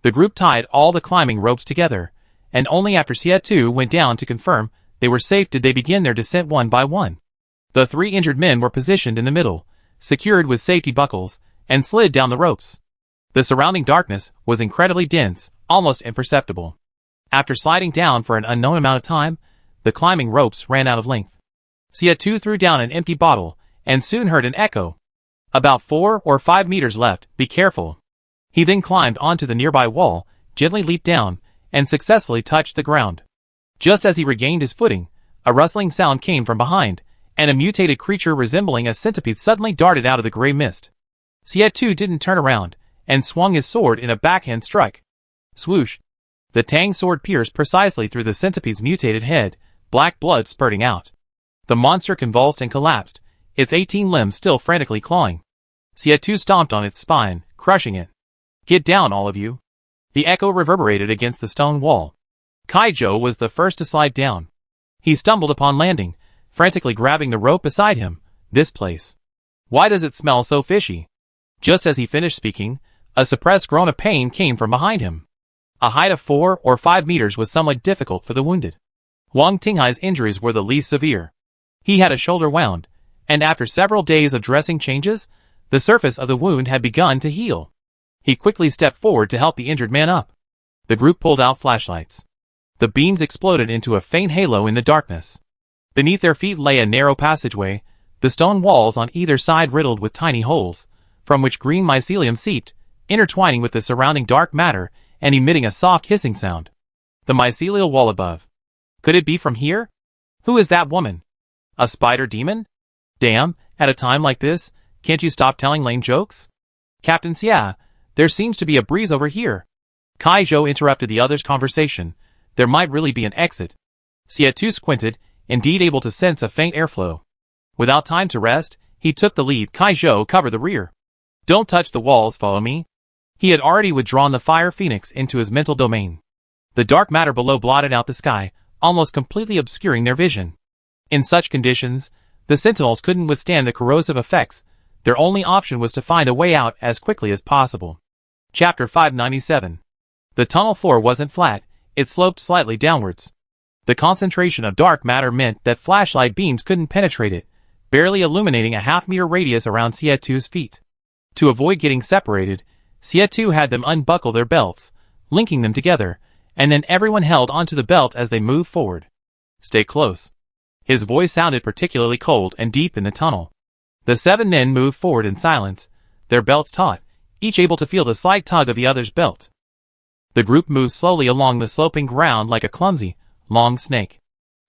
The group tied all the climbing ropes together, and only after Xie went down to confirm they were safe did they begin their descent one by one. The 3 injured men were positioned in the middle, secured with safety buckles, and slid down the ropes. The surrounding darkness was incredibly dense, almost imperceptible. After sliding down for an unknown amount of time, the climbing ropes ran out of length. Xie threw down an empty bottle, and soon heard an echo. About 4 or 5 meters left, be careful. He then climbed onto the nearby wall, gently leaped down, and successfully touched the ground. Just as he regained his footing, a rustling sound came from behind, and a mutated creature resembling a centipede suddenly darted out of the gray mist. Xie didn't turn around, and swung his sword in a backhand strike. Swoosh! The Tang sword pierced precisely through the centipede's mutated head, black blood spurting out. The monster convulsed and collapsed, its 18 limbs still frantically clawing. Xie stomped on its spine, crushing it. Get down, all of you. The echo reverberated against the stone wall. Kai Zhou was the first to slide down. He stumbled upon landing, frantically grabbing the rope beside him. This place. Why does it smell so fishy? Just as he finished speaking, a suppressed groan of pain came from behind him. A height of 4 or 5 meters was somewhat difficult for the wounded. Wang Tinghai's injuries were the least severe. He had a shoulder wound, and after several days of dressing changes, the surface of the wound had begun to heal. He quickly stepped forward to help the injured man up. The group pulled out flashlights. The beams exploded into a faint halo in the darkness. Beneath their feet lay a narrow passageway, the stone walls on either side riddled with tiny holes, from which green mycelium seeped, intertwining with the surrounding dark matter and emitting a soft hissing sound. The mycelial wall above. Could it be from here? Who is that woman? A spider demon? Damn, at a time like this, can't you stop telling lame jokes? Captain Xia, there seems to be a breeze over here. Kai Zhou interrupted the other's conversation. There might really be an exit. Xia too squinted, indeed able to sense a faint airflow. Without time to rest, he took the lead. Kai Zhou covered the rear. Don't touch the walls, follow me. He had already withdrawn the fire phoenix into his mental domain. The dark matter below blotted out the sky, almost completely obscuring their vision. In such conditions, the sentinels couldn't withstand the corrosive effects. Their only option was to find a way out as quickly as possible. Chapter 597. The tunnel floor wasn't flat, it sloped slightly downwards. The concentration of dark matter meant that flashlight beams couldn't penetrate it, barely illuminating a half-meter radius around Xie2's feet. To avoid getting separated, Xie2 had them unbuckle their belts, linking them together, and then everyone held onto the belt as they moved forward. Stay close. His voice sounded particularly cold and deep in the tunnel. The 7 men moved forward in silence, their belts taut, each able to feel the slight tug of the other's belt. The group moved slowly along the sloping ground like a clumsy, long snake.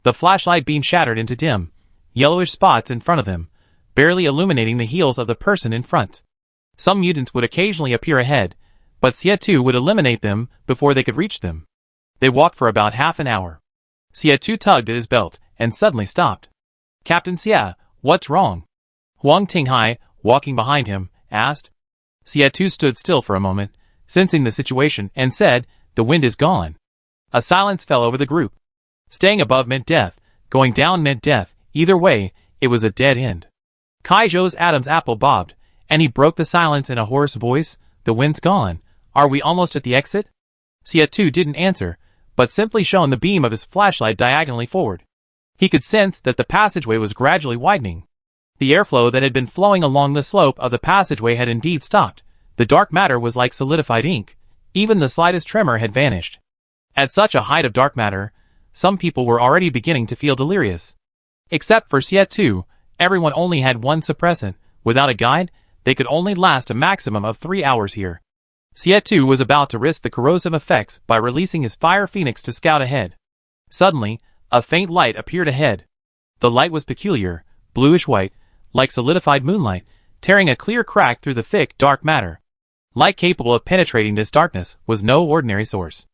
The flashlight beam shattered into dim, yellowish spots in front of them, barely illuminating the heels of the person in front. Some mutants would occasionally appear ahead, but Xie2 would eliminate them before they could reach them. They walked for about half an hour. Xie2 tugged at his belt, and suddenly stopped. Captain Xia, what's wrong? Huang Tinghai, walking behind him, asked. Xie2 stood still for a moment, sensing the situation, and said, the wind is gone. A silence fell over the group. Staying above meant death, going down meant death, either way, it was a dead end. Kai Zhou's Adam's apple bobbed, and he broke the silence in a hoarse voice, the wind's gone, are we almost at the exit? Xie2 didn't answer, but simply shone the beam of his flashlight diagonally forward. He could sense that the passageway was gradually widening. The airflow that had been flowing along the slope of the passageway had indeed stopped. The dark matter was like solidified ink. Even the slightest tremor had vanished. At such a height of dark matter, some people were already beginning to feel delirious. Except for Xie2, everyone only had one suppressant. Without a guide, they could only last a maximum of 3 hours here. Xie2 was about to risk the corrosive effects by releasing his fire phoenix to scout ahead. Suddenly, a faint light appeared ahead. The light was peculiar, bluish-white, like solidified moonlight, tearing a clear crack through the thick, dark matter. Light capable of penetrating this darkness was no ordinary source.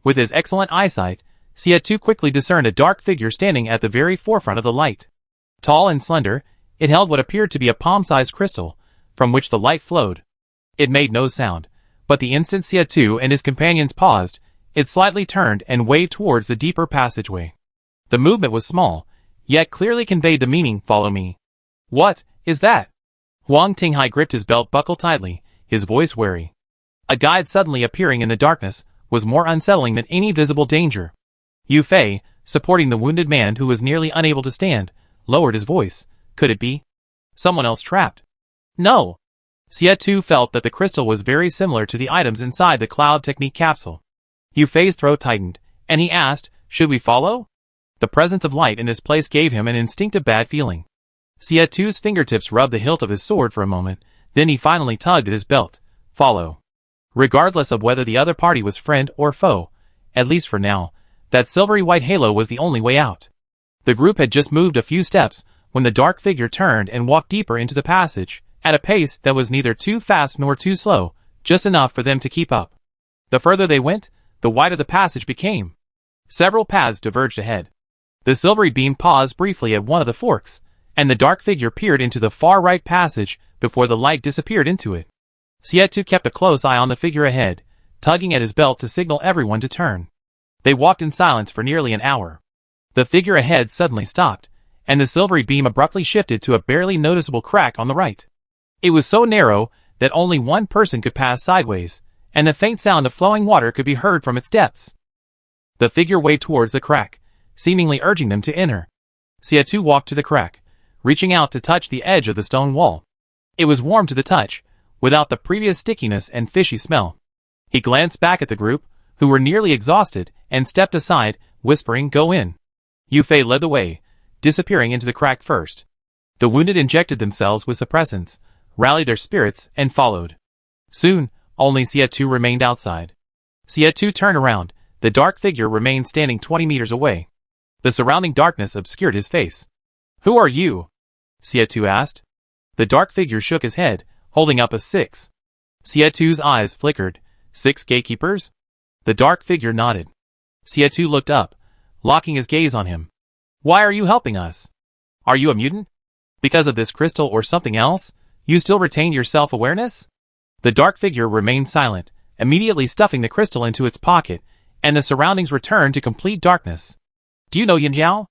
With his excellent eyesight, Xie2 quickly discerned a dark figure standing at the very forefront of the light. Tall and slender, it held what appeared to be a palm-sized crystal, from which the light flowed. It made no sound, but the instant Xie2 and his companions paused, it slightly turned and waved towards the deeper passageway. The movement was small, yet clearly conveyed the meaning, follow me. What is that? Huang Tinghai gripped his belt buckle tightly, his voice wary. A guide suddenly appearing in the darkness was more unsettling than any visible danger. Yu Fei, supporting the wounded man who was nearly unable to stand, lowered his voice. Could it be someone else trapped? No. Xie2 felt that the crystal was very similar to the items inside the Cloud Technique capsule. Yu Fei's throat tightened, and he asked, should we follow? The presence of light in this place gave him an instinctive bad feeling. Xie2's fingertips rubbed the hilt of his sword for a moment, then he finally tugged at his belt. Follow. Regardless of whether the other party was friend or foe, at least for now, that silvery white halo was the only way out. The group had just moved a few steps when the dark figure turned and walked deeper into the passage, at a pace that was neither too fast nor too slow, just enough for them to keep up. The further they went, the wider the passage became. Several paths diverged ahead. The silvery beam paused briefly at one of the forks, and the dark figure peered into the far right passage before the light disappeared into it. Xie2 kept a close eye on the figure ahead, tugging at his belt to signal everyone to turn. They walked in silence for nearly an hour. The figure ahead suddenly stopped, and the silvery beam abruptly shifted to a barely noticeable crack on the right. It was so narrow that only one person could pass sideways, and the faint sound of flowing water could be heard from its depths. The figure waved towards the crack, seemingly urging them to enter. Xie walked to the crack, reaching out to touch the edge of the stone wall. It was warm to the touch, without the previous stickiness and fishy smell. He glanced back at the group, who were nearly exhausted, and stepped aside, whispering, "Go in." Yu Fei led the way, disappearing into the crack first. The wounded injected themselves with suppressants, rallied their spirits, and followed. Soon, only Xie remained outside. Xie turned around. The dark figure remained standing 20 meters away. The surrounding darkness obscured his face. "Who are you?" Xie asked. The dark figure shook his head, holding up a 6. Xie's eyes flickered. 6 gatekeepers? The dark figure nodded. Xie looked up, locking his gaze on him. "Why are you helping us? Are you a mutant? Because of this crystal or something else, you still retain your self-awareness?" The dark figure remained silent, immediately stuffing the crystal into its pocket, and the surroundings returned to complete darkness. "Do you know Yunjiao?"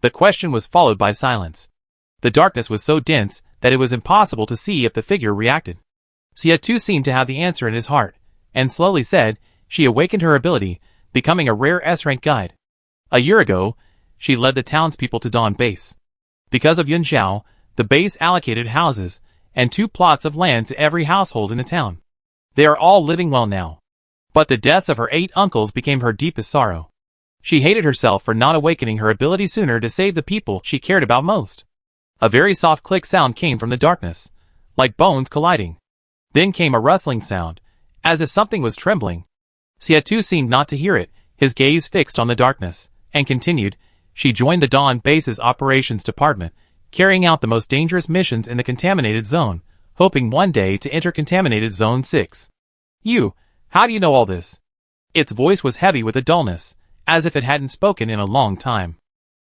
The question was followed by silence. The darkness was so dense that it was impossible to see if the figure reacted. Xie seemed to have the answer in his heart, and slowly said, "She awakened her ability, becoming a rare S-rank guide. A year ago, she led the townspeople to Dawn Base. Because of Yunjiao, the base allocated houses and 2 plots of land to every household in the town. They are all living well now. But the deaths of her 8 uncles became her deepest sorrow. She hated herself for not awakening her ability sooner to save the people she cared about most." A very soft click sound came from the darkness, like bones colliding. Then came a rustling sound, as if something was trembling. Xie seemed not to hear it, his gaze fixed on the darkness, and continued, "She joined the Dawn Base's operations department, carrying out the most dangerous missions in the contaminated zone, hoping one day to enter contaminated zone 6. "You, how do you know all this?" Its voice was heavy with a dullness, as if it hadn't spoken in a long time.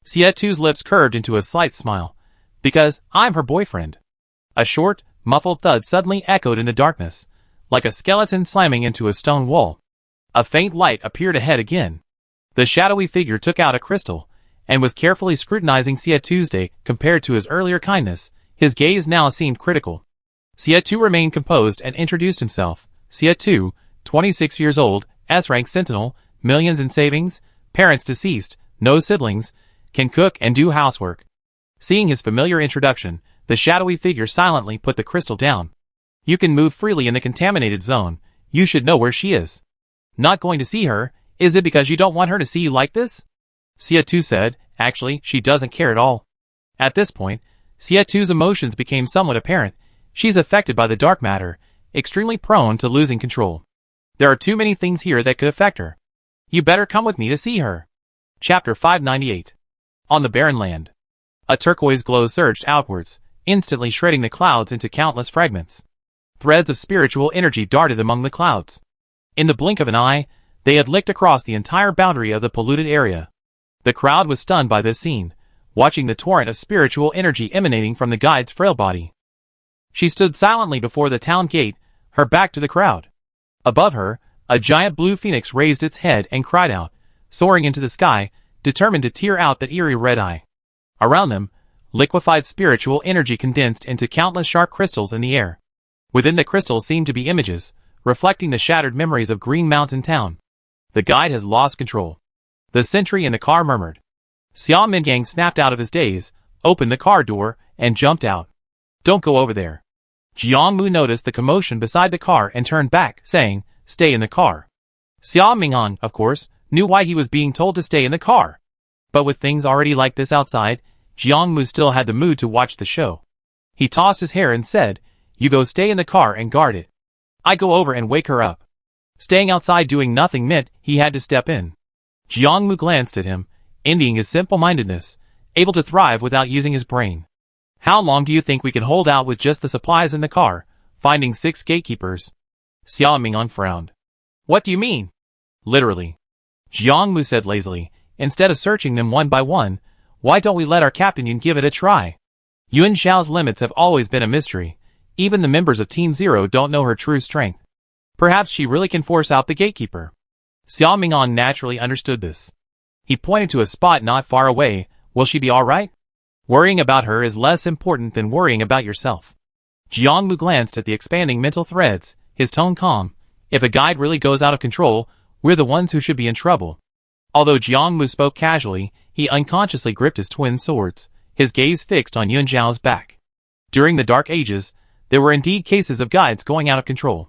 Xie's lips curved into a slight smile. "Because I'm her boyfriend." A short, muffled thud suddenly echoed in the darkness, like a skeleton slamming into a stone wall. A faint light appeared ahead again. The shadowy figure took out a crystal, and was carefully scrutinizing Xie day compared to his earlier kindness. His gaze now seemed critical. Xie remained composed and introduced himself. Xie, 26 years old, S-rank sentinel, millions in savings, parents deceased, no siblings, can cook and do housework. Seeing his familiar introduction, the shadowy figure silently put the crystal down. "You can move freely in the contaminated zone. You should know where she is." "Not going to see her? Is it because you don't want her to see you like this?" Xie said. "Actually, she doesn't care at all." At this point, Xie's emotions became somewhat apparent. She's affected by the dark matter, extremely prone to losing control. There are too many things here that could affect her. You better come with me to see her. Chapter 598. On the barren land. A turquoise glow surged outwards, instantly shredding the clouds into countless fragments. Threads of spiritual energy darted among the clouds. In the blink of an eye, they had licked across the entire boundary of the polluted area. The crowd was stunned by this scene, watching the torrent of spiritual energy emanating from the guide's frail body. She stood silently before the town gate, her back to the crowd. Above her, a giant blue phoenix raised its head and cried out, soaring into the sky, determined to tear out that eerie red eye. Around them, liquefied spiritual energy condensed into countless sharp crystals in the air. Within the crystals seemed to be images, reflecting the shattered memories of Green Mountain Town. The guide has lost control. The sentry in the car murmured. Xia Mingang snapped out of his daze, opened the car door, and jumped out. "Don't go over there." Jiangmu noticed the commotion beside the car and turned back, saying, "Stay in the car." Xia Mingang, of course, knew why he was being told to stay in the car. But with things already like this outside, Jiangmu still had the mood to watch the show. He tossed his hair and said, "You go stay in the car and guard it. I go over and wake her up." Staying outside doing nothing meant he had to step in. Jiangmu glanced at him, envying his simple-mindedness, able to thrive without using his brain. "How long do you think we can hold out with just the supplies in the car, finding 6 gatekeepers?" Xia Mingang frowned. "What do you mean?" "Literally." Jiangmu said lazily, "Instead of searching them one by one, why don't we let our Captain Yun give it a try? Yun Xiao's limits have always been a mystery. Even the members of Team Zero don't know her true strength. Perhaps she really can force out the gatekeeper." Xia Mingang naturally understood this. He pointed to a spot not far away. "Will she be alright? Worrying about her is less important than worrying about yourself." Jiangmu glanced at the expanding mental threads, his tone calm. "If a guide really goes out of control, we're the ones who should be in trouble." Although Jiangmu spoke casually, he unconsciously gripped his twin swords, his gaze fixed on Yun Zhao's back. During the Dark Ages, there were indeed cases of guides going out of control.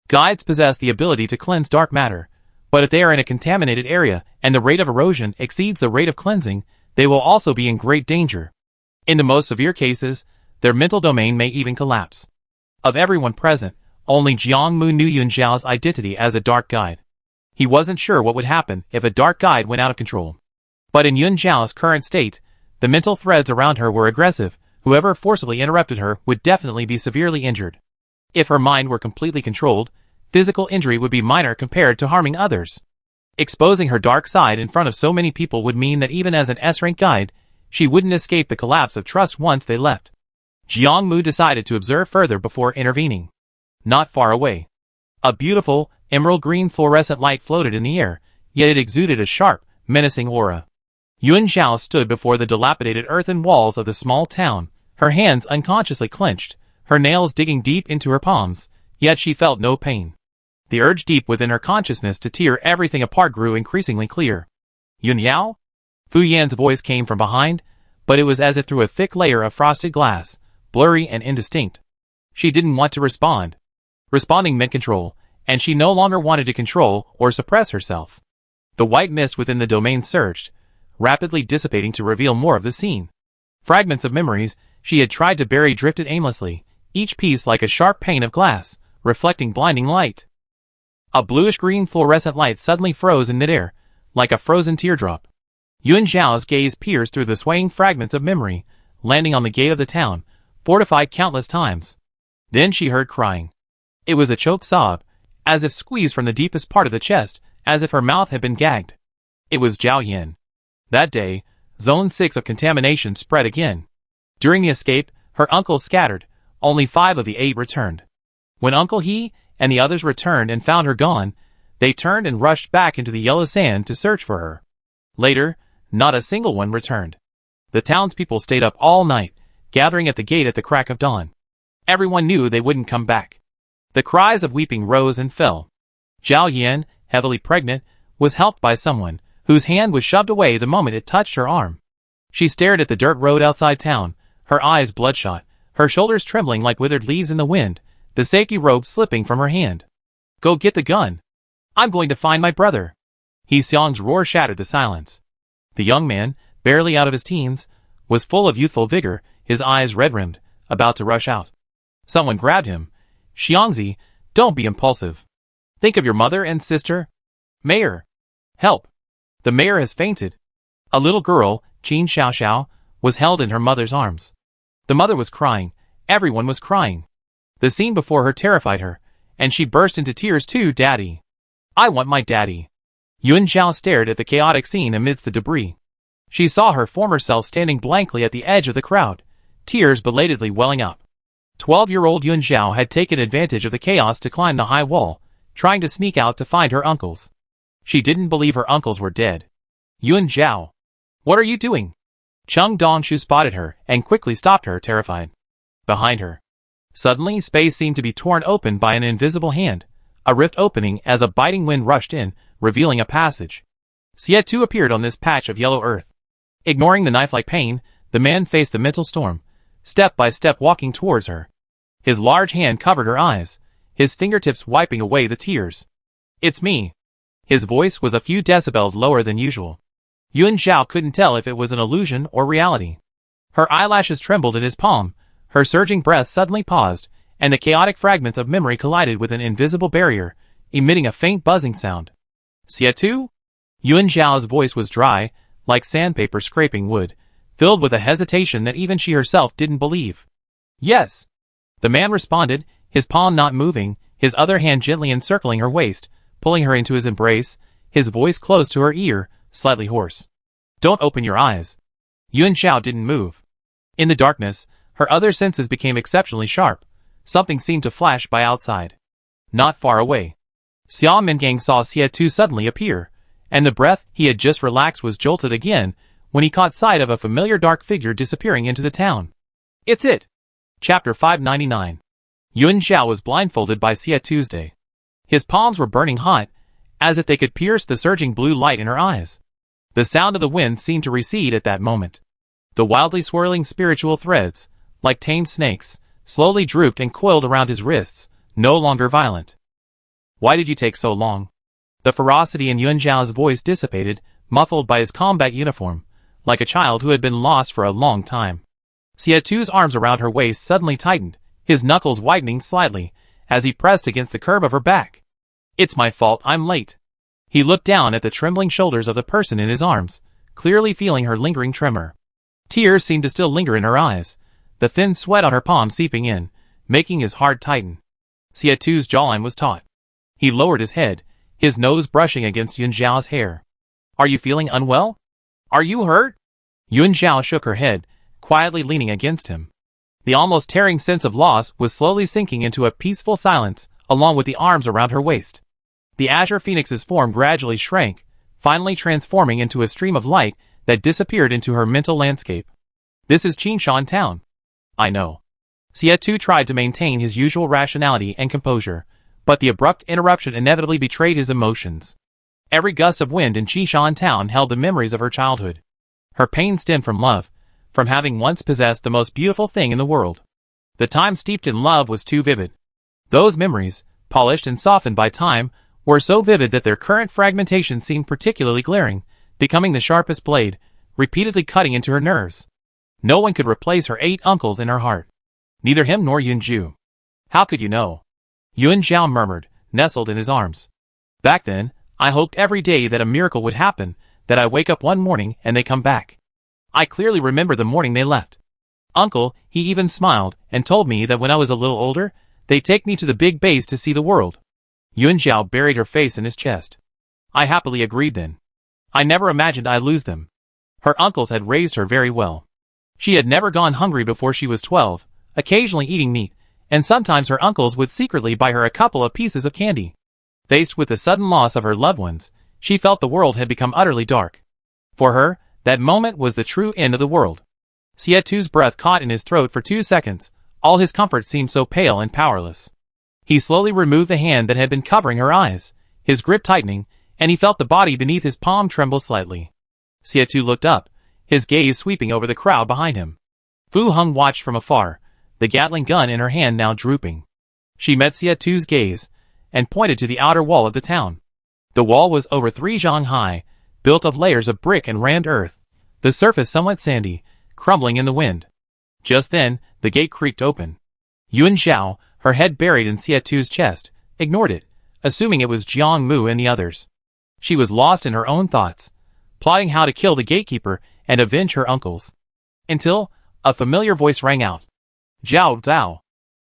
Guides possess the ability to cleanse dark matter, but if they are in a contaminated area and the rate of erosion exceeds the rate of cleansing, they will also be in great danger. In the most severe cases, their mental domain may even collapse. Of everyone present, only Jiang Mu knew Yun Zhao's identity as a dark guide. He wasn't sure what would happen if a dark guide went out of control. But in Yun Zhao's current state, the mental threads around her were aggressive. Whoever forcibly interrupted her would definitely be severely injured. If her mind were completely controlled, physical injury would be minor compared to harming others. Exposing her dark side in front of so many people would mean that even as an S-rank guide, she wouldn't escape the collapse of trust once they left. Jiang Mu decided to observe further before intervening. Not far away, a beautiful, emerald green fluorescent light floated in the air, yet it exuded a sharp, menacing aura. Yun Zhao stood before the dilapidated earthen walls of the small town, her hands unconsciously clenched, her nails digging deep into her palms, yet she felt no pain. The urge deep within her consciousness to tear everything apart grew increasingly clear. Yun Yao? Fu Yan's voice came from behind, but it was as if through a thick layer of frosted glass, blurry and indistinct. She didn't want to respond. Responding meant control, and she no longer wanted to control or suppress herself. The white mist within the domain surged, rapidly dissipating to reveal more of the scene. Fragments of memories she had tried to bury drifted aimlessly, each piece like a sharp pane of glass, reflecting blinding light. A bluish-green fluorescent light suddenly froze in midair, like a frozen teardrop. Yun Zhao's gaze pierced through the swaying fragments of memory, landing on the gate of the town, fortified countless times. Then she heard crying. It was a choked sob, as if squeezed from the deepest part of the chest, as if her mouth had been gagged. It was Zhao Yin. That day, Zone 6 of contamination spread again. During the escape, her uncles scattered. Only 5 of the 8 returned. When Uncle He and the others returned and found her gone, they turned and rushed back into the yellow sand to search for her. Later, not a single one returned. The townspeople stayed up all night, gathering at the gate at the crack of dawn. Everyone knew they wouldn't come back. The cries of weeping rose and fell. Zhao Yan, heavily pregnant, was helped by someone, whose hand was shoved away the moment it touched her arm. She stared at the dirt road outside town, her eyes bloodshot, her shoulders trembling like withered leaves in the wind, the safety robe slipping from her hand. Go get the gun. I'm going to find my brother. He Xiang's roar shattered the silence. The young man, barely out of his teens, was full of youthful vigor, his eyes red-rimmed, about to rush out. Someone grabbed him. Xiangzi, don't be impulsive. Think of your mother and sister. Mayor. Help. The mayor has fainted. A little girl, Qin Xiaoxiao, was held in her mother's arms. The mother was crying. Everyone was crying. The scene before her terrified her, and she burst into tears too. Daddy. I want my daddy. Yun Zhao stared at the chaotic scene amidst the debris. She saw her former self standing blankly at the edge of the crowd, tears belatedly welling up. 12-year-old Yun Zhao had taken advantage of the chaos to climb the high wall, trying to sneak out to find her uncles. She didn't believe her uncles were dead. Yun Zhao. What are you doing? Cheng Dongshu spotted her and quickly stopped her, terrified. Behind her. Suddenly, space seemed to be torn open by an invisible hand, a rift opening as a biting wind rushed in, revealing a passage. Xie Tu appeared on this patch of yellow earth. Ignoring the knife-like pain, the man faced the mental storm, step by step walking towards her. His large hand covered her eyes, his fingertips wiping away the tears. It's me. His voice was a few decibels lower than usual. Yun Zhao couldn't tell if it was an illusion or reality. Her eyelashes trembled in his palm, her surging breath suddenly paused, and the chaotic fragments of memory collided with an invisible barrier, emitting a faint buzzing sound. Xie Tu? Yun Zhao's voice was dry, like sandpaper scraping wood, filled with a hesitation that even she herself didn't believe. Yes. The man responded, his palm not moving, his other hand gently encircling her waist, pulling her into his embrace, his voice close to her ear, slightly hoarse. Don't open your eyes. Yun Zhao didn't move. In the darkness, her other senses became exceptionally sharp. Something seemed to flash by outside. Not far away. Xia Mingang saw Xie Tu suddenly appear, and the breath he had just relaxed was jolted again when he caught sight of a familiar dark figure disappearing into the town. It's it! Chapter 599. Yun Zhao was blindfolded by Xie Tuesday. His palms were burning hot, as if they could pierce the surging blue light in her eyes. The sound of the wind seemed to recede at that moment. The wildly swirling spiritual threads, like tamed snakes, slowly drooped and coiled around his wrists, no longer violent. Why did you take so long? The ferocity in Yuan Zhao's voice dissipated, muffled by his combat uniform, like a child who had been lost for a long time. Xie Tu's arms around her waist suddenly tightened, his knuckles widening slightly, as he pressed against the curve of her back. It's my fault, I'm late. He looked down at the trembling shoulders of the person in his arms, clearly feeling her lingering tremor. Tears seemed to still linger in her eyes, the thin sweat on her palm seeping in, making his heart tighten. Xie Tu's jawline was taut. He lowered his head, his nose brushing against Yuan Zhao's hair. Are you feeling unwell? Are you hurt? Yuan Zhao shook her head, quietly leaning against him. The almost tearing sense of loss was slowly sinking into a peaceful silence, along with the arms around her waist. The azure phoenix's form gradually shrank, finally transforming into a stream of light that disappeared into her mental landscape. This is Qinshan town. I know. Xie Tu tried to maintain his usual rationality and composure, but the abrupt interruption inevitably betrayed his emotions. Every gust of wind in Qinshan town held the memories of her childhood. Her pain stemmed from love, from having once possessed the most beautiful thing in the world. The time steeped in love was too vivid. Those memories, polished and softened by time, were so vivid that their current fragmentation seemed particularly glaring, becoming the sharpest blade, repeatedly cutting into her nerves. No one could replace her 8 uncles in her heart. Neither him nor Yunju. How could you know? Yuan Zhao murmured, nestled in his arms. Back then, I hoped every day that a miracle would happen, that I wake up one morning and they come back. I clearly remember the morning they left. Uncle, he even smiled, and told me that when I was a little older, they'd take me to the big base to see the world. Yuan Zhao buried her face in his chest. I happily agreed then. I never imagined I'd lose them. Her uncles had raised her very well. She had never gone hungry before she was 12, occasionally eating meat, and sometimes her uncles would secretly buy her a couple of pieces of candy. Faced with the sudden loss of her loved ones, she felt the world had become utterly dark. For her, that moment was the true end of the world. Xie Tu's breath caught in his throat for 2 seconds, all his comfort seemed so pale and powerless. He slowly removed the hand that had been covering her eyes, his grip tightening, and he felt the body beneath his palm tremble slightly. Xie Tu looked up, his gaze sweeping over the crowd behind him. Fu Heng watched from afar, the Gatling gun in her hand now drooping. She met Xie Tu's gaze, and pointed to the outer wall of the town. The wall was over 3 zhang high, built of layers of brick and rammed earth, the surface somewhat sandy, crumbling in the wind. Just then, the gate creaked open. Yuan Zhao, her head buried in Xie Tu's chest, ignored it, assuming it was Jiang Mu and the others. She was lost in her own thoughts, plotting how to kill the gatekeeper and avenge her uncles. Until, a familiar voice rang out. Zhao Zhao.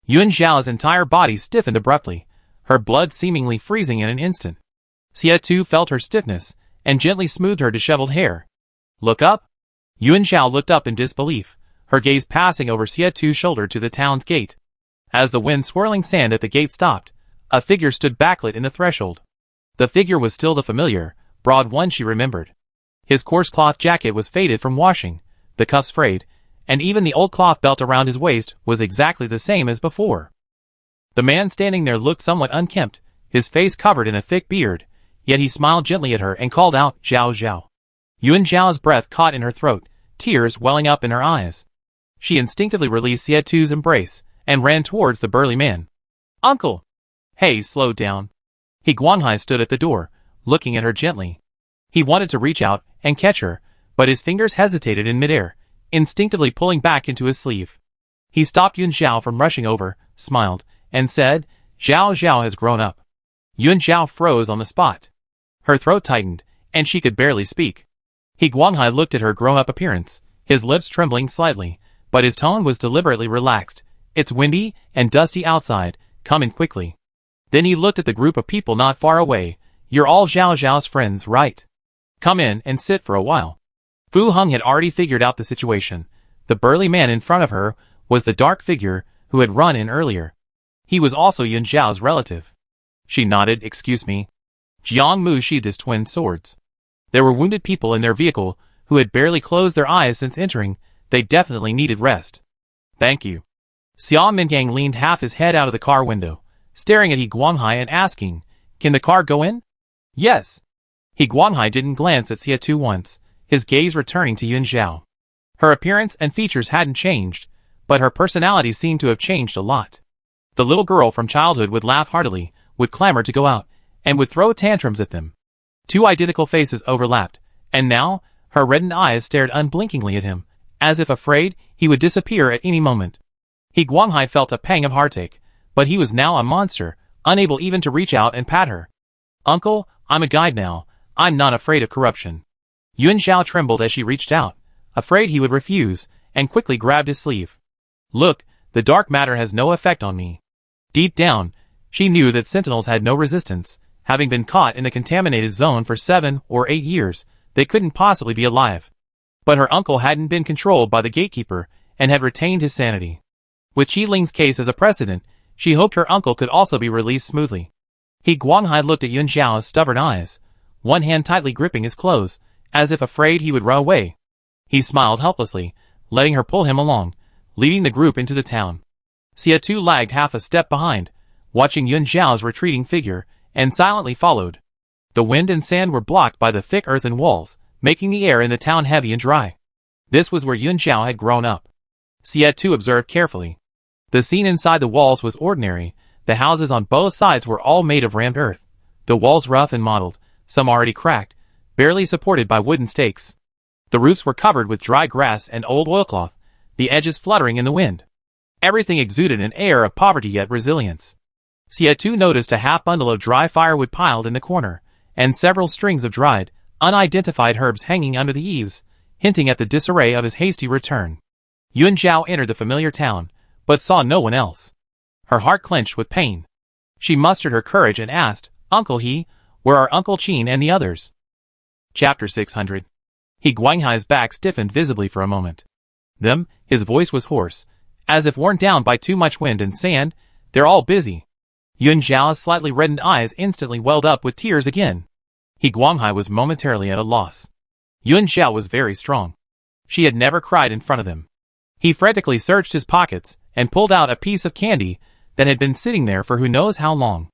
Yuan Zhao's entire body stiffened abruptly, her blood seemingly freezing in an instant. Xie Tu felt her stiffness, and gently smoothed her disheveled hair. Look up? Yuan Zhao looked up in disbelief, her gaze passing over Xie Tu's shoulder to the town's gate. As the wind swirling sand at the gate stopped, a figure stood backlit in the threshold. The figure was still the familiar, broad one she remembered. His coarse cloth jacket was faded from washing, the cuffs frayed, and even the old cloth belt around his waist was exactly the same as before. The man standing there looked somewhat unkempt, his face covered in a thick beard, yet he smiled gently at her and called out, Zhao Zhao. Yuan Zhao's breath caught in her throat, tears welling up in her eyes. She instinctively released Xie Tu's embrace, and ran towards the burly man. Uncle! Hey, slow down. He Guanghai stood at the door, looking at her gently. He wanted to reach out and catch her, but his fingers hesitated in midair, instinctively pulling back into his sleeve. He stopped Yuan Zhao from rushing over, smiled, and said, Zhao Zhao has grown up. Yuan Zhao froze on the spot. Her throat tightened, and she could barely speak. He Guanghai looked at her grown-up appearance, his lips trembling slightly, but his tone was deliberately relaxed. It's windy and dusty outside, come in quickly. Then he looked at the group of people not far away. You're all Zhao Zhao's friends, right? Come in and sit for a while. Fu Heng had already figured out the situation. The burly man in front of her was the dark figure who had run in earlier. He was also Yuan Zhao's relative. She nodded, excuse me. Jiang Mu sheathed his twin swords. There were wounded people in their vehicle who had barely closed their eyes since entering. They definitely needed rest. Thank you. Xia Mingang leaned half his head out of the car window, staring at He Guanghai and asking, can the car go in? Yes. He Guanghai didn't glance at Xia Tu once, his gaze returning to Yun Zhao. Her appearance and features hadn't changed, but her personality seemed to have changed a lot. The little girl from childhood would laugh heartily, would clamor to go out, and would throw tantrums at them. Two identical faces overlapped, and now, her reddened eyes stared unblinkingly at him, as if afraid he would disappear at any moment. He Guanghai felt a pang of heartache, but he was now a monster, unable even to reach out and pat her. "Uncle, I'm a guide now. I'm not afraid of corruption." Yun Zhao trembled as she reached out, afraid he would refuse, and quickly grabbed his sleeve. "Look, the dark matter has no effect on me." Deep down, she knew that sentinels had no resistance. Having been caught in the contaminated zone for 7 or 8 years, they couldn't possibly be alive. But her uncle hadn't been controlled by the gatekeeper, and had retained his sanity. With Qi Ling's case as a precedent, she hoped her uncle could also be released smoothly. He Guanghai looked at Yun Zhao's stubborn eyes, one hand tightly gripping his clothes, as if afraid he would run away. He smiled helplessly, letting her pull him along, leading the group into the town. Xia Tu lagged half a step behind, watching Yun Zhao's retreating figure, and silently followed. The wind and sand were blocked by the thick earthen walls, making the air in the town heavy and dry. This was where Yun Zhao had grown up. Xia Tu observed carefully. The scene inside the walls was ordinary. The houses on both sides were all made of rammed earth, the walls rough and mottled, some already cracked, barely supported by wooden stakes. The roofs were covered with dry grass and old oilcloth, the edges fluttering in the wind. Everything exuded an air of poverty yet resilience. Xia Tu noticed a half bundle of dry firewood piled in the corner, and several strings of dried, unidentified herbs hanging under the eaves, hinting at the disarray of his hasty return. Yun Zhao entered the familiar town, but saw no one else. Her heart clenched with pain. She mustered her courage and asked, "Uncle He, where are Uncle Qin and the others?" Chapter 600. He Guanghai's back stiffened visibly for a moment. "Them," his voice was hoarse, as if worn down by too much wind and sand, "they're all busy." Yun Zhao's slightly reddened eyes instantly welled up with tears again. He Guanghai was momentarily at a loss. Yun Zhao was very strong. She had never cried in front of him. He frantically searched his pockets and pulled out a piece of candy that had been sitting there for who knows how long.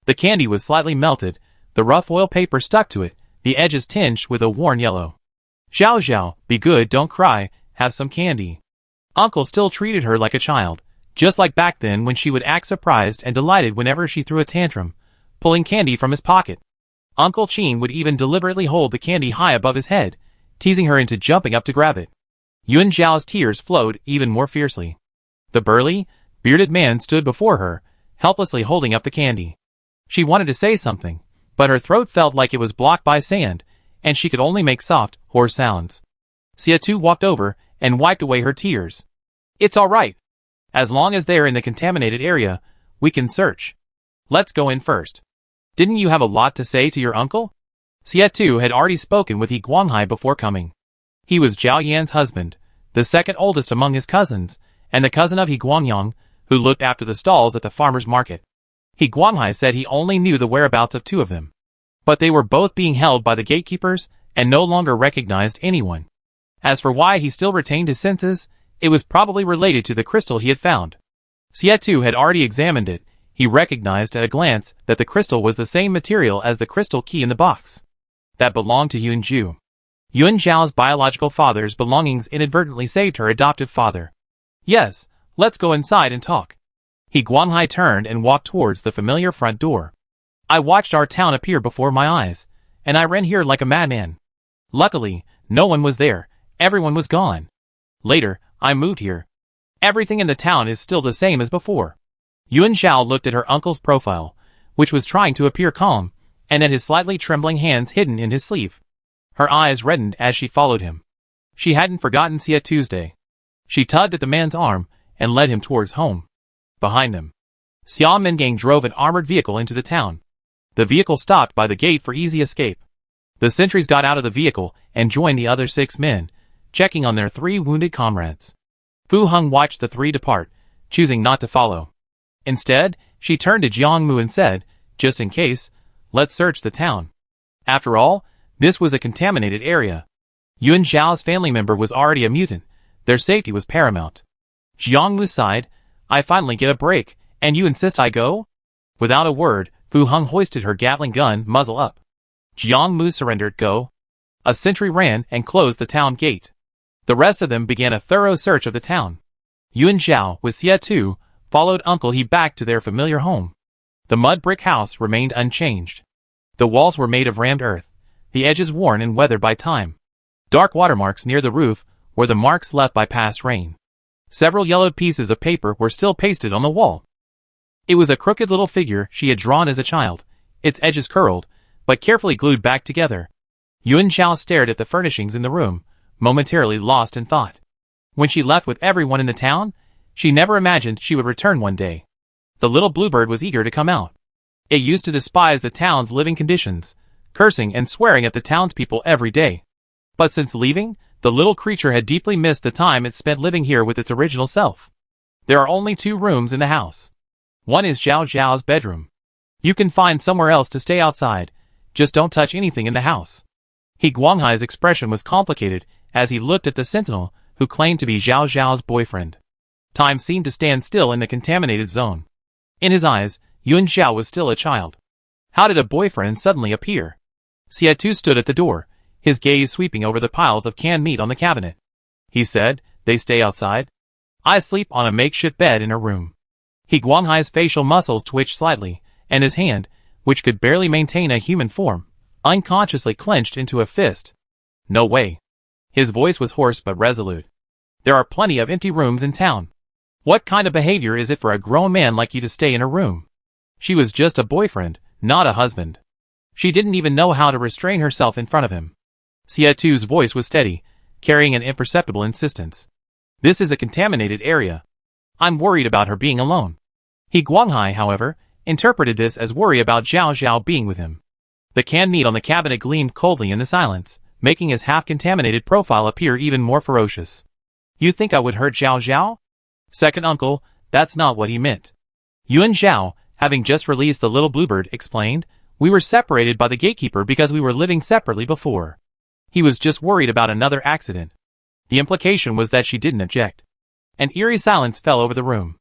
The candy was slightly melted, the rough oil paper stuck to it, the edges tinged with a worn yellow. "Zhao Zhao, be good, don't cry, have some candy." Uncle still treated her like a child, just like back then when she would act surprised and delighted whenever she threw a tantrum, pulling candy from his pocket. Uncle Qin would even deliberately hold the candy high above his head, teasing her into jumping up to grab it. Yun Zhao's tears flowed even more fiercely. The burly, bearded man stood before her, helplessly holding up the candy. She wanted to say something, but her throat felt like it was blocked by sand, and she could only make soft, hoarse sounds. Xia Tu walked over and wiped away her tears. "It's all right. As long as they're in the contaminated area, we can search. Let's go in first. Didn't you have a lot to say to your uncle?" Xia Tu had already spoken with He Guanghai before coming. He was Zhao Yan's husband, the second oldest among his cousins, and the cousin of He Guangyang, who looked after the stalls at the farmer's market. He Guanghai said he only knew the whereabouts of 2 of them. But they were both being held by the gatekeepers, and no longer recognized anyone. As for why he still retained his senses, it was probably related to the crystal he had found. Xia Tu had already examined it. He recognized at a glance that the crystal was the same material as the crystal key in the box. That belonged to Yun Zhu. Yun Zhao's biological father's belongings inadvertently saved her adoptive father. "Yes, let's go inside and talk." He Guanghai turned and walked towards the familiar front door. "I watched our town appear before my eyes, and I ran here like a madman. Luckily, no one was there, everyone was gone. Later, I moved here. Everything in the town is still the same as before." Yun Zhao looked at her uncle's profile, which was trying to appear calm, and at his slightly trembling hands hidden in his sleeve. Her eyes reddened as she followed him. She hadn't forgotten Xia Tuesday. She tugged at the man's arm and led him towards home. Behind them, Xia Mengang drove an armored vehicle into the town. The vehicle stopped by the gate for easy escape. The sentries got out of the vehicle and joined the other 6 men, checking on their 3 wounded comrades. Fu Heng watched the 3 depart, choosing not to follow. Instead, she turned to Jiang Mu and said, "Just in case, let's search the town." After all, this was a contaminated area. Yun Zhao's family member was already a mutant. Their safety was paramount. Jiang Mu sighed, "I finally get a break, and you insist I go?" Without a word, Fu Heng hoisted her Gatling gun muzzle up. Jiang Mu surrendered. Go. A sentry ran and closed the town gate. The rest of them began a thorough search of the town. Yuan Zhao, with Xie Tu, followed Uncle He back to their familiar home. The mud brick house remained unchanged. The walls were made of rammed earth, the edges worn and weathered by time. Dark watermarks near the roof were the marks left by past rain. Several yellowed pieces of paper were still pasted on the wall. It was a crooked little figure she had drawn as a child, its edges curled, but carefully glued back together. Yuan Zhao stared at the furnishings in the room, momentarily lost in thought. When she left with everyone in the town, she never imagined she would return one day. The little bluebird was eager to come out. It used to despise the town's living conditions, cursing and swearing at the townspeople every day. But since leaving, the little creature had deeply missed the time it spent living here with its original self. There are only 2 rooms in the house. One is Zhao Zhao's bedroom. You can find somewhere else to stay outside, just don't touch anything in the house. He Guanghai's expression was complicated as he looked at the sentinel who claimed to be Zhao Zhao's boyfriend. Time seemed to stand still in the contaminated zone. In his eyes, Yuan Zhao was still a child. How did a boyfriend suddenly appear? Xie Tu stood at the door, his gaze sweeping over the piles of canned meat on the cabinet. He said, "They stay outside? I sleep on a makeshift bed in a room." He Guanghai's facial muscles twitched slightly, and his hand, which could barely maintain a human form, unconsciously clenched into a fist. "No way." His voice was hoarse but resolute. "There are plenty of empty rooms in town. What kind of behavior is it for a grown man like you to stay in a room?" She was just a boyfriend, not a husband. She didn't even know how to restrain herself in front of him. Xie Tu's voice was steady, carrying an imperceptible insistence. "This is a contaminated area. I'm worried about her being alone." He Guanghai, however, interpreted this as worry about Zhao Zhao being with him. The canned meat on the cabinet gleamed coldly in the silence, making his half-contaminated profile appear even more ferocious. "You think I would hurt Zhao Zhao?" "Second uncle, that's not what he meant." Yuan Zhao, having just released the little bluebird, explained, "We were separated by the gatekeeper because we were living separately before. He was just worried about another accident." The implication was that she didn't object. An eerie silence fell over the room.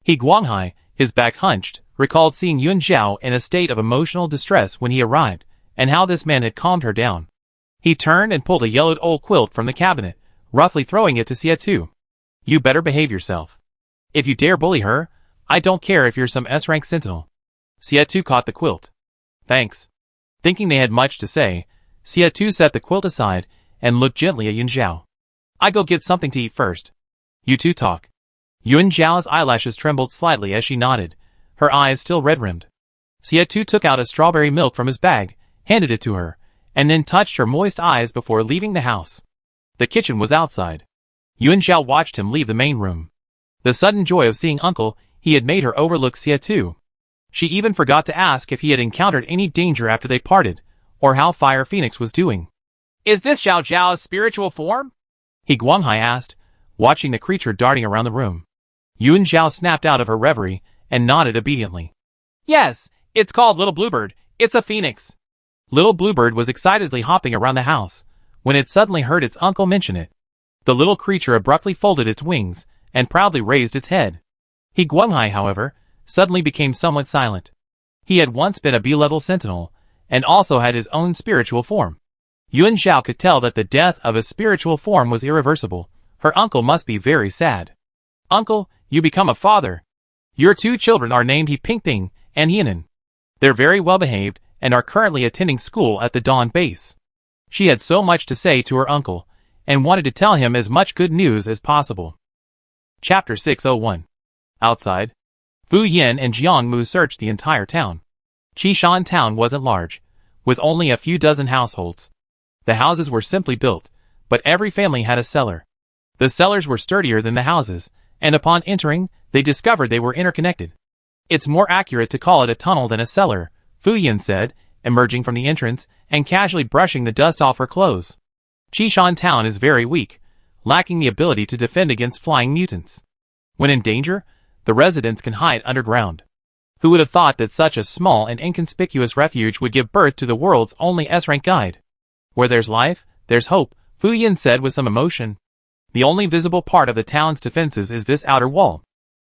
He Guanghai, his back hunched, recalled seeing Yuan Zhao in a state of emotional distress when he arrived, and how this man had calmed her down. He turned and pulled a yellowed old quilt from the cabinet, roughly throwing it to Xie Tu. "You better behave yourself. If you dare bully her, I don't care if you're some S-rank sentinel." Xie Tu caught the quilt. "Thanks." Thinking they had much to say, Xie Tu set the quilt aside and looked gently at Yuan Zhao. "I go get something to eat first. You two talk." Yuan Zhao's eyelashes trembled slightly as she nodded, her eyes still red-rimmed. Xie Tu took out a strawberry milk from his bag, handed it to her, and then touched her moist eyes before leaving the house. The kitchen was outside. Yuan Zhao watched him leave the main room. The sudden joy of seeing Uncle He had made her overlook Xie Tu. She even forgot to ask if he had encountered any danger after they parted, or how Fire Phoenix was doing. "Is this Zhao Zhao's spiritual form?" He Guanghai asked, watching the creature darting around the room. Yuan Zhao snapped out of her reverie and nodded obediently. "Yes, it's called Little Bluebird. It's a phoenix." Little Bluebird was excitedly hopping around the house when it suddenly heard its uncle mention it. The little creature abruptly folded its wings and proudly raised its head. He Guanghai, however, suddenly became somewhat silent. He had once been a B-level sentinel and also had his own spiritual form. Yuan Zhao could tell that the death of his spiritual form was irreversible. Her uncle must be very sad. "Uncle, you become a father. Your 2 children are named He Pingping and Hienan. They're very well behaved and are currently attending school at the Dawn base." She had so much to say to her uncle and wanted to tell him as much good news as possible. Chapter 601. Outside, Fu Yin and Jiang Mu searched the entire town. Qishan town wasn't large, with only a few dozen households. The houses were simply built, but every family had a cellar. The cellars were sturdier than the houses, and upon entering, they discovered they were interconnected. "It's more accurate to call it a tunnel than a cellar," Fu Yin said, emerging from the entrance and casually brushing the dust off her clothes. "Qishan town is very weak, lacking the ability to defend against flying mutants. When in danger, the residents can hide underground. Who would have thought that such a small and inconspicuous refuge would give birth to the world's only S-rank guide? Where there's life, there's hope," Fu Yin said with some emotion. "The only visible part of the town's defenses is this outer wall."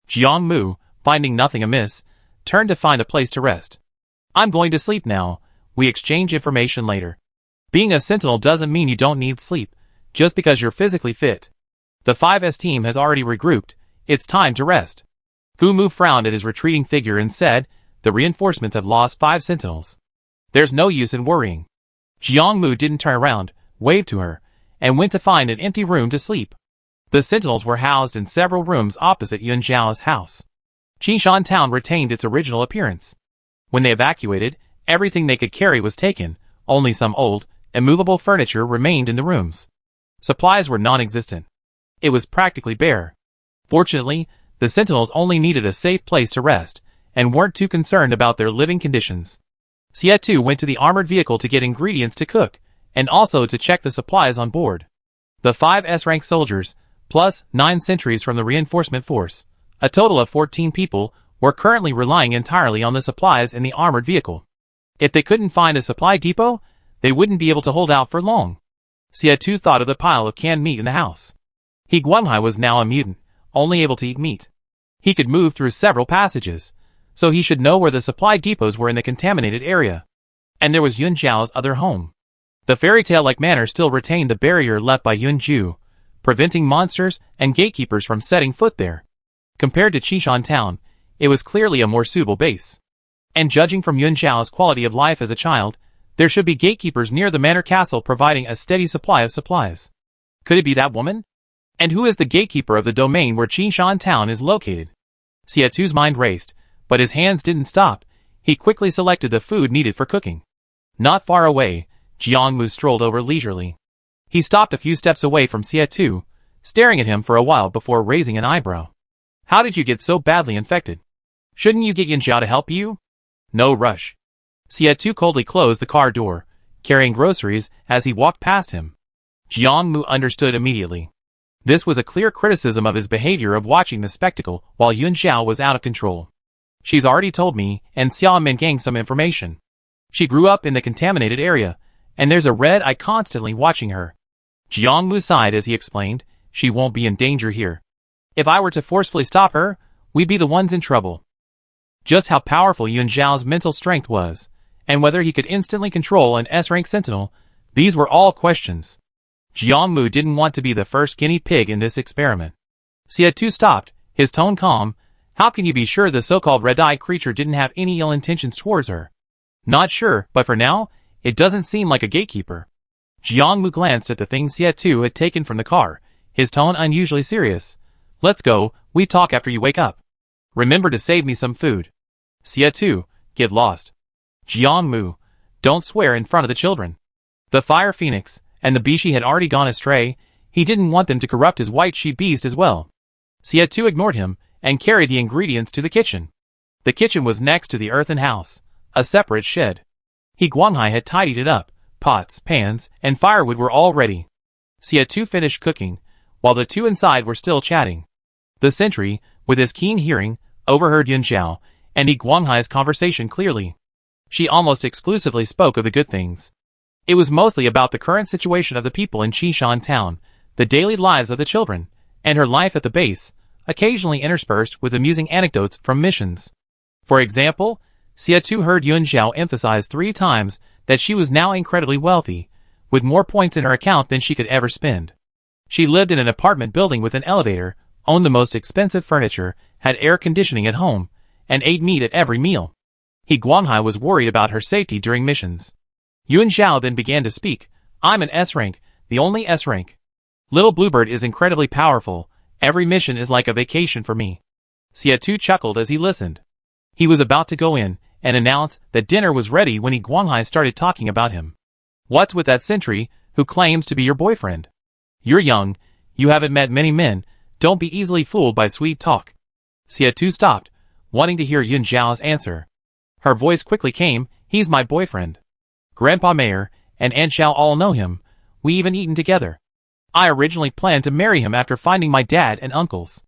Jiang Mu, finding nothing amiss, turned to find a place to rest. "I'm going to sleep now. We exchange information later. Being a sentinel doesn't mean you don't need sleep, just because you're physically fit. The 5S team has already regrouped. It's time to rest. Fu Mu frowned at his retreating figure and said, the reinforcements have lost 5 sentinels. There's no use in worrying. Jiang Mu didn't turn around, waved to her, and went to find an empty room to sleep. The sentinels were housed in several rooms opposite Yun Zhao's house. Qishan town retained its original appearance. When they evacuated, everything they could carry was taken, only some old, immovable furniture remained in the rooms. Supplies were non-existent. It was practically bare. Fortunately, the sentinels only needed a safe place to rest, and weren't too concerned about their living conditions. Xie went to the armored vehicle to get ingredients to cook, and also to check the supplies on board. The 5 S-rank soldiers, plus 9 sentries from the reinforcement force, a total of 14 people, were currently relying entirely on the supplies in the armored vehicle. If they couldn't find a supply depot, they wouldn't be able to hold out for long. Xie thought of the pile of canned meat in the house. He Guanghai was now a mutant, only able to eat meat. He could move through several passages, so he should know where the supply depots were in the contaminated area. And there was Yun Zhao's other home. The fairy tale-like manor still retained the barrier left by Yun Zhu, preventing monsters and gatekeepers from setting foot there. Compared to Qishan town, it was clearly a more suitable base. And judging from Yun Zhao's quality of life as a child, there should be gatekeepers near the manor castle providing a steady supply of supplies. Could it be that woman? And who is the gatekeeper of the domain where Qishan town is located? Xietu's mind raced, but his hands didn't stop. He quickly selected the food needed for cooking. Not far away, Jiang Mu strolled over leisurely. He stopped a few steps away from Xietu, staring at him for a while before raising an eyebrow. How did you get so badly infected? Shouldn't you get Yun Zhao to help you? No rush. Xietu coldly closed the car door, carrying groceries as he walked past him. Jiang Mu understood immediately. This was a clear criticism of his behavior of watching the spectacle while Yun Zhao was out of control. She's already told me and Xiao Mingang some information. She grew up in the contaminated area, and there's a red eye constantly watching her. Jiang Mu sighed as he explained, she won't be in danger here. If I were to forcefully stop her, we'd be the ones in trouble. Just how powerful Yun Zhao's mental strength was, and whether he could instantly control an S-rank sentinel, these were all questions. Jiang Mu didn't want to be the first guinea pig in this experiment. Xietu stopped, his tone calm. How can you be sure the so-called red-eyed creature didn't have any ill intentions towards her? Not sure, but for now, it doesn't seem like a gatekeeper. Jiang Mu glanced at the things Xietu had taken from the car, his tone unusually serious. Let's go, we talk after you wake up. Remember to save me some food. Xietu, get lost. Jiang Mu, don't swear in front of the children. The Fire Phoenix and the Bishi had already gone astray. He didn't want them to corrupt his white sheep beast as well. Xietu ignored him and carried the ingredients to the kitchen. The kitchen was next to the earthen house, a separate shed. He Guanghai had tidied it up. Pots, pans, and firewood were all ready. Xietu finished cooking, while the two inside were still chatting. The sentry, with his keen hearing, overheard Yun Zhao and He Guanghai's conversation clearly. She almost exclusively spoke of the good things. It was mostly about the current situation of the people in Qishan town, the daily lives of the children, and her life at the base, occasionally interspersed with amusing anecdotes from missions. For example, Xietu heard Yun Zhao emphasize 3 times that she was now incredibly wealthy, with more points in her account than she could ever spend. She lived in an apartment building with an elevator, owned the most expensive furniture, had air conditioning at home, and ate meat at every meal. He Guanghai was worried about her safety during missions. Yun Zhao then began to speak. I'm an S-rank, the only S-rank. Little Bluebird is incredibly powerful. Every mission is like a vacation for me. Xietu chuckled as he listened. He was about to go in and announce that dinner was ready when He Guanghai started talking about him. What's with that sentry who claims to be your boyfriend? You're young, you haven't met many men, don't be easily fooled by sweet talk. Xietu stopped, wanting to hear Yun Zhao's answer. Her voice quickly came, he's my boyfriend. Grandpa Mayer and Aunt Xiao all know him, we even eaten together. I originally planned to marry him after finding my dad and uncles.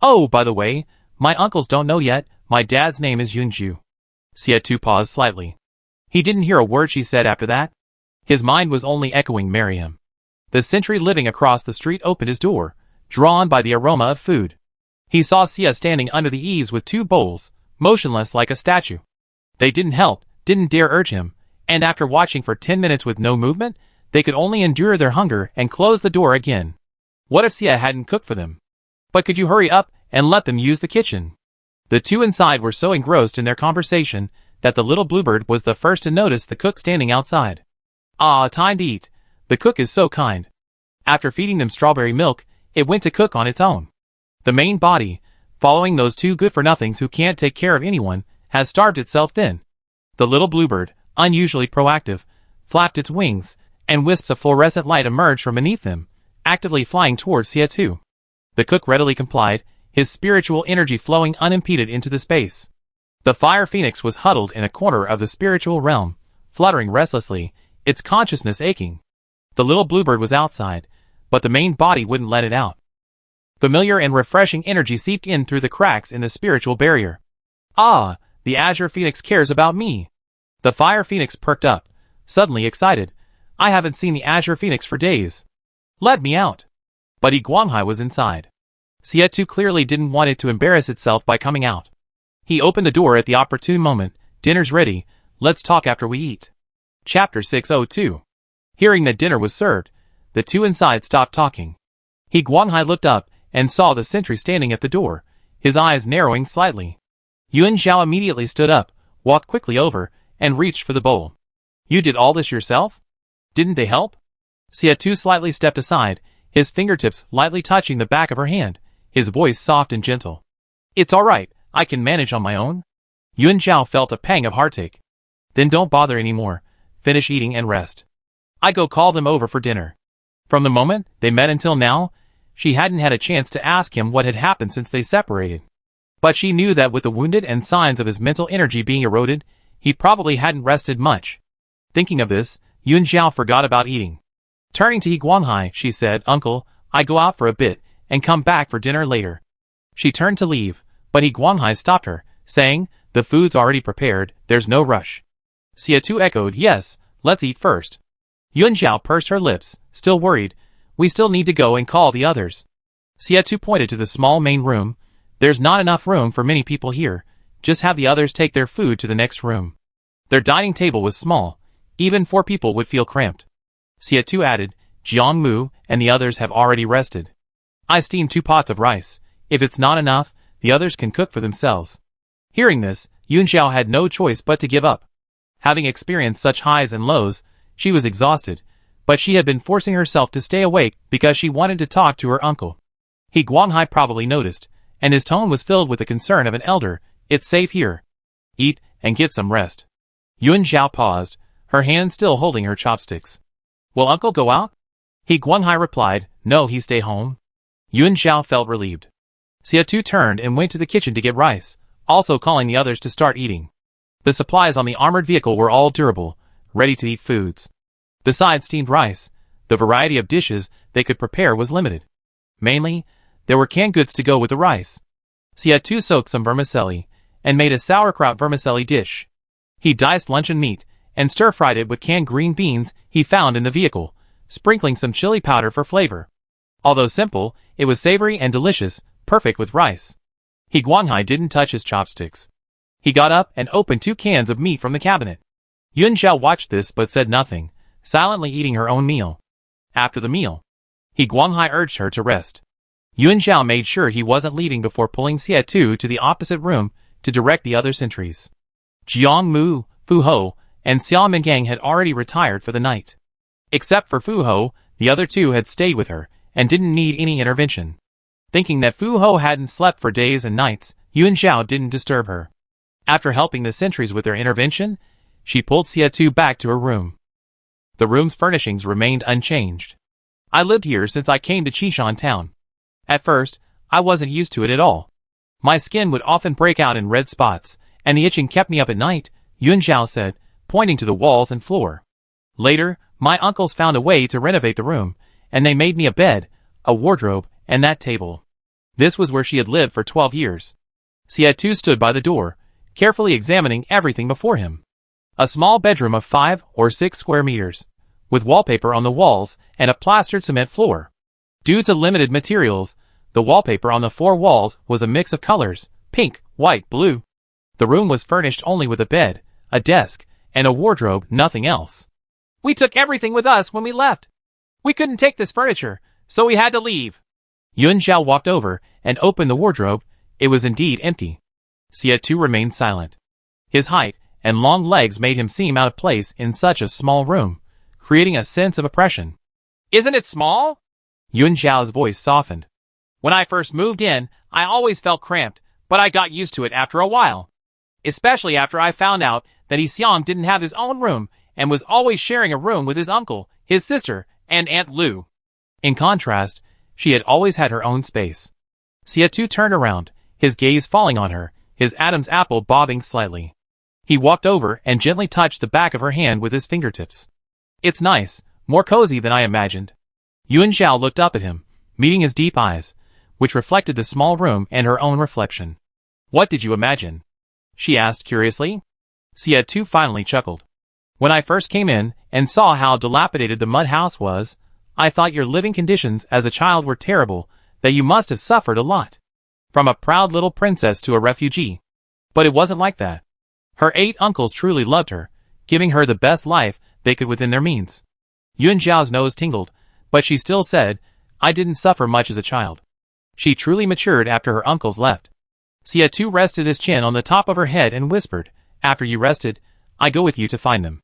Oh, by the way, my uncles don't know yet, my dad's name is Yunju. Xietu paused slightly. He didn't hear a word she said after that. His mind was only echoing marry him. The sentry living across the street opened his door, drawn by the aroma of food. He saw Xia standing under the eaves with 2 bowls, motionless like a statue. They didn't help, didn't dare urge him, And after watching for 10 minutes with no movement, they could only endure their hunger and close the door again. What if Sia hadn't cooked for them? But could you hurry up and let them use the kitchen? The two inside were so engrossed in their conversation that the little bluebird was the first to notice the cook standing outside. Ah, time to eat. The cook is so kind. After feeding them strawberry milk, it went to cook on its own. The main body, following those two good-for-nothings who can't take care of anyone, has starved itself thin. The little bluebird, unusually proactive, flapped its wings, and wisps of fluorescent light emerged from beneath them, actively flying towards Sia2. The cook readily complied, his spiritual energy flowing unimpeded into the space. The fire phoenix was huddled in a corner of the spiritual realm, fluttering restlessly, its consciousness aching. The little bluebird was outside, but the main body wouldn't let it out. Familiar and refreshing energy seeped in through the cracks in the spiritual barrier. Ah, the azure phoenix cares about me. The fire phoenix perked up, suddenly excited. I haven't seen the azure phoenix for days. Let me out. But Guanghai was inside. Sia2 clearly didn't want it to embarrass itself by coming out. He opened the door at the opportune moment. Dinner's ready, let's talk after we eat. Chapter 602. Hearing that dinner was served, the two inside stopped talking. Guanghai looked up and saw the sentry standing at the door, his eyes narrowing slightly. Yuan Zhao immediately stood up, walked quickly over, and reached for the bowl. You did all this yourself? Didn't they help? Sia2 slightly stepped aside, his fingertips lightly touching the back of her hand, his voice soft and gentle. It's all right, I can manage on my own. Yuan Zhao felt a pang of heartache. Then don't bother anymore, finish eating and rest. I go call them over for dinner. From the moment they met until now, she hadn't had a chance to ask him what had happened since they separated. But she knew that with the wounded and signs of his mental energy being eroded, he probably hadn't rested much. Thinking of this, Yuan Zhao forgot about eating. Turning to Guanghai, she said, Uncle, I go out for a bit, and come back for dinner later. She turned to leave, but Guanghai stopped her, saying, the food's already prepared, there's no rush. Sia2 echoed, yes, let's eat first. Yuan Zhao pursed her lips, still worried, we still need to go and call the others. Sia2 pointed to the small main room, there's not enough room for many people here, just have the others take their food to the next room. Their dining table was small, even 4 people would feel cramped. Sia2 added, Jiang Mu and the others have already rested. I steamed 2 pots of rice, if it's not enough, the others can cook for themselves. Hearing this, Yuan Zhao had no choice but to give up. Having experienced such highs and lows, she was exhausted, but she had been forcing herself to stay awake because she wanted to talk to her uncle. Guanghai probably noticed, and his tone was filled with the concern of an elder, it's safe here. Eat, and get some rest. Yuan Zhao paused, her hand still holding her chopsticks. Will uncle go out? Guanghai replied, no, he stay home. Yuan Zhao felt relieved. Sia2 turned and went to the kitchen to get rice, also calling the others to start eating. The supplies on the armored vehicle were all durable, ready-to-eat foods. Besides steamed rice, the variety of dishes they could prepare was limited. Mainly, there were canned goods to go with the rice. Sia2 soaked some vermicelli, and made a sauerkraut vermicelli dish. He diced luncheon meat, and stir-fried it with canned green beans he found in the vehicle, sprinkling some chili powder for flavor. Although simple, it was savory and delicious, perfect with rice. Guanghai didn't touch his chopsticks. He got up and opened 2 cans of meat from the cabinet. Yuan Zhao watched this but said nothing, silently eating her own meal. After the meal, Guanghai urged her to rest. Yuan Zhao made sure he wasn't leaving before pulling Sia2 to the opposite room to direct the other sentries. Jiang Mu, Fu Ho, and Xiao Mingang had already retired for the night. Except for Fu Ho, the other 2 had stayed with her, and didn't need any intervention. Thinking that Fu Ho hadn't slept for days and nights, Yuan Zhao didn't disturb her. After helping the sentries with their intervention, she pulled Sia2 back to her room. The room's furnishings remained unchanged. I lived here since I came to Qishan town. At first, I wasn't used to it at all. My skin would often break out in red spots, and the itching kept me up at night, Yuan Zhao said, pointing to the walls and floor. Later, my uncles found a way to renovate the room, and they made me a bed, a wardrobe, and that table. This was where she had lived for 12 years. Sia2 stood by the door, carefully examining everything before him. A small bedroom of 5 or 6 square meters, with wallpaper on the walls and a plastered cement floor. Due to limited materials, the wallpaper on the 4 walls was a mix of colors, pink, white, blue. The room was furnished only with a bed, a desk, and a wardrobe, nothing else. We took everything with us when we left. We couldn't take this furniture, so we had to leave. Yun Zhao walked over and opened the wardrobe. It was indeed empty. Xie Tu remained silent. His height and long legs made him seem out of place in such a small room, creating a sense of oppression. Isn't it small? Yun Zhao's voice softened. When I first moved in, I always felt cramped, but I got used to it after a while. Especially after I found out that Xiang didn't have his own room and was always sharing a room with his uncle, his sister, and Aunt Lu. In contrast, she had always had her own space. Xie Tu turned around, his gaze falling on her, his Adam's apple bobbing slightly. He walked over and gently touched the back of her hand with his fingertips. It's nice, more cozy than I imagined. Yun Zhao looked up at him, meeting his deep eyes, which reflected the small room and her own reflection. What did you imagine? She asked curiously. Xie Tu finally chuckled. When I first came in and saw how dilapidated the mud house was, I thought your living conditions as a child were terrible, that you must have suffered a lot. From a proud little princess to a refugee. But it wasn't like that. Her 8 uncles truly loved her, giving her the best life they could within their means. Yun Zhao's nose tingled, but she still said, I didn't suffer much as a child. She truly matured after her uncles left. Xie Tu rested his chin on the top of her head and whispered, after you rested, I go with you to find them.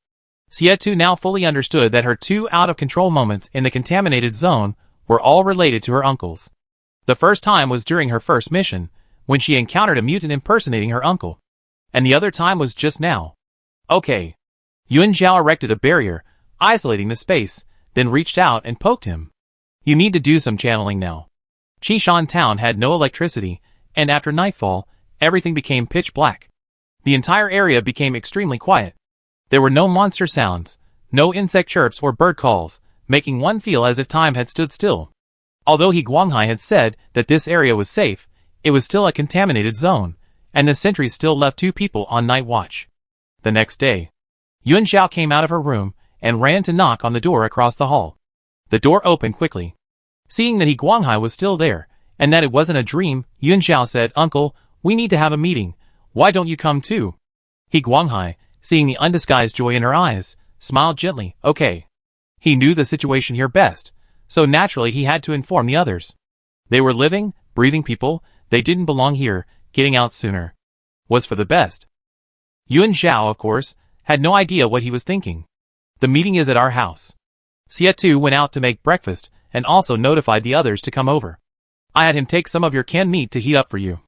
Xie Tu now fully understood that her 2 out-of-control moments in the contaminated zone were all related to her uncles. The first time was during her first mission, when she encountered a mutant impersonating her uncle. And the other time was just now. Okay. Yun Zhao erected a barrier, isolating the space, then reached out and poked him. You need to do some channeling now. Qishan town had no electricity, and after nightfall, everything became pitch black. The entire area became extremely quiet. There were no monster sounds, no insect chirps or bird calls, making one feel as if time had stood still. Although He Guanghai had said that this area was safe, it was still a contaminated zone, and the sentries still left 2 people on night watch. The next day, Yun Zhao came out of her room and ran to knock on the door across the hall. The door opened quickly. Seeing that He Guanghai was still there, and that it wasn't a dream, Yun Zhao said, Uncle, we need to have a meeting. Why don't you come too? He Guanghai, seeing the undisguised joy in her eyes, smiled gently, okay. He knew the situation here best, so naturally he had to inform the others. They were living, breathing people, they didn't belong here, getting out sooner was for the best. Yun Zhao, of course, had no idea what he was thinking. The meeting is at our house. Xie Tu went out to make breakfast and also notified the others to come over. I had him take some of your canned meat to heat up for you.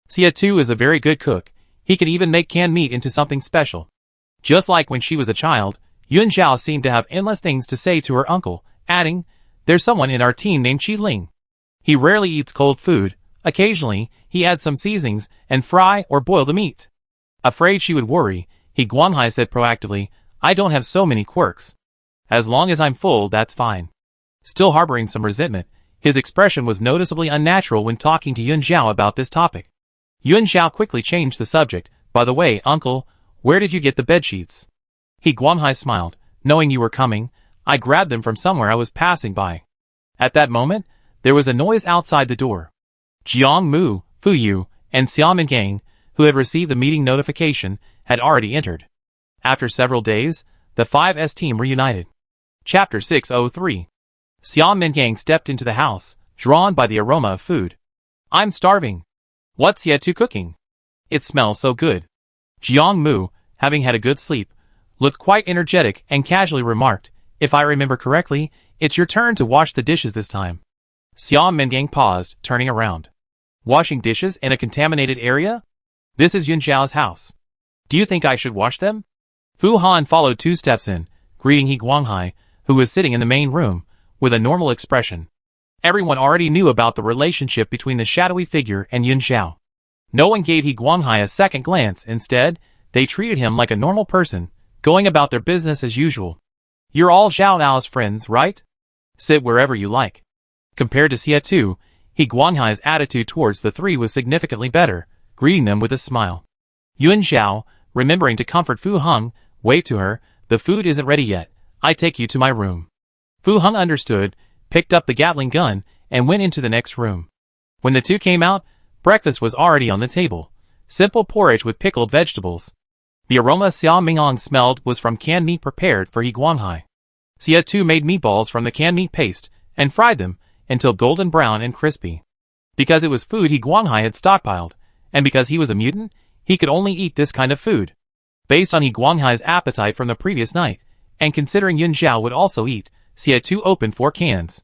Xie Tu is a very good cook. He can even make canned meat into something special. Just like when she was a child, Yun Zhao seemed to have endless things to say to her uncle, adding, there's someone in our team named Qi Ling. He rarely eats cold food. Occasionally, he adds some seasonings and fry or boil the meat. Afraid she would worry, He Guanghai said proactively, I don't have so many quirks. As long as I'm full, that's fine. Still harboring some resentment, his expression was noticeably unnatural when talking to Yun Zhao about this topic. Yun Zhao quickly changed the subject. By the way, uncle, where did you get the bedsheets? He Guanghai smiled. Knowing you were coming, I grabbed them from somewhere I was passing by. At that moment, there was a noise outside the door. Jiang Mu, Fu Yu, and Xiamen Gang, who had received the meeting notification, had already entered. After several days, the 5S team reunited. Chapter 603. Xiamen Gang stepped into the house, drawn by the aroma of food. I'm starving. What's Xie Tu cooking? It smells so good. Jiang Mu, having had a good sleep, looked quite energetic and casually remarked, if I remember correctly, it's your turn to wash the dishes this time. Xiamen Gang paused, turning around. Washing dishes in a contaminated area? This is Yun Zhao's house. Do you think I should wash them? Fu Han followed 2 steps in, greeting He Guanghai, who was sitting in the main room, with a normal expression. Everyone already knew about the relationship between the shadowy figure and Yun Zhao. No one gave He Guanghai a second glance. Instead, they treated him like a normal person, going about their business as usual. You're all Zhao Nao's friends, right? Sit wherever you like. Compared to Xie Tu, He Guanghai's attitude towards the 3 was significantly better, greeting them with a smile. Yun Zhao, remembering to comfort Fu Heng, waved to her, the food isn't ready yet, I take you to my room. Fu Heng understood, picked up the Gatling gun, and went into the next room. When the 2 came out, breakfast was already on the table. Simple porridge with pickled vegetables. The aroma Xia Mingong smelled was from canned meat prepared for He Guanghai. Xia Tu made meatballs from the canned meat paste and fried them until golden brown and crispy. Because it was food He Guanghai had stockpiled, and because he was a mutant, he could only eat this kind of food. Based on He Guanghai's appetite from the previous night, and considering Yun Zhao would also eat, Xia Tu opened 4 cans.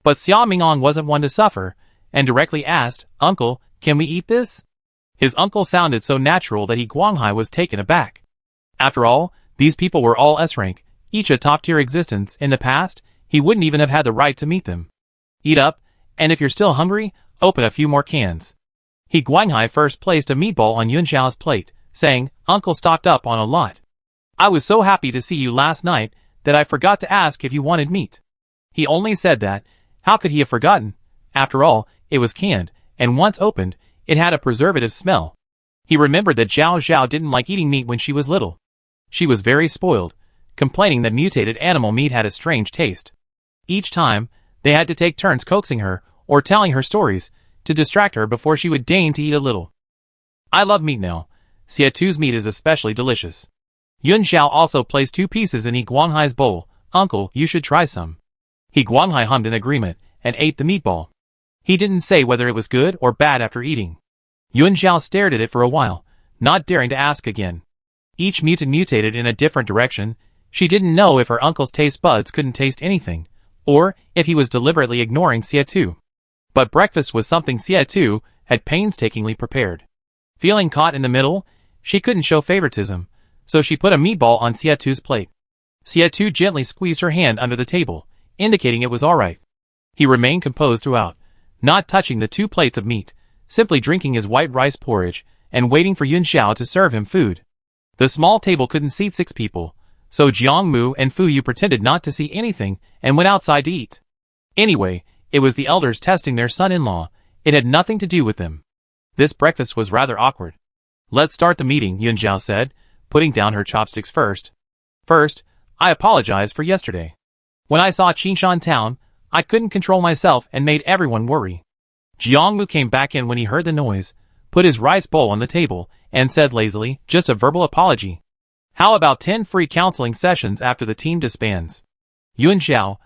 But Xia Mingong wasn't one to suffer, and directly asked, "Uncle, can we eat this?" His uncle sounded so natural that He Guanghai was taken aback. After all, these people were all S-rank, each a top-tier existence. In the past, he wouldn't even have had the right to meet them. Eat up, and if you're still hungry, open a few more cans. He Guanghai first placed a meatball on Yun Zhao's plate, saying, "Uncle stocked up on a lot. I was so happy to see you last night that I forgot to ask if you wanted meat." He only said that. How could he have forgotten? After all, it was canned, and once opened, it had a preservative smell. He remembered that Zhao Zhao didn't like eating meat when she was little. She was very spoiled, complaining that mutated animal meat had a strange taste. Each time, they had to take turns coaxing her, or telling her stories, to distract her before she would deign to eat a little. "I love meat now. Xia Tu's meat is especially delicious." Yun Zhao also placed 2 pieces in He Guanghai's bowl. "Uncle, you should try some." He Guanghai hummed in agreement, and ate the meatball. He didn't say whether it was good or bad after eating. Yun Zhao stared at it for a while, not daring to ask again. Each mutant mutated in a different direction. She didn't know if her uncle's taste buds couldn't taste anything, or if he was deliberately ignoring Xia Tu. But breakfast was something Xia Tu had painstakingly prepared. Feeling caught in the middle, she couldn't show favoritism, so she put a meatball on Xia Tu's plate. Xia Tu gently squeezed her hand under the table, indicating it was alright. He remained composed throughout, not touching the 2 plates of meat, simply drinking his white rice porridge, and waiting for Yun Zhao to serve him food. The small table couldn't seat 6 people, so Jiang Mu and Fu Yu pretended not to see anything and went outside to eat. Anyway, it was the elders testing their son-in-law. It had nothing to do with them. This breakfast was rather awkward. "Let's start the meeting," Yun Zhao said, putting down her chopsticks first. "First, I apologize for yesterday. When I saw Qingshan town, I couldn't control myself and made everyone worry." Jiang Mu came back in when he heard the noise, put his rice bowl on the table, and said lazily, "Just a verbal apology. How about 10 free counseling sessions after the team disbands?" Yun Zhao,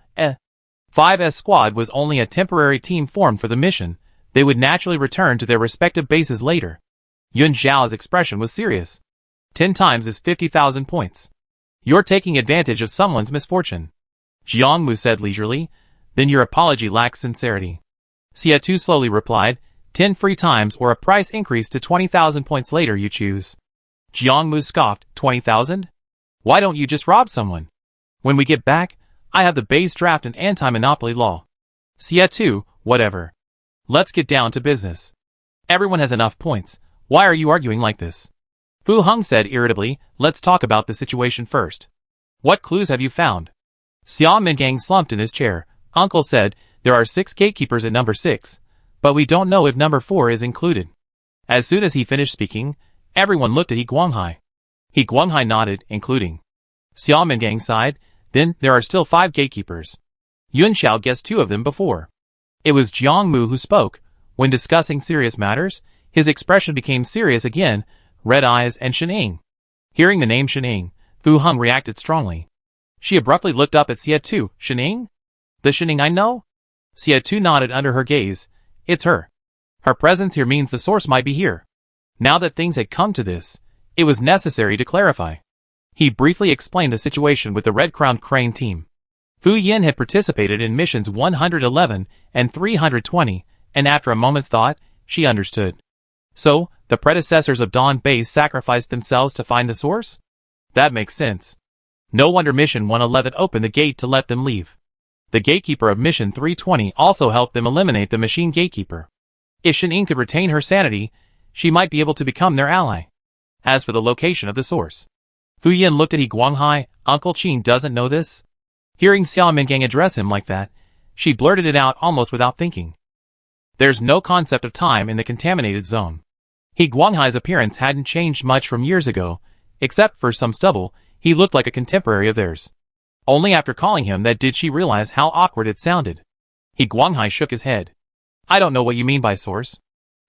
5S squad was only a temporary team formed for the mission. They would naturally return to their respective bases later. Yun Zhao's expression was serious. 10 times is 50,000 points. You're taking advantage of someone's misfortune. Jiang Mu said leisurely. Then your apology lacks sincerity. Xia Tu slowly replied, 10 free times or a price increase to 20,000 points later you choose. Jiang Mu scoffed, 20,000? Why don't you just rob someone? When we get back, I have the base draft and anti-monopoly law. Xia Tu, whatever. Let's get down to business. Everyone has enough points. Why are you arguing like this? Fu Heng said irritably, let's talk about the situation first. What clues have you found? Xia Mingang slumped in his chair. Uncle said, there are 6 gatekeepers at number 6, but we don't know if number 4 is included. As soon as he finished speaking, everyone looked at He Guanghai. He Guanghai nodded, including. Xia Mingang sighed, then there are still 5 gatekeepers. Yun Xiao guessed 2 of them before. It was Jiang Mu who spoke. When discussing serious matters, his expression became serious again, red eyes and Shening. Hearing the name Shening, Fu Heng reacted strongly. She abruptly looked up at Xia Tu. Shening? The Shening I know? Xia Tu nodded under her gaze. It's her. Her presence here means the source might be here. Now that things had come to this, it was necessary to clarify. He briefly explained the situation with the Red-Crowned Crane team. Fu Yin had participated in missions 111 and 320, and after a moment's thought, she understood. So, the predecessors of Dawn Base sacrificed themselves to find the source? That makes sense. No wonder Mission 111 opened the gate to let them leave. The gatekeeper of Mission 320 also helped them eliminate the machine gatekeeper. If Shening could retain her sanity, she might be able to become their ally. As for the location of the source, Fu Yin looked at He Guanghai. Uncle Qin doesn't know this? Hearing Xia Mingang address him like that, she blurted it out almost without thinking. There's no concept of time in the contaminated zone. He Guanghai's appearance hadn't changed much from years ago, except for some stubble. He looked like a contemporary of theirs. Only after calling him that did she realize how awkward it sounded. He Guanghai shook his head. I don't know what you mean by source.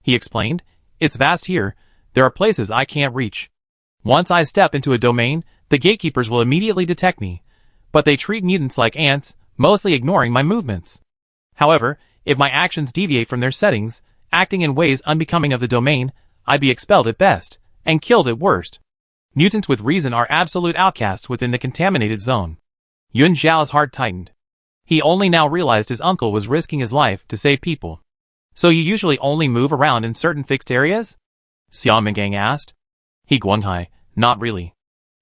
He explained. It's vast here. There are places I can't reach. Once I step into a domain, the gatekeepers will immediately detect me, but they treat mutants like ants, mostly ignoring my movements. However, if my actions deviate from their settings, acting in ways unbecoming of the domain, I'd be expelled at best, and killed at worst. Mutants with reason are absolute outcasts within the contaminated zone. Yun Zhao's heart tightened. He only now realized his uncle was risking his life to save people. So you usually only move around in certain fixed areas? Xiaomingang asked. He Guanghai, not really.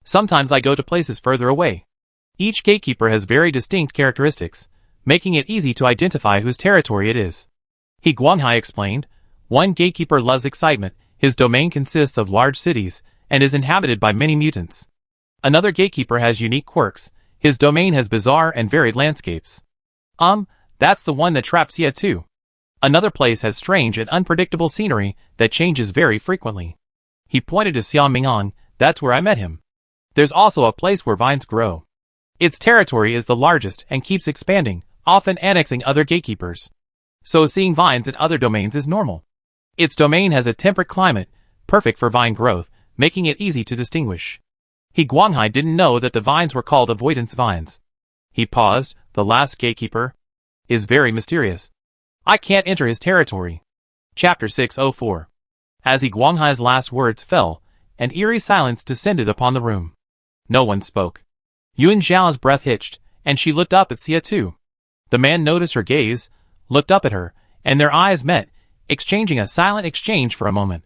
Sometimes I go to places further away. Each gatekeeper has very distinct characteristics, making it easy to identify whose territory it is. He Guanghai explained, one gatekeeper loves excitement, his domain consists of large cities, and is inhabited by many mutants. Another gatekeeper has unique quirks, his domain has bizarre and varied landscapes. That's the one that trapped Xia too. Another place has strange and unpredictable scenery that changes very frequently. He pointed to Xiaoming'an, that's where I met him. There's also a place where vines grow. Its territory is the largest and keeps expanding, often annexing other gatekeepers. So seeing vines in other domains is normal. Its domain has a temperate climate, perfect for vine growth, making it easy to distinguish. He Guanghai didn't know that the vines were called avoidance vines. He paused, the last gatekeeper is very mysterious. I can't enter his territory. Chapter 604. As He Guanghai's last words fell, an eerie silence descended upon the room. No one spoke. Yun Zhao's breath hitched, and she looked up at Xia too. The man noticed her gaze, looked up at her, and their eyes met, exchanging a silent exchange for a moment.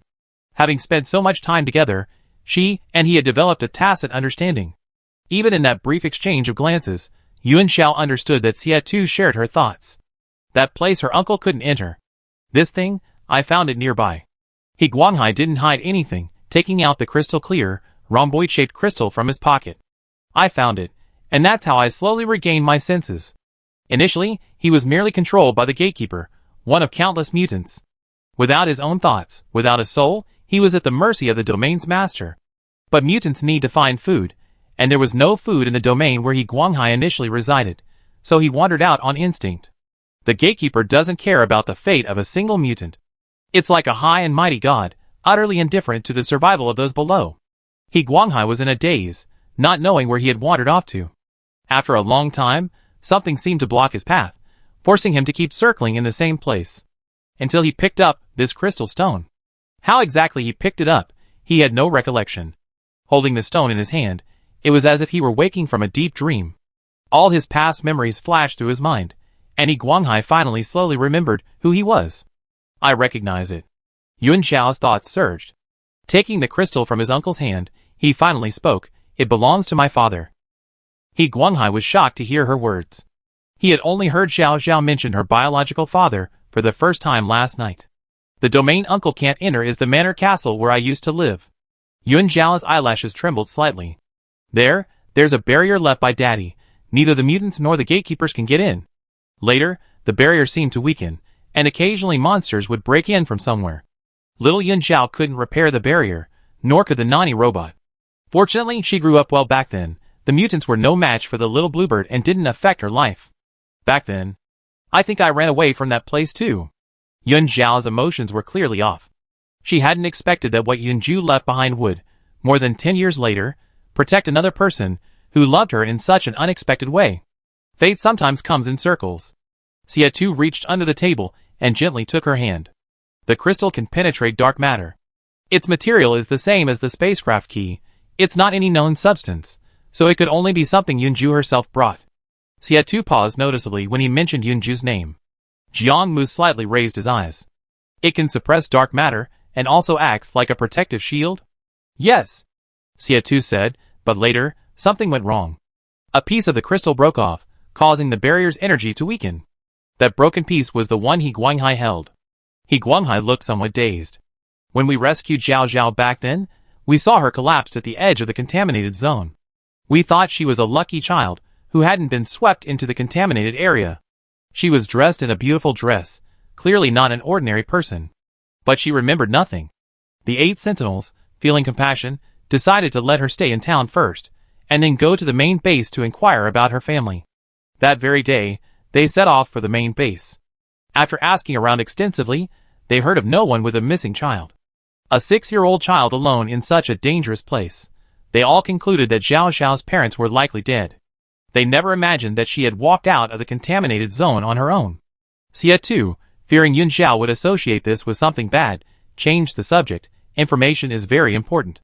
Having spent so much time together, she and he had developed a tacit understanding. Even in that brief exchange of glances, Yun Zhao understood that Xia too shared her thoughts. That place her uncle couldn't enter. This thing, I found it nearby. He Guanghai didn't hide anything, taking out the crystal clear, rhomboid-shaped crystal from his pocket. I found it, and that's how I slowly regained my senses. Initially, he was merely controlled by the gatekeeper, one of countless mutants. Without his own thoughts, without a soul, he was at the mercy of the domain's master. But mutants need to find food, and there was no food in the domain where He Guanghai initially resided, so he wandered out on instinct. The gatekeeper doesn't care about the fate of a single mutant. It's like a high and mighty god, utterly indifferent to the survival of those below. He Guanghai was in a daze, not knowing where he had wandered off to. After a long time, something seemed to block his path, forcing him to keep circling in the same place. Until he picked up this crystal stone. How exactly he picked it up, he had no recollection. Holding the stone in his hand, it was as if he were waking from a deep dream. All his past memories flashed through his mind, and He Guanghai finally slowly remembered who he was. I recognize it. Yun Zhao's thoughts surged. Taking the crystal from his uncle's hand, he finally spoke, it belongs to my father. He Guanghai was shocked to hear her words. He had only heard Xiao Zhao mention her biological father for the first time last night. The domain uncle can't enter is the manor castle where I used to live. Yun Zhao's eyelashes trembled slightly. There's a barrier left by Daddy. Neither the mutants nor the gatekeepers can get in. Later, the barrier seemed to weaken, and occasionally monsters would break in from somewhere. Little Yun Zhao couldn't repair the barrier, nor could the Nani robot. Fortunately, she grew up well back then. The mutants were no match for the little bluebird and didn't affect her life. Back then, I think I ran away from that place too. Yun Zhao's emotions were clearly off. She hadn't expected that what Yunju left behind would, more than 10 years later, protect another person who loved her in such an unexpected way. Fate sometimes comes in circles. Xia Tu reached under the table and gently took her hand. The crystal can penetrate dark matter. Its material is the same as the spacecraft key. It's not any known substance, so it could only be something Yunju herself brought. Xia Tu paused noticeably when he mentioned Yunju's name. Jiang Mu slightly raised his eyes. It can suppress dark matter and also acts like a protective shield? Yes, Xia Tu said, but later, something went wrong. A piece of the crystal broke off, causing the barrier's energy to weaken. That broken piece was the one He Guanghai held. He Guanghai looked somewhat dazed. When we rescued Zhao Zhao back then, we saw her collapsed at the edge of the contaminated zone. We thought she was a lucky child who hadn't been swept into the contaminated area. She was dressed in a beautiful dress, clearly not an ordinary person. But she remembered nothing. The 8 sentinels, feeling compassion, decided to let her stay in town first, and then go to the main base to inquire about her family. That very day, they set off for the main base. After asking around extensively, they heard of no one with a missing child. A 6-year-old child alone in such a dangerous place. They all concluded that Zhao Xiao's parents were likely dead. They never imagined that she had walked out of the contaminated zone on her own. Xia too, fearing Yun Zhao would associate this with something bad, changed the subject. Information is very important.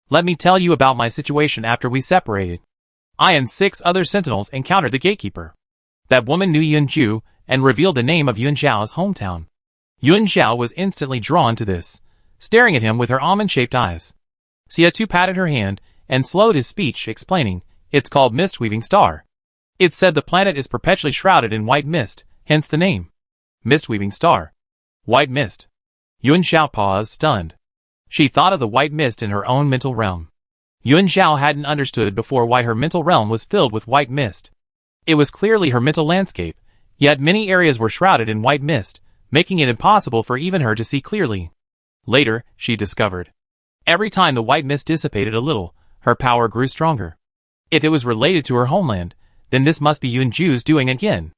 Let me tell you about my situation after we separated. I and 6 other sentinels encountered the gatekeeper. That woman knew Yun Zhu and revealed the name of Yun Zhao's hometown. Yun Zhao was instantly drawn to this, staring at him with her almond-shaped eyes. Xia Tu patted her hand and slowed his speech, explaining, "It's called Mist-Weaving Star. It's said the planet is perpetually shrouded in white mist, hence the name. Mist-Weaving Star. White mist." Yun Zhao paused, stunned. She thought of the white mist in her own mental realm. Yun Zhao hadn't understood before why her mental realm was filled with white mist. It was clearly her mental landscape, yet many areas were shrouded in white mist, making it impossible for even her to see clearly. Later, she discovered. Every time the white mist dissipated a little, her power grew stronger. If it was related to her homeland, then this must be Yun Zhu's doing again,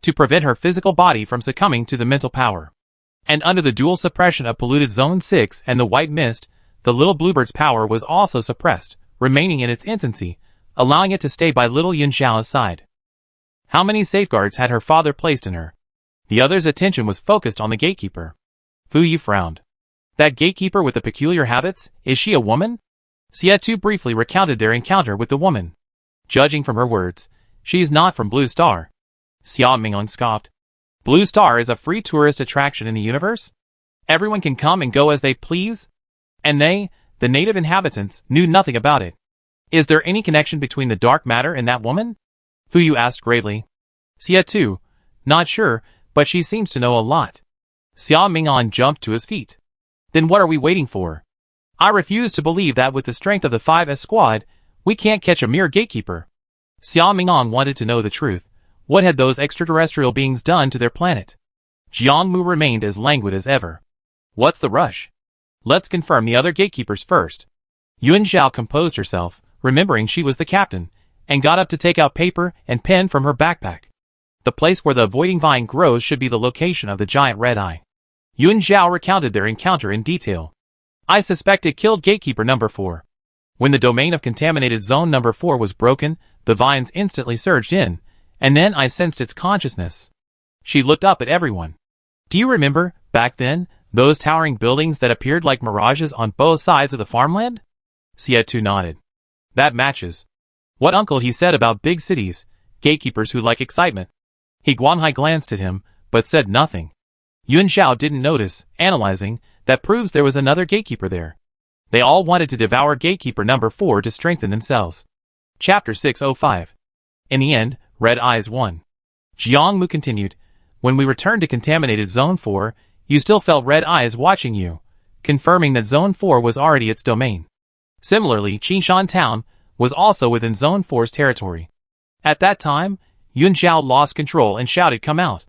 to prevent her physical body from succumbing to the mental power. And under the dual suppression of polluted Zone 6 and the white mist, the little bluebird's power was also suppressed, remaining in its infancy, allowing it to stay by little Yun Zhao's side. How many safeguards had her father placed in her? The other's attention was focused on the gatekeeper. Fu Yi frowned. That gatekeeper with the peculiar habits, is she a woman? Xia Tu briefly recounted their encounter with the woman. Judging from her words, she's not from Blue Star. Xia Mingyong scoffed. Blue Star is a free tourist attraction in the universe? Everyone can come and go as they please? And they, the native inhabitants, knew nothing about it. Is there any connection between the dark matter and that woman? Fu Yu asked gravely. Xia Tu, not sure, but she seems to know a lot. Xia Mingyong jumped to his feet. Then what are we waiting for? I refuse to believe that with the strength of the 5S squad, we can't catch a mere gatekeeper. Xia Mingyong wanted to know the truth. What had those extraterrestrial beings done to their planet? Jiang Mu remained as languid as ever. What's the rush? Let's confirm the other gatekeepers first. Yun Zhao composed herself, remembering she was the captain, and got up to take out paper and pen from her backpack. The place where the avoiding vine grows should be the location of the giant red eye. Yun Zhao recounted their encounter in detail. I suspect it killed gatekeeper number 4. When the domain of contaminated zone number 4 was broken, the vines instantly surged in, and then I sensed its consciousness. She looked up at everyone. Do you remember, back then, those towering buildings that appeared like mirages on both sides of the farmland? Xia Tu nodded. That matches. What uncle he said about big cities, gatekeepers who like excitement. He Guanhai glanced at him, but said nothing. Yun Zhao didn't notice, analyzing, that proves there was another gatekeeper there. They all wanted to devour gatekeeper number 4 to strengthen themselves. Chapter 605. In the end, Red Eyes won. Jiang Mu continued, when we returned to contaminated Zone 4, you still felt Red Eyes watching you, confirming that Zone 4 was already its domain. Similarly, Qingshan Town was also within Zone 4's territory. At that time, Yun Zhao lost control and shouted, "Come out!"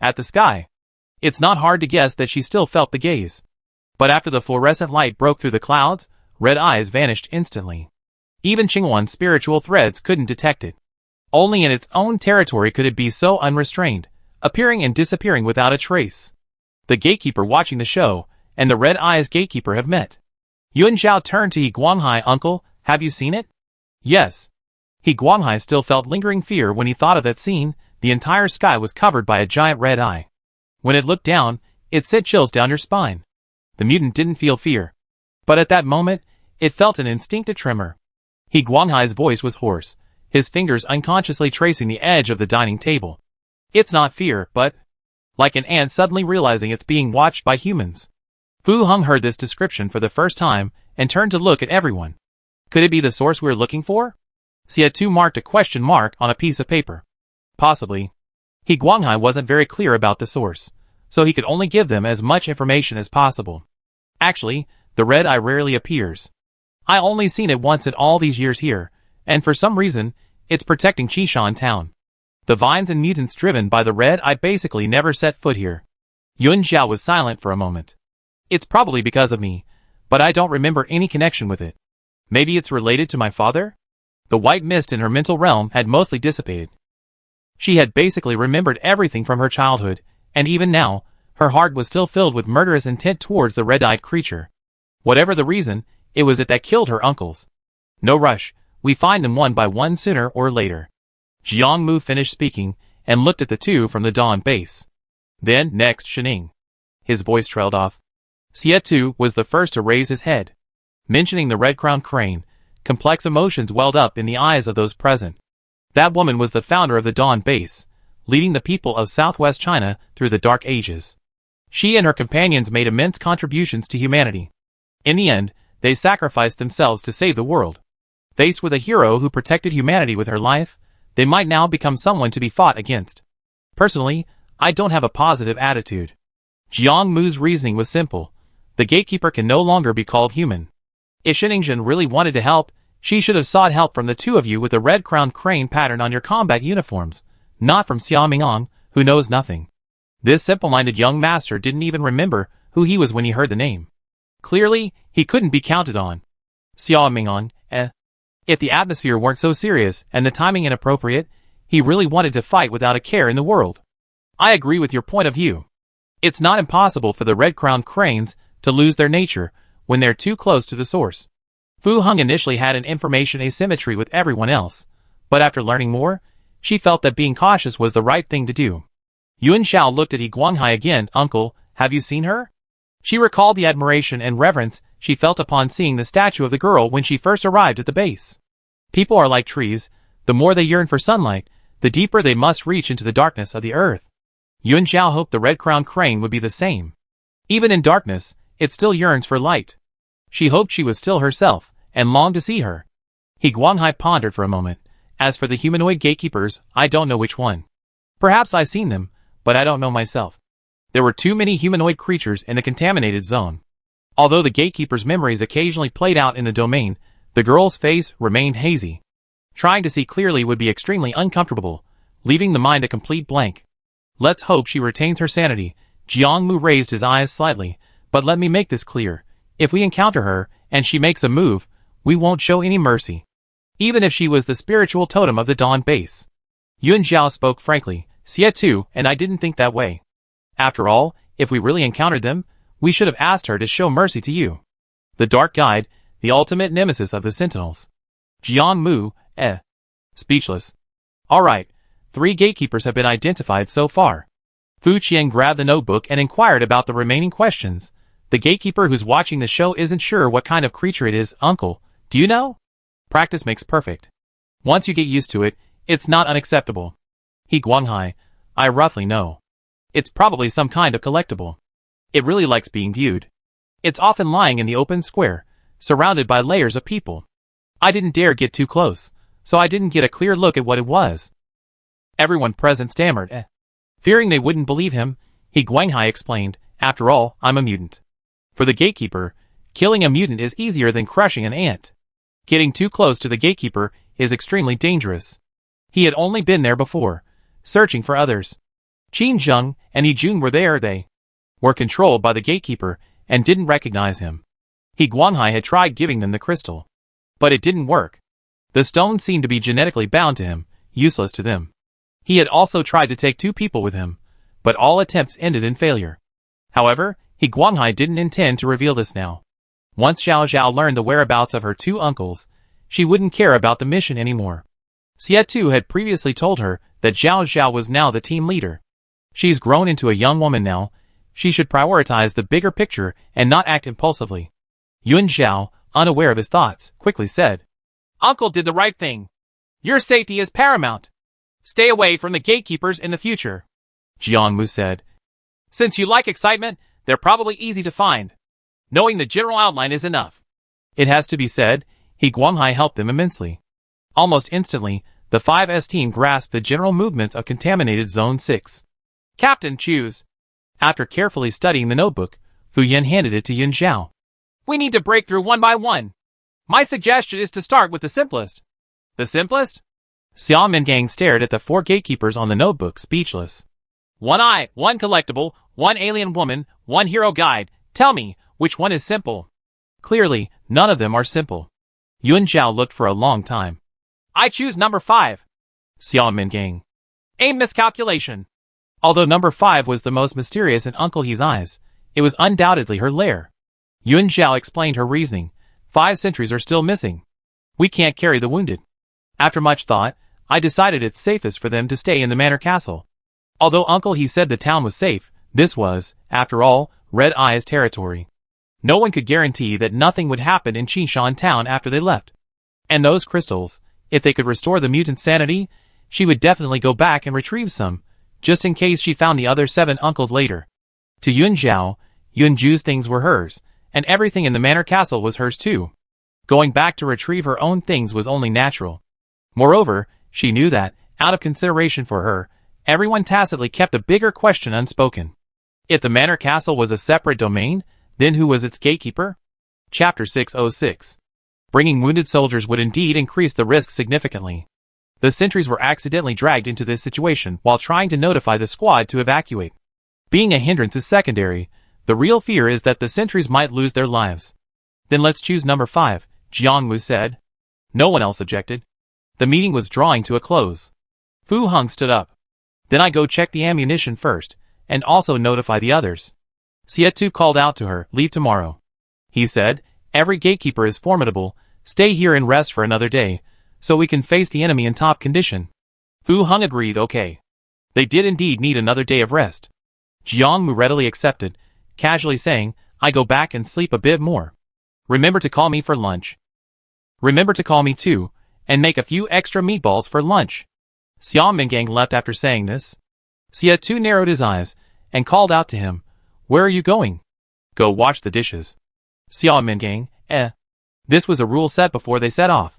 at the sky. It's not hard to guess that she still felt the gaze. But after the fluorescent light broke through the clouds, Red Eyes vanished instantly. Even Qingwan's spiritual threads couldn't detect it. Only in its own territory could it be so unrestrained, appearing and disappearing without a trace. The gatekeeper watching the show, and the Red Eyes gatekeeper have met. Yun Zhao turned to He Guanghai. Uncle, have you seen it? Yes. He Guanghai still felt lingering fear when he thought of that scene. The entire sky was covered by a giant red eye. When it looked down, it sent chills down your spine. The mutant didn't feel fear. But at that moment, it felt an instinctive tremor. He Guanghai's voice was hoarse, his fingers unconsciously tracing the edge of the dining table. It's not fear, but... like an ant suddenly realizing it's being watched by humans. Fu Heng heard this description for the first time, and turned to look at everyone. Could it be the source we're looking for? Xia Tu marked a question mark on a piece of paper. Possibly. He Guanghai wasn't very clear about the source, so he could only give them as much information as possible. Actually, the red eye rarely appears. I only seen it once in all these years here, and for some reason, it's protecting Qingshan Town. The vines and mutants driven by the red eye basically never set foot here. Yun Zhao was silent for a moment. It's probably because of me, but I don't remember any connection with it. Maybe it's related to my father? The white mist in her mental realm had mostly dissipated. She had basically remembered everything from her childhood, and even now, her heart was still filled with murderous intent towards the red-eyed creature. Whatever the reason, it was it that killed her uncles. No rush, we find them one by one sooner or later. Jiang Mu finished speaking and looked at the two from the dawn base. Then, next Shining. His voice trailed off. Xie was the first to raise his head. Mentioning the red-crowned crane, complex emotions welled up in the eyes of those present. That woman was the founder of the Dawn Base, leading the people of southwest China through the Dark Ages. She and her companions made immense contributions to humanity. In the end, they sacrificed themselves to save the world. Faced with a hero who protected humanity with her life, they might now become someone to be fought against. Personally, I don't have a positive attitude. Jiang Mu's reasoning was simple. The gatekeeper can no longer be called human. If Shiningjin really wanted to help, she should have sought help from the two of you with the red-crowned crane pattern on your combat uniforms, not from Xia Mingyang, who knows nothing. This simple-minded young master didn't even remember who he was when he heard the name. Clearly, he couldn't be counted on. Xia Mingyang, If the atmosphere weren't so serious and the timing inappropriate, he really wanted to fight without a care in the world. I agree with your point of view. It's not impossible for the red-crowned cranes to lose their nature when they're too close to the source. Fu Heng initially had an information asymmetry with everyone else, but after learning more, she felt that being cautious was the right thing to do. Yuan Xiao looked at Yi Guanghai again. Uncle, have you seen her? She recalled the admiration and reverence she felt upon seeing the statue of the girl when she first arrived at the base. People are like trees. The more they yearn for sunlight, the deeper they must reach into the darkness of the earth. Yuan Xiao hoped the red-crowned crane would be the same. Even in darkness, it still yearns for light. She hoped she was still herself, and longed to see her. He Guanghai pondered for a moment. As for the humanoid gatekeepers, I don't know which one. Perhaps I've seen them, but I don't know myself. There were too many humanoid creatures in the contaminated zone. Although the gatekeeper's memories occasionally played out in the domain, the girl's face remained hazy. Trying to see clearly would be extremely uncomfortable, leaving the mind a complete blank. Let's hope she retains her sanity. Jiang Mu raised his eyes slightly, but let me make this clear. If we encounter her, and she makes a move, we won't show any mercy. Even if she was the spiritual totem of the Dawn Base. Yuan Xiao spoke frankly. Xie and I didn't think that way. After all, if we really encountered them, we should have asked her to show mercy to you. The Dark Guide, the ultimate nemesis of the Sentinels. Jiang Mu, Speechless. Alright, 3 gatekeepers have been identified so far. Fu Qian grabbed the notebook and inquired about the remaining questions. The gatekeeper who's watching the show isn't sure what kind of creature it is. Uncle, do you know? Practice makes perfect. Once you get used to it, it's not unacceptable. He Guanghai, I roughly know. It's probably some kind of collectible. It really likes being viewed. It's often lying in the open square, surrounded by layers of people. I didn't dare get too close, so I didn't get a clear look at what it was. Everyone present stammered. Fearing they wouldn't believe him, He Guanghai explained, after all, I'm a mutant. For the gatekeeper, killing a mutant is easier than crushing an ant. Getting too close to the gatekeeper is extremely dangerous. He had only been there before, searching for others. Qin Zheng and Yi Jun were there. They were controlled by the gatekeeper and didn't recognize him. He Guanghai had tried giving them the crystal, but it didn't work. The stone seemed to be genetically bound to him, useless to them. He had also tried to take 2 people with him, but all attempts ended in failure. However, He Guanghai didn't intend to reveal this now. Once Xiao Zhao learned the whereabouts of her 2 uncles, she wouldn't care about the mission anymore. Xie had previously told her that Xiao Zhao was now the team leader. She's grown into a young woman now. She should prioritize the bigger picture and not act impulsively. Yuan Zhao, unaware of his thoughts, quickly said, Uncle did the right thing. Your safety is paramount. Stay away from the gatekeepers in the future. Jiang Mu said, Since you like excitement, they're probably easy to find. Knowing the general outline is enough. It has to be said, He Guanghai helped them immensely. Almost instantly, the 5S team grasped the general movements of contaminated Zone 6. Captain, choose. After carefully studying the notebook, Fu Yan handed it to Yuan Zhao. We need to break through one by one. My suggestion is to start with the simplest. The simplest? Xia Mingang stared at the 4 gatekeepers on the notebook, speechless. 1 eye, 1 collectible, 1 alien woman, 1 hero guide. Tell me, which one is simple? Clearly, none of them are simple. Yuan Zhao looked for a long time. I choose number 5. Xia Mingang. A miscalculation. Although number 5 was the most mysterious in Uncle He's eyes, it was undoubtedly her lair. Yuan Zhao explained her reasoning. 5 sentries are still missing. We can't carry the wounded. After much thought, I decided it's safest for them to stay in the manor castle. Although Uncle he said the town was safe, this was, after all, Red Eye's territory. No one could guarantee that nothing would happen in Qishan town after they left. And those crystals, if they could restore the mutant's sanity, she would definitely go back and retrieve some, just in case she found the other 7 uncles later. To Yun Zhao, Yun Ju's things were hers, and everything in the manor castle was hers too. Going back to retrieve her own things was only natural. Moreover, she knew that, out of consideration for her, everyone tacitly kept a bigger question unspoken. If the manor castle was a separate domain, then who was its gatekeeper? Chapter 606. Bringing wounded soldiers would indeed increase the risk significantly. The sentries were accidentally dragged into this situation while trying to notify the squad to evacuate. Being a hindrance is secondary, the real fear is that the sentries might lose their lives. Then let's choose number 5, Jiangmu said. No one else objected. The meeting was drawing to a close. Fu Heng stood up. Then I go check the ammunition first, and also notify the others. Xie called out to her, leave tomorrow. He said, every gatekeeper is formidable, stay here and rest for another day, so we can face the enemy in top condition. Fu Heng agreed, okay. They did indeed need another day of rest. Jiangmu readily accepted, casually saying, I go back and sleep a bit more. Remember to call me for lunch. Remember to call me too, and make a few extra meatballs for lunch. Xiao Mingang left after saying this. Xie narrowed his eyes, and called out to him, where are you going? Go wash the dishes. Xiao Mingang, This was a rule set before they set off.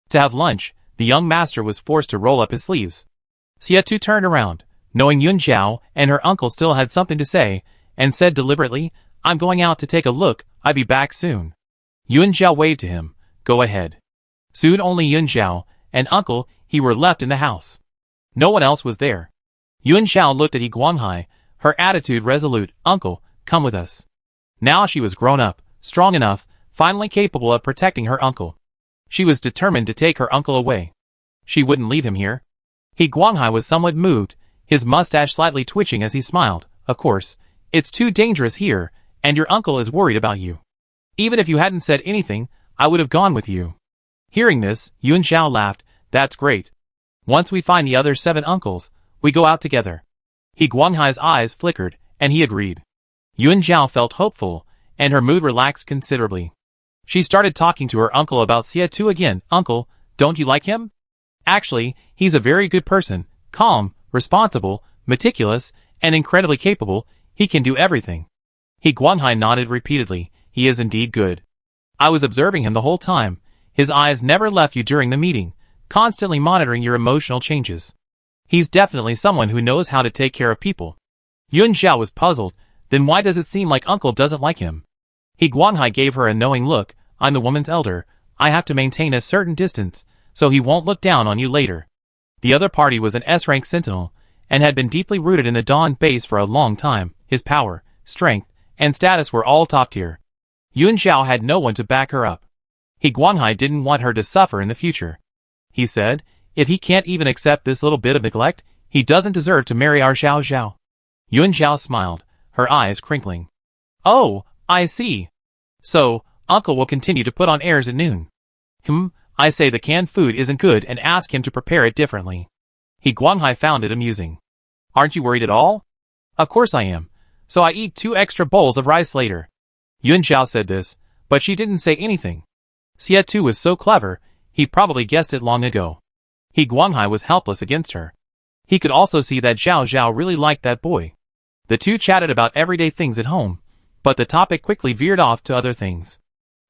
To have lunch, the young master was forced to roll up his sleeves. Xie turned around, knowing Yun Zhao and her uncle still had something to say, and said deliberately, I'm going out to take a look, I'll be back soon. Yun Zhao waved to him, go ahead. Soon only Yun Zhao and Uncle He were left in the house. No one else was there. Yun Zhao looked at He Guanghai, her attitude resolute, Uncle, come with us. Now she was grown up, strong enough, finally capable of protecting her uncle. She was determined to take her uncle away. She wouldn't leave him here. He Guanghai was somewhat moved, his mustache slightly twitching as he smiled. Of course, it's too dangerous here, and your uncle is worried about you. Even if you hadn't said anything, I would have gone with you. Hearing this, Yun Zhao laughed, that's great. Once we find the other 7 uncles, we go out together. He Guanghai's eyes flickered, and he agreed. Yun Zhao felt hopeful, and her mood relaxed considerably. She started talking to her uncle about Xie again. Uncle, don't you like him? Actually, he's a very good person, calm, responsible, meticulous, and incredibly capable. He can do everything. He Guanghai nodded repeatedly. He is indeed good. I was observing him the whole time. His eyes never left you during the meeting, constantly monitoring your emotional changes. He's definitely someone who knows how to take care of people. Yun Zhao was puzzled. Then why does it seem like Uncle doesn't like him? He Guanghai gave her a knowing look. I'm the woman's elder. I have to maintain a certain distance, so he won't look down on you later. The other party was an S-rank sentinel, and had been deeply rooted in the Dawn base for a long time. His power, strength, and status were all top tier. Yun Zhao had no one to back her up. He Guanghai didn't want her to suffer in the future. He said, if he can't even accept this little bit of neglect, he doesn't deserve to marry our Xiao Zhao. Yun Zhao smiled, her eyes crinkling. Oh, I see. So, Uncle will continue to put on airs at noon. I say the canned food isn't good and ask him to prepare it differently. He Guanghai found it amusing. Aren't you worried at all? Of course I am. So I eat 2 extra bowls of rice later. Yun Zhao said this, but she didn't say anything. Xie was so clever, he probably guessed it long ago. He Guanghai was helpless against her. He could also see that Zhao Zhao really liked that boy. The two chatted about everyday things at home, but the topic quickly veered off to other things.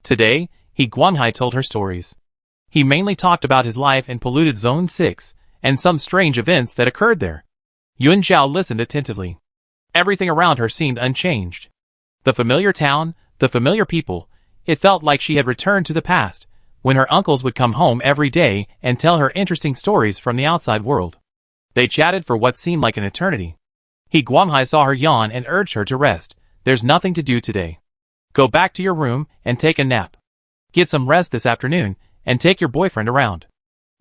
Today, He Guanghai told her stories. He mainly talked about his life in polluted Zone 6, and some strange events that occurred there. Yun Zhao listened attentively. Everything around her seemed unchanged. The familiar town, the familiar people, it felt like she had returned to the past, when her uncles would come home every day and tell her interesting stories from the outside world. They chatted for what seemed like an eternity. He Guanghai saw her yawn and urged her to rest. There's nothing to do today. Go back to your room and take a nap. Get some rest this afternoon, and take your boyfriend around.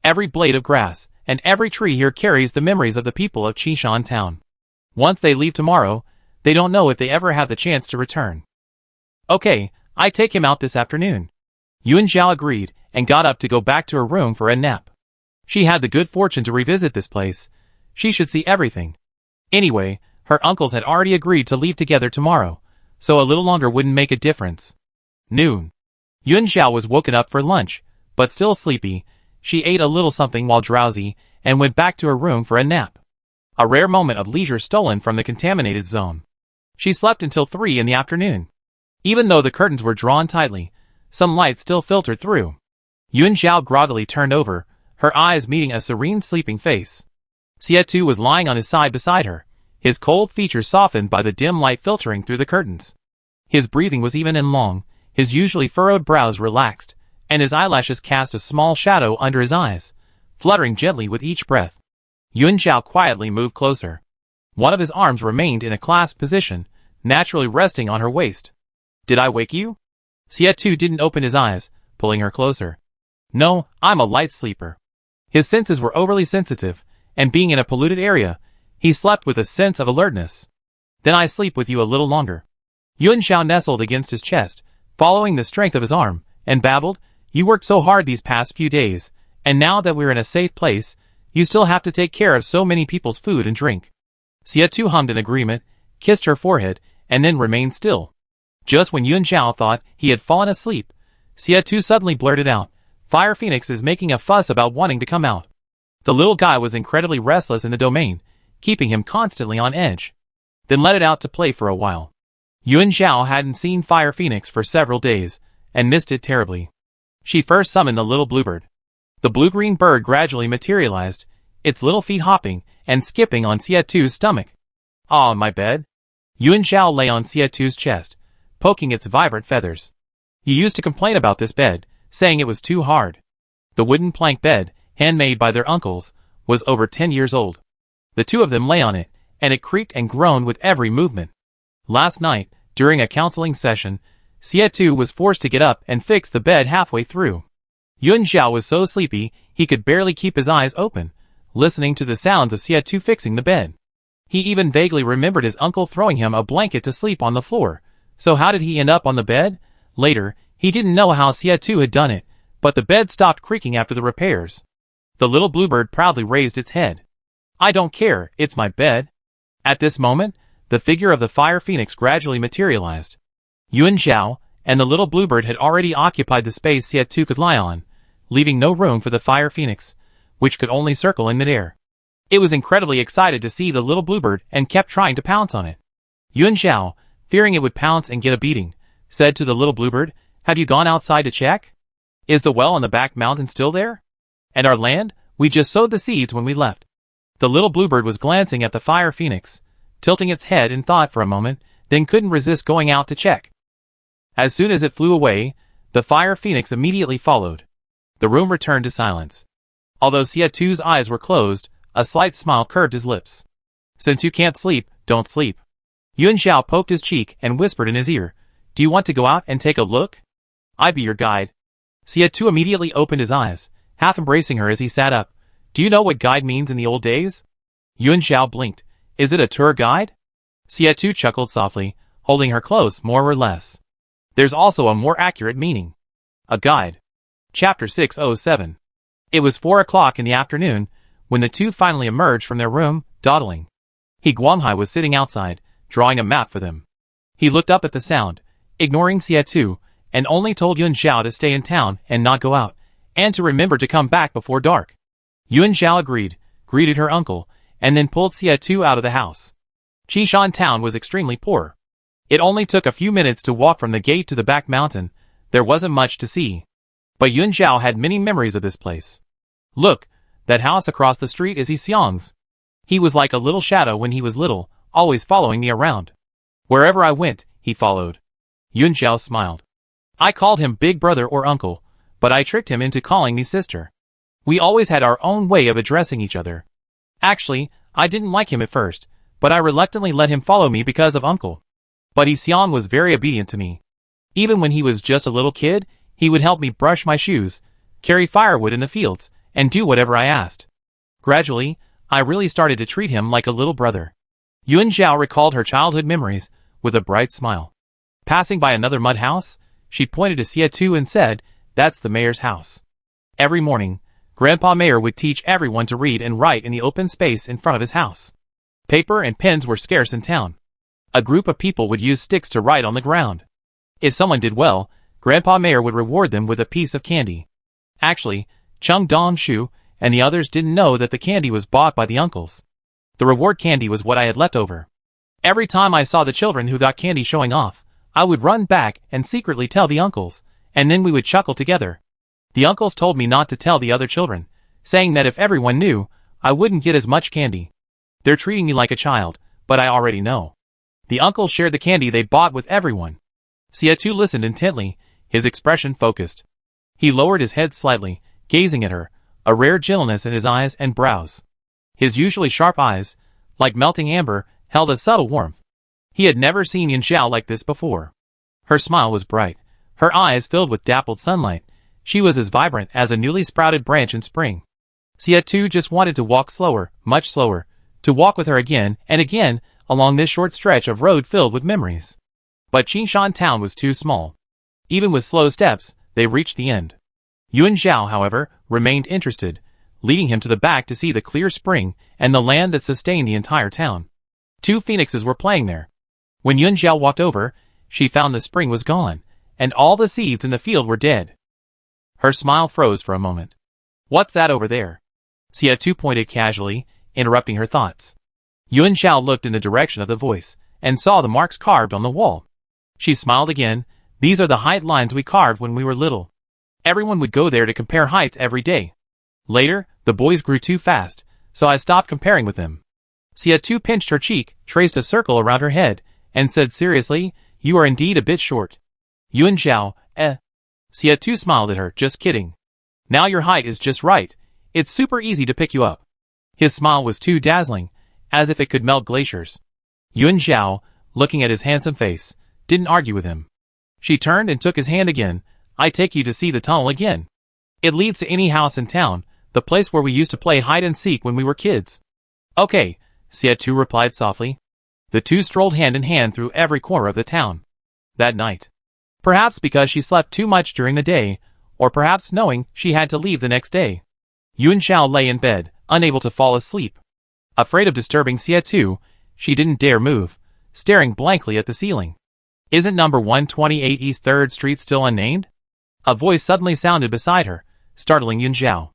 Every blade of grass, and every tree here carries the memories of the people of Qishan town. Once they leave tomorrow, they don't know if they ever have the chance to return. Okay, I take him out this afternoon. Yuan Zhao agreed and got up to go back to her room for a nap. She had the good fortune to revisit this place. She should see everything. Anyway, her uncles had already agreed to leave together tomorrow, so a little longer wouldn't make a difference. Noon. Yuan Zhao was woken up for lunch, but still sleepy. She ate a little something while drowsy and went back to her room for a nap. A rare moment of leisure stolen from the contaminated zone. She slept until 3 in the afternoon. Even though the curtains were drawn tightly, some light still filtered through. Yuan Zhao groggily turned over, her eyes meeting a serene sleeping face. Xie was lying on his side beside her, his cold features softened by the dim light filtering through the curtains. His breathing was even and long, his usually furrowed brows relaxed, and his eyelashes cast a small shadow under his eyes, fluttering gently with each breath. Yuan Zhao quietly moved closer. One of his arms remained in a clasped position, naturally resting on her waist. "Did I wake you?" Xie didn't open his eyes, pulling her closer. "No, I'm a light sleeper." His senses were overly sensitive, and being in a polluted area, he slept with a sense of alertness. "Then I sleep with you a little longer." Yuan Zhao nestled against his chest, following the strength of his arm, and babbled, "You worked so hard these past few days, and now that we're in a safe place, you still have to take care of so many people's food and drink." Xie hummed in agreement, kissed her forehead, and then remained still. Just when Yuan Zhao thought he had fallen asleep, Xie suddenly blurted out, "Fire Phoenix is making a fuss about wanting to come out." The little guy was incredibly restless in the domain, keeping him constantly on edge. "Then let it out to play for a while." Yuan Zhao hadn't seen Fire Phoenix for several days, and missed it terribly. She first summoned the little bluebird. The blue-green bird gradually materialized, its little feet hopping and skipping on Xietu's stomach. "Ah, my bed." Yuan Zhao lay on Xietu's chest, poking its vibrant feathers. "You used to complain about this bed, saying it was too hard." The wooden plank bed, handmade by their uncles, was over 10 years old. The two of them lay on it, and it creaked and groaned with every movement. Last night, during a counseling session, Xie was forced to get up and fix the bed halfway through. Yuan Zhao was so sleepy he could barely keep his eyes open, listening to the sounds of Xie fixing the bed. He even vaguely remembered his uncle throwing him a blanket to sleep on the floor. So how did he end up on the bed? Later, he didn't know how Xie had done it, but the bed stopped creaking after the repairs. The little bluebird proudly raised its head. "I don't care, it's my bed." At this moment, the figure of the Fire Phoenix gradually materialized. Yuan Zhao and the little bluebird had already occupied the space Xie could lie on, leaving no room for the Fire Phoenix, which could only circle in midair. It was incredibly excited to see the little bluebird and kept trying to pounce on it. Yuan Zhao, fearing it would pounce and get a beating, said to the little bluebird, "Have you gone outside to check? Is the well on the back mountain still there? And our land? We just sowed the seeds when we left." The little bluebird was glancing at the Fire Phoenix, tilting its head in thought for a moment, then couldn't resist going out to check. As soon as it flew away, the Fire Phoenix immediately followed. The room returned to silence. Although Xietu's eyes were closed, a slight smile curved his lips. "Since you can't sleep, don't sleep." Yuan Zhao poked his cheek and whispered in his ear, "Do you want to go out and take a look? I'd be your guide." Xietu immediately opened his eyes, half embracing her as he sat up. "Do you know what guide means in the old days?" Yuan Zhao blinked. "Is it a tour guide?" Xietu chuckled softly, holding her close more or less. "There's also a more accurate meaning. A guide." Chapter 607. It was 4 o'clock in the afternoon, when the two finally emerged from their room, dawdling. He Guanghai was sitting outside, drawing a map for them. He looked up at the sound, ignoring Xietu, and only told Yuan Zhao to stay in town and not go out, and to remember to come back before dark. Yuan Zhao agreed, greeted her uncle, and then pulled Xietu out of the house. Qishan town was extremely poor. It only took a few minutes to walk from the gate to the back mountain. There wasn't much to see. But Yuan Zhao had many memories of this place. "Look, that house across the street is Xiang's. He was like a little shadow when he was little, always following me around. Wherever I went, he followed." Yuan Zhao smiled. "I called him big brother or uncle, but I tricked him into calling me sister. We always had our own way of addressing each other. Actually, I didn't like him at first, but I reluctantly let him follow me because of uncle. But Xiang was very obedient to me. Even when he was just a little kid, he would help me brush my shoes, carry firewood in the fields, and do whatever I asked. Gradually, I really started to treat him like a little brother." Yuan Zhao recalled her childhood memories with a bright smile. Passing by another mud house, she pointed to Xietu and said, That's the mayor's house. Every morning, Grandpa Mayor would teach everyone to read and write in the open space in front of his house. Paper and pens were scarce in town. A group of people would use sticks to write on the ground. If someone did well, Grandpa Mayor would reward them with a piece of candy. Actually, Chung Dong-shu and the others didn't know that the candy was bought by the uncles. The reward candy was what I had left over. Every time I saw the children who got candy showing off, I would run back and secretly tell the uncles, and then we would chuckle together. The uncles told me not to tell the other children, saying that if everyone knew, I wouldn't get as much candy. They're treating me like a child, but I already know. The uncles shared the candy they bought with everyone. Sia-tu listened intently, his expression focused. He lowered his head slightly, gazing at her, a rare gentleness in his eyes and brows. His usually sharp eyes, like melting amber, held a subtle warmth. He had never seen Yunxiao like this before. Her smile was bright, her eyes filled with dappled sunlight. She was as vibrant as a newly sprouted branch in spring. Sia-tu just wanted to walk slower, much slower, to walk with her again and again along this short stretch of road filled with memories. But Qingshan town was too small. Even with slow steps, they reached the end. Yunxiao, however, remained interested, leading him to the back to see the clear spring and the land that sustained the entire town. 2 phoenixes were playing there. When Yunxiao walked over, she found the spring was gone, and all the seeds in the field were dead. Her smile froze for a moment. What's that over there? Sia-tu pointed casually, interrupting her thoughts. Yunxiao looked in the direction of the voice, and saw the marks carved on the wall. She smiled again. These are the height lines we carved when we were little. Everyone would go there to compare heights every day. Later, the boys grew too fast, so I stopped comparing with them. Sia-tu pinched her cheek, traced a circle around her head, and said seriously, "You are indeed a bit short." Yunxiao, Sia-tu smiled at her, "Just kidding. Now your height is just right. It's super easy to pick you up." His smile was too dazzling, as if it could melt glaciers. Yunxiao, looking at his handsome face, didn't argue with him. She turned and took his hand again. "I take you to see the tunnel again. It leads to any house in town, the place where we used to play hide and seek when we were kids." "Okay," Sia-tu replied softly. The two strolled hand in hand through every corner of the town. That night, perhaps because she slept too much during the day, or perhaps knowing she had to leave the next day, Yunxiao lay in bed, unable to fall asleep. Afraid of disturbing Sia-tu, she didn't dare move, staring blankly at the ceiling. "Isn't number 128 East 3rd Street still unnamed?" A voice suddenly sounded beside her, startling Yunxiao.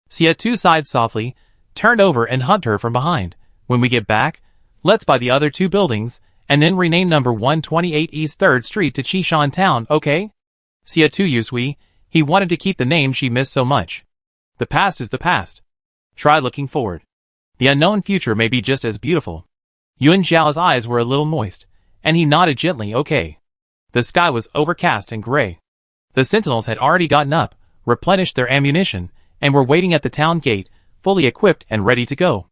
Sia-tu sighed softly, turned over and hugged her from behind. "When we get back, let's buy the other 2 buildings, and then rename number 128 East 3rd Street to Qingshan Town, okay?" Sia-tu Yusui, he wanted to keep the name she missed so much. The past is the past. Try looking forward. The unknown future may be just as beautiful. Yunxiao's eyes were a little moist, and he nodded gently, "Okay." The sky was overcast and gray. The sentinels had already gotten up, replenished their ammunition, and were waiting at the town gate, fully equipped and ready to go.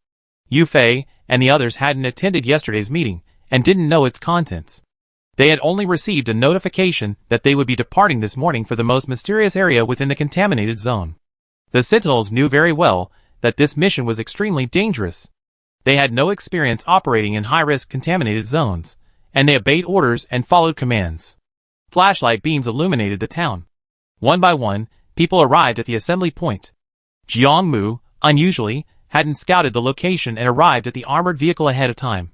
Yu Fei and the others hadn't attended yesterday's meeting, and didn't know its contents. They had only received a notification that they would be departing this morning for the most mysterious area within the contaminated zone. The sentinels knew very well that this mission was extremely dangerous. They had no experience operating in high-risk contaminated zones, and they obeyed orders and followed commands. Flashlight beams illuminated the town. One by one, people arrived at the assembly point. Jiang Mu, unusually, hadn't scouted the location and arrived at the armored vehicle ahead of time.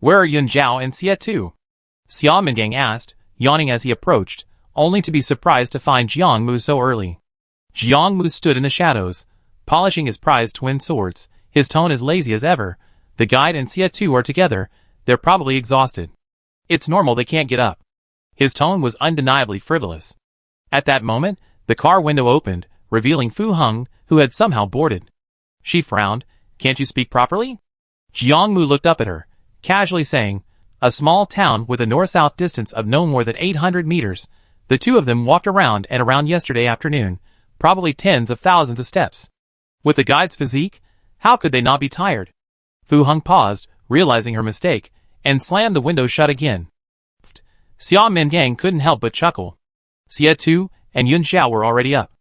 "Where are Yunxiao and Sia-tu?" Xia Mingang asked, yawning as he approached, only to be surprised to find Jiang Mu so early. Jiang Mu stood in the shadows, polishing his prized twin swords, his tone as lazy as ever. "The guide and Sia-tu are together, they're probably exhausted. It's normal they can't get up." His tone was undeniably frivolous. At that moment, the car window opened, revealing Fu Heng, who had somehow boarded. She frowned. "Can't you speak properly?" Jiang Mu looked up at her, casually saying, "A small town with a north-south distance of no more than 800 meters. The two of them walked around and around yesterday afternoon, probably tens of thousands of steps. With the guide's physique, how could they not be tired?" Fu Heng paused, realizing her mistake, and slammed the window shut again. Xia Mingang couldn't help but chuckle. Sia-tu and Yunxiao were already up.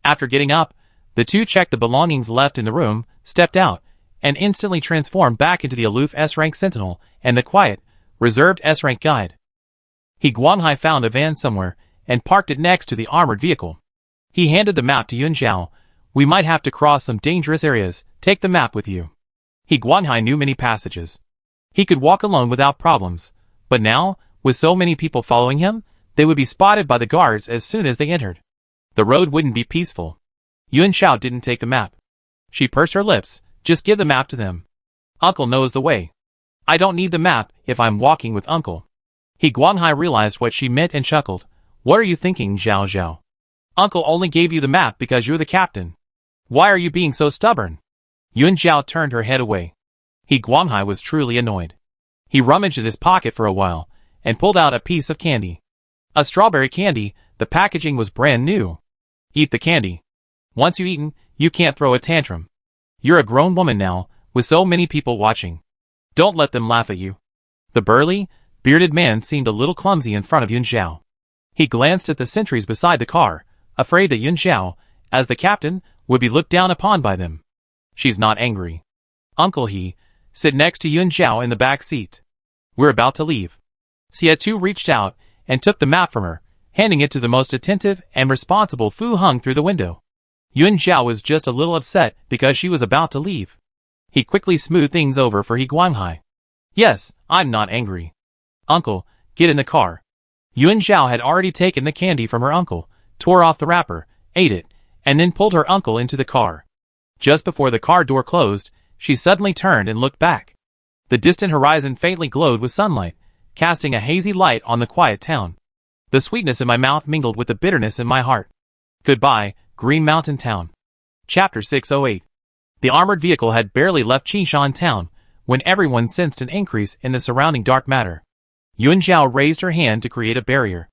After getting up, the two checked the belongings left in the room, stepped out, and instantly transformed back into the aloof S-rank sentinel and the quiet, reserved S-rank guide. He Guanghai found a van somewhere, and parked it next to the armored vehicle. He handed the map to Yun Zhao. We might have to cross some dangerous areas. Take the map with you. He Guanhai knew many passages. He could walk alone without problems. But now, with so many people following him, they would be spotted by the guards as soon as they entered. The road wouldn't be peaceful. Yun Zhao didn't take the map. She pursed her lips. Just give the map to them. Uncle knows the way. I don't need the map if I'm walking with Uncle. He Guanhai realized what she meant and chuckled. What are you thinking, Zhao Zhao? Uncle only gave you the map because you're the captain. Why are you being so stubborn? Yun Zhao turned her head away. He Guanhai was truly annoyed. He rummaged in his pocket for a while, and pulled out a piece of candy. A strawberry candy, the packaging was brand new. Eat the candy. Once you've eaten, you can't throw a tantrum. You're a grown woman now, with so many people watching. Don't let them laugh at you. The burly, bearded man seemed a little clumsy in front of Yun Zhao. He glanced at the sentries beside the car, afraid that Yun Zhao, as the captain, would be looked down upon by them. She's not angry. Uncle he, sit next to Yun Zhao in the back seat. We're about to leave. Xia Tu reached out and took the map from her, handing it to the most attentive and responsible Fu Heng through the window. Yun Zhao was just a little upset because she was about to leave. He quickly smoothed things over for He Guanhai. Yes, I'm not angry. Uncle, get in the car. Yun Zhao had already taken the candy from her uncle, tore off the wrapper, ate it, and then pulled her uncle into the car. Just before the car door closed, she suddenly turned and looked back. The distant horizon faintly glowed with sunlight, casting a hazy light on the quiet town. The sweetness in my mouth mingled with the bitterness in my heart. Goodbye, Green Mountain Town. Chapter 608. The armored vehicle had barely left Qingshan Town, when everyone sensed an increase in the surrounding dark matter. Yun Zhao raised her hand to create a barrier.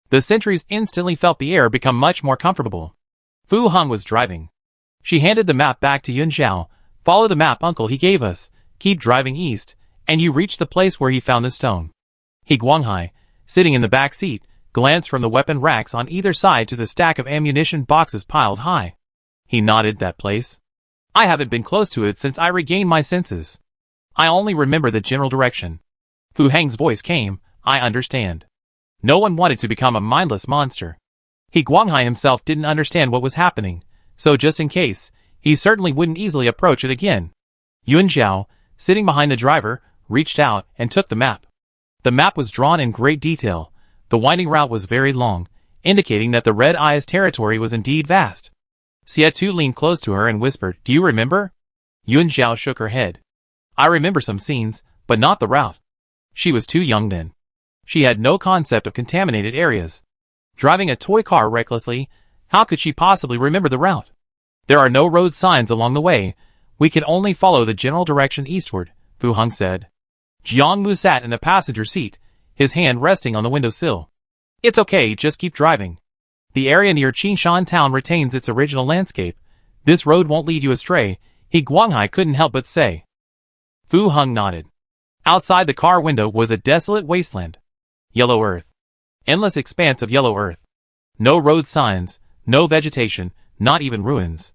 The sentries instantly felt the air become much more comfortable. Fu Heng was driving. She handed the map back to Yun Zhao. Follow the map Uncle he gave us, keep driving east, and you reach the place where he found the stone. He Guanhai, sitting in the back seat, glanced from the weapon racks on either side to the stack of ammunition boxes piled high. He nodded. That place. I haven't been close to it since I regained my senses. I only remember the general direction. Fu Heng's voice came. I understand. No one wanted to become a mindless monster. He Guanhai himself didn't understand what was happening, so just in case, he certainly wouldn't easily approach it again. Yun Zhao, sitting behind the driver, reached out and took the map. The map was drawn in great detail. The winding route was very long, indicating that the Red Eye's territory was indeed vast. Xia Tu leaned close to her and whispered, Do you remember? Yun Zhao shook her head. I remember some scenes, but not the route. She was too young then. She had no concept of contaminated areas. Driving a toy car recklessly, how could she possibly remember the route? There are no road signs along the way. We can only follow the general direction eastward, Fu Heng said. Jiang Mu sat in the passenger seat, his hand resting on the windowsill. It's okay, just keep driving. The area near Qingshan Town retains its original landscape. This road won't lead you astray, He Guanhai couldn't help but say. Fu Heng nodded. Outside the car window was a desolate wasteland. Yellow earth. Endless expanse of yellow earth. No road signs, no vegetation, not even ruins.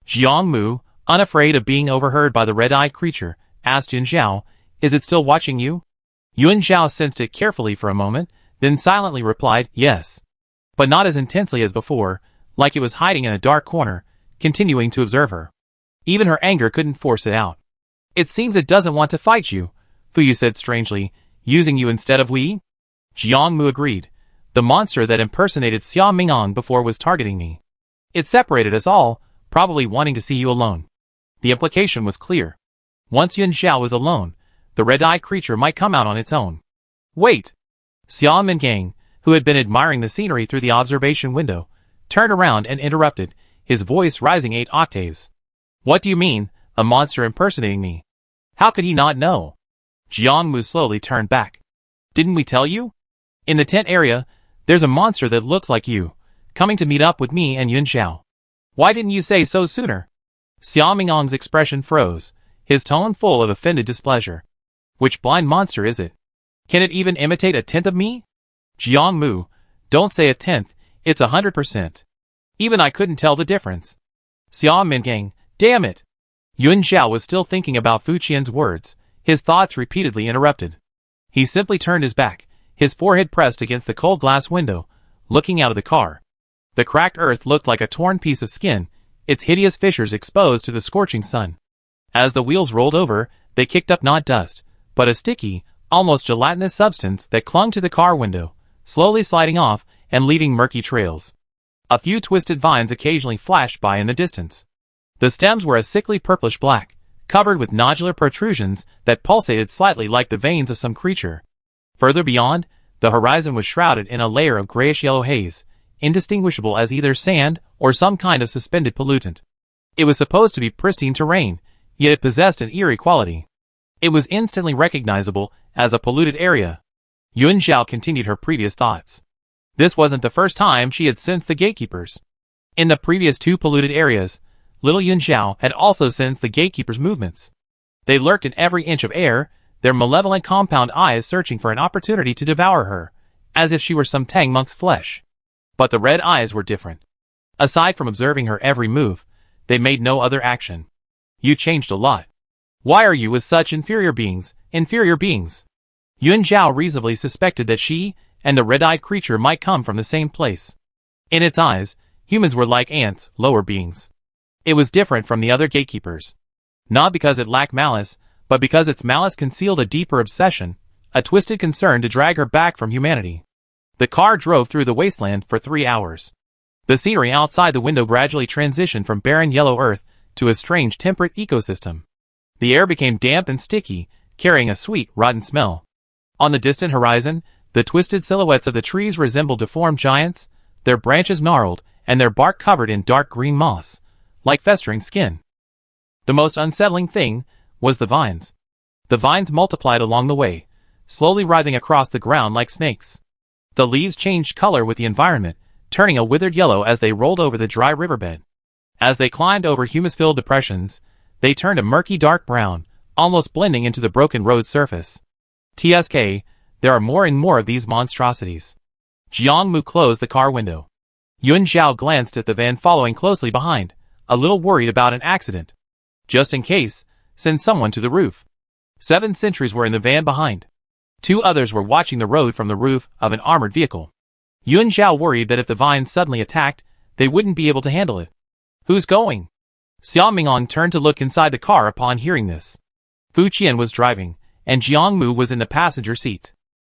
Jiang Mu, unafraid of being overheard by the red-eyed creature, asked Yun Zhao, Is it still watching you? Yun Zhao sensed it carefully for a moment, then silently replied, Yes. But not as intensely as before, like it was hiding in a dark corner, continuing to observe her. Even her anger couldn't force it out. It seems it doesn't want to fight you, Fu Yu said strangely, using you instead of we? Jiang Mu agreed. The monster that impersonated Xia Mingong before was targeting me. It separated us all, probably wanting to see you alone. The implication was clear. Once Yun Zhao was alone, the red-eyed creature might come out on its own. Wait! Xia Mingong, who had been admiring the scenery through the observation window, turned around and interrupted, his voice rising 8 octaves. What do you mean, a monster impersonating me? How could he not know? Jiang Mu slowly turned back. Didn't we tell you? In the tent area, there's a monster that looks like you, coming to meet up with me and Yun Zhao. Why didn't you say so sooner? Xia Mingong's expression froze, his tone full of offended displeasure. Which blind monster is it? Can it even imitate a tenth of me? Jiang Mu, don't say a tenth, it's 100%. Even I couldn't tell the difference. Xia Mingong, damn it! Yun Zhao was still thinking about Fu Qian's words, his thoughts repeatedly interrupted. He simply turned his back, his forehead pressed against the cold glass window, looking out of the car. The cracked earth looked like a torn piece of skin, its hideous fissures exposed to the scorching sun. As the wheels rolled over, they kicked up not dust, but a sticky, almost gelatinous substance that clung to the car window, slowly sliding off and leading murky trails. A few twisted vines occasionally flashed by in the distance. The stems were a sickly purplish black, covered with nodular protrusions that pulsated slightly like the veins of some creature. Further beyond, the horizon was shrouded in a layer of grayish-yellow haze, indistinguishable as either sand or some kind of suspended pollutant. It was supposed to be pristine terrain, yet it possessed an eerie quality. It was instantly recognizable as a polluted area. Yun Zhao continued her previous thoughts. This wasn't the first time she had sensed the gatekeepers. In the previous 2 polluted areas, little Yun Zhao had also sensed the gatekeepers' movements. They lurked in every inch of air, their malevolent compound eyes searching for an opportunity to devour her, as if she were some Tang monk's flesh. But the red eyes were different. Aside from observing her every move, they made no other action. You changed a lot. Why are you with such inferior beings? Yun Zhao reasonably suspected that she and the red-eyed creature might come from the same place. In its eyes, humans were like ants, lower beings. It was different from the other gatekeepers. Not because it lacked malice, but because its malice concealed a deeper obsession, a twisted concern to drag her back from humanity. The car drove through the wasteland for 3 hours. The scenery outside the window gradually transitioned from barren yellow earth to a strange temperate ecosystem. The air became damp and sticky, carrying a sweet, rotten smell. On the distant horizon, the twisted silhouettes of the trees resembled deformed giants, their branches gnarled, and their bark covered in dark green moss, like festering skin. The most unsettling thing was the vines. The vines multiplied along the way, slowly writhing across the ground like snakes. The leaves changed color with the environment, turning a withered yellow as they rolled over the dry riverbed. As they climbed over humus-filled depressions, they turned a murky dark brown, almost blending into the broken road surface. TSK, there are more and more of these monstrosities. Jiang Mu closed the car window. Yun Zhao glanced at the van following closely behind, a little worried about an accident. Just in case, send someone to the roof. 7 sentries were in the van behind. 2 others were watching the road from the roof of an armored vehicle. Yun Zhao worried that if the vines suddenly attacked, they wouldn't be able to handle it. Who's going? Xia Mingong turned to look inside the car upon hearing this. Fu Qian was driving, and Jiang Mu was in the passenger seat.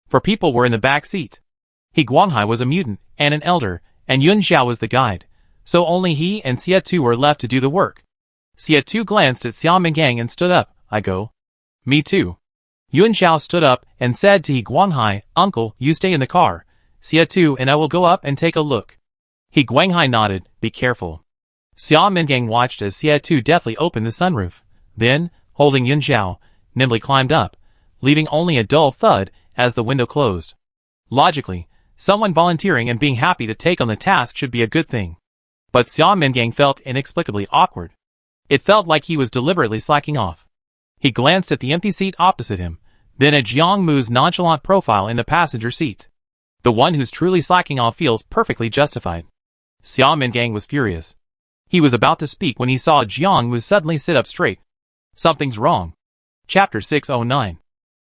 4 people were in the back seat. He Guanghai was a mutant and an elder, and Yun Zhao was the guide, so only he and Xia Tu were left to do the work. Xia Tu glanced at Xia Mingong and stood up. I go. Me too. Yun Zhao stood up and said to He Guanghai, Uncle, you stay in the car. Xia Tu and I will go up and take a look. He Guanghai nodded, be careful. Xia Mingong watched as Xia Tu deftly opened the sunroof. Then, holding Yun Zhao, nimbly climbed up, leaving only a dull thud as the window closed. Logically, someone volunteering and being happy to take on the task should be a good thing. But Xia Mingong felt inexplicably awkward. It felt like he was deliberately slacking off. He glanced at the empty seat opposite him, then at Jiang Mu's nonchalant profile in the passenger seat. The one who's truly slacking off feels perfectly justified. Xia Mingong was furious. He was about to speak when he saw Jiang Mu suddenly sit up straight. Something's wrong. Chapter 609.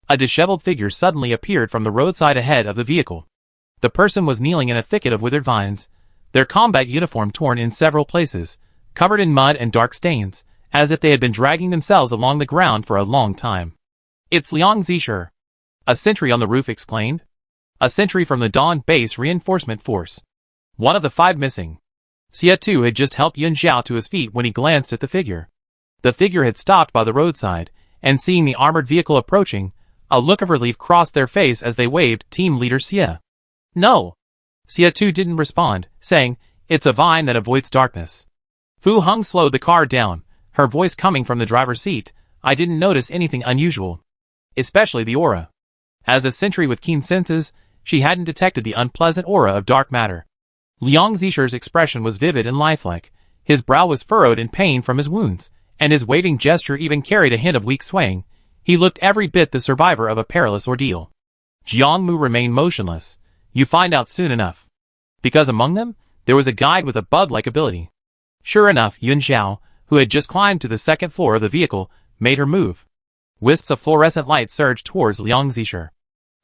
A disheveled figure suddenly appeared from the roadside ahead of the vehicle. The person was kneeling in a thicket of withered vines, their combat uniform torn in several places, covered in mud and dark stains, as if they had been dragging themselves along the ground for a long time. It's Liang Zisher. A sentry on the roof exclaimed. A sentry from the Dawn Base Reinforcement Force. One of the 5 missing. Xia Tu had just helped Yun Zhao to his feet when he glanced at the figure. The figure had stopped by the roadside, and seeing the armored vehicle approaching, a look of relief crossed their face as they waved Team Leader Xia. No. Xia Tu didn't respond, saying, it's a vine that avoids darkness. Fu Heng slowed the car down, her voice coming from the driver's seat. I didn't notice anything unusual. Especially the aura. As a sentry with keen senses, she hadn't detected the unpleasant aura of dark matter. Liang Zisher's expression was vivid and lifelike. His brow was furrowed in pain from his wounds, and his waving gesture even carried a hint of weak swaying. He looked every bit the survivor of a perilous ordeal. Jiang Mu remained motionless. You find out soon enough. Because among them, there was a guide with a bug-like ability. Sure enough, Yun Zhao, who had just climbed to the 2nd floor of the vehicle, made her move. Wisps of fluorescent light surged towards Liang Zisher.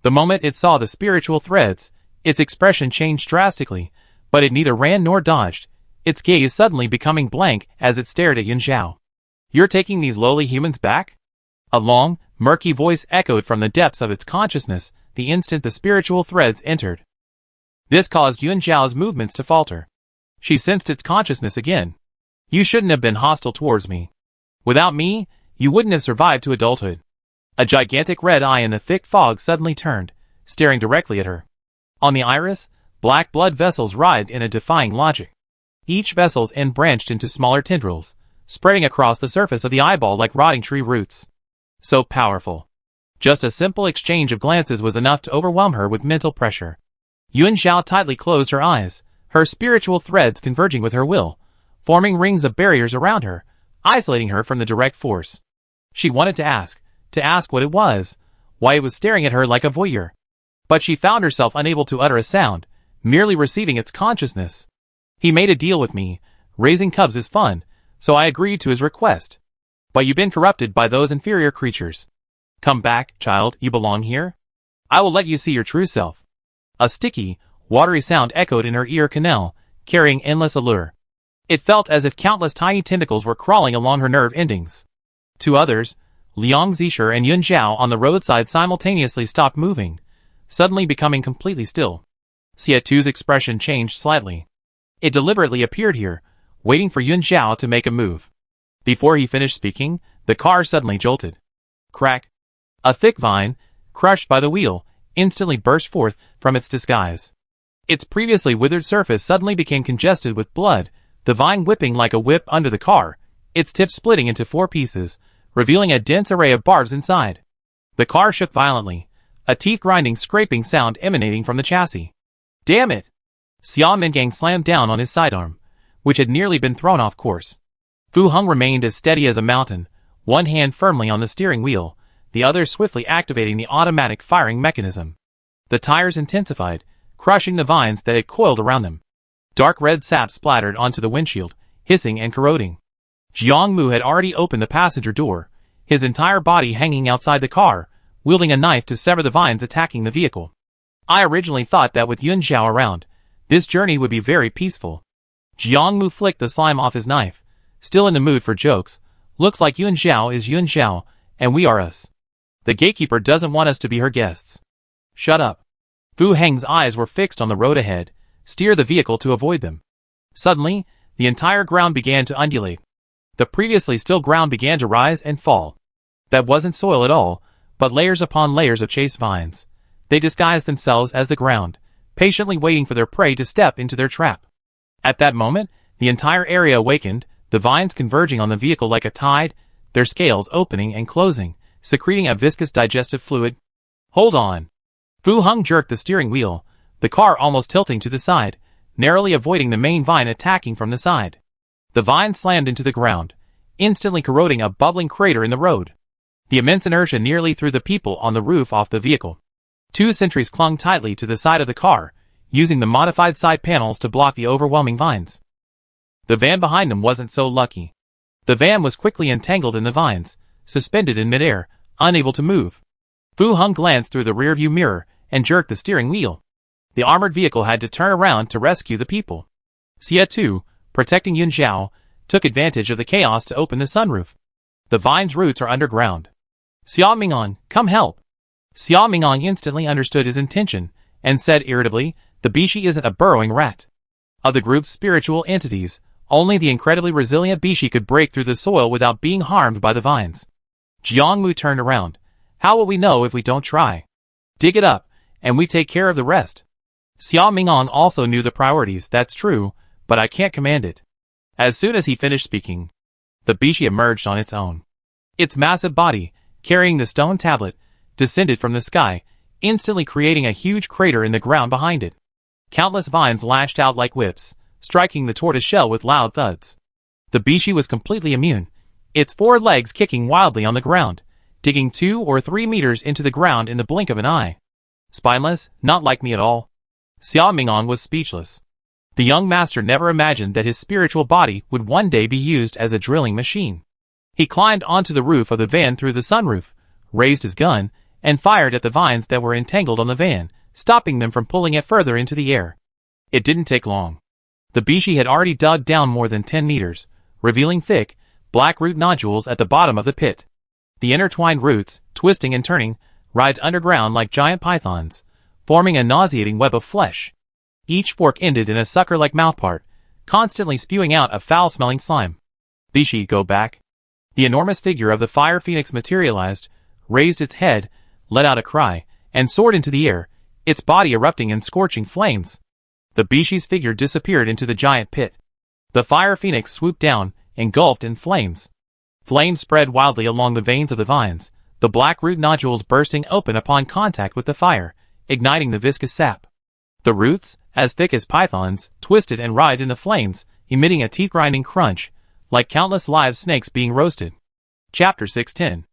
The moment it saw the spiritual threads, its expression changed drastically, but it neither ran nor dodged, its gaze suddenly becoming blank as it stared at Yun Zhao. "You're taking these lowly humans back?" A long, murky voice echoed from the depths of its consciousness the instant the spiritual threads entered. This caused Yun Zhao's movements to falter. She sensed its consciousness again. "You shouldn't have been hostile towards me. Without me, you wouldn't have survived to adulthood." A gigantic red eye in the thick fog suddenly turned, staring directly at her. On the iris, black blood vessels writhed in a defying logic. Each vessel's end branched into smaller tendrils, spreading across the surface of the eyeball like rotting tree roots. So powerful. Just a simple exchange of glances was enough to overwhelm her with mental pressure. Yun Zhao tightly closed her eyes, her spiritual threads converging with her will, forming rings of barriers around her, isolating her from the direct force. She wanted to ask what it was, why it was staring at her like a voyeur. But she found herself unable to utter a sound, merely receiving its consciousness. "He made a deal with me. Raising cubs is fun, so I agreed to his request. But you've been corrupted by those inferior creatures. Come back, child, you belong here. I will let you see your true self." A sticky, watery sound echoed in her ear canal, carrying endless allure. It felt as if countless tiny tentacles were crawling along her nerve endings. Two others, Liang Zisher and Yun Zhao on the roadside simultaneously stopped moving, suddenly becoming completely still. Xie Tu's expression changed slightly. It deliberately appeared here, waiting for Yun Zhao to make a move. Before he finished speaking, the car suddenly jolted. Crack! A thick vine, crushed by the wheel, instantly burst forth from its disguise. Its previously withered surface suddenly became congested with blood, the vine whipping like a whip under the car, its tip splitting into 4 pieces, revealing a dense array of barbs inside. The car shook violently, a teeth-grinding scraping sound emanating from the chassis. "Damn it!" Xia Mingang slammed down on his sidearm, which had nearly been thrown off course. Fu Heng remained as steady as a mountain, one hand firmly on the steering wheel, the other swiftly activating the automatic firing mechanism. The tires intensified, crushing the vines that had coiled around them. Dark red sap splattered onto the windshield, hissing and corroding. Jiang Mu had already opened the passenger door, his entire body hanging outside the car, wielding a knife to sever the vines attacking the vehicle. "I originally thought that with Yun Zhao around, this journey would be very peaceful." Jiang Mu flicked the slime off his knife, still in the mood for jokes. "Looks like Yun Zhao is Yun Zhao, and we are us. The gatekeeper doesn't want us to be her guests." "Shut up." Fu Heng's eyes were fixed on the road ahead, steer the vehicle to avoid them. Suddenly, the entire ground began to undulate. The previously still ground began to rise and fall. That wasn't soil at all, but layers upon layers of chased vines. They disguised themselves as the ground, patiently waiting for their prey to step into their trap. At that moment, the entire area awakened, the vines converging on the vehicle like a tide, their scales opening and closing, secreting a viscous digestive fluid. "Hold on." Fu Heng jerked the steering wheel, the car almost tilting to the side, narrowly avoiding the main vine attacking from the side. The vine slammed into the ground, instantly corroding a bubbling crater in the road. The immense inertia nearly threw the people on the roof off the vehicle. 2 sentries clung tightly to the side of the car, using the modified side panels to block the overwhelming vines. The van behind them wasn't so lucky. The van was quickly entangled in the vines, suspended in midair, unable to move. Fu Heng glanced through the rearview mirror and jerked the steering wheel. The armored vehicle had to turn around to rescue the people. Xie Tu, protecting Yun Zhao, took advantage of the chaos to open the sunroof. "The vine's roots are underground. Xia Mingong, come help." Xia Mingong instantly understood his intention, and said irritably, "The Bishi isn't a burrowing rat. Of the group's spiritual entities, only the incredibly resilient Bishi could break through the soil without being harmed by the vines." Jiang Mu turned around. "How will we know if we don't try? Dig it up, and we take care of the rest." Xia Mingong also knew the priorities, "That's true, but I can't command it." As soon as he finished speaking, the Bishi emerged on its own. Its massive body, carrying the stone tablet, descended from the sky, instantly creating a huge crater in the ground behind it. Countless vines lashed out like whips, striking the tortoise shell with loud thuds. The Bishi was completely immune, its 4 legs kicking wildly on the ground, digging 2 or 3 meters into the ground in the blink of an eye. "Spineless, not like me at all." Xia Mingong was speechless. The young master never imagined that his spiritual body would one day be used as a drilling machine. He climbed onto the roof of the van through the sunroof, raised his gun, and fired at the vines that were entangled on the van, stopping them from pulling it further into the air. It didn't take long. The Bishi had already dug down more than 10 meters, revealing thick, black root nodules at the bottom of the pit. The intertwined roots, twisting and turning, writhed underground like giant pythons, forming a nauseating web of flesh. Each fork ended in a sucker-like mouthpart, constantly spewing out a foul-smelling slime. Bishi, go back. The enormous figure of the fire phoenix materialized, raised its head, let out a cry, and soared into the air, its body erupting in scorching flames. The Bishi's figure disappeared into the giant pit. The fire phoenix swooped down, engulfed in flames. Flames spread wildly along the veins of the vines, the black root nodules bursting open upon contact with the fire, igniting the viscous sap. The roots, as thick as pythons, twisted and writhed in the flames, emitting a teeth-grinding crunch, like countless live snakes being roasted. Chapter 610.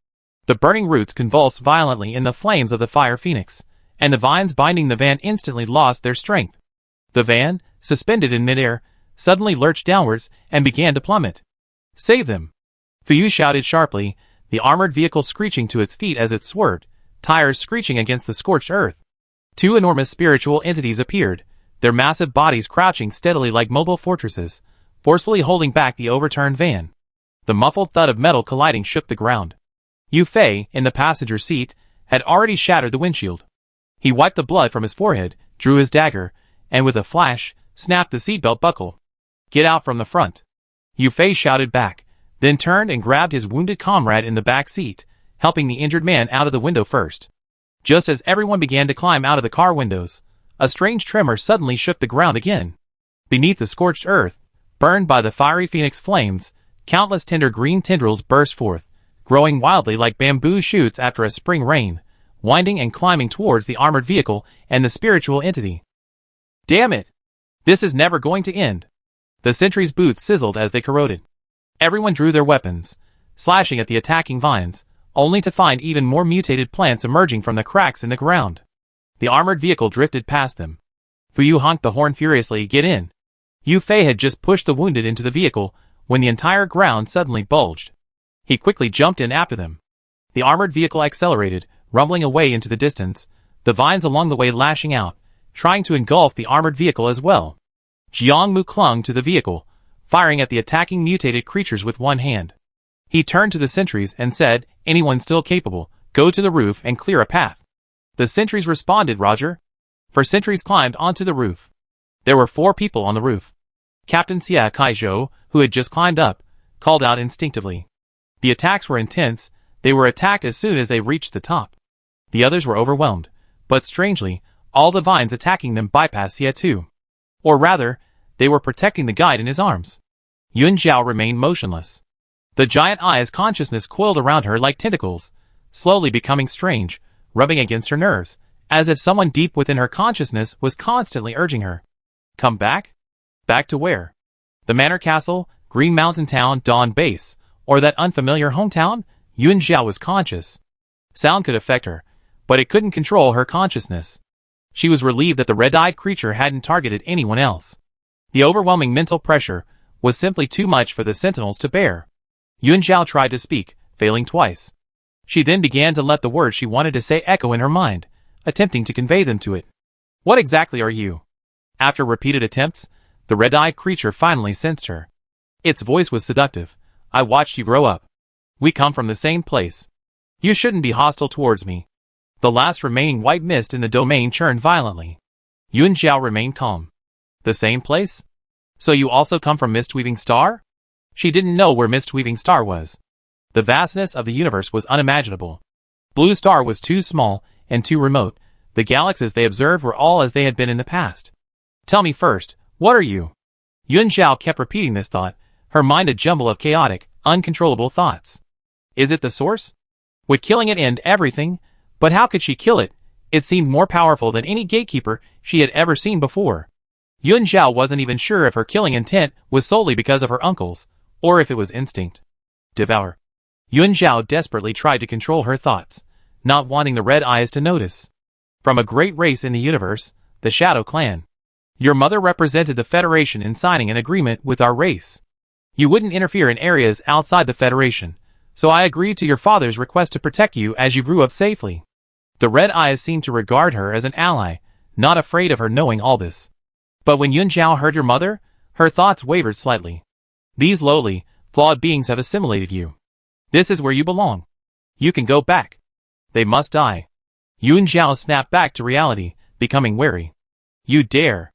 The burning roots convulsed violently in the flames of the fire phoenix, and the vines binding the van instantly lost their strength. The van, suspended in midair, suddenly lurched downwards and began to plummet. Save them! Fuyu shouted sharply, the armored vehicle screeching to its feet as it swerved, tires screeching against the scorched earth. Two enormous spiritual entities appeared, their massive bodies crouching steadily like mobile fortresses, forcefully holding back the overturned van. The muffled thud of metal colliding shook the ground. Yu Fei, in the passenger seat, had already shattered the windshield. He wiped the blood from his forehead, drew his dagger, and with a flash, snapped the seatbelt buckle. Get out from the front. Yu Fei shouted back, then turned and grabbed his wounded comrade in the back seat, helping the injured man out of the window first. Just as everyone began to climb out of the car windows, a strange tremor suddenly shook the ground again. Beneath the scorched earth, burned by the fiery phoenix flames, countless tender green tendrils burst forth, growing wildly like bamboo shoots after a spring rain, winding and climbing towards the armored vehicle and the spiritual entity. Damn it! This is never going to end. The sentries' boots sizzled as they corroded. Everyone drew their weapons, slashing at the attacking vines, only to find even more mutated plants emerging from the cracks in the ground. The armored vehicle drifted past them. Fuyu honked the horn furiously, get in. Yu Fei had just pushed the wounded into the vehicle when the entire ground suddenly bulged. He quickly jumped in after them. The armored vehicle accelerated, rumbling away into the distance, the vines along the way lashing out, trying to engulf the armored vehicle as well. Jiang Mu clung to the vehicle, firing at the attacking mutated creatures with one hand. He turned to the sentries and said, anyone still capable, go to the roof and clear a path. The sentries responded, Roger. 4 sentries climbed onto the roof. There were 4 people on the roof. Captain Xia Kaizhou, who had just climbed up, called out instinctively. The attacks were intense, they were attacked as soon as they reached the top. The others were overwhelmed, but strangely, all the vines attacking them bypassed Xia too. Or rather, they were protecting the guide in his arms. Yun Zhao remained motionless. The giant eye's consciousness coiled around her like tentacles, slowly becoming strange, rubbing against her nerves, as if someone deep within her consciousness was constantly urging her. Come back? Back to where? The Manor Castle, Green Mountain Town, Dawn Base, or that unfamiliar hometown? Yun Zhao was conscious. Sound could affect her, but it couldn't control her consciousness. She was relieved that the red-eyed creature hadn't targeted anyone else. The overwhelming mental pressure was simply too much for the sentinels to bear. Yun Zhao tried to speak, failing twice. She then began to let the words she wanted to say echo in her mind, attempting to convey them to it. What exactly are you? After repeated attempts, the red-eyed creature finally sensed her. Its voice was seductive. I watched you grow up. We come from the same place. You shouldn't be hostile towards me. The last remaining white mist in the domain churned violently. Yun Zhao remained calm. The same place? So you also come from Mistweaving Star? She didn't know where Mistweaving Star was. The vastness of the universe was unimaginable. Blue Star was too small and too remote. The galaxies they observed were all as they had been in the past. Tell me first, what are you? Yun Zhao kept repeating this thought, her mind a jumble of chaotic, uncontrollable thoughts. Is it the source? Would killing it end everything? But how could she kill it? It seemed more powerful than any gatekeeper she had ever seen before. Yun Zhao wasn't even sure if her killing intent was solely because of her uncles, or if it was instinct. Devour. Yun Zhao desperately tried to control her thoughts, not wanting the red eyes to notice. From a great race in the universe, the Shadow Clan. Your mother represented the Federation in signing an agreement with our race. You wouldn't interfere in areas outside the Federation, so I agreed to your father's request to protect you as you grew up safely. The red eyes seemed to regard her as an ally, not afraid of her knowing all this. But when Yun Zhao heard your mother, her thoughts wavered slightly. These lowly, flawed beings have assimilated you. This is where you belong. You can go back. They must die. Yun Zhao snapped back to reality, becoming wary. You dare.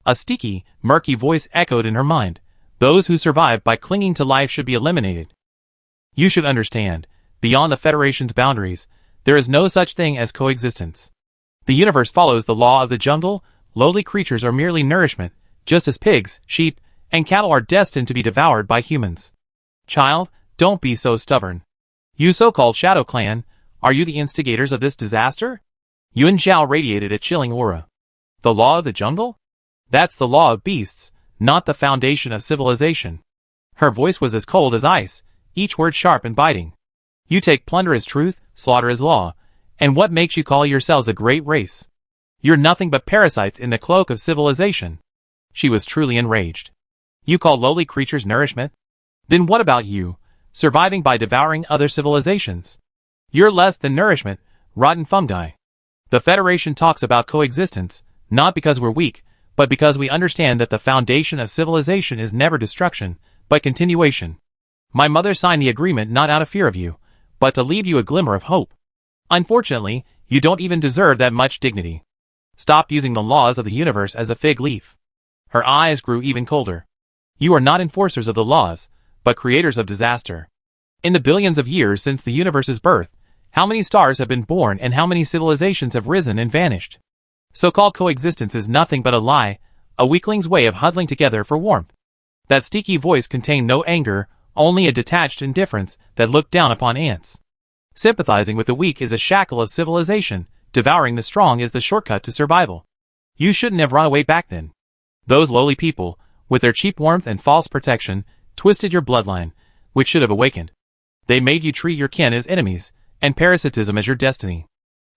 A sticky, murky voice echoed in her mind. Those who survive by clinging to life should be eliminated. You should understand, beyond the Federation's boundaries, there is no such thing as coexistence. The universe follows the law of the jungle. Lowly creatures are merely nourishment, just as pigs, sheep, and cattle are destined to be devoured by humans. Child, don't be so stubborn. You so-called Shadow Clan, are you the instigators of this disaster? Yun Zhao radiated a chilling aura. The law of the jungle? That's the law of beasts, not the foundation of civilization. Her voice was as cold as ice, each word sharp and biting. You take plunder as truth, slaughter as law, and what makes you call yourselves a great race? You're nothing but parasites in the cloak of civilization. She was truly enraged. You call lowly creatures nourishment? Then what about you, surviving by devouring other civilizations? You're less than nourishment, rotten fungi. The Federation talks about coexistence, not because we're weak, but because we understand that the foundation of civilization is never destruction, but continuation. My mother signed the agreement not out of fear of you, but to leave you a glimmer of hope. Unfortunately, you don't even deserve that much dignity. Stop using the laws of the universe as a fig leaf. Her eyes grew even colder. You are not enforcers of the laws, but creators of disaster. In the billions of years since the universe's birth, how many stars have been born and how many civilizations have risen and vanished? So-called coexistence is nothing but a lie, a weakling's way of huddling together for warmth. That sticky voice contained no anger, only a detached indifference that looked down upon ants. Sympathizing with the weak is a shackle of civilization, devouring the strong is the shortcut to survival. You shouldn't have run away back then. Those lowly people, with their cheap warmth and false protection, twisted your bloodline, which should have awakened. They made you treat your kin as enemies, and parasitism as your destiny.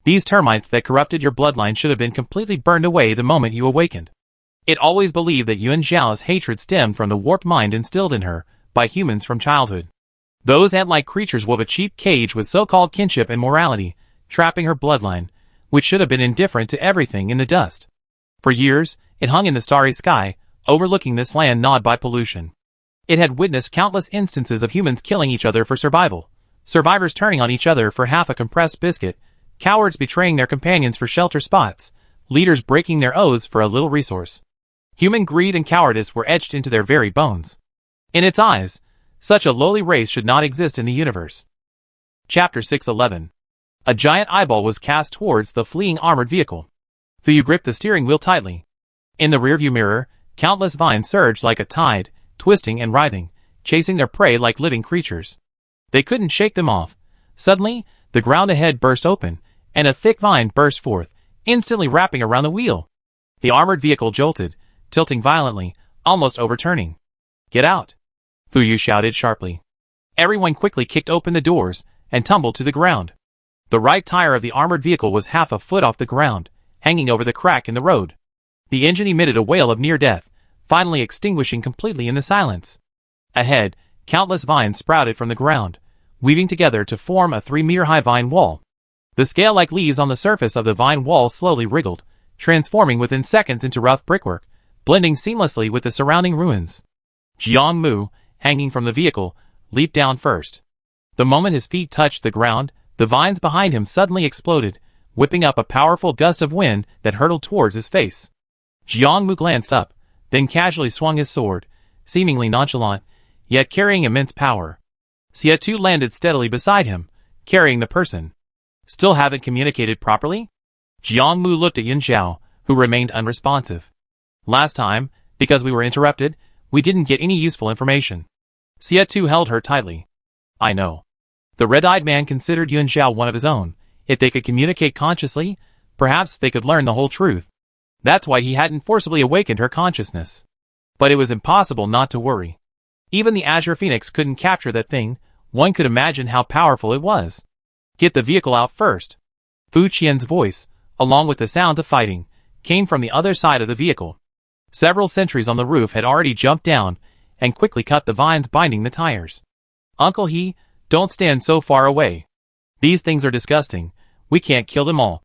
These termites that corrupted your bloodline should have been completely burned away the moment you awakened. It always believed that Yun Zhao's hatred stemmed from the warped mind instilled in her by humans from childhood. Those ant-like creatures wove a cheap cage with so-called kinship and morality, trapping her bloodline, which should have been indifferent to everything in the dust. For years, it hung in the starry sky, overlooking this land gnawed by pollution. It had witnessed countless instances of humans killing each other for survival, survivors turning on each other for half a compressed biscuit, cowards betraying their companions for shelter spots, leaders breaking their oaths for a little resource. Human greed and cowardice were etched into their very bones. In its eyes, such a lowly race should not exist in the universe. Chapter 611. A giant eyeball was cast towards the fleeing armored vehicle. Fu gripped the steering wheel tightly. In the rearview mirror, countless vines surged like a tide, twisting and writhing, chasing their prey like living creatures. They couldn't shake them off. Suddenly, the ground ahead burst open, and a thick vine burst forth, instantly wrapping around the wheel. The armored vehicle jolted, tilting violently, almost overturning. Get out! Fu shouted sharply. Everyone quickly kicked open the doors and tumbled to the ground. The right tire of the armored vehicle was half a foot off the ground, hanging over the crack in the road. The engine emitted a wail of near death, finally extinguishing completely in the silence. Ahead, countless vines sprouted from the ground, weaving together to form a 3-meter-high vine wall. The scale-like leaves on the surface of the vine wall slowly wriggled, transforming within seconds into rough brickwork, blending seamlessly with the surrounding ruins. Jiang Mu, hanging from the vehicle, leaped down first. The moment his feet touched the ground, the vines behind him suddenly exploded, whipping up a powerful gust of wind that hurtled towards his face. Jiang Mu glanced up, then casually swung his sword, seemingly nonchalant, yet carrying immense power. Xia Tu landed steadily beside him, carrying the person. Still haven't communicated properly? Jiang Mu looked at Yun Zhao, who remained unresponsive. Last time, because we were interrupted, we didn't get any useful information. Xia Tu held her tightly. I know. The red-eyed man considered Yun Zhao one of his own. If they could communicate consciously, perhaps they could learn the whole truth. That's why he hadn't forcibly awakened her consciousness. But it was impossible not to worry. Even the Azure Phoenix couldn't capture that thing. One could imagine how powerful it was. Get the vehicle out first. Fu Qian's voice, along with the sound of fighting, came from the other side of the vehicle. Several sentries on the roof had already jumped down and quickly cut the vines binding the tires. Uncle He, don't stand so far away. These things are disgusting. We can't kill them all.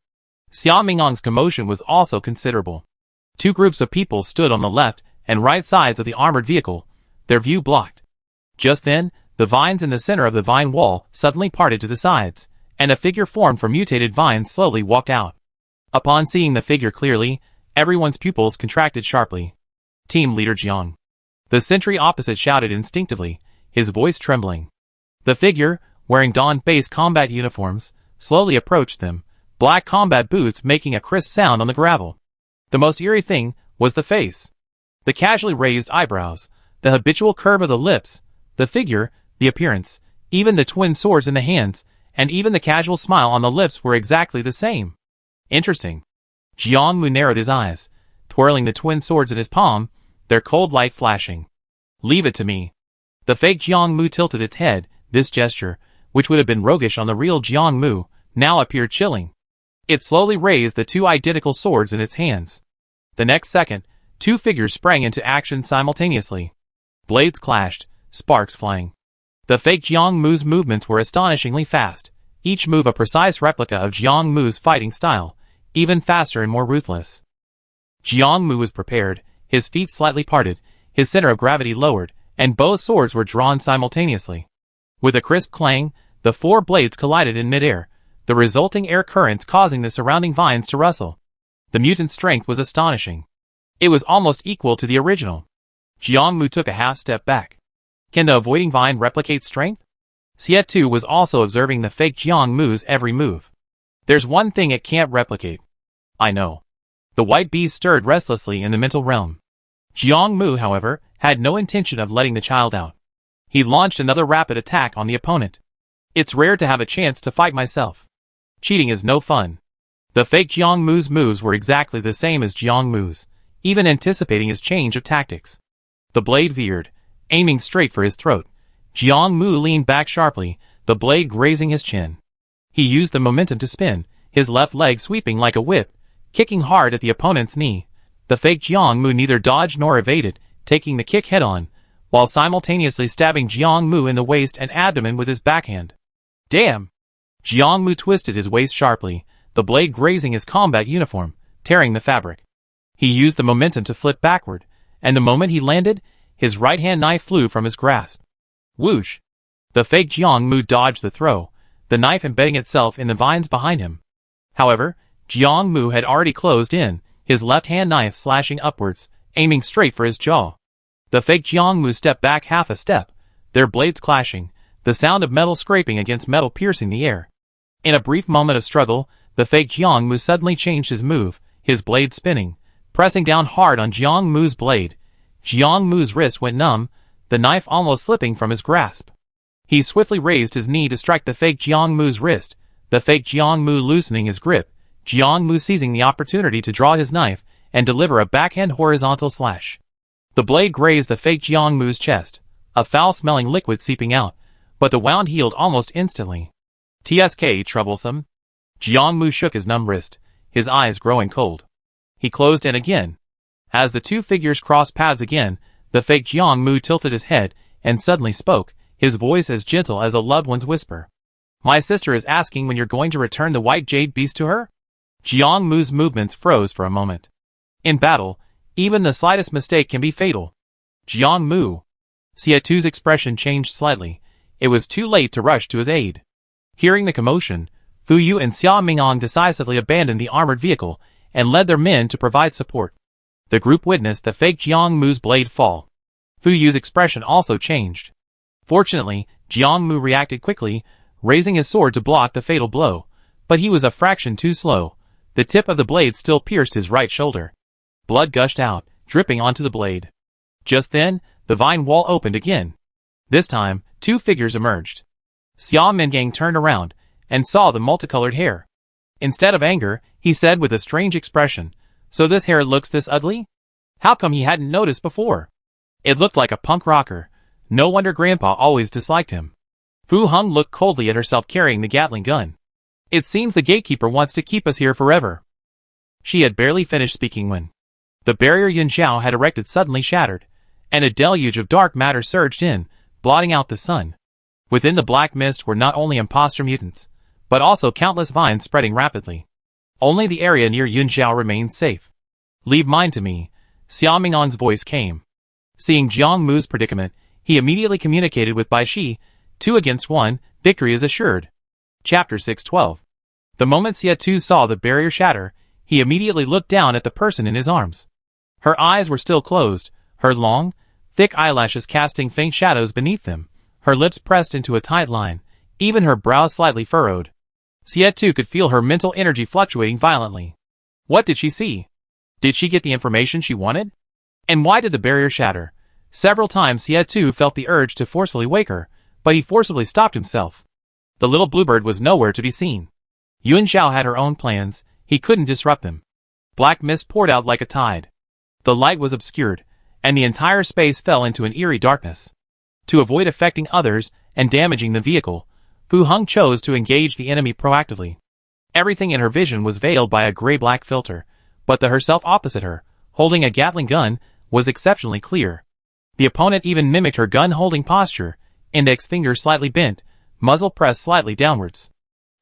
Xia Mingong's commotion was also considerable. Two groups of people stood on the left and right sides of the armored vehicle, their view blocked. Just then, the vines in the center of the vine wall suddenly parted to the sides, and a figure formed from mutated vines slowly walked out. Upon seeing the figure clearly, everyone's pupils contracted sharply. Team Leader Jiang. The sentry opposite shouted instinctively, his voice trembling. The figure, wearing dawn-based combat uniforms, slowly approached them, black combat boots making a crisp sound on the gravel. The most eerie thing was the face. The casually raised eyebrows, the habitual curve of the lips, the figure, the appearance, even the twin swords in the hands, and even the casual smile on the lips were exactly the same. Interesting. Jiang Mu narrowed his eyes, twirling the twin swords in his palm, their cold light flashing. Leave it to me. The fake Jiang Mu tilted its head. This gesture, which would have been roguish on the real Jiang Mu, now appeared chilling. It slowly raised the two identical swords in its hands. The next second, two figures sprang into action simultaneously. Blades clashed, sparks flying. The fake Jiang Mu's movements were astonishingly fast, each move a precise replica of Jiang Mu's fighting style, even faster and more ruthless. Jiang Mu was prepared, his feet slightly parted, his center of gravity lowered, and both swords were drawn simultaneously. With a crisp clang, the four blades collided in midair, the resulting air currents causing the surrounding vines to rustle. The mutant's strength was astonishing. It was almost equal to the original. Jiang Mu took a half step back. Can the avoiding vine replicate strength? Xie Tu was also observing the fake Jiang Mu's every move. There's one thing it can't replicate. I know. The white bees stirred restlessly in the mental realm. Jiang Mu, however, had no intention of letting the child out. He launched another rapid attack on the opponent. It's rare to have a chance to fight myself. Cheating is no fun. The fake Jiang Mu's moves were exactly the same as Jiang Mu's, even anticipating his change of tactics. The blade veered, aiming straight for his throat. Jiang Mu leaned back sharply, the blade grazing his chin. He used the momentum to spin, his left leg sweeping like a whip, kicking hard at the opponent's knee. The fake Jiang Mu neither dodged nor evaded, taking the kick head-on, while simultaneously stabbing Jiang Mu in the waist and abdomen with his backhand. Damn! Jiang Mu twisted his waist sharply, the blade grazing his combat uniform, tearing the fabric. He used the momentum to flip backward, and the moment he landed, his right-hand knife flew from his grasp. Whoosh! The fake Jiang Mu dodged the throw, the knife embedding itself in the vines behind him. However, Jiang Mu had already closed in, his left-hand knife slashing upwards, aiming straight for his jaw. The fake Jiang Mu stepped back half a step, their blades clashing, the sound of metal scraping against metal piercing the air. In a brief moment of struggle, the fake Jiang Mu suddenly changed his move, his blade spinning, pressing down hard on Jiang Mu's blade. Jiang Mu's wrist went numb, the knife almost slipping from his grasp. He swiftly raised his knee to strike the fake Jiang Mu's wrist, the fake Jiang Mu loosening his grip, Jiang Mu seizing the opportunity to draw his knife and deliver a backhand horizontal slash. The blade grazed the fake Jiang Mu's chest, a foul-smelling liquid seeping out, but the wound healed almost instantly. TSK troublesome. Jiang Mu shook his numb wrist, his eyes growing cold. He closed in again. As the two figures crossed paths again, the fake Jiang Mu tilted his head and suddenly spoke, his voice as gentle as a loved one's whisper. My sister is asking when you're going to return the white jade beast to her? Jiang Mu's movements froze for a moment. In battle, even the slightest mistake can be fatal. Jiang Mu. Xie Tu's expression changed slightly. It was too late to rush to his aid. Hearing the commotion, Fu Yu and Xia Mingong decisively abandoned the armored vehicle and led their men to provide support. The group witnessed the fake Jiang Mu's blade fall. Fu Yu's expression also changed. Fortunately, Jiang Mu reacted quickly, raising his sword to block the fatal blow, but he was a fraction too slow. The tip of the blade still pierced his right shoulder. Blood gushed out, dripping onto the blade. Just then, the vine wall opened again. This time, two figures emerged. Xia Mingong turned around and saw the multicolored hair. Instead of anger, he said with a strange expression, "So this hair looks this ugly? How come he hadn't noticed before?" It looked like a punk rocker. No wonder Grandpa always disliked him. Fu Heng looked coldly at herself carrying the Gatling gun. It seems the gatekeeper wants to keep us here forever. She had barely finished speaking when the barrier Yun Xiao had erected suddenly shattered, and a deluge of dark matter surged in, blotting out the sun. Within the black mist were not only imposter mutants, but also countless vines spreading rapidly. Only the area near Yun Xiao remained safe. Leave mine to me, Xiao Mingon's voice came. Seeing Jiang Mu's predicament, he immediately communicated with Bai Shi. 2 against 1, victory is assured. Chapter 612. The moment Xie Tu saw the barrier shatter, he immediately looked down at the person in his arms. Her eyes were still closed, her long, thick eyelashes casting faint shadows beneath them, her lips pressed into a tight line, even her brows slightly furrowed. Xie Tu could feel her mental energy fluctuating violently. What did she see? Did she get the information she wanted? And why did the barrier shatter? Several times Xie Tu felt the urge to forcefully wake her, but he forcibly stopped himself. The little bluebird was nowhere to be seen. Yuan Xiao had her own plans, he couldn't disrupt them. Black mist poured out like a tide. The light was obscured, and the entire space fell into an eerie darkness. To avoid affecting others and damaging the vehicle, Fu Heng chose to engage the enemy proactively. Everything in her vision was veiled by a gray-black filter, but the herself opposite her, holding a Gatling gun, was exceptionally clear. The opponent even mimicked her gun-holding posture, index finger slightly bent, muzzle pressed slightly downwards.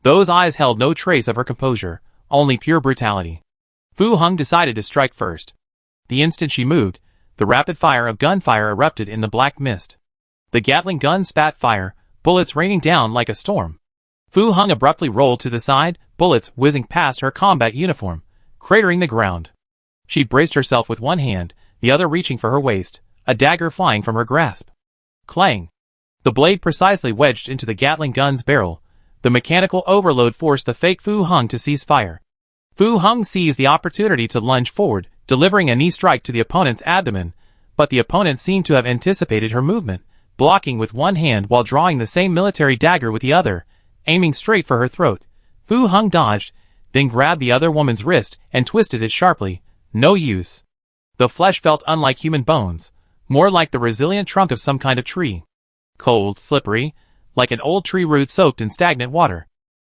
Those eyes held no trace of her composure, only pure brutality. Fu Heng decided to strike first. The instant she moved, the rapid fire of gunfire erupted in the black mist. The Gatling gun spat fire, bullets raining down like a storm. Fu Heng abruptly rolled to the side, bullets whizzing past her combat uniform, cratering the ground. She braced herself with one hand, the other reaching for her waist, a dagger flying from her grasp. Clang! The blade precisely wedged into the Gatling gun's barrel. The mechanical overload forced the fake Fu Heng to cease fire. Fu Heng seized the opportunity to lunge forward, delivering a knee strike to the opponent's abdomen, but the opponent seemed to have anticipated her movement, blocking with one hand while drawing the same military dagger with the other, aiming straight for her throat. Fu Heng dodged, then grabbed the other woman's wrist and twisted it sharply. No use. The flesh felt unlike human bones, more like the resilient trunk of some kind of tree. Cold, slippery, like an old tree root soaked in stagnant water.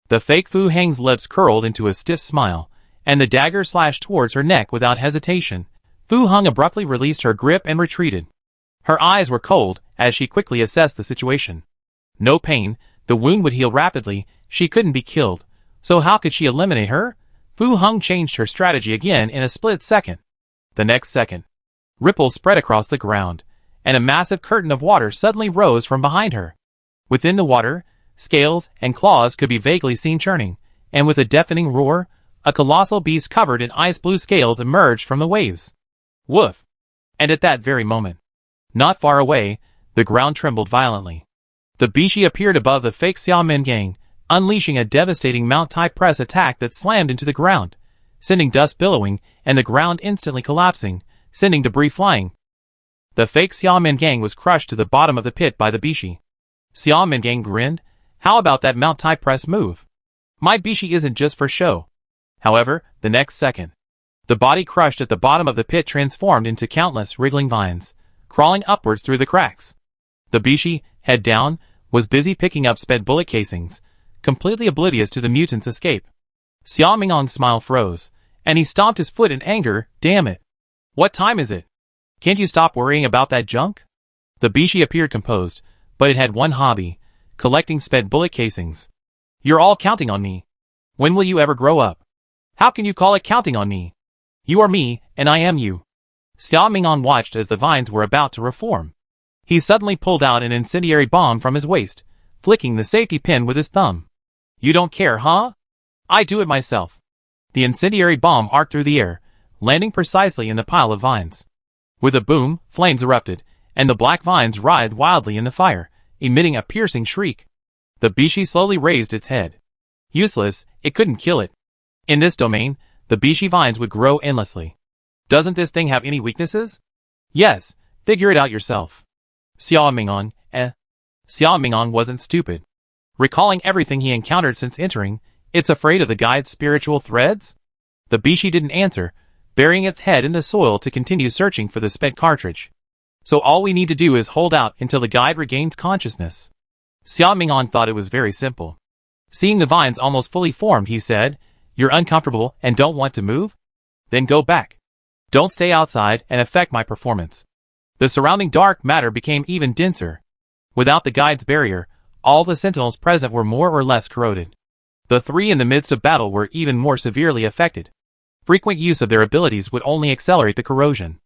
The fake Fu Heng's lips curled into a stiff smile, and the dagger slashed towards her neck without hesitation. Fu Heng abruptly released her grip and retreated. Her eyes were cold as she quickly assessed the situation. No pain, the wound would heal rapidly, she couldn't be killed, so how could she eliminate her? Fu Heng changed her strategy again in a split second. The next second, ripples spread across the ground, and a massive curtain of water suddenly rose from behind her. Within the water, scales and claws could be vaguely seen churning, and with a deafening roar, a colossal beast covered in ice-blue scales emerged from the waves. Woof! And at that very moment, not far away, the ground trembled violently. The Bishi appeared above the fake Xiaomin gang, unleashing a devastating Mount Tai press attack that slammed into the ground, sending dust billowing and the ground instantly collapsing, sending debris flying. The fake Xiaomin gang was crushed to the bottom of the pit by the Bishi. Xiaomin gang grinned. How about that Mount Tai press move? My Bishi isn't just for show. However, the next second, the body crushed at the bottom of the pit transformed into countless wriggling vines, crawling upwards through the cracks. The Bishi, head down, was busy picking up sped bullet casings, completely oblivious to the mutant's escape. Xiao Mingong's smile froze, and he stomped his foot in anger. Damn it! What time is it? Can't you stop worrying about that junk? The Bishi appeared composed, but it had one hobby: collecting sped bullet casings. You're all counting on me. When will you ever grow up? How can you call it counting on me? You are me, and I am you. Xiao Mingong watched as the vines were about to reform. He suddenly pulled out an incendiary bomb from his waist, flicking the safety pin with his thumb. You don't care, huh? I do it myself. The incendiary bomb arced through the air, landing precisely in the pile of vines. With a boom, flames erupted, and the black vines writhed wildly in the fire, emitting a piercing shriek. The Bishi slowly raised its head. Useless, it couldn't kill it. In this domain, the Bishi vines would grow endlessly. Doesn't this thing have any weaknesses? Yes, figure it out yourself. Xiao Mingong, Xiao Mingong wasn't stupid. Recalling everything he encountered since entering, it's afraid of the guide's spiritual threads? The Bishi didn't answer, burying its head in the soil to continue searching for the sped cartridge. So all we need to do is hold out until the guide regains consciousness. Xiao Mingong thought it was very simple. Seeing the vines almost fully formed, he said, You're uncomfortable and don't want to move? Then go back. Don't stay outside and affect my performance. The surrounding dark matter became even denser. Without the guide's barrier, all the sentinels present were more or less corroded. The three in the midst of battle were even more severely affected. Frequent use of their abilities would only accelerate the corrosion.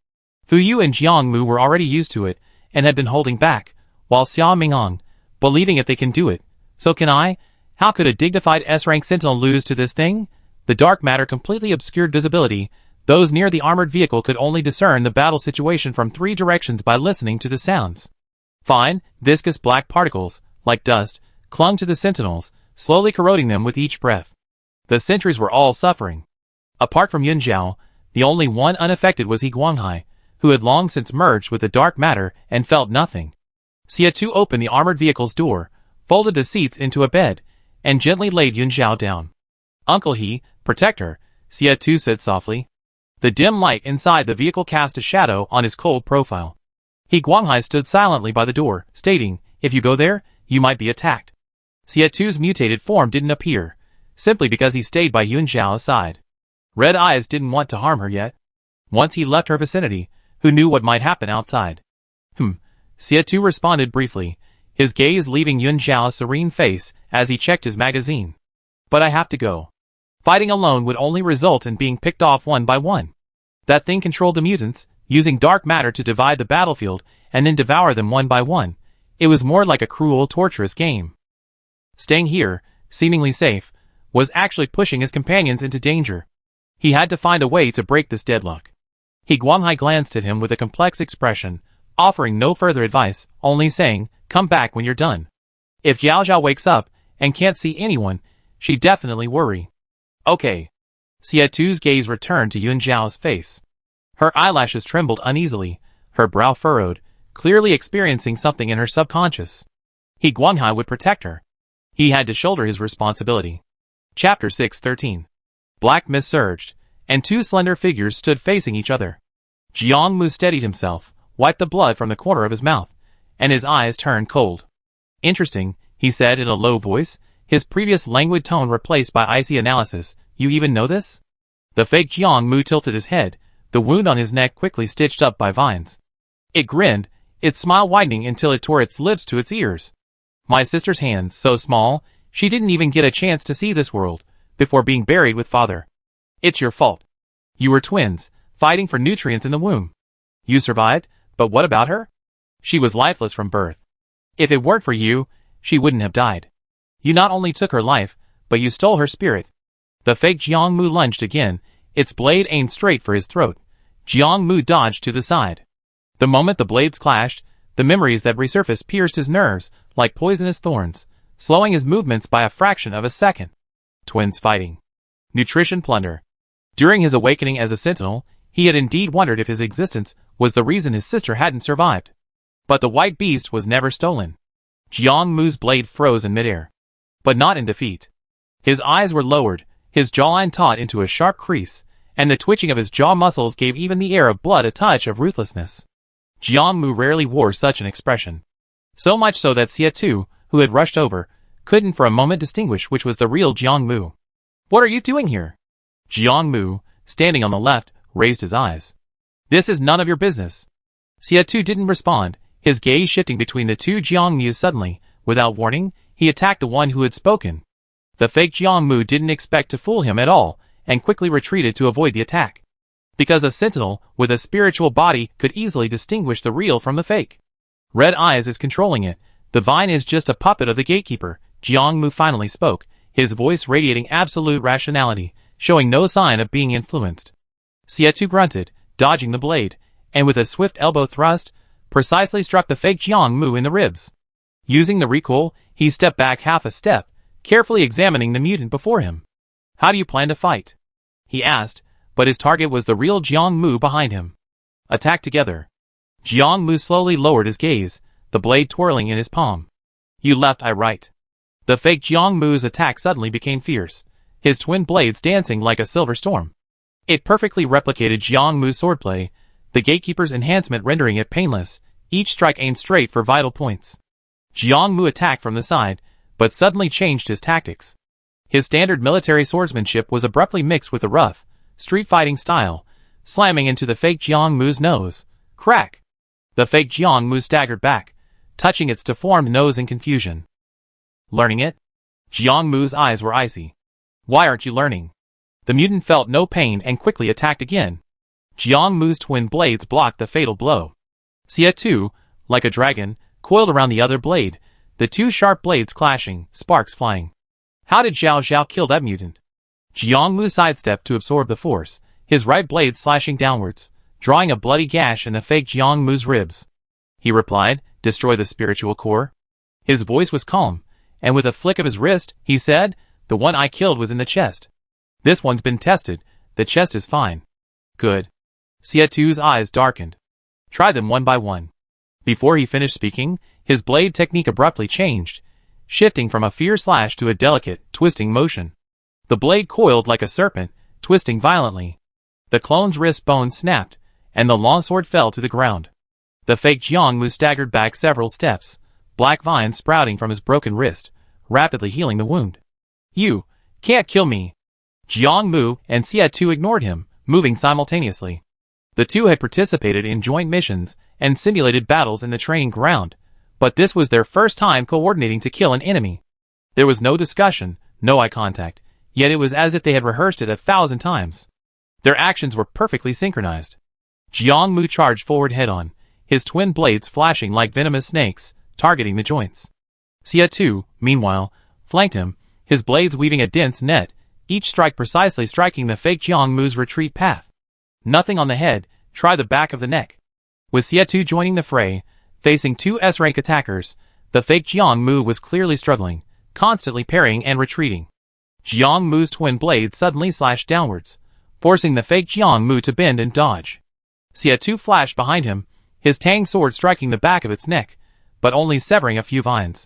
Fu Yu and Jiang Mu were already used to it, and had been holding back, while Xia Mingong, believing if they can do it, so can I. How could a dignified S-rank sentinel lose to this thing? The dark matter completely obscured visibility. Those near the armored vehicle could only discern the battle situation from 3 directions by listening to the sounds. Fine, viscous black particles, like dust, clung to the sentinels, slowly corroding them with each breath. The sentries were all suffering. Apart from Yun Zhao, the only one unaffected was He Guanghai, who had long since merged with the dark matter and felt nothing. Xia Tu opened the armored vehicle's door, folded the seats into a bed, and gently laid Yun Zhao down. "Uncle He, protect her," Xia Tu said softly. The dim light inside the vehicle cast a shadow on his cold profile. He Guanghai stood silently by the door, stating, "If you go there, you might be attacked." Xia Tu's mutated form didn't appear, simply because he stayed by Yun Zhao's side. Red Eyes didn't want to harm her yet. Once he left her vicinity, who knew what might happen outside? Xia Tu responded briefly, his gaze leaving Yun Zhao's serene face as he checked his magazine. "But I have to go. Fighting alone would only result in being picked off one by one. That thing controlled the mutants, using dark matter to divide the battlefield and then devour them one by one. It was more like a cruel, torturous game." Staying here, seemingly safe, was actually pushing his companions into danger. He had to find a way to break this deadlock. He Guanghai glanced at him with a complex expression, offering no further advice, only saying, "Come back when you're done. If Yao Zhao wakes up and can't see anyone, she'd definitely worry." "Okay." Xia Tu's gaze returned to Yun Zhao's face. Her eyelashes trembled uneasily, her brow furrowed, clearly experiencing something in her subconscious. He Guanghai would protect her. He had to shoulder his responsibility. Chapter 613. Black mist surged, and 2 slender figures stood facing each other. Jiang Mu steadied himself, wiped the blood from the corner of his mouth, and his eyes turned cold. "Interesting," he said in a low voice, his previous languid tone replaced by icy analysis. "You even know this?" The fake Jiang Mu tilted his head, the wound on his neck quickly stitched up by vines. It grinned, its smile widening until it tore its lips to its ears. "My sister's hands, so small, she didn't even get a chance to see this world, before being buried with father. It's your fault. You were twins, fighting for nutrients in the womb. You survived, but what about her? She was lifeless from birth. If it weren't for you, she wouldn't have died. You not only took her life, but you stole her spirit." The fake Jiang Mu lunged again, its blade aimed straight for his throat. Jiang Mu dodged to the side. The moment the blades clashed, the memories that resurfaced pierced his nerves like poisonous thorns, slowing his movements by a fraction of a second. Twins fighting. Nutrition plunder. During his awakening as a sentinel, he had indeed wondered if his existence was the reason his sister hadn't survived. But the white beast was never stolen. Jiang Mu's blade froze in midair. But not in defeat. His eyes were lowered, his jawline taut into a sharp crease, and the twitching of his jaw muscles gave even the air of blood a touch of ruthlessness. Jiang Mu rarely wore such an expression. So much so that Xia Tu, who had rushed over, couldn't for a moment distinguish which was the real Jiang Mu. "What are you doing here?" Jiang Mu, standing on the left, raised his eyes. "This is none of your business." Xia Tu didn't respond, his gaze shifting between the 2 Jiang Mus suddenly. Without warning, he attacked the one who had spoken. The fake Jiang Mu didn't expect to fool him at all, and quickly retreated to avoid the attack. Because a sentinel with a spiritual body could easily distinguish the real from the fake. Red Eyes is controlling it. The vine is just a puppet of the gatekeeper. Jiang Mu finally spoke, his voice radiating absolute rationality, showing no sign of being influenced. Xia Tu grunted, dodging the blade, and with a swift elbow thrust, precisely struck the fake Jiang Mu in the ribs. Using the recoil, he stepped back half a step, carefully examining the mutant before him. "How do you plan to fight?" he asked, but his target was the real Jiang Mu behind him. "Attack together." Jiang Mu slowly lowered his gaze, the blade twirling in his palm. "You left, I right." The fake Jiang Mu's attack suddenly became fierce, his twin blades dancing like a silver storm. It perfectly replicated Jiang Mu's swordplay, the gatekeeper's enhancement rendering it painless, each strike aimed straight for vital points. Jiang Mu attacked from the side, but suddenly changed his tactics. His standard military swordsmanship was abruptly mixed with a rough, street-fighting style, slamming into the fake Jiang Mu's nose. Crack! The fake Jiang Mu staggered back, touching its deformed nose in confusion. "Learning it?" Jiang Mu's eyes were icy. "Why aren't you learning?" The mutant felt no pain and quickly attacked again. Jiang Mu's twin blades blocked the fatal blow. Xia Tu, like a dragon, coiled around the other blade, the two sharp blades clashing, sparks flying. How did Zhao Zhao kill that mutant? Jiang Mu sidestepped to absorb the force, his right blade slashing downwards, drawing a bloody gash in the fake Jiang Mu's ribs. He replied, "Destroy the spiritual core." His voice was calm, and with a flick of his wrist, he said, "The one I killed was in the chest. This one's been tested, the chest is fine." "Good." Xia Tu's eyes darkened. "Try them one by one." Before he finished speaking, his blade technique abruptly changed, shifting from a fierce slash to a delicate, twisting motion. The blade coiled like a serpent, twisting violently. The clone's wrist bone snapped, and the longsword fell to the ground. The fake Jiang Mu staggered back several steps, black vines sprouting from his broken wrist, rapidly healing the wound. "You can't kill me." Jiang Mu and Xia Tu ignored him, moving simultaneously. The two had participated in joint missions and simulated battles in the training ground, but this was their first time coordinating to kill an enemy. There was no discussion, no eye contact, yet it was as if they had rehearsed it 1,000 times. Their actions were perfectly synchronized. Jiang Mu charged forward head-on, his twin blades flashing like venomous snakes, targeting the joints. Xia Tu, meanwhile, flanked him, his blades weaving a dense net, each strike precisely striking the fake Jiang Mu's retreat path. "Nothing on the head, try the back of the neck." With Xia Tu joining the fray, facing two S-rank attackers, the fake Jiang Mu was clearly struggling, constantly parrying and retreating. Jiang Mu's twin blades suddenly slashed downwards, forcing the fake Jiang Mu to bend and dodge. Xia Tu flashed behind him, his tang sword striking the back of its neck, but only severing a few vines.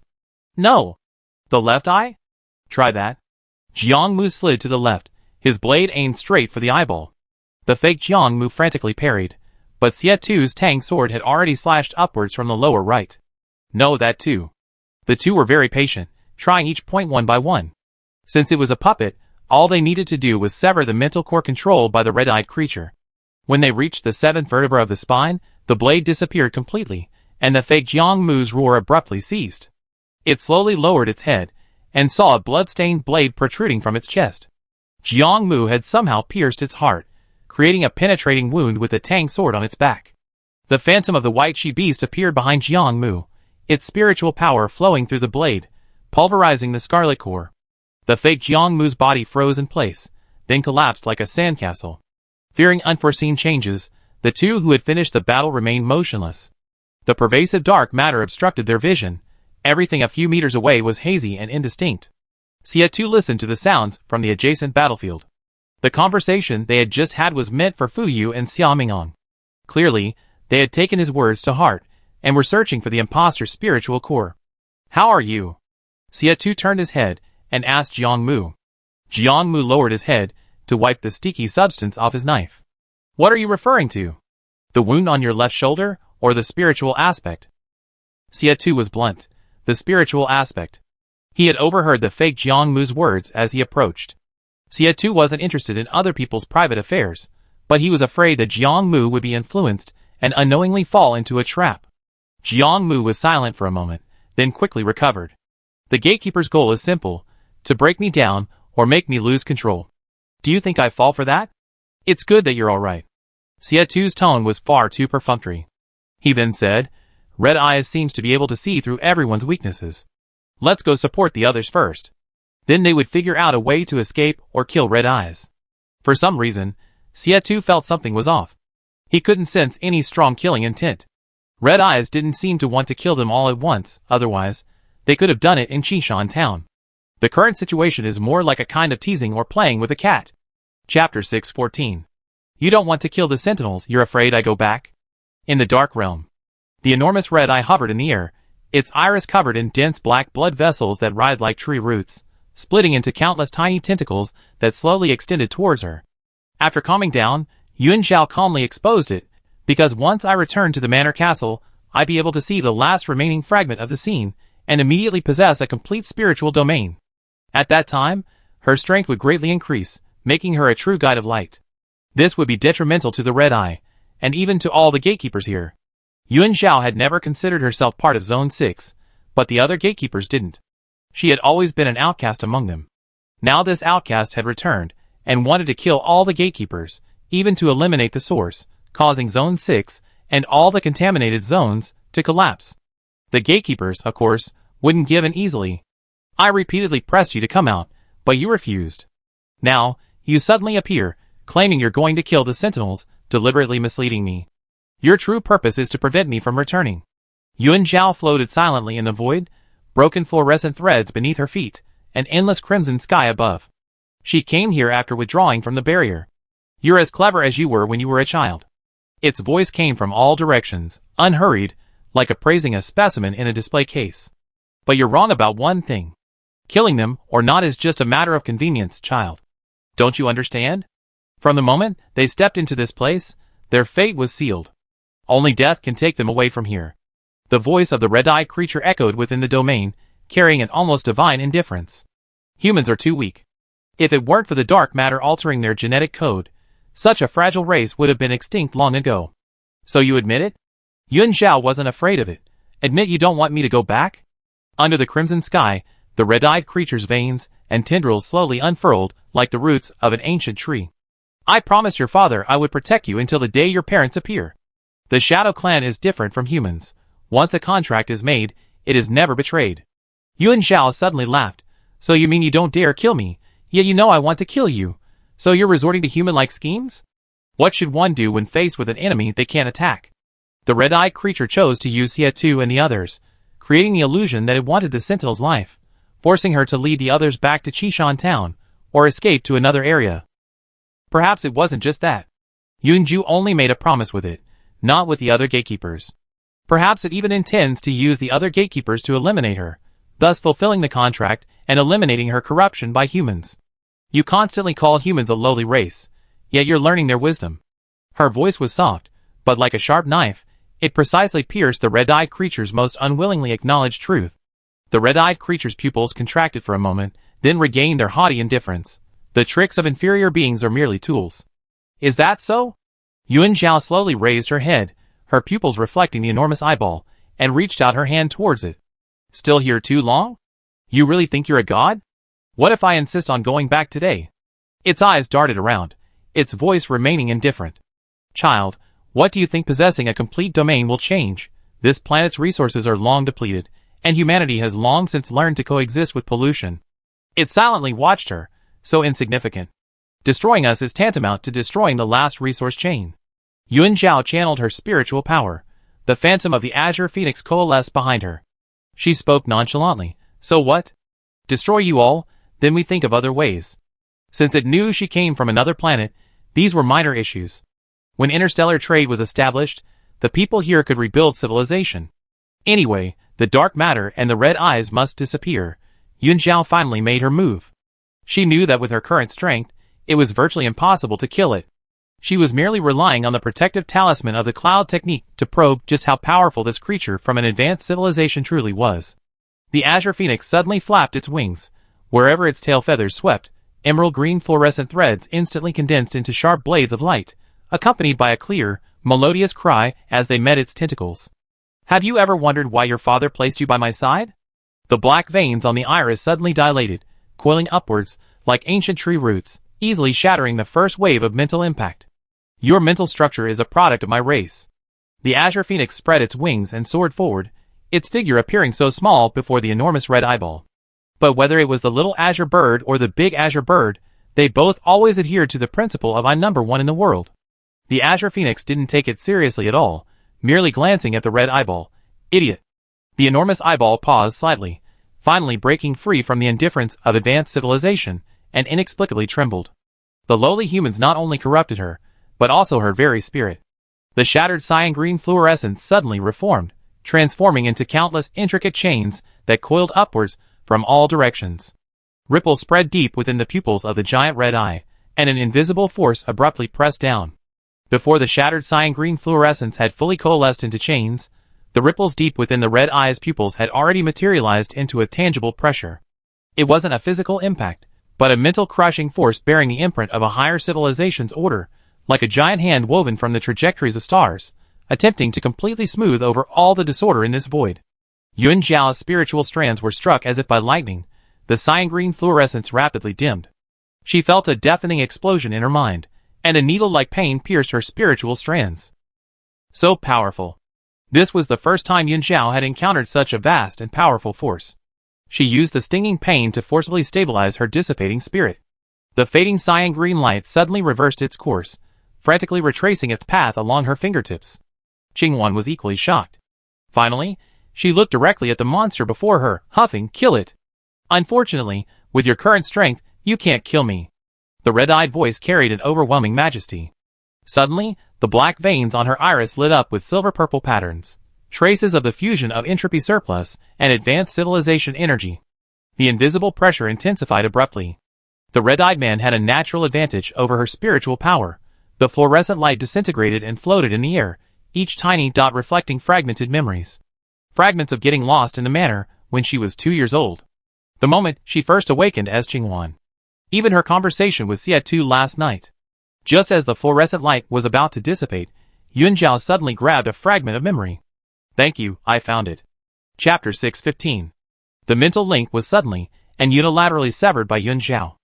"No! The left eye? Try that." Jiang Mu slid to the left, his blade aimed straight for the eyeball. The fake Jiang Mu frantically parried, but Xia Tu's tang sword had already slashed upwards from the lower right. "No, that too." The two were very patient, trying each point one by one. Since it was a puppet, all they needed to do was sever the mental core controlled by the red-eyed creature. When they reached the seventh vertebra of the spine, the blade disappeared completely, and the fake Jiang Mu's roar abruptly ceased. It slowly lowered its head, and saw a blood-stained blade protruding from its chest. Jiang Mu had somehow pierced its heart, creating a penetrating wound with the tang sword on its back. The phantom of the white she-beast appeared behind Jiang Mu, its spiritual power flowing through the blade, pulverizing the scarlet core. The fake Jiang Mu's body froze in place, then collapsed like a sandcastle. Fearing unforeseen changes, the two who had finished the battle remained motionless. The pervasive dark matter obstructed their vision. Everything a few meters away was hazy and indistinct. Xia Tu listened to the sounds from the adjacent battlefield. The conversation they had just had was meant for Fu Yu and Xia Mingyang. Clearly, they had taken his words to heart, and were searching for the imposter's spiritual core. "How are you?" Xia Tu turned his head and asked Jiang Mu. Jiang Mu lowered his head to wipe the sticky substance off his knife. "What are you referring to? The wound on your left shoulder, or the spiritual aspect?" Xia Tu was blunt. The spiritual aspect. He had overheard the fake Jiang Mu's words as he approached. Xia Tu wasn't interested in other people's private affairs, but he was afraid that Jiang Mu would be influenced and unknowingly fall into a trap. Jiang Mu was silent for a moment, then quickly recovered. "The gatekeeper's goal is simple, to break me down or make me lose control. Do you think I fall for that? It's good that you're alright." Xia Tu's tone was far too perfunctory. He then said, "Red Eyes seems to be able to see through everyone's weaknesses. Let's go support the others first. Then they would figure out a way to escape or kill Red Eyes." For some reason, Xia Tu felt something was off. He couldn't sense any strong killing intent. Red Eyes didn't seem to want to kill them all at once, otherwise, they could have done it in Qishan town. The current situation is more like a kind of teasing or playing with a cat. Chapter 614. "You don't want to kill the sentinels, you're afraid I go back?" In the dark realm. The enormous red eye hovered in the air, its iris covered in dense black blood vessels that writhed like tree roots, splitting into countless tiny tentacles that slowly extended towards her. After calming down, Yuan Zhao calmly exposed it, because once I returned to the manor castle, I'd be able to see the last remaining fragment of the scene, and immediately possess a complete spiritual domain. At that time, her strength would greatly increase, making her a true guide of light. This would be detrimental to the Red Eye, and even to all the gatekeepers here. Yuan Zhao had never considered herself part of Zone 6, but the other gatekeepers didn't. She had always been an outcast among them. Now this outcast had returned, and wanted to kill all the gatekeepers, even to eliminate the source, causing Zone 6 and all the contaminated zones to collapse. The gatekeepers, of course, wouldn't give in easily. I repeatedly pressed you to come out, but you refused. Now, you suddenly appear, claiming you're going to kill the sentinels, deliberately misleading me. Your true purpose is to prevent me from returning. Yuan Zhao floated silently in the void, broken fluorescent threads beneath her feet, an endless crimson sky above. She came here after withdrawing from the barrier. You're as clever as you were when you were a child. Its voice came from all directions, unhurried, like appraising a specimen in a display case. But you're wrong about one thing. Killing them or not is just a matter of convenience, child. Don't you understand? From the moment they stepped into this place, their fate was sealed. Only death can take them away from here. The voice of the red-eyed creature echoed within the domain, carrying an almost divine indifference. Humans are too weak. If it weren't for the dark matter altering their genetic code, such a fragile race would have been extinct long ago. So you admit it? Yuan Zhao wasn't afraid of it. Admit you don't want me to go back? Under the crimson sky, the red-eyed creature's veins and tendrils slowly unfurled like the roots of an ancient tree. I promised your father I would protect you until the day your parents appear. The Shadow Clan is different from humans. Once a contract is made, it is never betrayed. Yuan Zhao suddenly laughed. So you mean you don't dare kill me, yet you know I want to kill you? So you're resorting to human-like schemes? What should one do when faced with an enemy they can't attack? The red-eyed creature chose to use Xia and the others, creating the illusion that it wanted the Sentinel's life, forcing her to lead the others back to Qishan town, or escape to another area. Perhaps it wasn't just that. Yunju only made a promise with it, not with the other gatekeepers. Perhaps it even intends to use the other gatekeepers to eliminate her, thus fulfilling the contract and eliminating her corruption by humans. You constantly call humans a lowly race, yet you're learning their wisdom. Her voice was soft, but like a sharp knife, it precisely pierced the red-eyed creature's most unwillingly acknowledged truth. The red-eyed creature's pupils contracted for a moment, then regained their haughty indifference. The tricks of inferior beings are merely tools. Is that so? Yuan Zhao slowly raised her head, her pupils reflecting the enormous eyeball, and reached out her hand towards it. Still here too long? You really think you're a god? What if I insist on going back today? Its eyes darted around, its voice remaining indifferent. Child, what do you think possessing a complete domain will change? This planet's resources are long depleted, and humanity has long since learned to coexist with pollution. It silently watched her, so insignificant. Destroying us is tantamount to destroying the last resource chain. Yuan Zhao channeled her spiritual power. The phantom of the Azure Phoenix coalesced behind her. She spoke nonchalantly. So what? Destroy you all? Then we think of other ways. Since it knew she came from another planet, these were minor issues. When interstellar trade was established, the people here could rebuild civilization. Anyway, the dark matter and the red eyes must disappear. Yuan Zhao finally made her move. She knew that with her current strength, it was virtually impossible to kill it. She was merely relying on the protective talisman of the cloud technique to probe just how powerful this creature from an advanced civilization truly was. The Azure Phoenix suddenly flapped its wings. Wherever its tail feathers swept, emerald green fluorescent threads instantly condensed into sharp blades of light, accompanied by a clear, melodious cry as they met its tentacles. Have you ever wondered why your father placed you by my side? The black veins on the iris suddenly dilated, coiling upwards, like ancient tree roots, easily shattering the first wave of mental impact. Your mental structure is a product of my race. The Azure Phoenix spread its wings and soared forward, its figure appearing so small before the enormous red eyeball. But whether it was the little azure bird or the big azure bird, they both always adhered to the principle of I'm number one in the world. The Azure Phoenix didn't take it seriously at all, merely glancing at the red eyeball. Idiot. The enormous eyeball paused slightly, finally breaking free from the indifference of advanced civilization, and inexplicably trembled. The lowly humans not only corrupted her, but also her very spirit. The shattered cyan green fluorescence suddenly reformed, transforming into countless intricate chains that coiled upwards from all directions. Ripples spread deep within the pupils of the giant red eye, and an invisible force abruptly pressed down. Before the shattered cyan green fluorescence had fully coalesced into chains, the ripples deep within the red eye's pupils had already materialized into a tangible pressure. It wasn't a physical impact, but a mental crushing force bearing the imprint of a higher civilization's order, like a giant hand woven from the trajectories of stars, attempting to completely smooth over all the disorder in this void. Yuan Zhao's spiritual strands were struck as if by lightning. The cyan green fluorescence rapidly dimmed. She felt a deafening explosion in her mind, and a needle-like pain pierced her spiritual strands. So powerful. This was the first time Yun Xiao had encountered such a vast and powerful force. She used the stinging pain to forcibly stabilize her dissipating spirit. The fading cyan green light suddenly reversed its course, frantically retracing its path along her fingertips. Qingwan was equally shocked. Finally, she looked directly at the monster before her, huffing, "Kill it! Unfortunately, with your current strength, you can't kill me." The red-eyed voice carried an overwhelming majesty. Suddenly, the black veins on her iris lit up with silver-purple patterns, traces of the fusion of entropy surplus and advanced civilization energy. The invisible pressure intensified abruptly. The red-eyed man had a natural advantage over her spiritual power. The fluorescent light disintegrated and floated in the air, each tiny dot reflecting fragmented memories. Fragments of getting lost in the manor when she was 2 years old. The moment she first awakened as Qingwan. Even her conversation with Xie last night. Just as the fluorescent light was about to dissipate, Yun Xiao suddenly grabbed a fragment of memory. "Thank you, I found it." Chapter 615. The mental link was suddenly and unilaterally severed by Yun Xiao.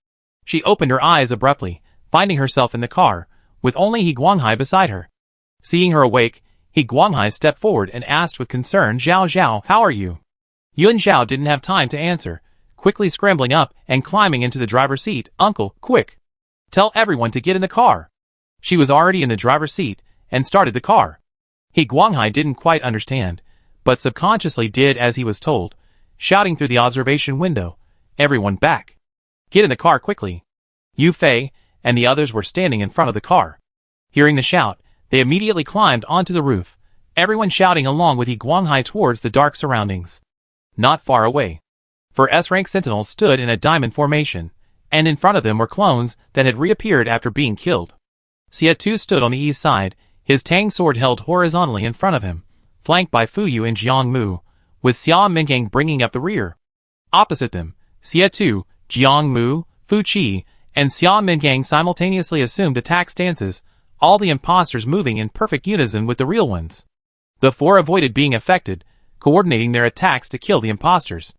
She opened her eyes abruptly, finding herself in the car, with only He Guanghai beside her. Seeing her awake, He Guanghai stepped forward and asked with concern, "Zhao Zhao, how are you?" Yun Xiao didn't have time to answer, quickly scrambling up and climbing into the driver's seat. "Uncle, quick! Tell everyone to get in the car." She was already in the driver's seat and started the car. He Guanghai didn't quite understand, but subconsciously did as he was told, shouting through the observation window, "Everyone back! Get in the car quickly!" Yu Fei and the others were standing in front of the car. Hearing the shout, they immediately climbed onto the roof, everyone shouting along with He Guanghai towards the dark surroundings. Not far away, 4 S-rank sentinels stood in a diamond formation, and in front of them were clones that had reappeared after being killed. Xie stood on the east side, his tang sword held horizontally in front of him, flanked by Fu Yu and Jiang Mu, with Xia Mingang bringing up the rear. Opposite them, Xie, Jiang Mu, Fu Qi, and Xia Mingang simultaneously assumed attack stances, all the imposters moving in perfect unison with the real ones. The 4 avoided being affected, coordinating their attacks to kill the imposters.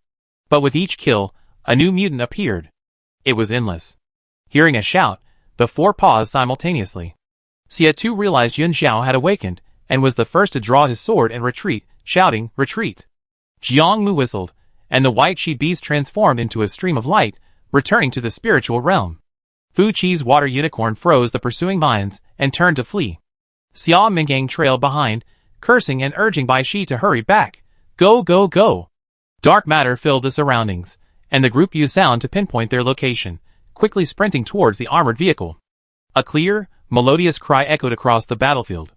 But with each kill, a new mutant appeared. It was endless. Hearing a shout, the 4 paused simultaneously. Xie realized Yun Xiao had awakened, and was the first to draw his sword and retreat, shouting, "Retreat!" Jiang Mu whistled, and the white she-beast transformed into a stream of light, returning to the spiritual realm. Fu Qi's water unicorn froze the pursuing vines and turned to flee. Xia Mingang trailed behind, cursing and urging Bai Shi to hurry back. "Go, go, go!" Dark matter filled the surroundings, and the group used sound to pinpoint their location, quickly sprinting towards the armored vehicle. A clear, melodious cry echoed across the battlefield.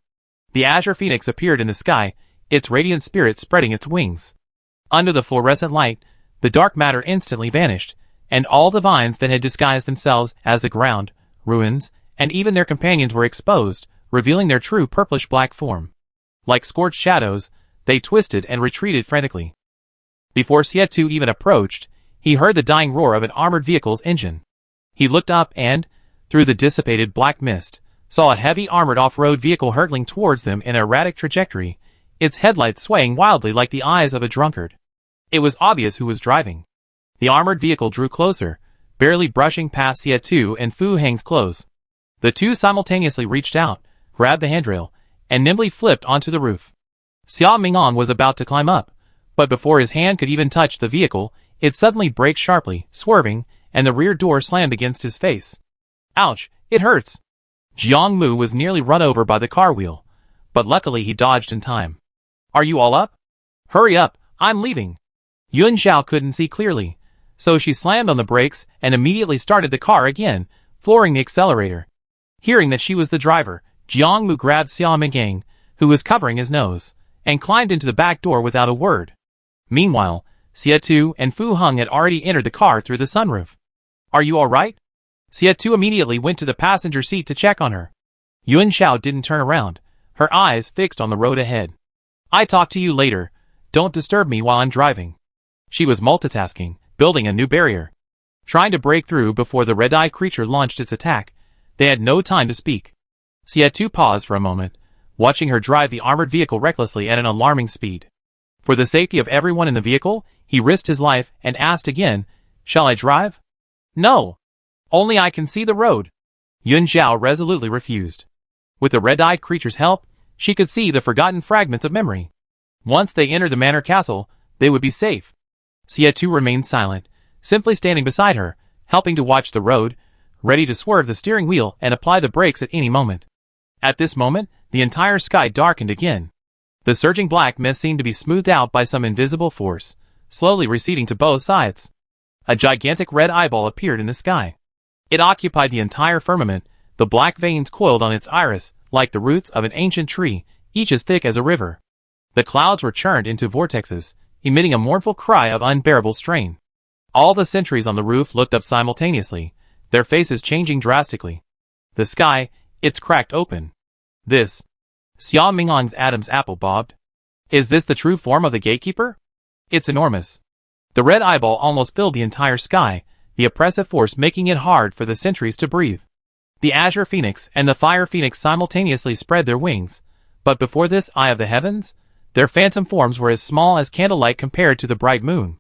The azure phoenix appeared in the sky, its radiant spirit spreading its wings. Under the fluorescent light, the dark matter instantly vanished, and all the vines that had disguised themselves as the ground, ruins, and even their companions were exposed, revealing their true purplish-black form. Like scorched shadows, they twisted and retreated frantically. Before Xie even approached, he heard the dying roar of an armored vehicle's engine. He looked up and, through the dissipated black mist, saw a heavy armored off-road vehicle hurtling towards them in an erratic trajectory, its headlights swaying wildly like the eyes of a drunkard. It was obvious who was driving. The armored vehicle drew closer, barely brushing past Xie and Fu Heng's clothes. The two simultaneously reached out, grabbed the handrail, and nimbly flipped onto the roof. Xia Ming'an was about to climb up, but before his hand could even touch the vehicle, it suddenly braked sharply, swerving, and the rear door slammed against his face. "Ouch, it hurts!" Jiang Mu was nearly run over by the car wheel, but luckily he dodged in time. "Are you all up? Hurry up, I'm leaving." Yun Xiao couldn't see clearly, so she slammed on the brakes and immediately started the car again, flooring the accelerator. Hearing that she was the driver, Jiang Mu grabbed Xia Mingang, who was covering his nose, and climbed into the back door without a word. Meanwhile, Xie and Fu Heng had already entered the car through the sunroof. "Are you all right?" Xie immediately went to the passenger seat to check on her. Yun Xiao didn't turn around, her eyes fixed on the road ahead. "I talk to you later. Don't disturb me while I'm driving." She was multitasking, building a new barrier. Trying to break through before the red-eyed creature launched its attack, they had no time to speak. Xie paused for a moment, watching her drive the armored vehicle recklessly at an alarming speed. For the safety of everyone in the vehicle, he risked his life and asked again, "Shall I drive?" "No." Only I can see the road. Yun Zhao resolutely refused. With the red-eyed creature's help, she could see the forgotten fragments of memory. Once they entered the manor castle, they would be safe. Xie Tu remained silent, simply standing beside her, helping to watch the road, ready to swerve the steering wheel and apply the brakes at any moment. At this moment, the entire sky darkened again. The surging black mist seemed to be smoothed out by some invisible force, slowly receding to both sides. A gigantic red eyeball appeared in the sky. It occupied the entire firmament, the black veins coiled on its iris, like the roots of an ancient tree, each as thick as a river. The clouds were churned into vortexes, emitting a mournful cry of unbearable strain. All the sentries on the roof looked up simultaneously, their faces changing drastically. The sky, it's cracked open. This. Xia Mingang's Adam's apple bobbed. Is this the true form of the gatekeeper? It's enormous. The red eyeball almost filled the entire sky, the oppressive force making it hard for the sentries to breathe. The azure phoenix and the fire phoenix simultaneously spread their wings, but before this eye of the heavens, their phantom forms were as small as candlelight compared to the bright moon.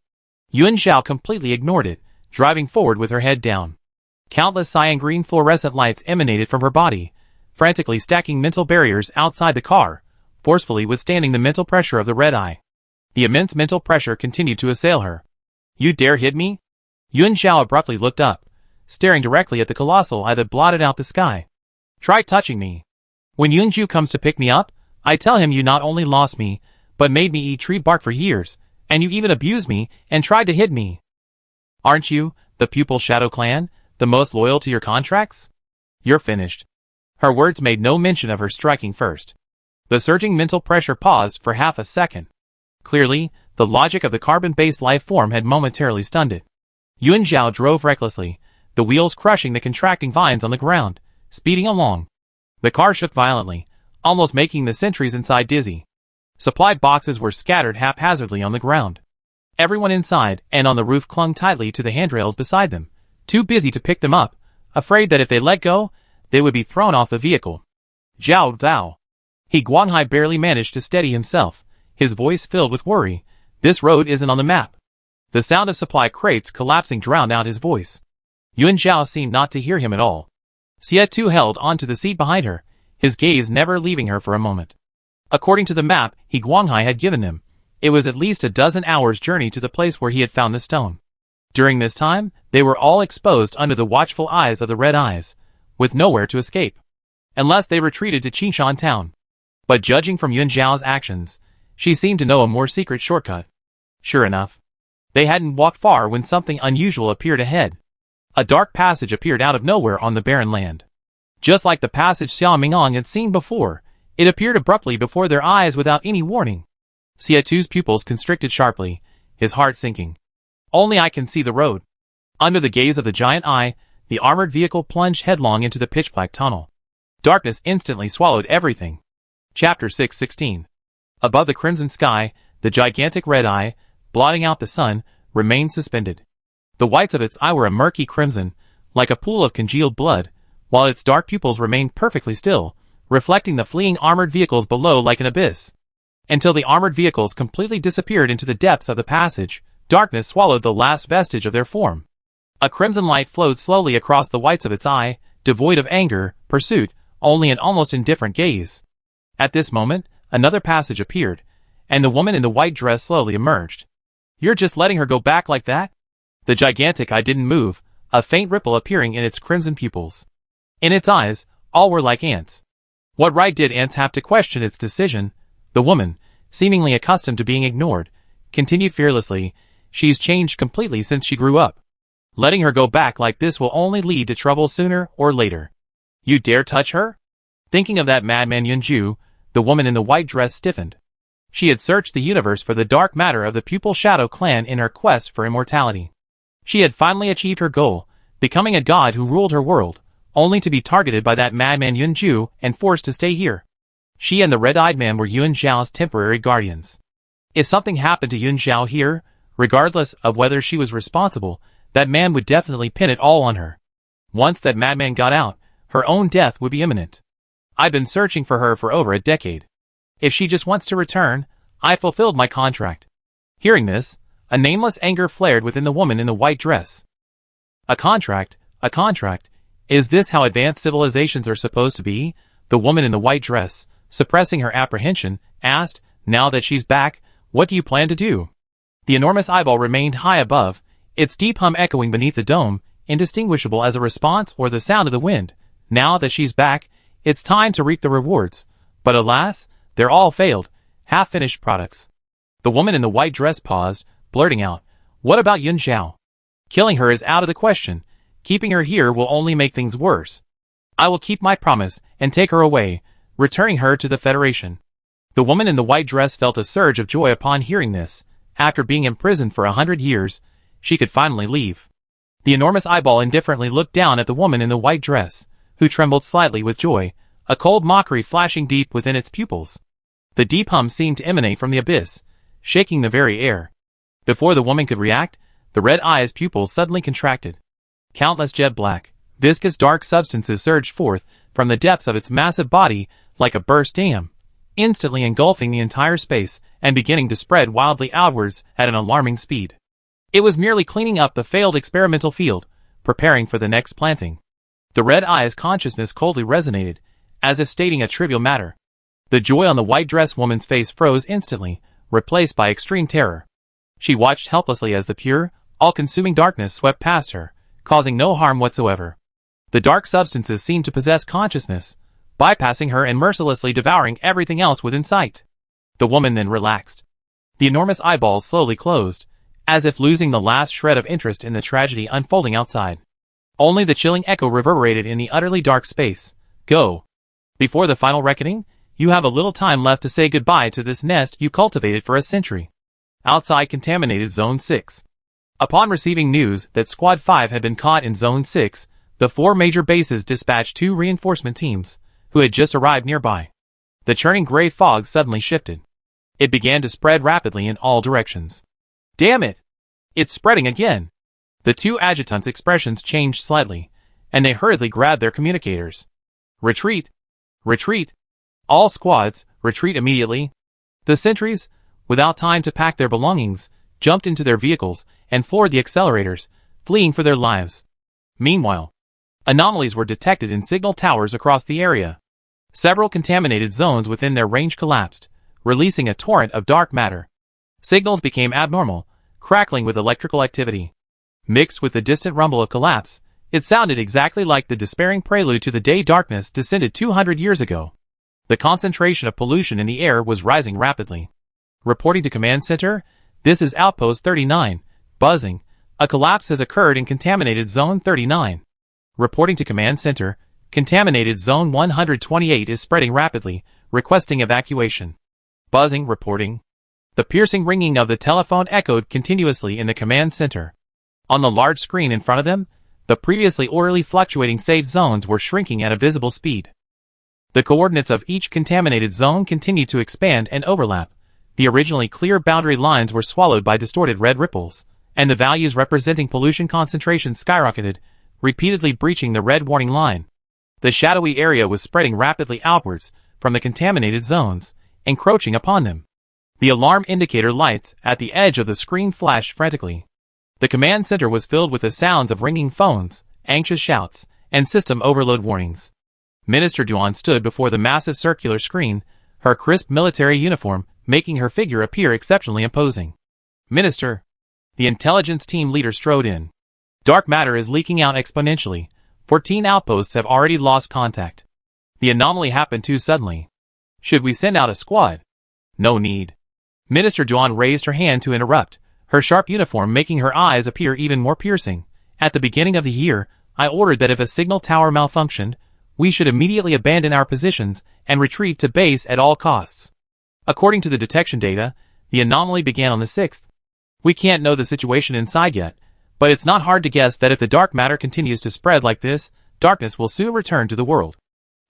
Yun Zhao completely ignored it, driving forward with her head down. Countless cyan-green fluorescent lights emanated from her body, frantically stacking mental barriers outside the car, forcefully withstanding the mental pressure of the red eye. The immense mental pressure continued to assail her. You dare hit me? Yun Zhao abruptly looked up, staring directly at the colossal eye that blotted out the sky. Try touching me. When Yunju comes to pick me up, I tell him you not only lost me, but made me eat tree bark for years, and you even abused me and tried to hit me. Aren't you, the Pupil Shadow Clan, the most loyal to your contracts? You're finished. Her words made no mention of her striking first. The surging mental pressure paused for half a second. Clearly, the logic of the carbon-based life form had momentarily stunned it. Yun Zhao drove recklessly, the wheels crushing the contracting vines on the ground, speeding along. The car shook violently, almost making the sentries inside dizzy. Supply boxes were scattered haphazardly on the ground. Everyone inside and on the roof clung tightly to the handrails beside them, too busy to pick them up, afraid that if they let go, they would be thrown off the vehicle. Zhao Dao. He Guanghai barely managed to steady himself, his voice filled with worry. This road isn't on the map. The sound of supply crates collapsing drowned out his voice. Yun Zhao seemed not to hear him at all. Xie Tu held onto the seat behind her, his gaze never leaving her for a moment. According to the map he Guanghai had given him, it was at least a dozen hours' journey to the place where he had found the stone. During this time, they were all exposed under the watchful eyes of the red eyes, with nowhere to escape. Unless they retreated to Qingshan town. But judging from Yun Zhao's actions, she seemed to know a more secret shortcut. Sure enough. They hadn't walked far when something unusual appeared ahead. A dark passage appeared out of nowhere on the barren land. Just like the passage Xia Mingang had seen before, it appeared abruptly before their eyes without any warning. Xie Tu's pupils constricted sharply, his heart sinking. Only I can see the road. Under the gaze of the giant eye, the armored vehicle plunged headlong into the pitch-black tunnel. Darkness instantly swallowed everything. Chapter 6:16. Above the crimson sky, the gigantic red eye, blotting out the sun, remained suspended. The whites of its eye were a murky crimson, like a pool of congealed blood, while its dark pupils remained perfectly still, reflecting the fleeing armored vehicles below like an abyss. Until the armored vehicles completely disappeared into the depths of the passage, darkness swallowed the last vestige of their form. A crimson light flowed slowly across the whites of its eye, devoid of anger, pursuit, only an almost indifferent gaze. At this moment, another passage appeared, and the woman in the white dress slowly emerged. You're just letting her go back like that? The gigantic eye didn't move, a faint ripple appearing in its crimson pupils. In its eyes, all were like ants. What right did ants have to question its decision? The woman, seemingly accustomed to being ignored, continued fearlessly, she's changed completely since she grew up. Letting her go back like this will only lead to trouble sooner or later. You dare touch her? Thinking of that madman Yunju, the woman in the white dress stiffened. She had searched the universe for the dark matter of the Pupil Shadow Clan in her quest for immortality. She had finally achieved her goal, becoming a god who ruled her world, only to be targeted by that madman Yunju and forced to stay here. She and the red-eyed man were Yun Zhao's temporary guardians. If something happened to Yun Zhao here, regardless of whether she was responsible, that man would definitely pin it all on her. Once that madman got out, her own death would be imminent. I've been searching for her for over a decade. If she just wants to return, I fulfilled my contract. Hearing this, a nameless anger flared within the woman in the white dress. A contract? A contract? Is this how advanced civilizations are supposed to be? The woman in the white dress, suppressing her apprehension, asked, now that she's back, what do you plan to do? The enormous eyeball remained high above, its deep hum echoing beneath the dome, indistinguishable as a response or the sound of the wind. Now that she's back, it's time to reap the rewards. But alas, they're all failed, half-finished products. The woman in the white dress paused, blurting out, what about Yun Xiao? Killing her is out of the question. Keeping her here will only make things worse. I will keep my promise and take her away, returning her to the Federation. The woman in the white dress felt a surge of joy upon hearing this. After being imprisoned for 100 years, she could finally leave. The enormous eyeball indifferently looked down at the woman in the white dress, who trembled slightly with joy, a cold mockery flashing deep within its pupils. The deep hum seemed to emanate from the abyss, shaking the very air. Before the woman could react, the red eye's pupils suddenly contracted. Countless jet black, viscous dark substances surged forth from the depths of its massive body like a burst dam, instantly engulfing the entire space and beginning to spread wildly outwards at an alarming speed. It was merely cleaning up the failed experimental field, preparing for the next planting. The red eye's consciousness coldly resonated, as if stating a trivial matter. The joy on the white dress woman's face froze instantly, replaced by extreme terror. She watched helplessly as the pure, all-consuming darkness swept past her, causing no harm whatsoever. The dark substances seemed to possess consciousness, bypassing her and mercilessly devouring everything else within sight. The woman then relaxed. The enormous eyeballs slowly closed, as if losing the last shred of interest in the tragedy unfolding outside. Only the chilling echo reverberated in the utterly dark space. Go. Before the final reckoning, you have a little time left to say goodbye to this nest you cultivated for a century. Outside contaminated Zone 6. Upon receiving news that Squad 5 had been caught in Zone 6, the 4 major bases dispatched 2 reinforcement teams, who had just arrived nearby. The churning gray fog suddenly shifted. It began to spread rapidly in all directions. Damn it! It's spreading again! The 2 adjutants' expressions changed slightly, and they hurriedly grabbed their communicators. Retreat! Retreat! All squads, retreat immediately! The sentries, without time to pack their belongings, jumped into their vehicles and floored the accelerators, fleeing for their lives. Meanwhile, anomalies were detected in signal towers across the area. Several contaminated zones within their range collapsed, releasing a torrent of dark matter. Signals became abnormal, crackling with electrical activity. Mixed with the distant rumble of collapse, it sounded exactly like the despairing prelude to the day darkness descended 200 years ago. The concentration of pollution in the air was rising rapidly. Reporting to Command Center, this is Outpost 39, buzzing. A collapse has occurred in contaminated Zone 39. Reporting to Command Center, contaminated Zone 128 is spreading rapidly, requesting evacuation. Buzzing, reporting. The piercing ringing of the telephone echoed continuously in the Command Center. On the large screen in front of them, the previously orderly fluctuating safe zones were shrinking at a visible speed. The coordinates of each contaminated zone continued to expand and overlap. The originally clear boundary lines were swallowed by distorted red ripples, and the values representing pollution concentration skyrocketed, repeatedly breaching the red warning line. The shadowy area was spreading rapidly outwards from the contaminated zones, encroaching upon them. The alarm indicator lights at the edge of the screen flashed frantically. The command center was filled with the sounds of ringing phones, anxious shouts, and system overload warnings. Minister Duan stood before the massive circular screen, her crisp military uniform making her figure appear exceptionally imposing. Minister. The intelligence team leader strode in. Dark matter is leaking out exponentially. 14 outposts have already lost contact. The anomaly happened too suddenly. Should we send out a squad? No need. Minister Duan raised her hand to interrupt, her sharp uniform making her eyes appear even more piercing. At the beginning of the year, I ordered that if a signal tower malfunctioned, we should immediately abandon our positions and retreat to base at all costs. According to the detection data, the anomaly began on the 6th. We can't know the situation inside yet, but it's not hard to guess that if the dark matter continues to spread like this, darkness will soon return to the world.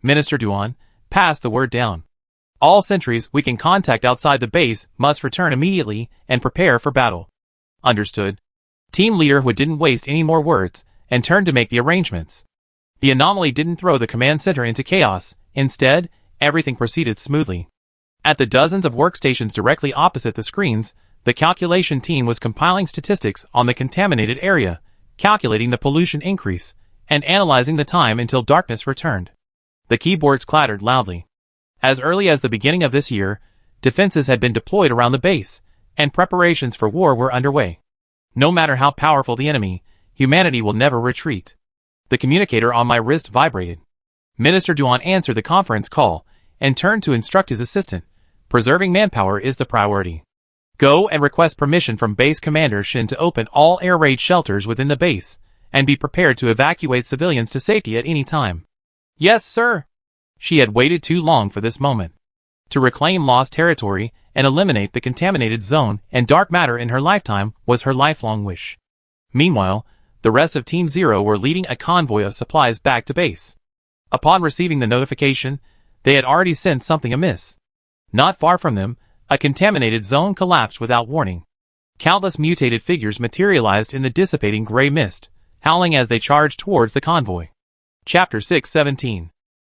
Minister Duan, pass the word down. All sentries we can contact outside the base must return immediately and prepare for battle. Understood. Team leader Hu didn't waste any more words and turned to make the arrangements. The anomaly didn't throw the command center into chaos. Instead, everything proceeded smoothly. At the dozens of workstations directly opposite the screens, the calculation team was compiling statistics on the contaminated area, calculating the pollution increase, and analyzing the time until darkness returned. The keyboards clattered loudly. As early as the beginning of this year, defenses had been deployed around the base, and preparations for war were underway. No matter how powerful the enemy, humanity will never retreat. The communicator on my wrist vibrated. Minister Duan answered the conference call and turned to instruct his assistant. Preserving manpower is the priority. Go and request permission from Base Commander Shin to open all air raid shelters within the base, and be prepared to evacuate civilians to safety at any time. Yes, sir. She had waited too long for this moment. To reclaim lost territory and eliminate the contaminated zone and dark matter in her lifetime was her lifelong wish. Meanwhile, the rest of Team Zero were leading a convoy of supplies back to base. Upon receiving the notification, they had already sensed something amiss. Not far from them, a contaminated zone collapsed without warning. Countless mutated figures materialized in the dissipating gray mist, howling as they charged towards the convoy. Chapter 6:17.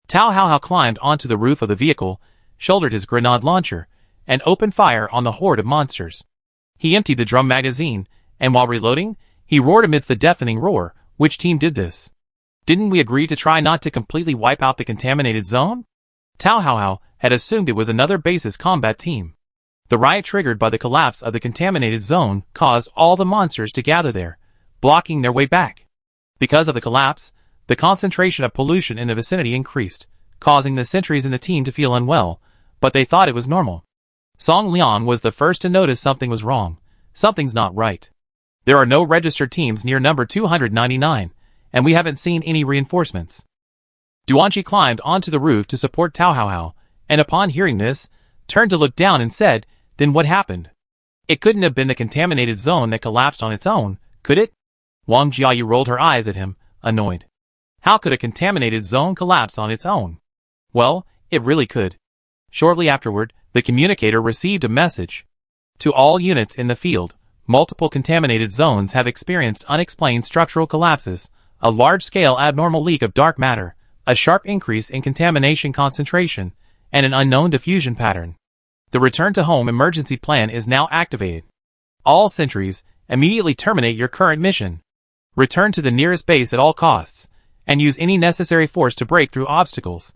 Tao Hao climbed onto the roof of the vehicle, shouldered his grenade launcher, and opened fire on the horde of monsters. He emptied the drum magazine, and while reloading, he roared amidst the deafening roar. Which team did this? Didn't we agree to try not to completely wipe out the contaminated zone? Tao Hao had assumed it was another base's combat team. The riot triggered by the collapse of the contaminated zone caused all the monsters to gather there, blocking their way back. Because of the collapse, the concentration of pollution in the vicinity increased, causing the sentries in the team to feel unwell, but they thought it was normal. Song Liang was the first to notice something was wrong. Something's not right. There are no registered teams near number 299, and we haven't seen any reinforcements. Duanqi climbed onto the roof to support Tao Hao, and upon hearing this, turned to look down and said, "Then what happened? It couldn't have been the contaminated zone that collapsed on its own, could it?" Wang Jiayu rolled her eyes at him, annoyed. How could a contaminated zone collapse on its own? Well, it really could. Shortly afterward, the communicator received a message. To all units in the field, multiple contaminated zones have experienced unexplained structural collapses, a large-scale abnormal leak of dark matter, a sharp increase in contamination concentration, and an unknown diffusion pattern. The return-to-home emergency plan is now activated. All sentries, immediately terminate your current mission. Return to the nearest base at all costs, and use any necessary force to break through obstacles.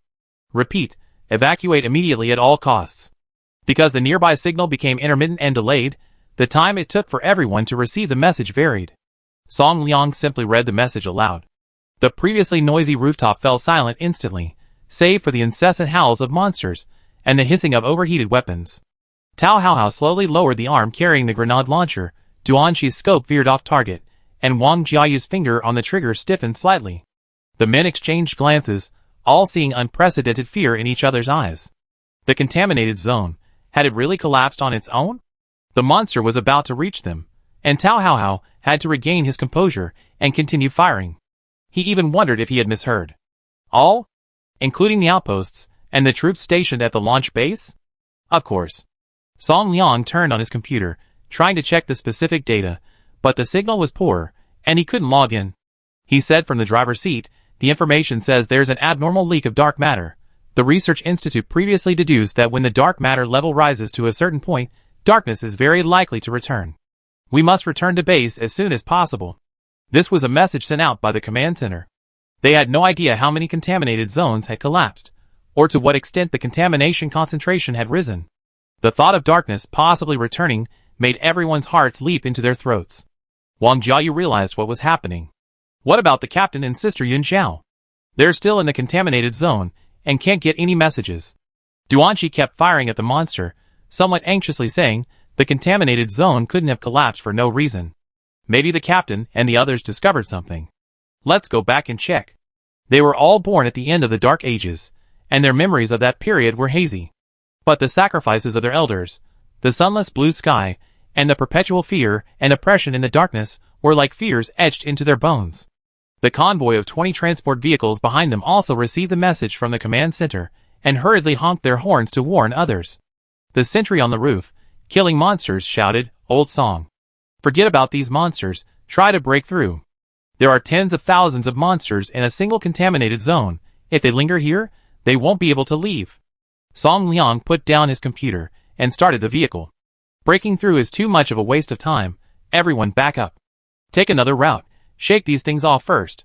Repeat, evacuate immediately at all costs. Because the nearby signal became intermittent and delayed, the time it took for everyone to receive the message varied. Song Liang simply read the message aloud. The previously noisy rooftop fell silent instantly, save for the incessant howls of monsters and the hissing of overheated weapons. Tao Hao slowly lowered the arm carrying the grenade launcher, Duanqi's scope veered off target, and Wang Jiayu's finger on the trigger stiffened slightly. The men exchanged glances, all seeing unprecedented fear in each other's eyes. The contaminated zone, had it really collapsed on its own? The monster was about to reach them, and Tao Hao had to regain his composure and continue firing. He even wondered if he had misheard. All? Including the outposts, and the troops stationed at the launch base? Of course. Song Liang turned on his computer, trying to check the specific data, but the signal was poor, and he couldn't log in. He said from the driver's seat, "The information says there's an abnormal leak of dark matter. The Research Institute previously deduced that when the dark matter level rises to a certain point, darkness is very likely to return. We must return to base as soon as possible." This was a message sent out by the command center. They had no idea how many contaminated zones had collapsed, or to what extent the contamination concentration had risen. The thought of darkness possibly returning made everyone's hearts leap into their throats. Wang Jiayu realized what was happening. What about the captain and Sister Yun Xiao? They're still in the contaminated zone, and can't get any messages. Duanqi kept firing at the monster, somewhat anxiously saying, the contaminated zone couldn't have collapsed for no reason. Maybe the captain and the others discovered something. Let's go back and check. They were all born at the end of the Dark Ages, and their memories of that period were hazy. But the sacrifices of their elders, the sunless blue sky, and the perpetual fear and oppression in the darkness were like fears etched into their bones. The convoy of 20 transport vehicles behind them also received the message from the command center, and hurriedly honked their horns to warn others. The sentry on the roof, killing monsters, shouted, "Old song. Forget about these monsters, try to break through. There are tens of thousands of monsters in a single contaminated zone. If they linger here, they won't be able to leave." Song Liang put down his computer and started the vehicle. Breaking through is too much of a waste of time. Everyone back up. Take another route. Shake these things off first.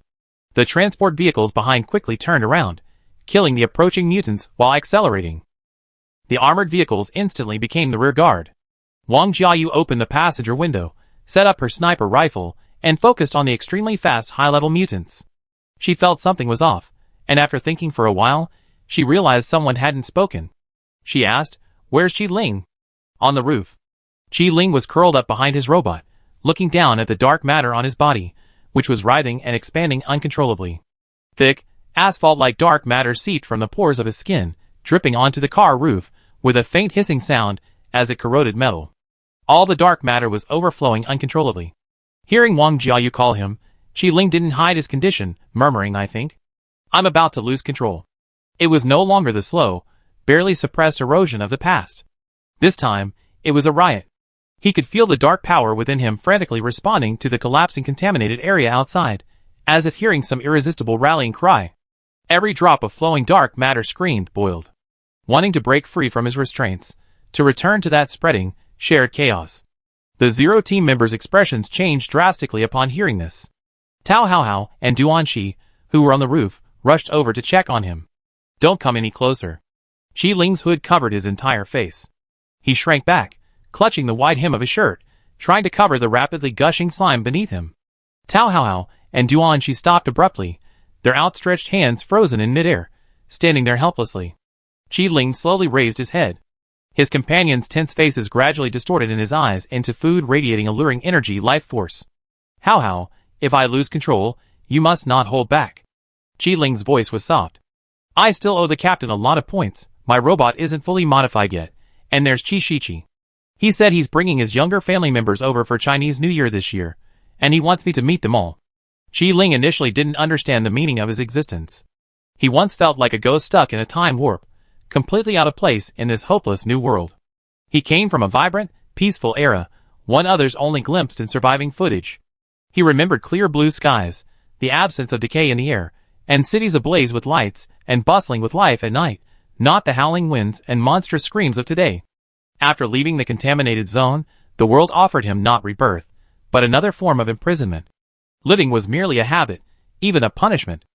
The transport vehicles behind quickly turned around, killing the approaching mutants while accelerating. The armored vehicles instantly became the rear guard. Wang Jiayu opened the passenger window, set up her sniper rifle, and focused on the extremely fast high-level mutants. She felt something was off, and after thinking for a while, she realized someone hadn't spoken. She asked, "Where's Qi Ling?" "On the roof." Qi Ling was curled up behind his robot, looking down at the dark matter on his body, which was writhing and expanding uncontrollably. Thick, asphalt-like dark matter seeped from the pores of his skin, dripping onto the car roof, with a faint hissing sound as it corroded metal. All the dark matter was overflowing uncontrollably. Hearing Wang Jiayu call him, Qi Ling didn't hide his condition, murmuring, "I think I'm about to lose control." It was no longer the slow, barely suppressed erosion of the past. This time, it was a riot. He could feel the dark power within him frantically responding to the collapsing contaminated area outside, as if hearing some irresistible rallying cry. Every drop of flowing dark matter screamed, boiled, wanting to break free from his restraints, to return to that spreading, shared chaos. The Zero team members' expressions changed drastically upon hearing this. Tao Haohao and Duan Shi, who were on the roof, rushed over to check on him. "Don't come any closer." Qi Ling's hood covered his entire face. He shrank back, clutching the wide hem of his shirt, trying to cover the rapidly gushing slime beneath him. Tao Haohao and Duan Shi stopped abruptly, their outstretched hands frozen in midair, standing there helplessly. Qi Ling slowly raised his head. His companions' tense faces gradually distorted in his eyes into food radiating alluring energy life force. "Haohao, if I lose control, you must not hold back." Qi Ling's voice was soft. "I still owe the captain a lot of points. My robot isn't fully modified yet, and there's Qi Shiqi. He said he's bringing his younger family members over for Chinese New Year this year, and he wants me to meet them all." Qi Ling initially didn't understand the meaning of his existence. He once felt like a ghost stuck in a time warp, completely out of place in this hopeless new world. He came from a vibrant, peaceful era, one others only glimpsed in surviving footage. He remembered clear blue skies, the absence of decay in the air, and cities ablaze with lights and bustling with life at night, not the howling winds and monstrous screams of today. After leaving the contaminated zone, the world offered him not rebirth, but another form of imprisonment. Living was merely a habit, even a punishment.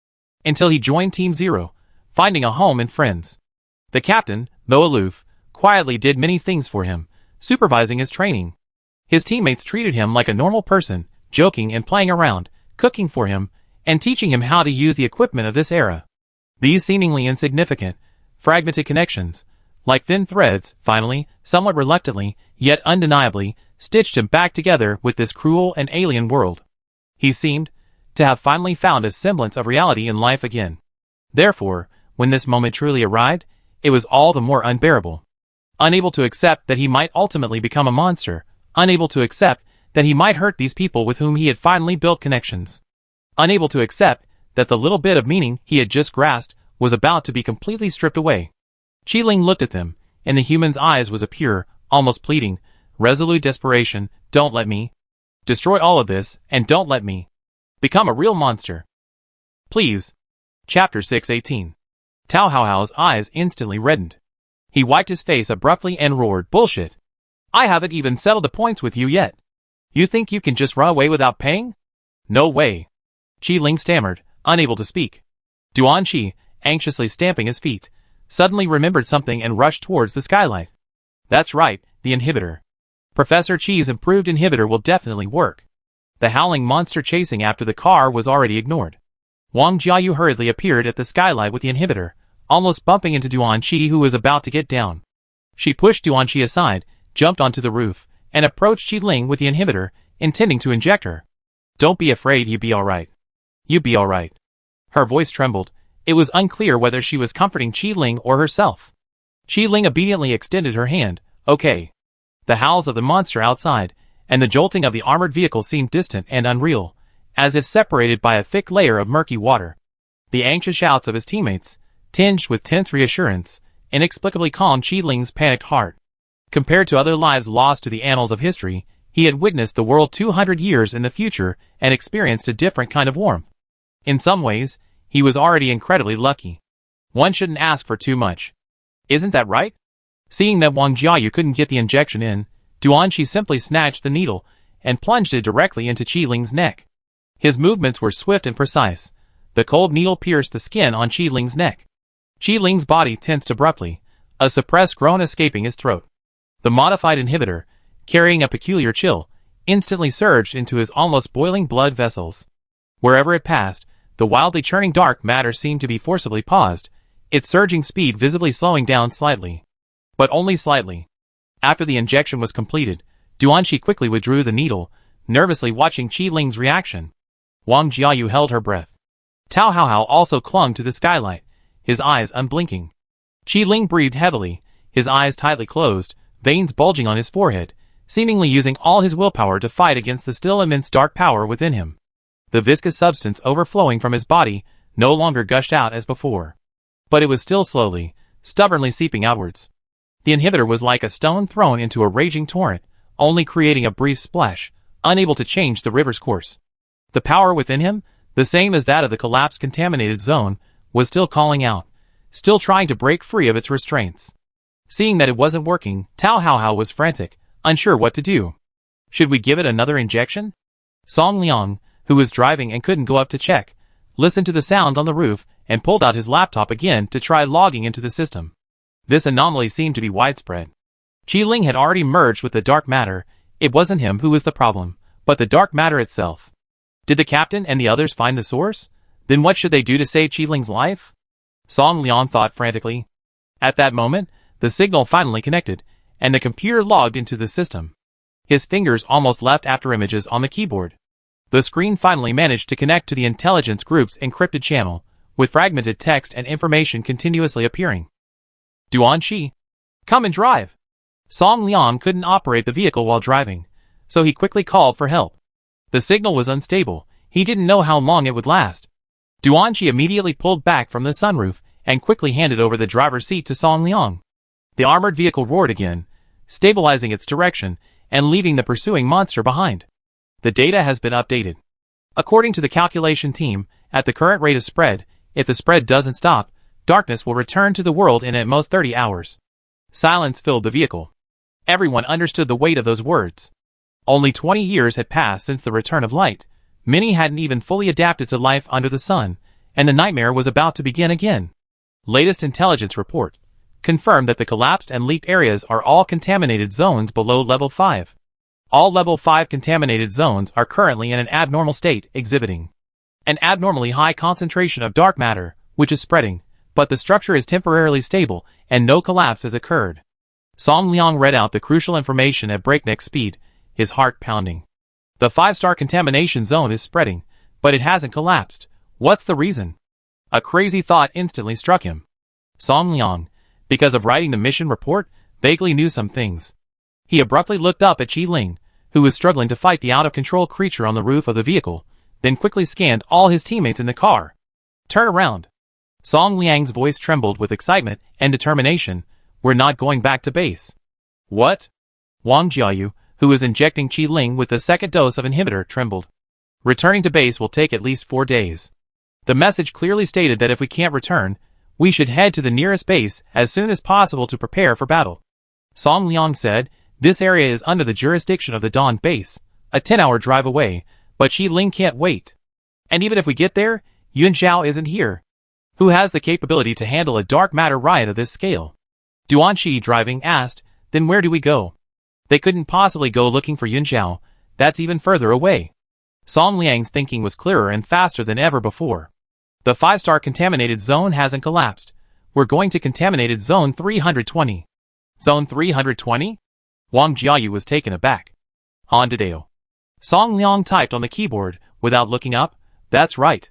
Until he joined Team Zero, finding a home and friends. The captain, though aloof, quietly did many things for him, supervising his training. His teammates treated him like a normal person, joking and playing around, cooking for him, and teaching him how to use the equipment of this era. These seemingly insignificant, fragmented connections, like thin threads, finally, somewhat reluctantly, yet undeniably, stitched him back together with this cruel and alien world. He seemed to have finally found a semblance of reality in life again. Therefore, when this moment truly arrived, it was all the more unbearable. Unable to accept that he might ultimately become a monster, unable to accept that he might hurt these people with whom he had finally built connections. Unable to accept that the little bit of meaning he had just grasped was about to be completely stripped away. Qi Ling looked at them. In the human's eyes was a pure, almost pleading, resolute desperation. "Don't let me destroy all of this, and don't let me become a real monster. Please." Chapter 618. Tao Haohao's eyes instantly reddened. He wiped his face abruptly and roared, "Bullshit! I haven't even settled the points with you yet. You think you can just run away without paying? No way." Qi Ling stammered, unable to speak. Duan Shi, anxiously stamping his feet, suddenly remembered something and rushed towards the skylight. "That's right, the inhibitor. Professor Qi's improved inhibitor will definitely work." The howling monster chasing after the car was already ignored. Wang Jiayu hurriedly appeared at the skylight with the inhibitor, almost bumping into Duan Shi, who was about to get down. She pushed Duan Shi aside, jumped onto the roof, and approached Qi Ling with the inhibitor, intending to inject her. "Don't be afraid, you be alright. You be alright." Her voice trembled. It was unclear whether she was comforting Qi Ling or herself. Qi Ling obediently extended her hand. "Okay." The howls of the monster outside, and the jolting of the armored vehicle seemed distant and unreal, as if separated by a thick layer of murky water. The anxious shouts of his teammates, tinged with tense reassurance, inexplicably calmed Qi Ling's panicked heart. Compared to other lives lost to the annals of history, he had witnessed the world 200 years in the future and experienced a different kind of warmth. In some ways, he was already incredibly lucky. One shouldn't ask for too much. Isn't that right? Seeing that Wang Jiayu couldn't get the injection in, Duan Shi simply snatched the needle and plunged it directly into Qi Ling's neck. His movements were swift and precise, The cold needle pierced the skin on Qi Ling's neck. Qi Ling's body tensed abruptly, a suppressed groan escaping his throat. The modified inhibitor, carrying a peculiar chill, instantly surged into his almost boiling blood vessels. Wherever it passed, the wildly churning dark matter seemed to be forcibly paused, its surging speed visibly slowing down slightly. But only slightly. After the injection was completed, Duanqi quickly withdrew the needle, nervously watching Qi Ling's reaction. Wang Jiayu held her breath. Tao Haohao also clung to the skylight, his eyes unblinking. Qi Ling breathed heavily, his eyes tightly closed, veins bulging on his forehead, seemingly using all his willpower to fight against the still immense dark power within him. The viscous substance overflowing from his body no longer gushed out as before. But it was still slowly, stubbornly seeping outwards. The inhibitor was like a stone thrown into a raging torrent, only creating a brief splash, unable to change the river's course. The power within him, the same as that of the collapsed contaminated zone, was still calling out, still trying to break free of its restraints. Seeing that it wasn't working, Tao Haohao was frantic, unsure what to do. Should we give it another injection? Song Liang, who was driving and couldn't go up to check, listened to the sounds on the roof and pulled out his laptop again to try logging into the system. This anomaly seemed to be widespread. Qi Ling had already merged with the dark matter. It wasn't him who was the problem, but the dark matter itself. Did the captain and the others find the source? Then what should they do to save Qi Ling's life? Song Liang thought frantically. At that moment, the signal finally connected, and the computer logged into the system. His fingers almost left after images on the keyboard. The screen finally managed to connect to the intelligence group's encrypted channel, with fragmented text and information continuously appearing. Duanqi, come and drive. Song Liang couldn't operate the vehicle while driving, so he quickly called for help. The signal was unstable, he didn't know how long it would last. Duanqi immediately pulled back from the sunroof and quickly handed over the driver's seat to Song Liang. The armored vehicle roared again, stabilizing its direction and leaving the pursuing monster behind. The data has been updated. According to the calculation team, at the current rate of spread, if the spread doesn't stop, darkness will return to the world in at most 30 hours. Silence filled the vehicle. Everyone understood the weight of those words. Only 20 years had passed since the return of light. Many hadn't even fully adapted to life under the sun, and the nightmare was about to begin again. Latest intelligence report confirmed that the collapsed and leaked areas are all contaminated zones below level 5. All level 5 contaminated zones are currently in an abnormal state, exhibiting an abnormally high concentration of dark matter, which is spreading, but the structure is temporarily stable and no collapse has occurred. Song Liang read out the crucial information at breakneck speed, his heart pounding. The 5-star contamination zone is spreading, but it hasn't collapsed. What's the reason? A crazy thought instantly struck him. Song Liang, because of writing the mission report, vaguely knew some things. He abruptly looked up at Qi Ling, who was struggling to fight the out-of-control creature on the roof of the vehicle, then quickly scanned all his teammates in the car. Turn around. Song Liang's voice trembled with excitement and determination. We're not going back to base. What? Wang Jiayu, who was injecting Qi Ling with the second dose of inhibitor, trembled. Returning to base will take at least 4 days. The message clearly stated that if we can't return, we should head to the nearest base as soon as possible to prepare for battle. Song Liang said, this area is under the jurisdiction of the Dawn base, a 10-hour drive away, but Qi Ling can't wait. And even if we get there, Yun Zhao isn't here. Who has the capability to handle a dark matter riot of this scale? Duanqi, driving, asked, then where do we go? They couldn't possibly go looking for Yun Zhao, that's even further away. Song Liang's thinking was clearer and faster than ever before. The 5-star contaminated zone hasn't collapsed. We're going to contaminated zone 320. Zone 320? Wang Jiayu was taken aback. Hondadeo. Song Liang typed on the keyboard, without looking up. That's right.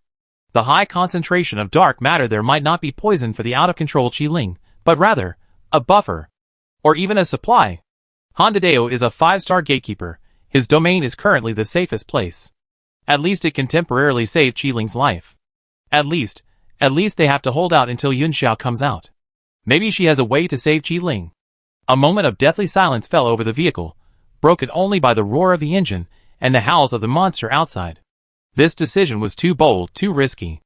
The high concentration of dark matter there might not be poison for the out-of-control Qi Ling, but rather, a buffer. Or even a supply. Hondadeo is a 5-star gatekeeper. His domain is currently the safest place. At least it can temporarily save Qi Ling's life. At least they have to hold out until Yun Zhao comes out. Maybe she has a way to save Qi Ling. A moment of deathly silence fell over the vehicle, broken only by the roar of the engine and the howls of the monster outside. This decision was too bold, too risky.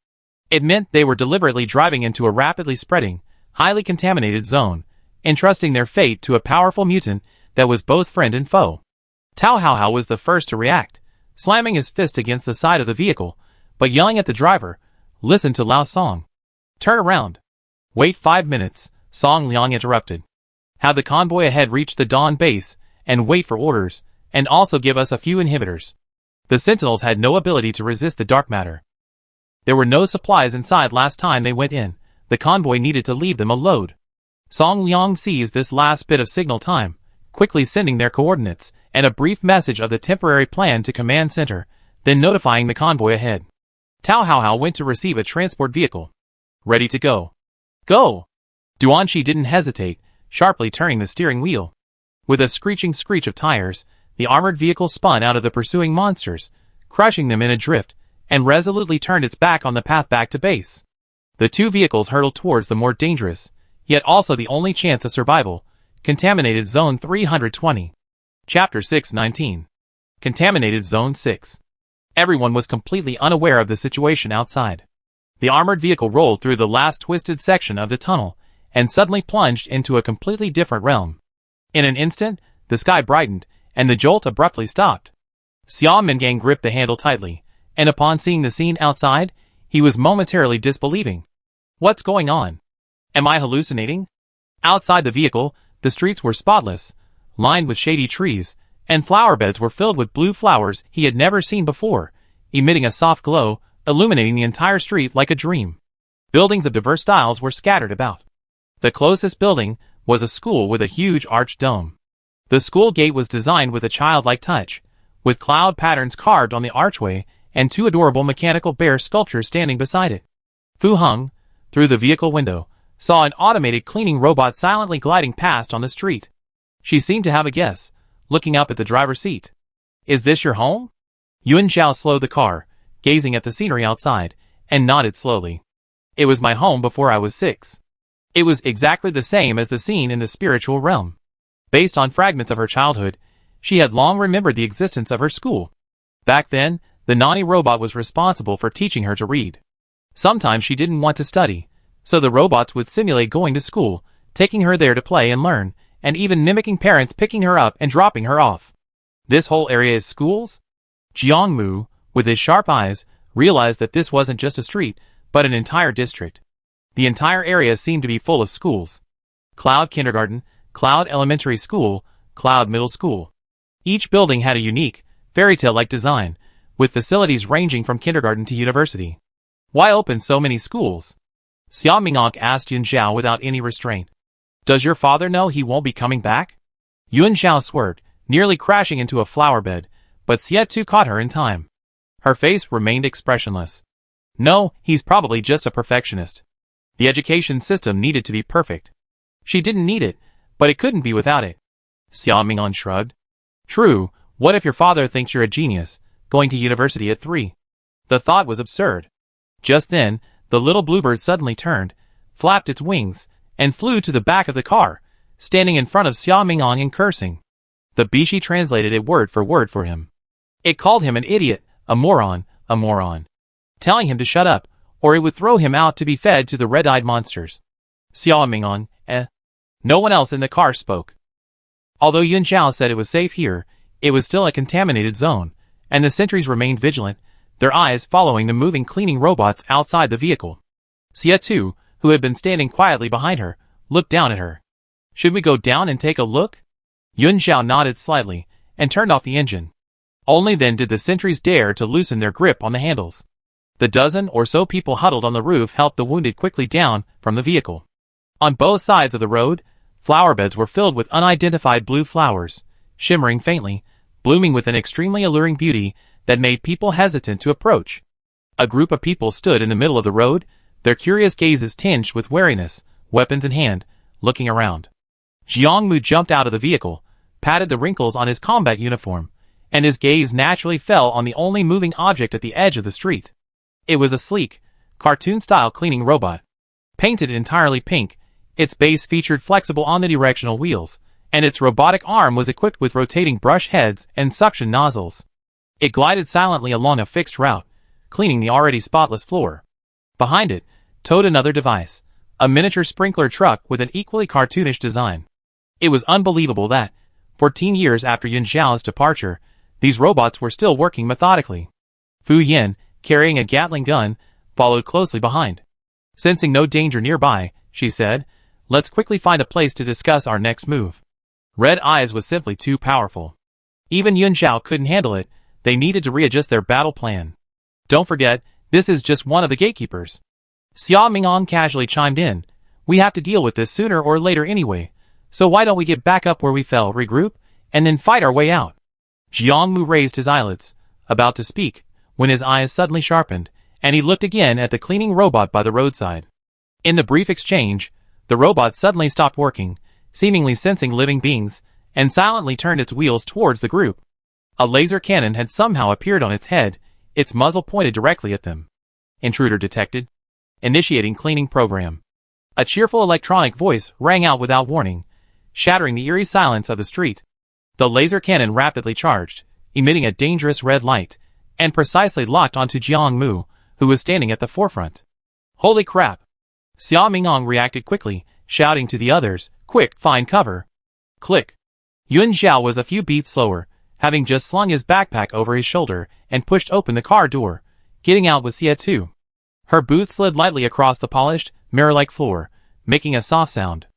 It meant they were deliberately driving into a rapidly spreading, highly contaminated zone, entrusting their fate to a powerful mutant that was both friend and foe. Tao Haohao was the first to react, slamming his fist against the side of the vehicle, but yelling at the driver, Listen to Lao's song. Turn around. Wait 5 minutes, Song Liang interrupted. Have the convoy ahead reach the Dawn base, and wait for orders, and also give us a few inhibitors. The sentinels had no ability to resist the dark matter. There were no supplies inside last time they went in. The convoy needed to leave them a load. Song Liang seized this last bit of signal time, quickly sending their coordinates and a brief message of the temporary plan to command center, then notifying the convoy ahead. Tao Haohao went to receive a transport vehicle. Ready to go. Go! Duanxi didn't hesitate, sharply turning the steering wheel. With a screeching screech of tires, the armored vehicle spun out of the pursuing monsters, crushing them in a drift, and resolutely turned its back on the path back to base. The two vehicles hurtled towards the more dangerous, yet also the only chance of survival, Contaminated Zone 320. Chapter 619. Contaminated Zone 6. Everyone was completely unaware of the situation outside. The armored vehicle rolled through the last twisted section of the tunnel, and suddenly plunged into a completely different realm. In an instant, the sky brightened, and the jolt abruptly stopped. Xiao Mingang gripped the handle tightly, and upon seeing the scene outside, he was momentarily disbelieving. What's going on? Am I hallucinating? Outside the vehicle, the streets were spotless, lined with shady trees, and flower beds were filled with blue flowers he had never seen before, emitting a soft glow, illuminating the entire street like a dream. Buildings of diverse styles were scattered about. The closest building was a school with a huge arched dome. The school gate was designed with a childlike touch, with cloud patterns carved on the archway and two adorable mechanical bear sculptures standing beside it. Fu Heng, through the vehicle window, saw an automated cleaning robot silently gliding past on the street. She seemed to have a guess, looking up at the driver's seat. Is this your home? Yuan Zhao slowed the car, gazing at the scenery outside, and nodded slowly. It was my home before I was 6. It was exactly the same as the scene in the spiritual realm. Based on fragments of her childhood, she had long remembered the existence of her school. Back then, the Nani robot was responsible for teaching her to read. Sometimes she didn't want to study, so the robots would simulate going to school, taking her there to play and learn, and even mimicking parents picking her up and dropping her off. This whole area is schools? Jiangmu, with his sharp eyes, realized that this wasn't just a street, but an entire district. The entire area seemed to be full of schools. Cloud Kindergarten, Cloud Elementary School, Cloud Middle School. Each building had a unique, fairy tale-like design, with facilities ranging from kindergarten to university. Why open so many schools? Xiao Mingang asked Yun Zhao without any restraint. Does your father know he won't be coming back? Yun Zhao swerved, nearly crashing into a flower bed, but Xie Tu caught her in time. Her face remained expressionless. No, he's probably just a perfectionist. The education system needed to be perfect. She didn't need it, but it couldn't be without it. Xiao Mingang shrugged. True, what if your father thinks you're a genius, going to university at 3? The thought was absurd. Just then, the little bluebird suddenly turned, flapped its wings, and flew to the back of the car, standing in front of Xiao Mingang and cursing. The Bishi translated it word for him. It called him an idiot, a moron, telling him to shut up, or it would throw him out to be fed to the red-eyed monsters. Xiao Mingang, No one else in the car spoke. Although Yun Zhao said it was safe here, it was still a contaminated zone, and the sentries remained vigilant, their eyes following the moving cleaning robots outside the vehicle. Xie Tu, who had been standing quietly behind her, looked down at her. Should we go down and take a look? Yun Zhao nodded slightly, and turned off the engine. Only then did the sentries dare to loosen their grip on the handles. The dozen or so people huddled on the roof helped the wounded quickly down from the vehicle. On both sides of the road, flower beds were filled with unidentified blue flowers, shimmering faintly, blooming with an extremely alluring beauty that made people hesitant to approach. A group of people stood in the middle of the road, their curious gazes tinged with wariness, weapons in hand, looking around. Jiangmu jumped out of the vehicle, patted the wrinkles on his combat uniform, and his gaze naturally fell on the only moving object at the edge of the street. It was a sleek, cartoon-style cleaning robot. Painted entirely pink, its base featured flexible omnidirectional wheels, and its robotic arm was equipped with rotating brush heads and suction nozzles. It glided silently along a fixed route, cleaning the already spotless floor. Behind it, towed another device, a miniature sprinkler truck with an equally cartoonish design. It was unbelievable that, 14 years after Yun Zhao's departure, these robots were still working methodically. Fu Yin, carrying a Gatling gun, followed closely behind. Sensing no danger nearby, she said, "Let's quickly find a place to discuss our next move." Red Eyes was simply too powerful. Even Yun Zhao couldn't handle it. They needed to readjust their battle plan. "Don't forget, this is just one of the gatekeepers." Xia Mingong casually chimed in. "We have to deal with this sooner or later anyway, so why don't we get back up where we fell, regroup, and then fight our way out?" Jiangmu raised his eyelids, about to speak, when his eyes suddenly sharpened, and he looked again at the cleaning robot by the roadside. In the brief exchange, the robot suddenly stopped working, seemingly sensing living beings, and silently turned its wheels towards the group. A laser cannon had somehow appeared on its head, its muzzle pointed directly at them. "Intruder detected. Initiating cleaning program." A cheerful electronic voice rang out without warning, shattering the eerie silence of the street. The laser cannon rapidly charged, emitting a dangerous red light, and precisely locked onto Jiang Mu, who was standing at the forefront. "Holy crap!" Xia Mingong reacted quickly, shouting to the others, "Quick, find cover!" Click. Yun Zhao was a few beats slower, having just slung his backpack over his shoulder and pushed open the car door, getting out with Xia Tu. Her boots slid lightly across the polished, mirror-like floor, making a soft sound.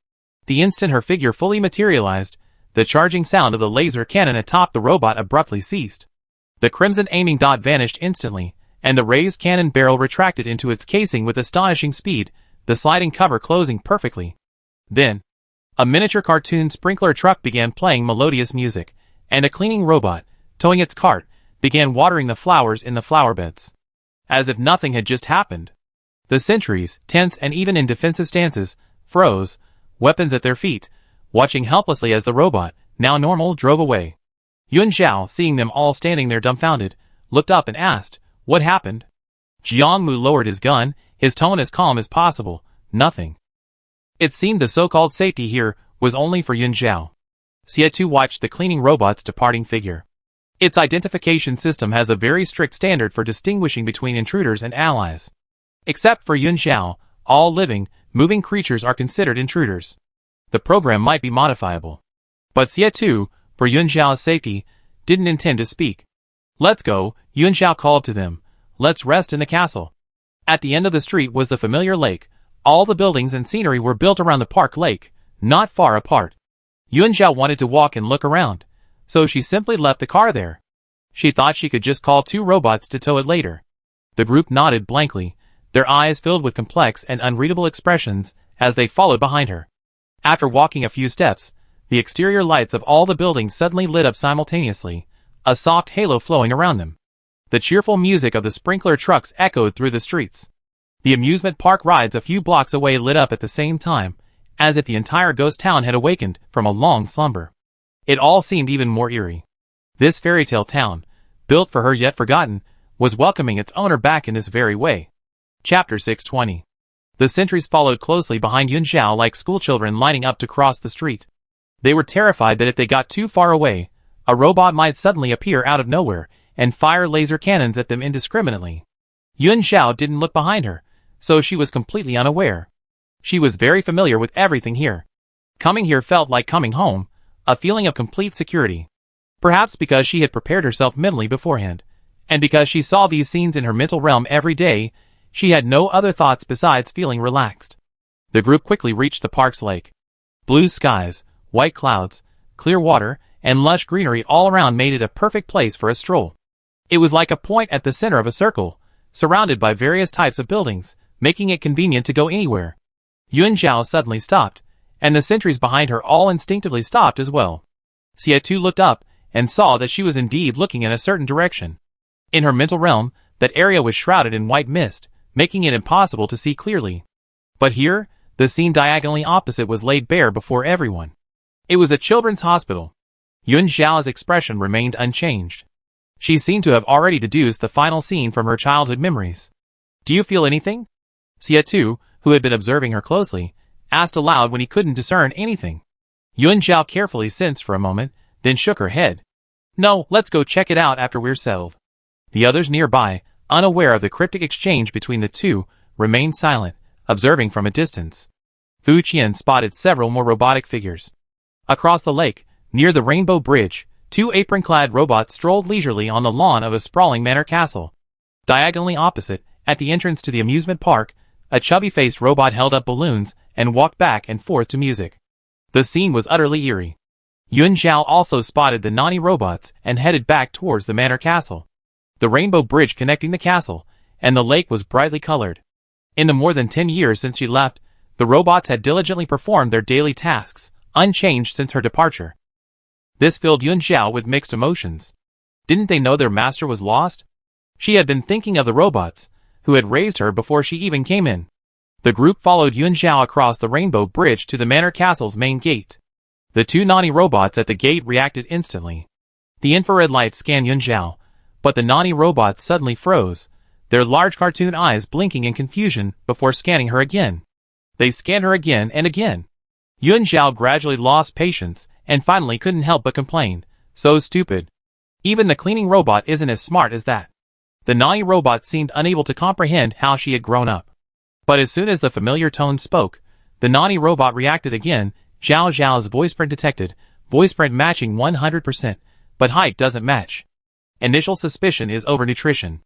The instant her figure fully materialized, the charging sound of the laser cannon atop the robot abruptly ceased. The crimson aiming dot vanished instantly, and the raised cannon barrel retracted into its casing with astonishing speed, the sliding cover closing perfectly. Then, a miniature cartoon sprinkler truck began playing melodious music, and a cleaning robot, towing its cart, began watering the flowers in the flower beds. As if nothing had just happened. The sentries, tense and even in defensive stances, froze, weapons at their feet, watching helplessly as the robot, now normal, drove away. Yun Zhao, seeing them all standing there dumbfounded, looked up and asked, "What happened?" Jiangmu lowered his gun, his tone as calm as possible, "Nothing." It seemed the so-called safety here was only for Yun Zhao. Xia Tu watched the cleaning robot's departing figure. Its identification system has a very strict standard for distinguishing between intruders and allies. Except for Yun Zhao, all living, moving creatures are considered intruders. The program might be modifiable. But Xia Tu, for Yun Zhao's safety, didn't intend to speak. "Let's go," Yun Zhao called to them. "Let's rest in the castle." At the end of the street was the familiar lake. All the buildings and scenery were built around the park lake, not far apart. Yun Zhao wanted to walk and look around, so she simply left the car there. She thought she could just call 2 robots to tow it later. The group nodded blankly, their eyes filled with complex and unreadable expressions as they followed behind her. After walking a few steps, the exterior lights of all the buildings suddenly lit up simultaneously, a soft halo flowing around them. The cheerful music of the sprinkler trucks echoed through the streets. The amusement park rides a few blocks away lit up at the same time, as if the entire ghost town had awakened from a long slumber. It all seemed even more eerie. This fairy tale town, built for her yet forgotten, was welcoming its owner back in this very way. Chapter 620. The sentries followed closely behind Yun Zhao like schoolchildren lining up to cross the street. They were terrified that if they got too far away, a robot might suddenly appear out of nowhere and fire laser cannons at them indiscriminately. Yun Zhao didn't look behind her, so she was completely unaware. She was very familiar with everything here. Coming here felt like coming home, a feeling of complete security. Perhaps because she had prepared herself mentally beforehand, and because she saw these scenes in her mental realm every day, she had no other thoughts besides feeling relaxed. The group quickly reached the park's lake. Blue skies, white clouds, clear water, and lush greenery all around made it a perfect place for a stroll. It was like a point at the center of a circle, surrounded by various types of buildings, making it convenient to go anywhere. Yun Zhao suddenly stopped, and the sentries behind her all instinctively stopped as well. Xia Tu looked up and saw that she was indeed looking in a certain direction. In her mental realm, that area was shrouded in white mist, making it impossible to see clearly. But here, the scene diagonally opposite was laid bare before everyone. It was a children's hospital. Yun Zhao's expression remained unchanged. She seemed to have already deduced the final scene from her childhood memories. "Do you feel anything?" Xia Tu, who had been observing her closely, asked aloud when he couldn't discern anything. Yun Zhao carefully sensed for a moment, then shook her head. "No, let's go check it out after we're settled." The others nearby, unaware of the cryptic exchange between the two, remained silent, observing from a distance. Fu Qian spotted several more robotic figures. Across the lake, near the Rainbow Bridge, 2 apron-clad robots strolled leisurely on the lawn of a sprawling manor castle. Diagonally opposite, At the entrance to the amusement park, a chubby-faced robot held up balloons and walked back and forth to music. The scene was utterly eerie. Yun Zhao also spotted the naughty robots and headed back towards the manor castle. The rainbow bridge connecting the castle and the lake was brightly colored. In the more than 10 years since she left, the robots had diligently performed their daily tasks, unchanged since her departure. This filled Yun Zhao with mixed emotions. Didn't they know their master was lost? She had been thinking of the robots, who had raised her before she even came in. The group followed Yun Zhao across the rainbow bridge to the manor castle's main gate. The two naughty robots at the gate reacted instantly. The infrared light scanned Yun Zhao, but the naughty robots suddenly froze, their large cartoon eyes blinking in confusion before scanning her again. They scanned her again and again. Yun Zhao gradually lost patience and finally couldn't help but complain, "So stupid. Even the cleaning robot isn't as smart as that." The naughty robot seemed unable to comprehend how she had grown up. But as soon as the familiar tone spoke, the naughty robot reacted again. Zhao Zhao's voiceprint detected, voiceprint matching 100%, but height doesn't match. Initial suspicion is overnutrition.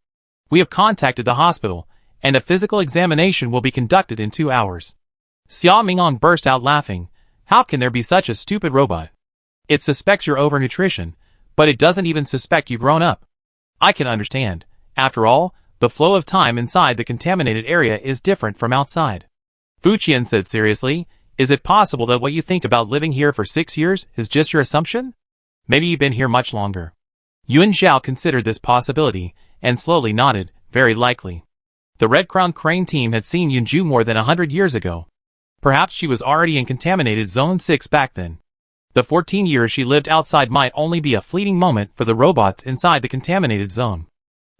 We have contacted the hospital, and a physical examination will be conducted in 2 hours. Xia Mingong burst out laughing. How can there be such a stupid robot? It suspects your overnutrition, but it doesn't even suspect you've grown up. I can understand. After all, the flow of time inside the contaminated area is different from outside. Fu Qian said seriously, "Is it possible that what you think about living here for 6 years is just your assumption? Maybe you've been here much longer." Yun Zhao considered this possibility, and slowly nodded, "Very likely." The Red Crown Crane team had seen Yunju more than 100 years ago. Perhaps she was already in contaminated Zone 6 back then. The 14 years she lived outside might only be a fleeting moment for the robots inside the contaminated zone.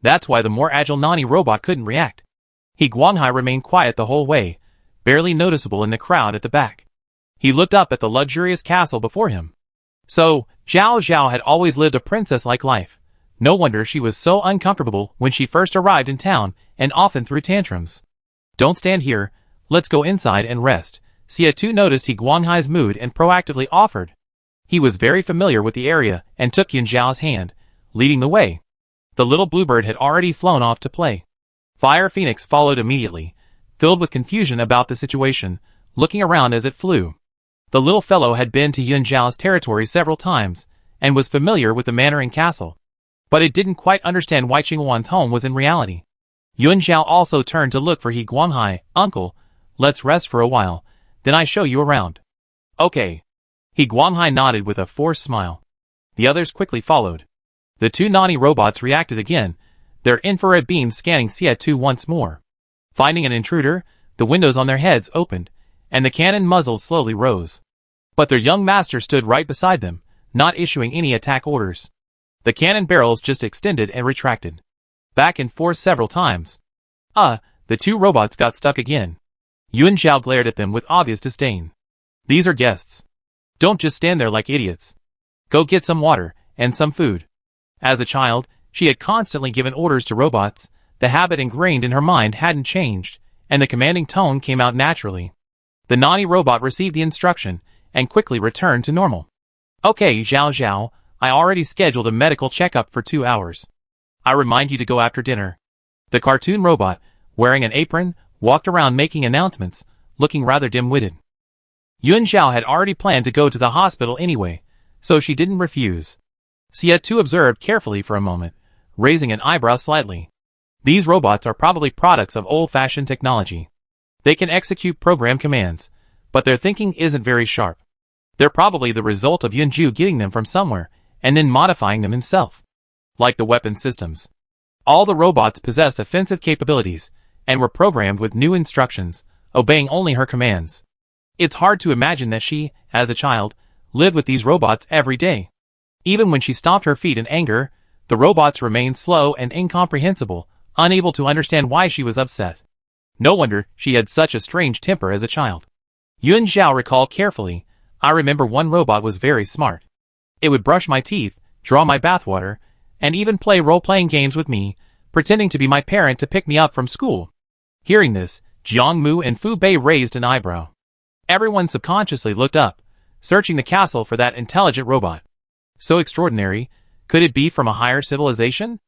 That's why the more agile naughty robot couldn't react. He Guanghai remained quiet the whole way, barely noticeable in the crowd at the back. He looked up at the luxurious castle before him. So, Zhao Zhao had always lived a princess-like life. No wonder she was so uncomfortable when she first arrived in town and often threw tantrums. "Don't stand here, let's go inside and rest." Xia Tu noticed He Guanghai's mood and proactively offered. He was very familiar with the area and took Yun Zhao's hand, leading the way. The little bluebird had already flown off to play. Fire Phoenix followed immediately, filled with confusion about the situation, looking around as it flew. The little fellow had been to Yun Zhao's territory several times, and was familiar with the manor and castle. But it didn't quite understand why Qingwan's home was in reality. Yun Zhao also turned to look for He Guanghai. "Uncle, let's rest for a while, then I show you around." "Okay." He Guanghai nodded with a forced smile. The others quickly followed. The two naughty robots reacted again, their infrared beams scanning Xia Tu once more. Finding an intruder, the windows on their heads opened, and the cannon muzzles slowly rose. But their young master stood right beside them, not issuing any attack orders. The cannon barrels just extended and retracted. Back and forth several times. The two robots got stuck again. Yun Zhao glared at them with obvious disdain. "These are guests. Don't just stand there like idiots. Go get some water, and some food." As a child, she had constantly given orders to robots. The habit ingrained in her mind hadn't changed, and the commanding tone came out naturally. The naughty robot received the instruction, and quickly returned to normal. "Okay, Zhao Zhao, I already scheduled a medical checkup for 2 hours. I remind you to go after dinner." The cartoon robot, wearing an apron, walked around making announcements, looking rather dim-witted. Yun Zhao had already planned to go to the hospital anyway, so she didn't refuse. Xia Tu observed carefully for a moment, raising an eyebrow slightly. These robots are probably products of old-fashioned technology. They can execute program commands, but their thinking isn't very sharp. They're probably the result of Yunju getting them from somewhere, and then modifying them himself. Like the weapon systems. All the robots possessed offensive capabilities, and were programmed with new instructions, obeying only her commands. It's hard to imagine that she, as a child, lived with these robots every day. Even when she stomped her feet in anger, the robots remained slow and incomprehensible, unable to understand why she was upset. No wonder she had such a strange temper as a child. Yun Zhao recalled carefully, "I remember one robot was very smart. It would brush my teeth, draw my bathwater, and even play role-playing games with me, pretending to be my parent to pick me up from school." Hearing this, Jiang Mu and Fu Bei raised an eyebrow. Everyone subconsciously looked up, searching the castle for that intelligent robot. So extraordinary, could it be from a higher civilization?